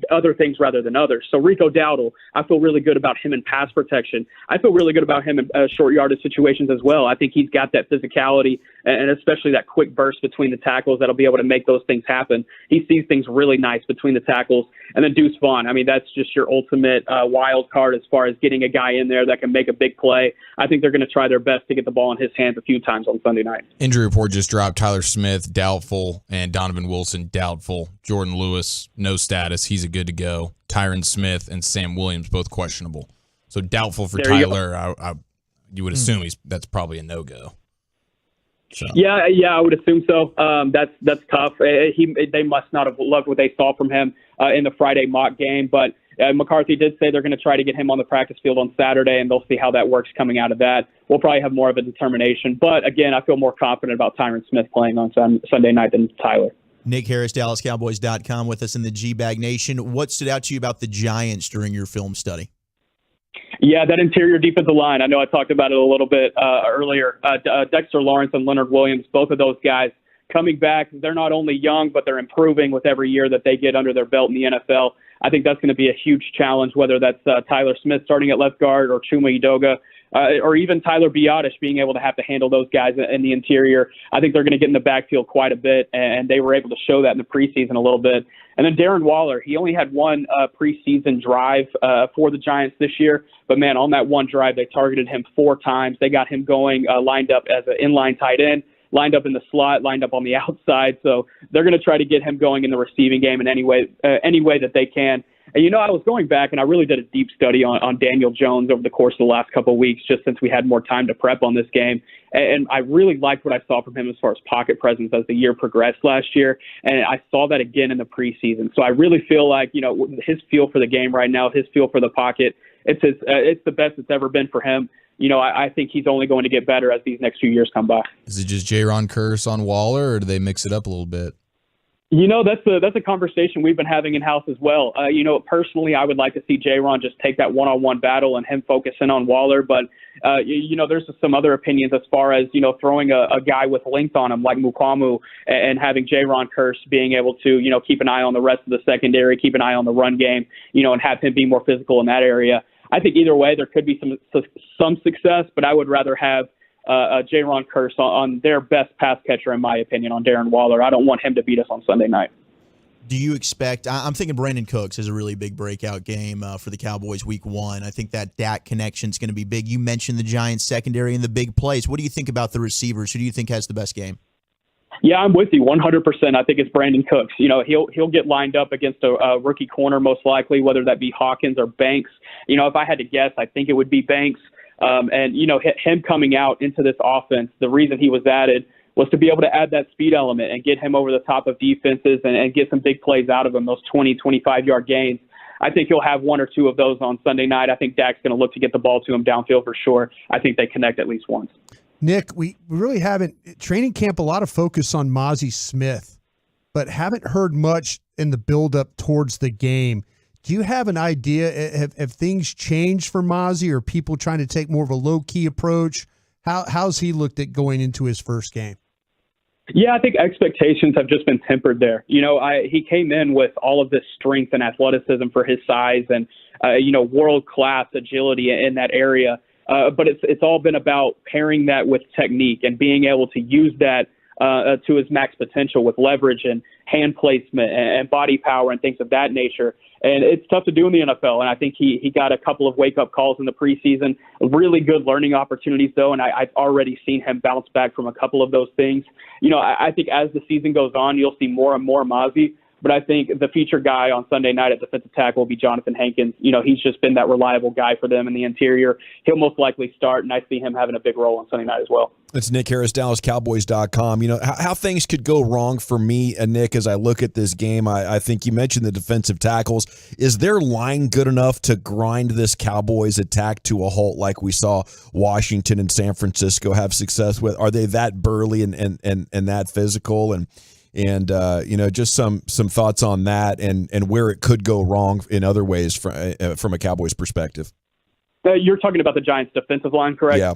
other things rather than others. So Rico Dowdle, I feel really good about him in pass protection. I feel really good about him in short yardage situations as well. I think he's got that physicality and especially that quick burst between the tackles that'll be able to make those things happen. He sees things really nice between the tackles. And then Deuce Vaughn, I mean, that's just your ultimate wild card as far as getting a guy in there that can make a big play. I think they're going to try their best to get the ball in his hands a few times on Sunday night. Injury report just dropped. Tyler Smith, doubtful, and Donovan Wilson, doubtful. Jordan Lewis, no status. He's a good to go. Tyron Smith and Sam Williams, both questionable. So doubtful for There you Tyler. You would assume that's probably a no-go. So. Yeah, I would assume so. That's tough. They must not have loved what they saw from him in the Friday mock game, but McCarthy did say they're going to try to get him on the practice field on Saturday, and they'll see how that works coming out of that. We'll probably have more of a determination. But, again, I feel more confident about Tyron Smith playing on Sunday night than Tyler. Nick Harris, DallasCowboys.com with us in the G-Bag Nation. What stood out to you about the Giants during your film study? Yeah, that interior defensive line. I know I talked about it a little bit earlier. Dexter Lawrence and Leonard Williams, both of those guys coming back. They're not only young, but they're improving with every year that they get under their belt in the NFL. I think that's going to be a huge challenge, whether that's Tyler Smith starting at left guard or Chuma Edoga, or even Tyler Biotish being able to have to handle those guys in the interior. I think they're going to get in the backfield quite a bit, and they were able to show that in the preseason a little bit. And then Darren Waller, he only had one preseason drive for the Giants this year, but man, on that one drive, they targeted him 4 times. They got him going, lined up as an inline tight end, lined up in the slot, lined up on the outside. So they're going to try to get him going in the receiving game in any way that they can. And, you know, I was going back and I really did a deep study on Daniel Jones over the course of the last couple of weeks, just since we had more time to prep on this game. And I really liked what I saw from him as far as pocket presence as the year progressed last year. And I saw that again in the preseason. So I really feel like, you know, his feel for the game right now, his feel for the pocket, it's the best it's ever been for him. You know, I think he's only going to get better as these next few years come by. Is it just Jaron Curse on Waller, or do they mix it up a little bit? You know, that's a conversation we've been having in-house as well. You know, personally, I would like to see Jaron just take that one-on-one battle and him focusing on Waller. But, you know, there's some other opinions as far as, you know, throwing a guy with length on him like Mukamu and having Jaron Curse being able to, you know, keep an eye on the rest of the secondary, keep an eye on the run game, you know, and have him be more physical in that area. I think either way there could be some success, but I would rather have Jaron Curse on their best pass catcher, in my opinion, on Darren Waller. I don't want him to beat us on Sunday night. Do you expect – I'm thinking Brandon Cooks is a really big breakout game for the Cowboys week 1. I think that Dak connection is going to be big. You mentioned the Giants secondary and the big plays. What do you think about the receivers? Who do you think has the best game? Yeah, I'm with you 100%. I think it's Brandon Cooks. You know, he'll get lined up against a rookie corner most likely, whether that be Hawkins or Banks. You know, if I had to guess, I think it would be Banks. And, you know, him coming out into this offense, the reason he was added was to be able to add that speed element and get him over the top of defenses and get some big plays out of him, those 20, 25-yard gains. I think he'll have 1 or 2 of those on Sunday night. I think Dak's going to look to get the ball to him downfield for sure. I think they connect at least once. Nick, we really haven't – training camp, a lot of focus on Mozzie Smith, but haven't heard much in the buildup towards the game. Do you have an idea? Have things changed for Mozzie, or people trying to take more of a low-key approach? How's he looked at going into his first game? Yeah, I think expectations have just been tempered there. You know, he came in with all of this strength and athleticism for his size and, you know, world-class agility in that area. But it's all been about pairing that with technique and being able to use that to his max potential with leverage and hand placement and body power and things of that nature. And it's tough to do in the NFL. And I think he got a couple of wake-up calls in the preseason, really good learning opportunities, though. And I've already seen him bounce back from a couple of those things. You know, I think as the season goes on, you'll see more and more Mozzie. But I think the featured guy on Sunday night at defensive tackle will be Jonathan Hankins. He's just been that reliable guy for them in the interior. He'll most likely start, and I see him having a big role on Sunday night as well. It's Nick Harris, DallasCowboys.com. How things could go wrong for me, Nick, as I look at this game. I think you mentioned the defensive tackles. Is their line good enough to grind this Cowboys attack to a halt like we saw Washington and San Francisco have success with? Are they that burly and that physical? And just some thoughts on that and where it could go wrong in other ways from a Cowboys perspective. You're talking about the Giants' defensive line, correct? Yeah.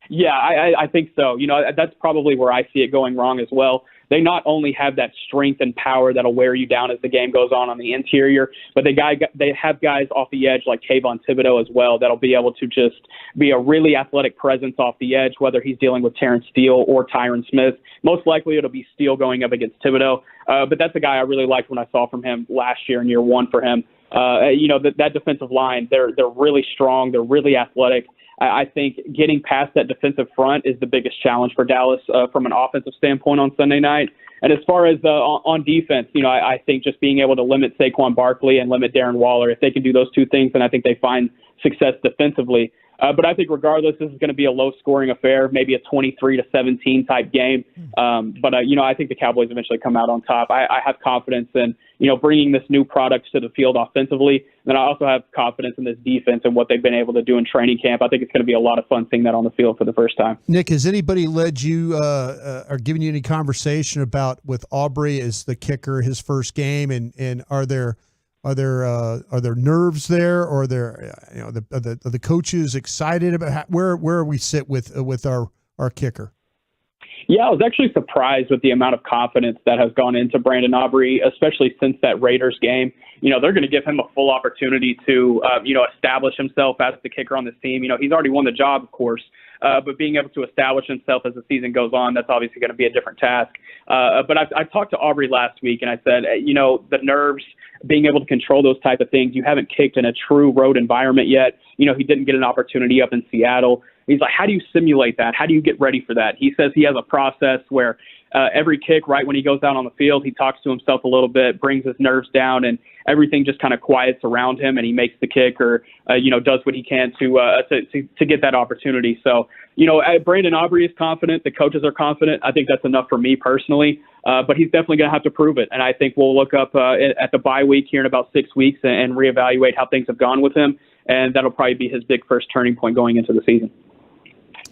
Yeah, I think so. That's probably where I see it going wrong as well. They not only have that strength and power that'll wear you down as the game goes on the interior, but they have guys off the edge like Kayvon Thibodeau as well that'll be able to just be a really athletic presence off the edge, whether he's dealing with Terrence Steele or Tyron Smith. Most likely it'll be Steele going up against Thibodeau, but that's a guy I really liked when I saw from him last year in year one for him. That defensive line, they're really strong, they're really athletic. I think getting past that defensive front is the biggest challenge for Dallas from an offensive standpoint on Sunday night. And as far as on defense, I think just being able to limit Saquon Barkley and limit Darren Waller, if they can do those two things, then I think they find success defensively. But I think regardless, this is going to be a low-scoring affair, maybe a 23-17 type game. But I think the Cowboys eventually come out on top. I have confidence in bringing this new product to the field offensively. And I also have confidence in this defense and what they've been able to do in training camp. I think it's going to be a lot of fun seeing that on the field for the first time. Nick, has anybody led you or given you any conversation about with Aubrey as the kicker, his first game, and are there nerves there, or are the coaches excited about where we sit with our kicker? Yeah, I was actually surprised with the amount of confidence that has gone into Brandon Aubrey, especially since that Raiders game. They're going to give him a full opportunity to, establish himself as the kicker on this team. He's already won the job, of course, but being able to establish himself as the season goes on, that's obviously going to be a different task. But I talked to Aubrey last week, and I said, the nerves, being able to control those type of things. You haven't kicked in a true road environment yet. He didn't get an opportunity up in Seattle. He's like, how do you simulate that? How do you get ready for that? He says he has a process where every kick, right when he goes out on the field, he talks to himself a little bit, brings his nerves down, and everything just kind of quiets around him, and he makes the kick or, does what he can to get that opportunity. So, Brandon Aubrey is confident. The coaches are confident. I think that's enough for me personally, but he's definitely going to have to prove it. And I think we'll look up at the bye week here in about 6 weeks and reevaluate how things have gone with him. And that'll probably be his big first turning point going into the season.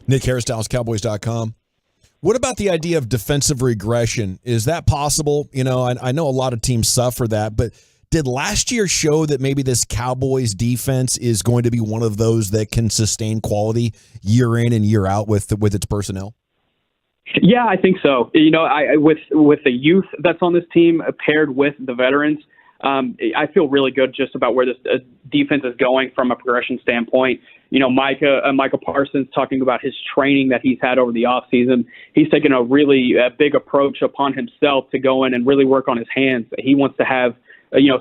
Nick Harris, DallasCowboys.com. What about the idea of defensive regression? Is that possible? I know a lot of teams suffer that, but did last year show that maybe this Cowboys defense is going to be one of those that can sustain quality year in and year out with its personnel? Yeah, I think so. With the youth that's on this team paired with the veterans, I feel really good just about where this defense is going from a progression standpoint. Michael Parsons talking about his training that he's had over the offseason. He's taken a really big approach upon himself to go in and really work on his hands. He wants to have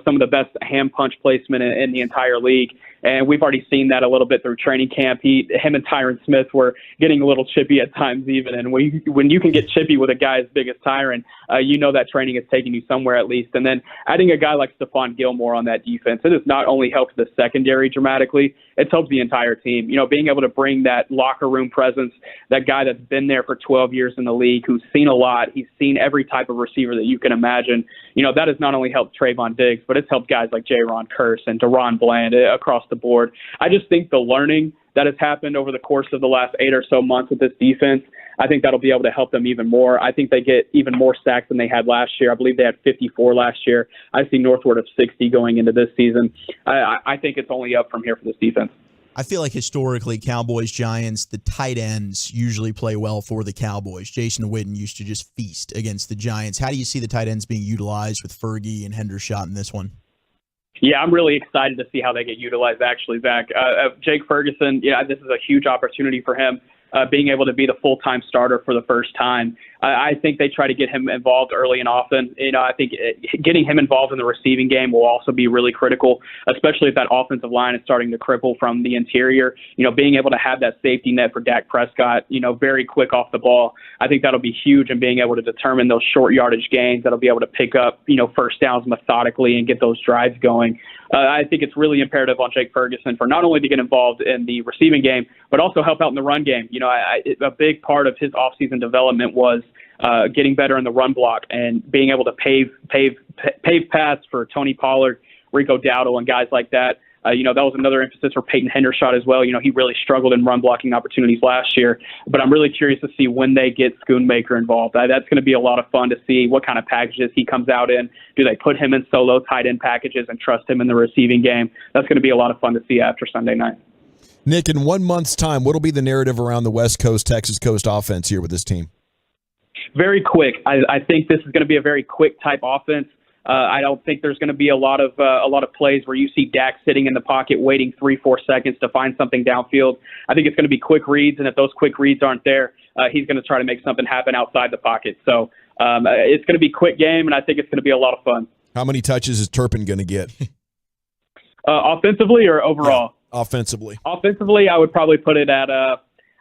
some of the best hand punch placement in the entire league. And we've already seen that a little bit through training camp. Him and Tyron Smith were getting a little chippy at times even. And when you can get chippy with a guy as big as Tyron, that training is taking you somewhere at least. And then adding a guy like Stephon Gilmore on that defense, it has not only helped the secondary dramatically, it's helped the entire team. Being able to bring that locker room presence, that guy that's been there for 12 years in the league, who's seen a lot, he's seen every type of receiver that you can imagine. That has not only helped Trayvon Diggs, but it's helped guys like Jaron Kearse and Deron Bland across the board. I just think the learning that has happened over the course of the last 8 or so months with this defense, I think that'll be able to help them even more. I think they get even more sacks than they had last year. I believe they had 54 last year. I see northward of 60 going into this season. I think it's only up from here for this defense. I feel like historically, Cowboys-Giants, the tight ends usually play well for the Cowboys. Jason Witten used to just feast against the Giants. How do you see the tight ends being utilized with Fergie and Hendershot in this one? Yeah, I'm really excited to see how they get utilized, actually, Zach. Jake Ferguson, this is a huge opportunity for him, being able to be the full-time starter for the first time. I think they try to get him involved early and often. I think getting him involved in the receiving game will also be really critical, especially if that offensive line is starting to cripple from the interior. Being able to have that safety net for Dak Prescott, very quick off the ball, I think that'll be huge in being able to determine those short yardage gains that'll be able to pick up, first downs methodically and get those drives going. I think it's really imperative on Jake Ferguson for not only to get involved in the receiving game, but also help out in the run game. A big part of his offseason development was getting better in the run block and being able to pave paths for Tony Pollard, Rico Dowdle, and guys like that. That was another emphasis for Peyton Hendershot as well. He really struggled in run blocking opportunities last year, but I'm really curious to see when they get Schoonmaker involved. That's going to be a lot of fun to see what kind of packages he comes out in. Do they put him in solo tight end packages and trust him in the receiving game? That's going to be a lot of fun to see after Sunday night. Nick, in 1 month's time, what will be the narrative around the West Coast, Texas Coast offense here with this team? Very quick. I think this is going to be a very quick type offense. I don't think there's going to be a lot of plays where you see Dak sitting in the pocket waiting 3-4 seconds to find something downfield. I think it's going to be quick reads, and if those quick reads aren't there, he's going to try to make something happen outside the pocket. So it's going to be a quick game, and I think it's going to be a lot of fun. How many touches is Turpin going to get? Offensively or overall? Yeah, offensively. Offensively, I would probably put it at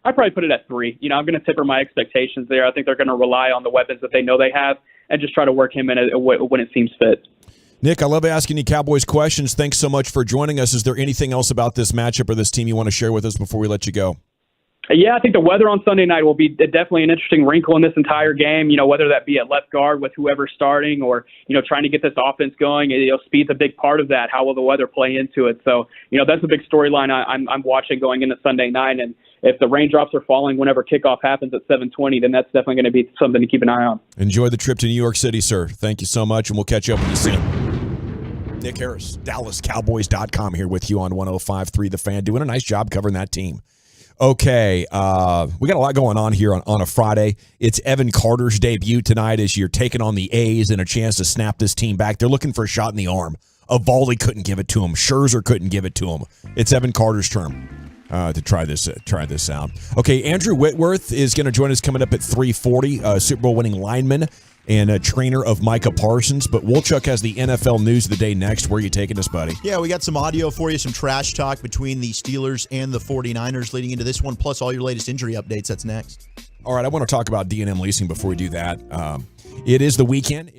I'd probably put it at 3. I'm going to temper my expectations there. I think they're going to rely on the weapons that they know they have and just try to work him in when it seems fit. Nick, I love asking you Cowboys questions. Thanks so much for joining us. Is there anything else about this matchup or this team you want to share with us before we let you go? Yeah, I think the weather on Sunday night will be definitely an interesting wrinkle in this entire game, whether that be at left guard with whoever's starting or, trying to get this offense going. Speed's a big part of that. How will the weather play into it? So, that's a big storyline I'm watching going into Sunday night. And if the raindrops are falling whenever kickoff happens at 7:20, then that's definitely going to be something to keep an eye on. Enjoy the trip to New York City, sir. Thank you so much, and we'll catch up with you soon. Nick Harris, DallasCowboys.com here with you on 105.3 The Fan, doing a nice job covering that team. Okay, we got a lot going on here on a Friday. It's Evan Carter's debut tonight as you're taking on the A's and a chance to snap this team back. They're looking for a shot in the arm. Evaldi couldn't give it to him. Scherzer couldn't give it to him. It's Evan Carter's turn to try this out. Okay, Andrew Whitworth is going to join us coming up at 3:40, Super Bowl winning lineman and a trainer of Micah Parsons. But Wolchuk has the NFL news of the day next. Where are you taking us, buddy? Yeah, we got some audio for you, some trash talk between the Steelers and the 49ers leading into this one, plus all your latest injury updates. That's next. All right, I want to talk about D&M Leasing before we do that. It is the weekend.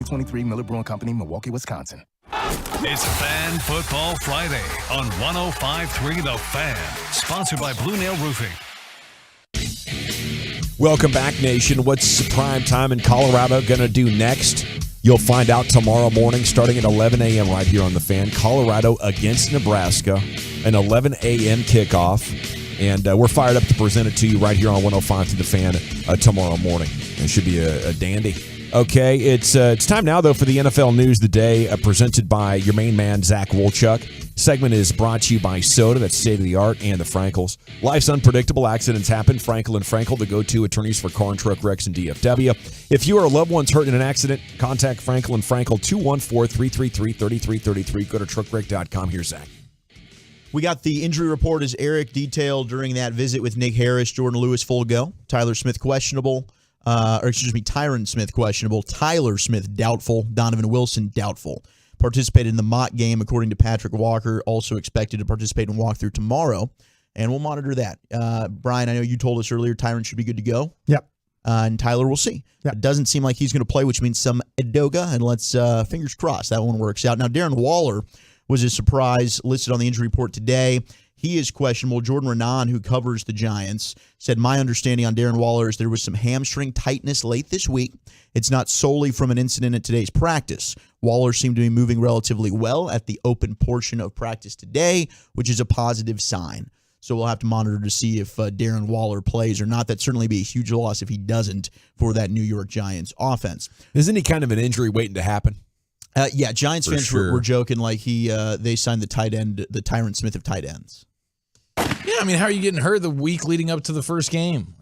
23 Miller Brewing Company, Milwaukee, Wisconsin. It's Fan Football Friday on 105.3 The Fan, sponsored by Blue Nail Roofing. Welcome back, Nation. What's prime time in Colorado going to do next? You'll find out tomorrow morning starting at 11 a.m. right here on The Fan. Colorado against Nebraska, an 11 a.m. kickoff. And we're fired up to present it to you right here on 105 to The Fan tomorrow morning. It should be a dandy. Okay, it's time now, though, for the NFL News of the Day, presented by your main man, Zach Wolchuk. Segment is brought to you by Soda, that's state-of-the-art, and the Frankels. Life's unpredictable. Accidents happen. Frankel and Frankel, the go-to attorneys for car and truck wrecks in DFW. If you or a loved one's hurt in an accident, contact Frankel and Frankel, 214-333-3333. Go to truckwreck.com. Here's Zach. We got the injury report as Eric detailed during that visit with Nick Harris. Jordan Lewis, full go. Tyron Smith, questionable. Tyler Smith, doubtful. Donovan Wilson, doubtful. Participated in the mock game, according to Patrick Walker. Also expected to participate in walkthrough tomorrow, and we'll monitor that. Brian, I know you told us earlier Tyron should be good to go. Yep. And Tyler, we'll see. Yep. It doesn't seem like he's going to play, which means some Edoga, and let's fingers crossed that one works out. Now, Darren Waller was a surprise, listed on the injury report today. He is questionable. Jordan Renan, who covers the Giants, said, my understanding on Darren Waller is there was some hamstring tightness late this week. It's not solely from an incident at today's practice. Waller seemed to be moving relatively well at the open portion of practice today, which is a positive sign. So we'll have to monitor to see if Darren Waller plays or not. That'd certainly be a huge loss if he doesn't for that New York Giants offense. Isn't he kind of an injury waiting to happen? Yeah, Giants fans were joking like they signed the tight end, the Tyron Smith of tight ends. Yeah, I mean, how are you getting hurt the week leading up to the first game?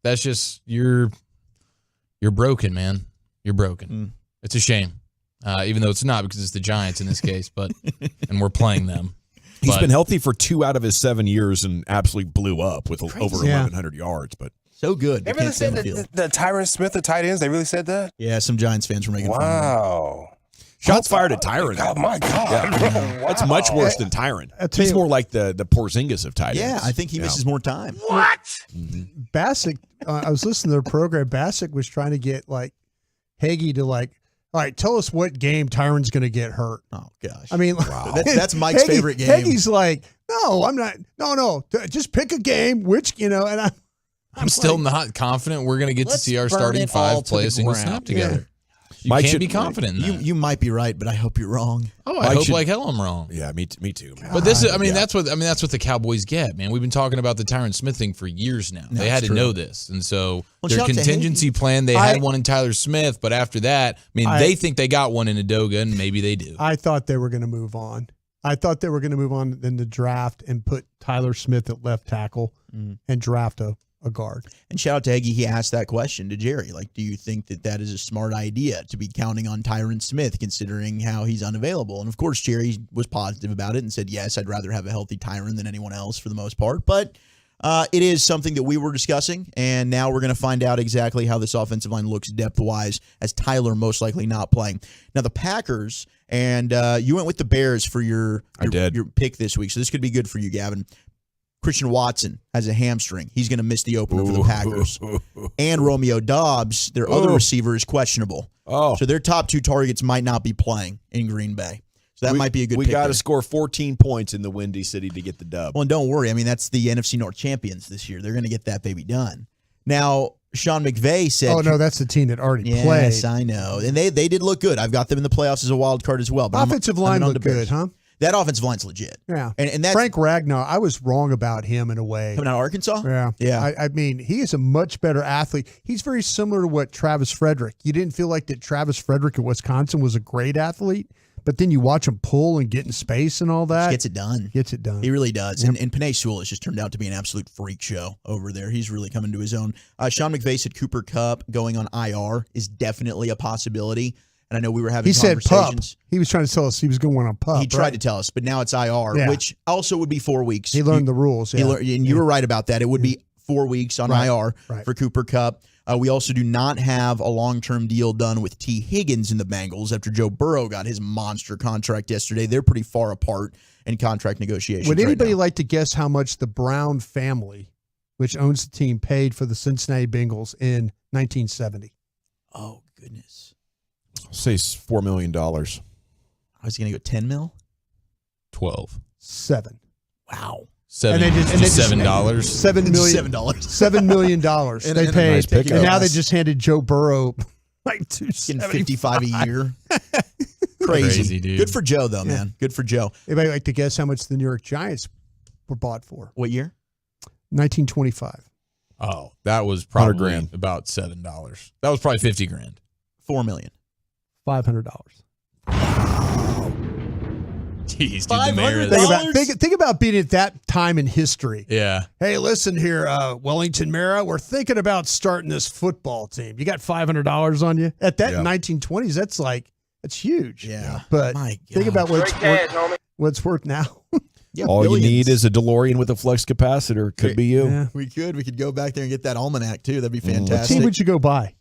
That's just you're broken, man. You're broken. It's a shame, even though it's not because it's the Giants in this case, but and we're playing them. He's been healthy for 2 out of his 7 years and absolutely blew up with over 1,100 yards. But so good. They really said the Tyron Smith of tight ends. They really said that. Yeah, some Giants fans were making fun of him. Wow. Shots fired at Tyron. Oh, my God. Yeah. Wow. That's much worse than Tyron. He's more like the Porzingis of tight ends. Yeah, I think he misses more time. What? Bassick, I was listening to their program. Bassick was trying to get, Hagee to, all right, tell us what game Tyron's going to get hurt. Oh, gosh. I mean, wow. that's Mike's favorite game. Hagee's like, no, I'm not. No, just pick a game, and I'm still not confident we're going to get to see our starting 5 play a single snap together. Yeah. You can't be confident in that. You might be right, but I hope you're wrong. Oh, I hope like hell I'm wrong. Yeah, me too. Man. But this is, that's what the Cowboys get, man. We've been talking about the Tyron Smith thing for years now. They had to know this, and so their contingency plan. They had one in Tyler Smith, but after that, they think they got one in Edoga, and maybe they do. I thought they were going to move on. I thought they were going to move on in the draft and put Tyler Smith at left tackle and draft a guard. And shout out to Eggie, he asked that question to Jerry. Do you think that is a smart idea to be counting on Tyron Smith considering how he's unavailable? And of course, Jerry was positive about it and said, yes, I'd rather have a healthy Tyron than anyone else for the most part. But it is something that we were discussing, and now we're going to find out exactly how this offensive line looks depth-wise as Tyler most likely not playing. Now, the Packers, and you went with the Bears for your pick this week, so this could be good for you, Gavin. Christian Watson has a hamstring. He's going to miss the opener for the Packers. And Romeo Doubs, their other receiver, is questionable. So their top 2 targets might not be playing in Green Bay. So that might be a good pick. We got to score 14 points in the Windy City to get the dub. Well, and don't worry. That's the NFC North champions this year. They're going to get that baby done. Now, Sean McVay said... Oh, no, that's the team that already played. Yes, I know. And they did look good. I've got them in the playoffs as a wild card as well. But offensive line looked good, huh? That offensive line's legit. Yeah. And that's Frank Ragnow, I was wrong about him in a way. Coming out of Arkansas? Yeah. Yeah. He is a much better athlete. He's very similar to what Travis Frederick. You didn't feel like that Travis Frederick at Wisconsin was a great athlete, but then you watch him pull and get in space and all that. He gets it done. He really does. Yep. And Penei Sewell has just turned out to be an absolute freak show over there. He's really coming to his own. Sean McVay said Cooper Kupp going on IR is definitely a possibility. And I know we were having conversations. Said pup. He was trying to tell us he was going on pup. He tried to tell us, but now it's IR, which also would be 4 weeks. He learned the rules. Yeah. And you were right about that. It would be 4 weeks on IR for Cooper Kupp. We also do not have a long-term deal done with T. Higgins in the Bengals after Joe Burrow got his monster contract yesterday. They're pretty far apart in contract negotiations. Would anybody like to guess how much the Brown family, which owns the team, paid for the Cincinnati Bengals in 1970? Oh, goodness. I'll say $4 million. I was going to go 10 mil. 12. 7. Wow. $7 million. $7 million. They paid, nice and now they just handed Joe Burrow like $255 a year. Crazy, dude. Good for Joe, though, man. Good for Joe. Anybody like to guess how much the New York Giants were bought for? What year? 1925. Oh, that was probably about $7. That was probably $50,000. $4 million. $500. Jeez, dude, the mayor think about being at that time in history. Yeah. Hey, listen here, Wellington Mara, we're thinking about starting this football team. You got $500 on you? At that 1920s, that's huge. Yeah. But think about what's worth now. All you need is a DeLorean with a flux capacitor. Could be you. Yeah. We could go back there and get that almanac, too. That'd be What fantastic. team would you go buy?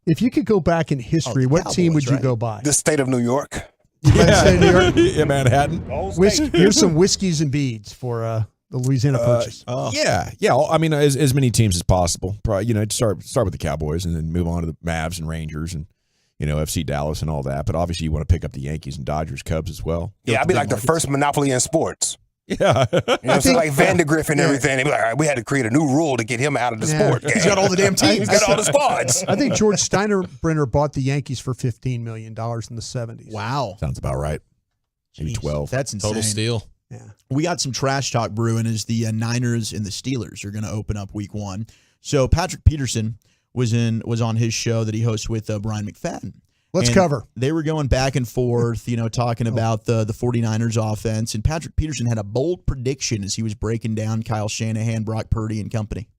If you could go back in history, what team would you right? go buy? The state of New York. New York? In Manhattan. Here's some whiskeys and beads for the Louisiana Purchase. Yeah. I mean, as many teams as possible. Probably, start with the Cowboys and then move on to the Mavs and Rangers and FC Dallas and all that. But obviously, you want to pick up the Yankees and Dodgers, Cubs as well. Yeah, I'd be like the first monopoly in sports. Yeah. So like Vandegrift and everything. They'd be like, all right, we had to create a new rule to get him out of the sport. He's got all the damn teams. He's got all the squads. I think George Steinbrenner bought the Yankees for $15 million in the 70s. Wow. Sounds about right. Maybe 12. That's insane. Total steal. Yeah. We got some trash talk brewing as the Niners and the Steelers are going to open up week 1. So Patrick Peterson was on his show that he hosts with Brian McFadden. Let's And cover. They were going back and forth, talking about the 49ers offense. And Patrick Peterson had a bold prediction as he was breaking down Kyle Shanahan, Brock Purdy, and company.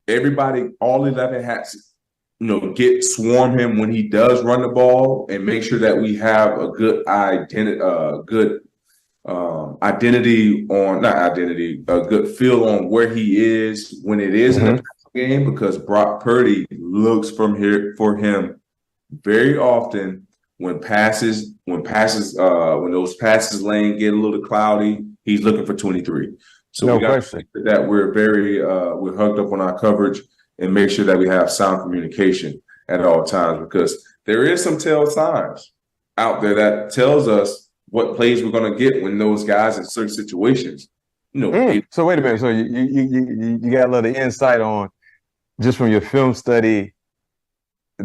Everybody, all 11 hats, swarm him when he does run the ball and make sure that we have a good a good feel on where he is when it is in the game, because Brock Purdy looks for him very often when those passes lane get a little cloudy, he's looking for 23. So we got to make sure that we're we're hooked up on our coverage and make sure that we have sound communication at all times, because there is some tell signs out there that tells us what plays we're going to get when those guys in certain situations. So wait a minute. So you got a little insight on just from your film study,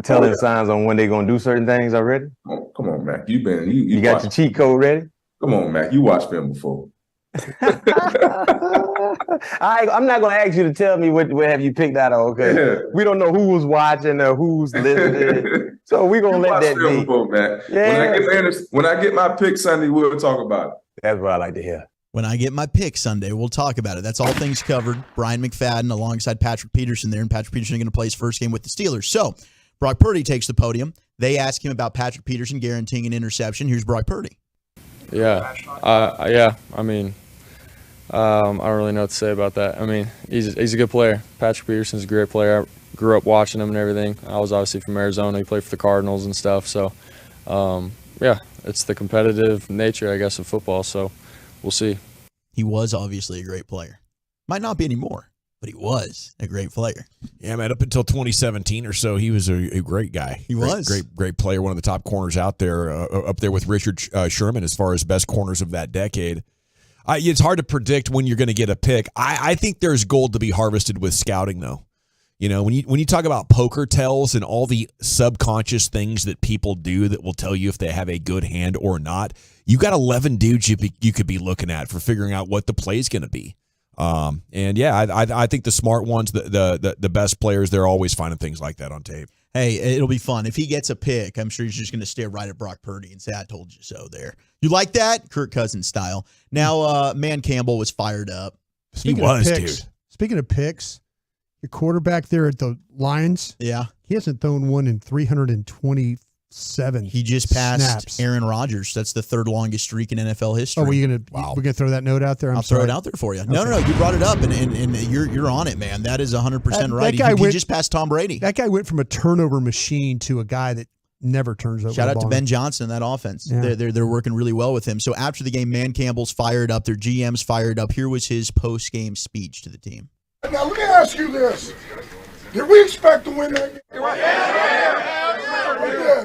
telling signs on when they're going to do certain things already? Oh, come on, Mac. You got your cheat code ready? Come on, Mac. You watched film before. I'm not going to ask you to tell me what have you picked out of, okay? Yeah. We don't know who's watching or who's listening. So we're going to let that be. Before, Mac. Yeah. When I get my pick Sunday, we'll talk about it. That's what I like to hear. When I get my pick Sunday, we'll talk about it. That's all things covered. Brian McFadden alongside Patrick Peterson there, and Patrick Peterson is going to play his first game with the Steelers. So Brock Purdy takes the podium. They ask him about Patrick Peterson guaranteeing an interception. Here's Brock Purdy. Yeah. I mean, I don't really know what to say about that. I mean, he's a good player. Patrick Peterson's a great player. I grew up watching him and everything. I was obviously from Arizona. He played for the Cardinals and stuff. So, it's the competitive nature, I guess, of football. So we'll see. He was obviously a great player. Might not be anymore, but he was a great player. Yeah, man, up until 2017 or so, he was a great guy. He was. Great player, one of the top corners out there, up there with Richard Sherman as far as best corners of that decade. It's hard to predict when you're going to get a pick. I think there's gold to be harvested with scouting, though. When you talk about poker tells and all the subconscious things that people do that will tell you if they have a good hand or not, you got 11 dudes you could be looking at for figuring out what the play is going to be. I think the smart ones, the best players, they're always finding things like that on tape. Hey, it'll be fun. If he gets a pick, I'm sure he's just going to stare right at Brock Purdy and say, I told you so there. You like that? Kirk Cousins style. Now, Man Campbell was fired up. Speaking of picks, your quarterback there at the Lions, he hasn't thrown one in 327 He just passed snaps. Aaron Rodgers. That's the third longest streak in NFL history. Oh, we're gonna throw that note out there? I'll throw it out there for you. No. You brought it up, and you're on it, man. That is 100% right. He just passed Tom Brady. That guy went from a turnover machine to a guy that never turns over. Shout out to Ben Johnson in that offense. Yeah. They're working really well with him. So after the game, Man Campbell's fired up. Their GM's fired up. Here was his post-game speech to the team. Now let me ask you this: did we expect to win that game? Yeah.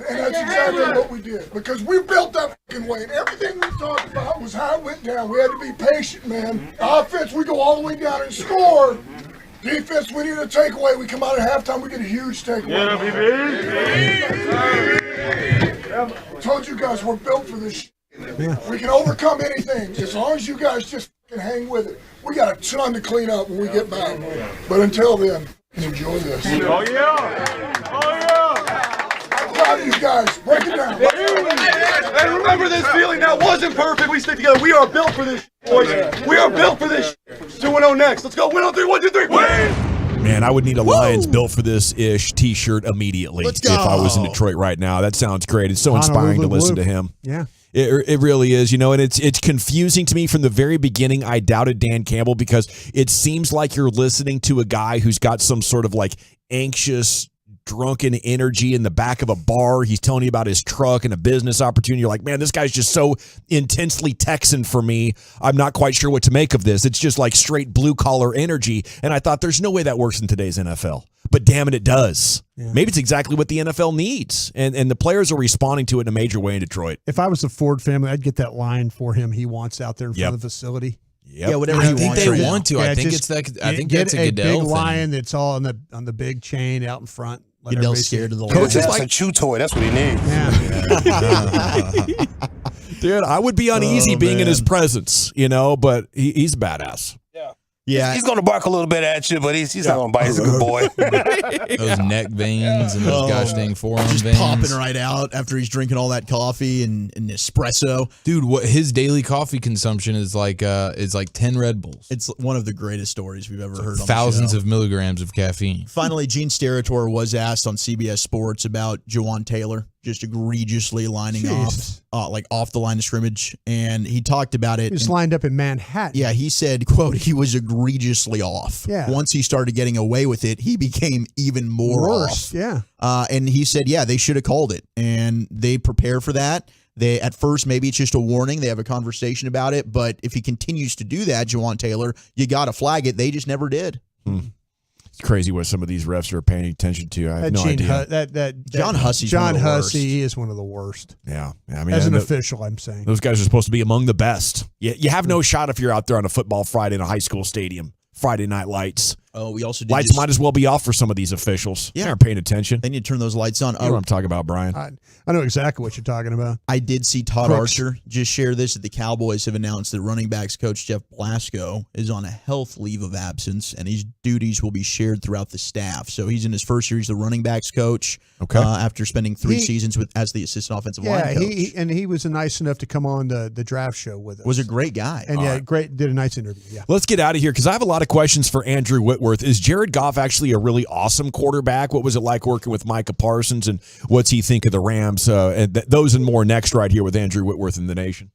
And that's exactly exactly what we did because we built that fucking way. And everything we talked about was how it went down. We had to be patient, man. Offense, we go all the way down and score. Defense, we need a takeaway. We come out at halftime, we get a huge takeaway. Yeah, baby. I told you guys we're built for this shit. Yeah. We can overcome anything as long as you guys just hang with it. We got a ton to clean up when we get back. But until then, enjoy this. Oh, yeah. Oh, yeah. I'm proud of you guys. Break it down. And remember this feeling that wasn't perfect. We stick together. We are built for this, boys. We are built for this. 2-0 next. Let's go. Win on 3. 1, 2, 3. Win! Man, I would need a Lions built for this ish T-shirt immediately if I was in Detroit right now. That sounds great. It's so inspiring to listen to him. Yeah. It really is, and it's confusing to me from the very beginning. I doubted Dan Campbell because it seems like you're listening to a guy who's got some sort of like anxious, drunken energy in the back of a bar. He's telling you about his truck and a business opportunity. You're like, man, this guy's just so intensely Texan for me. I'm not quite sure what to make of this. It's just like straight blue collar energy, and I thought there's no way that works in today's NFL. But damn it does. Yeah. Maybe it's exactly what the NFL needs, and the players are responding to it in a major way in Detroit. If I was the Ford family, I'd get that line for him he wants out there in front of the facility. Yep. Yeah, whatever I think they want to. I think just, it's that. I think that's a Goodell big thing. lion that's all on the big chain out in front. Goodell's scared of the Coach, that's a chew toy. That's what he needs. Yeah. Dude, I would be uneasy being in his presence, but he's a badass. Yeah, he's going to bark a little bit at you, but he's not going to bite. He's a good boy. Those neck veins and those gosh dang forearm just veins. popping right out after he's drinking all that coffee and espresso. Dude, what his daily coffee consumption is like 10 Red Bulls. It's one of the greatest stories we've ever heard. Thousands of milligrams of caffeine. Finally, Gene Steratore was asked on CBS Sports about Jawan Taylor just egregiously lining off the line of scrimmage, and he talked about it. He was lined up in Manhattan. Yeah, he said, quote, he was egregiously off. Yeah. Once he started getting away with it, he became even more worse. off. Yeah. And he said, they should have called it, and they prepare for that. They at first, maybe it's just a warning. They have a conversation about it, but if he continues to do that, Jawan Taylor, you got to flag it. They just never did. It's crazy what some of these refs are paying attention to. I have no idea. John Hussey's John one of the Hussey is one of the worst. Yeah. I mean, as an official, I'm saying. Those guys are supposed to be among the best. You have no shot if you're out there on a football Friday in a high school stadium. Friday night lights. Oh, we also did lights might as well be off for some of these officials. Yeah. They aren't paying attention. They need to turn those lights on. You know what I'm talking about, Brian. I know exactly what you're talking about. I did see Todd Archer just share this that the Cowboys have announced that running backs coach Jeff Blasco is on a health leave of absence, and his duties will be shared throughout the staff. So he's in his first year. He's the running backs coach after spending 3 seasons as the assistant offensive line coach. He was nice enough to come on the draft show with us. Was a great guy. And did a nice interview. Yeah. Let's get out of here because I have a lot of questions for Andrew Whitworth. Is Jared Goff actually a really awesome quarterback? What was it like working with Micah Parsons, and what's he think of the Rams? And those and more next right here with Andrew Whitworth in the Nation.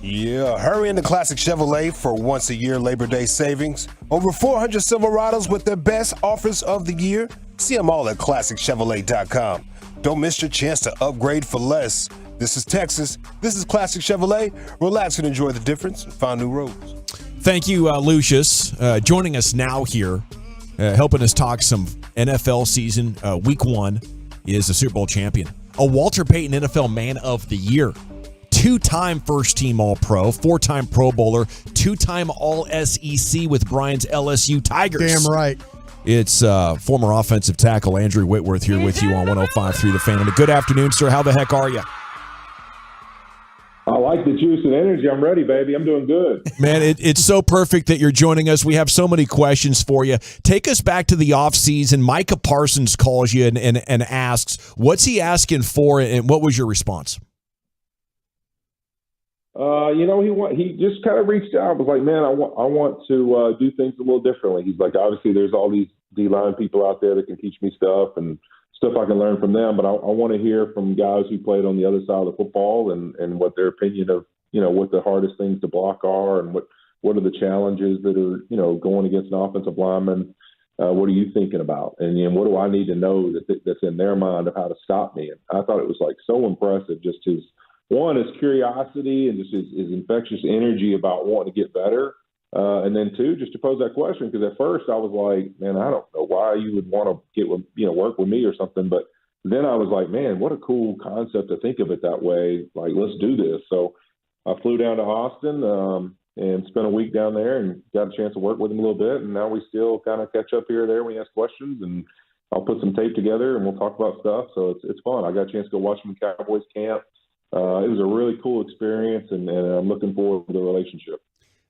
Yeah, hurry into Classic Chevrolet for once-a-year Labor Day savings. Over 400 Silverados with their best offers of the year. See them all at ClassicChevrolet.com. Don't miss your chance to upgrade for less. This is Texas. This is Classic Chevrolet. Relax and enjoy the difference and find new roads. Thank you, Lucius. Joining us now here, helping us talk some NFL season. Week 1 is the Super Bowl champion. A Walter Payton NFL Man of the Year. 2-time first-team All-Pro, 4-time Pro Bowler, 2-time All-SEC with Brian's LSU Tigers. Damn right. It's former offensive tackle Andrew Whitworth here with you on 105.3 The Fan. And a good afternoon, sir. How the heck are you? I like the juice and energy. I'm ready, baby. I'm doing good. Man, it's so perfect that you're joining us. We have so many questions for you. Take us back to the offseason. Micah Parsons calls you and asks, what's he asking for, and what was your response? He just kind of reached out. Was like, man, I want to do things a little differently. He's like, obviously, there's all these D-line people out there that can teach me stuff and stuff I can learn from them. But I want to hear from guys who played on the other side of the football and what their opinion of, what the hardest things to block are and what are the challenges that are, going against an offensive lineman. What are you thinking about? And what do I need to know that's in their mind of how to stop me? And I thought it was like so impressive, just his curiosity and just his infectious energy about wanting to get better. And then 2, just to pose that question, because at first I was like, man, I don't know why you would want to get with, work with me or something. But then I was like, man, what a cool concept to think of it that way. Like, let's do this. So I flew down to Austin and spent a week down there and got a chance to work with him a little bit. And now we still kind of catch up here or there when he asks questions, and I'll put some tape together and we'll talk about stuff. So it's fun. I got a chance to go watch him in Cowboys camp. It was a really cool experience, and I'm looking forward to the relationship.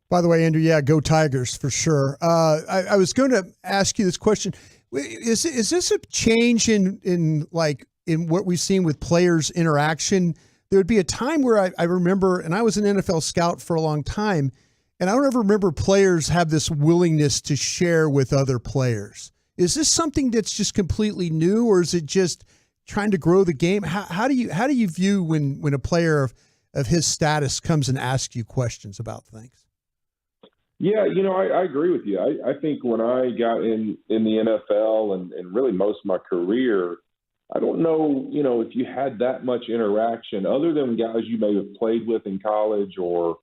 By the way, Andrew, yeah, go Tigers for sure. I was going to ask you this question: Is this a change in what we've seen with players' interaction? There would be a time where I remember, and I was an NFL scout for a long time, and I don't ever remember players have this willingness to share with other players. Is this something that's just completely new, or is it just trying to grow the game? How do you view when a player of his status comes and asks you questions about things? Yeah, I agree with you. I think when I got in the NFL and really most of my career, I don't know, if you had that much interaction other than guys you may have played with in college or,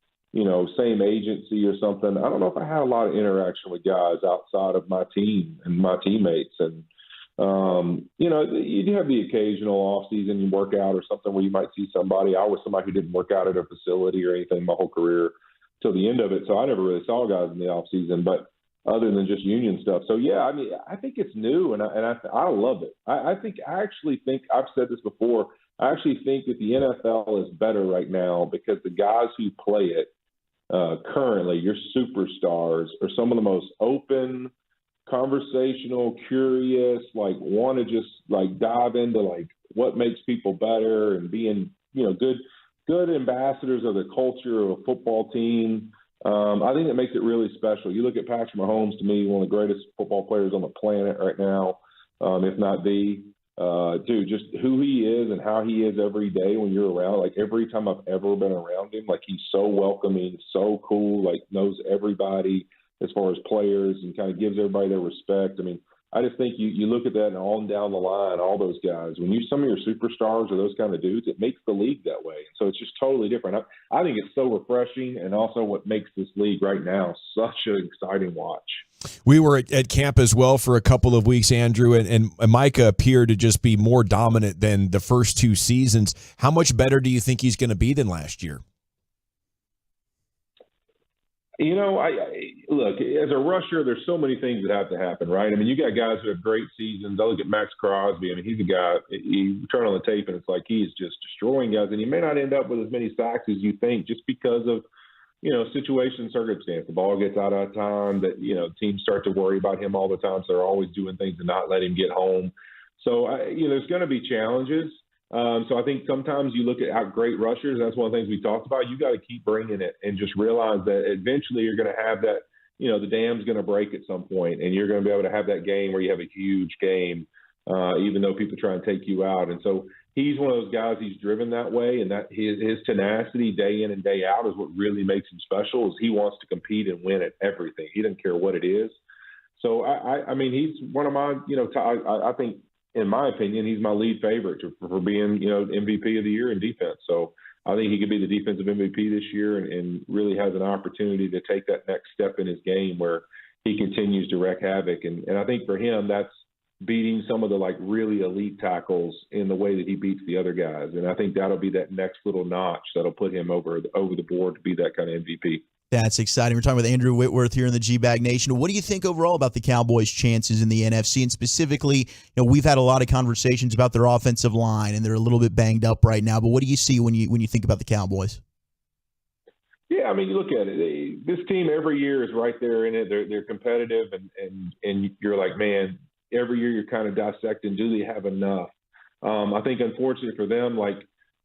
same agency or something. I don't know if I had a lot of interaction with guys outside of my team and my teammates. And you do have the occasional off-season workout or something where you might see somebody. I was somebody who didn't work out at a facility or anything my whole career till the end of it, so I never really saw guys in the off-season, but other than just union stuff. So, yeah, I think it's new, and I love it. I actually think I've said this before, I actually think that the NFL is better right now because the guys who play it currently, your superstars, are some of the most open, conversational, curious, want to just dive into what makes people better and being good ambassadors of the culture of a football team. I think it makes it really special. You look at Patrick Mahomes, to me, one of the greatest football players on the planet right now, if not the dude, just who he is and how he is every day when you're around. Every time I've ever been around him, he's so welcoming, so cool, knows everybody as far as players and kind of gives everybody their respect. I just think you look at that and on down the line, all those guys, when some of your superstars are those kind of dudes, it makes the league that way. So it's just totally different. I think it's so refreshing, and also what makes this league right now such an exciting watch. We were at camp as well for a couple of weeks, Andrew, and Micah appeared to just be more dominant than the first 2 seasons. How much better do you think he's going to be than last year? Look, as a rusher, there's so many things that have to happen, right? You got guys who have great seasons. I look at Max Crosby. He's a guy, you turn on the tape and it's like he's just destroying guys. And he may not end up with as many sacks as you think just because of, situation, circumstance. The ball gets out of time, that, teams start to worry about him all the time. So they're always doing things to not let him get home. So, there's going to be challenges. So I think sometimes you look at great rushers. That's one of the things we talked about. You got to keep bringing it and just realize that eventually you're going to have that, the dam's going to break at some point, and you're going to be able to have that game where you have a huge game, even though people try and take you out. And so he's one of those guys, he's driven that way, and that his tenacity day in and day out is what really makes him special. Is he wants to compete and win at everything. He doesn't care what it is. So I mean, he's one of my, I think, in my opinion, he's my lead favorite for being, MVP of the year in defense. So I think he could be the defensive MVP this year and really has an opportunity to take that next step in his game where he continues to wreak havoc. And I think for him, that's beating some of the really elite tackles in the way that he beats the other guys. And I think that'll be that next little notch that'll put him over the board to be that kind of MVP. That's exciting. We're talking with Andrew Whitworth here in the G-Bag Nation. What do you think overall about the Cowboys' chances in the NFC? And specifically, we've had a lot of conversations about their offensive line, and they're a little bit banged up right now. But what do you see when you think about the Cowboys? Yeah, I mean, you look at it. This team every year is right there in it. They're competitive, and you're like, man, every year you're kind of dissecting, do they have enough? I think, unfortunately for them,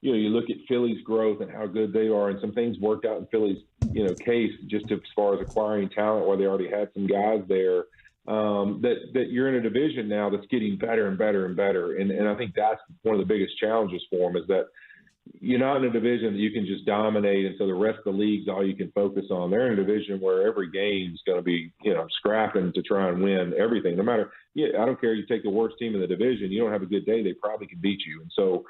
you look at Philly's growth and how good they are, and some things worked out in Philly's, case just as far as acquiring talent where they already had some guys there, that you're in a division now that's getting better and better and better. And I think that's one of the biggest challenges for them is that you're not in a division that you can just dominate, and so the rest of the league's all you can focus on. They're in a division where every game's going to be, scrapping to try and win everything. No matter, I don't care, you take the worst team in the division, you don't have a good day, they probably can beat you. And so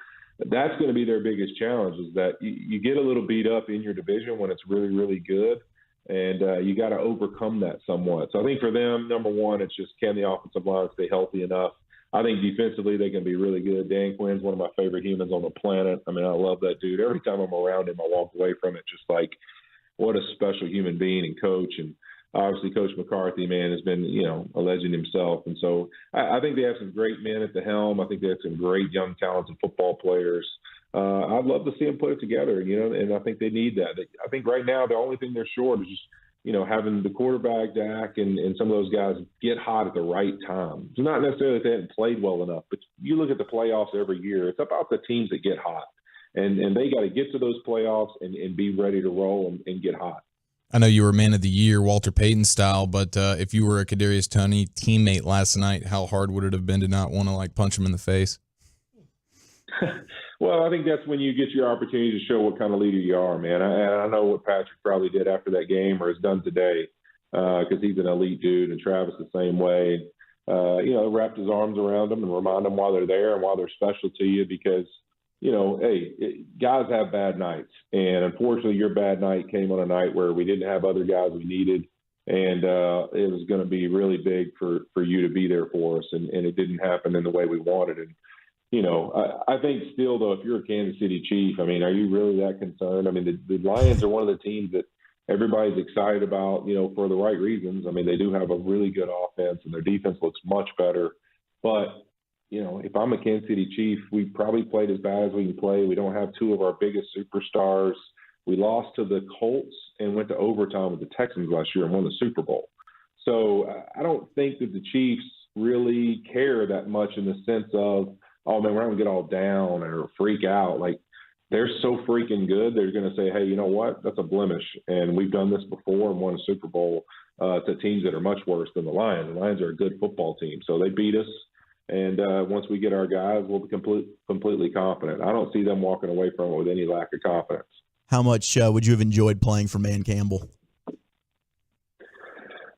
that's going to be their biggest challenge is that you get a little beat up in your division when it's really, really good, and you got to overcome that somewhat. So I think for them, number one, it's just can the offensive line stay healthy enough? I think defensively they can be really good. Dan Quinn's one of my favorite humans on the planet. I mean, I love that dude. Every time I'm around him, I walk away from it just like what a special human being and coach. And obviously Coach McCarthy, man, has been, a legend himself. And so I think they have some great men at the helm. I think they have some great young, talented football players. I'd love to see them put it together, and I think they need that. I think right now the only thing they're short is just, having the quarterback, Dak, and some of those guys get hot at the right time. It's not necessarily that they haven't played well enough, but you look at the playoffs every year, it's about the teams that get hot. And they got to get to those playoffs and be ready to roll and get hot. I know you were man of the year, Walter Payton style, but if you were a Kadarius Toney teammate last night, how hard would it have been to not want to punch him in the face? Well, I think that's when you get your opportunity to show what kind of leader you are, man. I know what Patrick probably did after that game or has done today because he's an elite dude, and Travis the same way. Wrapped his arms around them and remind them why they're there and why they're special to you because, guys have bad nights. And unfortunately, your bad night came on a night where we didn't have other guys we needed. And it was going to be really big for you to be there for us. And it didn't happen in the way we wanted. And, I think still, though, if you're a Kansas City Chief, I mean, are you really that concerned? I mean, the Lions are one of the teams that everybody's excited about, for the right reasons. I mean, they do have a really good offense, and their defense looks much better. But, if I'm a Kansas City Chief, we probably played as bad as we can play. We don't have two of our biggest superstars. We lost to the Colts and went to overtime with the Texans last year and won the Super Bowl. So I don't think that the Chiefs really care that much in the sense of, oh, man, we're not going to get all down or freak out. They're so freaking good, they're going to say, hey, you know what? That's a blemish. And we've done this before and won a Super Bowl to teams that are much worse than the Lions. The Lions are a good football team. So they beat us. And once we get our guys, we'll be completely confident. I don't see them walking away from it with any lack of confidence. How much would you have enjoyed playing for Man Campbell?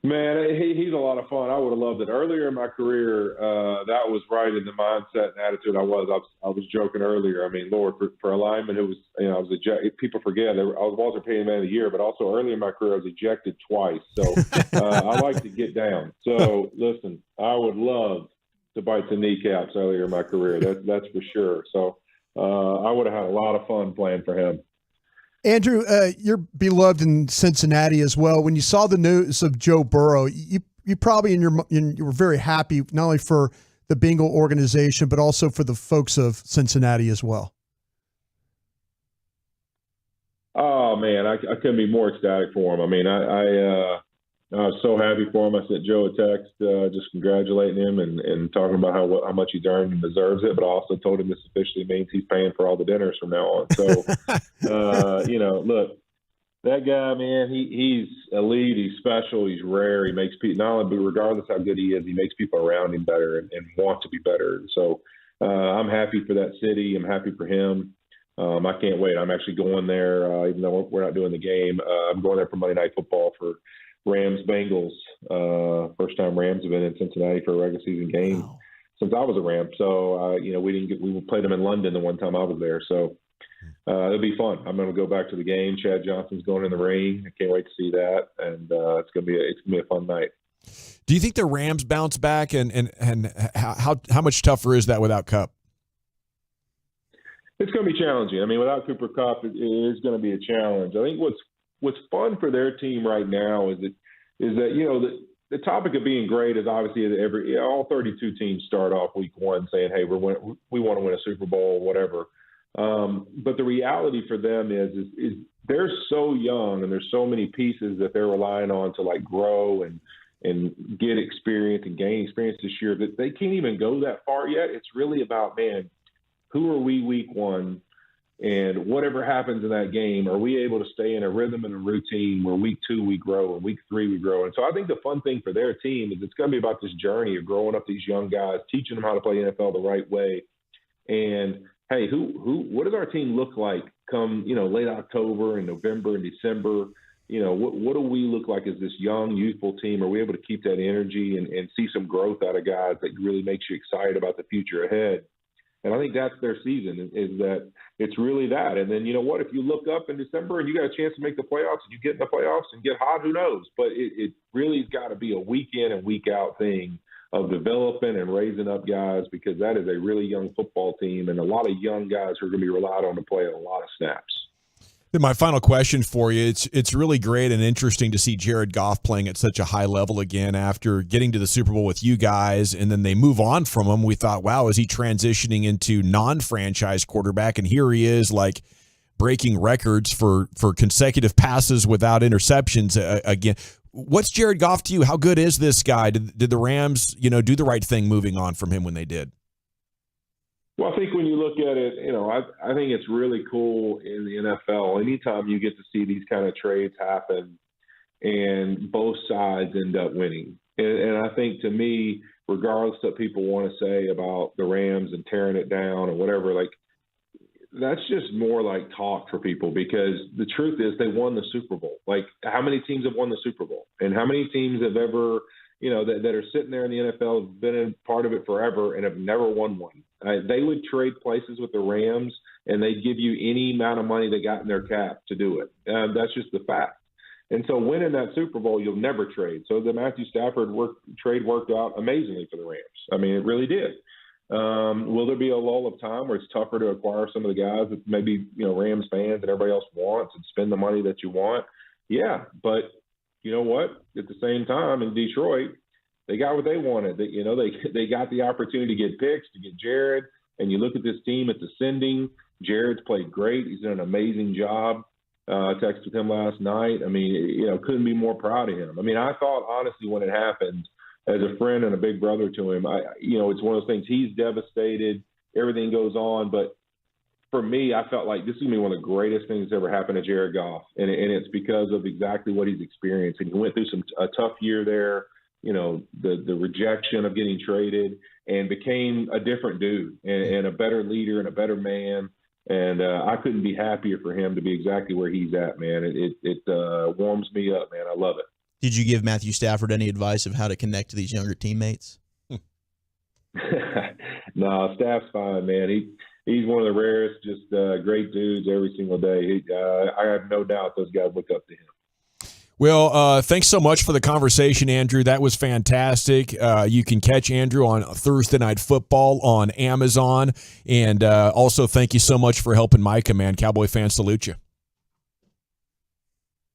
Man, he's a lot of fun. I would have loved it. Earlier in my career, that was right in the mindset and attitude I was joking earlier. I mean, Lord, for a lineman who was, I was ejected. People forget, I was Walter Payton Man of the Year, but also early in my career, I was ejected twice. So I like to get down. So, listen, I would love to bite some kneecaps earlier in my career. That's for sure. So I would have had a lot of fun playing for him. Andrew, you're beloved in Cincinnati as well. When you saw the news of Joe Burrow, you probably you were very happy not only for the Bengal organization but also for the folks of Cincinnati as well. Oh man, I couldn't be more ecstatic for him. I mean, I was so happy for him. I sent Joe a text just congratulating him and talking about how much he's earned and deserves it. But I also told him this officially means he's paying for all the dinners from now on. So, look, that guy, man, he's elite. He's special. He's rare. He makes people, not only, but regardless how good he is, he makes people around him better and want to be better. And so I'm happy for that city. I'm happy for him. I can't wait. I'm actually going there, even though we're not doing the game. I'm going there for Monday Night Football for Rams-Bengals. First time Rams have been in Cincinnati for a regular season game since I was a Ram. So, we played them in London the one time I was there. So it'll be fun. I'm going to go back to the game. Chad Johnson's going in the ring. I can't wait to see that. And it's going to be a fun night. Do you think the Rams bounce back, and how much tougher is that without Kupp? It's going to be challenging. I mean, without Cooper Kupp, it is going to be a challenge. I think what's fun for their team right now is that the topic of being great is obviously all 32 teams start off week one saying, hey, we want to win a Super Bowl or whatever. But the reality for them is they're so young and there's so many pieces that they're relying on to like grow and get experience and gain experience this year that they can't even go that far yet. It's really about, man, who are we week one? And whatever happens in that game, are we able to stay in a rhythm and a routine where week two we grow and week three we grow? And so I think the fun thing for their team is it's going to be about this journey of growing up these young guys, teaching them how to play NFL the right way. And, hey, what does our team look like come, late October and November and December? What do we look like as this young, youthful team? Are we able to keep that energy and see some growth out of guys that really makes you excited about the future ahead? And I think that's their season, is that it's really that. And then, you know what, if you look up in December and you got a chance to make the playoffs and you get in the playoffs and get hot, who knows? But it really's got to be a week in and week out thing of developing and raising up guys, because that is a really young football team and a lot of young guys who are going to be relied on to play a lot of snaps. My final question for you, it's really great and interesting to see Jared Goff playing at such a high level again after getting to the Super Bowl with you guys, and then they move on from him. We thought, wow, is he transitioning into non-franchise quarterback? And here he is, like, breaking records for consecutive passes without interceptions again. What's Jared Goff to you? How good is this guy? Did the Rams, do the right thing moving on from him when they did? Well, I think when you look at it, I think it's really cool in the NFL. Anytime you get to see these kind of trades happen and both sides end up winning. And I think, to me, regardless of what people want to say about the Rams and tearing it down or whatever, like, that's just more like talk for people, because the truth is they won the Super Bowl. Like, how many teams have won the Super Bowl? And how many teams have ever, that are sitting there in the NFL, have been a part of it forever and have never won one? They would trade places with the Rams, and they'd give you any amount of money they got in their cap to do it. That's just the fact. And so winning that Super Bowl, you'll never trade. So the Matthew Stafford trade worked out amazingly for the Rams. I mean, it really did. Will there be a lull of time where it's tougher to acquire some of the guys that maybe, Rams fans and everybody else wants and spend the money that you want? Yeah, but you know what? At the same time, in Detroit, they got what they wanted. They got the opportunity to get picks, to get Jared. And you look at this team, it's ascending. Jared's played great. He's done an amazing job. I texted with him last night. I mean, couldn't be more proud of him. I mean, I thought, honestly, when it happened, as a friend and a big brother to him, it's one of those things. He's devastated. Everything goes on. But for me, I felt like this is going to be one of the greatest things that's ever happened to Jared Goff. And it's because of exactly what he's experienced. And he went through a tough year there. The rejection of getting traded, and became a different dude and a better leader and a better man. And I couldn't be happier for him to be exactly where he's at, man. It warms me up, man. I love it. Did you give Matthew Stafford any advice of how to connect to these younger teammates? No, Staff's fine, man. He's one of the rarest, just great dudes every single day. I have no doubt those guys look up to him. Well, thanks so much for the conversation, Andrew. That was fantastic. You can catch Andrew on Thursday Night Football on Amazon. And also, thank you so much for helping Micah, man. Cowboy fans salute you.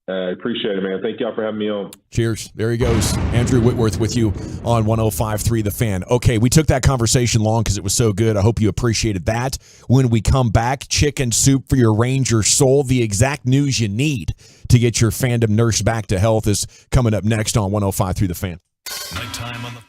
I appreciate it, man. Thank y'all for having me on. Cheers. There he goes. Andrew Whitworth with you on 105.3 The Fan. Okay, we took that conversation long because it was so good. I hope you appreciated that. When we come back, chicken soup for your Ranger soul. The exact news you need to get your fandom nursed back to health is coming up next on 105.3 The Fan. Nighttime on the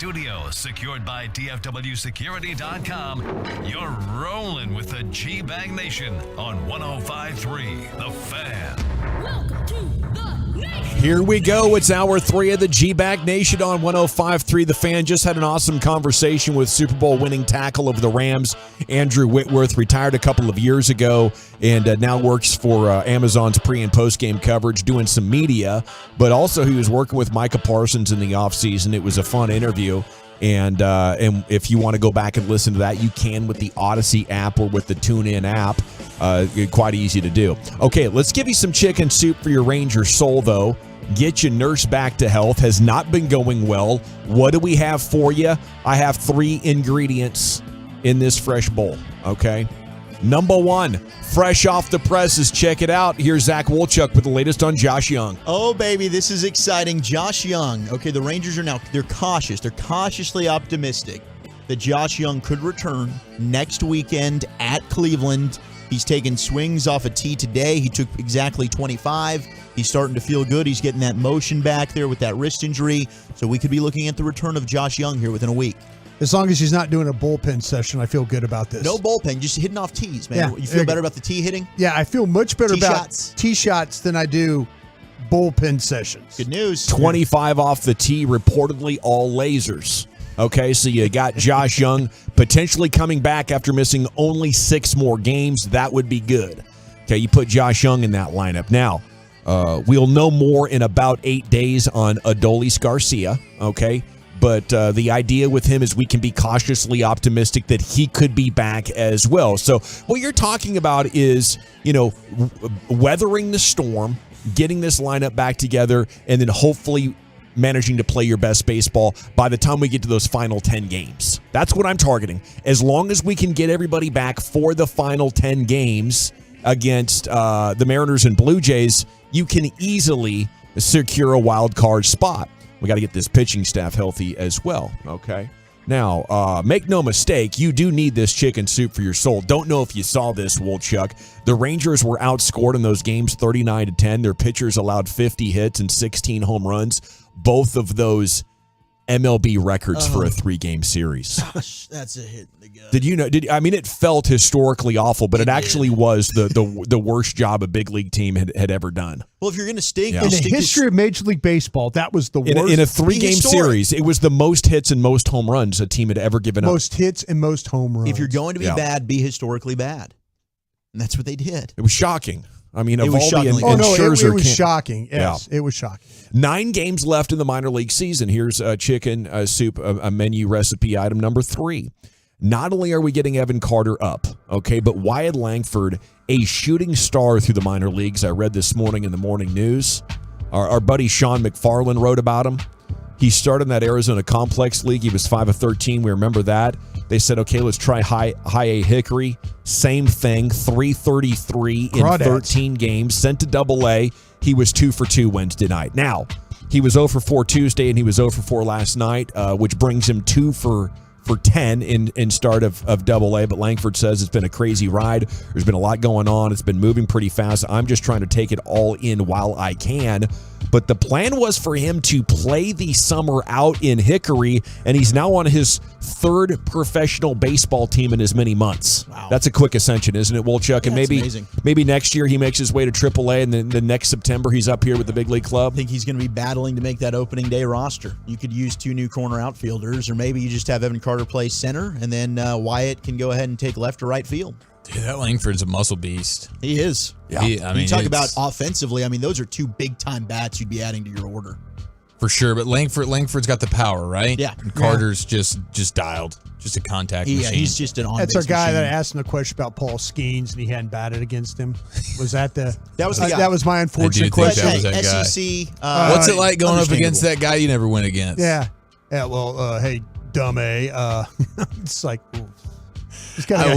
Studios, secured by DFWsecurity.com. You're rolling with the G-Bag Nation on 105.3 The Fan. Welcome to the Nation. Here we go. It's hour 3 of the G-Bag Nation on 105.3 The Fan. Just had an awesome conversation with Super Bowl winning tackle of the Rams, Andrew Whitworth, retired a couple of years ago and now works for Amazon's pre- and post-game coverage, doing some media, but also he was working with Micah Parsons in the offseason. It was a fun interview. And if you want to go back and listen to that, you can with the Odyssey app or with the TuneIn app. Quite easy to do. Okay, let's give you some chicken soup for your Ranger soul, though. Get your nurse back to health. Has not been going well. What do we have for you? I have 3 ingredients in this fresh bowl, okay? Number 1, fresh off the presses. Check it out. Here's Zach Wolchuk with the latest on Josh Young. Oh, baby, this is exciting. Josh Young. Okay, the Rangers are now, they're cautious. They're cautiously optimistic that Josh Young could return next weekend at Cleveland. He's taken swings off a tee today. He took exactly 25. He's starting to feel good. He's getting that motion back there with that wrist injury. So we could be looking at the return of Josh Young here within a week. As long as he's not doing a bullpen session, I feel good about this. No bullpen, just hitting off tees, man. Yeah, you feel better about the tee hitting? Yeah, I feel much better about shots. tee shots than I do bullpen sessions. Good news. 25 off the tee, reportedly all lasers. Okay, so you got Josh Young potentially coming back after missing only 6 more games. That would be good. Okay, you put Josh Young in that lineup. Now, We'll know more in about 8 days on Adolis Garcia, okay? But the idea with him is we can be cautiously optimistic that he could be back as well. So what you're talking about is, weathering the storm, getting this lineup back together, and then hopefully managing to play your best baseball by the time we get to those final 10 games. That's what I'm targeting. As long as we can get everybody back for the final 10 games against the Mariners and Blue Jays, you can easily secure a wild card spot. We got to get this pitching staff healthy as well, okay? Now, make no mistake, you do need this chicken soup for your soul. Don't know if you saw this, Wolchuk. The Rangers were outscored in those games 39-10. Their pitchers allowed 50 hits and 16 home runs. Both of those MLB records for a 3-game series. Gosh, that's a hit in the gut. Did you know? It felt historically awful, but it actually was the worst job a big league team had ever done. Well, if you're going to stink, in the history of Major League Baseball, that was the worst. In a 3-game series, it was the most hits and most home runs a team had ever given up. Most hits and most home runs. If you're going to be bad, be historically bad. And that's what they did. It was shocking. I mean, it was shocking. It was shocking. Yes, it was shocking. 9 games left in the minor league season. Here's chicken soup, a menu recipe item number 3. Not only are we getting Evan Carter up, okay, but Wyatt Langford, a shooting star through the minor leagues. I read this morning in the morning news. Our buddy Sean McFarland wrote about him. He started in that Arizona Complex League. He was 5 of 13. We remember that. They said, okay, let's try high A Hickory. Same thing, 333 in 13 games. Sent to Double A. He was 2 for 2 Wednesday night. Now, he was 0 for 4 Tuesday, and he was 0 for 4 last night, which brings him 2 for 10 in start of Double A. But Langford says it's been a crazy ride. There's been a lot going on. It's been moving pretty fast. I'm just trying to take it all in while I can. But the plan was for him to play the summer out in Hickory, and he's now on his 3rd professional baseball team in as many months. Wow. That's a quick ascension, isn't it, Wolchuk? Yeah, And maybe next year he makes his way to AAA, and then the next September he's up here with the big league club. I think he's going to be battling to make that opening day roster. You could use 2 new corner outfielders, or maybe you just have Evan Carter play center, and then Wyatt can go ahead and take left or right field. Dude, that Langford's a muscle beast. He is. Yeah. You talk about offensively, those are 2 big-time bats you'd be adding to your order. For sure, but Langford's got the power, right? Yeah. And Carter's just dialed. Just a contact machine. Yeah, he's just an on-base That's our guy machine. that asked him a question about Paul Skeens, and he hadn't batted against him. Was that the? That was the guy. That was my unfortunate question. That was that guy. SEC. What's it like going up against that guy you never win against? Yeah. Well, hey, dumb A. It's like. Ooh. I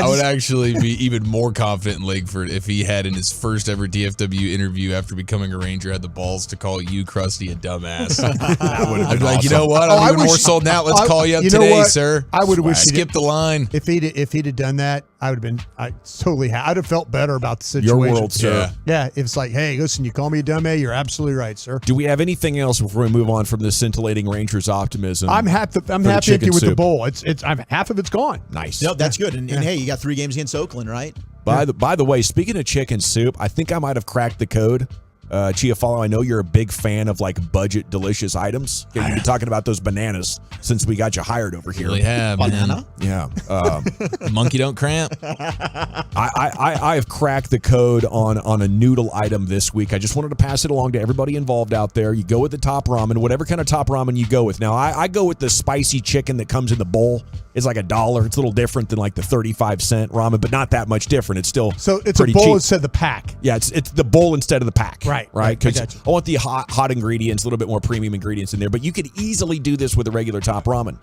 would actually be even more confident in Langford if he had in his first ever DFW interview after becoming a Ranger had the balls to call you, Krusty, a dumbass. That would have been awesome. You know what? I'm even more sold now. Let's call you up today, sir. I would have wished skip the line. If he'd have done that, I would have been totally. I'd have felt better about the situation. Your world, sir. Yeah. It's like, hey, listen, you call me a dumb A, you're absolutely right, sir. Do we have anything else before we move on from this scintillating Rangers optimism? I'm happy with the bowl. Half of it's gone. Nice. No, that's good. And hey, you got 3 games against Oakland, right? By the way, speaking of chicken soup, I think I might have cracked the code. Chiafalo, I know you're a big fan of budget delicious items. Yeah, you've been talking about those bananas since we got you hired over here. Really have, banana. Yeah. Monkey don't cramp. I have cracked the code on a noodle item this week. I just wanted to pass it along to everybody involved out there. You go with the top ramen, whatever kind of top ramen you go with. Now, I go with the spicy chicken that comes in the bowl. It's like $1. It's a little different than the 35-cent ramen, but not that much different. It's still it's a bowl cheap. instead of the pack. Yeah, it's the bowl instead of the pack. Right. Because I want the hot ingredients, a little bit more premium ingredients in there. But you could easily do this with a regular top ramen.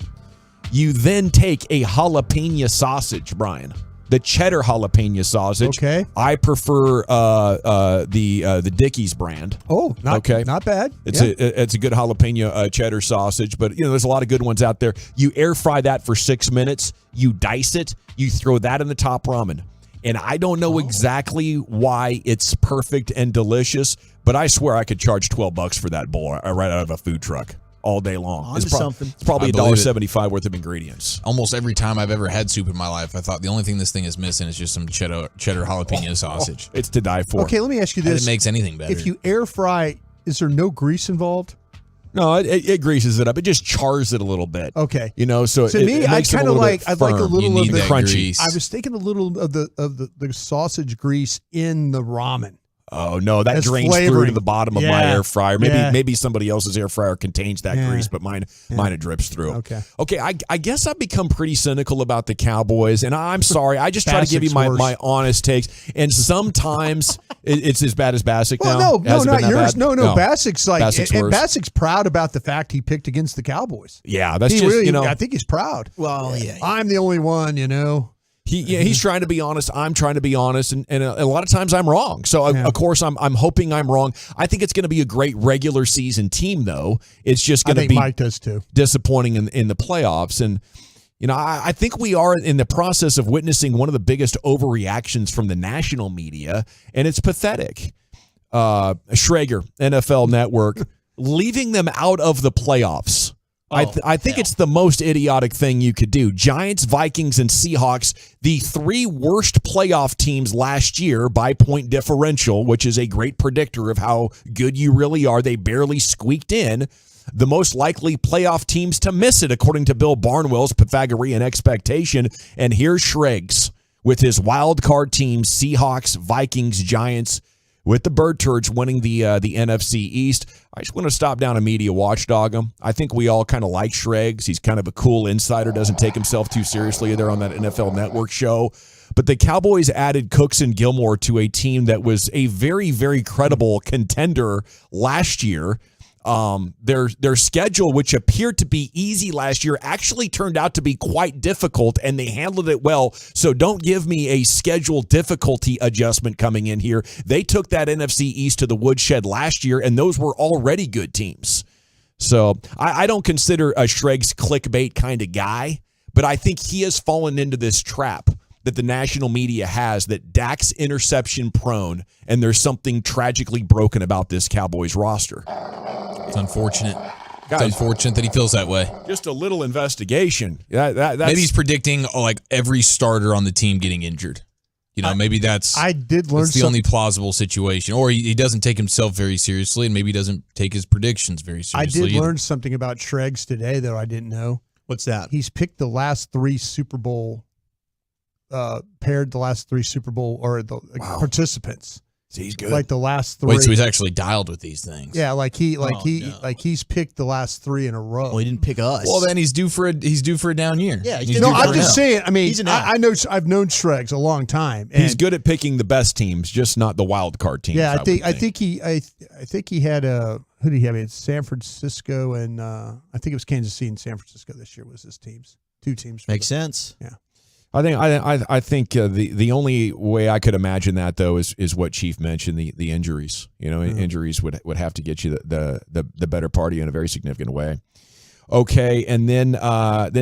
You then take a jalapeno sausage, Brian. The cheddar jalapeno sausage. Okay. I prefer the Dickies brand. Oh, not bad. It's a good jalapeno cheddar sausage, but there's a lot of good ones out there. You air fry that for 6 minutes. You dice it. You throw that in the top ramen. And I don't know exactly why it's perfect and delicious, but I swear I could charge $12 for that bowl right out of a food truck all day long. It's probably $1.75 worth of ingredients. Almost every time I've ever had soup in my life, I thought the only thing this thing is missing is just some cheddar jalapeno sausage. It's to die for. Okay, let me ask you this. It makes anything better. If you air fry, is there no grease involved? No, it greases it up. It just chars it a little bit. Okay. So to me, I kind of like. I'd like a little of the crunchy. I was thinking a little of the sausage grease in the ramen. Oh no, that As drains through flavoring. to the bottom of my air fryer. Maybe somebody else's air fryer contains that grease, but mine it drips through. Okay. I guess I've become pretty cynical about the Cowboys, and I'm sorry. I just try to give you my honest takes, and sometimes it's as bad as Bassick now. No, not yours. Bad? No. Bassick's like, Bassick's and worse. Bassick's proud about the fact he picked against the Cowboys. Yeah, that's he just really, you know. I think he's proud. Well, yeah. I'm the only one, you know. He's trying to be honest. I'm trying to be honest, and a lot of times I'm wrong. So of course I'm hoping I'm wrong. I think it's going to be a great regular season team, though. It's just going to be Mike does too. Disappointing in the playoffs, and you know I think we are in the process of witnessing one of the biggest overreactions from the national media, and it's pathetic. Schrager, NFL Network, leaving them out of the playoffs. I think it's the most idiotic thing you could do. Giants, Vikings, and Seahawks, the 3 worst playoff teams last year by point differential, which is a great predictor of how good you really are. They barely squeaked in. The most likely playoff teams to miss it, according to Bill Barnwell's Pythagorean expectation. And here's Schrags with his wild card teams, Seahawks, Vikings, Giants, with the Bird Turds winning the NFC East. I just want to stop down and media watchdog him. I think we all kind of like Schrags. He's kind of a cool insider, doesn't take himself too seriously there on that NFL Network show. But the Cowboys added Cooks and Gilmore to a team that was a very, very credible contender last year. Their schedule, which appeared to be easy last year, actually turned out to be quite difficult, and they handled it well. So don't give me a schedule difficulty adjustment coming in here. They took that NFC East to the woodshed last year, and those were already good teams. So I don't consider a Schrags clickbait kind of guy, but I think he has fallen into this trap that the national media has, that Dak's interception prone, and there's something tragically broken about this Cowboys roster. It's unfortunate. It's unfortunate that he feels that way. Just a little investigation. That's, maybe he's predicting like every starter on the team getting injured. You know, maybe that's the only plausible situation. Or he doesn't take himself very seriously, and maybe he doesn't take his predictions very seriously. I did learn something about Schrags today that I didn't know. What's that? He's picked the last 3 Super Bowl paired the last 3 Super Bowl or the participants. See, he's good. Like the last 3. Wait, so he's actually dialed with these things. Yeah, he's picked the last 3 in a row. Well, he didn't pick us. Well, then he's due for a down year. Yeah, I'm just saying. I mean, I know I've known Schrags a long time. He's good at picking the best teams, just not the wild card teams. Yeah, I think he had who did he have? He had San Francisco and I think it was Kansas City and San Francisco this year was his teams. 2 teams. Makes sense. Yeah. I think the only way I could imagine that though is what Chief mentioned, the injuries. You know, injuries would have to get you the better party in a very significant way. Okay, and then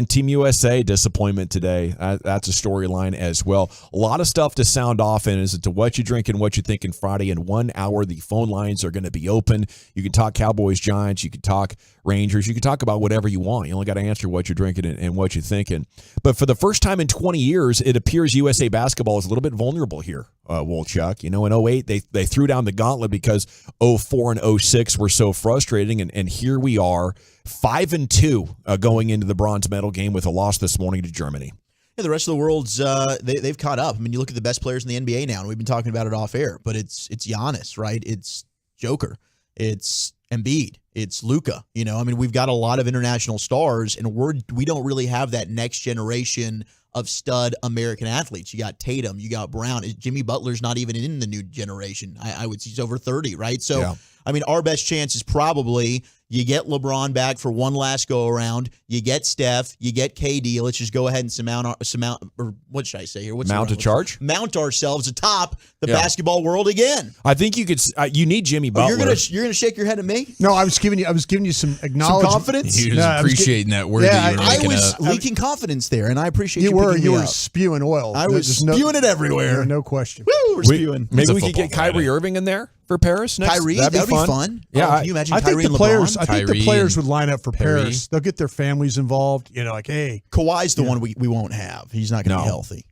Team USA disappointment today. That's a storyline as well. A lot of stuff to sound off in as to what you drink and what you thinking Friday. In 1 hour, the phone lines are going to be open. You can talk Cowboys-Giants. You can talk Rangers. You can talk about whatever you want. You only got to answer what you're drinking and what you're thinking. But for the first time in 20 years, it appears USA basketball is a little bit vulnerable here, Wolchuk. You know, in 08, they threw down the gauntlet because 04 and 06 were so frustrating, and here we are, 5-2 going into the bronze medal game with a loss this morning to Germany. Yeah, the rest of the world's they've caught up. I mean, you look at the best players in the NBA now, and we've been talking about it off air, but it's Giannis, right? It's Joker. It's Embiid. It's Luka. You know, I mean, we've got a lot of international stars, and we don't really have that next generation of stud American athletes. You got Tatum, you got Brown. Jimmy Butler's not even in the new generation. I would say he's over 30, right? So, yeah. I mean, our best chance is probably you get LeBron back for one last go-around, you get Steph, you get KD. Let's just go ahead and surmount or what should I say here? Mount a charge? Mount ourselves atop the basketball world again. I think you could. You need Jimmy Butler. You're gonna shake your head at me? No, I was giving you some acknowledgement. Some confidence? He was appreciating that word that you were making I was up. leaking confidence there, and I appreciate you were spewing oil. I was spewing it everywhere. No question. Woo, we're spewing. Maybe we could get Kyrie Irving in there for Paris next. Kyrie, that'd be fun. Yeah, can you imagine I Kyrie think and the LeBron? I think the players would line up for Paris. They'll get their families involved. You know, like, hey, Kawhi's the one we won't have. He's not going to be healthy.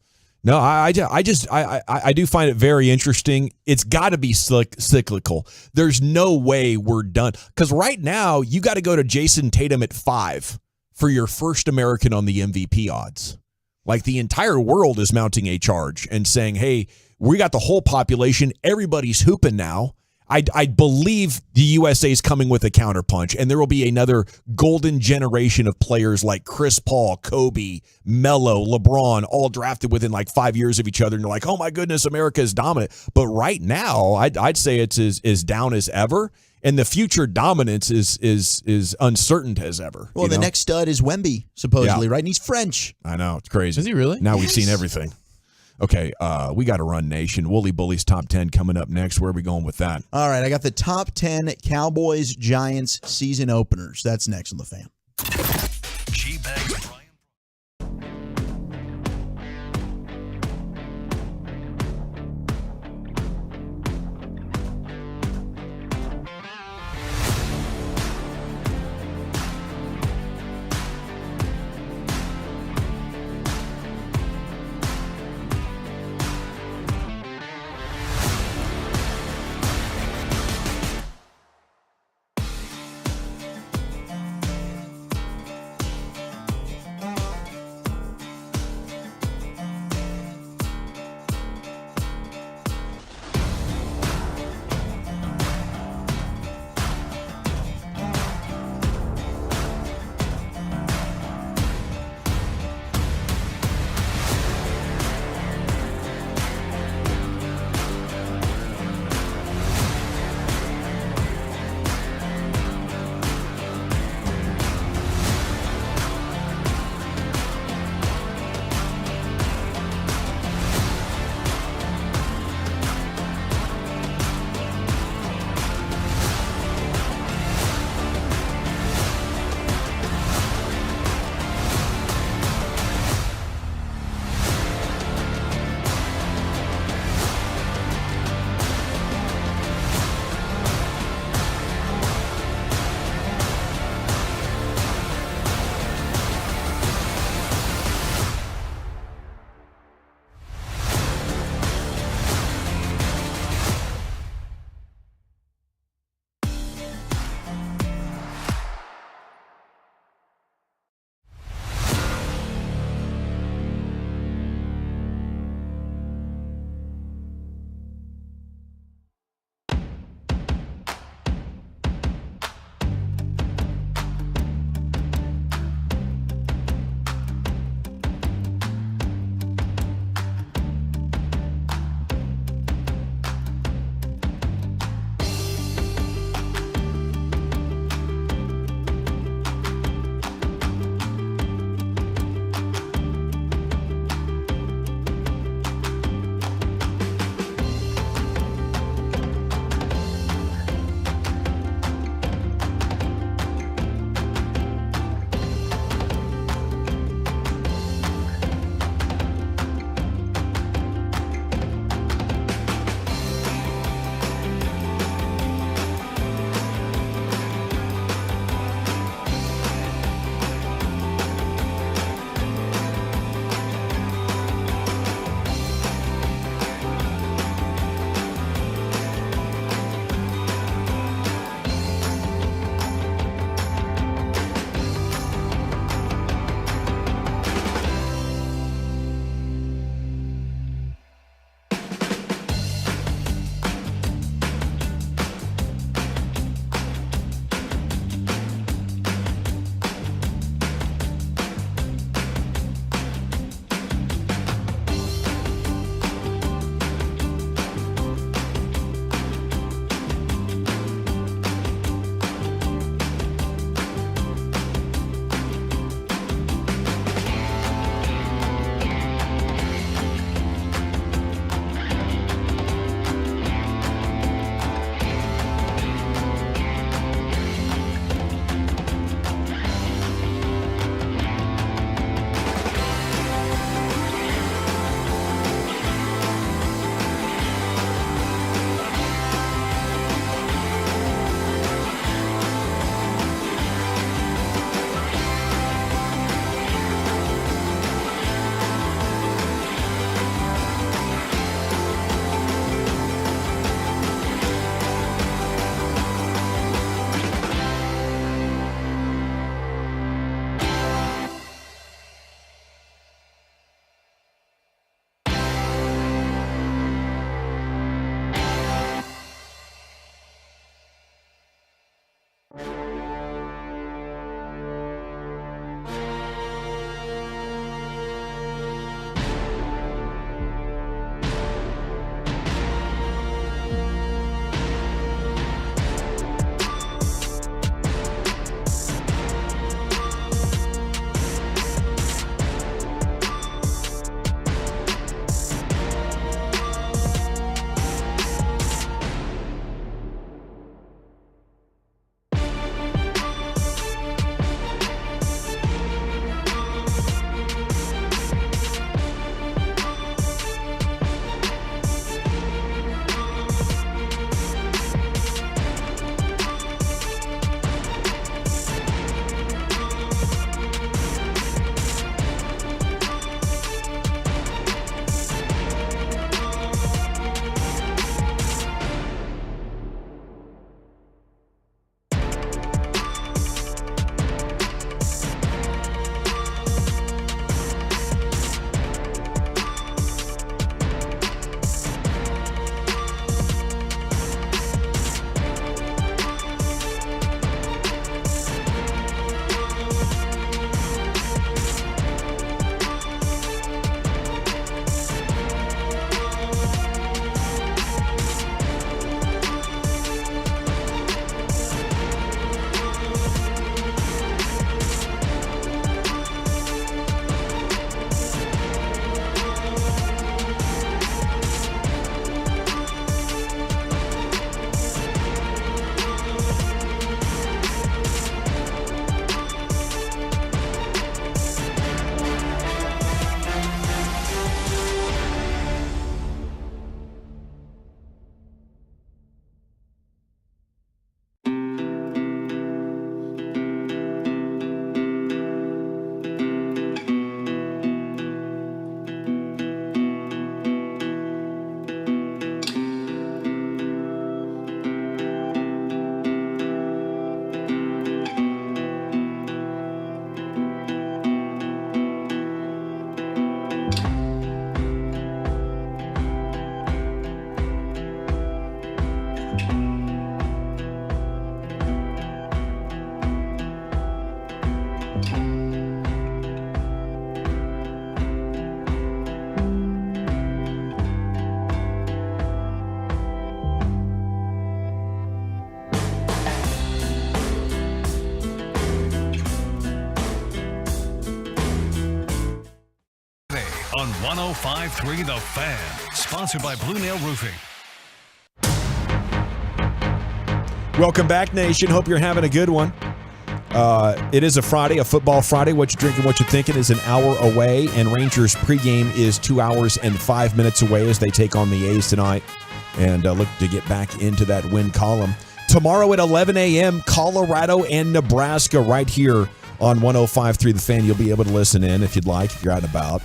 No, I do find it very interesting. It's got to be cyclical. There's no way we're done. Because right now, you got to go to Jason Tatum at 5 for your first American on the MVP odds. Like the entire world is mounting a charge and saying, hey, We got the whole population. Everybody's hooping now. I believe the USA is coming with a counterpunch, and there will be another golden generation of players like Chris Paul, Kobe, Melo, LeBron, all drafted within like 5 years of each other. And you're like, oh my goodness, America is dominant. But right now, I'd say it's as down as ever, and the future dominance is uncertain as ever. Well, the next stud is Wemby, supposedly, right? And he's French. I know, it's crazy. Is he really? Now we've seen everything. Okay, we got to run Nation. Wooly Bully's top 10 coming up next. Where are we going with that? All right, I got the top 10 Cowboys-Giants season openers. That's next on the Fan. G-Bags. On 105.3 The Fan, sponsored by Blue Nail Roofing. Welcome back, Nation. Hope you're having a good one. It is a Friday, a football Friday. What you drinking, what you thinking is an hour away, and Rangers pregame is 2 hours and 5 minutes away as they take on the A's tonight and look to get back into that win column. Tomorrow at 11 a.m., Colorado and Nebraska right here on 105.3 The Fan. You'll be able to listen in if you'd like, if you're out and about.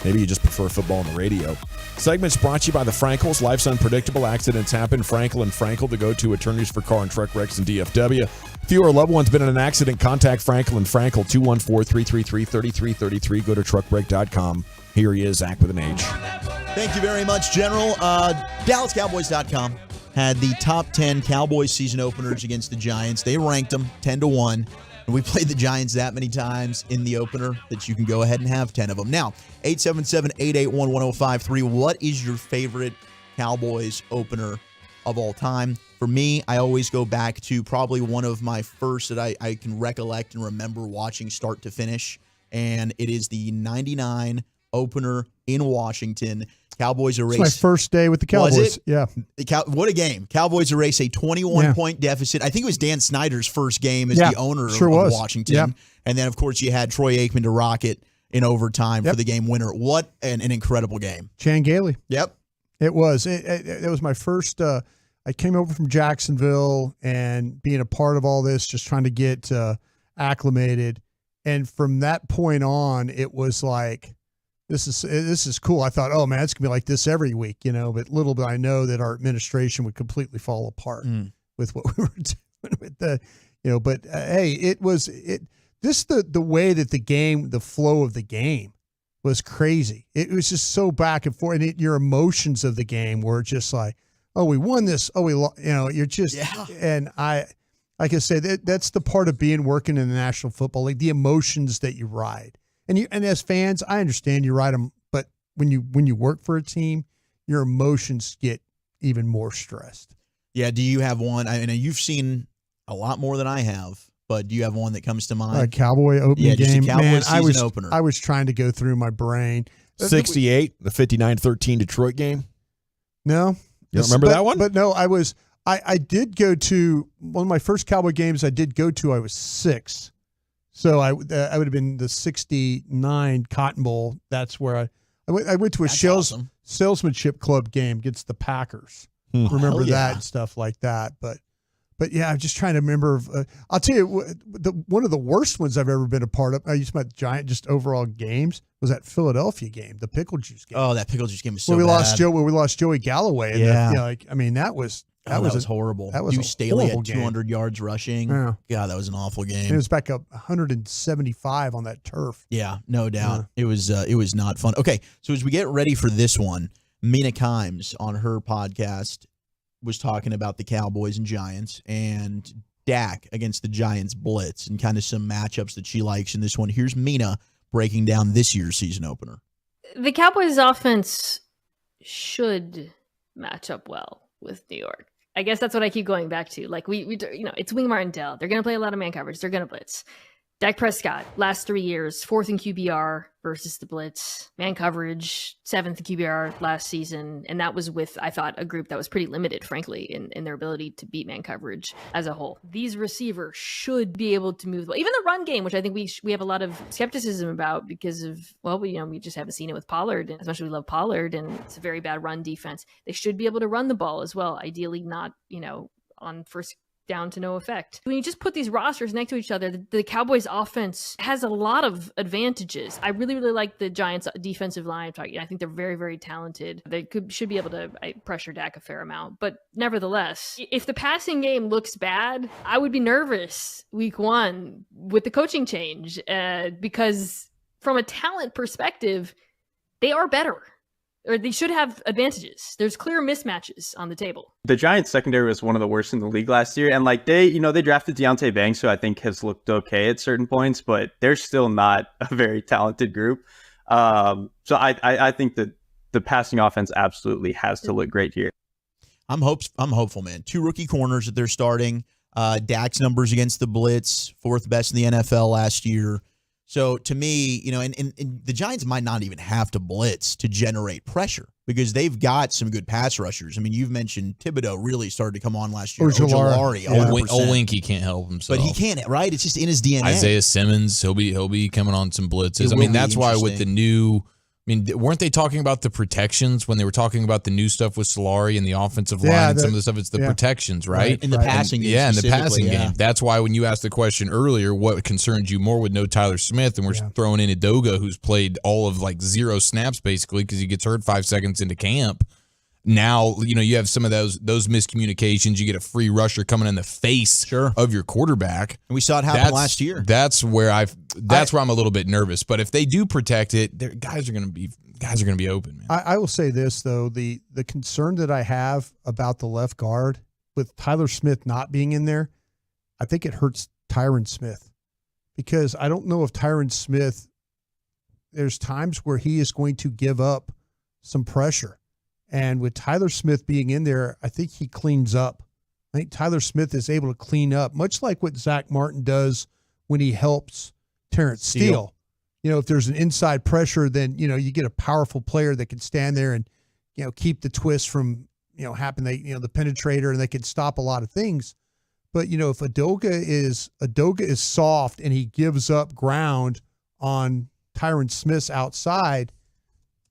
Maybe you just prefer football on the radio. Segments brought to you by the Frankels. Life's unpredictable. Accidents happen. Frankel and Frankel, the go-to attorneys for car and truck wrecks in DFW. If you or a loved one's been in an accident, contact Frankel and Frankel, 214-333-3333. Go to truckwreck.com. Here he is, Zach with an H. Thank you very much, General. DallasCowboys.com had the top 10 Cowboys season openers against the Giants. They ranked them 10-1. We played the Giants that many times in the opener that you can go ahead and have 10 of them. Now, 877-881-1053. What is your favorite Cowboys opener of all time? For me, I always go back to probably one of my first that I can recollect and remember watching start to finish, and it is the 99 opener in Washington. Cowboys erase. It's my first day with the Cowboys. Was it? Yeah. What a game. Cowboys erase a 21-point deficit. I think it was Dan Snyder's first game as the owner of Washington. Yeah. And then, of course, you had Troy Aikman to rock it in overtime for the game winner. What an incredible game. Chan Gailey. Yep. It was. It was my first. I came over from Jacksonville and being a part of all this, just trying to get acclimated. And from that point on, it was like, this is cool. I thought, oh man, it's gonna be like this every week, But little did I know that our administration would completely fall apart with what we were doing with the, But hey, it was the way that the flow of the game was crazy. It was just so back and forth, and your emotions of the game were just like, oh, we won this. Oh, you're just, and like I said, that's the part of working in the National Football League, the emotions that you ride. And as fans, I understand you ride them, but when you work for a team, your emotions get even more stressed. Yeah. Do you have one? I know you've seen a lot more than I have, but do you have one that comes to mind? Cowboy opening game. Just a Cowboy season opener. I was trying to go through my brain. 68, the 59-13 Detroit game. No, you don't remember that one? But no, I did go to one of my first Cowboy games. I did go to. I was 6. So I would have been the 69 Cotton Bowl. That's where I went to a salesmanship club game against the Packers. Remember that and stuff like that. But yeah, I'm just trying to remember. I'll tell you, one of the worst ones I've ever been a part of, I used my Giant just overall games, was that Philadelphia game, the pickle juice game. Oh, that pickle juice game was so bad. Where we lost Joey Galloway. And that was horrible. That was Deuce Staley had 200 game. Yards rushing. Yeah. God, that was an awful game. And it was back up 175 on that turf. Yeah, no doubt. It was not fun. Okay, so as we get ready for this one, Mina Kimes on her podcast was talking about the Cowboys and Giants and Dak against the Giants blitz and kind of some matchups that she likes in this one. Here's Mina breaking down this year's season opener. The Cowboys offense should match up well with New York. I guess that's what I keep going back to. Like it's Wing Martindale. They're going to play a lot of man coverage. They're going to blitz. Dak Prescott, last 3 years, 4th in QBR versus the blitz. Man coverage, 7th in QBR last season. And that was with, I thought, a group that was pretty limited, frankly, in their ability to beat man coverage as a whole. These receivers should be able to move the ball. Even the run game, which I think we have a lot of skepticism about because of, we just haven't seen it with Pollard. And as much as we love Pollard, and it's a very bad run defense, they should be able to run the ball as well. Ideally not, on first down to no effect. When you just put these rosters next to each other, the Cowboys offense has a lot of advantages. I really, really like the Giants defensive line. I think they're very, very talented. They should be able to pressure Dak a fair amount. But nevertheless, if the passing game looks bad, I would be nervous week 1 with the coaching change because from a talent perspective, they are better. or they should have advantages. There's clear mismatches on the table. The Giants secondary was one of the worst in the league last year. And like they drafted Deontay Banks, who I think has looked okay at certain points, but they're still not a very talented group. So I think that the passing offense absolutely has to look great here. I'm hopeful, man. 2 rookie corners that they're starting. Dak's numbers against the blitz, 4th best in the NFL last year. So to me, and the Giants might not even have to blitz to generate pressure because they've got some good pass rushers. I mean, you've mentioned Thibodeau really started to come on last year. Ojulari, Winky can't help himself, but he can't, right? It's just in his DNA. Isaiah Simmons, he'll be coming on some blitzes. I mean, that's why with the new. I mean, weren't they talking about the protections when they were talking about the new stuff with Solari and the offensive line and some of the stuff? It's the protections, right? In the passing game. Yeah, in the passing game. That's why when you asked the question earlier, what concerns you more with no Tyler Smith, and we're throwing in Udoka, who's played all of 0 snaps basically because he gets hurt 5 seconds into camp. Now, you have some of those miscommunications. You get a free rusher coming in the face of your quarterback. And we saw it happen last year. That's where where I'm a little bit nervous. But if they do protect it, guys are going to be open, man. I will say this though, the concern that I have about the left guard with Tyler Smith not being in there, I think it hurts Tyron Smith because I don't know if Tyron Smith, there's times where he is going to give up some pressure. And with Tyler Smith being in there, I think he cleans up. I think Tyler Smith is able to clean up, much like what Zach Martin does when he helps Terrence Steele. If there's an inside pressure, then, you get a powerful player that can stand there and, keep the twist from, happening. The penetrator, and they can stop a lot of things. But, if Udoka is soft and he gives up ground on Tyron Smith's outside,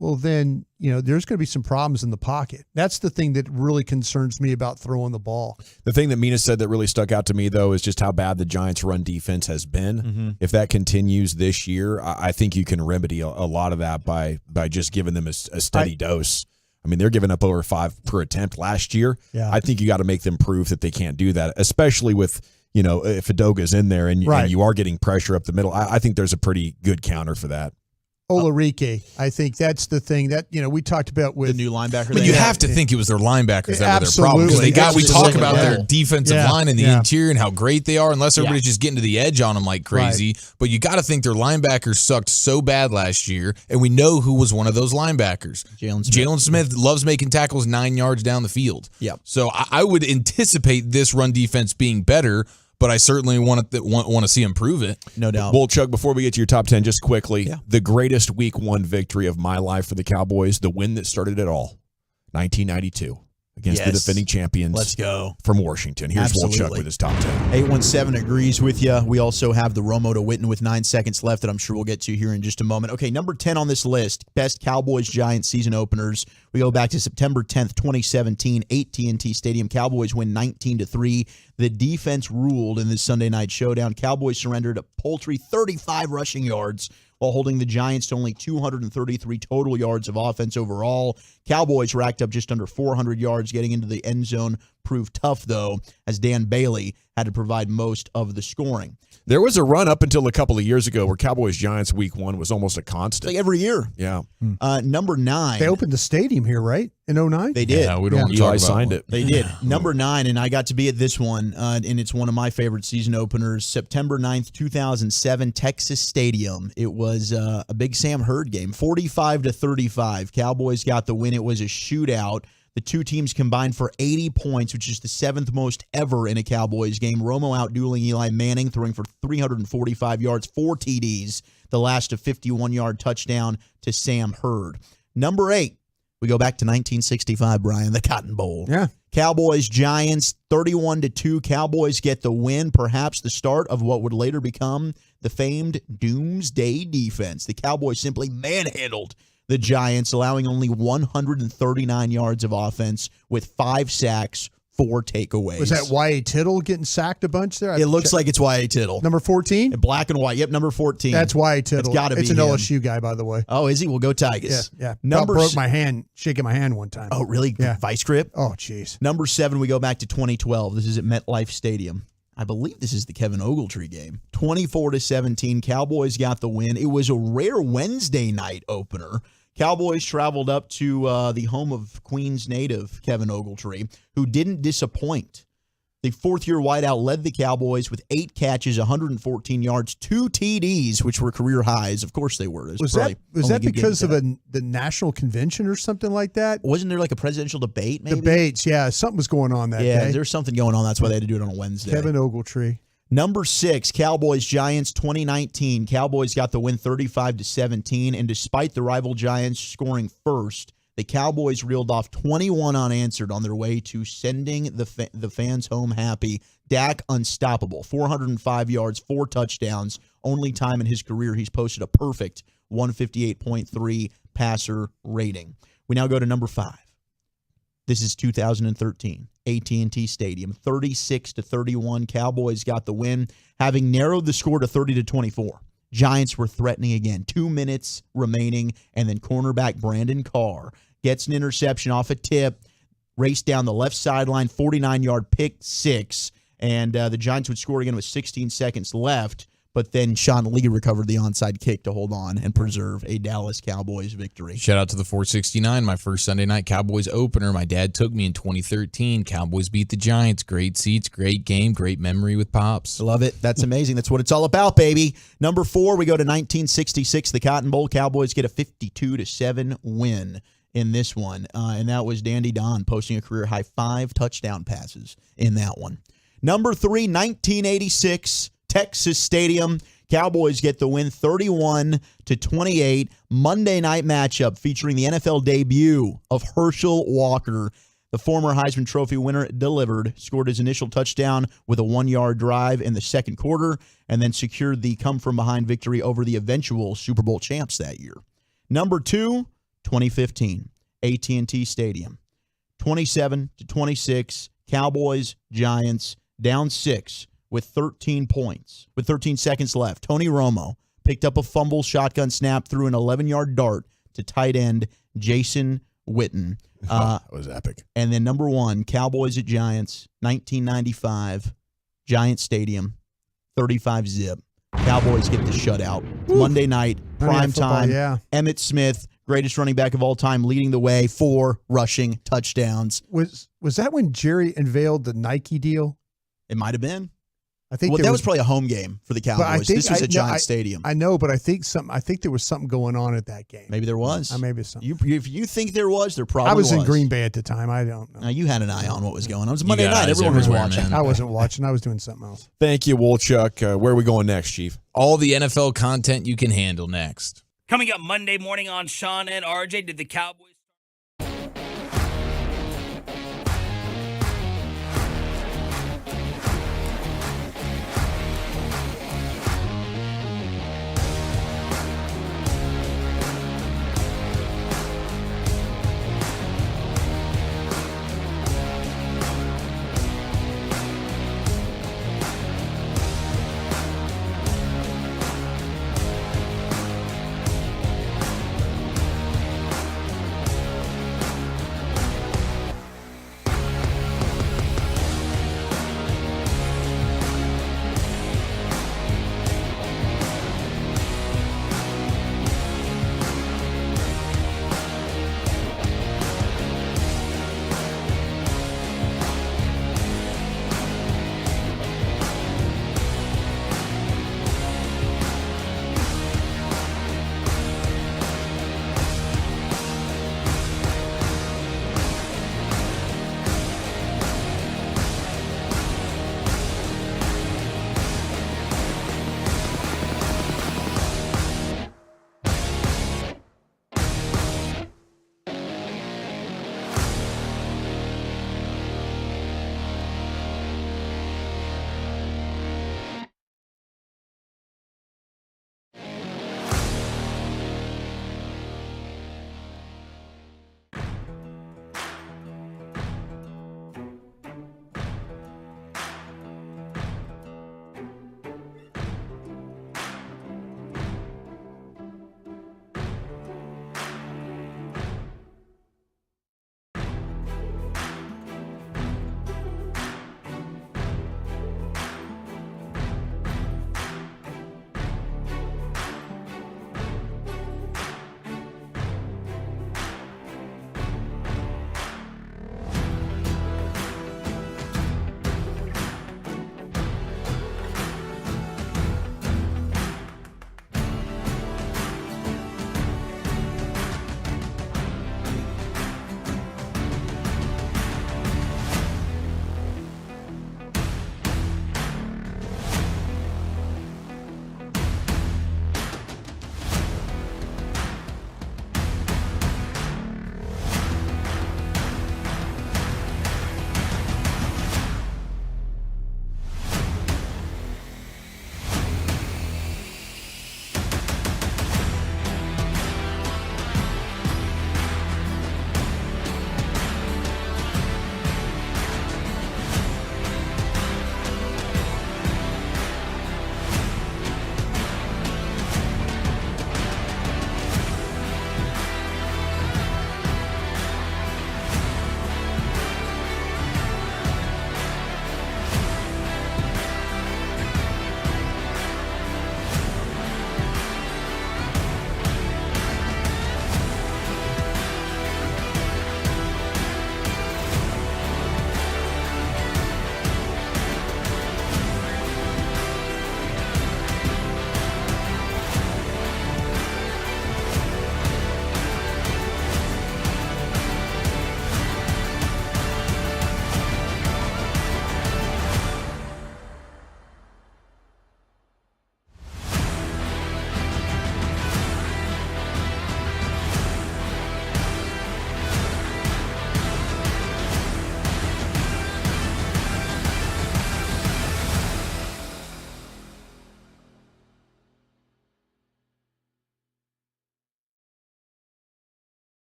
well, then, there's going to be some problems in the pocket. That's the thing that really concerns me about throwing the ball. The thing that Mina said that really stuck out to me, though, is just how bad the Giants' run defense has been. Mm-hmm. If that continues this year, I think you can remedy a lot of that by just giving them a steady dose. I mean, they're giving up over 5 per attempt last year. Yeah. I think you got to make them prove that they can't do that, especially with, if Udoka's in there and you are getting pressure up the middle. I think there's a pretty good counter for that. Olarike, I think that's the thing that we talked about with the new linebacker. But you have to think it was their linebackers that were their problem because we talk about their defensive line and the interior and how great they are, unless everybody's just getting to the edge on them like crazy. Right. But you got to think their linebackers sucked so bad last year, and we know who was one of those linebackers. Jalen Smith loves making tackles 9 yards down the field. Yep. So I would anticipate this run defense being better. But I certainly want to see him prove it. No doubt. Well, Chuck, before we get to your top 10, just quickly, the greatest Week 1 victory of my life for the Cowboys, the win that started it all, 1992. Against the defending champions. Let's go. From Washington. Here's Wolchuk with his top 10. 817 agrees with you. We also have the Romo to Witten with 9 seconds left that I'm sure we'll get to here in just a moment. Okay, number 10 on this list, best Cowboys-Giants season openers. We go back to September 10th, 2017, AT&T Stadium. Cowboys win 19-3. The defense ruled in this Sunday night showdown. Cowboys surrendered a paltry 35 rushing yards while holding the Giants to only 233 total yards of offense overall. Cowboys racked up just under 400 yards getting into the end zone. Proved tough, though, as Dan Bailey had to provide most of the scoring. There was a run up until a couple of years ago where Cowboys-Giants Week 1 was almost a constant. Like every year. Yeah. Number 9. They opened the stadium here, right? In 2009? They did. Yeah, we don't want to talk about signed it. They did. Number 9, and I got to be at this one, and it's one of my favorite season openers, September 9th, 2007, Texas Stadium. It was a Big Sam Hurd game, 45-35. Cowboys got the win. It was a shootout. The two teams combined for 80 points, which is the 7th most ever in a Cowboys game. Romo out-dueling Eli Manning, throwing for 345 yards, 4 TDs. The last a 51-yard touchdown to Sam Hurd. Number 8, we go back to 1965, Brian, the Cotton Bowl. Yeah. Cowboys-Giants, 31-2. Cowboys get the win, perhaps the start of what would later become the famed Doomsday Defense. The Cowboys simply manhandled the Giants, allowing only 139 yards of offense with 5 sacks, 4 takeaways. Was that Y.A. Tittle getting sacked a bunch there? It looks like it's Y.A. Tittle. Number 14? Black and white. Yep, number 14. That's Y.A. Tittle. It's got to be It's an him. LSU guy, by the way. Oh, is he? We'll go Tigers. Yeah. Number broke my hand, shaking my hand one time. Oh, really? Yeah. Vice grip? Oh, jeez. Number 7, we go back to 2012. This is at MetLife Stadium. I believe this is the Kevin Ogletree game. 24-17. Cowboys got the win. It was a rare Wednesday night opener. Cowboys traveled up to the home of Queens native Kevin Ogletree, who didn't disappoint. The fourth-year wideout led the Cowboys with 8 catches, 114 yards, 2 TDs, which were career highs. Of course they were. Was that because of the national convention or something like that? Wasn't there like a presidential debate, maybe? Debates, yeah. Something was going on that day. Yeah, there's something going on. That's why they had to do it on a Wednesday. Kevin Ogletree. Number 6, Cowboys-Giants 2019. Cowboys got the win 35-17, and despite the rival Giants scoring first, the Cowboys reeled off 21 unanswered on their way to sending the fans home happy. Dak unstoppable, 405 yards, 4 touchdowns. Only time in his career he's posted a perfect 158.3 passer rating. We now go to number 5. This is 2013, AT&T Stadium, 36-31. Cowboys got the win, having narrowed the score to 30-24. Giants were threatening again. 2 minutes remaining, and then cornerback Brandon Carr gets an interception off a tip, raced down the left sideline, 49-yard pick 6, and the Giants would score again with 16 seconds left, but then Sean Lee recovered the onside kick to hold on and preserve a Dallas Cowboys victory. Shout out to the 469, my first Sunday night Cowboys opener. My dad took me in 2013. Cowboys beat the Giants. Great seats, great game, great memory with Pops. Love it. That's amazing. That's what it's all about, baby. Number 4, we go to 1966, the Cotton Bowl. Cowboys get a 52-7 win in this one, and that was Dandy Don posting a career-high 5 touchdown passes in that one. Number 3, 1986, Texas Stadium. Cowboys get the win 31-28. Monday night matchup featuring the NFL debut of Herschel Walker. The former Heisman Trophy winner delivered, scored his initial touchdown with a 1-yard drive in the second quarter, and then secured the come-from-behind victory over the eventual Super Bowl champs that year. Number 2, 2015, AT&T Stadium. 27-26, Cowboys, Giants, down 6 with 13 points, with 13 seconds left. Tony Romo picked up a fumble shotgun snap, threw an 11-yard dart to tight end Jason Witten. That was epic. And then number 1, Cowboys at Giants, 1995, Giant Stadium, 35-zip. Cowboys get the shutout. Woo. Monday night, prime time. Yeah. Emmitt Smith, greatest running back of all time, leading the way, 4 rushing touchdowns. Was that when Jerry unveiled the Nike deal? It might have been. I think that was probably a home game for the Cowboys. This was at Giant Stadium. I know, but I think there was something going on at that game. Maybe there was. Maybe something. If you think there was, there probably was. I was in Green Bay at the time. I don't know. Now, you had an eye on what was going on. It was Monday night. Everyone was watching. Man. I wasn't watching. I was doing something else. Thank you, Wolchuk. Where are we going next, Chief? All the NFL content you can handle next. Coming up Monday morning on Sean and RJ, did the Cowboys...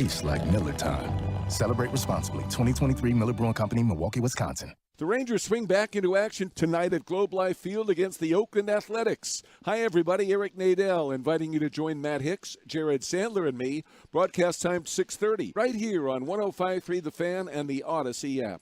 tastes like Miller time. Celebrate responsibly. 2023 Miller Brewing Company, Milwaukee, Wisconsin. The Rangers swing back into action tonight at Globe Life Field against the Oakland Athletics. Hi, everybody. Eric Nadel inviting you to join Matt Hicks, Jared Sandler, and me. Broadcast time 6:30, right here on 105.3 The Fan and the Odyssey app.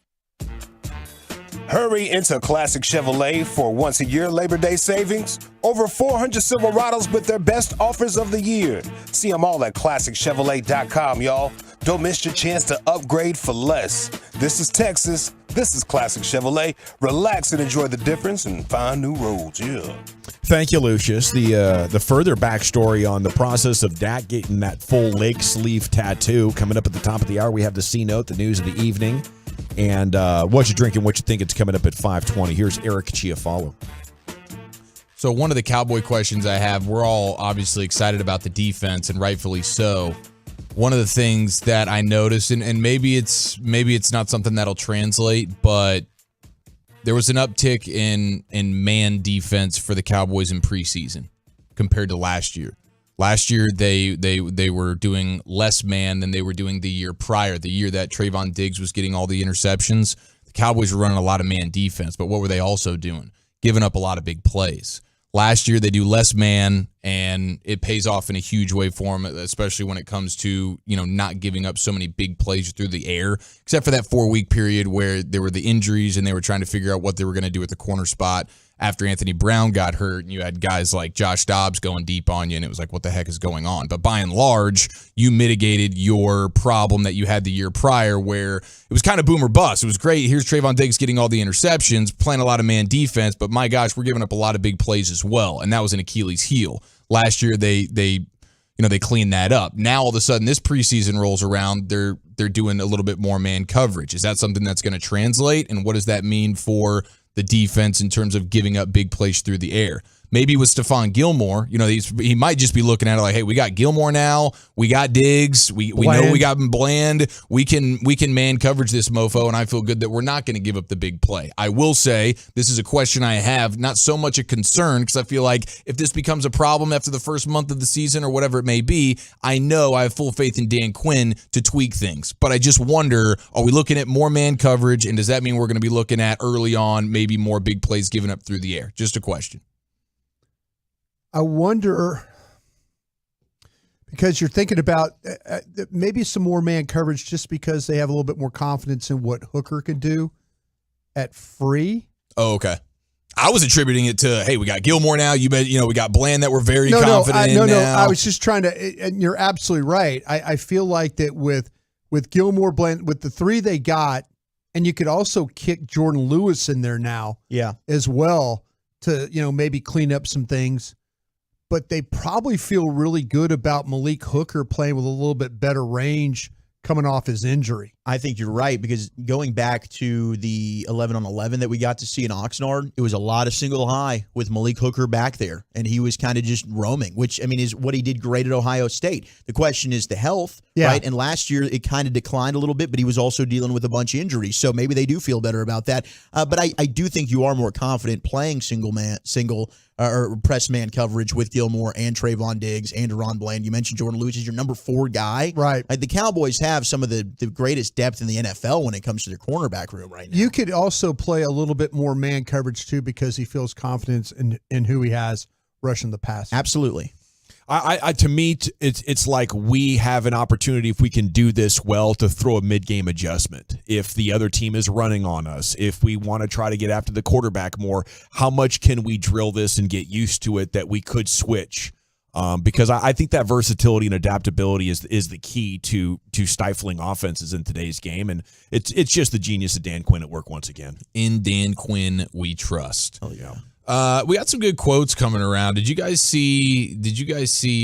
Hurry into Classic Chevrolet for once-a-year Labor Day savings. Over 400 Silverados with their best offers of the year. See them all at ClassicChevrolet.com, y'all. Don't miss your chance to upgrade for less. This is Texas. This is Classic Chevrolet. Relax and enjoy the difference and find new roads, yeah. Thank you, Lucius. The further backstory on the process of Dak getting that full leg sleeve tattoo coming up at the top of the hour. We have the C-Note, the news of the evening. And what you drinking, what you think, it's coming up at 5:20. Here's Eric Chiafalo. So one of the Cowboy questions I have, we're all obviously excited about the defense, and rightfully so. One of the things that I noticed, and maybe it's not something that'll translate, but there was an uptick in man defense for the Cowboys in preseason compared to last year. Last year, they were doing less man than they were doing the year prior, the year that Trayvon Diggs was getting all the interceptions. The Cowboys were running a lot of man defense, but what were they also doing? Giving up a lot of big plays. Last year, they do less man, and it pays off in a huge way for them, especially when it comes to, not giving up so many big plays through the air, except for that 4-week period where there were the injuries and they were trying to figure out what they were going to do at the corner spot after Anthony Brown got hurt, and you had guys like Josh Dobbs going deep on you, and it was like, what the heck is going on? But by and large, you mitigated your problem that you had the year prior where it was kind of boom or bust. It was great. Here's Trayvon Diggs getting all the interceptions, playing a lot of man defense, but my gosh, we're giving up a lot of big plays as well, and that was an Achilles heel. Last year, they cleaned that up. Now, all of a sudden, this preseason rolls around, they're doing a little bit more man coverage. Is that something that's going to translate, and what does that mean for the defense in terms of giving up big plays through the air? Maybe with Stephon Gilmore, he might just be looking at it like, hey, we got Gilmore now, we got Diggs, we know we got Bland, we can man coverage this mofo, and I feel good that we're not going to give up the big play. I will say this is a question I have, not so much a concern, because I feel like if this becomes a problem after the first month of the season or whatever it may be, I know I have full faith in Dan Quinn to tweak things. But I just wonder, are we looking at more man coverage, and does that mean we're going to be looking at early on maybe more big plays given up through the air? Just a question. I wonder, because you're thinking about maybe some more man coverage just because they have a little bit more confidence in what Hooker can do at free. Oh, okay. I was attributing it to, hey, we got Gilmore now. We got Bland that we're very confident in now. No, I was just trying to, and you're absolutely right. I feel like that with Gilmore, Bland, with the three they got, and you could also kick Jordan Lewis in there now, as well to maybe clean up some things. But they probably feel really good about Malik Hooker playing with a little bit better range coming off his injury. I think you're right, because going back to the 11-on-11 that we got to see in Oxnard, it was a lot of single high with Malik Hooker back there, and he was kind of just roaming, which, is what he did great at Ohio State. The question is the health, right? And last year it kind of declined a little bit, but he was also dealing with a bunch of injuries, so maybe they do feel better about that. But I do think you are more confident playing single or press man coverage with Gilmore and Trayvon Diggs and Deron Bland. You mentioned Jordan Lewis is your number 4 guy. Right. The Cowboys have some of the greatest depth in the NFL when it comes to their cornerback room right now. You could also play a little bit more man coverage too, because he feels confidence in who he has rushing the pass. Absolutely. To me, it's like we have an opportunity, if we can do this well, to throw a mid-game adjustment. If the other team is running on us, if we want to try to get after the quarterback more, how much can we drill this and get used to it that we could switch? Because I think that versatility and adaptability is the key to stifling offenses in today's game, and it's just the genius of Dan Quinn at work once again. In Dan Quinn, we trust. Oh yeah. We got some good quotes coming around. Did you guys see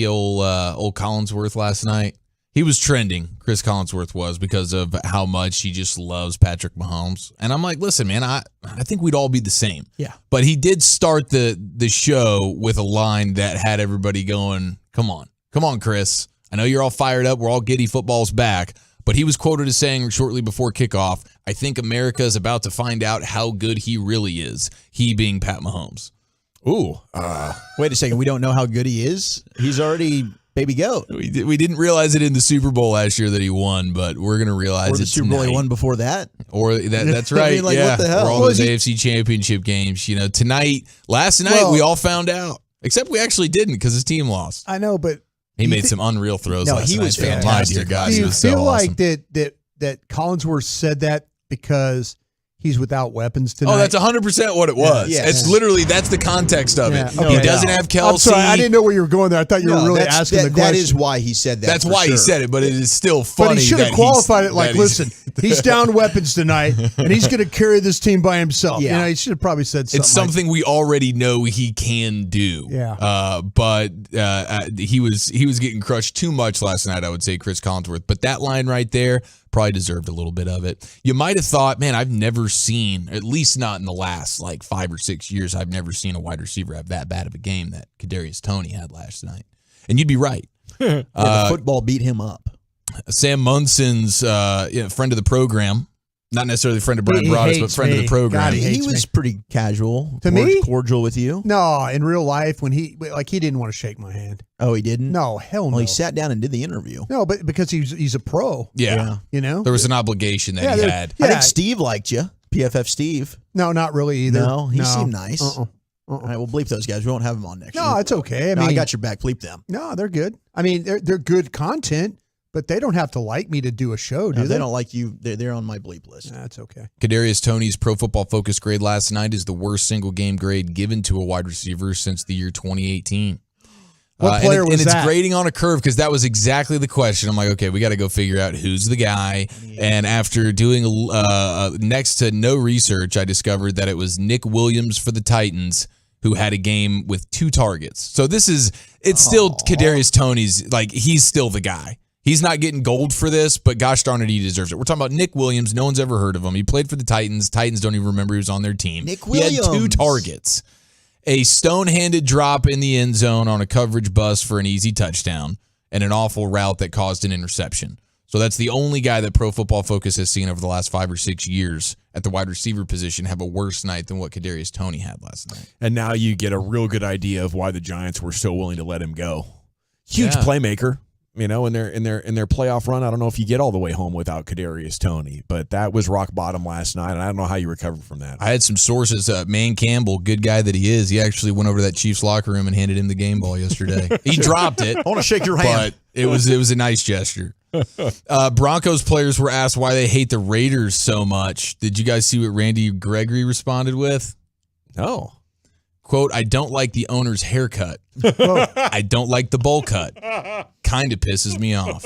old Collinsworth last night? He was trending, Chris Collinsworth was, because of how much he just loves Patrick Mahomes. And I'm like, listen, man, I think we'd all be the same. Yeah. But he did start the show with a line that had everybody going, come on, Chris. I know you're all fired up. We're all giddy. Football's back. But he was quoted as saying shortly before kickoff, I think America is about to find out how good he really is, he being Pat Mahomes. Ooh. Wait a second. We don't know how good he is? He's already Baby goat. We didn't realize it in the Super Bowl last year that he won, but we're going to realize Or the it's Super Bowl he tonight. won before that. Or that's right. I mean, like, yeah. what the hell? Or all What those was he- AFC Championship games. Last night we all found out. Except we actually didn't because his team lost. I know, but He made some unreal throws last night. he was My fantastic. dear God, do he you was feel so like awesome. that Collinsworth said that because he's without weapons tonight? Oh, that's 100% what it was. Yeah. It's literally, that's the context of Yeah. it. Okay. He doesn't have Kelsey. I'm sorry, I didn't know where you were going there. I thought you were really asking the question. That is why he said that. That's for why he sure. said it, but it is still funny. But he should have that qualified he's- it like, that he's- listen, he's down weapons tonight, and he's going to carry this team by himself. Yeah. He should have probably said something. It's something we already know he can do. Yeah. But he was getting crushed too much last night, I would say, Chris Collinsworth. But that line right there probably deserved a little bit of it. You might have thought, man, I've never seen, at least not in the last 5 or 6 years, I've never seen a wide receiver have that bad of a game that Kadarius Toney had last night. And you'd be right. The football beat him up. Sam Munson's friend of the program, not necessarily a friend of Brian Broaddus, but friend of the program. God, He was pretty casual. To me? Cordial with you. No, in real life, when he didn't want to shake my hand. Oh, he didn't? No, hell no. Well, he sat down and did the interview. No, but because he's a pro. Yeah. You know? There was an obligation that he had. I think Steve liked you. PFF Steve. No, not really either. No, he seemed nice. Uh-uh. All right, we'll bleep those guys. We won't have them on next year. No, it's okay. I got your back. Bleep them. No, they're good. I mean, they're good content, but they don't have to like me to do a show, do No, they? they don't like you. They're on my bleep list. That's okay. Kadarius Toney's Pro Football Focus grade last night is the worst single game grade given to a wide receiver since the year 2018. What player was and it's that? grading on a curve because that was exactly the question. I'm like, okay, we got to go figure out who's the guy. And after doing next to no research, I discovered that it was Nick Williams for the Titans who had a game with 2 targets. So it's still Kadarius Toney's, he's still the guy. He's not getting gold for this, but gosh darn it, he deserves it. We're talking about Nick Williams. No one's ever heard of him. He played for the Titans. Titans don't even remember he was on their team. Nick He had 2 Williams. targets. A stone-handed drop in the end zone on a coverage bust for an easy touchdown, and an awful route that caused an interception. So that's the only guy that Pro Football Focus has seen over the last 5 or 6 years at the wide receiver position have a worse night than what Kadarius Toney had last night. And now you get a real good idea of why the Giants were so willing to let him go. Huge Yeah. playmaker. In their playoff run, I don't know if you get all the way home without Kadarius Toney, but that was rock bottom last night, and I don't know how you recover from that. I had some sources. Man Campbell, good guy that he is, he actually went over to that Chiefs locker room and handed him the game ball yesterday. He dropped it. I want to shake your hand. But it was a nice gesture. Broncos players were asked why they hate the Raiders so much. Did you guys see what Randy Gregory responded with? No. Quote, I don't like the owner's haircut. I don't like the bowl cut. Kind of pisses me off.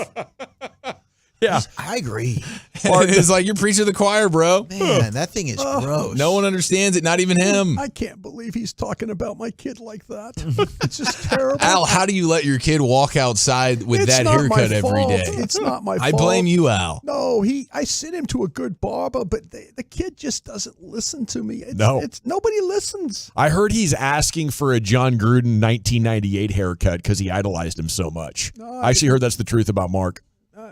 Yeah. I agree. It's like you're preaching to the choir, bro. Man, that thing is gross. No one understands it, not even him. I can't believe he's talking about my kid like that. It's just terrible. Al, how do you let your kid walk outside with It's that not my haircut every fault. day? It's not my I fault. blame you, Al. No, I sent him to a good barber, but the kid just doesn't listen to me. Nobody listens. I heard he's asking for a John Gruden 1998 haircut because he idolized him so much. I actually heard that's the truth about Mark.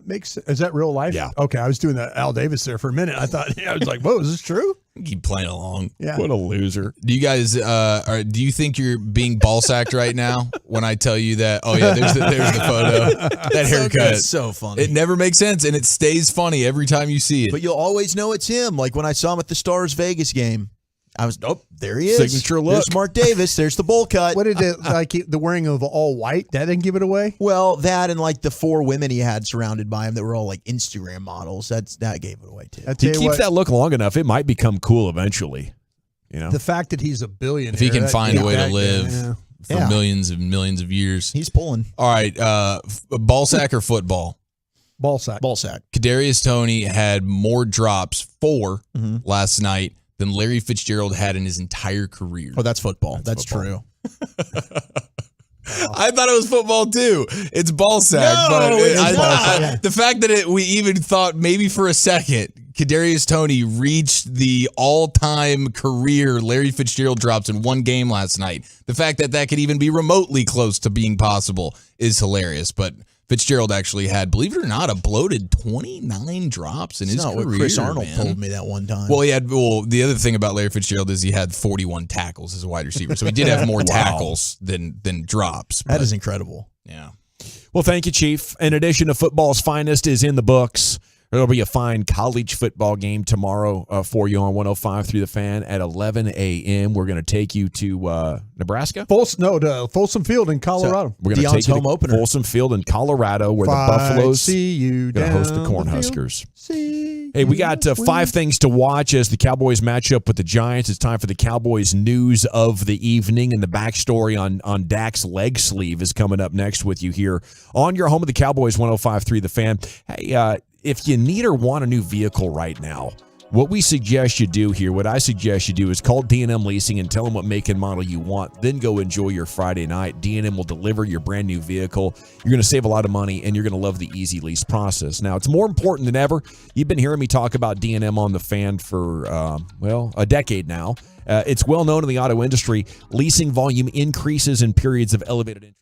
Is that real life? Yeah. Okay, I was doing the Al Davis there for a minute. I thought I was like, "Whoa, is this true?" Keep playing along. Yeah. What a loser. Do you guys? Do you think you're being ball sacked right now when I tell you that? Oh yeah, there's the photo. That haircut. It's so funny. It never makes sense, and it stays funny every time you see it. But you'll always know it's him. Like when I saw him at the Stars Vegas game, I was, there he is. Signature look. There's Mark Davis. There's the bowl cut. What did it like? The wearing of all white that didn't give it away. Well, that and like the 4 women he had surrounded by him that were all like Instagram models. That gave it away too. He keeps that look long enough, it might become cool eventually. The fact that he's a billionaire. If he can find a way to live for Yeah. millions and millions of years, he's pulling. All right, ball sack or football? Ball sack. Ball sack. Kadarius Toney had more drops, 4 last night, than Larry Fitzgerald had in his entire career. Oh, that's football. That's true. I thought it was football too. It's ball sack, but the fact that we even thought maybe for a second Kadarius Toney reached the all-time career Larry Fitzgerald drops in one game last night. The fact that could even be remotely close to being possible is hilarious. But Fitzgerald actually had, believe it or not, a bloated 29 drops in his career. What Chris Arnold man. told me that one time. Well, the other thing about Larry Fitzgerald is he had 41 tackles as a wide receiver. So he did have more tackles than drops. That is incredible. Yeah. Well, thank you, Chief. In addition to football's finest is in the books, there'll be a fine college football game tomorrow for you on 105 through the Fan at 11 a.m. We're going to take you to Nebraska? To Folsom Field in Colorado. We're going to take you to Folsom Field in Colorado where the Buffaloes going to host the Cornhuskers. Hey, we got 5 things to watch as the Cowboys match up with the Giants. It's time for the Cowboys news of the evening, and the backstory on Dak's leg sleeve is coming up next with you here on your home of the Cowboys, 105.3 The Fan. Hey, if you need or want a new vehicle right now, what we suggest you do here, what I suggest you do is call D&M Leasing and tell them what make and model you want. Then go enjoy your Friday night. D&M will deliver your brand new vehicle. You're going to save a lot of money, and you're going to love the easy lease process. Now, it's more important than ever. You've been hearing me talk about D&M on the Fan for, a decade now. It's well known in the auto industry. Leasing volume increases in periods of elevated interest.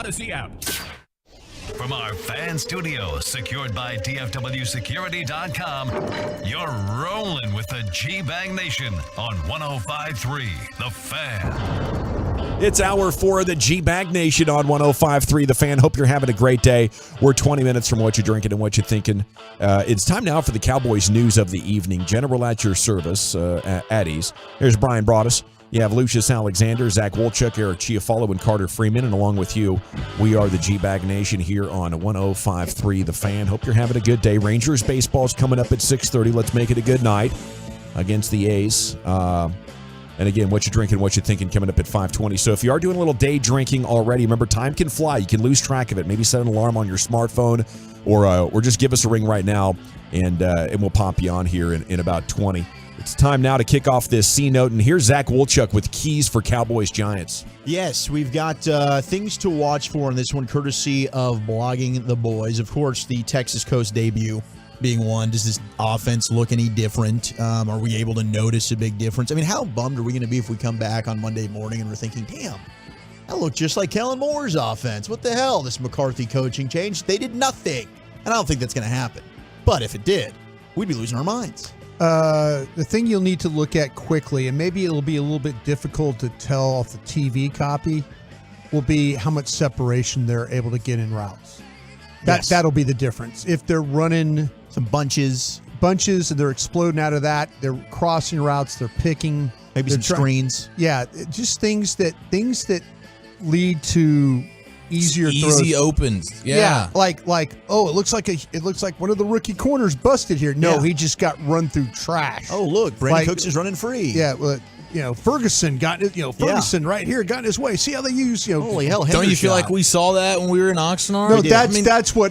Odyssey app. From our fan studio, secured by DFWsecurity.com, you're rolling with the G-Bang Nation on 105.3 The Fan. It's hour 4 of the G-Bag Nation on 105.3 The Fan. Hope you're having a great day. We're 20 minutes from what you're drinking and what you're thinking. It's time now for the Cowboys news of the evening. General at your service, at ease. Here's Brian Broaddus. You have Lucius Alexander, Zach Wolchuk, Eric Chiafalo, and Carter Freeman. And along with you, we are the G-Bag Nation here on 105.3 The Fan. Hope you're having a good day. Rangers baseball is coming up at 6:30. Let's make it a good night against the A's. And again, what you're drinking, what you're thinking, coming up at 5:20. So if you are doing a little day drinking already, remember, time can fly. You can lose track of it. Maybe set an alarm on your smartphone or just give us a ring right now, and we'll pop you on here in about 20. It's time now to kick off this C-Note, and here's Zach Wolchuk with keys for Cowboys-Giants. Yes, we've got things to watch for in this one, courtesy of Blogging the Boys. Of course, the Texas Coast debut being one. Does this offense look any different? Are we able to notice a big difference? I mean, how bummed are we going to be if we come back on Monday morning and we're thinking, damn, that looked just like Kellen Moore's offense. What the hell? This McCarthy coaching change? They did nothing. And I don't think that's going to happen. But if it did, we'd be losing our minds. The thing you'll need to look at quickly, and maybe it'll be a little bit difficult to tell off the TV copy, will be how much separation they're able to get in routes. That'll be the difference. If they're running some bunches, and they're exploding out of that, they're crossing routes, they're picking, maybe some screens. Yeah, just things that lead to easier throws. Easy opens. Yeah. Like oh, it looks like one of the rookie corners busted here. No, he just got run through trash. Oh, look, Brandon Cooks is running free. Yeah, well, Ferguson got right here got in his way. See how they use, holy hell, don't you feel like we saw that when we were in Oxnard? No,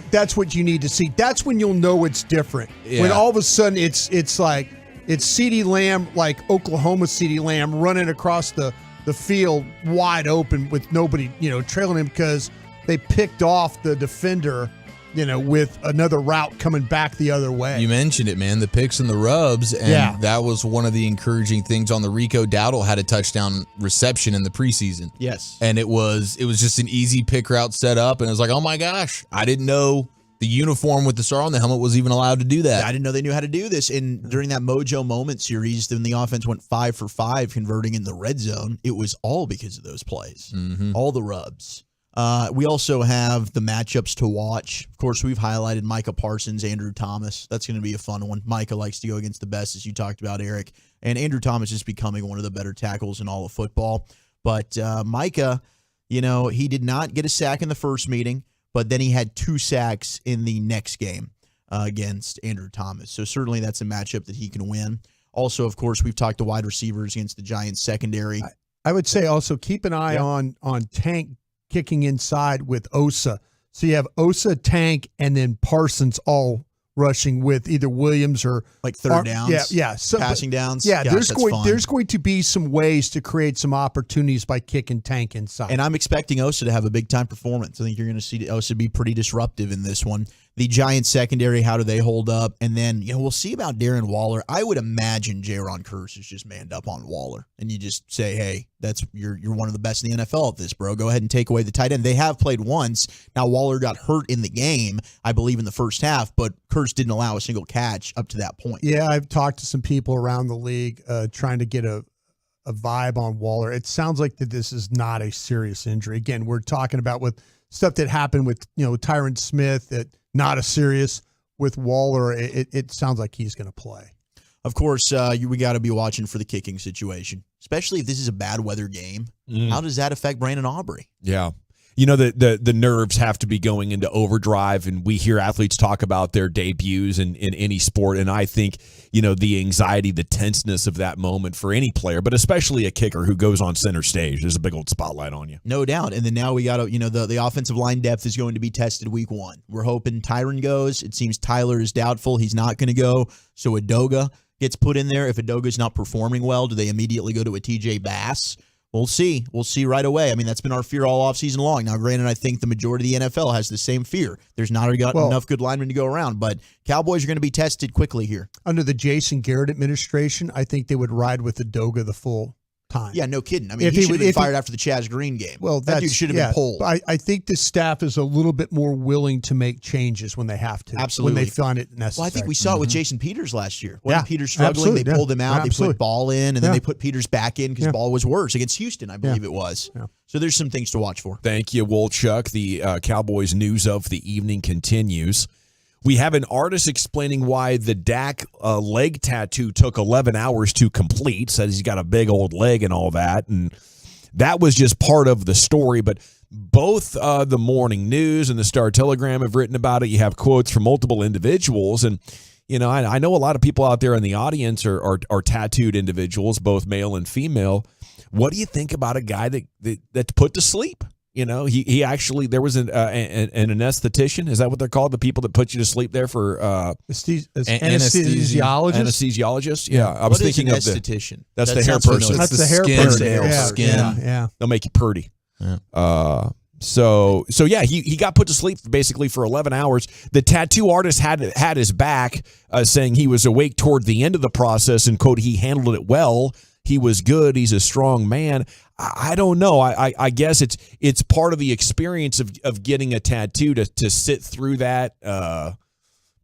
that's what you need to see. That's when you'll know it's different. Yeah. When all of a sudden it's like CeeDee Lamb, like Oklahoma CeeDee Lamb running across the field wide open with nobody, trailing him because they picked off the defender, with another route coming back the other way. You mentioned it, man, the picks and the rubs, and that was one of the encouraging things on the Rico Dowdle had a touchdown reception in the preseason. Yes. And it was just an easy pick route set up, and it was like, oh my gosh, I didn't know the uniform with the star on the helmet was even allowed to do that. I didn't know they knew how to do this. And during that Mojo Moment series, when the offense went 5 for 5 converting in the red zone, it was all because of those plays. Mm-hmm. All the rubs. We also have the matchups to watch. Of course, we've highlighted Micah Parsons, Andrew Thomas. That's going to be a fun one. Micah likes to go against the best, as you talked about, Eric. And Andrew Thomas is becoming one of the better tackles in all of football. But Micah, he did not get a sack in the first meeting, but then he had 2 sacks in the next game against Andrew Thomas. So certainly that's a matchup that he can win. Also, of course, we've talked to wide receivers against the Giants secondary. I would say also keep an eye on Tank kicking inside with Osa. So you have Osa, Tank, and then Parsons all rushing with either Williams or like third downs. Yeah. So, passing downs. Yeah, Gosh, there's going to be some ways to create some opportunities by kicking Tank inside. And I'm expecting Osa to have a big time performance. I think you're going to see Osa be pretty disruptive in this one. The Giants secondary, how do they hold up? And then, we'll see about Darren Waller. I would imagine Jaron Kearse is just manned up on Waller. And you just say, hey, you're one of the best in the NFL at this, bro. Go ahead and take away the tight end. They have played once. Now, Waller got hurt in the game, I believe, in the first half, but Kearse didn't allow a single catch up to that point. Yeah, I've talked to some people around the league trying to get a vibe on Waller. It sounds like that this is not a serious injury. Again, we're talking about with stuff that happened with Tyron Smith, that not a serious. With Waller, it sounds like he's going to play. Of course, we got to be watching for the kicking situation, especially if this is a bad weather game. How does that affect Brandon Aubrey? Yeah. The nerves have to be going into overdrive, and we hear athletes talk about their debuts in any sport, and I think, the anxiety, the tenseness of that moment for any player, but especially a kicker who goes on center stage. There's a big old spotlight on you. No doubt. And then now we got to, the offensive line depth is going to be tested week 1. We're hoping Tyron goes. It seems Tyler is doubtful. He's not going to go. So Adoga gets put in there. If Adoga's not performing well, do they immediately go to a TJ Bass? We'll see. We'll see right away. I mean, that's been our fear all offseason long. Now, granted, I think the majority of the NFL has the same fear. There's not enough good linemen to go around, but Cowboys are going to be tested quickly here. Under the Jason Garrett administration, I think they would ride with Adoga the full time. Yeah, no kidding. I mean, If he he should would- have been if he- fired after the Chaz Green game. Well, that dude should have been pulled. I think the staff is a little bit more willing to make changes when they have to. Absolutely. When they find it necessary. Well, I think we saw it with Jason Peters last year. When Yeah, Peters struggling, absolutely, they pulled yeah. him out. They Absolutely. put Ball in, and then Yeah. they put Peters back in because Yeah. Ball was worse against Houston, I believe it was. Yeah. So there's some things to watch for. Thank you, Wolchuk. The Cowboys news of the evening continues. We have an artist explaining why the Dak leg tattoo took 11 hours to complete. Says he's got a big old leg and all that. And that was just part of the story. But both the Morning News and the Star Telegram have written about it. You have quotes from multiple individuals. And, you know, I know a lot of people out there in the audience are tattooed individuals, both male and female. What do you think about a guy that's put to sleep? You know, he actually, there was an anesthetician. Is that what they're called? The people that put you to sleep there for anesthesiologist. Anesthesiologist. Yeah, I was What is thinking an of the. esthetician? That's That the hair sounds person. familiar. That's the hair skin. person. That's the Yeah, skin. yeah. They'll make you purty. Yeah. So yeah, he got put to sleep basically for 11 hours. The tattoo artist had his back, saying he was awake toward the end of the process and, quote, he handled it well. He was good. He's a strong man. I don't know. I guess it's part of the experience of getting a tattoo to sit through that.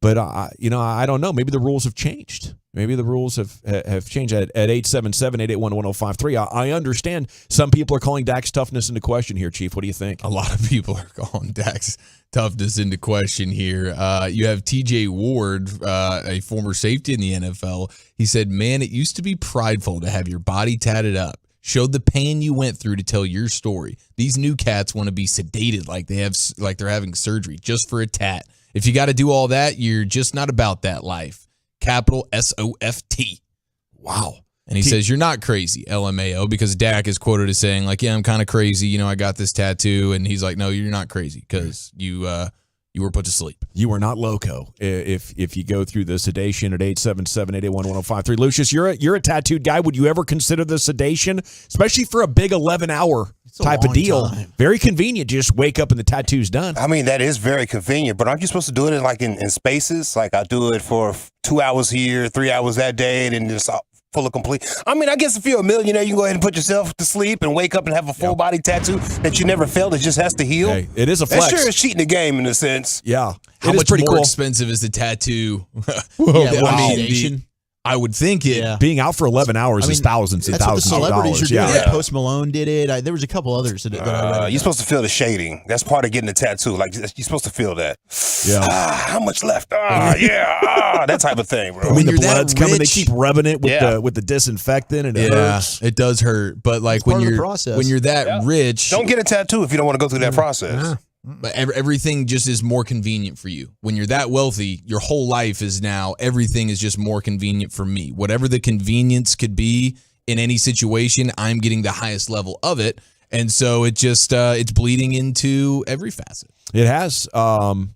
But I don't know. Maybe the rules have changed. Maybe the rules have changed. At 877-881-1053, I understand some people are calling Dak's toughness into question here, Chief. What do you think? A lot of people are calling Dak's toughness into question here. You have TJ Ward, a former safety in the NFL. He said, man, it used to be prideful to have your body tatted up. Showed the pain you went through to tell your story. These new cats want to be sedated like they're having surgery just for a tat. If you got to do all that, you're just not about that life. Capital SOFT. Wow. And he says, you're not crazy, LMAO, because Dak is quoted as saying, like, yeah, I'm kind of crazy. You know, I got this tattoo. And he's like, no, you're not crazy because you were put to sleep. You are not loco if you go through the sedation at 877-881-1053. Lucius, you're a tattooed guy. Would you ever consider the sedation, especially for a big 11-hour type of deal? Time. Very convenient. You just wake up and the tattoo's done. I mean, that is very convenient, but aren't you supposed to do it in spaces? Like I do it for 2 hours here, 3 hours that day, and then just full of complete. I mean, I guess if you're a millionaire, you can go ahead and put yourself to sleep and wake up and have a full body tattoo that you never felt. It just has to heal. Hey, it is a flex. That sure is cheating the game in a sense. Yeah. How It is much pretty more cool. expensive is the tattoo? Sedation. I would think it. Yeah. Being out for 11 hours is thousands and That's what the thousands of celebrities dollars. are doing. Yeah. Like Post Malone did it. There was a couple others that I read. You're supposed to feel the shading. That's part of getting a tattoo. Like you're supposed to feel that. Yeah. How much left? That type of thing, bro. When the you're that blood's coming, they rich- keep rubbing it with the disinfectant, and it hurts. It does hurt. But like part when of the you're process. when you're that rich, Don't get a tattoo if you don't want to go through that process. but everything just is more convenient for you. When you're that wealthy, your whole life is now, everything is just more convenient for me. Whatever the convenience could be in any situation, I'm getting the highest level of it. And so it just, it's bleeding into every facet. It has. And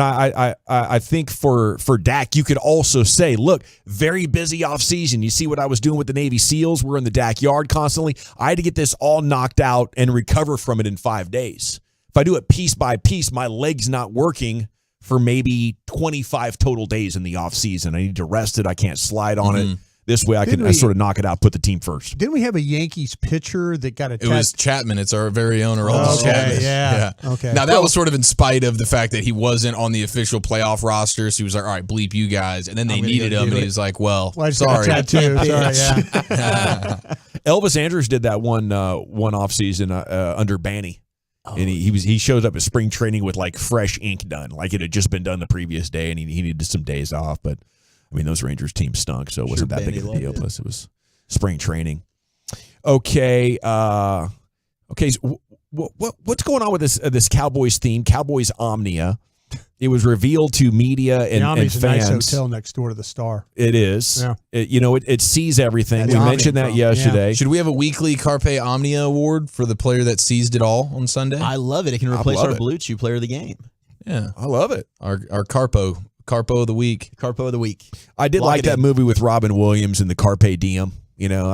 I think for Dak, you could also say, look, very busy offseason. You see what I was doing with the Navy SEALs? We're in the Dak yard constantly. I had to get this all knocked out and recover from it in 5 days. If I do it piece by piece, my leg's not working for maybe 25 total days in the offseason. I need to rest it. I can't slide on it. This way I can sort of knock it out, put the team first. Didn't we have a Yankees pitcher that got a It was Chapman. It's our very own Aroldis Chapman. Yeah. Okay. Now, that was sort of in spite of the fact that he wasn't on the official playoff roster. So he was like, all right, bleep you guys. And then they needed him. And he was like, well, I just sorry. got a tattoo. Sorry, yeah. Elvis Andrews did that one offseason under Banny. And he shows up at spring training with like fresh ink done, like it had just been done the previous day, and he needed some days off. But I mean, those Rangers teams stunk, so it wasn't that big of a deal. Plus, it was spring training. Okay, so what's going on with this Cowboys theme, Cowboys Omnia? It was revealed to media and Omni's fans. a nice hotel next door to the Star. It is. Yeah. It sees everything. That's We mentioned that yesterday. Should we have a weekly Carpe Omnia award for the player that seized it all on Sunday? I love it. It can replace our Blue Chew player of the game. Yeah, I love it. Our Carpo of the week. Carpo of the week. I did like that movie with Robin Williams and the Carpe Diem. You know,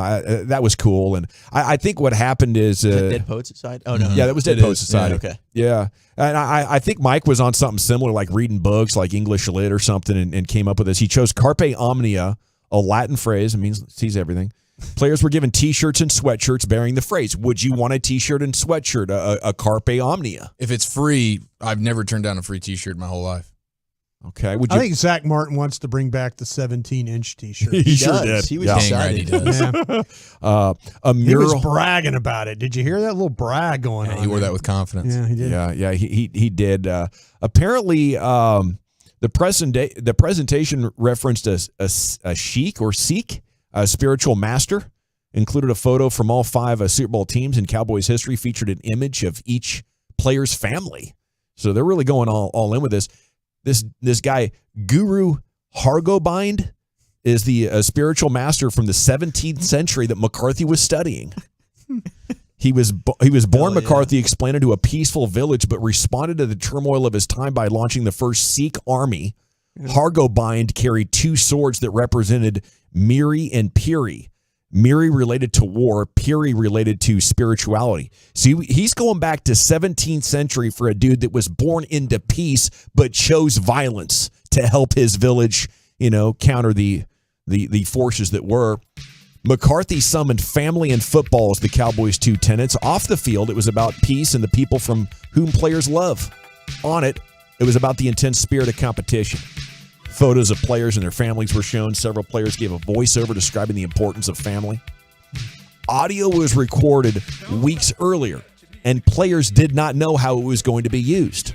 that was cool. And I think what happened is Dead Poet Society? Oh, no. Yeah, that was Dead Poet Society. Yeah, okay. Yeah. And I think Mike was on something similar, like reading books, like English Lit or something, and came up with this. He chose Carpe Omnia, a Latin phrase. It means sees everything. Players were given T-shirts and sweatshirts bearing the phrase, "Would you want a T-shirt and sweatshirt, a Carpe Omnia?" If it's free, I've never turned down a free T-shirt in my whole life. Okay. I think Zach Martin wants to bring back the 17-inch T-shirt. He sure did. He was Yeah. excited. Dang right he does. A He mural. was bragging about it. Did you hear that little brag going on? He wore there? that with confidence. Yeah, he did. Yeah, he did. Apparently, the presentation referenced a sheik or Sikh, a spiritual master. Included a photo from all 5 Super Bowl teams in Cowboys history, featured an image of each player's family. So they're really going all in with this. This guy, Guru Hargobind, is the spiritual master from the 17th century that McCarthy was studying. He was born McCarthy, explained into a peaceful village, but responded to the turmoil of his time by launching the first Sikh army. Hargobind carried 2 swords that represented Miri and Piri. Miri related to war, Piri related to spirituality. See, he's going back to 17th century for a dude that was born into peace but chose violence to help his village, counter the forces that were. McCarthy summoned family and football as the Cowboys' 2 tenets. Off the field, it was about peace and the people from whom players love. On it, it was about the intense spirit of competition. Photos of players and their families were shown. Several players gave a voiceover describing the importance of family. Audio was recorded weeks earlier, and players did not know how it was going to be used.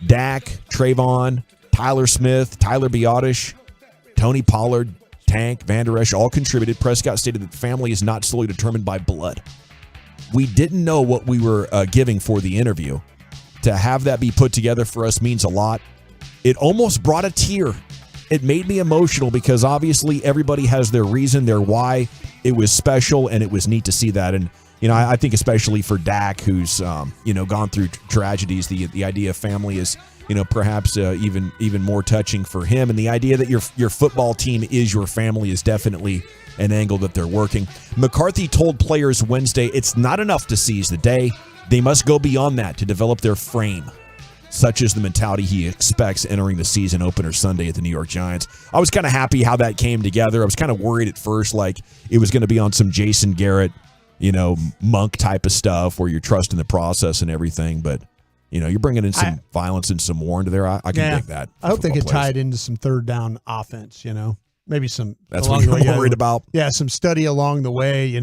Dak, Trayvon, Tyler Smith, Tyler Biotish, Tony Pollard, Tank, Van Der Esch all contributed. Prescott stated that family is not solely determined by blood. We didn't know what we were giving for the interview. To have that be put together for us means a lot. It almost brought a tear. It made me emotional because obviously everybody has their reason, their why. It was special, and it was neat to see that. And, I think especially for Dak, who's, gone through tragedies, the idea of family is, perhaps even more touching for him. And the idea that your football team is your family is definitely an angle that they're working. McCarthy told players Wednesday it's not enough to seize the day. They must go beyond that to develop their frame. Such is the mentality he expects entering the season opener Sunday at the New York Giants. I was kind of happy how that came together. I was kind of worried at first, like it was going to be on some Jason Garrett, monk type of stuff where you're trusting the process and everything. But, you're bringing in some violence and some war into there. I can dig that. I hope they could tie it into some third down offense, maybe some. That's what you're worried about. Yeah, some study along the way,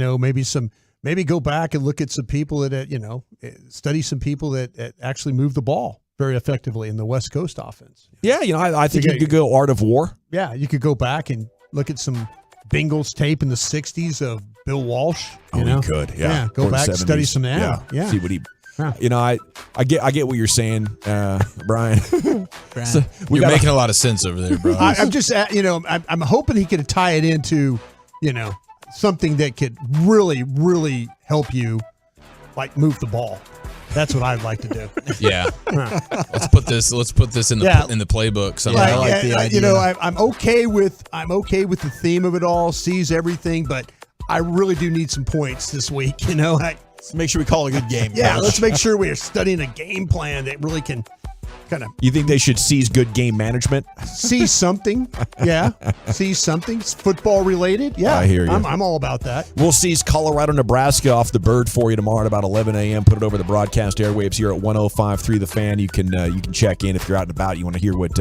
maybe go back and look at some people that, study some people that actually move the ball very effectively in the West Coast offense. Yeah, I think you could go Art of War. Yeah, you could go back and look at some Bengals tape in the 60s of Bill Walsh. You could, yeah. Go or back and study 70s. some now. Yeah. See what he... I get what you're saying, Brian. So you're making a lot of sense over there, bro. I'm just, I'm hoping he could tie it into, something that could really, really help you, like move the ball. That's what I'd like to do. Yeah. Let's put this in the playbook. So I like the idea. I'm okay with the theme of it all. Seize everything, but I really do need some points this week. Let's make sure we call a good game. Yeah, let's make sure we are studying a game plan that really can kind of. You think they should seize good game management? Seize something. Yeah. Seize something. It's football related. Yeah. I hear you. I'm all about that. We'll seize Colorado, Nebraska off the bird for you tomorrow at about 11 a.m. Put it over the broadcast airwaves here at 105.3 The Fan. You can check in if you're out and about. You want to hear what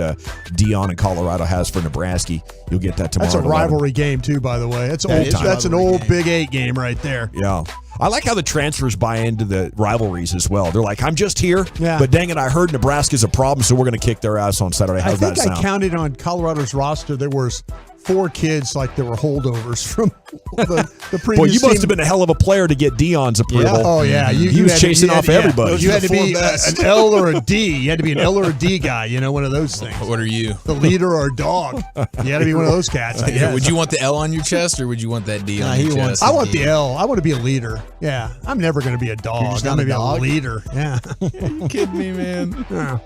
Dion in Colorado has for Nebraska. You'll get that tomorrow. That's a rivalry game too, by the way. That's an old Big 8 game right there. Yeah. I like how the transfers buy into the rivalries as well. They're like, I'm just here, but dang it, I heard Nebraska's a problem, so we're going to kick their ass on Saturday. How's that sound? I counted on Colorado's roster, there was 4 kids like there were holdovers from the previous Well, you must team. have been a hell of a player to get Dion's approval. Yeah. Oh, yeah. He was chasing off everybody. You had to be an L or a D. You had to be an L or a D guy, one of those things. What are you? The leader or a dog. You had to be one of those cats. I guess. Would you want the L on your chest or would you want that D on your chest? I want the L. I want to be a leader. Yeah. I'm never going to be a dog. I'm going to be a leader. Yeah. Are you kidding me, man? Yeah.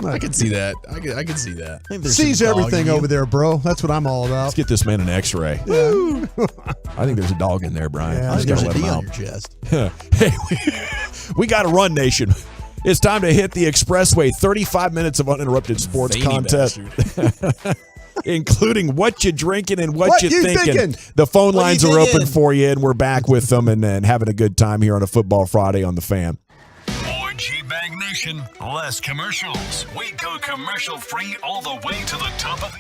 I can see that. I can see that. Seize everything over there, bro. That's what I'm all about. Let's get this man an X-ray. Yeah. I think there's a dog in there, Brian. Yeah, there's a D on your chest. Hey, we got to run, nation. It's time to hit the expressway. 35 minutes of uninterrupted sports content. including what you drinking and what you thinking. The phone What lines you are thinking? open for you, and we're back with them and having a good time here on a Football Friday on The Fan. More G-Bag Nation, less commercials. We go commercial free all the way to the top of the